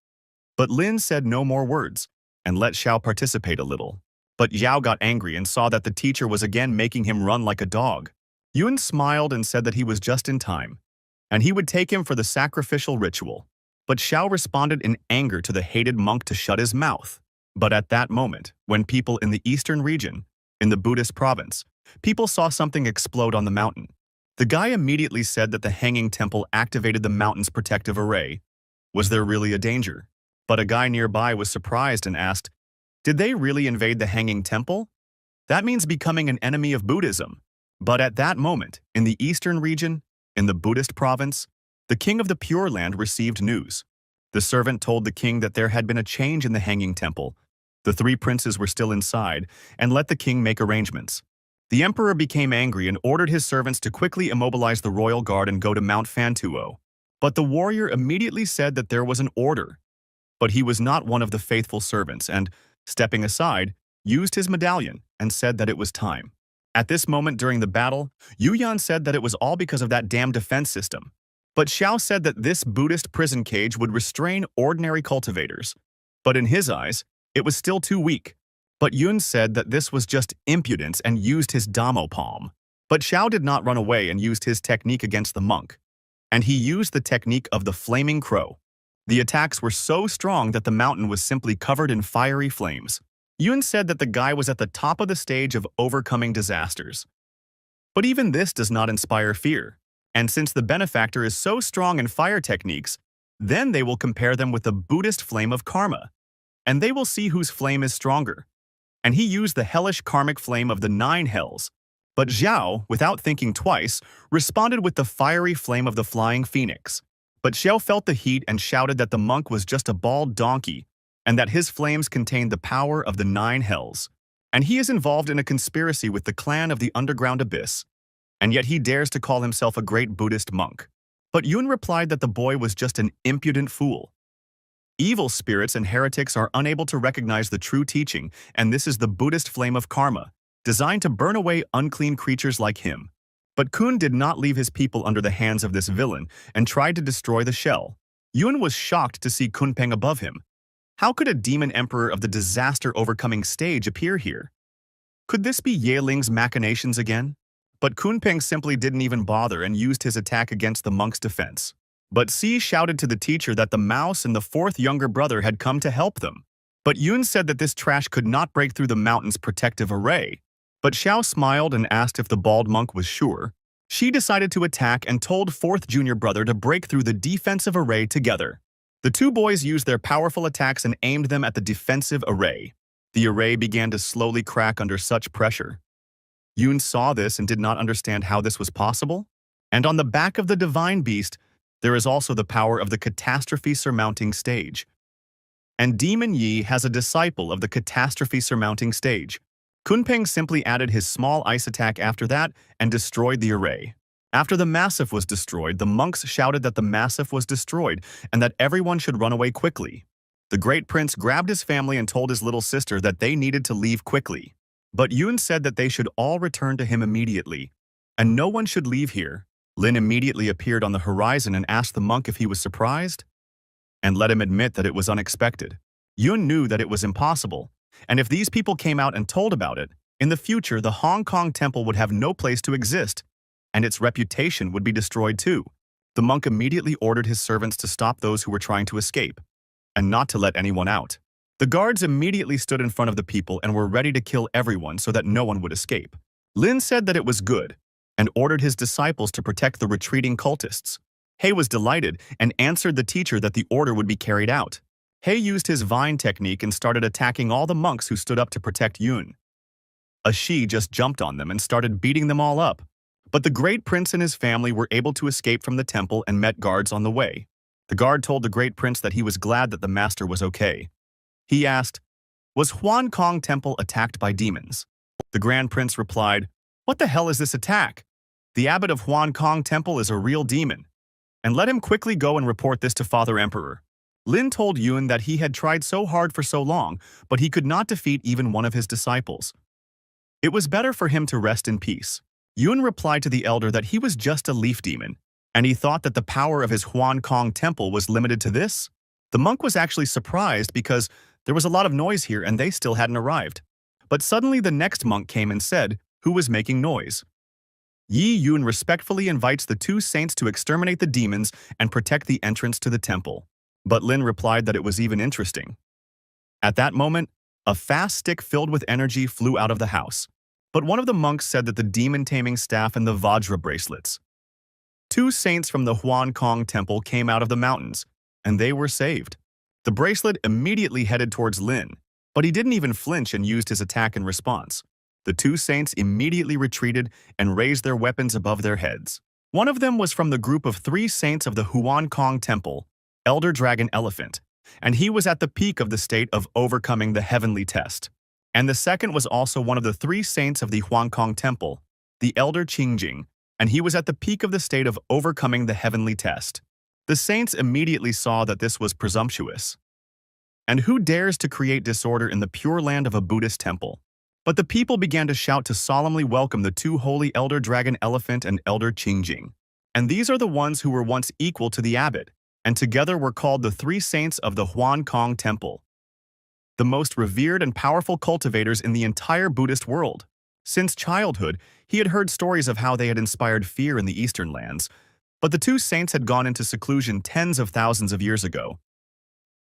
But Lin said no more words and let Xiao participate a little. But Xiao got angry and saw that the teacher was again making him run like a dog. Yun smiled and said that he was just in time, and he would take him for the sacrificial ritual. But Xiao responded in anger to the hated monk to shut his mouth. But at that moment, when people in the eastern region, in the Buddhist province, people saw something explode on the mountain. The guy immediately said that the Hanging Temple activated the mountain's protective array. Was there really a danger? But a guy nearby was surprised and asked, did they really invade the Hanging Temple? That means becoming an enemy of Buddhism. But at that moment, in the eastern region, in the Buddhist province, the king of the Pure Land received news. The servant told the king that there had been a change in the Hanging Temple. The three princes were still inside and let the king make arrangements. The emperor became angry and ordered his servants to quickly immobilize the royal guard and go to Mount Fantuo. But the warrior immediately said that there was an order. But he was not one of the faithful servants and, stepping aside, used his medallion and said that it was time. At this moment during the battle, Yu Yan said that it was all because of that damn defense system. But Xiao said that this Buddhist prison cage would restrain ordinary cultivators. But in his eyes, it was still too weak. But Yun said that this was just impudence and used his Damo palm. But Xiao did not run away and used his technique against the monk. And he used the technique of the flaming crow. The attacks were so strong that the mountain was simply covered in fiery flames. Yun said that the guy was at the top of the stage of overcoming disasters. But even this does not inspire fear. And since the benefactor is so strong in fire techniques, then they will compare them with the Buddhist flame of karma. And they will see whose flame is stronger. And he used the hellish karmic flame of the 9 hells. But Zhao, without thinking twice, responded with the fiery flame of the flying phoenix. But Xiao felt the heat and shouted that the monk was just a bald donkey, and that his flames contain the power of the 9 hells. And he is involved in a conspiracy with the clan of the underground abyss, and yet he dares to call himself a great Buddhist monk. But Yun replied that the boy was just an impudent fool. Evil spirits and heretics are unable to recognize the true teaching, and this is the Buddhist flame of karma, designed to burn away unclean creatures like him. But Kun did not leave his people under the hands of this villain and tried to destroy the shell. Yun was shocked to see Kunpeng above him. How could a demon emperor of the disaster-overcoming stage appear here? Could this be Yeling's machinations again? But Kunpeng simply didn't even bother and used his attack against the monk's defense. But Si shouted to the teacher that the mouse and the fourth younger brother had come to help them. But Yun said that this trash could not break through the mountain's protective array. But Xiao smiled and asked if the bald monk was sure. She decided to attack and told fourth junior brother to break through the defensive array together. The two boys used their powerful attacks and aimed them at the defensive array. The array began to slowly crack under such pressure. Yun saw this and did not understand how this was possible. And on the back of the divine beast, there is also the power of the catastrophe-surmounting stage. And Demon Yi has a disciple of the catastrophe-surmounting stage. Kunpeng simply added his small ice attack after that and destroyed the array. After the massif was destroyed, the monks shouted that the massif was destroyed and that everyone should run away quickly. The great prince grabbed his family and told his little sister that they needed to leave quickly. But Yun said that they should all return to him immediately, and no one should leave here. Lin immediately appeared on the horizon and asked the monk if he was surprised, and let him admit that it was unexpected. Yun knew that it was impossible, and if these people came out and told about it, in the future the Hong Kong temple would have no place to exist, and its reputation would be destroyed too. The monk immediately ordered his servants to stop those who were trying to escape, and not to let anyone out. The guards immediately stood in front of the people and were ready to kill everyone so that no one would escape. Lin said that it was good, and ordered his disciples to protect the retreating cultists. He was delighted and answered the teacher that the order would be carried out. He used his vine technique and started attacking all the monks who stood up to protect Yun. A Shi just jumped on them and started beating them all up. But the great prince and his family were able to escape from the temple and met guards on the way. The guard told the great prince that he was glad that the master was okay. He asked, "Was Huan Kong Temple attacked by demons?" The Grand Prince replied, "What the hell is this attack? The abbot of Huan Kong Temple is a real demon. And let him quickly go and report this to Father Emperor." Lin told Yun that he had tried so hard for so long, but he could not defeat even one of his disciples. It was better for him to rest in peace. Yun replied to the elder that he was just a leaf demon, and he thought that the power of his Huan Kong Temple was limited to this. The monk was actually surprised because there was a lot of noise here and they still hadn't arrived. But suddenly the next monk came and said, "Who was making noise?" Yi Yun respectfully invites the two saints to exterminate the demons and protect the entrance to the temple. But Lin replied that it was even interesting. At that moment, a fast stick filled with energy flew out of the house. But one of the monks said that the demon-taming staff and the Vajra bracelets. Two saints from the Huan Kong Temple came out of the mountains, and they were saved. The bracelet immediately headed towards Lin, but he didn't even flinch and used his attack in response. The two saints immediately retreated and raised their weapons above their heads. One of them was from the group of 3 saints of the Huan Kong Temple, Elder Dragon Elephant, and he was at the peak of the state of overcoming the heavenly test. And the second was also one of the 3 saints of the Huan Kong Temple, the Elder Qingjing, and he was at the peak of the state of overcoming the heavenly test. The saints immediately saw that this was presumptuous. And who dares to create disorder in the pure land of a Buddhist temple? But the people began to shout to solemnly welcome the 2 holy Elder Dragon Elephant and Elder Qingjing. And these are the ones who were once equal to the abbot, and together were called the 3 saints of the Huan Kong Temple, the most revered and powerful cultivators in the entire Buddhist world. Since childhood, he had heard stories of how they had inspired fear in the eastern lands, but the 2 saints had gone into seclusion tens of thousands of years ago,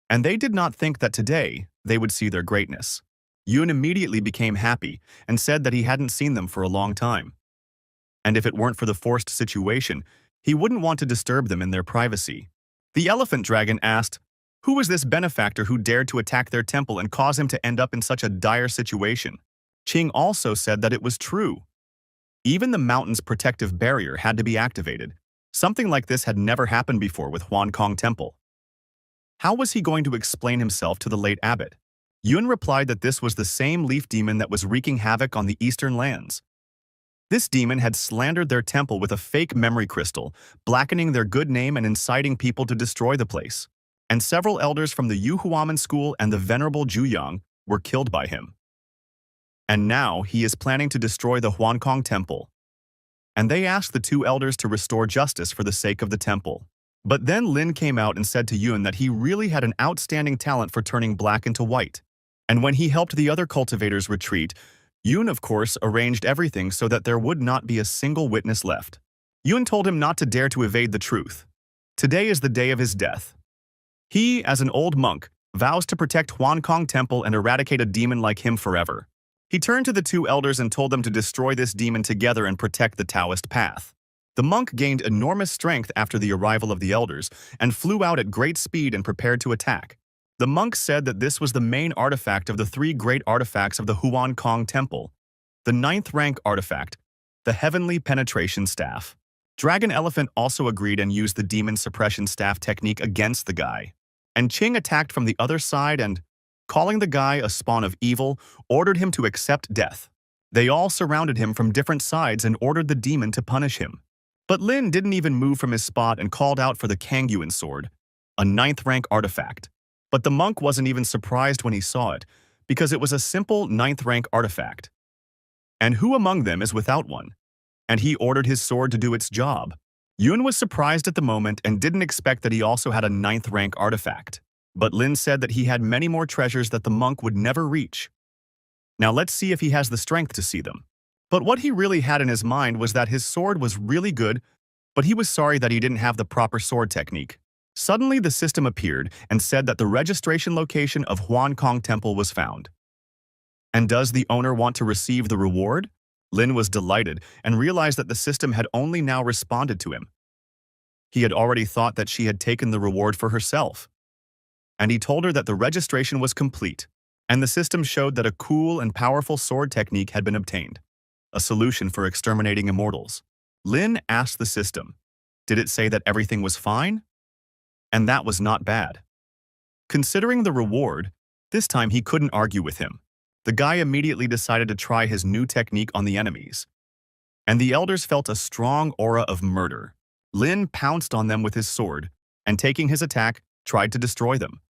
and they did not think that today they would see their greatness. Yun immediately became happy and said that he hadn't seen them for a long time. And if it weren't for the forced situation, he wouldn't want to disturb them in their privacy. The elephant dragon asked, "Who was this benefactor who dared to attack their temple and cause him to end up in such a dire situation?" Qing also said that it was true. Even the mountain's protective barrier had to be activated. Something like this had never happened before with Huan Kong Temple. How was he going to explain himself to the late abbot? Yun replied that this was the same leaf demon that was wreaking havoc on the eastern lands. This demon had slandered their temple with a fake memory crystal, blackening their good name and inciting people to destroy the place. And several elders from the Yuhuaman school and the venerable Juyang were killed by him. And now he is planning to destroy the Huankong temple. And they asked the two elders to restore justice for the sake of the temple. But then Lin came out and said to Yun that he really had an outstanding talent for turning black into white. And when he helped the other cultivators retreat, Yun, of course, arranged everything so that there would not be a single witness left. Yun told him not to dare to evade the truth. Today is the day of his death. He, as an old monk, vows to protect Huankong Temple and eradicate a demon like him forever. He turned to the two elders and told them to destroy this demon together and protect the Taoist path. The monk gained enormous strength after the arrival of the elders and flew out at great speed and prepared to attack. The monk said that this was the main artifact of the three great artifacts of the Huankong Temple. The 9th rank artifact, the Heavenly Penetration Staff. Dragon Elephant also agreed and used the Demon Suppression Staff technique against the guy. And Qing attacked from the other side and, calling the guy a spawn of evil, ordered him to accept death. They all surrounded him from different sides and ordered the demon to punish him. But Lin didn't even move from his spot and called out for the Kangyuan sword, a 9th rank artifact. But the monk wasn't even surprised when he saw it, because it was a simple 9th rank artifact. And who among them is without one? And he ordered his sword to do its job. Yun was surprised at the moment and didn't expect that he also had a 9th rank artifact. But Lin said that he had many more treasures that the monk would never reach. Now let's see if he has the strength to see them. But what he really had in his mind was that his sword was really good, but he was sorry that he didn't have the proper sword technique. Suddenly the system appeared and said that the registration location of Huankong Temple was found. And does the owner want to receive the reward? Lin was delighted and realized that the system had only now responded to him. He had already thought that she had taken the reward for herself. And he told her that the registration was complete, and the system showed that a cool and powerful sword technique had been obtained, a solution for exterminating immortals. Lin asked the system, did it say that everything was fine? And that was not bad. Considering the reward, this time he couldn't argue with him. The guy immediately decided to try his new technique on the enemies. And the elders felt a strong aura of murder. Lin pounced on them with his sword, and taking his attack, tried to destroy them.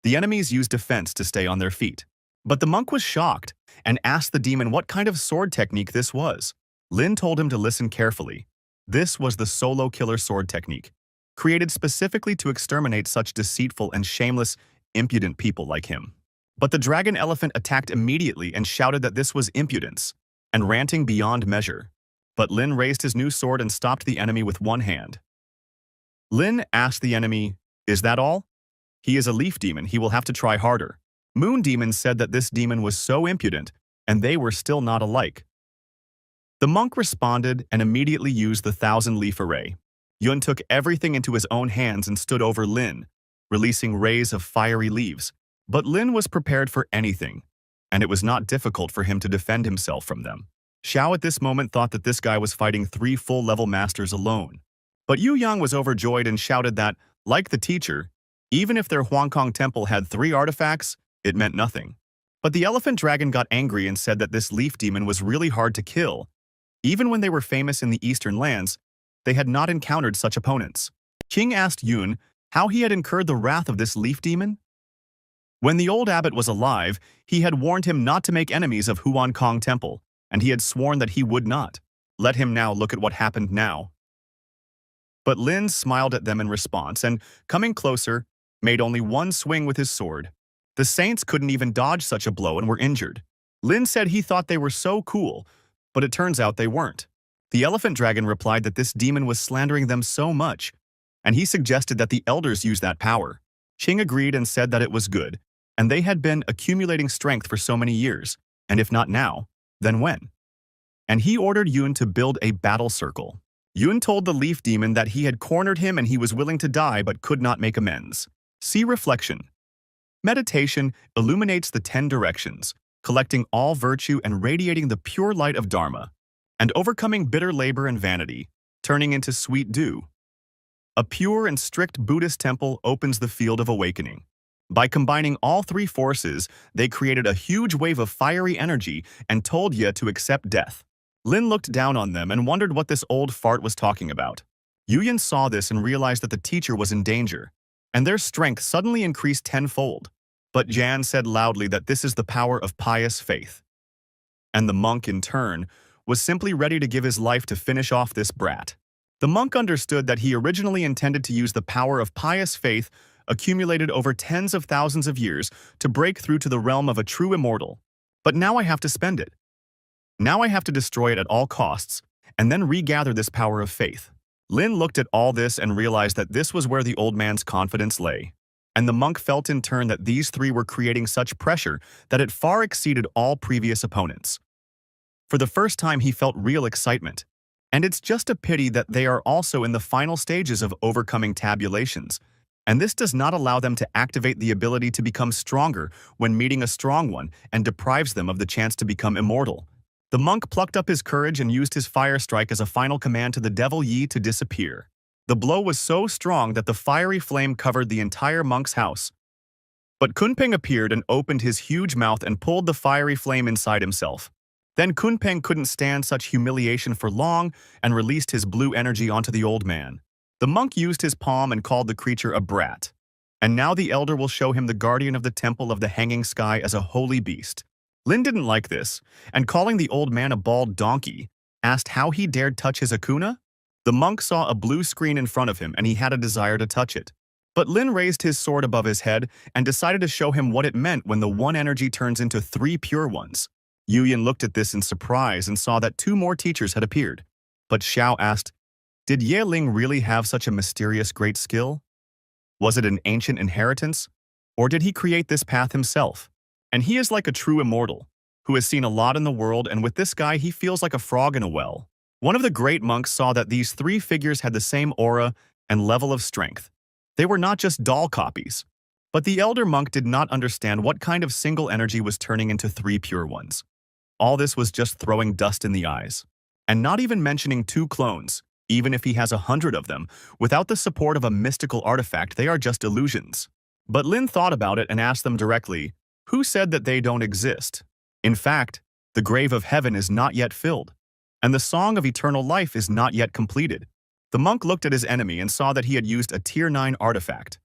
The enemies used defense to stay on their feet. But the monk was shocked and asked the demon what kind of sword technique this was. Lin told him to listen carefully. This was the solo killer sword technique, created specifically to exterminate such deceitful and shameless, impudent people like him. But the dragon elephant attacked immediately and shouted that this was impudence, and ranting beyond measure. But Lin raised his new sword and stopped the enemy with one hand. Lin asked the enemy, is that all? He is a leaf demon, he will have to try harder. Moon Demon said that this demon was so impudent, and they were still not alike. The monk responded and immediately used the 1,000-leaf array. Yun took everything into his own hands and stood over Lin, releasing rays of fiery leaves. But Lin was prepared for anything, and it was not difficult for him to defend himself from them. Xiao at this moment thought that this guy was fighting 3 full-level masters alone. But Yu Yang was overjoyed and shouted that, like the teacher, even if their Huankong temple had 3 artifacts, it meant nothing. But the elephant dragon got angry and said that this leaf demon was really hard to kill. Even when they were famous in the eastern lands, they had not encountered such opponents. Qing asked Yun how he had incurred the wrath of this leaf demon. When the old abbot was alive, he had warned him not to make enemies of Huankong Temple, and he had sworn that he would not. Let him now look at what happened now. But Lin smiled at them in response and, coming closer, made only one swing with his sword. The saints couldn't even dodge such a blow and were injured. Lin said he thought they were so cool, but it turns out they weren't. The elephant dragon replied that this demon was slandering them so much, and he suggested that the elders use that power. Qing agreed and said that it was good, and they had been accumulating strength for so many years, and if not now, then when? And he ordered Yun to build a battle circle. Yun told the leaf demon that he had cornered him and he was willing to die but could not make amends. See reflection. Meditation illuminates the 10 directions, collecting all virtue and radiating the pure light of Dharma, and overcoming bitter labor and vanity, turning into sweet dew. A pure and strict Buddhist temple opens the field of awakening. By combining all three forces, they created a huge wave of fiery energy and told Ye to accept death. Lin looked down on them and wondered what this old fart was talking about. Yuyan saw this and realized that the teacher was in danger, and their strength suddenly increased tenfold. But Jan said loudly that this is the power of pious faith. And the monk, in turn, was simply ready to give his life to finish off this brat. The monk understood that he originally intended to use the power of pious faith accumulated over tens of thousands of years to break through to the realm of a true immortal. But now I have to spend it. Now I have to destroy it at all costs, and then regather this power of faith. Lin looked at all this and realized that this was where the old man's confidence lay. And the monk felt in turn that these three were creating such pressure that it far exceeded all previous opponents. For the first time he felt real excitement. And it's just a pity that they are also in the final stages of overcoming tabulations, and this does not allow them to activate the ability to become stronger when meeting a strong one and deprives them of the chance to become immortal. The monk plucked up his courage and used his fire strike as a final command to the devil Yi to disappear. The blow was so strong that the fiery flame covered the entire monk's house. But Kunpeng appeared and opened his huge mouth and pulled the fiery flame inside himself. Then Kunpeng couldn't stand such humiliation for long and released his blue energy onto the old man. The monk used his palm and called the creature a brat. And now the elder will show him the guardian of the temple of the hanging sky as a holy beast. Lin didn't like this, and calling the old man a bald donkey, asked how he dared touch his Akuna. The monk saw a blue screen in front of him and he had a desire to touch it. But Lin raised his sword above his head and decided to show him what it meant when the one energy turns into three pure ones. Yuyan looked at this in surprise and saw that two more teachers had appeared. But Xiao asked, did Ye Ling really have such a mysterious great skill? Was it an ancient inheritance? Or did he create this path himself? And he is like a true immortal, who has seen a lot in the world, and with this guy he feels like a frog in a well. One of the great monks saw that these three figures had the same aura and level of strength. They were not just doll copies. But the elder monk did not understand what kind of single energy was turning into three pure ones. All this was just throwing dust in the eyes. And not even mentioning two clones, even if he has 100 of them, without the support of a mystical artifact, they are just illusions. But Lin thought about it and asked them directly, who said that they don't exist? In fact, the grave of heaven is not yet filled, and the song of eternal life is not yet completed. The monk looked at his enemy and saw that he had used a Tier 9 artifact.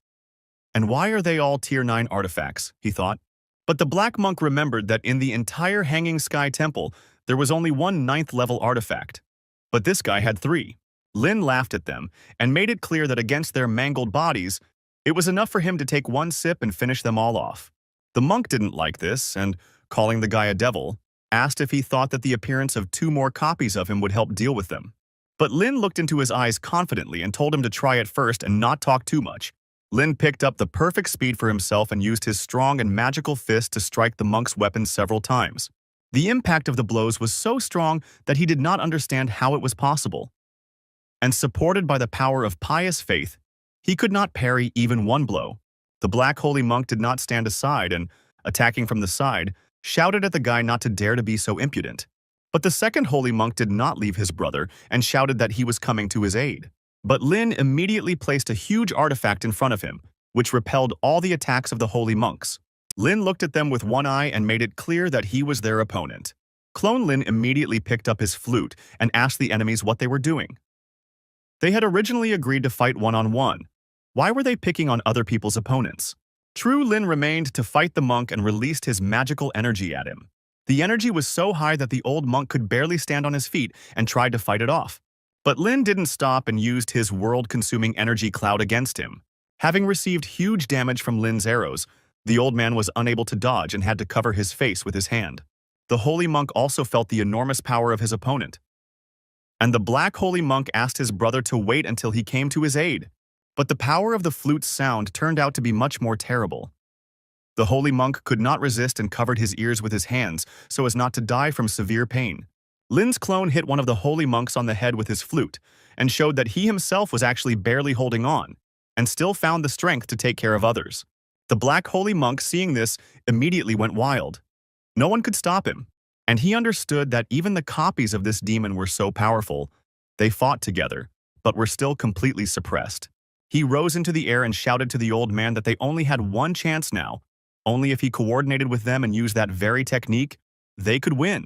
And why are they all Tier 9 artifacts, he thought. But the black monk remembered that in the entire Hanging Sky Temple, there was only one 9th level artifact. But this guy had 3. Lin laughed at them and made it clear that against their mangled bodies, it was enough for him to take one sip and finish them all off. The monk didn't like this and, calling the guy a devil, asked if he thought that the appearance of 2 more copies of him would help deal with them. But Lin looked into his eyes confidently and told him to try it first and not talk too much. Lin picked up the perfect speed for himself and used his strong and magical fist to strike the monk's weapon several times. The impact of the blows was so strong that he did not understand how it was possible. And supported by the power of pious faith, he could not parry even one blow. The black holy monk did not stand aside and, attacking from the side, shouted at the guy not to dare to be so impudent. But the second holy monk did not leave his brother and shouted that he was coming to his aid. But Lin immediately placed a huge artifact in front of him, which repelled all the attacks of the holy monks. Lin looked at them with one eye and made it clear that he was their opponent. Clone Lin immediately picked up his flute and asked the enemies what they were doing. They had originally agreed to fight one-on-one. Why were they picking on other people's opponents? True Lin remained to fight the monk and released his magical energy at him. The energy was so high that the old monk could barely stand on his feet and tried to fight it off. But Lin didn't stop and used his world-consuming energy cloud against him. Having received huge damage from Lin's arrows, the old man was unable to dodge and had to cover his face with his hand. The holy monk also felt the enormous power of his opponent. And the black holy monk asked his brother to wait until he came to his aid. But the power of the flute's sound turned out to be much more terrible. The holy monk could not resist and covered his ears with his hands so as not to die from severe pain. Lin's clone hit one of the holy monks on the head with his flute and showed that he himself was actually barely holding on and still found the strength to take care of others. The black holy monk, seeing this, immediately went wild. No one could stop him, and he understood that even the copies of this demon were so powerful. They fought together, but were still completely suppressed. He rose into the air and shouted to the old man that they only had one chance now. Only if he coordinated with them and used that very technique, they could win.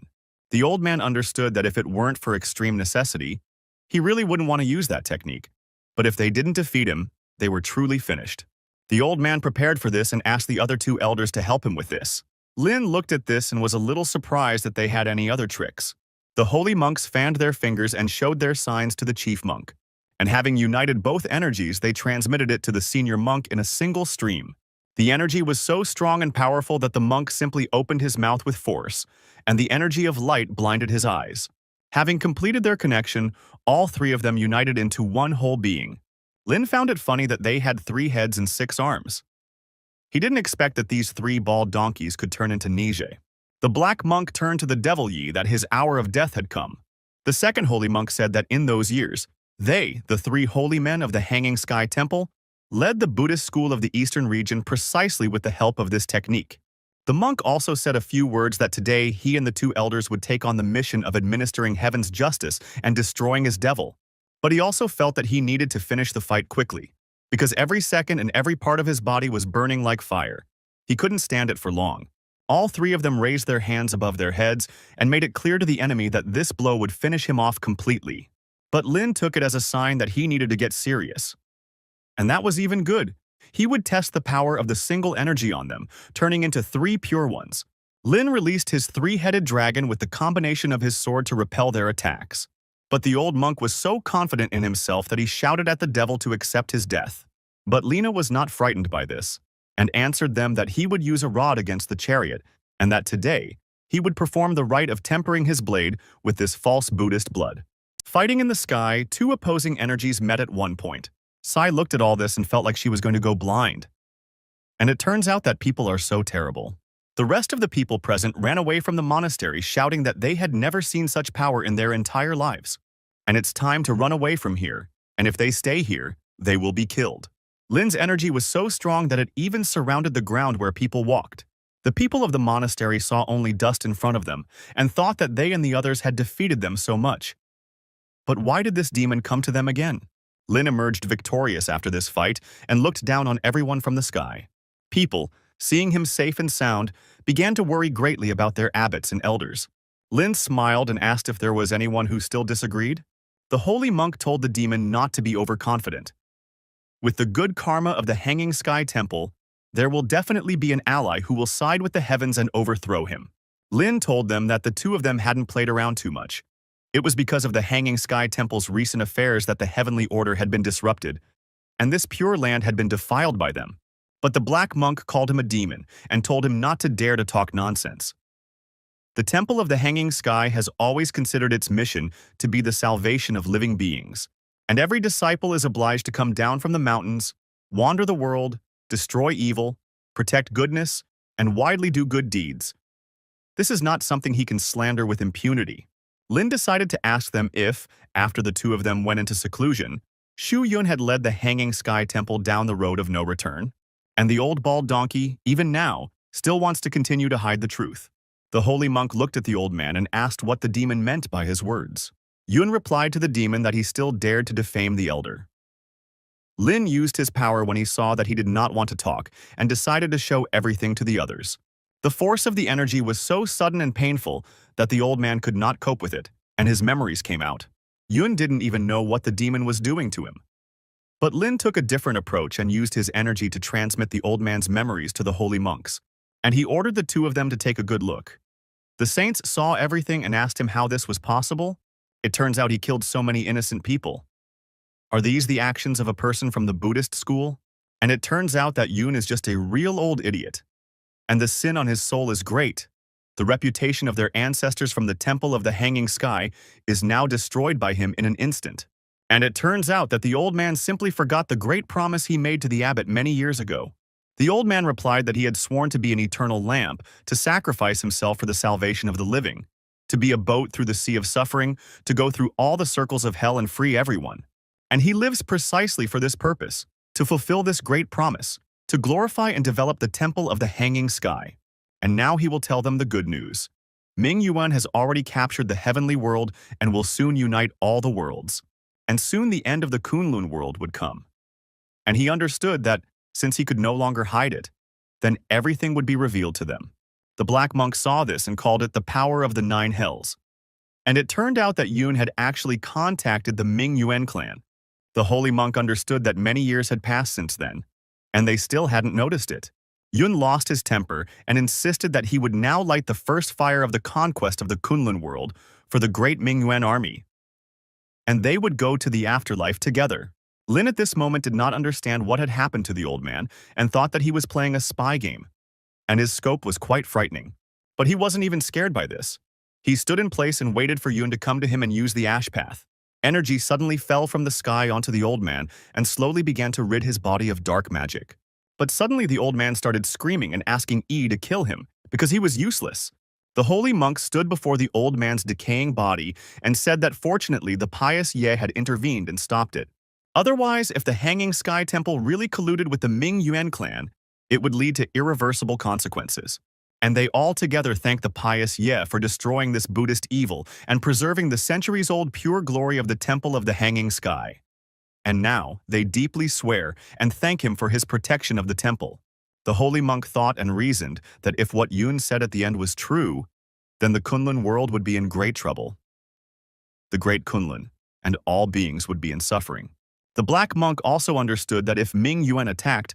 The old man understood that if it weren't for extreme necessity, he really wouldn't want to use that technique. But if they didn't defeat him, they were truly finished. The old man prepared for this and asked the other two elders to help him with this. Lin looked at this and was a little surprised that they had any other tricks. The holy monks fanned their fingers and showed their signs to the chief monk. And having united both energies, they transmitted it to the senior monk in a single stream. The energy was so strong and powerful that the monk simply opened his mouth with force, and the energy of light blinded his eyes. Having completed their connection, all three of them united into one whole being. Lin found it funny that they had 3 heads and 6 arms. He didn't expect that these 3 bald donkeys could turn into Nije. The black monk turned to the devil Yi that his hour of death had come. The second holy monk said that in those years, they, the 3 holy men of the Hanging Sky Temple, led the Buddhist school of the Eastern region precisely with the help of this technique. The monk also said a few words that today he and the 2 elders would take on the mission of administering heaven's justice and destroying his devil. But he also felt that he needed to finish the fight quickly, because every second and every part of his body was burning like fire. He couldn't stand it for long. All 3 of them raised their hands above their heads and made it clear to the enemy that this blow would finish him off completely. But Lin took it as a sign that he needed to get serious. And that was even good. He would test the power of the single energy on them, turning into 3 pure ones. Lin released his 3-headed dragon with the combination of his sword to repel their attacks. But the old monk was so confident in himself that he shouted at the devil to accept his death. But Lina was not frightened by this, and answered them that he would use a rod against the chariot, and that today he would perform the rite of tempering his blade with this false Buddhist blood. Fighting in the sky, 2 opposing energies met at one point. Sai looked at all this and felt like she was going to go blind. And it turns out that people are so terrible. The rest of the people present ran away from the monastery shouting that they had never seen such power in their entire lives. And it's time to run away from here, and if they stay here, they will be killed. Lin's energy was so strong that it even surrounded the ground where people walked. The people of the monastery saw only dust in front of them and thought that they and the others had defeated them so much. But why did this demon come to them again? Lin emerged victorious after this fight and looked down on everyone from the sky. People, seeing him safe and sound, began to worry greatly about their abbots and elders. Lin smiled and asked if there was anyone who still disagreed. The holy monk told the demon not to be overconfident. With the good karma of the Hanging Sky Temple, there will definitely be an ally who will side with the heavens and overthrow him. Lin told them that the 2 of them hadn't played around too much. It was because of the Hanging Sky Temple's recent affairs that the heavenly order had been disrupted, and this pure land had been defiled by them. But the black monk called him a demon and told him not to dare to talk nonsense. The Temple of the Hanging Sky has always considered its mission to be the salvation of living beings, and every disciple is obliged to come down from the mountains, wander the world, destroy evil, protect goodness, and widely do good deeds. This is not something he can slander with impunity. Lin decided to ask them if, after the 2 of them went into seclusion, Shu Yun had led the Hanging Sky Temple down the road of no return. And the old bald donkey, even now, still wants to continue to hide the truth. The holy monk looked at the old man and asked what the demon meant by his words. Yun replied to the demon that he still dared to defame the elder. Lin used his power when he saw that he did not want to talk and decided to show everything to the others. The force of the energy was so sudden and painful that the old man could not cope with it, and his memories came out. Yun didn't even know what the demon was doing to him. But Lin took a different approach and used his energy to transmit the old man's memories to the holy monks, and he ordered the 2 of them to take a good look. The saints saw everything and asked him how this was possible. It turns out he killed so many innocent people. Are these the actions of a person from the Buddhist school? And it turns out that Yun is just a real old idiot. And the sin on his soul is great. The reputation of their ancestors from the Temple of the Hanging Sky is now destroyed by him in an instant. And it turns out that the old man simply forgot the great promise he made to the abbot many years ago. The old man replied that he had sworn to be an eternal lamp, to sacrifice himself for the salvation of the living, to be a boat through the sea of suffering, to go through all the circles of hell and free everyone. And he lives precisely for this purpose, to fulfill this great promise, to glorify and develop the Temple of the Hanging Sky. And now he will tell them the good news. Ming Yuan has already captured the heavenly world and will soon unite all the worlds. And soon the end of the Kunlun world would come. and he understood that since he could no longer hide it, then everything would be revealed to them. The black monk saw this and called it the power of the nine hells. And it turned out that Yun had actually contacted the Ming Yuan clan. The holy monk understood that many years had passed since then, and they still hadn't noticed it. Yun lost his temper and insisted that he would now light the first fire of the conquest of the Kunlun world for the great Ming Yuan army, and they would go to the afterlife together. Lin at this moment did not understand what had happened to the old man and thought that he was playing a spy game, and his scope was quite frightening. But he wasn't even scared by this. He stood in place and waited for Yun to come to him and use the ash path. Energy suddenly fell from the sky onto the old man and slowly began to rid his body of dark magic. But suddenly the old man started screaming and asking Yi to kill him because he was useless. The holy monk stood before the old man's decaying body and said that fortunately the pious Ye had intervened and stopped it. Otherwise, if the Hanging Sky Temple really colluded with the Ming Yuan clan, it would lead to irreversible consequences. And they all together thanked the pious Ye for destroying this Buddhist evil and preserving the centuries-old pure glory of the Temple of the Hanging Sky. And now they deeply swear and thank him for his protection of the temple. The holy monk thought and reasoned that if what Yun said at the end was true, then the Kunlun world would be in great trouble. The great Kunlun and all beings would be in suffering. The black monk also understood that if Ming Yuan attacked,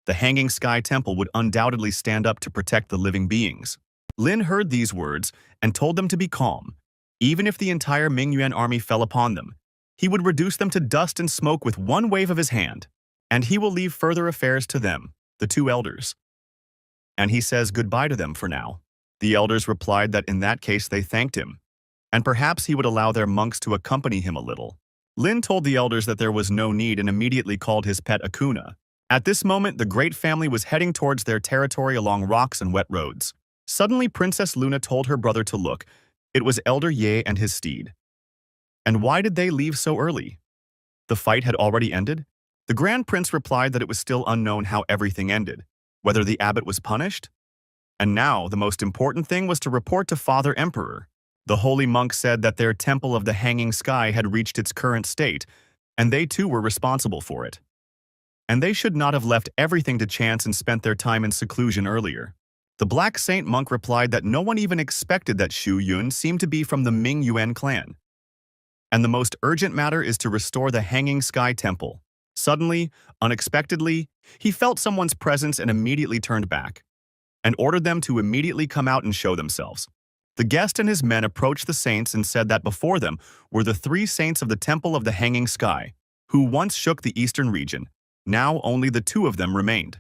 the Hanging Sky Temple would undoubtedly stand up to protect the living beings. Lin heard these words and told them to be calm. Even if the entire Ming Yuan army fell upon them, he would reduce them to dust and smoke with one wave of his hand, and he will leave further affairs to them, the two elders. And he says goodbye to them for now. The elders replied that in that case they thanked him, and perhaps he would allow their monks to accompany him a little. Lin told the elders that there was no need and immediately called his pet Akuna. At this moment, the great family was heading towards their territory along rocks and wet roads. Suddenly, Princess Luna told her brother to look. It was Elder Ye and his steed. And why did they leave so early? The fight had already ended? The Grand Prince replied that it was still unknown how everything ended, whether the abbot was punished. And now, the most important thing was to report to Father Emperor. The holy monk said that their temple of the Hanging Sky had reached its current state, and they too were responsible for it. And they should not have left everything to chance and spent their time in seclusion earlier. The Black Saint monk replied that no one even expected that Shu Yun seemed to be from the Ming Yuan clan. And the most urgent matter is to restore the Hanging Sky Temple. Suddenly, unexpectedly, he felt someone's presence and immediately turned back, and ordered them to immediately come out and show themselves. The guest and his men approached the saints and said that before them were the three saints of the Temple of the Hanging Sky, who once shook the eastern region. Now only the two of them remained.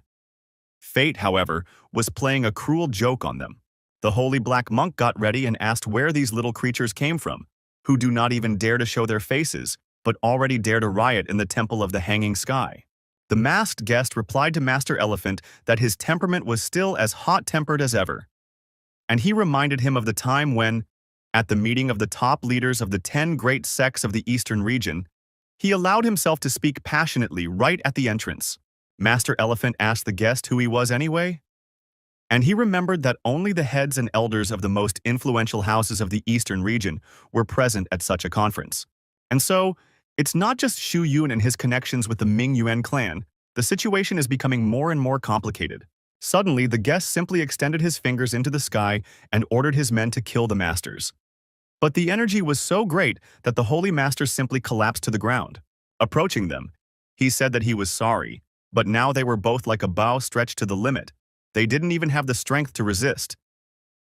Fate, however, was playing a cruel joke on them. The holy black monk got ready and asked where these little creatures came from, who do not even dare to show their faces, but already dare to riot in the Temple of the Hanging Sky. The masked guest replied to Master Elephant that his temperament was still as hot-tempered as ever. And he reminded him of the time when, at the meeting of the top leaders of the 10 great sects of the eastern region, he allowed himself to speak passionately right at the entrance. Master Elephant asked the guest who he was anyway, and he remembered that only the heads and elders of the most influential houses of the eastern region were present at such a conference. And so, it's not just Shu Yun and his connections with the Ming Yuan clan. The situation is becoming more and more complicated. Suddenly, the guest simply extended his fingers into the sky and ordered his men to kill the masters. But the energy was so great that the holy master simply collapsed to the ground. Approaching them, he said that he was sorry, but now they were both like a bow stretched to the limit. They didn't even have the strength to resist.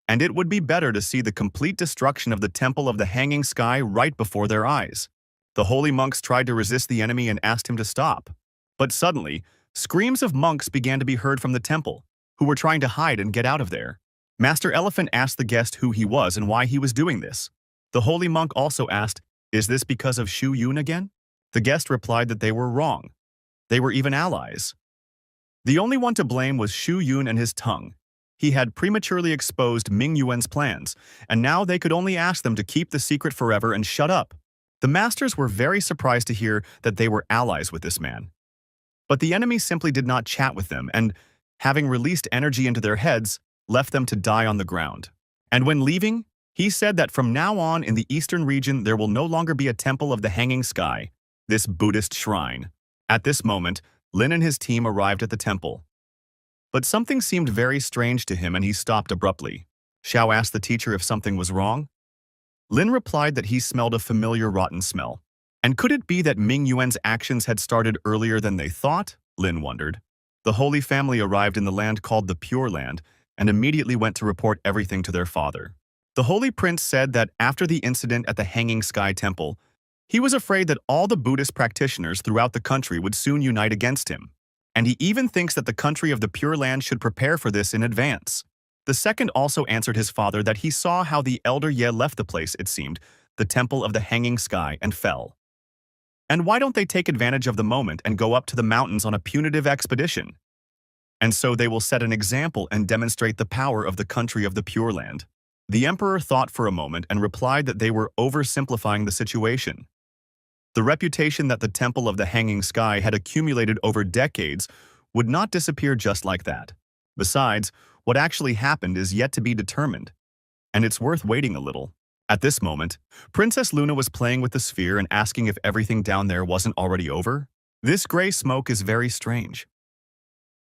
And it would be better to see the complete destruction of the Temple of the Hanging Sky right before their eyes. The holy monks tried to resist the enemy and asked him to stop. But suddenly, screams of monks began to be heard from the temple, who were trying to hide and get out of there. Master Elephant asked the guest who he was and why he was doing this. The holy monk also asked, "Is this because of Shu Yun again?" The guest replied that they were wrong. They were even allies. The only one to blame was Shu Yun and his tongue. He had prematurely exposed Ming Yuan's plans, and now they could only ask them to keep the secret forever and shut up. The masters were very surprised to hear that they were allies with this man. But the enemy simply did not chat with them and, having released energy into their heads, left them to die on the ground. And when leaving, he said that from now on in the eastern region there will no longer be a temple of the Hanging Sky, this Buddhist shrine. At this moment, Lin and his team arrived at the temple. But something seemed very strange to him and he stopped abruptly. Xiao asked the teacher if something was wrong. Lin replied that he smelled a familiar rotten smell. And could it be that Ming Yuan's actions had started earlier than they thought? Lin wondered. The Holy Family arrived in the land called the Pure Land and immediately went to report everything to their father. The Holy Prince said that after the incident at the Hanging Sky Temple, he was afraid that all the Buddhist practitioners throughout the country would soon unite against him. And he even thinks that the country of the Pure Land should prepare for this in advance. The second also answered his father that he saw how the elder Ye left the place, it seemed, the temple of the Hanging Sky, and fell. And why don't they take advantage of the moment and go up to the mountains on a punitive expedition? And so they will set an example and demonstrate the power of the country of the Pure Land. The emperor thought for a moment and replied that they were oversimplifying the situation. The reputation that the Temple of the Hanging Sky had accumulated over decades would not disappear just like that. Besides, what actually happened is yet to be determined, and it's worth waiting a little. At this moment, Princess Luna was playing with the sphere and asking if everything down there wasn't already over. This gray smoke is very strange.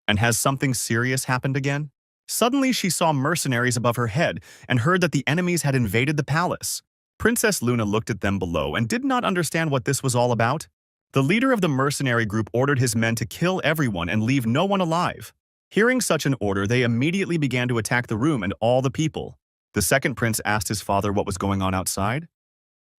And has something serious happened again? Suddenly she saw mercenaries above her head and heard that the enemies had invaded the palace. Princess Luna looked at them below and did not understand what this was all about. The leader of the mercenary group ordered his men to kill everyone and leave no one alive. Hearing such an order, they immediately began to attack the room and all the people. The second prince asked his father what was going on outside.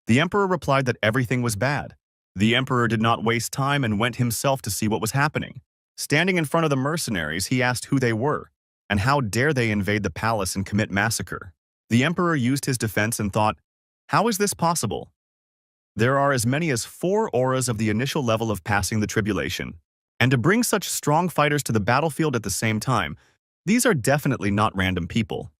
The emperor replied that everything was bad. The emperor did not waste time and went himself to see what was happening. Standing in front of the mercenaries, he asked who they were, and how dare they invade the palace and commit massacre. The emperor used his defense and thought, how is this possible? There are as many as 4 auras of the initial level of passing the tribulation, and to bring such strong fighters to the battlefield at the same time, these are definitely not random people.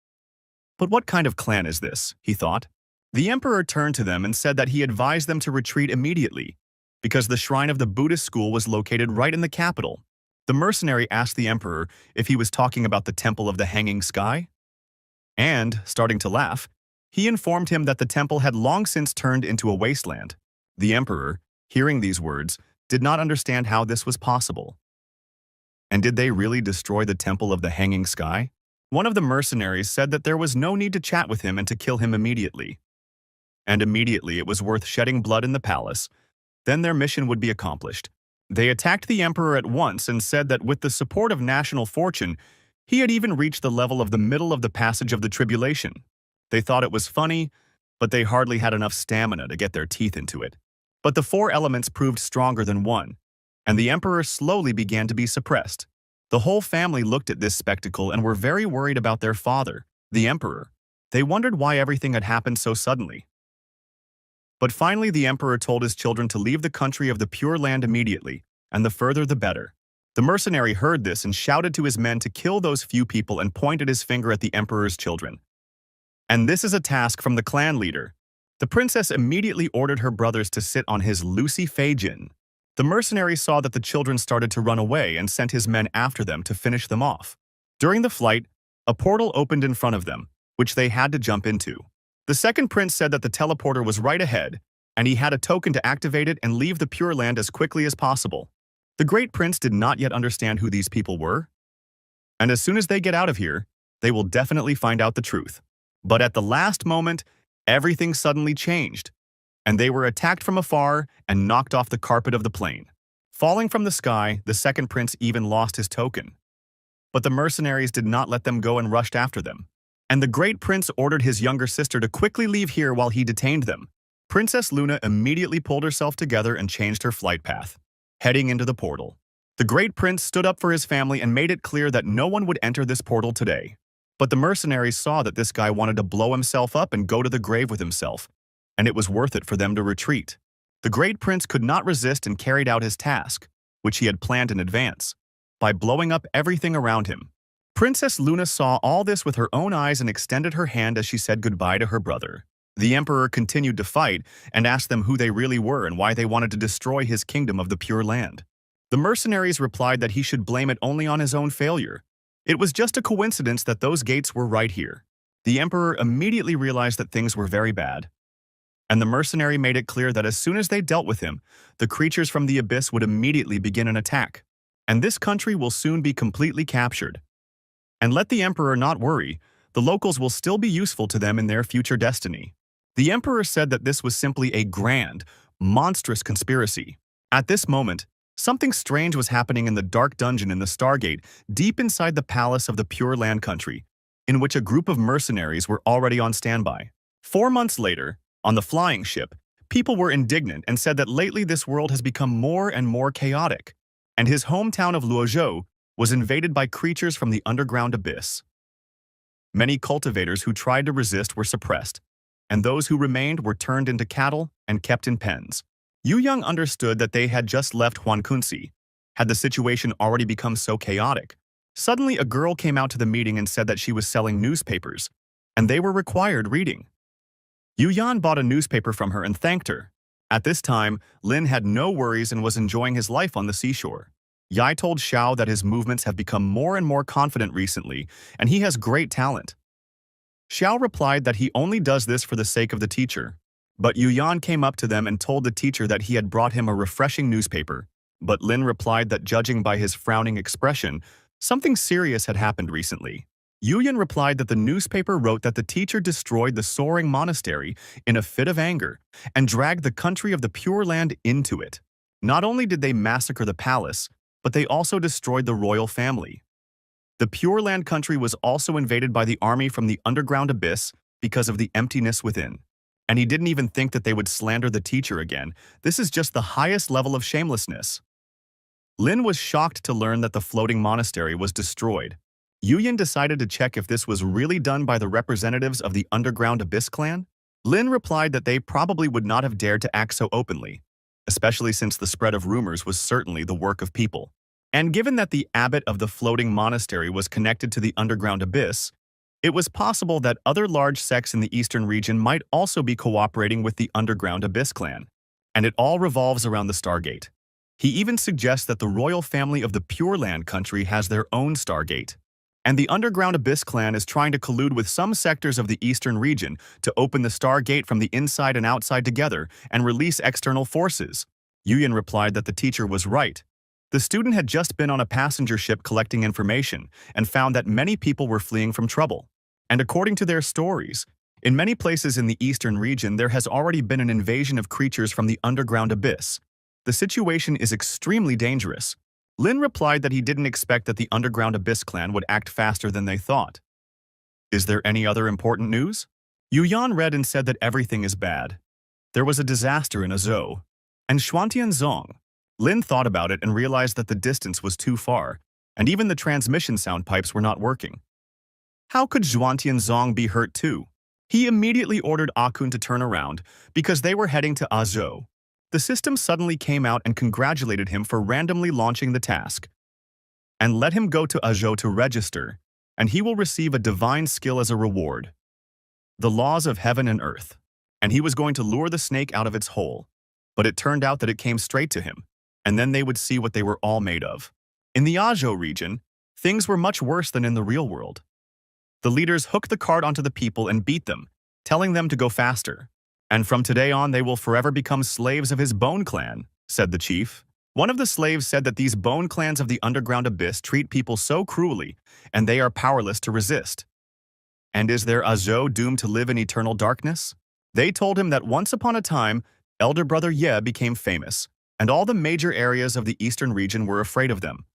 But what kind of clan is this, he thought. The emperor turned to them and said that he advised them to retreat immediately, because the shrine of the Buddhist school was located right in the capital. The mercenary asked the emperor if he was talking about the Temple of the Hanging Sky. And, starting to laugh, he informed him that the temple had long since turned into a wasteland. The emperor, hearing these words, did not understand how this was possible. And did they really destroy the Temple of the Hanging Sky? One of the mercenaries said that there was no need to chat with him and to kill him immediately. And immediately it was worth shedding blood in the palace. Then their mission would be accomplished. They attacked the emperor at once and said that with the support of national fortune, he had even reached the level of the middle of the passage of the tribulation. They thought it was funny, but they hardly had enough stamina to get their teeth into it. But the 4 elements proved stronger than one, and the emperor slowly began to be suppressed. The whole family looked at this spectacle and were very worried about their father, the emperor. They wondered why everything had happened so suddenly. But finally the emperor told his children to leave the country of the Pure Land immediately, and the further the better. The mercenary heard this and shouted to his men to kill those few people and pointed his finger at the emperor's children. And this is a task from the clan leader. The princess immediately ordered her brothers to sit on his Lucy Feijin. The mercenary saw that the children started to run away and sent his men after them to finish them off. During the flight, a portal opened in front of them, which they had to jump into. The second prince said that the teleporter was right ahead, and he had a token to activate it and leave the Pure Land as quickly as possible. The great prince did not yet understand who these people were, and as soon as they get out of here, they will definitely find out the truth. But at the last moment, everything suddenly changed, and they were attacked from afar and knocked off the carpet of the plane. Falling from the sky, the second prince even lost his token. But the mercenaries did not let them go and rushed after them. And the great prince ordered his younger sister to quickly leave here while he detained them. Princess Luna immediately pulled herself together and changed her flight path, heading into the portal. The great prince stood up for his family and made it clear that no one would enter this portal today. But the mercenaries saw that this guy wanted to blow himself up and go to the grave with himself, and it was worth it for them to retreat. The great prince could not resist and carried out his task, which he had planned in advance, by blowing up everything around him. Princess Luna saw all this with her own eyes and extended her hand as she said goodbye to her brother. The emperor continued to fight and asked them who they really were and why they wanted to destroy his kingdom of the Pure Land. The mercenaries replied that he should blame it only on his own failure. It was just a coincidence that those gates were right here. The emperor immediately realized that things were very bad. And the mercenary made it clear that as soon as they dealt with him, the creatures from the abyss would immediately begin an attack. and this country will soon be completely captured. And let the emperor not worry, the locals will still be useful to them in their future destiny. The emperor said that this was simply a grand, monstrous conspiracy. At this moment, something strange was happening in the dark dungeon in the Stargate, deep inside the palace of the Pure Land country, in which a group of mercenaries were already on standby. 4 months later, on the flying ship, people were indignant and said that lately this world has become more and more chaotic, and his hometown of Luozhou was invaded by creatures from the underground abyss. Many cultivators who tried to resist were suppressed, and those who remained were turned into cattle and kept in pens. Yu Yang understood that they had just left Huankunzi. Had the situation already become so chaotic? Suddenly, a girl came out to the meeting and said that she was selling newspapers, and they were required reading. Yu Yan bought a newspaper from her and thanked her. At this time, Lin had no worries and was enjoying his life on the seashore. Yai told Xiao that his movements have become more and more confident recently, and he has great talent. Xiao replied that he only does this for the sake of the teacher. But Yu Yan came up to them and told the teacher that he had brought him a refreshing newspaper. But Lin replied that judging by his frowning expression, something serious had happened recently. Yu Yan replied that the newspaper wrote that the teacher destroyed the soaring monastery in a fit of anger and dragged the country of the Pure Land into it. Not only did they massacre the palace, but they also destroyed the royal family. The Pure Land country was also invaded by the army from the underground abyss because of the emptiness within. And he didn't even think that they would slander the teacher again. This is just the highest level of shamelessness. Lin was shocked to learn that the floating monastery was destroyed. Yu Yan decided to check if this was really done by the representatives of the underground abyss clan. Lin replied that they probably would not have dared to act so openly, especially since the spread of rumors was certainly the work of people. And given that the abbot of the floating monastery was connected to the underground abyss, it was possible that other large sects in the eastern region might also be cooperating with the underground abyss clan. And it all revolves around the Stargate. He even suggests that the royal family of the Pure Land country has their own Stargate. And the underground abyss clan is trying to collude with some sectors of the eastern region to open the Stargate from the inside and outside together and release external forces. Yu Yan replied that the teacher was right. The student had just been on a passenger ship collecting information and found that many people were fleeing from trouble. And according to their stories, in many places in the eastern region there has already been an invasion of creatures from the underground abyss. The situation is extremely dangerous. Lin replied that he didn't expect that the underground abyss clan would act faster than they thought. Is there any other important news? Yu Yan read and said that everything is bad. There was a disaster in Azhou. And Xuantianzong. Lin thought about it and realized that the distance was too far, and even the transmission sound pipes were not working. How could Xuantianzong be hurt too? He immediately ordered Akun to turn around because they were heading to Azhou. The system suddenly came out and congratulated him for randomly launching the task, and let him go to Azhou to register, and he will receive a divine skill as a reward. The laws of heaven and earth. And he was going to lure the snake out of its hole. But it turned out that it came straight to him, and then they would see what they were all made of. In the Azhou region, things were much worse than in the real world. The leaders hooked the cart onto the people and beat them, telling them to go faster. And from today on they will forever become slaves of his Bone Clan, said the chief. One of the slaves said that these Bone Clans of the underground abyss treat people so cruelly, and they are powerless to resist. And is their Azhou doomed to live in eternal darkness? They told him that once upon a time, elder brother Ye became famous, and all the major areas of the eastern region were afraid of them.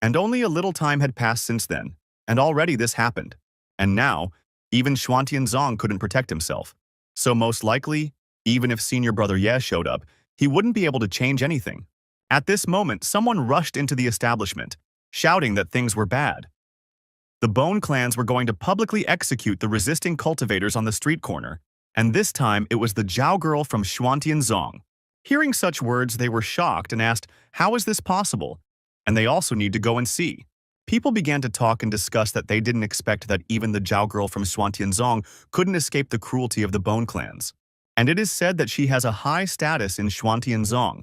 And only a little time had passed since then, and already this happened. And now, even Xuantianzong couldn't protect himself. So most likely, even if senior brother Ye showed up, he wouldn't be able to change anything. At this moment, someone rushed into the establishment, shouting that things were bad. The Bone Clans were going to publicly execute the resisting cultivators on the street corner, and this time it was the Zhao girl from Xuantianzong. Hearing such words, they were shocked and asked, how is this possible? And they also need to go and see. People began to talk and discuss that they didn't expect that even the Zhao girl from Xuantianzong couldn't escape the cruelty of the Bone Clans. And it is said that she has a high status in Xuantianzong.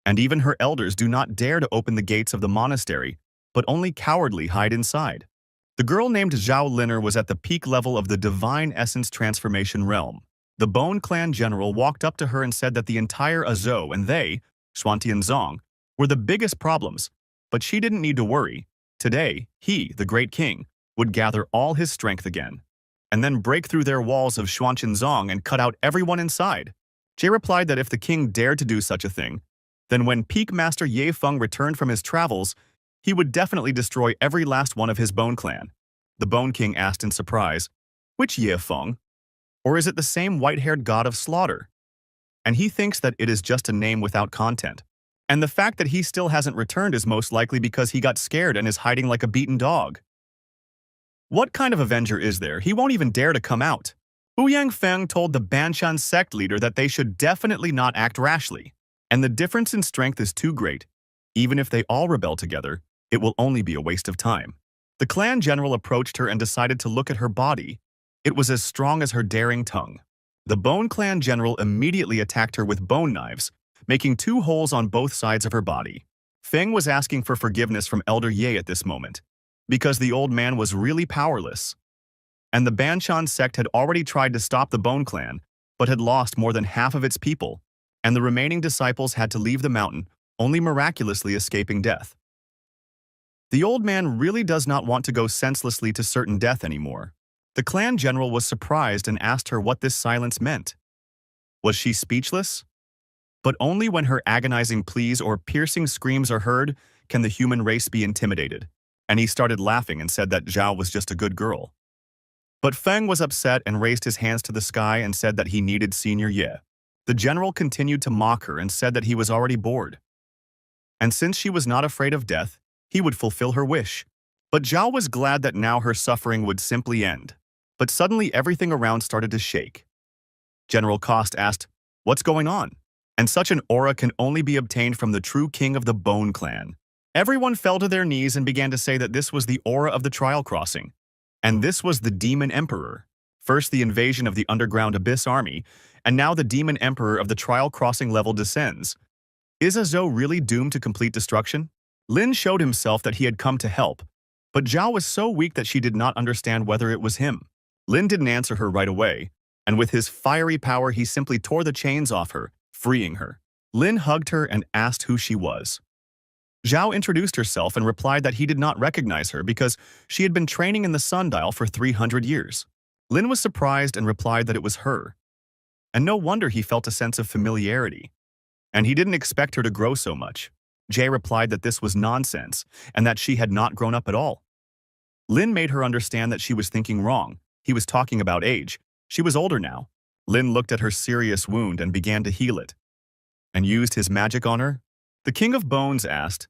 And even her elders do not dare to open the gates of the monastery, but only cowardly hide inside. The girl named Zhao Liner was at the peak level of the divine essence transformation realm. The Bone Clan general walked up to her and said that the entire Azhou and they, Xuantianzong, were the biggest problems, But she didn't need to worry. Today, he, the great king, would gather all his strength again, and then break through their walls of Xuanqinzong and cut out everyone inside. Jay replied that if the king dared to do such a thing, then when Peak Master Ye Feng returned from his travels, he would definitely destroy every last one of his Bone Clan. The Bone King asked in surprise, "Which Ye Feng? Or is it the same white-haired god of slaughter?" And he thinks that it is just a name without content. And the fact that he still hasn't returned is most likely because he got scared and is hiding like a beaten dog. What kind of avenger is there? He won't even dare to come out. Ouyang Feng told the Banshan sect leader that they should definitely not act rashly. And the difference in strength is too great. Even if they all rebel together, it will only be a waste of time. The clan general approached her and decided to look at her body. It was as strong as her daring tongue. The Bone Clan general immediately attacked her with bone knives, making 2 holes on both sides of her body. Feng was asking for forgiveness from Elder Ye at this moment, because the old man was really powerless. And the Banshan sect had already tried to stop the Bone Clan, but had lost more than half of its people, and the remaining disciples had to leave the mountain, only miraculously escaping death. The old man really does not want to go senselessly to certain death anymore. The clan general was surprised and asked her what this silence meant. Was she speechless? But only when her agonizing pleas or piercing screams are heard can the human race be intimidated. And he started laughing and said that Zhao was just a good girl. But Feng was upset and raised his hands to the sky and said that he needed Senior Ye. The general continued to mock her and said that he was already bored. And since she was not afraid of death, he would fulfill her wish. But Zhao was glad that now her suffering would simply end. But suddenly everything around started to shake. General Cost asked, "What's going on?" And such an aura can only be obtained from the true king of the Bone Clan. Everyone fell to their knees and began to say that this was the aura of the Trial Crossing. And this was the Demon Emperor. First the invasion of the Underground Abyss Army, and now the Demon Emperor of the Trial Crossing level descends. Is Zhou really doomed to complete destruction? Lin showed himself that he had come to help, but Zhao was so weak that she did not understand whether it was him. Lin didn't answer her right away, and with his fiery power he simply tore the chains off her, freeing her. Lin hugged her and asked who she was. Zhao introduced herself and replied that he did not recognize her because she had been training in the sundial for 300 years. Lin was surprised and replied that it was her. And no wonder he felt a sense of familiarity. And he didn't expect her to grow so much. Jay replied that this was nonsense and that she had not grown up at all. Lin made her understand that she was thinking wrong. He was talking about age. She was older now. Lin looked at her serious wound and began to heal it. And used his magic on her? The King of Bones asked,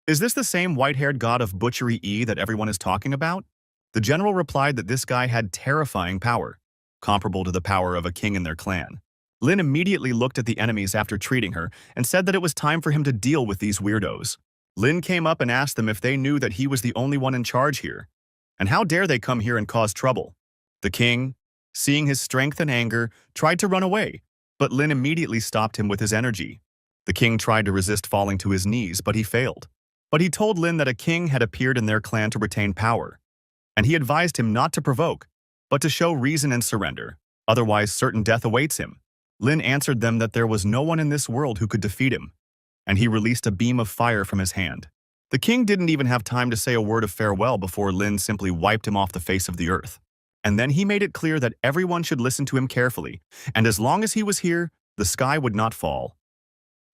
"Is this the same white-haired god of butchery E that everyone is talking about?" The general replied that this guy had terrifying power, comparable to the power of a king in their clan. Lin immediately looked at the enemies after treating her and said that it was time for him to deal with these weirdos. Lin came up and asked them if they knew that he was the only one in charge here, and how dare they come here and cause trouble. The king, seeing his strength and anger, tried to run away, but Lin immediately stopped him with his energy. The king tried to resist falling to his knees, but he failed. But he told Lin that a king had appeared in their clan to retain power, and he advised him not to provoke, but to show reason and surrender, otherwise certain death awaits him. Lin answered them that there was no one in this world who could defeat him, and he released a beam of fire from his hand. The king didn't even have time to say a word of farewell before Lin simply wiped him off the face of the earth. And then he made it clear that everyone should listen to him carefully, and as long as he was here, the sky would not fall.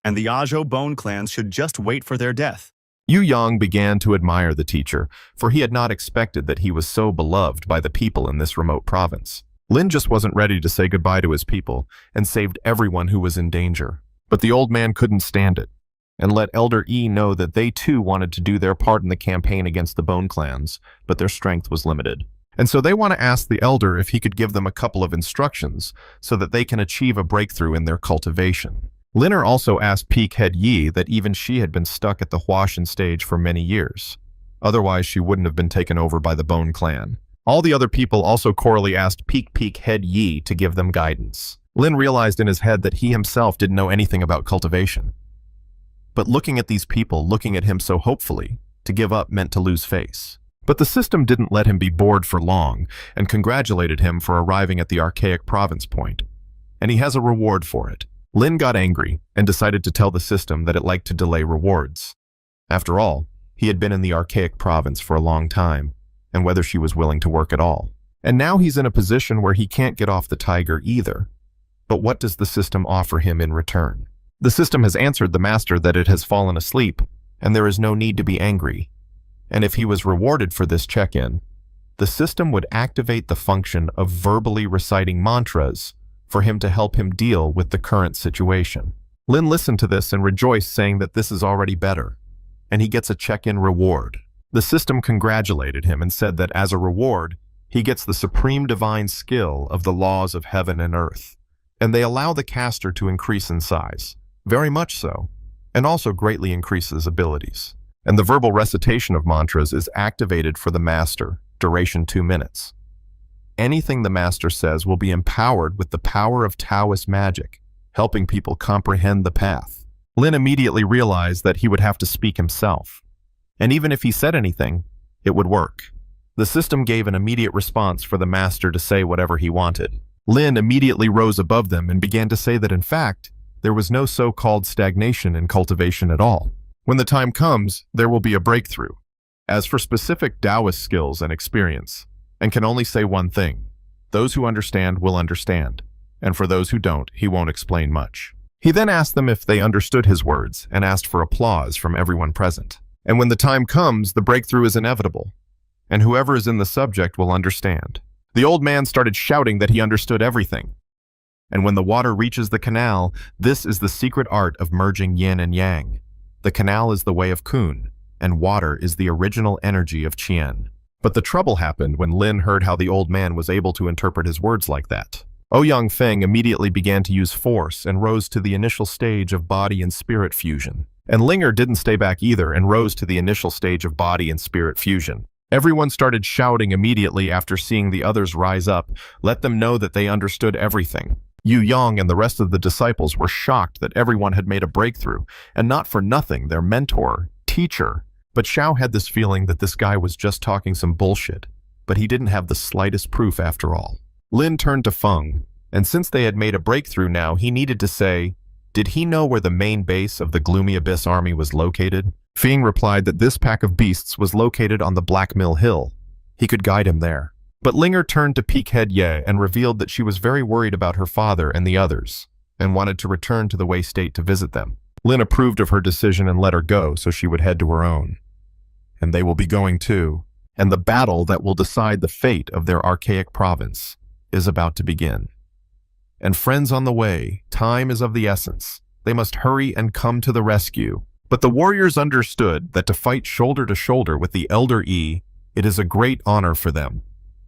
And the Azhou Bone clans should just wait for their death. Yu Yang began to admire the teacher, for he had not expected that he was so beloved by the people in this remote province. Lin just wasn't ready to say goodbye to his people and saved everyone who was in danger. But the old man couldn't stand it and let Elder Yi know that they too wanted to do their part in the campaign against the Bone clans, but their strength was limited. And so they want to ask the elder if he could give them a couple of instructions so that they can achieve a breakthrough in their cultivation. Liner also asked Peak Head Yi that even she had been stuck at the Huashan stage for many years. Otherwise, she wouldn't have been taken over by the Bone clan. All the other people also chorally asked Peak Head Yi to give them guidance. Lin realized in his head that he himself didn't know anything about cultivation. But looking at these people, looking at him so hopefully, to give up meant to lose face. But the system didn't let him be bored for long and congratulated him for arriving at the archaic province point. And he has a reward for it. Lin got angry and decided to tell the system that it liked to delay rewards. After all, He had been in the archaic province for a long time, and whether she was willing to work at all. And now he's in a position where he can't get off the tiger either. But what does the system offer him in return? The system has answered the master that it has fallen asleep, and there is no need to be angry. And if he was rewarded for this check-in, the system would activate the function of verbally reciting mantras for him to help him deal with the current situation. Lin listened to this and rejoiced, saying that this is already better, and he gets a check-in reward. The system congratulated him and said that as a reward, he gets the supreme divine skill of the laws of heaven and earth, and they allow the caster to increase in size, very much so, and also greatly increases abilities. And the verbal recitation of mantras is activated for the master, duration 2 minutes. Anything the master says will be empowered with the power of Taoist magic, helping people comprehend the path. Lin immediately realized that he would have to speak himself. And even if he said anything, it would work. The system gave an immediate response for the master to say whatever he wanted. Lin immediately rose above them and began to say that in fact, there was no so-called stagnation in cultivation at all. When the time comes, there will be a breakthrough. As for specific Taoist skills and experience, and can only say one thing, those who understand will understand, and for those who don't, he won't explain much. He then asked them if they understood his words and asked for applause from everyone present. And when the time comes, the breakthrough is inevitable, and whoever is in the subject will understand. The old man started shouting that he understood everything. And when the water reaches the canal, this is the secret art of merging yin and yang. The canal is the way of Kun, and water is the original energy of Qian. But the trouble happened when Lin heard how the old man was able to interpret his words like that. Ouyang Feng immediately began to use force and rose to the initial stage of body and spirit fusion. And Linger didn't stay back either and rose to the initial stage of body and spirit fusion. Everyone started shouting immediately after seeing the others rise up, let them know that they understood everything. Yu Yang and the rest of the disciples were shocked that everyone had made a breakthrough, and not for nothing their mentor, teacher. But Xiao had this feeling that this guy was just talking some bullshit, but he didn't have the slightest proof after all. Lin turned to Feng, and since they had made a breakthrough now, he needed to say, did he know where the main base of the Gloomy Abyss army was located? Feng replied that this pack of beasts was located on the Black Mill Hill. He could guide him there. But Linger turned to Peakhead Ye and revealed that she was very worried about her father and the others, and wanted to return to the Wei State to visit them. Lin approved of her decision and let her go so she would head to her own. And they will be going too, and the battle that will decide the fate of their archaic province is about to begin. And friends on the way, time is of the essence. They must hurry and come to the rescue. But the warriors understood that to fight shoulder to shoulder with the Elder Yi, it is a great honor for them.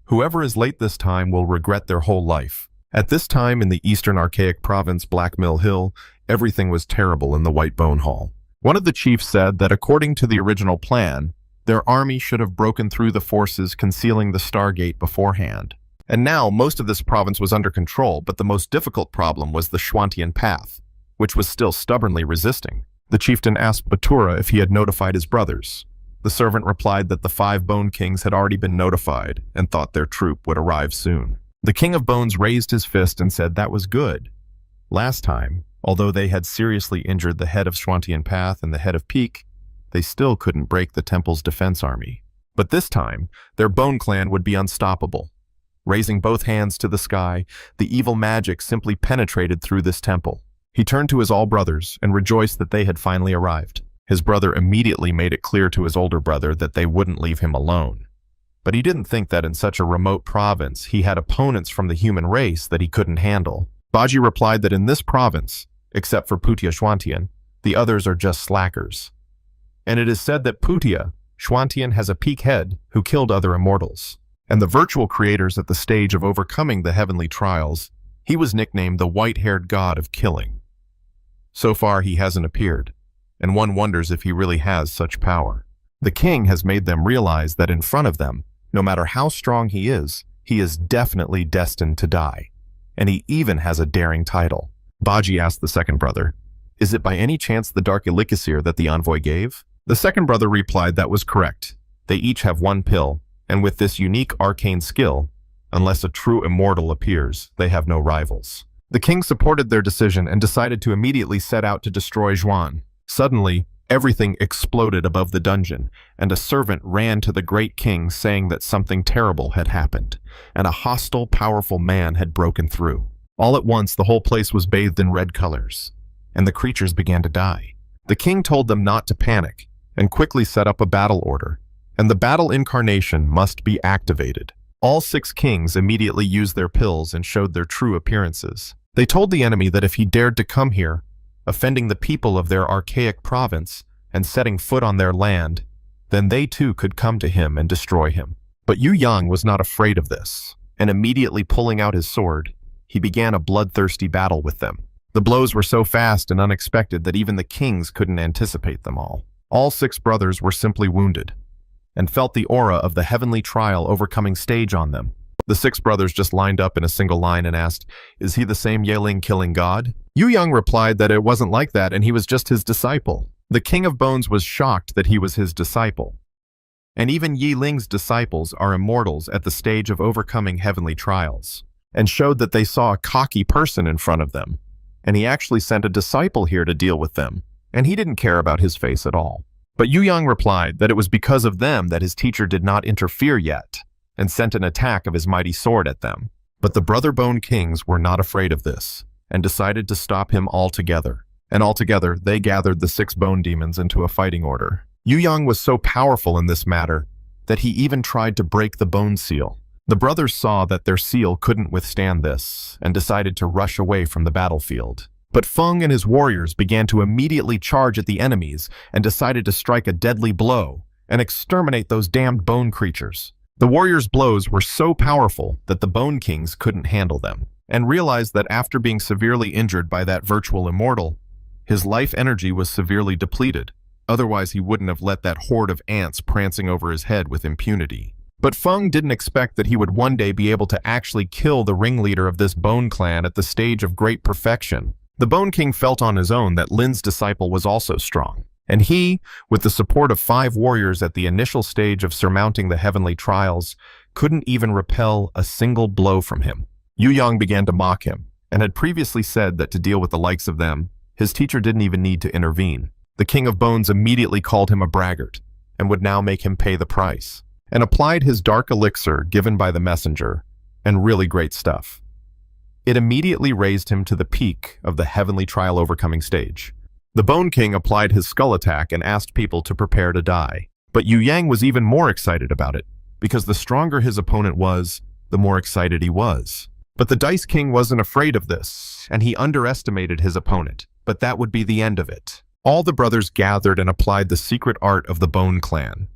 Whoever is late this time will regret their whole life. At this time in the eastern archaic province Black Mill Hill, everything was terrible in the White Bone Hall. One of the chiefs said that according to the original plan, their army should have broken through the forces concealing the Stargate beforehand. And now most of this province was under control, but the most difficult problem was the Xuantian path, which was still stubbornly resisting. The chieftain asked Batura if he had notified his brothers. The servant replied that the 5 Bone Kings had already been notified and thought their troop would arrive soon. The King of Bones raised his fist and said that was good. Last time, although they had seriously injured the head of Xuantian Path and the head of Peak, they still couldn't break the temple's defense army. But this time, their Bone Clan would be unstoppable. Raising both hands to the sky, the evil magic simply penetrated through this temple. He turned to his all brothers and rejoiced that they had finally arrived. His brother immediately made it clear to his older brother that they wouldn't leave him alone. But he didn't think that in such a remote province he had opponents from the human race that he couldn't handle. Baji replied that in this province, except for Putia Xuantian, the others are just slackers. And it is said that Putia Xuantian has a peak head who killed other immortals. And the virtual creators at the stage of overcoming the heavenly trials, he was nicknamed the white-haired god of killing. So far he hasn't appeared, and one wonders if he really has such power. The king has made them realize that in front of them, no matter how strong he is definitely destined to die. And he even has a daring title. Baji asked the second brother, is it by any chance the dark elixir that the envoy gave? The second brother replied that was correct. They each have 1 pill, and with this unique arcane skill, unless a true immortal appears, they have no rivals. The king supported their decision and decided to immediately set out to destroy Zhuan. Suddenly, Everything exploded above the dungeon, and a servant ran to the great king saying that something terrible had happened, and a hostile, powerful man had broken through. All at once, the whole place was bathed in red colors, and the creatures began to die. The king told them not to panic, and quickly set up a battle order, and the battle incarnation must be activated. All 6 kings immediately used their pills and showed their true appearances. They told the enemy that if he dared to come here, offending the people of their archaic province and setting foot on their land, then they too could come to him and destroy him. But Yu Yang was not afraid of this, and immediately pulling out his sword, he began a bloodthirsty battle with them. The blows were so fast and unexpected that even the kings couldn't anticipate them all. All 6 brothers were simply wounded, and felt the aura of the heavenly trial overcoming stage on them. The 6 brothers just lined up in a single line and asked, "Is he the same Yeling killing god?" Yu Yang replied that it wasn't like that and he was just his disciple. The King of Bones was shocked that he was his disciple. And even Yi Ling's disciples are immortals at the stage of overcoming heavenly trials, and showed that they saw a cocky person in front of them. And he actually sent a disciple here to deal with them, and he didn't care about his face at all. But Yu Yang replied that it was because of them that his teacher did not interfere yet, and sent an attack of his mighty sword at them. But the Brother Bone Kings were not afraid of this, and decided to stop him altogether. And altogether, they gathered the 6 bone demons into a fighting order. Yu Yang was so powerful in this matter that he even tried to break the bone seal. The brothers saw that their seal couldn't withstand this, and decided to rush away from the battlefield. But Feng and his warriors began to immediately charge at the enemies and decided to strike a deadly blow and exterminate those damned bone creatures. The warriors' blows were so powerful that the Bone Kings couldn't handle them, and realized that after being severely injured by that virtual immortal, his life energy was severely depleted. Otherwise, he wouldn't have let that horde of ants prancing over his head with impunity. But Feng didn't expect that he would one day be able to actually kill the ringleader of this bone clan at the stage of great perfection. The Bone King felt on his own that Lin's disciple was also strong, and he, with the support of 5 warriors at the initial stage of surmounting the heavenly trials, couldn't even repel a single blow from him. Yu Yang began to mock him, and had previously said that to deal with the likes of them, his teacher didn't even need to intervene. The King of Bones immediately called him a braggart, and would now make him pay the price, and applied his dark elixir given by the messenger, and really great stuff. It immediately raised him to the peak of the heavenly trial overcoming stage. The Bone King applied his skull attack and asked people to prepare to die. But Yu Yang was even more excited about it, because the stronger his opponent was, the more excited he was. But the Dice King wasn't afraid of this, and he underestimated his opponent, but that would be the end of it. All the brothers gathered and applied the secret art of the Bone Clan.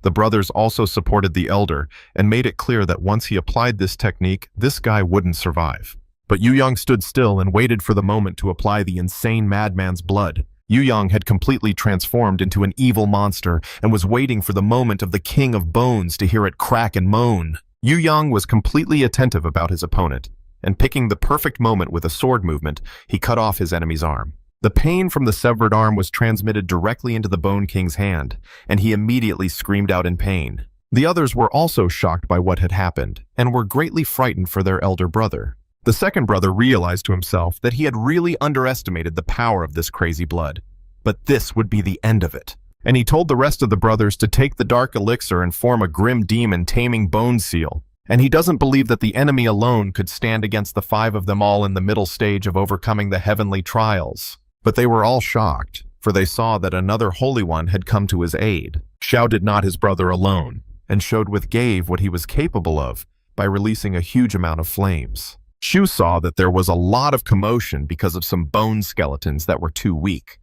The brothers also supported the elder and made it clear that once he applied this technique, this guy wouldn't survive. But Yu Yang stood still and waited for the moment to apply the insane madman's blood. Yu Yang had completely transformed into an evil monster and was waiting for the moment of the King of Bones to hear it crack and moan. Yu Yang was completely attentive about his opponent, and picking the perfect moment with a sword movement, he cut off his enemy's arm. The pain from the severed arm was transmitted directly into the Bone King's hand, and he immediately screamed out in pain. The others were also shocked by what had happened, and were greatly frightened for their elder brother. The second brother realized to himself that he had really underestimated the power of this crazy blood, but this would be the end of it. And he told the rest of the brothers to take the dark elixir and form a grim demon taming bone seal. And he doesn't believe that the enemy alone could stand against the 5 of them all in the middle stage of overcoming the heavenly trials. But they were all shocked, for they saw that another Holy One had come to his aid. Xiao did not his brother alone, and showed with Gave what he was capable of by releasing a huge amount of flames. Shu saw that there was a lot of commotion because of some bone skeletons that were too weak,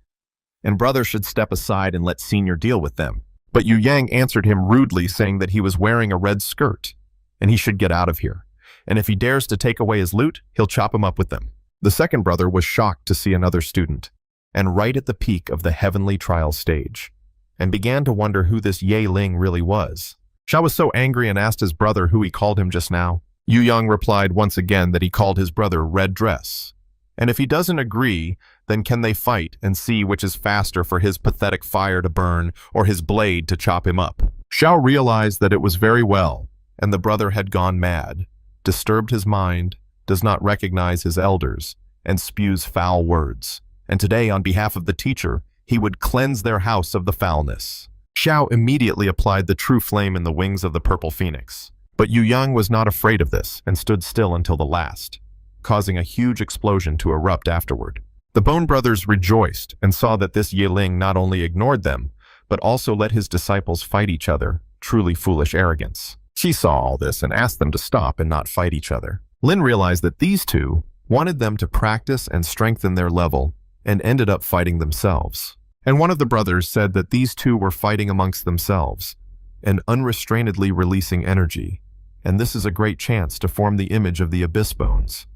and brother should step aside and let senior deal with them. But Yu Yang answered him rudely, saying that he was wearing a red skirt, and he should get out of here, and if he dares to take away his loot, he'll chop him up with them. The second brother was shocked to see another student, and right at the peak of the heavenly trial stage, and began to wonder who this Ye Ling really was. Xiao was so angry and asked his brother who he called him just now. Yu Yang replied once again that he called his brother Red Dress, and if he doesn't agree, then can they fight and see which is faster for his pathetic fire to burn or his blade to chop him up. Xiao realized that it was very well, and the brother had gone mad, disturbed his mind, does not recognize his elders, and spews foul words. And today, on behalf of the teacher, he would cleanse their house of the foulness. Xiao immediately applied the true flame in the wings of the purple phoenix. But Yu Yang was not afraid of this and stood still until the last, causing a huge explosion to erupt afterward. The Bone Brothers rejoiced and saw that this Yiling not only ignored them, but also let his disciples fight each other, truly foolish arrogance. She saw all this and asked them to stop and not fight each other. Lin realized that these two wanted them to practice and strengthen their level and ended up fighting themselves. And one of the brothers said that these two were fighting amongst themselves and unrestrainedly releasing energy. And this is a great chance to form the image of the abyss bones.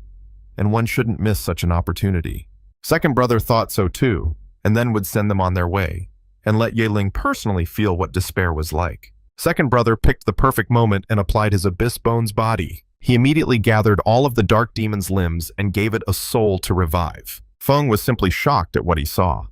And one shouldn't miss such an opportunity. Second brother thought so too, and then would send them on their way, and let Yiling personally feel what despair was like. Second brother picked the perfect moment and applied his abyss bones body. He immediately gathered all of the dark demon's limbs and gave it a soul to revive. Feng was simply shocked at what he saw.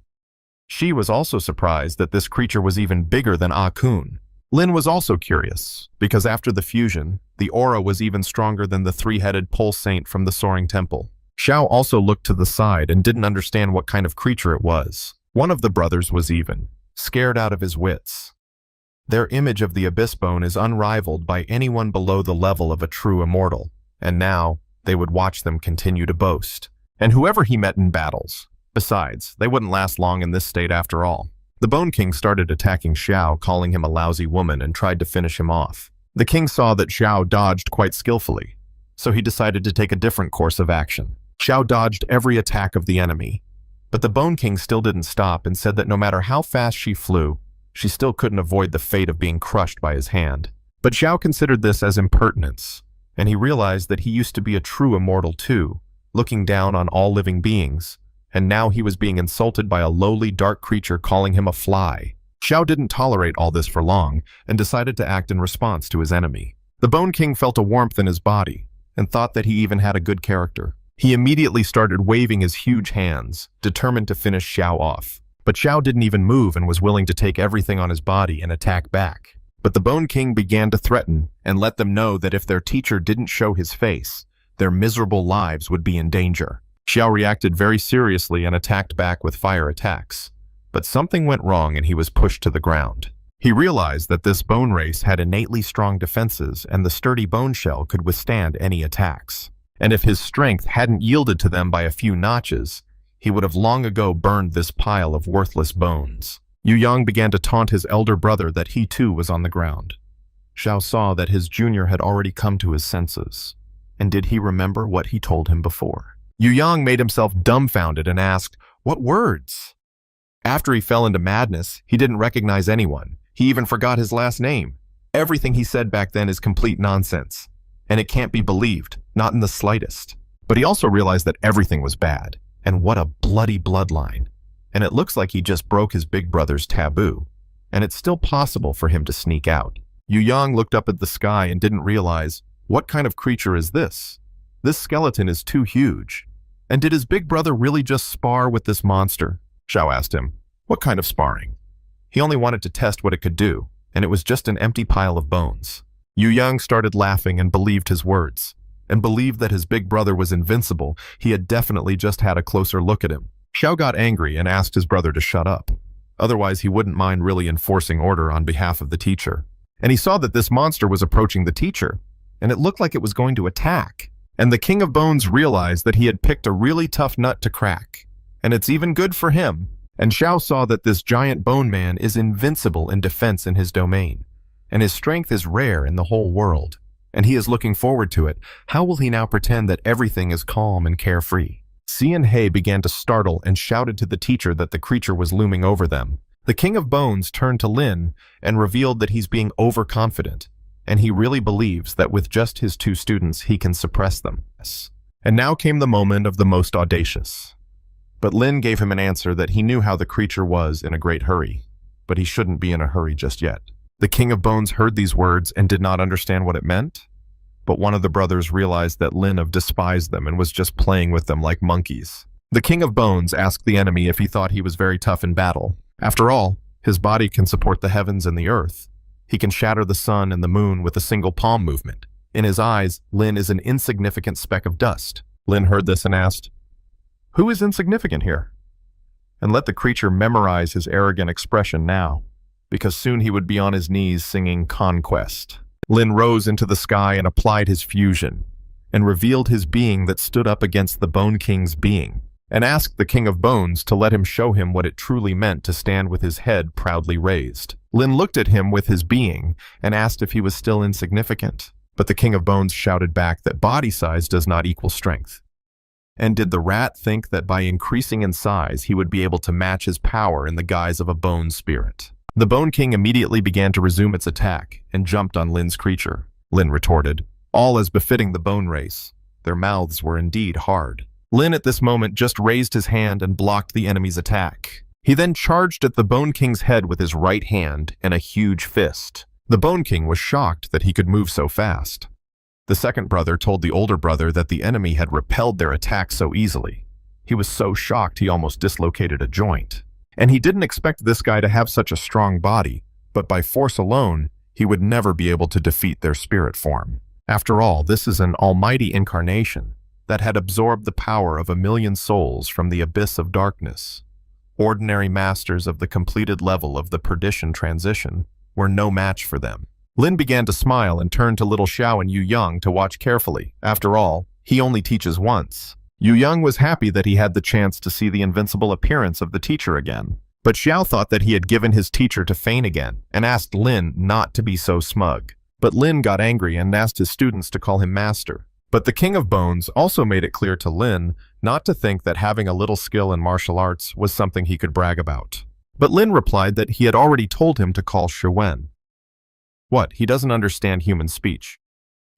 She was also surprised that this creature was even bigger than Ah Kun. Lin was also curious, because after the fusion, the aura was even stronger than the three-headed pole saint from the Soaring Temple. Xiao also looked to the side and didn't understand what kind of creature it was. One of the brothers was even scared out of his wits. Their image of the abyss bone is unrivaled by anyone below the level of a true immortal, and now they would watch them continue to boast. And whoever he met in battles. Besides, they wouldn't last long in this state after all. The Bone King started attacking Xiao, calling him a lousy woman, and tried to finish him off. The king saw that Xiao dodged quite skillfully, so he decided to take a different course of action. Xiao dodged every attack of the enemy, but the Bone King still didn't stop and said that no matter how fast she flew, she still couldn't avoid the fate of being crushed by his hand. But Xiao considered this as impertinence, and he realized that he used to be a true immortal too, looking down on all living beings, and now he was being insulted by a lowly dark creature calling him a fly. Xiao didn't tolerate all this for long and decided to act in response to his enemy. The Bone King felt a warmth in his body and thought that he even had a good character. He immediately started waving his huge hands, determined to finish Xiao off. But Xiao didn't even move and was willing to take everything on his body and attack back. But the Bone King began to threaten and let them know that if their teacher didn't show his face, their miserable lives would be in danger. Xiao reacted very seriously and attacked back with fire attacks. But something went wrong and he was pushed to the ground. He realized that this bone race had innately strong defenses and the sturdy bone shell could withstand any attacks. And if his strength hadn't yielded to them by a few notches, he would have long ago burned this pile of worthless bones. Yu Yang began to taunt his elder brother that he too was on the ground. Xiao saw that his junior had already come to his senses. And did he remember what he told him before? Yu Yang made himself dumbfounded and asked, "What words?" After he fell into madness, he didn't recognize anyone. He even forgot his last name. Everything he said back then is complete nonsense, and it can't be believed, not in the slightest. But he also realized that everything was bad, and what a bloody bloodline. And it looks like he just broke his big brother's taboo, and it's still possible for him to sneak out. Yu Yang looked up at the sky and didn't realize, what kind of creature is this? This skeleton is too huge. And did his big brother really just spar with this monster? Xiao asked him. What kind of sparring? He only wanted to test what it could do, and it was just an empty pile of bones. Yu Yang started laughing and believed his words, and believed that his big brother was invincible. He had definitely just had a closer look at him. Xiao got angry and asked his brother to shut up. Otherwise, he wouldn't mind really enforcing order on behalf of the teacher. And he saw that this monster was approaching the teacher, and it looked like it was going to attack. And the King of Bones realized that he had picked a really tough nut to crack. And it's even good for him. And Xiao saw that this giant bone man is invincible in defense in his domain. And his strength is rare in the whole world. And he is looking forward to it. How will he now pretend that everything is calm and carefree? Si and He began to startle and shouted to the teacher that the creature was looming over them. The King of Bones turned to Lin and revealed that he's being overconfident. And he really believes that with just his two students, he can suppress them. And now came the moment of the most audacious. But Lin gave him an answer that he knew how the creature was in a great hurry, but he shouldn't be in a hurry just yet. The King of Bones heard these words and did not understand what it meant, but one of the brothers realized that Lin have despised them and was just playing with them like monkeys. The King of Bones asked the enemy if he thought he was very tough in battle. After all, his body can support the heavens and the earth. He can shatter the sun and the moon with a single palm movement. In his eyes, Lin is an insignificant speck of dust. Lin heard this and asked, "Who is insignificant here?" and let the creature memorize his arrogant expression now, because soon he would be on his knees singing Conquest. Lin rose into the sky and applied his fusion, and revealed his being that stood up against the Bone King's being, and asked the King of Bones to let him show him what it truly meant to stand with his head proudly raised. Lin looked at him with his being and asked if he was still insignificant, but the King of Bones shouted back that body size does not equal strength. And did the rat think that by increasing in size he would be able to match his power in the guise of a bone spirit? The Bone King immediately began to resume its attack and jumped on Lin's creature. Lin retorted, all as befitting the bone race. Their mouths were indeed hard. Lin at this moment just raised his hand and blocked the enemy's attack. He then charged at the Bone King's head with his right hand and a huge fist. The Bone King was shocked that he could move so fast. The second brother told the older brother that the enemy had repelled their attack so easily. He was so shocked he almost dislocated a joint. And he didn't expect this guy to have such a strong body, but by force alone, he would never be able to defeat their spirit form. After all, this is an almighty incarnation that had absorbed the power of 1,000,000 souls from the abyss of darkness. Ordinary masters of the completed level of the perdition transition were no match for them. Lin began to smile and turned to little Xiao and Yu Yang to watch carefully. After all, he only teaches once. Yu Yang was happy that he had the chance to see the invincible appearance of the teacher again. But Xiao thought that he had given his teacher to feign again and asked Lin not to be so smug. But Lin got angry and asked his students to call him master. But the King of Bones also made it clear to Lin not to think that having a little skill in martial arts was something he could brag about. But Lin replied that he had already told him to call Shiwen. What, he doesn't understand human speech.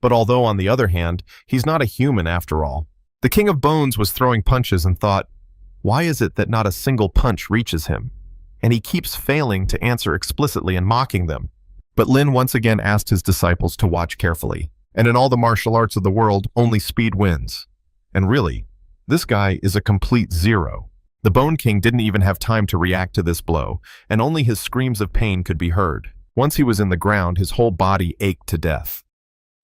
But although on the other hand, he's not a human after all. The King of Bones was throwing punches and thought, why is it that not a single punch reaches him? And he keeps failing to answer explicitly and mocking them. But Lin once again asked his disciples to watch carefully. And in all the martial arts of the world, only speed wins. And really, this guy is a complete zero. The Bone King didn't even have time to react to this blow, and only his screams of pain could be heard. Once he was in the ground, his whole body ached to death.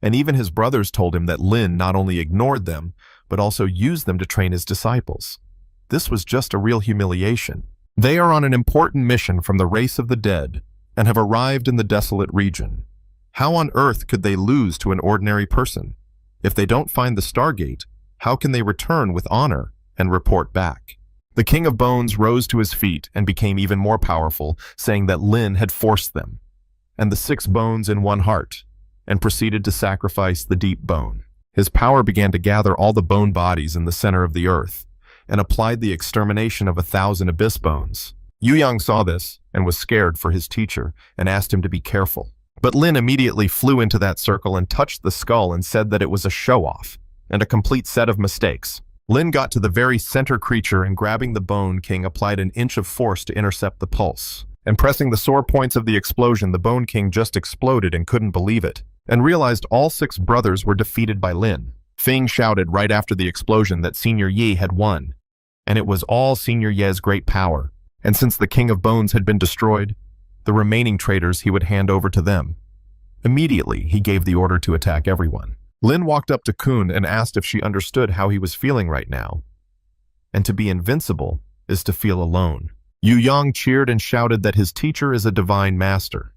And even his brothers told him that Lin not only ignored them, but also used them to train his disciples. This was just a real humiliation. They are on an important mission from the race of the dead, and have arrived in the desolate region. How on earth could they lose to an ordinary person? If they don't find the Stargate, how can they return with honor and report back? The King of Bones rose to his feet and became even more powerful, saying that Lin had forced them, and the 6 bones in one heart, and proceeded to sacrifice the deep bone. His power began to gather all the bone bodies in the center of the earth, and applied the extermination of 1,000 abyss bones. Yu Yang saw this and was scared for his teacher and asked him to be careful. But Lin immediately flew into that circle and touched the skull and said that it was a show-off and a complete set of mistakes. Lin got to the very center creature and grabbing the Bone King applied an inch of force to intercept the pulse. And pressing the sore points of the explosion, the Bone King just exploded and couldn't believe it, and realized all 6 brothers were defeated by Lin. Fing shouted right after the explosion that Senior Yi had won, and it was all Senior Ye's great power. And since the King of Bones had been destroyed, the remaining traitors he would hand over to them. Immediately, he gave the order to attack everyone. Lin walked up to Kun and asked if she understood how he was feeling right now. And to be invincible is to feel alone. Yu Yang cheered and shouted that his teacher is a divine master.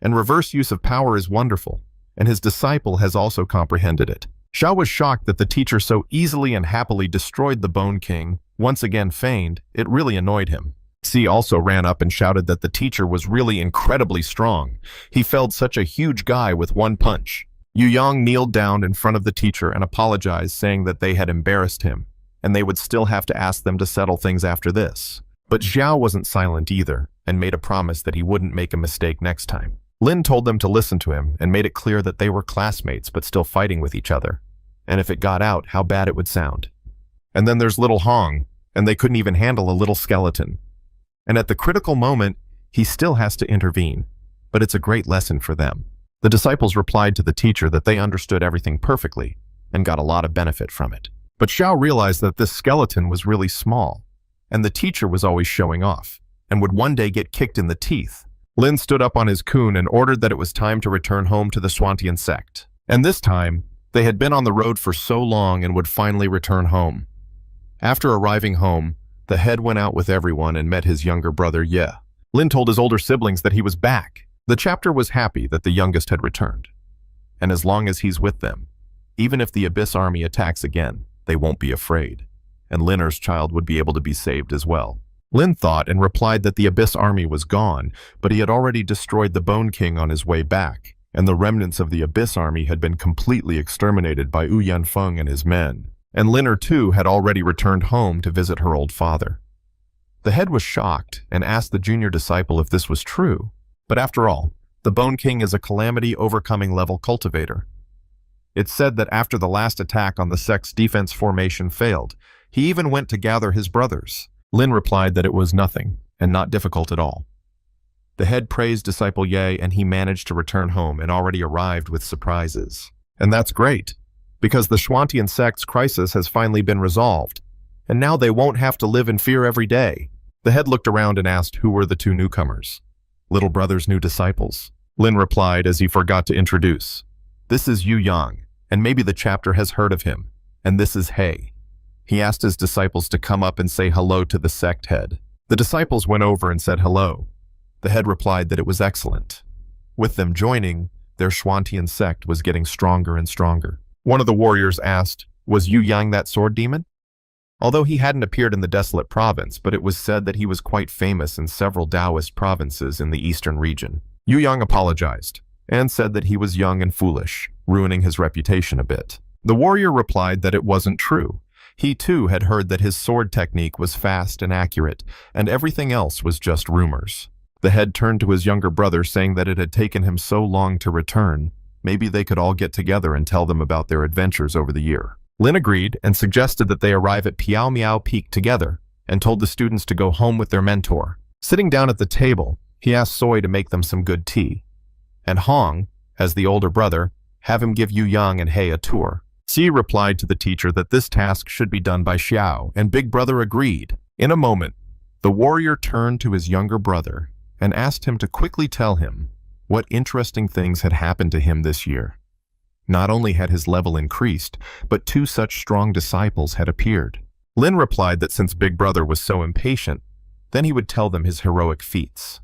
And reverse use of power is wonderful, and his disciple has also comprehended it. Xiao was shocked that the teacher so easily and happily destroyed the Bone King, once again feigned. It really annoyed him. Xi also ran up and shouted that the teacher was really incredibly strong. He felled such a huge guy with one punch. Yu Yang kneeled down in front of the teacher and apologized, saying that they had embarrassed him, and they would still have to ask them to settle things after this. But Xiao wasn't silent either, and made a promise that he wouldn't make a mistake next time. Lin told them to listen to him and made it clear that they were classmates but still fighting with each other, and if it got out, how bad it would sound. And then there's little Hong, and they couldn't even handle a little skeleton. And at the critical moment, he still has to intervene, but it's a great lesson for them. The disciples replied to the teacher that they understood everything perfectly and got a lot of benefit from it. But Xiao realized that this skeleton was really small, and the teacher was always showing off, and would one day get kicked in the teeth. Lin stood up on his kun and ordered that it was time to return home to the Swantian sect. And this time, they had been on the road for so long and would finally return home. After arriving home, The head went out with everyone and met his younger brother Ye. Lin told his older siblings that he was back. The chapter was happy that the youngest had returned. And as long as he's with them, even if the Abyss army attacks again, they won't be afraid. And Linner's child would be able to be saved as well. Lin thought and replied that the Abyss army was gone, but he had already destroyed the Bone King on his way back, and the remnants of the Abyss army had been completely exterminated by Wu Yanfeng and his men. And Linner too had already returned home to visit her old father. The head was shocked and asked the junior disciple if this was true. But after all, the Bone King is a calamity overcoming level cultivator. It's said that after the last attack on the sect's defense formation failed, he even went to gather his brothers. Lin replied that it was nothing and not difficult at all. The head praised disciple Ye, and he managed to return home and already arrived with surprises. And that's great, because the Schwantian sect's crisis has finally been resolved, and now they won't have to live in fear every day. The head looked around and asked who were the two newcomers. Little brother's new disciples. Lin replied as he forgot to introduce. This is Yu Yang, and maybe the chapter has heard of him, and this is He. He asked his disciples to come up and say hello to the sect head. The disciples went over and said hello. The head replied that it was excellent. With them joining, their Schwantian sect was getting stronger and stronger. One of the warriors asked, was Yu Yang that sword demon? Although he hadn't appeared in the Desolate Province, but it was said that he was quite famous in several Taoist provinces in the eastern region. Yu Yang apologized and said that he was young and foolish, ruining his reputation a bit. The warrior replied that it wasn't true. He too had heard that his sword technique was fast and accurate, and everything else was just rumors. The head turned to his younger brother, saying that it had taken him so long to return, maybe they could all get together and tell them about their adventures over the year. Lin agreed and suggested that they arrive at Piao Miao Peak together, and told the students to go home with their mentor. Sitting down at the table, he asked Soy to make them some good tea, and Hong, as the older brother, have him give Yu Yang and He a tour. Si replied to the teacher that this task should be done by Xiao, and Big Brother agreed. In a moment, the warrior turned to his younger brother and asked him to quickly tell him what interesting things had happened to him this year. Not only had his level increased, but two such strong disciples had appeared. Lin replied that since Big Brother was so impatient, then he would tell them his heroic feats.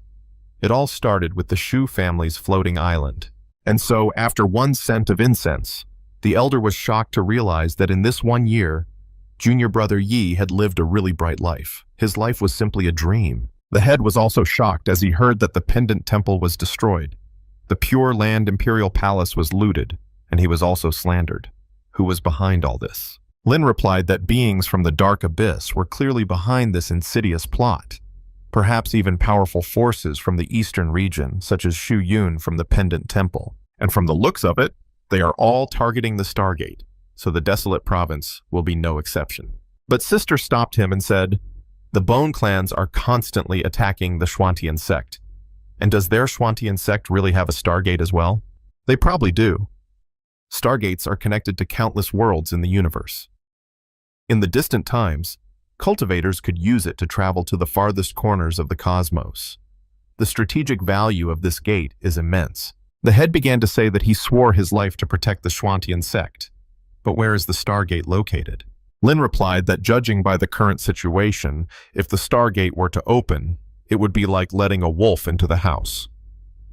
It all started with the Shu family's floating island. And so, after one scent of incense, the elder was shocked to realize that in this 1 year, junior brother Yi had lived a really bright life. His life was simply a dream. The head was also shocked as he heard that the pendant temple was destroyed. The Pure Land Imperial Palace was looted, and he was also slandered. Who was behind all this? Lin replied that beings from the dark abyss were clearly behind this insidious plot. Perhaps even powerful forces from the eastern region, such as Shu Yun from the Pendant Temple. And from the looks of it, they are all targeting the Stargate, so the Desolate Province will be no exception. But Sister stopped him and said, the Bone clans are constantly attacking the Schwantian sect. And does their Schwantian sect really have a Stargate as well? They probably do. Stargates are connected to countless worlds in the universe. In the distant times, cultivators could use it to travel to the farthest corners of the cosmos. The strategic value of this gate is immense. The head began to say that he swore his life to protect the Schwantian sect. But where is the Stargate located? Lin replied that judging by the current situation, if the Stargate were to open, it would be like letting a wolf into the house.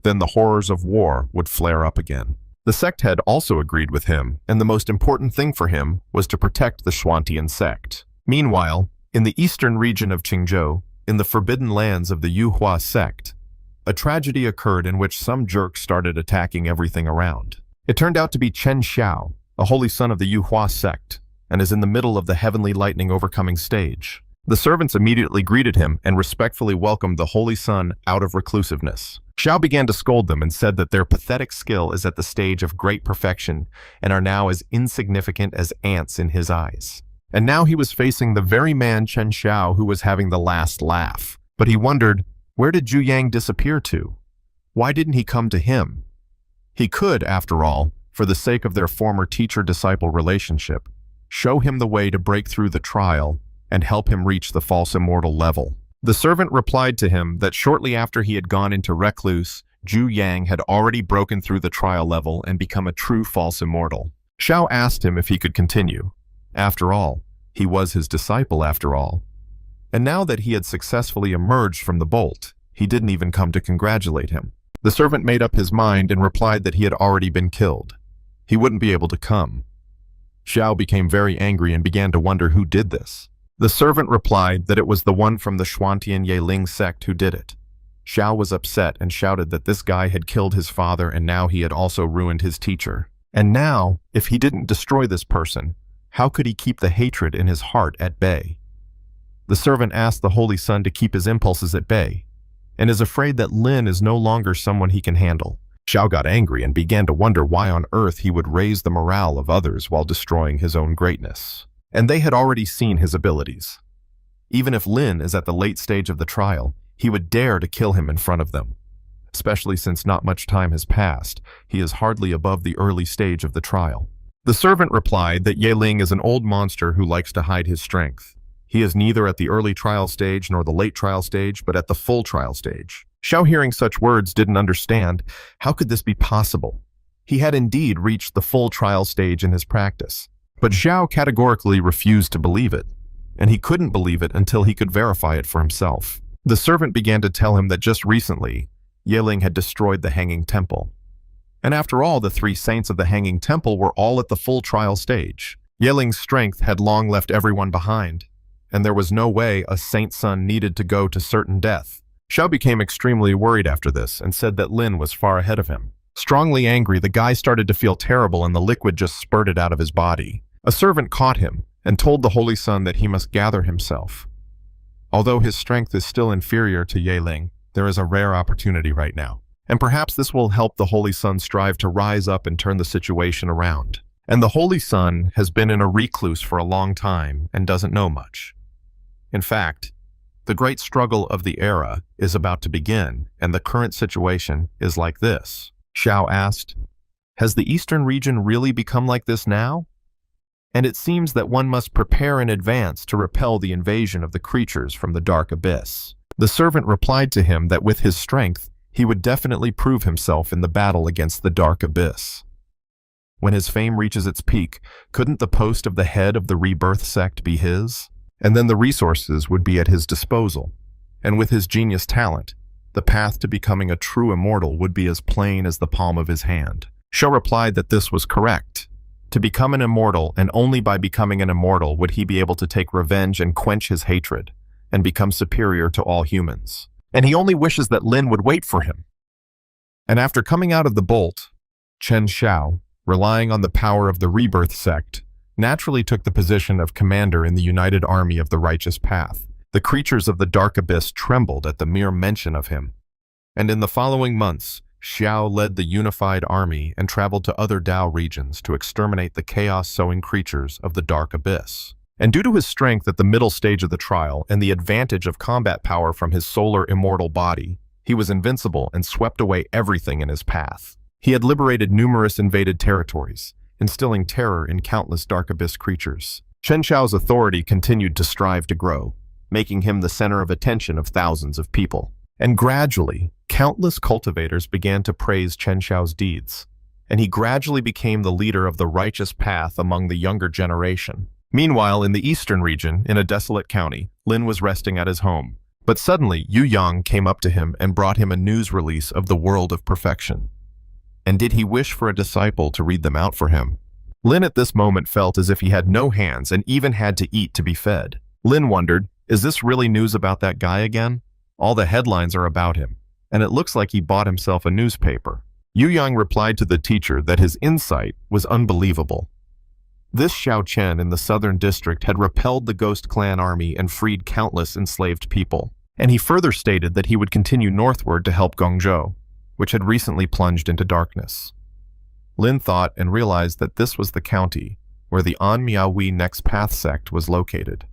Then the horrors of war would flare up again. The sect head also agreed with him, and the most important thing for him was to protect the Schwantian sect. Meanwhile, in the eastern region of Qingzhou, in the forbidden lands of the Yuhua sect, a tragedy occurred in which some jerks started attacking everything around. It turned out to be Chen Xiao, a holy son of the Yuhua sect, and is in the middle of the heavenly lightning overcoming stage. The servants immediately greeted him and respectfully welcomed the holy son out of reclusiveness. Xiao began to scold them and said that their pathetic skill is at the stage of great perfection and are now as insignificant as ants in his eyes. And now he was facing the very man Chen Xiao who was having the last laugh. But he wondered, where did Zhu Yang disappear to? Why didn't he come to him? He could, after all, for the sake of their former teacher-disciple relationship, show him the way to break through the trial and help him reach the false immortal level. The servant replied to him that shortly after he had gone into recluse, Zhu Yang had already broken through the trial level and become a true false immortal. Xiao asked him if he could continue. After all, he was his disciple after all. And now that he had successfully emerged from the bolt, he didn't even come to congratulate him. The servant made up his mind and replied that he had already been killed. He wouldn't be able to come. Xiao became very angry and began to wonder who did this. The servant replied that it was the one from the Xuantian Yeling sect who did it. Xiao was upset and shouted that this guy had killed his father and now he had also ruined his teacher. And now, if he didn't destroy this person, how could he keep the hatred in his heart at bay? The servant asked the Holy Son to keep his impulses at bay, and is afraid that Lin is no longer someone he can handle. Xiao got angry and began to wonder why on earth he would raise the morale of others while destroying his own greatness. And they had already seen his abilities. Even if Lin is at the late stage of the trial, he would dare to kill him in front of them. Especially since not much time has passed, he is hardly above the early stage of the trial. The servant replied that Yeling is an old monster who likes to hide his strength. He is neither at the early trial stage nor the late trial stage, but at the full trial stage. Xiao, hearing such words, didn't understand. How could this be possible? He had indeed reached the full trial stage in his practice. But Xiao categorically refused to believe it, and he couldn't believe it until he could verify it for himself. The servant began to tell him that just recently, Yeling had destroyed the Hanging Temple. And after all, the 3 saints of the Hanging Temple were all at the full trial stage. Yeling's strength had long left everyone behind, and there was no way a saint's son needed to go to certain death. Xiao became extremely worried after this and said that Lin was far ahead of him. Strongly angry, the guy started to feel terrible and the liquid just spurted out of his body. A servant caught him and told the Holy Son that he must gather himself. Although his strength is still inferior to Yeling, there is a rare opportunity right now. And perhaps this will help the Holy Son strive to rise up and turn the situation around. And the Holy Son has been in a recluse for a long time and doesn't know much. In fact, the great struggle of the era is about to begin, and the current situation is like this. Xiao asked, "Has the eastern region really become like this now? And it seems that one must prepare in advance to repel the invasion of the creatures from the dark abyss." The servant replied to him that with his strength, he would definitely prove himself in the battle against the dark abyss. When his fame reaches its peak, couldn't the post of the head of the rebirth sect be his? And then the resources would be at his disposal. And with his genius talent, the path to becoming a true immortal would be as plain as the palm of his hand. Xiao replied that this was correct. To become an immortal, and only by becoming an immortal would he be able to take revenge and quench his hatred, and become superior to all humans. And he only wishes that Lin would wait for him. And after coming out of the bolt, Chen Xiao, relying on the power of the rebirth sect, naturally took the position of commander in the united army of the righteous path. The creatures of the dark abyss trembled at the mere mention of him. And in the following months, Xiao led the unified army and traveled to other Dao regions to exterminate the chaos-sowing creatures of the dark abyss. And due to his strength at the middle stage of the trial and the advantage of combat power from his solar immortal body, he was invincible and swept away everything in his path. He had liberated numerous invaded territories, instilling terror in countless dark abyss creatures. Chen Xiao's authority continued to strive to grow, making him the center of attention of thousands of people. And gradually, countless cultivators began to praise Chen Xiao's deeds, and he gradually became the leader of the righteous path among the younger generation. Meanwhile, in the eastern region, in a desolate county, Lin was resting at his home. But suddenly, Yu Yang came up to him and brought him a news release of the world of perfection. And did he wish for a disciple to read them out for him? Lin at this moment felt as if he had no hands and even had to eat to be fed. Lin wondered, is this really news about that guy again? All the headlines are about him, and it looks like he bought himself a newspaper. Yu Yang replied to the teacher that his insight was unbelievable. This Xiao Chen in the southern district had repelled the Ghost Clan army and freed countless enslaved people. And he further stated that he would continue northward to help Gongzhou, which had recently plunged into darkness. Lin thought and realized that this was the county where the An Miaohui Next Path sect was located.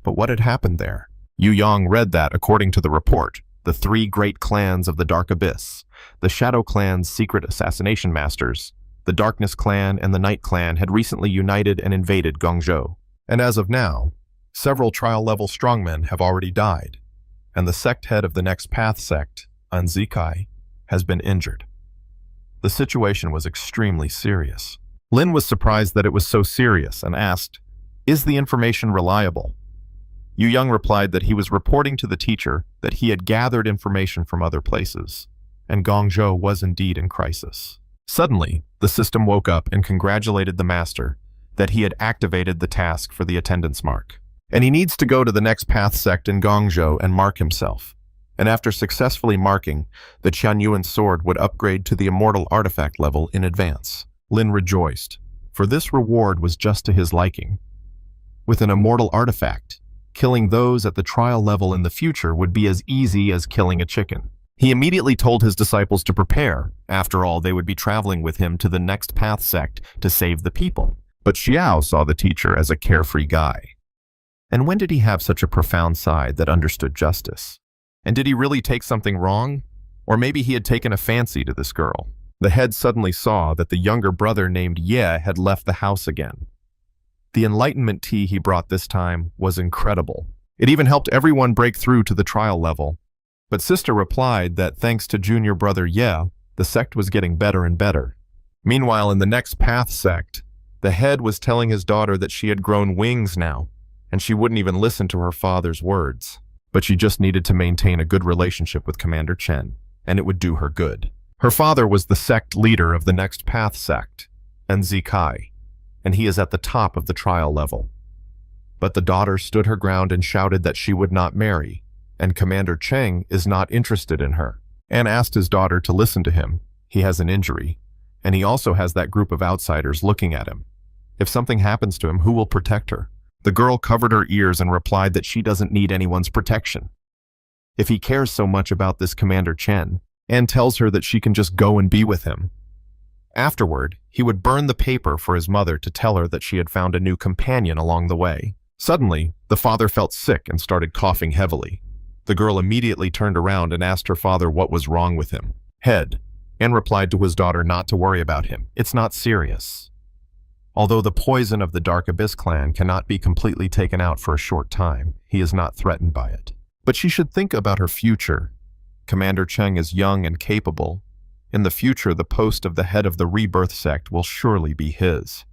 But what had happened there? Yu Yang read that, according to the report, the 3 great clans of the Dark Abyss, the Shadow Clan's secret assassination masters, the Darkness Clan and the Night Clan had recently united and invaded Gongzhou. And as of now, several trial-level strongmen have already died, and the sect head of the Next Path sect, An Zikai, has been injured. The situation was extremely serious. Lin was surprised that it was so serious and asked, "Is the information reliable?" Yu Young replied that he was reporting to the teacher that he had gathered information from other places, and Gongzhou was indeed in crisis. Suddenly, the system woke up and congratulated the master that he had activated the task for the attendance mark. And he needs to go to the next path sect in Gongzhou and mark himself. And after successfully marking, the Qianyuan sword would upgrade to the immortal artifact level in advance. Lin rejoiced, for this reward was just to his liking. With an immortal artifact, killing those at the trial level in the future would be as easy as killing a chicken. He immediately told his disciples to prepare. After all, they would be traveling with him to the next path sect to save the people. But Xiao saw the teacher as a carefree guy. And when did he have such a profound side that understood justice? And did he really take something wrong? Or maybe he had taken a fancy to this girl. The head suddenly saw that the younger brother named Ye had left the house again. The enlightenment tea he brought this time was incredible. It even helped everyone break through to the trial level. But Sister replied that thanks to junior brother Ye, the sect was getting better and better. Meanwhile, in the next path sect, the head was telling his daughter that she had grown wings now, and she wouldn't even listen to her father's words. But she just needed to maintain a good relationship with Commander Chen, and it would do her good. Her father was the sect leader of the next path sect, Enzikai, and he is at the top of the trial level. But the daughter stood her ground and shouted that she would not marry, and Commander Cheng is not interested in her. Anne asked his daughter to listen to him. He has an injury, and he also has that group of outsiders looking at him. If something happens to him, who will protect her? The girl covered her ears and replied that she doesn't need anyone's protection. If he cares so much about this Commander Chen, Anne tells her that she can just go and be with him. Afterward, he would burn the paper for his mother to tell her that she had found a new companion along the way. Suddenly, the father felt sick and started coughing heavily. The girl immediately turned around and asked her father what was wrong with him. Head, Anne replied to his daughter not to worry about him. It's not serious. Although the poison of the Dark Abyss clan cannot be completely taken out for a short time, he is not threatened by it. But she should think about her future. Commander Cheng is young and capable. In the future, the post of the head of the Rebirth sect will surely be his.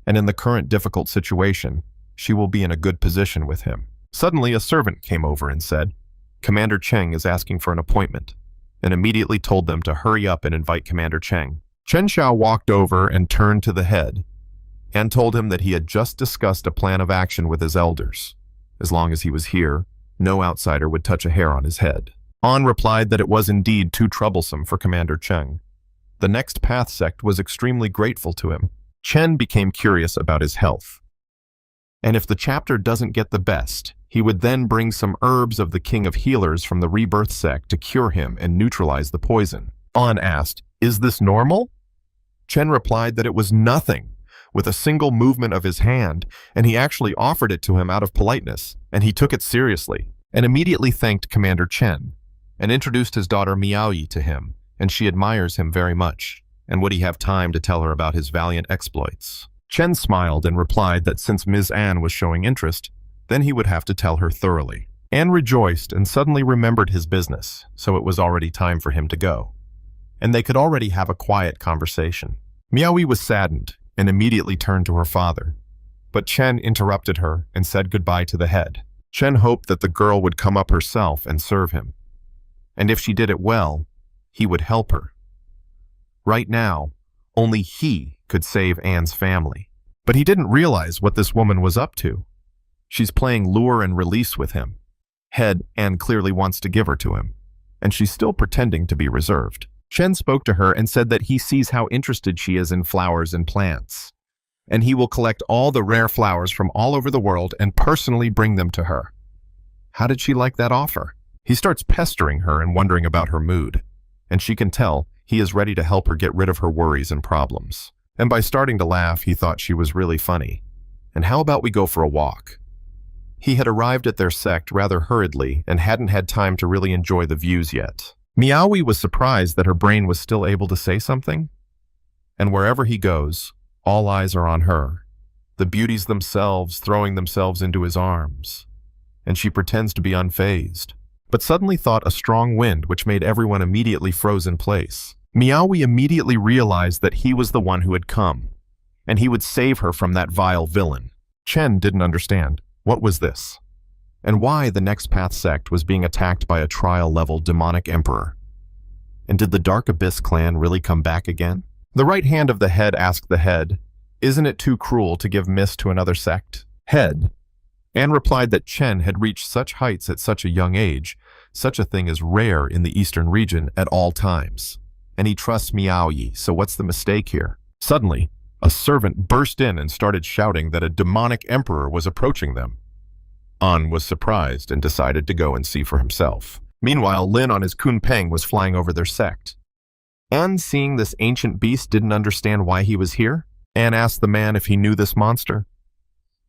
And in the current difficult situation, she will be in a good position with him. Suddenly, a servant came over and said, Commander Cheng is asking for an appointment, and immediately told them to hurry up and invite Commander Cheng. Chen Xiao walked over and turned to the head, and told him that he had just discussed a plan of action with his elders. As long as he was here, no outsider would touch a hair on his head. An replied that it was indeed too troublesome for Commander Cheng. The next path sect was extremely grateful to him. Chen became curious about his health. And if the chapter doesn't get the best, he would then bring some herbs of the King of Healers from the Rebirth sect to cure him and neutralize the poison. An asked, "Is this normal?" Chen replied that it was nothing, with a single movement of his hand, and he actually offered it to him out of politeness, and he took it seriously, and immediately thanked Commander Chen, and introduced his daughter Miaoyi to him, and she admires him very much, and would he have time to tell her about his valiant exploits? Chen smiled and replied that since Ms. An was showing interest, then he would have to tell her thoroughly. An rejoiced and suddenly remembered his business, so it was already time for him to go. And they could already have a quiet conversation. Miaoyi was saddened and immediately turned to her father. But Chen interrupted her and said goodbye to the head. Chen hoped that the girl would come up herself and serve him. And if she did it well, he would help her. Right now, only he could save Anne's family. But he didn't realize what this woman was up to. She's playing lure and release with him. Head, Anne clearly wants to give her to him, and she's still pretending to be reserved. Chen spoke to her and said that he sees how interested she is in flowers and plants, and he will collect all the rare flowers from all over the world and personally bring them to her. How did she like that offer? He starts pestering her and wondering about her mood, and she can tell he is ready to help her get rid of her worries and problems. And by starting to laugh, he thought she was really funny. And how about we go for a walk? He had arrived at their sect rather hurriedly and hadn't had time to really enjoy the views yet. Miaoyi was surprised that her brain was still able to say something. And wherever he goes, all eyes are on her, the beauties themselves throwing themselves into his arms. And she pretends to be unfazed, but suddenly thought a strong wind which made everyone immediately froze in place. Miaoyi immediately realized that he was the one who had come, and he would save her from that vile villain. Chen didn't understand. What was this? and why the Next Path sect was being attacked by a trial-level demonic emperor. And did the Dark Abyss clan really come back again? The right hand of the head asked the head, "Isn't it too cruel to give mist to another sect?" Head. Anne replied that Chen had reached such heights at such a young age, such a thing is rare in the eastern region at all times. And he trusts Miaoyi, so what's the mistake here? Suddenly, a servant burst in and started shouting that a demonic emperor was approaching them. An was surprised and decided to go and see for himself. Meanwhile, Lin on his Kunpeng was flying over their sect. An, seeing this ancient beast, didn't understand why he was here. An asked the man if he knew this monster.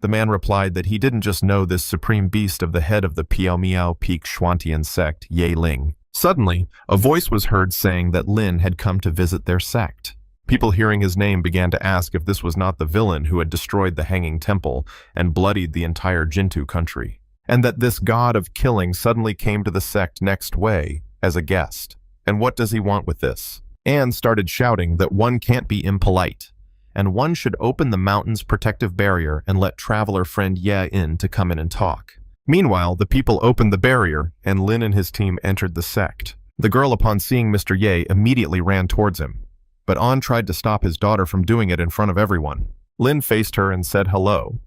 The man replied that he didn't just know this supreme beast of the head of the Piao Miao Peak Xuantian sect, Ye Ling. Suddenly, a voice was heard saying that Lin had come to visit their sect. People hearing his name began to ask if this was not the villain who had destroyed the Hanging Temple and bloodied the entire Jintu country, and that this god of killing suddenly came to the sect next way as a guest. And what does he want with this? Anne started shouting that one can't be impolite, and one should open the mountain's protective barrier and let traveler friend Ye in to come in and talk. Meanwhile, the people opened the barrier, and Lin and his team entered the sect. The girl, upon seeing Mr. Ye, immediately ran towards him, but An tried to stop his daughter from doing it in front of everyone. Lin faced her and said hello.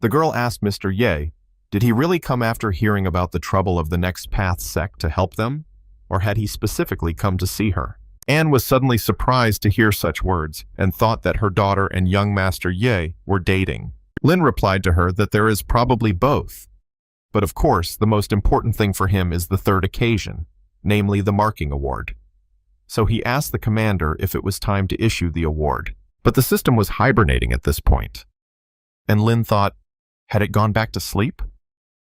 The girl asked Mr. Ye, did he really come after hearing about the trouble of the Next Path sect to help them, or had he specifically come to see her? Anne was suddenly surprised to hear such words and thought that her daughter and young Master Ye were dating. Lin replied to her that there is probably both. But of course, the most important thing for him is the third occasion, namely the marking award. So he asked the commander if it was time to issue the award. But the system was hibernating at this point. And Lin thought, had it gone back to sleep?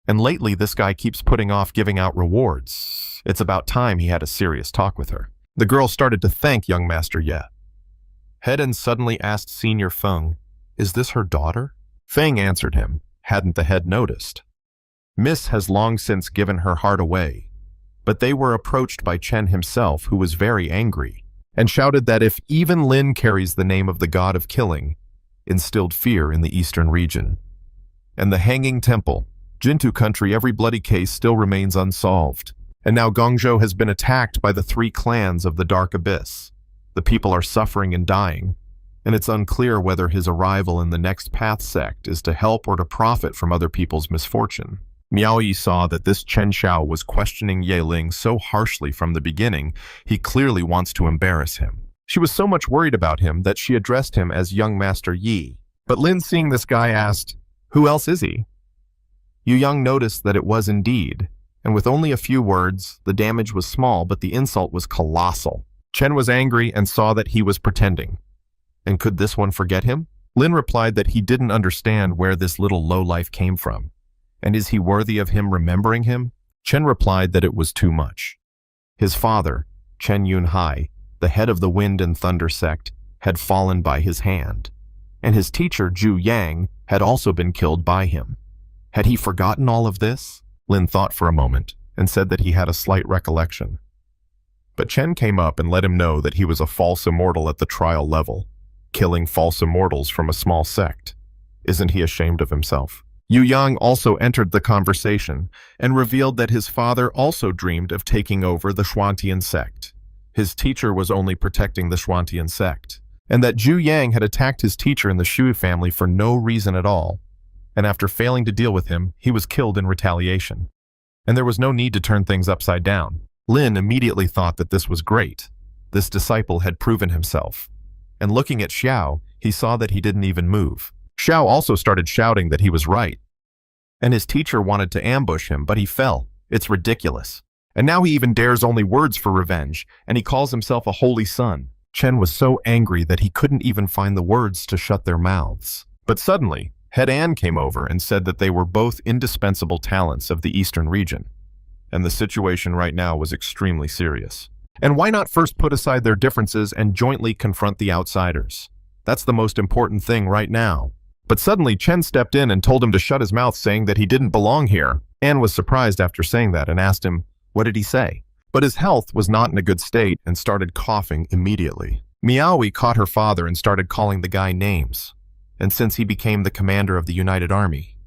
And lately this guy keeps putting off giving out rewards. It's about time he had a serious talk with her. The girl started to thank young Master Ye. Head suddenly asked Senior Feng, is this her daughter? Feng answered him, hadn't the head noticed? Miss has long since given her heart away, but they were approached by Chen himself, who was very angry, and shouted that if even Lin carries the name of the god of killing, instilled fear in the eastern region. And the Hanging Temple, Jintu country, every bloody case still remains unsolved. And now Gongzhou has been attacked by the 3 clans of the Dark Abyss. The people are suffering and dying, and it's unclear whether his arrival in the Next Path sect is to help or to profit from other people's misfortune. Miaoyi saw that this Chen Xiao was questioning Ye Ling so harshly from the beginning, he clearly wants to embarrass him. She was so much worried about him that she addressed him as young Master Yi. But Lin, seeing this guy, asked, who else is he? Yu Yang noticed that it was indeed, and with only a few words, the damage was small, but the insult was colossal. Chen was angry and saw that he was pretending. And could this one forget him? Lin replied that he didn't understand where this little lowlife came from. And is he worthy of him remembering him? Chen replied that it was too much. His father, Chen Yunhai, the head of the Wind and Thunder sect, had fallen by his hand. And his teacher, Zhu Yang, had also been killed by him. Had he forgotten all of this? Lin thought for a moment and said that he had a slight recollection. But Chen came up and let him know that he was a false immortal at the trial level, killing false immortals from a small sect. Isn't he ashamed of himself? Yu Yang also entered the conversation and revealed that his father also dreamed of taking over the Xuantian sect. His teacher was only protecting the Xuantian sect, and that Zhu Yang had attacked his teacher in the Shui family for no reason at all. And after failing to deal with him, he was killed in retaliation. And there was no need to turn things upside down. Lin immediately thought that this was great. This disciple had proven himself. And looking at Xiao, he saw that he didn't even move. Xiao also started shouting that he was right. And his teacher wanted to ambush him, but he fell. It's ridiculous. And now he even dares only words for revenge, and he calls himself a holy son. Chen was so angry that he couldn't even find the words to shut their mouths. But suddenly, Head An came over and said that they were both indispensable talents of the eastern region, and the situation right now was extremely serious. And why not first put aside their differences and jointly confront the outsiders? That's the most important thing right now. But suddenly Chen stepped in and told him to shut his mouth, saying that he didn't belong here. Anne was surprised after saying that and asked him, what did he say? But his health was not in a good state and started coughing immediately. Miaoyi caught her father and started calling the guy names. And since he became the commander of the United Army,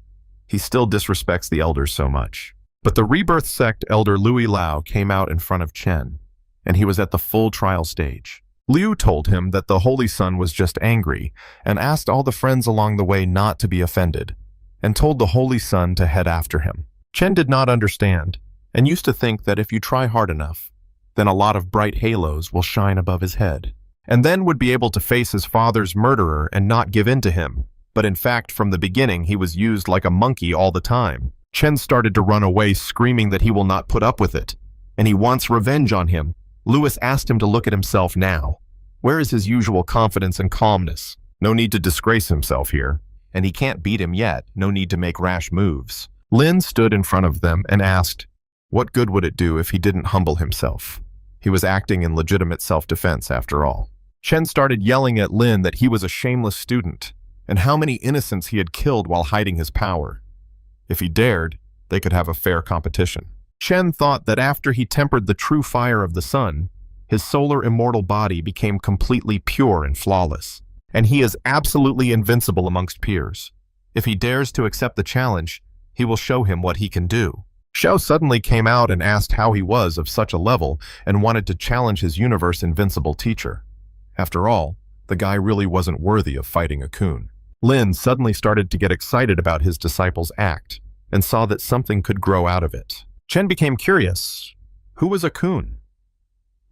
He still disrespects the elders so much. But the rebirth sect elder Louis Lau came out in front of Chen, and he was at the full trial stage. Liu told him that the Holy Son was just angry and asked all the friends along the way not to be offended, and told the Holy Son to head after him. Chen did not understand, and used to think that if you try hard enough, then a lot of bright halos will shine above his head, and then would be able to face his father's murderer and not give in to him. But in fact, from the beginning, he was used like a monkey all the time. Chen started to run away, screaming that he will not put up with it, and he wants revenge on him. Louis asked him to look at himself now. Where is his usual confidence and calmness? No need to disgrace himself here, and he can't beat him yet, no need to make rash moves. Lin stood in front of them and asked, what good would it do if he didn't humble himself? He was acting in legitimate self-defense after all. Chen started yelling at Lin that he was a shameless student, and how many innocents he had killed while hiding his power. If he dared, they could have a fair competition. Chen thought that after he tempered the true fire of the sun, his solar immortal body became completely pure and flawless, and he is absolutely invincible amongst peers. If he dares to accept the challenge, he will show him what he can do. Xiao suddenly came out and asked how he was of such a level and wanted to challenge his universe-invincible teacher. After all, the guy really wasn't worthy of fighting a Kun. Lin suddenly started to get excited about his disciple's act and saw that something could grow out of it. Chen became curious. Who was a Kun?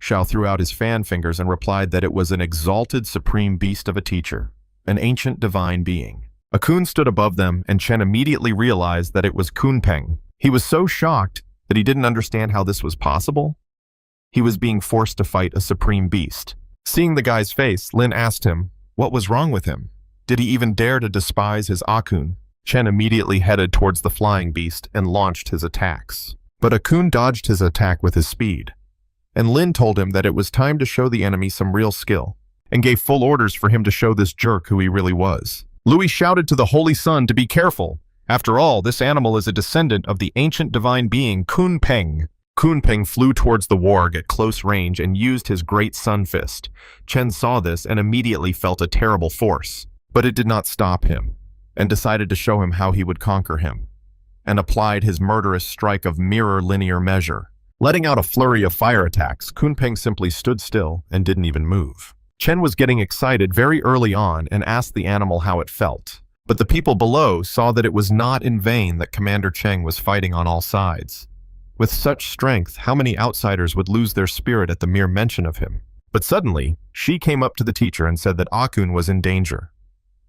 Xiao threw out his fan fingers and replied that it was an exalted supreme beast of a teacher, an ancient divine being. A Kun stood above them, and Chen immediately realized that it was Kunpeng. He was so shocked that he didn't understand how this was possible. He was being forced to fight a supreme beast. Seeing the guy's face, Lin asked him, what was wrong with him? Did he even dare to despise his Akun? Chen immediately headed towards the flying beast and launched his attacks. But Akun dodged his attack with his speed, and Lin told him that it was time to show the enemy some real skill, and gave full orders for him to show this jerk who he really was. Louis shouted to the Holy Sun to be careful. After all, this animal is a descendant of the ancient divine being Kunpeng. Kunpeng flew towards the warg at close range and used his great sun fist. Chen saw this and immediately felt a terrible force, but it did not stop him, and decided to show him how he would conquer him, and applied his murderous strike of mirror linear measure. Letting out a flurry of fire attacks, Kunpeng simply stood still and didn't even move. Chen was getting excited very early on and asked the animal how it felt. But the people below saw that it was not in vain that Commander Cheng was fighting on all sides. With such strength, how many outsiders would lose their spirit at the mere mention of him? But suddenly, she came up to the teacher and said that Akun was in danger.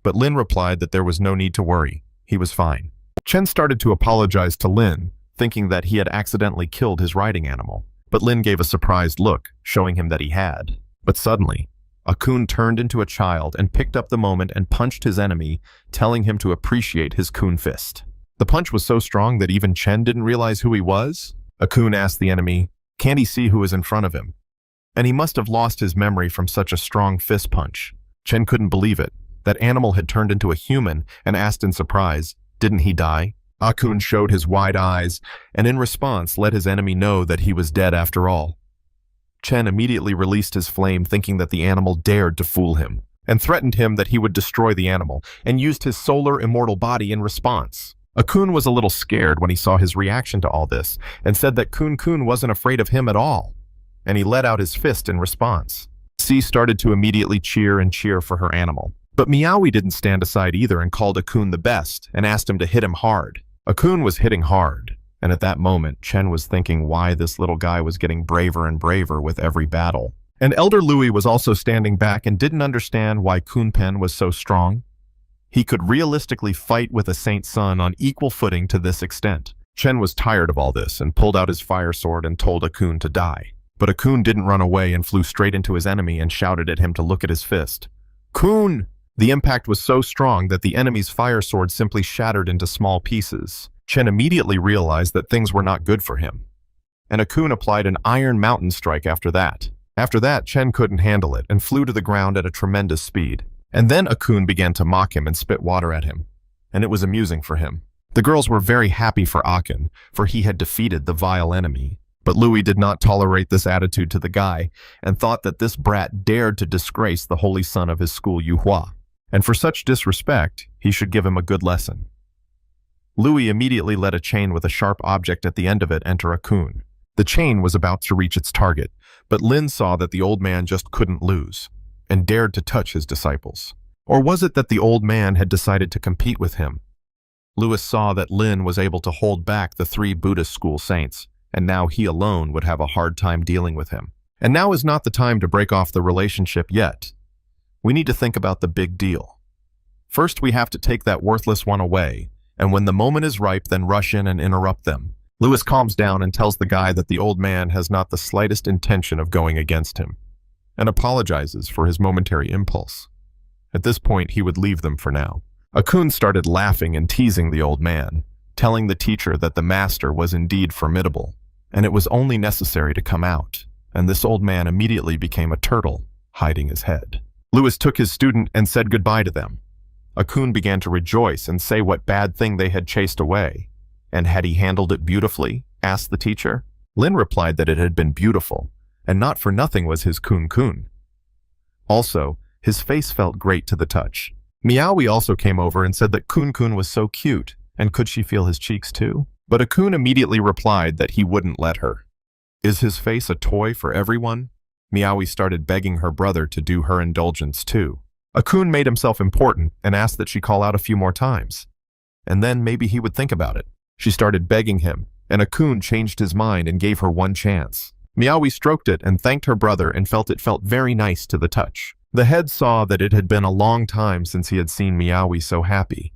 But Lin replied that there was no need to worry. He was fine. Chen started to apologize to Lin, thinking that he had accidentally killed his riding animal. But Lin gave a surprised look, showing him that he had. But suddenly, Akun turned into a child and picked up the moment and punched his enemy, telling him to appreciate his Kun fist. The punch was so strong that even Chen didn't realize who he was. Akun asked the enemy, can't he see who was in front of him? And he must have lost his memory from such a strong fist punch. Chen couldn't believe it. That animal had turned into a human and asked in surprise, didn't he die? Akun showed his wide eyes and in response let his enemy know that he was dead after all. Chen immediately released his flame, thinking that the animal dared to fool him, and threatened him that he would destroy the animal, and used his solar immortal body in response. Akun was a little scared when he saw his reaction to all this, and said that Kun wasn't afraid of him at all, and he let out his fist in response. C started to immediately cheer for her animal. But Meowie didn't stand aside either and called Akun the best, and asked him to hit him hard. Akun was hitting hard. And at that moment, Chen was thinking why this little guy was getting braver and braver with every battle. And Elder Louis was also standing back and didn't understand why Kunpeng was so strong. He could realistically fight with a Saint Sun on equal footing to this extent. Chen was tired of all this and pulled out his fire sword and told Akun to die. But Akun didn't run away and flew straight into his enemy and shouted at him to look at his fist. Kun! The impact was so strong that the enemy's fire sword simply shattered into small pieces. Chen immediately realized that things were not good for him, and Akun applied an Iron Mountain strike after that. After that, Chen couldn't handle it and flew to the ground at a tremendous speed. And then Akun began to mock him and spit water at him, and it was amusing for him. The girls were very happy for Akun, for he had defeated the vile enemy. But Louis did not tolerate this attitude to the guy, and thought that this brat dared to disgrace the holy son of his school Yuhua, and for such disrespect, he should give him a good lesson. Louis immediately let a chain with a sharp object at the end of it enter a coon. The chain was about to reach its target, but Lin saw that the old man just couldn't lose, and dared to touch his disciples. Or was it that the old man had decided to compete with him? Louis saw that Lin was able to hold back the 3 Buddhist school saints, and now he alone would have a hard time dealing with him. And now is not the time to break off the relationship yet. We need to think about the big deal. First, we have to take that worthless one away, and when the moment is ripe, then rush in and interrupt them. Louis calms down and tells the guy that the old man has not the slightest intention of going against him, and apologizes for his momentary impulse. At this point, he would leave them for now. Akun started laughing and teasing the old man, telling the teacher that the master was indeed formidable, and it was only necessary to come out, and this old man immediately became a turtle, hiding his head. Louis took his student and said goodbye to them. Akun began to rejoice and say what bad thing they had chased away. And had he handled it beautifully? Asked the teacher. Lin replied that it had been beautiful, and not for nothing was his kun. Also, his face felt great to the touch. Miaowi also came over and said that kun was so cute, and could she feel his cheeks too? But Akun immediately replied that he wouldn't let her. Is his face a toy for everyone? Miaowi started begging her brother to do her indulgence too. Akun made himself important and asked that she call out a few more times. And then maybe he would think about it. She started begging him, and Akun changed his mind and gave her one chance. Miaowi stroked it and thanked her brother and felt it felt very nice to the touch. The head saw that it had been a long time since he had seen Miaowi so happy,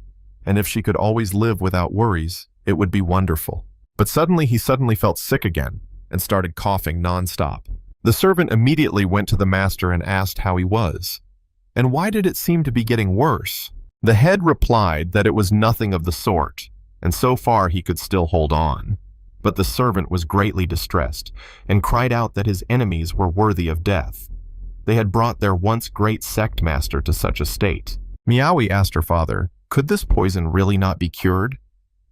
and if she could always live without worries, it would be wonderful. But he suddenly felt sick again and started coughing non-stop. The servant immediately went to the master and asked how he was. And why did it seem to be getting worse? The head replied that it was nothing of the sort, and so far he could still hold on. But the servant was greatly distressed, and cried out that his enemies were worthy of death. They had brought their once great sect master to such a state. Miaowi asked her father, could this poison really not be cured?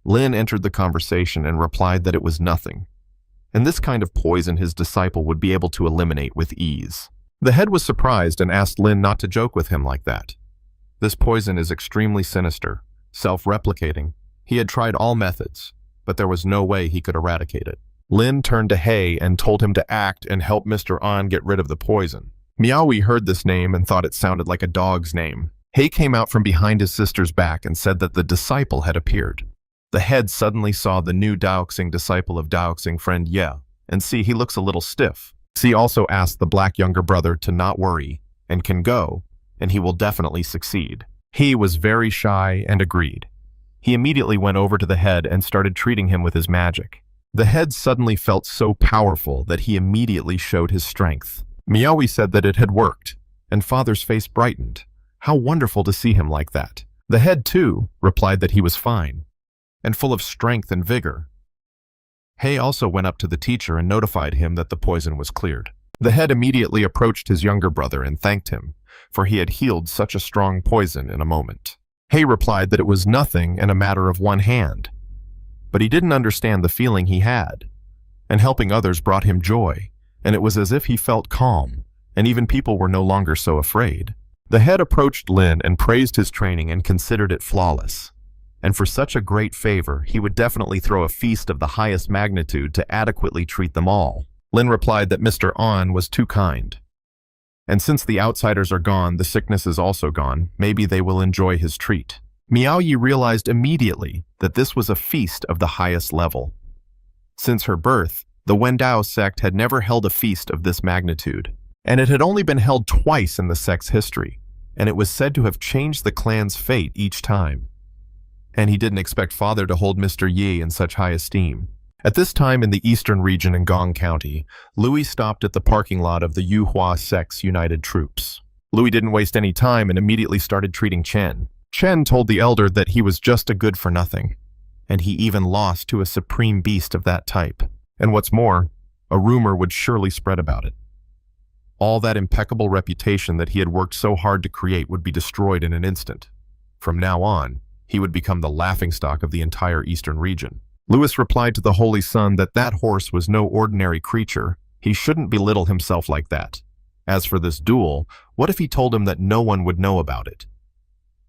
Lin entered the conversation and replied that it was nothing, and this kind of poison his disciple would be able to eliminate with ease. The head was surprised and asked Lin not to joke with him like that. This poison is extremely sinister, self-replicating. He had tried all methods, but there was no way he could eradicate it. Lin turned to He and told him to act and help Mr. An get rid of the poison. Miaowi heard this name and thought it sounded like a dog's name. He came out from behind his sister's back and said that the disciple had appeared. The head suddenly saw the new Daoxing disciple of Daoxing friend Ye, and see, he looks a little stiff. He also asked the black younger brother to not worry and can go, and he will definitely succeed. He was very shy and agreed. He immediately went over to the head and started treating him with his magic. The head suddenly felt so powerful that he immediately showed his strength. Miaowi said that it had worked, and father's face brightened. How wonderful to see him like that. The head, too, replied that he was fine, and full of strength and vigor. He also went up to the teacher and notified him that the poison was cleared. The head immediately approached his younger brother and thanked him, for he had healed such a strong poison in a moment. He replied that it was nothing and a matter of one hand, but he didn't understand the feeling he had, and helping others brought him joy, and it was as if he felt calm, and even people were no longer so afraid. The head approached Lin and praised his training and considered it flawless. And for such a great favor, he would definitely throw a feast of the highest magnitude to adequately treat them all. Lin replied that Mr. An was too kind. And since the outsiders are gone, the sickness is also gone, maybe they will enjoy his treat. Miaoyi realized immediately that this was a feast of the highest level. Since her birth, the Wendao sect had never held a feast of this magnitude, and it had only been held twice in the sect's history, and it was said to have changed the clan's fate each time. And he didn't expect father to hold Mr. Yi in such high esteem. At this time in the eastern region in Gong County, Louis stopped at the parking lot of the Yuhua sect's united troops. Louis didn't waste any time and immediately started treating Chen. Chen told the elder that he was just a good-for-nothing, and he even lost to a supreme beast of that type. And what's more, a rumor would surely spread about it. All that impeccable reputation that he had worked so hard to create would be destroyed in an instant. From now on, he would become the laughingstock of the entire eastern region. Louis replied to the Holy Son that that horse was no ordinary creature. He shouldn't belittle himself like that. As for this duel, what if he told him that no one would know about it?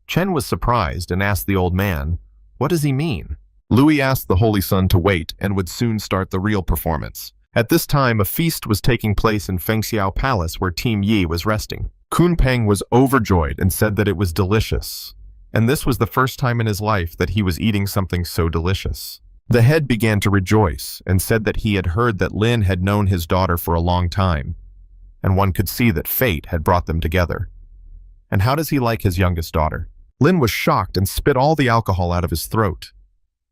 Chen was surprised and asked the old man, "What does he mean?" Louis asked the Holy Sun to wait and would soon start the real performance. At this time, a feast was taking place in Fengxiao Palace where Team Yi was resting. Kunpeng was overjoyed and said that it was delicious. And this was the first time in his life that he was eating something so delicious. The head began to rejoice and said that he had heard that Lin had known his daughter for a long time, and one could see that fate had brought them together. And how does he like his youngest daughter? Lin was shocked and spit all the alcohol out of his throat.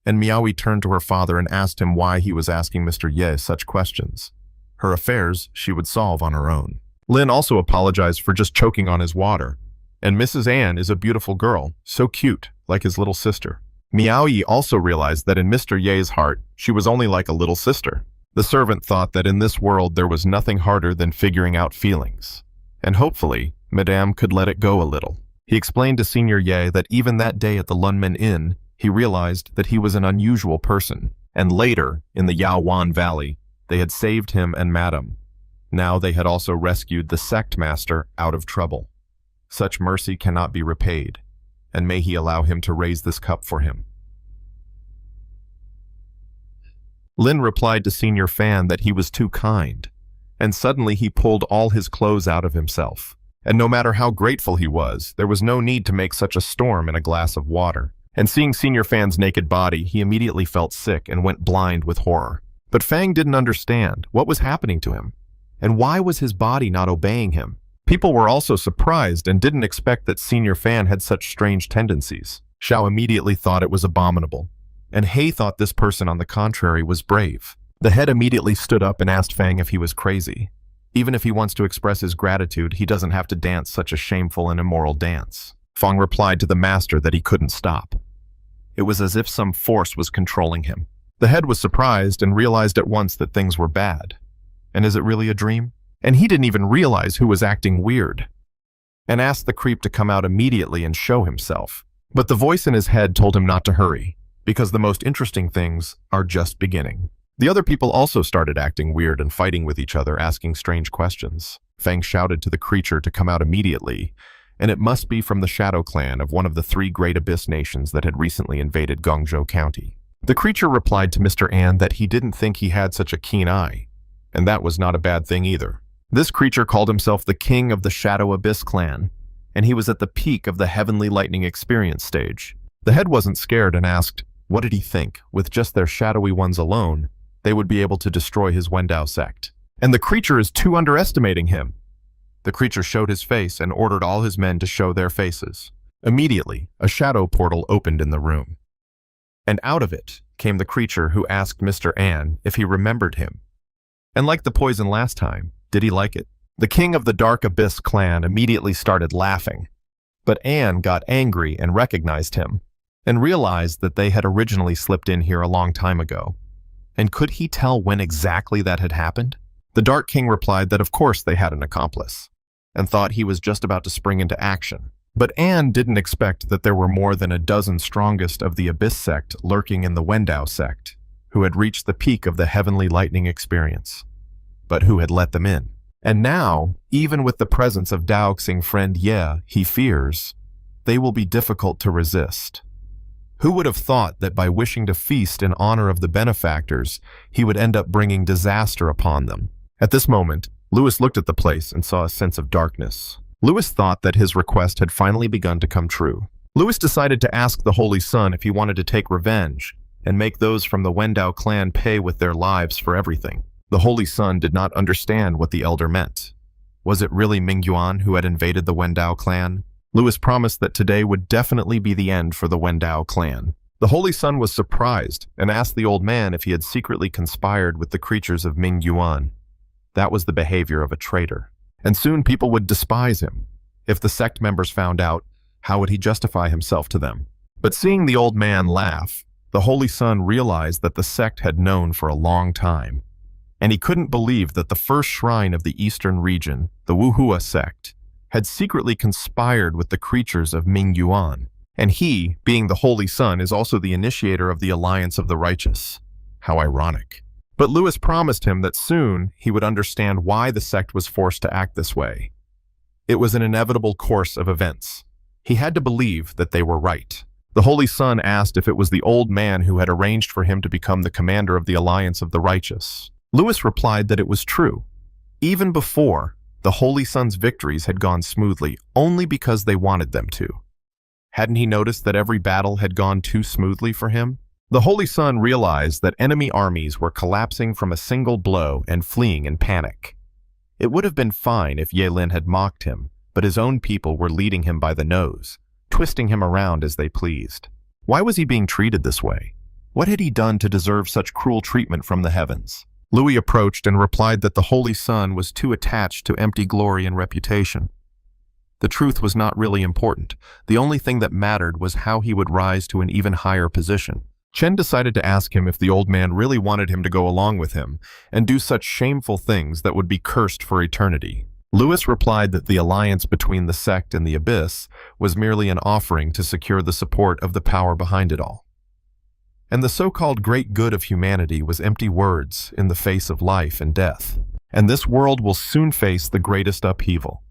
And Miaoyi turned to her father and asked him why he was asking Mr. Ye such questions. Her affairs she would solve on her own. Lin also apologized for just choking on his water. And Mrs. Anne is a beautiful girl, so cute, like his little sister. Miaoyi also realized that in Mr. Ye's heart, she was only like a little sister. The servant thought that in this world there was nothing harder than figuring out feelings. And hopefully, Madame could let it go a little. He explained to Senior Ye that even that day at the Lunmen Inn, he realized that he was an unusual person. And later, in the Yaowan Valley, they had saved him and Madame. Now they had also rescued the sect master out of trouble. Such mercy cannot be repaid, and may he allow him to raise this cup for him. Lin replied to Senior Fan that he was too kind, and suddenly he pulled all his clothes out of himself. And no matter how grateful he was, there was no need to make such a storm in a glass of water. And seeing Senior Fan's naked body, he immediately felt sick and went blind with horror. But Fang didn't understand what was happening to him, and why was his body not obeying him. People were also surprised and didn't expect that Senior Fan had such strange tendencies. Xiao immediately thought it was abominable, and He thought this person, on the contrary, was brave. The head immediately stood up and asked Fang if he was crazy. Even if he wants to express his gratitude, he doesn't have to dance such a shameful and immoral dance. Fang replied to the master that he couldn't stop. It was as if some force was controlling him. The head was surprised and realized at once that things were bad. And is it really a dream? And he didn't even realize who was acting weird, and asked the creep to come out immediately and show himself. But the voice in his head told him not to hurry, because the most interesting things are just beginning. The other people also started acting weird and fighting with each other, asking strange questions. Fang shouted to the creature to come out immediately, and it must be from the Shadow Clan of one of the 3 great abyss nations that had recently invaded Guangzhou County. The creature replied to Mr. An that he didn't think he had such a keen eye, and that was not a bad thing either. This creature called himself the King of the Shadow Abyss Clan, and he was at the peak of the Heavenly Lightning Experience stage. The head wasn't scared and asked, what did he think? With just their shadowy ones alone, they would be able to destroy his Wendao sect. And the creature is too underestimating him. The creature showed his face and ordered all his men to show their faces. Immediately, a shadow portal opened in the room. And out of it came the creature who asked Mr. An if he remembered him. And like the poison last time, did he like it? The King of the Dark Abyss Clan immediately started laughing. But Anne got angry and recognized him, and realized that they had originally slipped in here a long time ago. And could he tell when exactly that had happened? The Dark King replied that of course they had an accomplice, and thought he was just about to spring into action. But Anne didn't expect that there were more than a dozen strongest of the Abyss sect lurking in the Wendao sect, who had reached the peak of the Heavenly Lightning Experience, but who had let them in. And now, even with the presence of Daoxing friend Ye, he fears, they will be difficult to resist. Who would have thought that by wishing to feast in honor of the benefactors, he would end up bringing disaster upon them? At this moment, Louis looked at the place and saw a sense of darkness. Louis thought that his request had finally begun to come true. Louis decided to ask the Holy Sun if he wanted to take revenge and make those from the Wendao clan pay with their lives for everything. The Holy Sun did not understand what the elder meant. Was it really Mingyuan who had invaded the Wendao clan? Louis promised that today would definitely be the end for the Wendao clan. The Holy Sun was surprised and asked the old man if he had secretly conspired with the creatures of Mingyuan. That was the behavior of a traitor. And soon people would despise him. If the sect members found out, how would he justify himself to them? But seeing the old man laugh, the Holy Sun realized that the sect had known for a long time. And he couldn't believe that the first shrine of the eastern region, the Wuhua sect, had secretly conspired with the creatures of Mingyuan. And he, being the Holy Sun, is also the initiator of the Alliance of the Righteous. How ironic. But Louis promised him that soon he would understand why the sect was forced to act this way. It was an inevitable course of events. He had to believe that they were right. The Holy Sun asked if it was the old man who had arranged for him to become the commander of the Alliance of the Righteous. Lewis replied that it was true. Even before, the Holy Sun's victories had gone smoothly only because they wanted them to. Hadn't he noticed that every battle had gone too smoothly for him? The Holy Sun realized that enemy armies were collapsing from a single blow and fleeing in panic. It would have been fine if Ye Lin had mocked him, but his own people were leading him by the nose, twisting him around as they pleased. Why was he being treated this way? What had he done to deserve such cruel treatment from the heavens? Louis approached and replied that the Holy Sun was too attached to empty glory and reputation. The truth was not really important. The only thing that mattered was how he would rise to an even higher position. Chen decided to ask him if the old man really wanted him to go along with him and do such shameful things that would be cursed for eternity. Lewis replied that the alliance between the sect and the abyss was merely an offering to secure the support of the power behind it all. And the so-called great good of humanity was empty words in the face of life and death. And this world will soon face the greatest upheaval.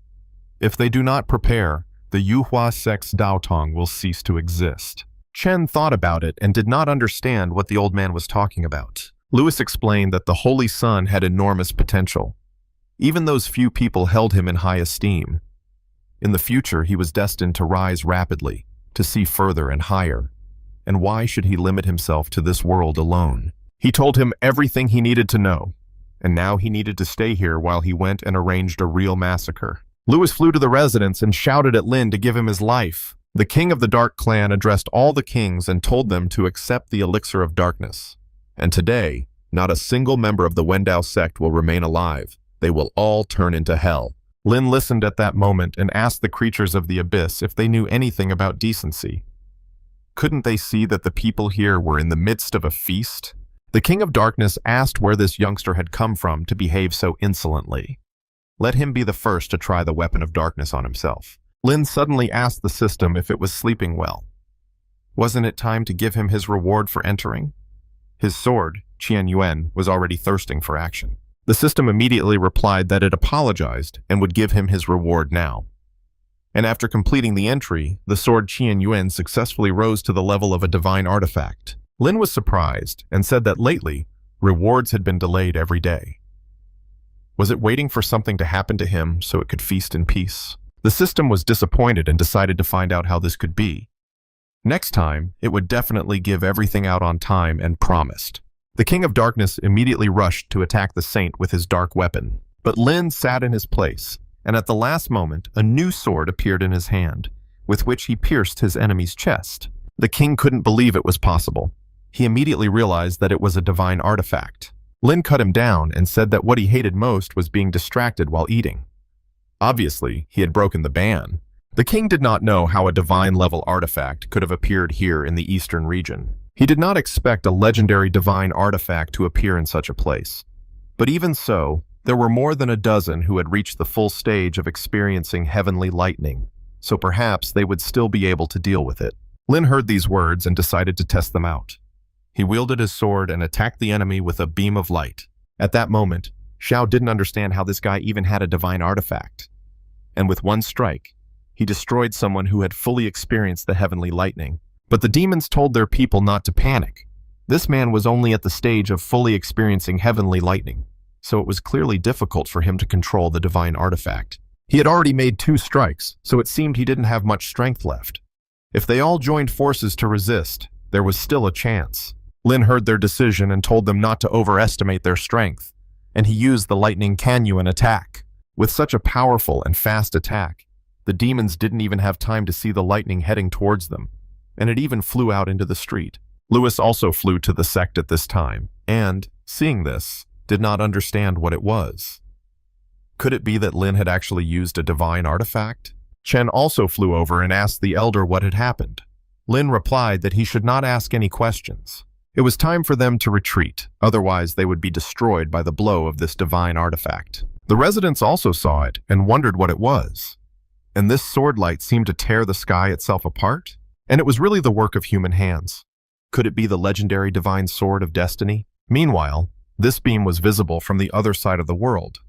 If they do not prepare, the Yuhua sect's Daotong will cease to exist. Chen thought about it and did not understand what the old man was talking about. Lewis explained that the Holy Sun had enormous potential. Even those few people held him in high esteem. In the future, he was destined to rise rapidly, to see further and higher. And why should he limit himself to this world alone? He told him everything he needed to know, and now he needed to stay here while he went and arranged a real massacre. Lewis flew to the residence and shouted at Lin to give him his life. The king of the Dark Clan addressed all the kings and told them to accept the elixir of darkness. And today, not a single member of the Wendao sect will remain alive. They will all turn into hell. Lin listened at that moment and asked the creatures of the abyss if they knew anything about decency. Couldn't they see that the people here were in the midst of a feast? The king of darkness asked where this youngster had come from to behave so insolently. Let him be the first to try the weapon of darkness on himself. Lin suddenly asked the system if it was sleeping well. Wasn't it time to give him his reward for entering? His sword, Qian Yuan, was already thirsting for action. The system immediately replied that it apologized and would give him his reward now. And after completing the entry, the sword Qian Yuan successfully rose to the level of a divine artifact. Lin was surprised and said that lately, rewards had been delayed every day. Was it waiting for something to happen to him so it could feast in peace? The system was disappointed and decided to find out how this could be. Next time, it would definitely give everything out on time and promised. The King of Darkness immediately rushed to attack the saint with his dark weapon. But Lin sat in his place, and at the last moment, a new sword appeared in his hand, with which he pierced his enemy's chest. The king couldn't believe it was possible. He immediately realized that it was a divine artifact. Lin cut him down and said that what he hated most was being distracted while eating. Obviously, he had broken the ban. The king did not know how a divine-level artifact could have appeared here in the eastern region. He did not expect a legendary divine artifact to appear in such a place. But even so, there were more than a dozen who had reached the full stage of experiencing heavenly lightning, so perhaps they would still be able to deal with it. Lin heard these words and decided to test them out. He wielded his sword and attacked the enemy with a beam of light. At that moment, Xiao didn't understand how this guy even had a divine artifact. And with one strike, he destroyed someone who had fully experienced the heavenly lightning. But the demons told their people not to panic. This man was only at the stage of fully experiencing heavenly lightning, so it was clearly difficult for him to control the divine artifact. He had already made 2 strikes, so it seemed he didn't have much strength left. If they all joined forces to resist, there was still a chance. Lin heard their decision and told them not to overestimate their strength, and he used the lightning Kanyuan attack. With such a powerful and fast attack, the demons didn't even have time to see the lightning heading towards them, and it even flew out into the street. Lewis also flew to the sect at this time, and, seeing this, did not understand what it was. Could it be that Lin had actually used a divine artifact? Chen also flew over and asked the elder what had happened. Lin replied that he should not ask any questions. It was time for them to retreat, otherwise they would be destroyed by the blow of this divine artifact. The residents also saw it and wondered what it was. And this sword light seemed to tear the sky itself apart? And it was really the work of human hands. Could it be the legendary divine sword of destiny? Meanwhile, this beam was visible from the other side of the world,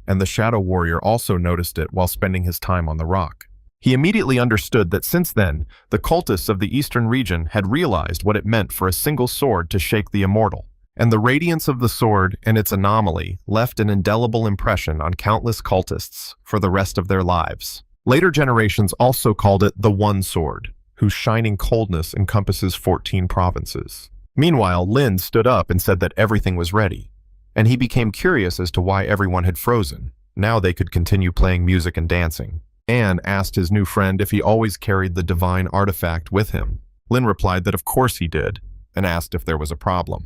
and the shadow warrior also noticed it while spending his time on the rock. He immediately understood that since then, the cultists of the eastern region had realized what it meant for a single sword to shake the immortal, and the radiance of the sword and its anomaly left an indelible impression on countless cultists for the rest of their lives. Later generations also called it the One Sword, whose shining coldness encompasses 14 provinces. Meanwhile, Lin stood up and said that everything was ready, and he became curious as to why everyone had frozen. Now they could continue playing music and dancing. Anne asked his new friend if he always carried the divine artifact with him. Lin replied that of course he did, and asked if there was a problem.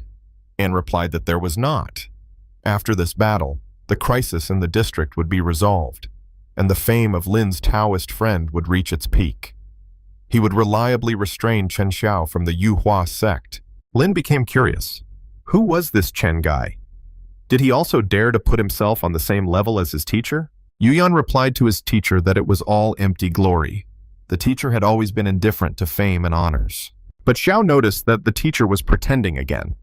Anne replied that there was not. After this battle, the crisis in the district would be resolved, and the fame of Lin's Taoist friend would reach its peak. He would reliably restrain Chen Xiao from the Yuhua sect. Lin became curious. Who was this Chen guy? Did he also dare to put himself on the same level as his teacher? Yuyan replied to his teacher that it was all empty glory. The teacher had always been indifferent to fame and honors. But Xiao noticed that the teacher was pretending again.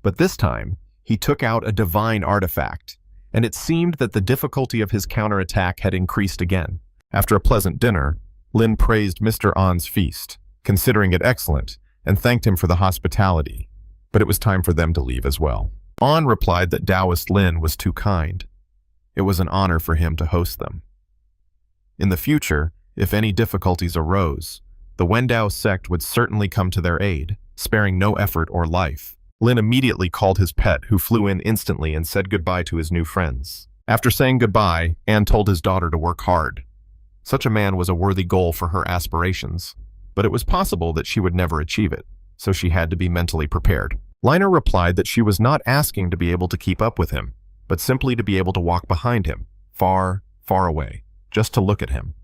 But this time, he took out a divine artifact, and it seemed that the difficulty of his counterattack had increased again. After a pleasant dinner, Lin praised Mr. An's feast, considering it excellent, and thanked him for the hospitality. But it was time for them to leave as well. An replied that Taoist Lin was too kind. It was an honor for him to host them. In the future, if any difficulties arose, the Wendao sect would certainly come to their aid, sparing no effort or life. Lin immediately called his pet, who flew in instantly and said goodbye to his new friends. After saying goodbye, Anne told his daughter to work hard. Such a man was a worthy goal for her aspirations, but it was possible that she would never achieve it, so she had to be mentally prepared. Liner replied that she was not asking to be able to keep up with him, but simply to be able to walk behind him, far, far away, just to look at him.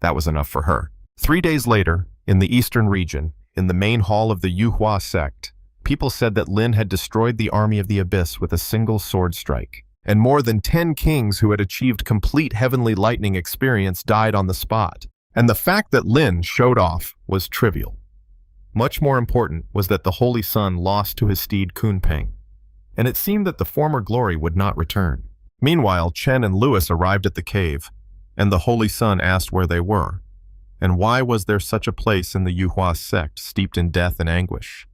That was enough for her. 3 days later, in the eastern region, in the main hall of the Yuhua sect, people said that Lin had destroyed the army of the abyss with a single sword strike, and more than 10 kings who had achieved complete heavenly lightning experience died on the spot. And the fact that Lin showed off was trivial. Much more important was that the Holy Sun lost to his steed Kunpeng, and it seemed that the former glory would not return. Meanwhile, Chen and Louis arrived at the cave, and the Holy Sun asked where they were, and why was there such a place in the Yuhua sect steeped in death and anguish.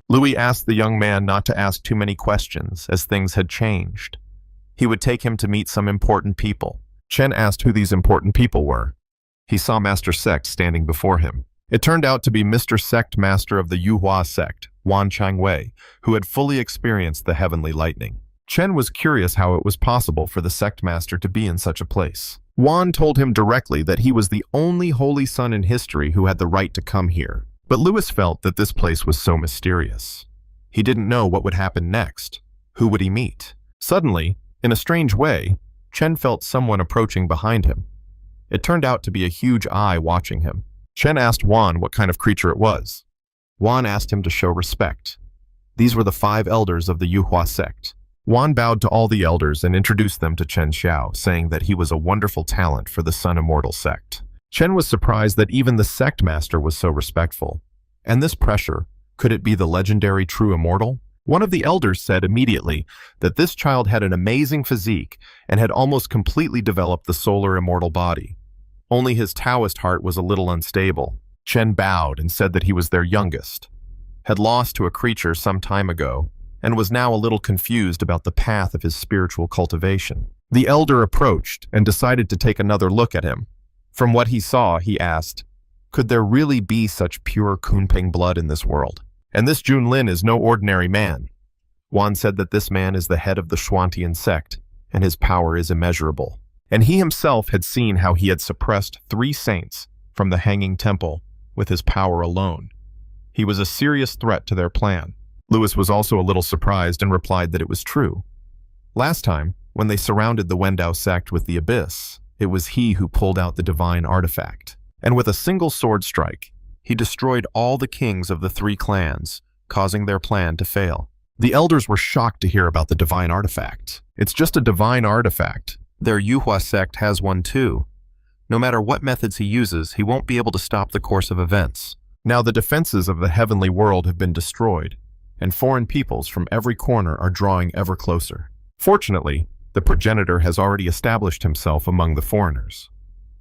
Louis asked the young man not to ask too many questions, as things had changed. He would take him to meet some important people. Chen asked who these important people were. He saw Master Sect standing before him. It turned out to be Mr. Sect Master of the Yuhua sect, Wan Changwei, who had fully experienced the heavenly lightning. Chen was curious how it was possible for the sect master to be in such a place. Wan told him directly that he was the only holy son in history who had the right to come here. But Louis felt that this place was so mysterious. He didn't know what would happen next. Who would he meet? Suddenly, in a strange way, Chen felt someone approaching behind him. It turned out to be a huge eye watching him. Chen asked Wan what kind of creature it was. Wan asked him to show respect. These were the 5 elders of the Yuhua sect. Wan bowed to all the elders and introduced them to Chen Xiao, saying that he was a wonderful talent for the Sun Immortal sect. Chen was surprised that even the sect master was so respectful. And this pressure, could it be the legendary true immortal? One of the elders said immediately that this child had an amazing physique and had almost completely developed the solar immortal body. Only his Taoist heart was a little unstable. Chen bowed and said that he was their youngest, had lost to a creature some time ago, and was now a little confused about the path of his spiritual cultivation. The elder approached and decided to take another look at him. From what he saw, he asked, could there really be such pure Kunpeng blood in this world? And this Junlin is no ordinary man. Wan said that this man is the head of the Xuantian sect, and his power is immeasurable. And he himself had seen how he had suppressed 3 saints from the Hanging Temple with his power alone. He was a serious threat to their plan. Louis was also a little surprised and replied that it was true. Last time, when they surrounded the Wendao sect with the abyss, it was he who pulled out the divine artifact. And with a single sword strike, he destroyed all the kings of the 3 clans, causing their plan to fail. The elders were shocked to hear about the divine artifact. It's just a divine artifact. Their Yuhua sect has one too. No matter what methods he uses, he won't be able to stop the course of events. Now the defenses of the heavenly world have been destroyed, and foreign peoples from every corner are drawing ever closer. Fortunately, the progenitor has already established himself among the foreigners.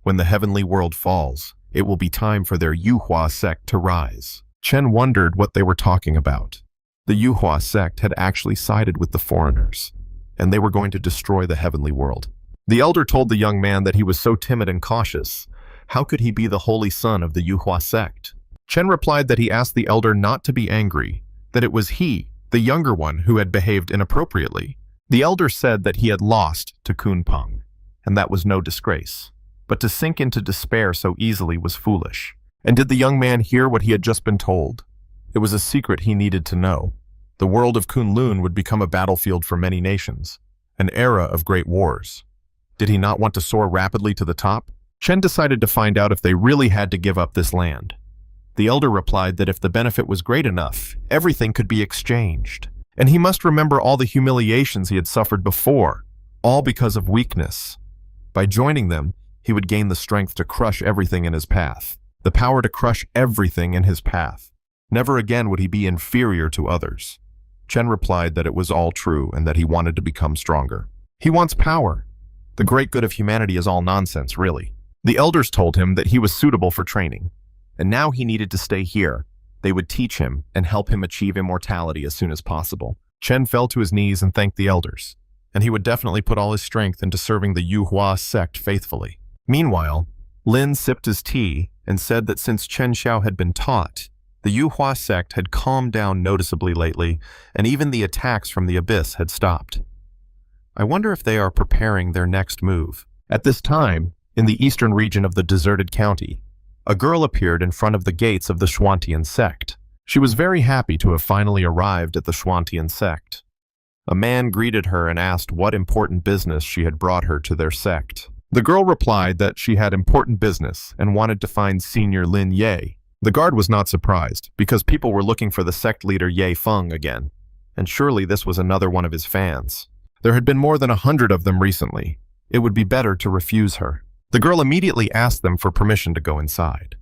When the heavenly world falls, It will be time for their Yuhua sect to rise. Chen wondered what they were talking about. The Yuhua sect had actually sided with the foreigners, and they were going to destroy the heavenly world. The elder told the young man that he was so timid and cautious. How could he be the holy son of the Yuhua sect? Chen replied that he asked the elder not to be angry, that it was he, the younger one, who had behaved inappropriately. The elder said that he had lost to Kunpeng, and that was no disgrace. But to sink into despair so easily was foolish. And did the young man hear what he had just been told? It was a secret he needed to know. The world of Kunlun would become a battlefield for many nations, an era of great wars. Did he not want to soar rapidly to the top? Chen decided to find out if they really had to give up this land. The elder replied that if the benefit was great enough, everything could be exchanged. And he must remember all the humiliations he had suffered before, all because of weakness. By joining them, he would gain the strength to crush everything in his path, the power to crush everything in his path. Never again would he be inferior to others. Chen replied that it was all true and that he wanted to become stronger. He wants power. The great good of humanity is all nonsense, really. The elders told him that he was suitable for training, and now he needed to stay here. They would teach him and help him achieve immortality as soon as possible. Chen fell to his knees and thanked the elders, and he would definitely put all his strength into serving the Yuhua sect faithfully. Meanwhile, Lin sipped his tea and said that since Chen Xiao had been taught, the Yuhua sect had calmed down noticeably lately, and even the attacks from the abyss had stopped. I wonder if they are preparing their next move. At this time, in the eastern region of the deserted county, a girl appeared in front of the gates of the Xuantian sect. She was very happy to have finally arrived at the Xuantian sect. A man greeted her and asked what important business she had brought her to their sect. The girl replied that she had important business and wanted to find Senior Lin Ye. The guard was not surprised, because people were looking for the sect leader Ye Feng again, and surely this was another one of his fans. There had been more than 100 of them recently. It would be better to refuse her. The girl immediately asked them for permission to go inside,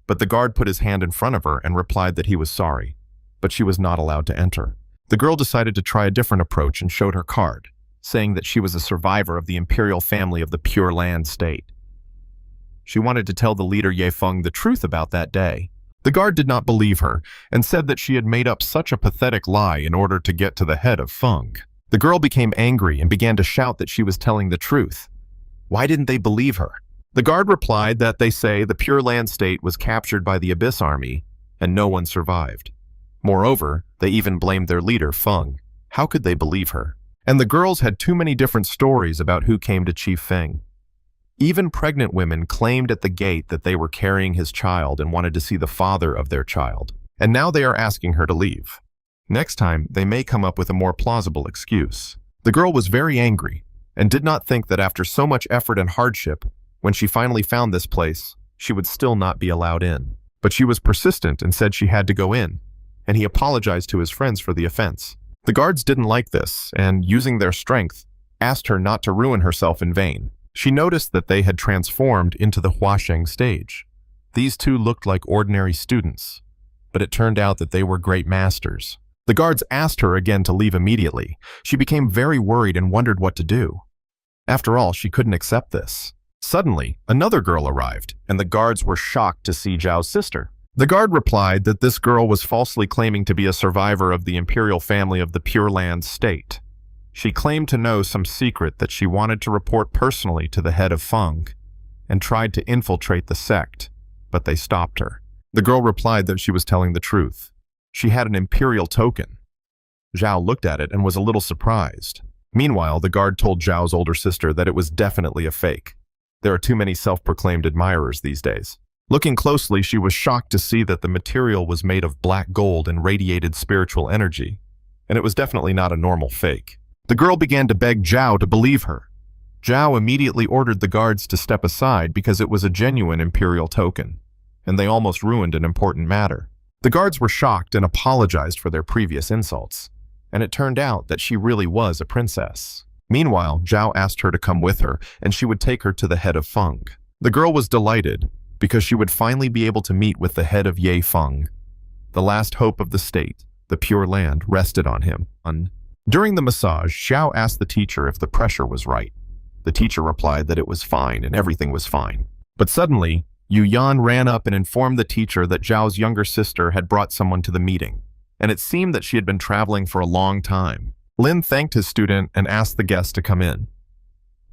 but the guard put his hand in front of her and replied that he was sorry, but she was not allowed to enter. The girl decided to try a different approach and showed her card, saying that she was a survivor of the imperial family of the Pure Land State. She wanted to tell the leader Ye Feng the truth about that day. The guard did not believe her and said that she had made up such a pathetic lie in order to get to the head of Feng. The girl became angry and began to shout that she was telling the truth. Why didn't they believe her? The guard replied that they say the Pure Land State was captured by the Abyss Army and no one survived. Moreover, they even blamed their leader, Feng. How could they believe her? And the girls had too many different stories about who came to Chief Feng. Even pregnant women claimed at the gate that they were carrying his child and wanted to see the father of their child. And now they are asking her to leave. Next time, they may come up with a more plausible excuse. The girl was very angry and did not think that after so much effort and hardship, when she finally found this place, she would still not be allowed in. But she was persistent and said she had to go in, and he apologized to his friends for the offense. The guards didn't like this, and using their strength, asked her not to ruin herself in vain. She noticed that they had transformed into the Huasheng stage. These two looked like ordinary students, but it turned out that they were great masters. The guards asked her again to leave immediately. She became very worried and wondered what to do. After all, she couldn't accept this. Suddenly, another girl arrived, and the guards were shocked to see Zhao's sister. The guard replied that this girl was falsely claiming to be a survivor of the imperial family of the Pure Land State. She claimed to know some secret that she wanted to report personally to the head of Feng, and tried to infiltrate the sect, but they stopped her. The girl replied that she was telling the truth. She had an imperial token. Zhao looked at it and was a little surprised. Meanwhile, the guard told Zhao's older sister that it was definitely a fake. There are too many self-proclaimed admirers these days. Looking closely, she was shocked to see that the material was made of black gold and radiated spiritual energy, and it was definitely not a normal fake. The girl began to beg Zhao to believe her. Zhao immediately ordered the guards to step aside because it was a genuine imperial token, and they almost ruined an important matter. The guards were shocked and apologized for their previous insults, and it turned out that she really was a princess. Meanwhile, Zhao asked her to come with her, and she would take her to the head of Feng. The girl was delighted, because she would finally be able to meet with the head of Ye Feng. The last hope of the state, the Pure Land, rested on him. During the massage, Xiao asked the teacher if the pressure was right. The teacher replied that it was fine and everything was fine. But suddenly, Yu Yan ran up and informed the teacher that Zhao's younger sister had brought someone to the meeting, and it seemed that she had been traveling for a long time. Lin thanked his student and asked the guest to come in.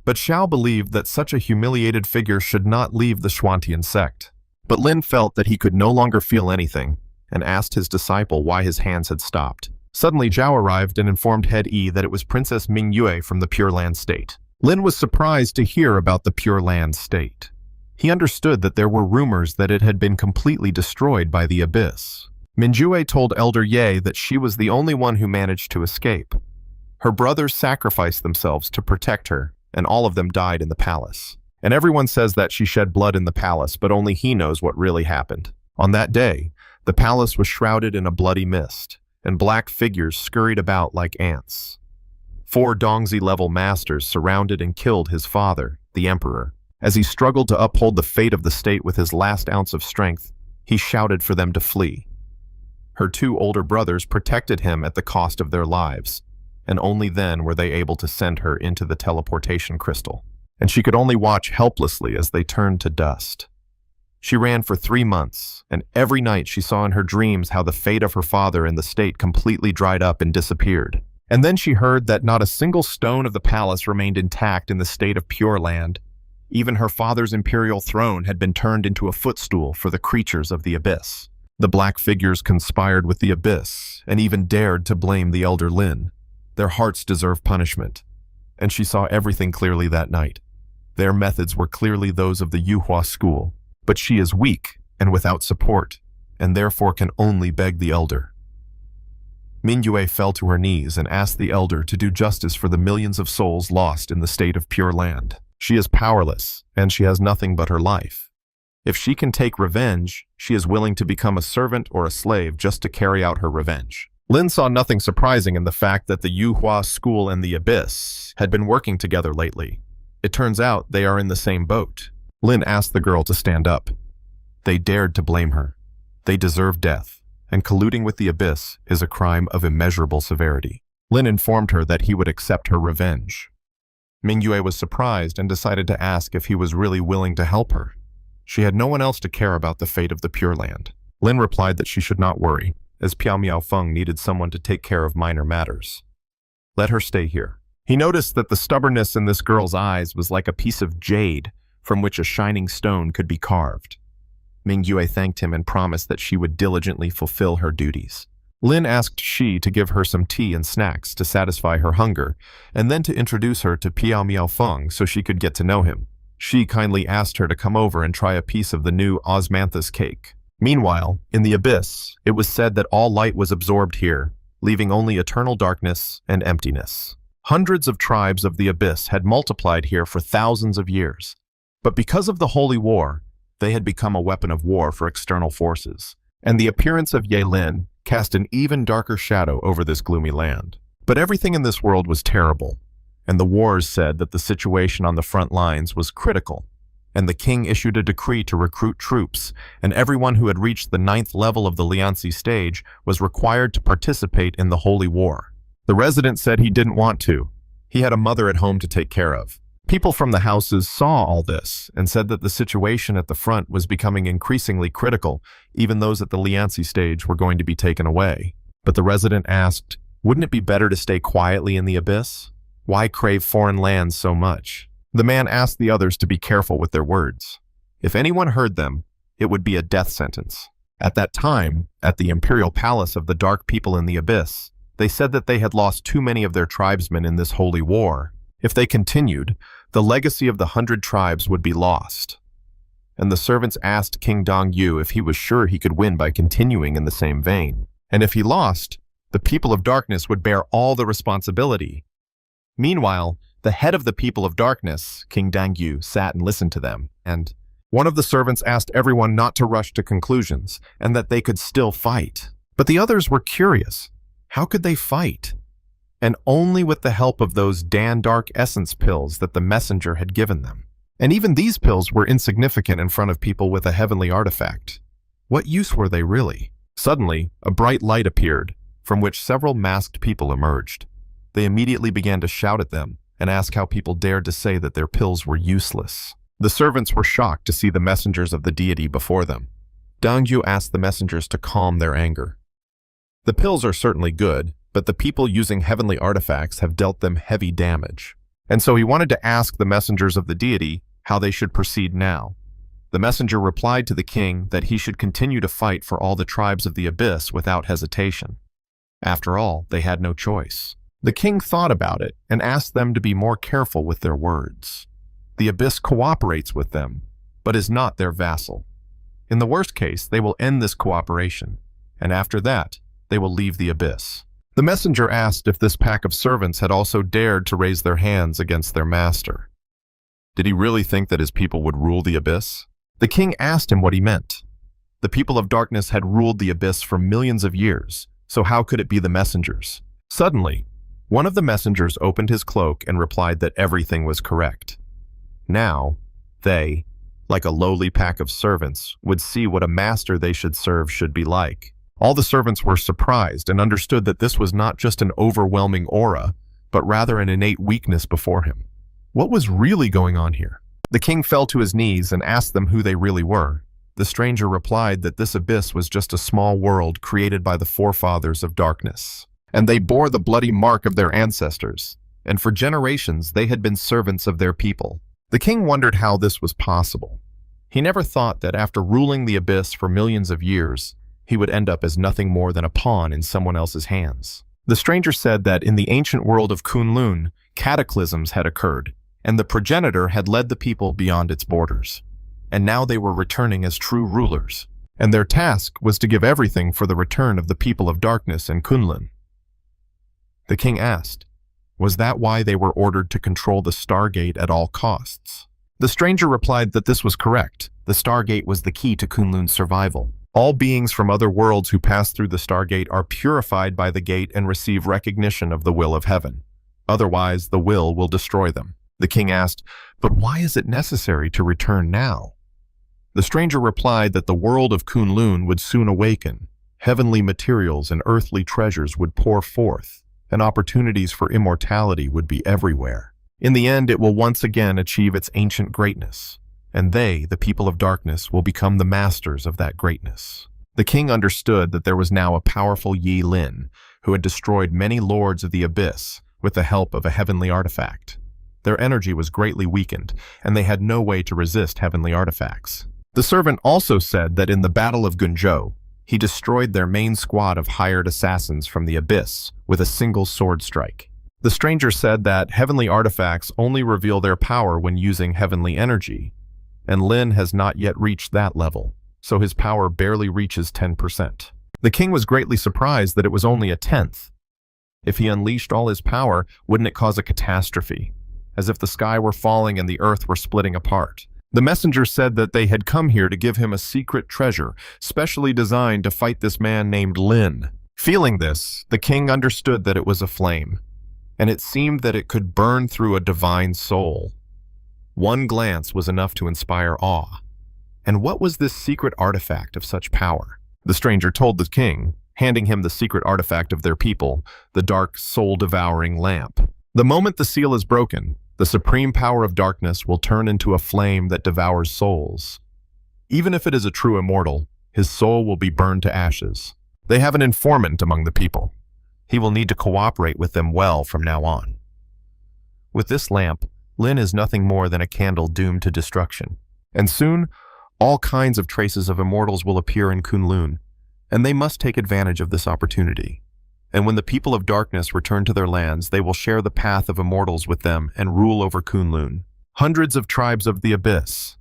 But Xiao believed that such a humiliated figure should not leave the Xuantian sect. But Lin felt that he could no longer feel anything, and asked his disciple why his hands had stopped. Suddenly Zhao arrived and informed Head Yi that it was Princess Mingyue from the Pure Land State. Lin was surprised to hear about the Pure Land State. He understood that there were rumors that it had been completely destroyed by the abyss. Mingyue told Elder Ye that she was the only one who managed to escape. Her brothers sacrificed themselves to protect her, and all of them died in the palace. And everyone says that she shed blood in the palace, but only he knows what really happened. On that day, the palace was shrouded in a bloody mist, and black figures scurried about like ants. 4 Dongzi-level masters surrounded and killed his father, the emperor. As he struggled to uphold the fate of the state with his last ounce of strength, he shouted for them to flee. Her 2 older brothers protected him at the cost of their lives, and only then were they able to send her into the teleportation crystal. And she could only watch helplessly as they turned to dust. She ran for 3 months, and every night she saw in her dreams how the fate of her father and the state completely dried up and disappeared. And then she heard that not a single stone of the palace remained intact in the state of Pure Land. Even her father's imperial throne had been turned into a footstool for the creatures of the abyss. The black figures conspired with the abyss, and even dared to blame the elder Lin. Their hearts deserve punishment, and she saw everything clearly that night. Their methods were clearly those of the Yuhua school, but she is weak and without support, and therefore can only beg the elder. Mingyue fell to her knees and asked the elder to do justice for the millions of souls lost in the state of Pure Land. She is powerless, and she has nothing but her life. If she can take revenge, she is willing to become a servant or a slave just to carry out her revenge. Lin saw nothing surprising in the fact that the Yuhua school and the abyss had been working together lately. It turns out they are in the same boat. Lin asked the girl to stand up. They dared to blame her. They deserve death, and colluding with the abyss is a crime of immeasurable severity. Lin informed her that he would accept her revenge. Mingyue was surprised and decided to ask if he was really willing to help her. She had no one else to care about the fate of the Pure Land. Lin replied that she should not worry, as Piao Miaofeng needed someone to take care of minor matters. Let her stay here. He noticed that the stubbornness in this girl's eyes was like a piece of jade from which a shining stone could be carved. Mingyue thanked him and promised that she would diligently fulfill her duties. Lin asked Shi to give her some tea and snacks to satisfy her hunger, and then to introduce her to Piao Miaofeng so she could get to know him. Shi kindly asked her to come over and try a piece of the new osmanthus cake. Meanwhile, in the abyss, it was said that all light was absorbed here, leaving only eternal darkness and emptiness. Hundreds of tribes of the abyss had multiplied here for thousands of years, but because of the holy war, they had become a weapon of war for external forces, and the appearance of Yelin cast an even darker shadow over this gloomy land. But everything in this world was terrible, and the wars said that the situation on the front lines was critical, and the king issued a decree to recruit troops, and everyone who had reached the 9th level of the Lianzi stage was required to participate in the holy war. The resident said he didn't want to. He had a mother at home to take care of. People from the houses saw all this and said that the situation at the front was becoming increasingly critical. Even those at the Lianzi stage were going to be taken away. But the resident asked, wouldn't it be better to stay quietly in the abyss? Why crave foreign lands so much? The man asked the others to be careful with their words. If anyone heard them, it would be a death sentence. At that time, at the imperial palace of the dark people in the abyss, they said that they had lost too many of their tribesmen in this holy war. If they continued, the legacy of the 100 tribes would be lost. And the servants asked King Dongyu if he was sure he could win by continuing in the same vein. And if he lost, the people of darkness would bear all the responsibility. Meanwhile, the head of the people of darkness, King Dongyu, sat and listened to them, and one of the servants asked everyone not to rush to conclusions, and that they could still fight. But the others were curious. How could they fight? And only with the help of those Dan Dark essence pills that the messenger had given them. And even these pills were insignificant in front of people with a heavenly artifact. What use were they really? Suddenly, a bright light appeared, from which several masked people emerged. They immediately began to shout at them and ask how people dared to say that their pills were useless. The servants were shocked to see the messengers of the deity before them. Dongyu asked the messengers to calm their anger. The pills are certainly good, but the people using heavenly artifacts have dealt them heavy damage. And so he wanted to ask the messengers of the deity how they should proceed now. The messenger replied to the king that he should continue to fight for all the tribes of the abyss without hesitation. After all, they had no choice. The king thought about it and asked them to be more careful with their words. The abyss cooperates with them, but is not their vassal. In the worst case, they will end this cooperation, and after that, they will leave the abyss. The messenger asked if this pack of servants had also dared to raise their hands against their master. Did he really think that his people would rule the abyss? The king asked him what he meant. The people of darkness had ruled the abyss for millions of years, so how could it be the messengers? Suddenly, one of the messengers opened his cloak and replied that everything was correct. Now, they, like a lowly pack of servants, would see what a master they should serve should be like. All the servants were surprised and understood that this was not just an overwhelming aura, but rather an innate weakness before him. What was really going on here? The king fell to his knees and asked them who they really were. The stranger replied that this abyss was just a small world created by the forefathers of darkness, and they bore the bloody mark of their ancestors, and for generations they had been servants of their people. The king wondered how this was possible. He never thought that after ruling the abyss for millions of years, he would end up as nothing more than a pawn in someone else's hands. The stranger said that in the ancient world of Kunlun, cataclysms had occurred, and the progenitor had led the people beyond its borders. And now they were returning as true rulers, and their task was to give everything for the return of the people of darkness in Kunlun. The king asked, was that why they were ordered to control the Stargate at all costs? The stranger replied that this was correct. The Stargate was the key to Kunlun's survival. All beings from other worlds who pass through the Stargate are purified by the gate and receive recognition of the will of heaven. Otherwise, the will destroy them. The king asked, but why is it necessary to return now? The stranger replied that the world of Kunlun would soon awaken. Heavenly materials and earthly treasures would pour forth, and opportunities for immortality would be everywhere. In the end, it will once again achieve its ancient greatness, and they, the people of darkness, will become the masters of that greatness. The king understood that there was now a powerful Yi Lin, who had destroyed many lords of the abyss with the help of a heavenly artifact. Their energy was greatly weakened, and they had no way to resist heavenly artifacts. The servant also said that in the Battle of Gunzhou, he destroyed their main squad of hired assassins from the abyss with a single sword strike. The stranger said that heavenly artifacts only reveal their power when using heavenly energy, and Lin has not yet reached that level, so his power barely reaches 10%. The king was greatly surprised that it was only a tenth. If he unleashed all his power, wouldn't it cause a catastrophe, as if the sky were falling and the earth were splitting apart? The messenger said that they had come here to give him a secret treasure, specially designed to fight this man named Lin. Feeling this, the king understood that it was a flame, and it seemed that it could burn through a divine soul. One glance was enough to inspire awe. And what was this secret artifact of such power? The stranger told the king, handing him the secret artifact of their people, the dark, soul-devouring lamp. The moment the seal is broken, the supreme power of darkness will turn into a flame that devours souls. Even if it is a true immortal, his soul will be burned to ashes. They have an informant among the people. He will need to cooperate with them well from now on. With this lamp, Lin is nothing more than a candle doomed to destruction. And soon, all kinds of traces of immortals will appear in Kunlun, and they must take advantage of this opportunity. And when the people of darkness return to their lands, they will share the path of immortals with them and rule over Kunlun. Hundreds of tribes of the abyss,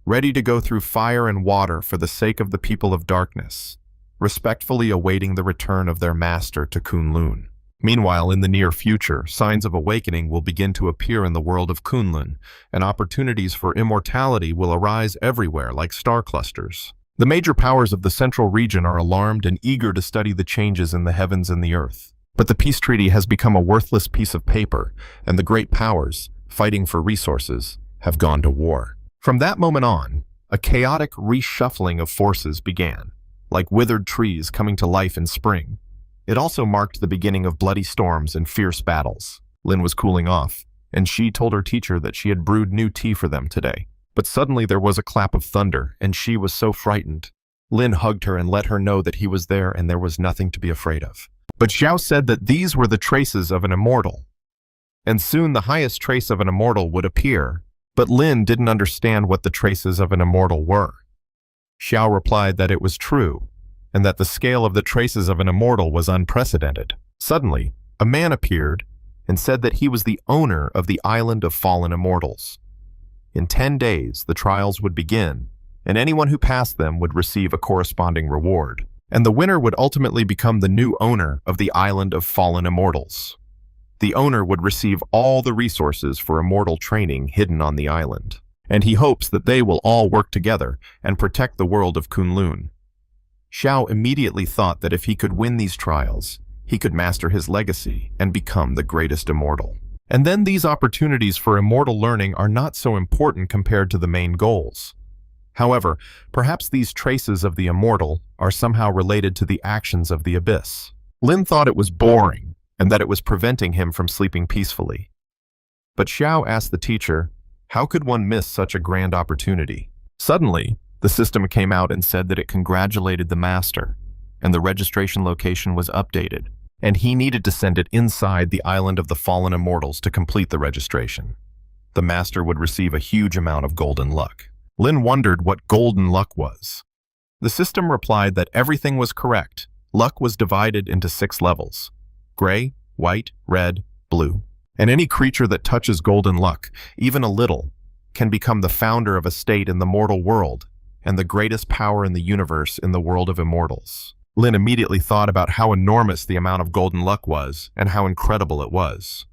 ready to go through fire and water for the sake of the people of darkness, respectfully awaiting the return of their master to Kunlun. Meanwhile, in the near future, signs of awakening will begin to appear in the world of Kunlun, and opportunities for immortality will arise everywhere like star clusters. The major powers of the central region are alarmed and eager to study the changes in the heavens and the earth. But the peace treaty has become a worthless piece of paper, and the great powers, fighting for resources, have gone to war. From that moment on, a chaotic reshuffling of forces began, like withered trees coming to life in spring. It also marked the beginning of bloody storms and fierce battles. Lin was cooling off, and she told her teacher that she had brewed new tea for them today. But suddenly there was a clap of thunder, and she was so frightened. Lin hugged her and let her know that he was there and there was nothing to be afraid of. But Xiao said that these were the traces of an immortal. And soon the highest trace of an immortal would appear. But Lin didn't understand what the traces of an immortal were. Xiao replied that it was true, and that the scale of the traces of an immortal was unprecedented. Suddenly, a man appeared and said that he was the owner of the island of fallen immortals. In 10 days, the trials would begin, and anyone who passed them would receive a corresponding reward, and the winner would ultimately become the new owner of the island of fallen immortals. The owner would receive all the resources for immortal training hidden on the island, and he hopes that they will all work together and protect the world of Kunlun. Xiao immediately thought that if he could win these trials, he could master his legacy and become the greatest immortal. And then these opportunities for immortal learning are not so important compared to the main goals. However, perhaps these traces of the immortal are somehow related to the actions of the abyss. Lin thought it was boring and that it was preventing him from sleeping peacefully. But Xiao asked the teacher, how could one miss such a grand opportunity? Suddenly, the system came out and said that it congratulated the master, and the registration location was updated, and he needed to send it inside the island of the fallen immortals to complete the registration. The master would receive a huge amount of golden luck. Lin wondered what golden luck was. The system replied that everything was correct. Luck was divided into 6 levels: gray, white, red, blue. And any creature that touches golden luck, even a little, can become the founder of a state in the mortal world and the greatest power in the universe in the world of immortals. Lin immediately thought about how enormous the amount of golden luck was and how incredible it was.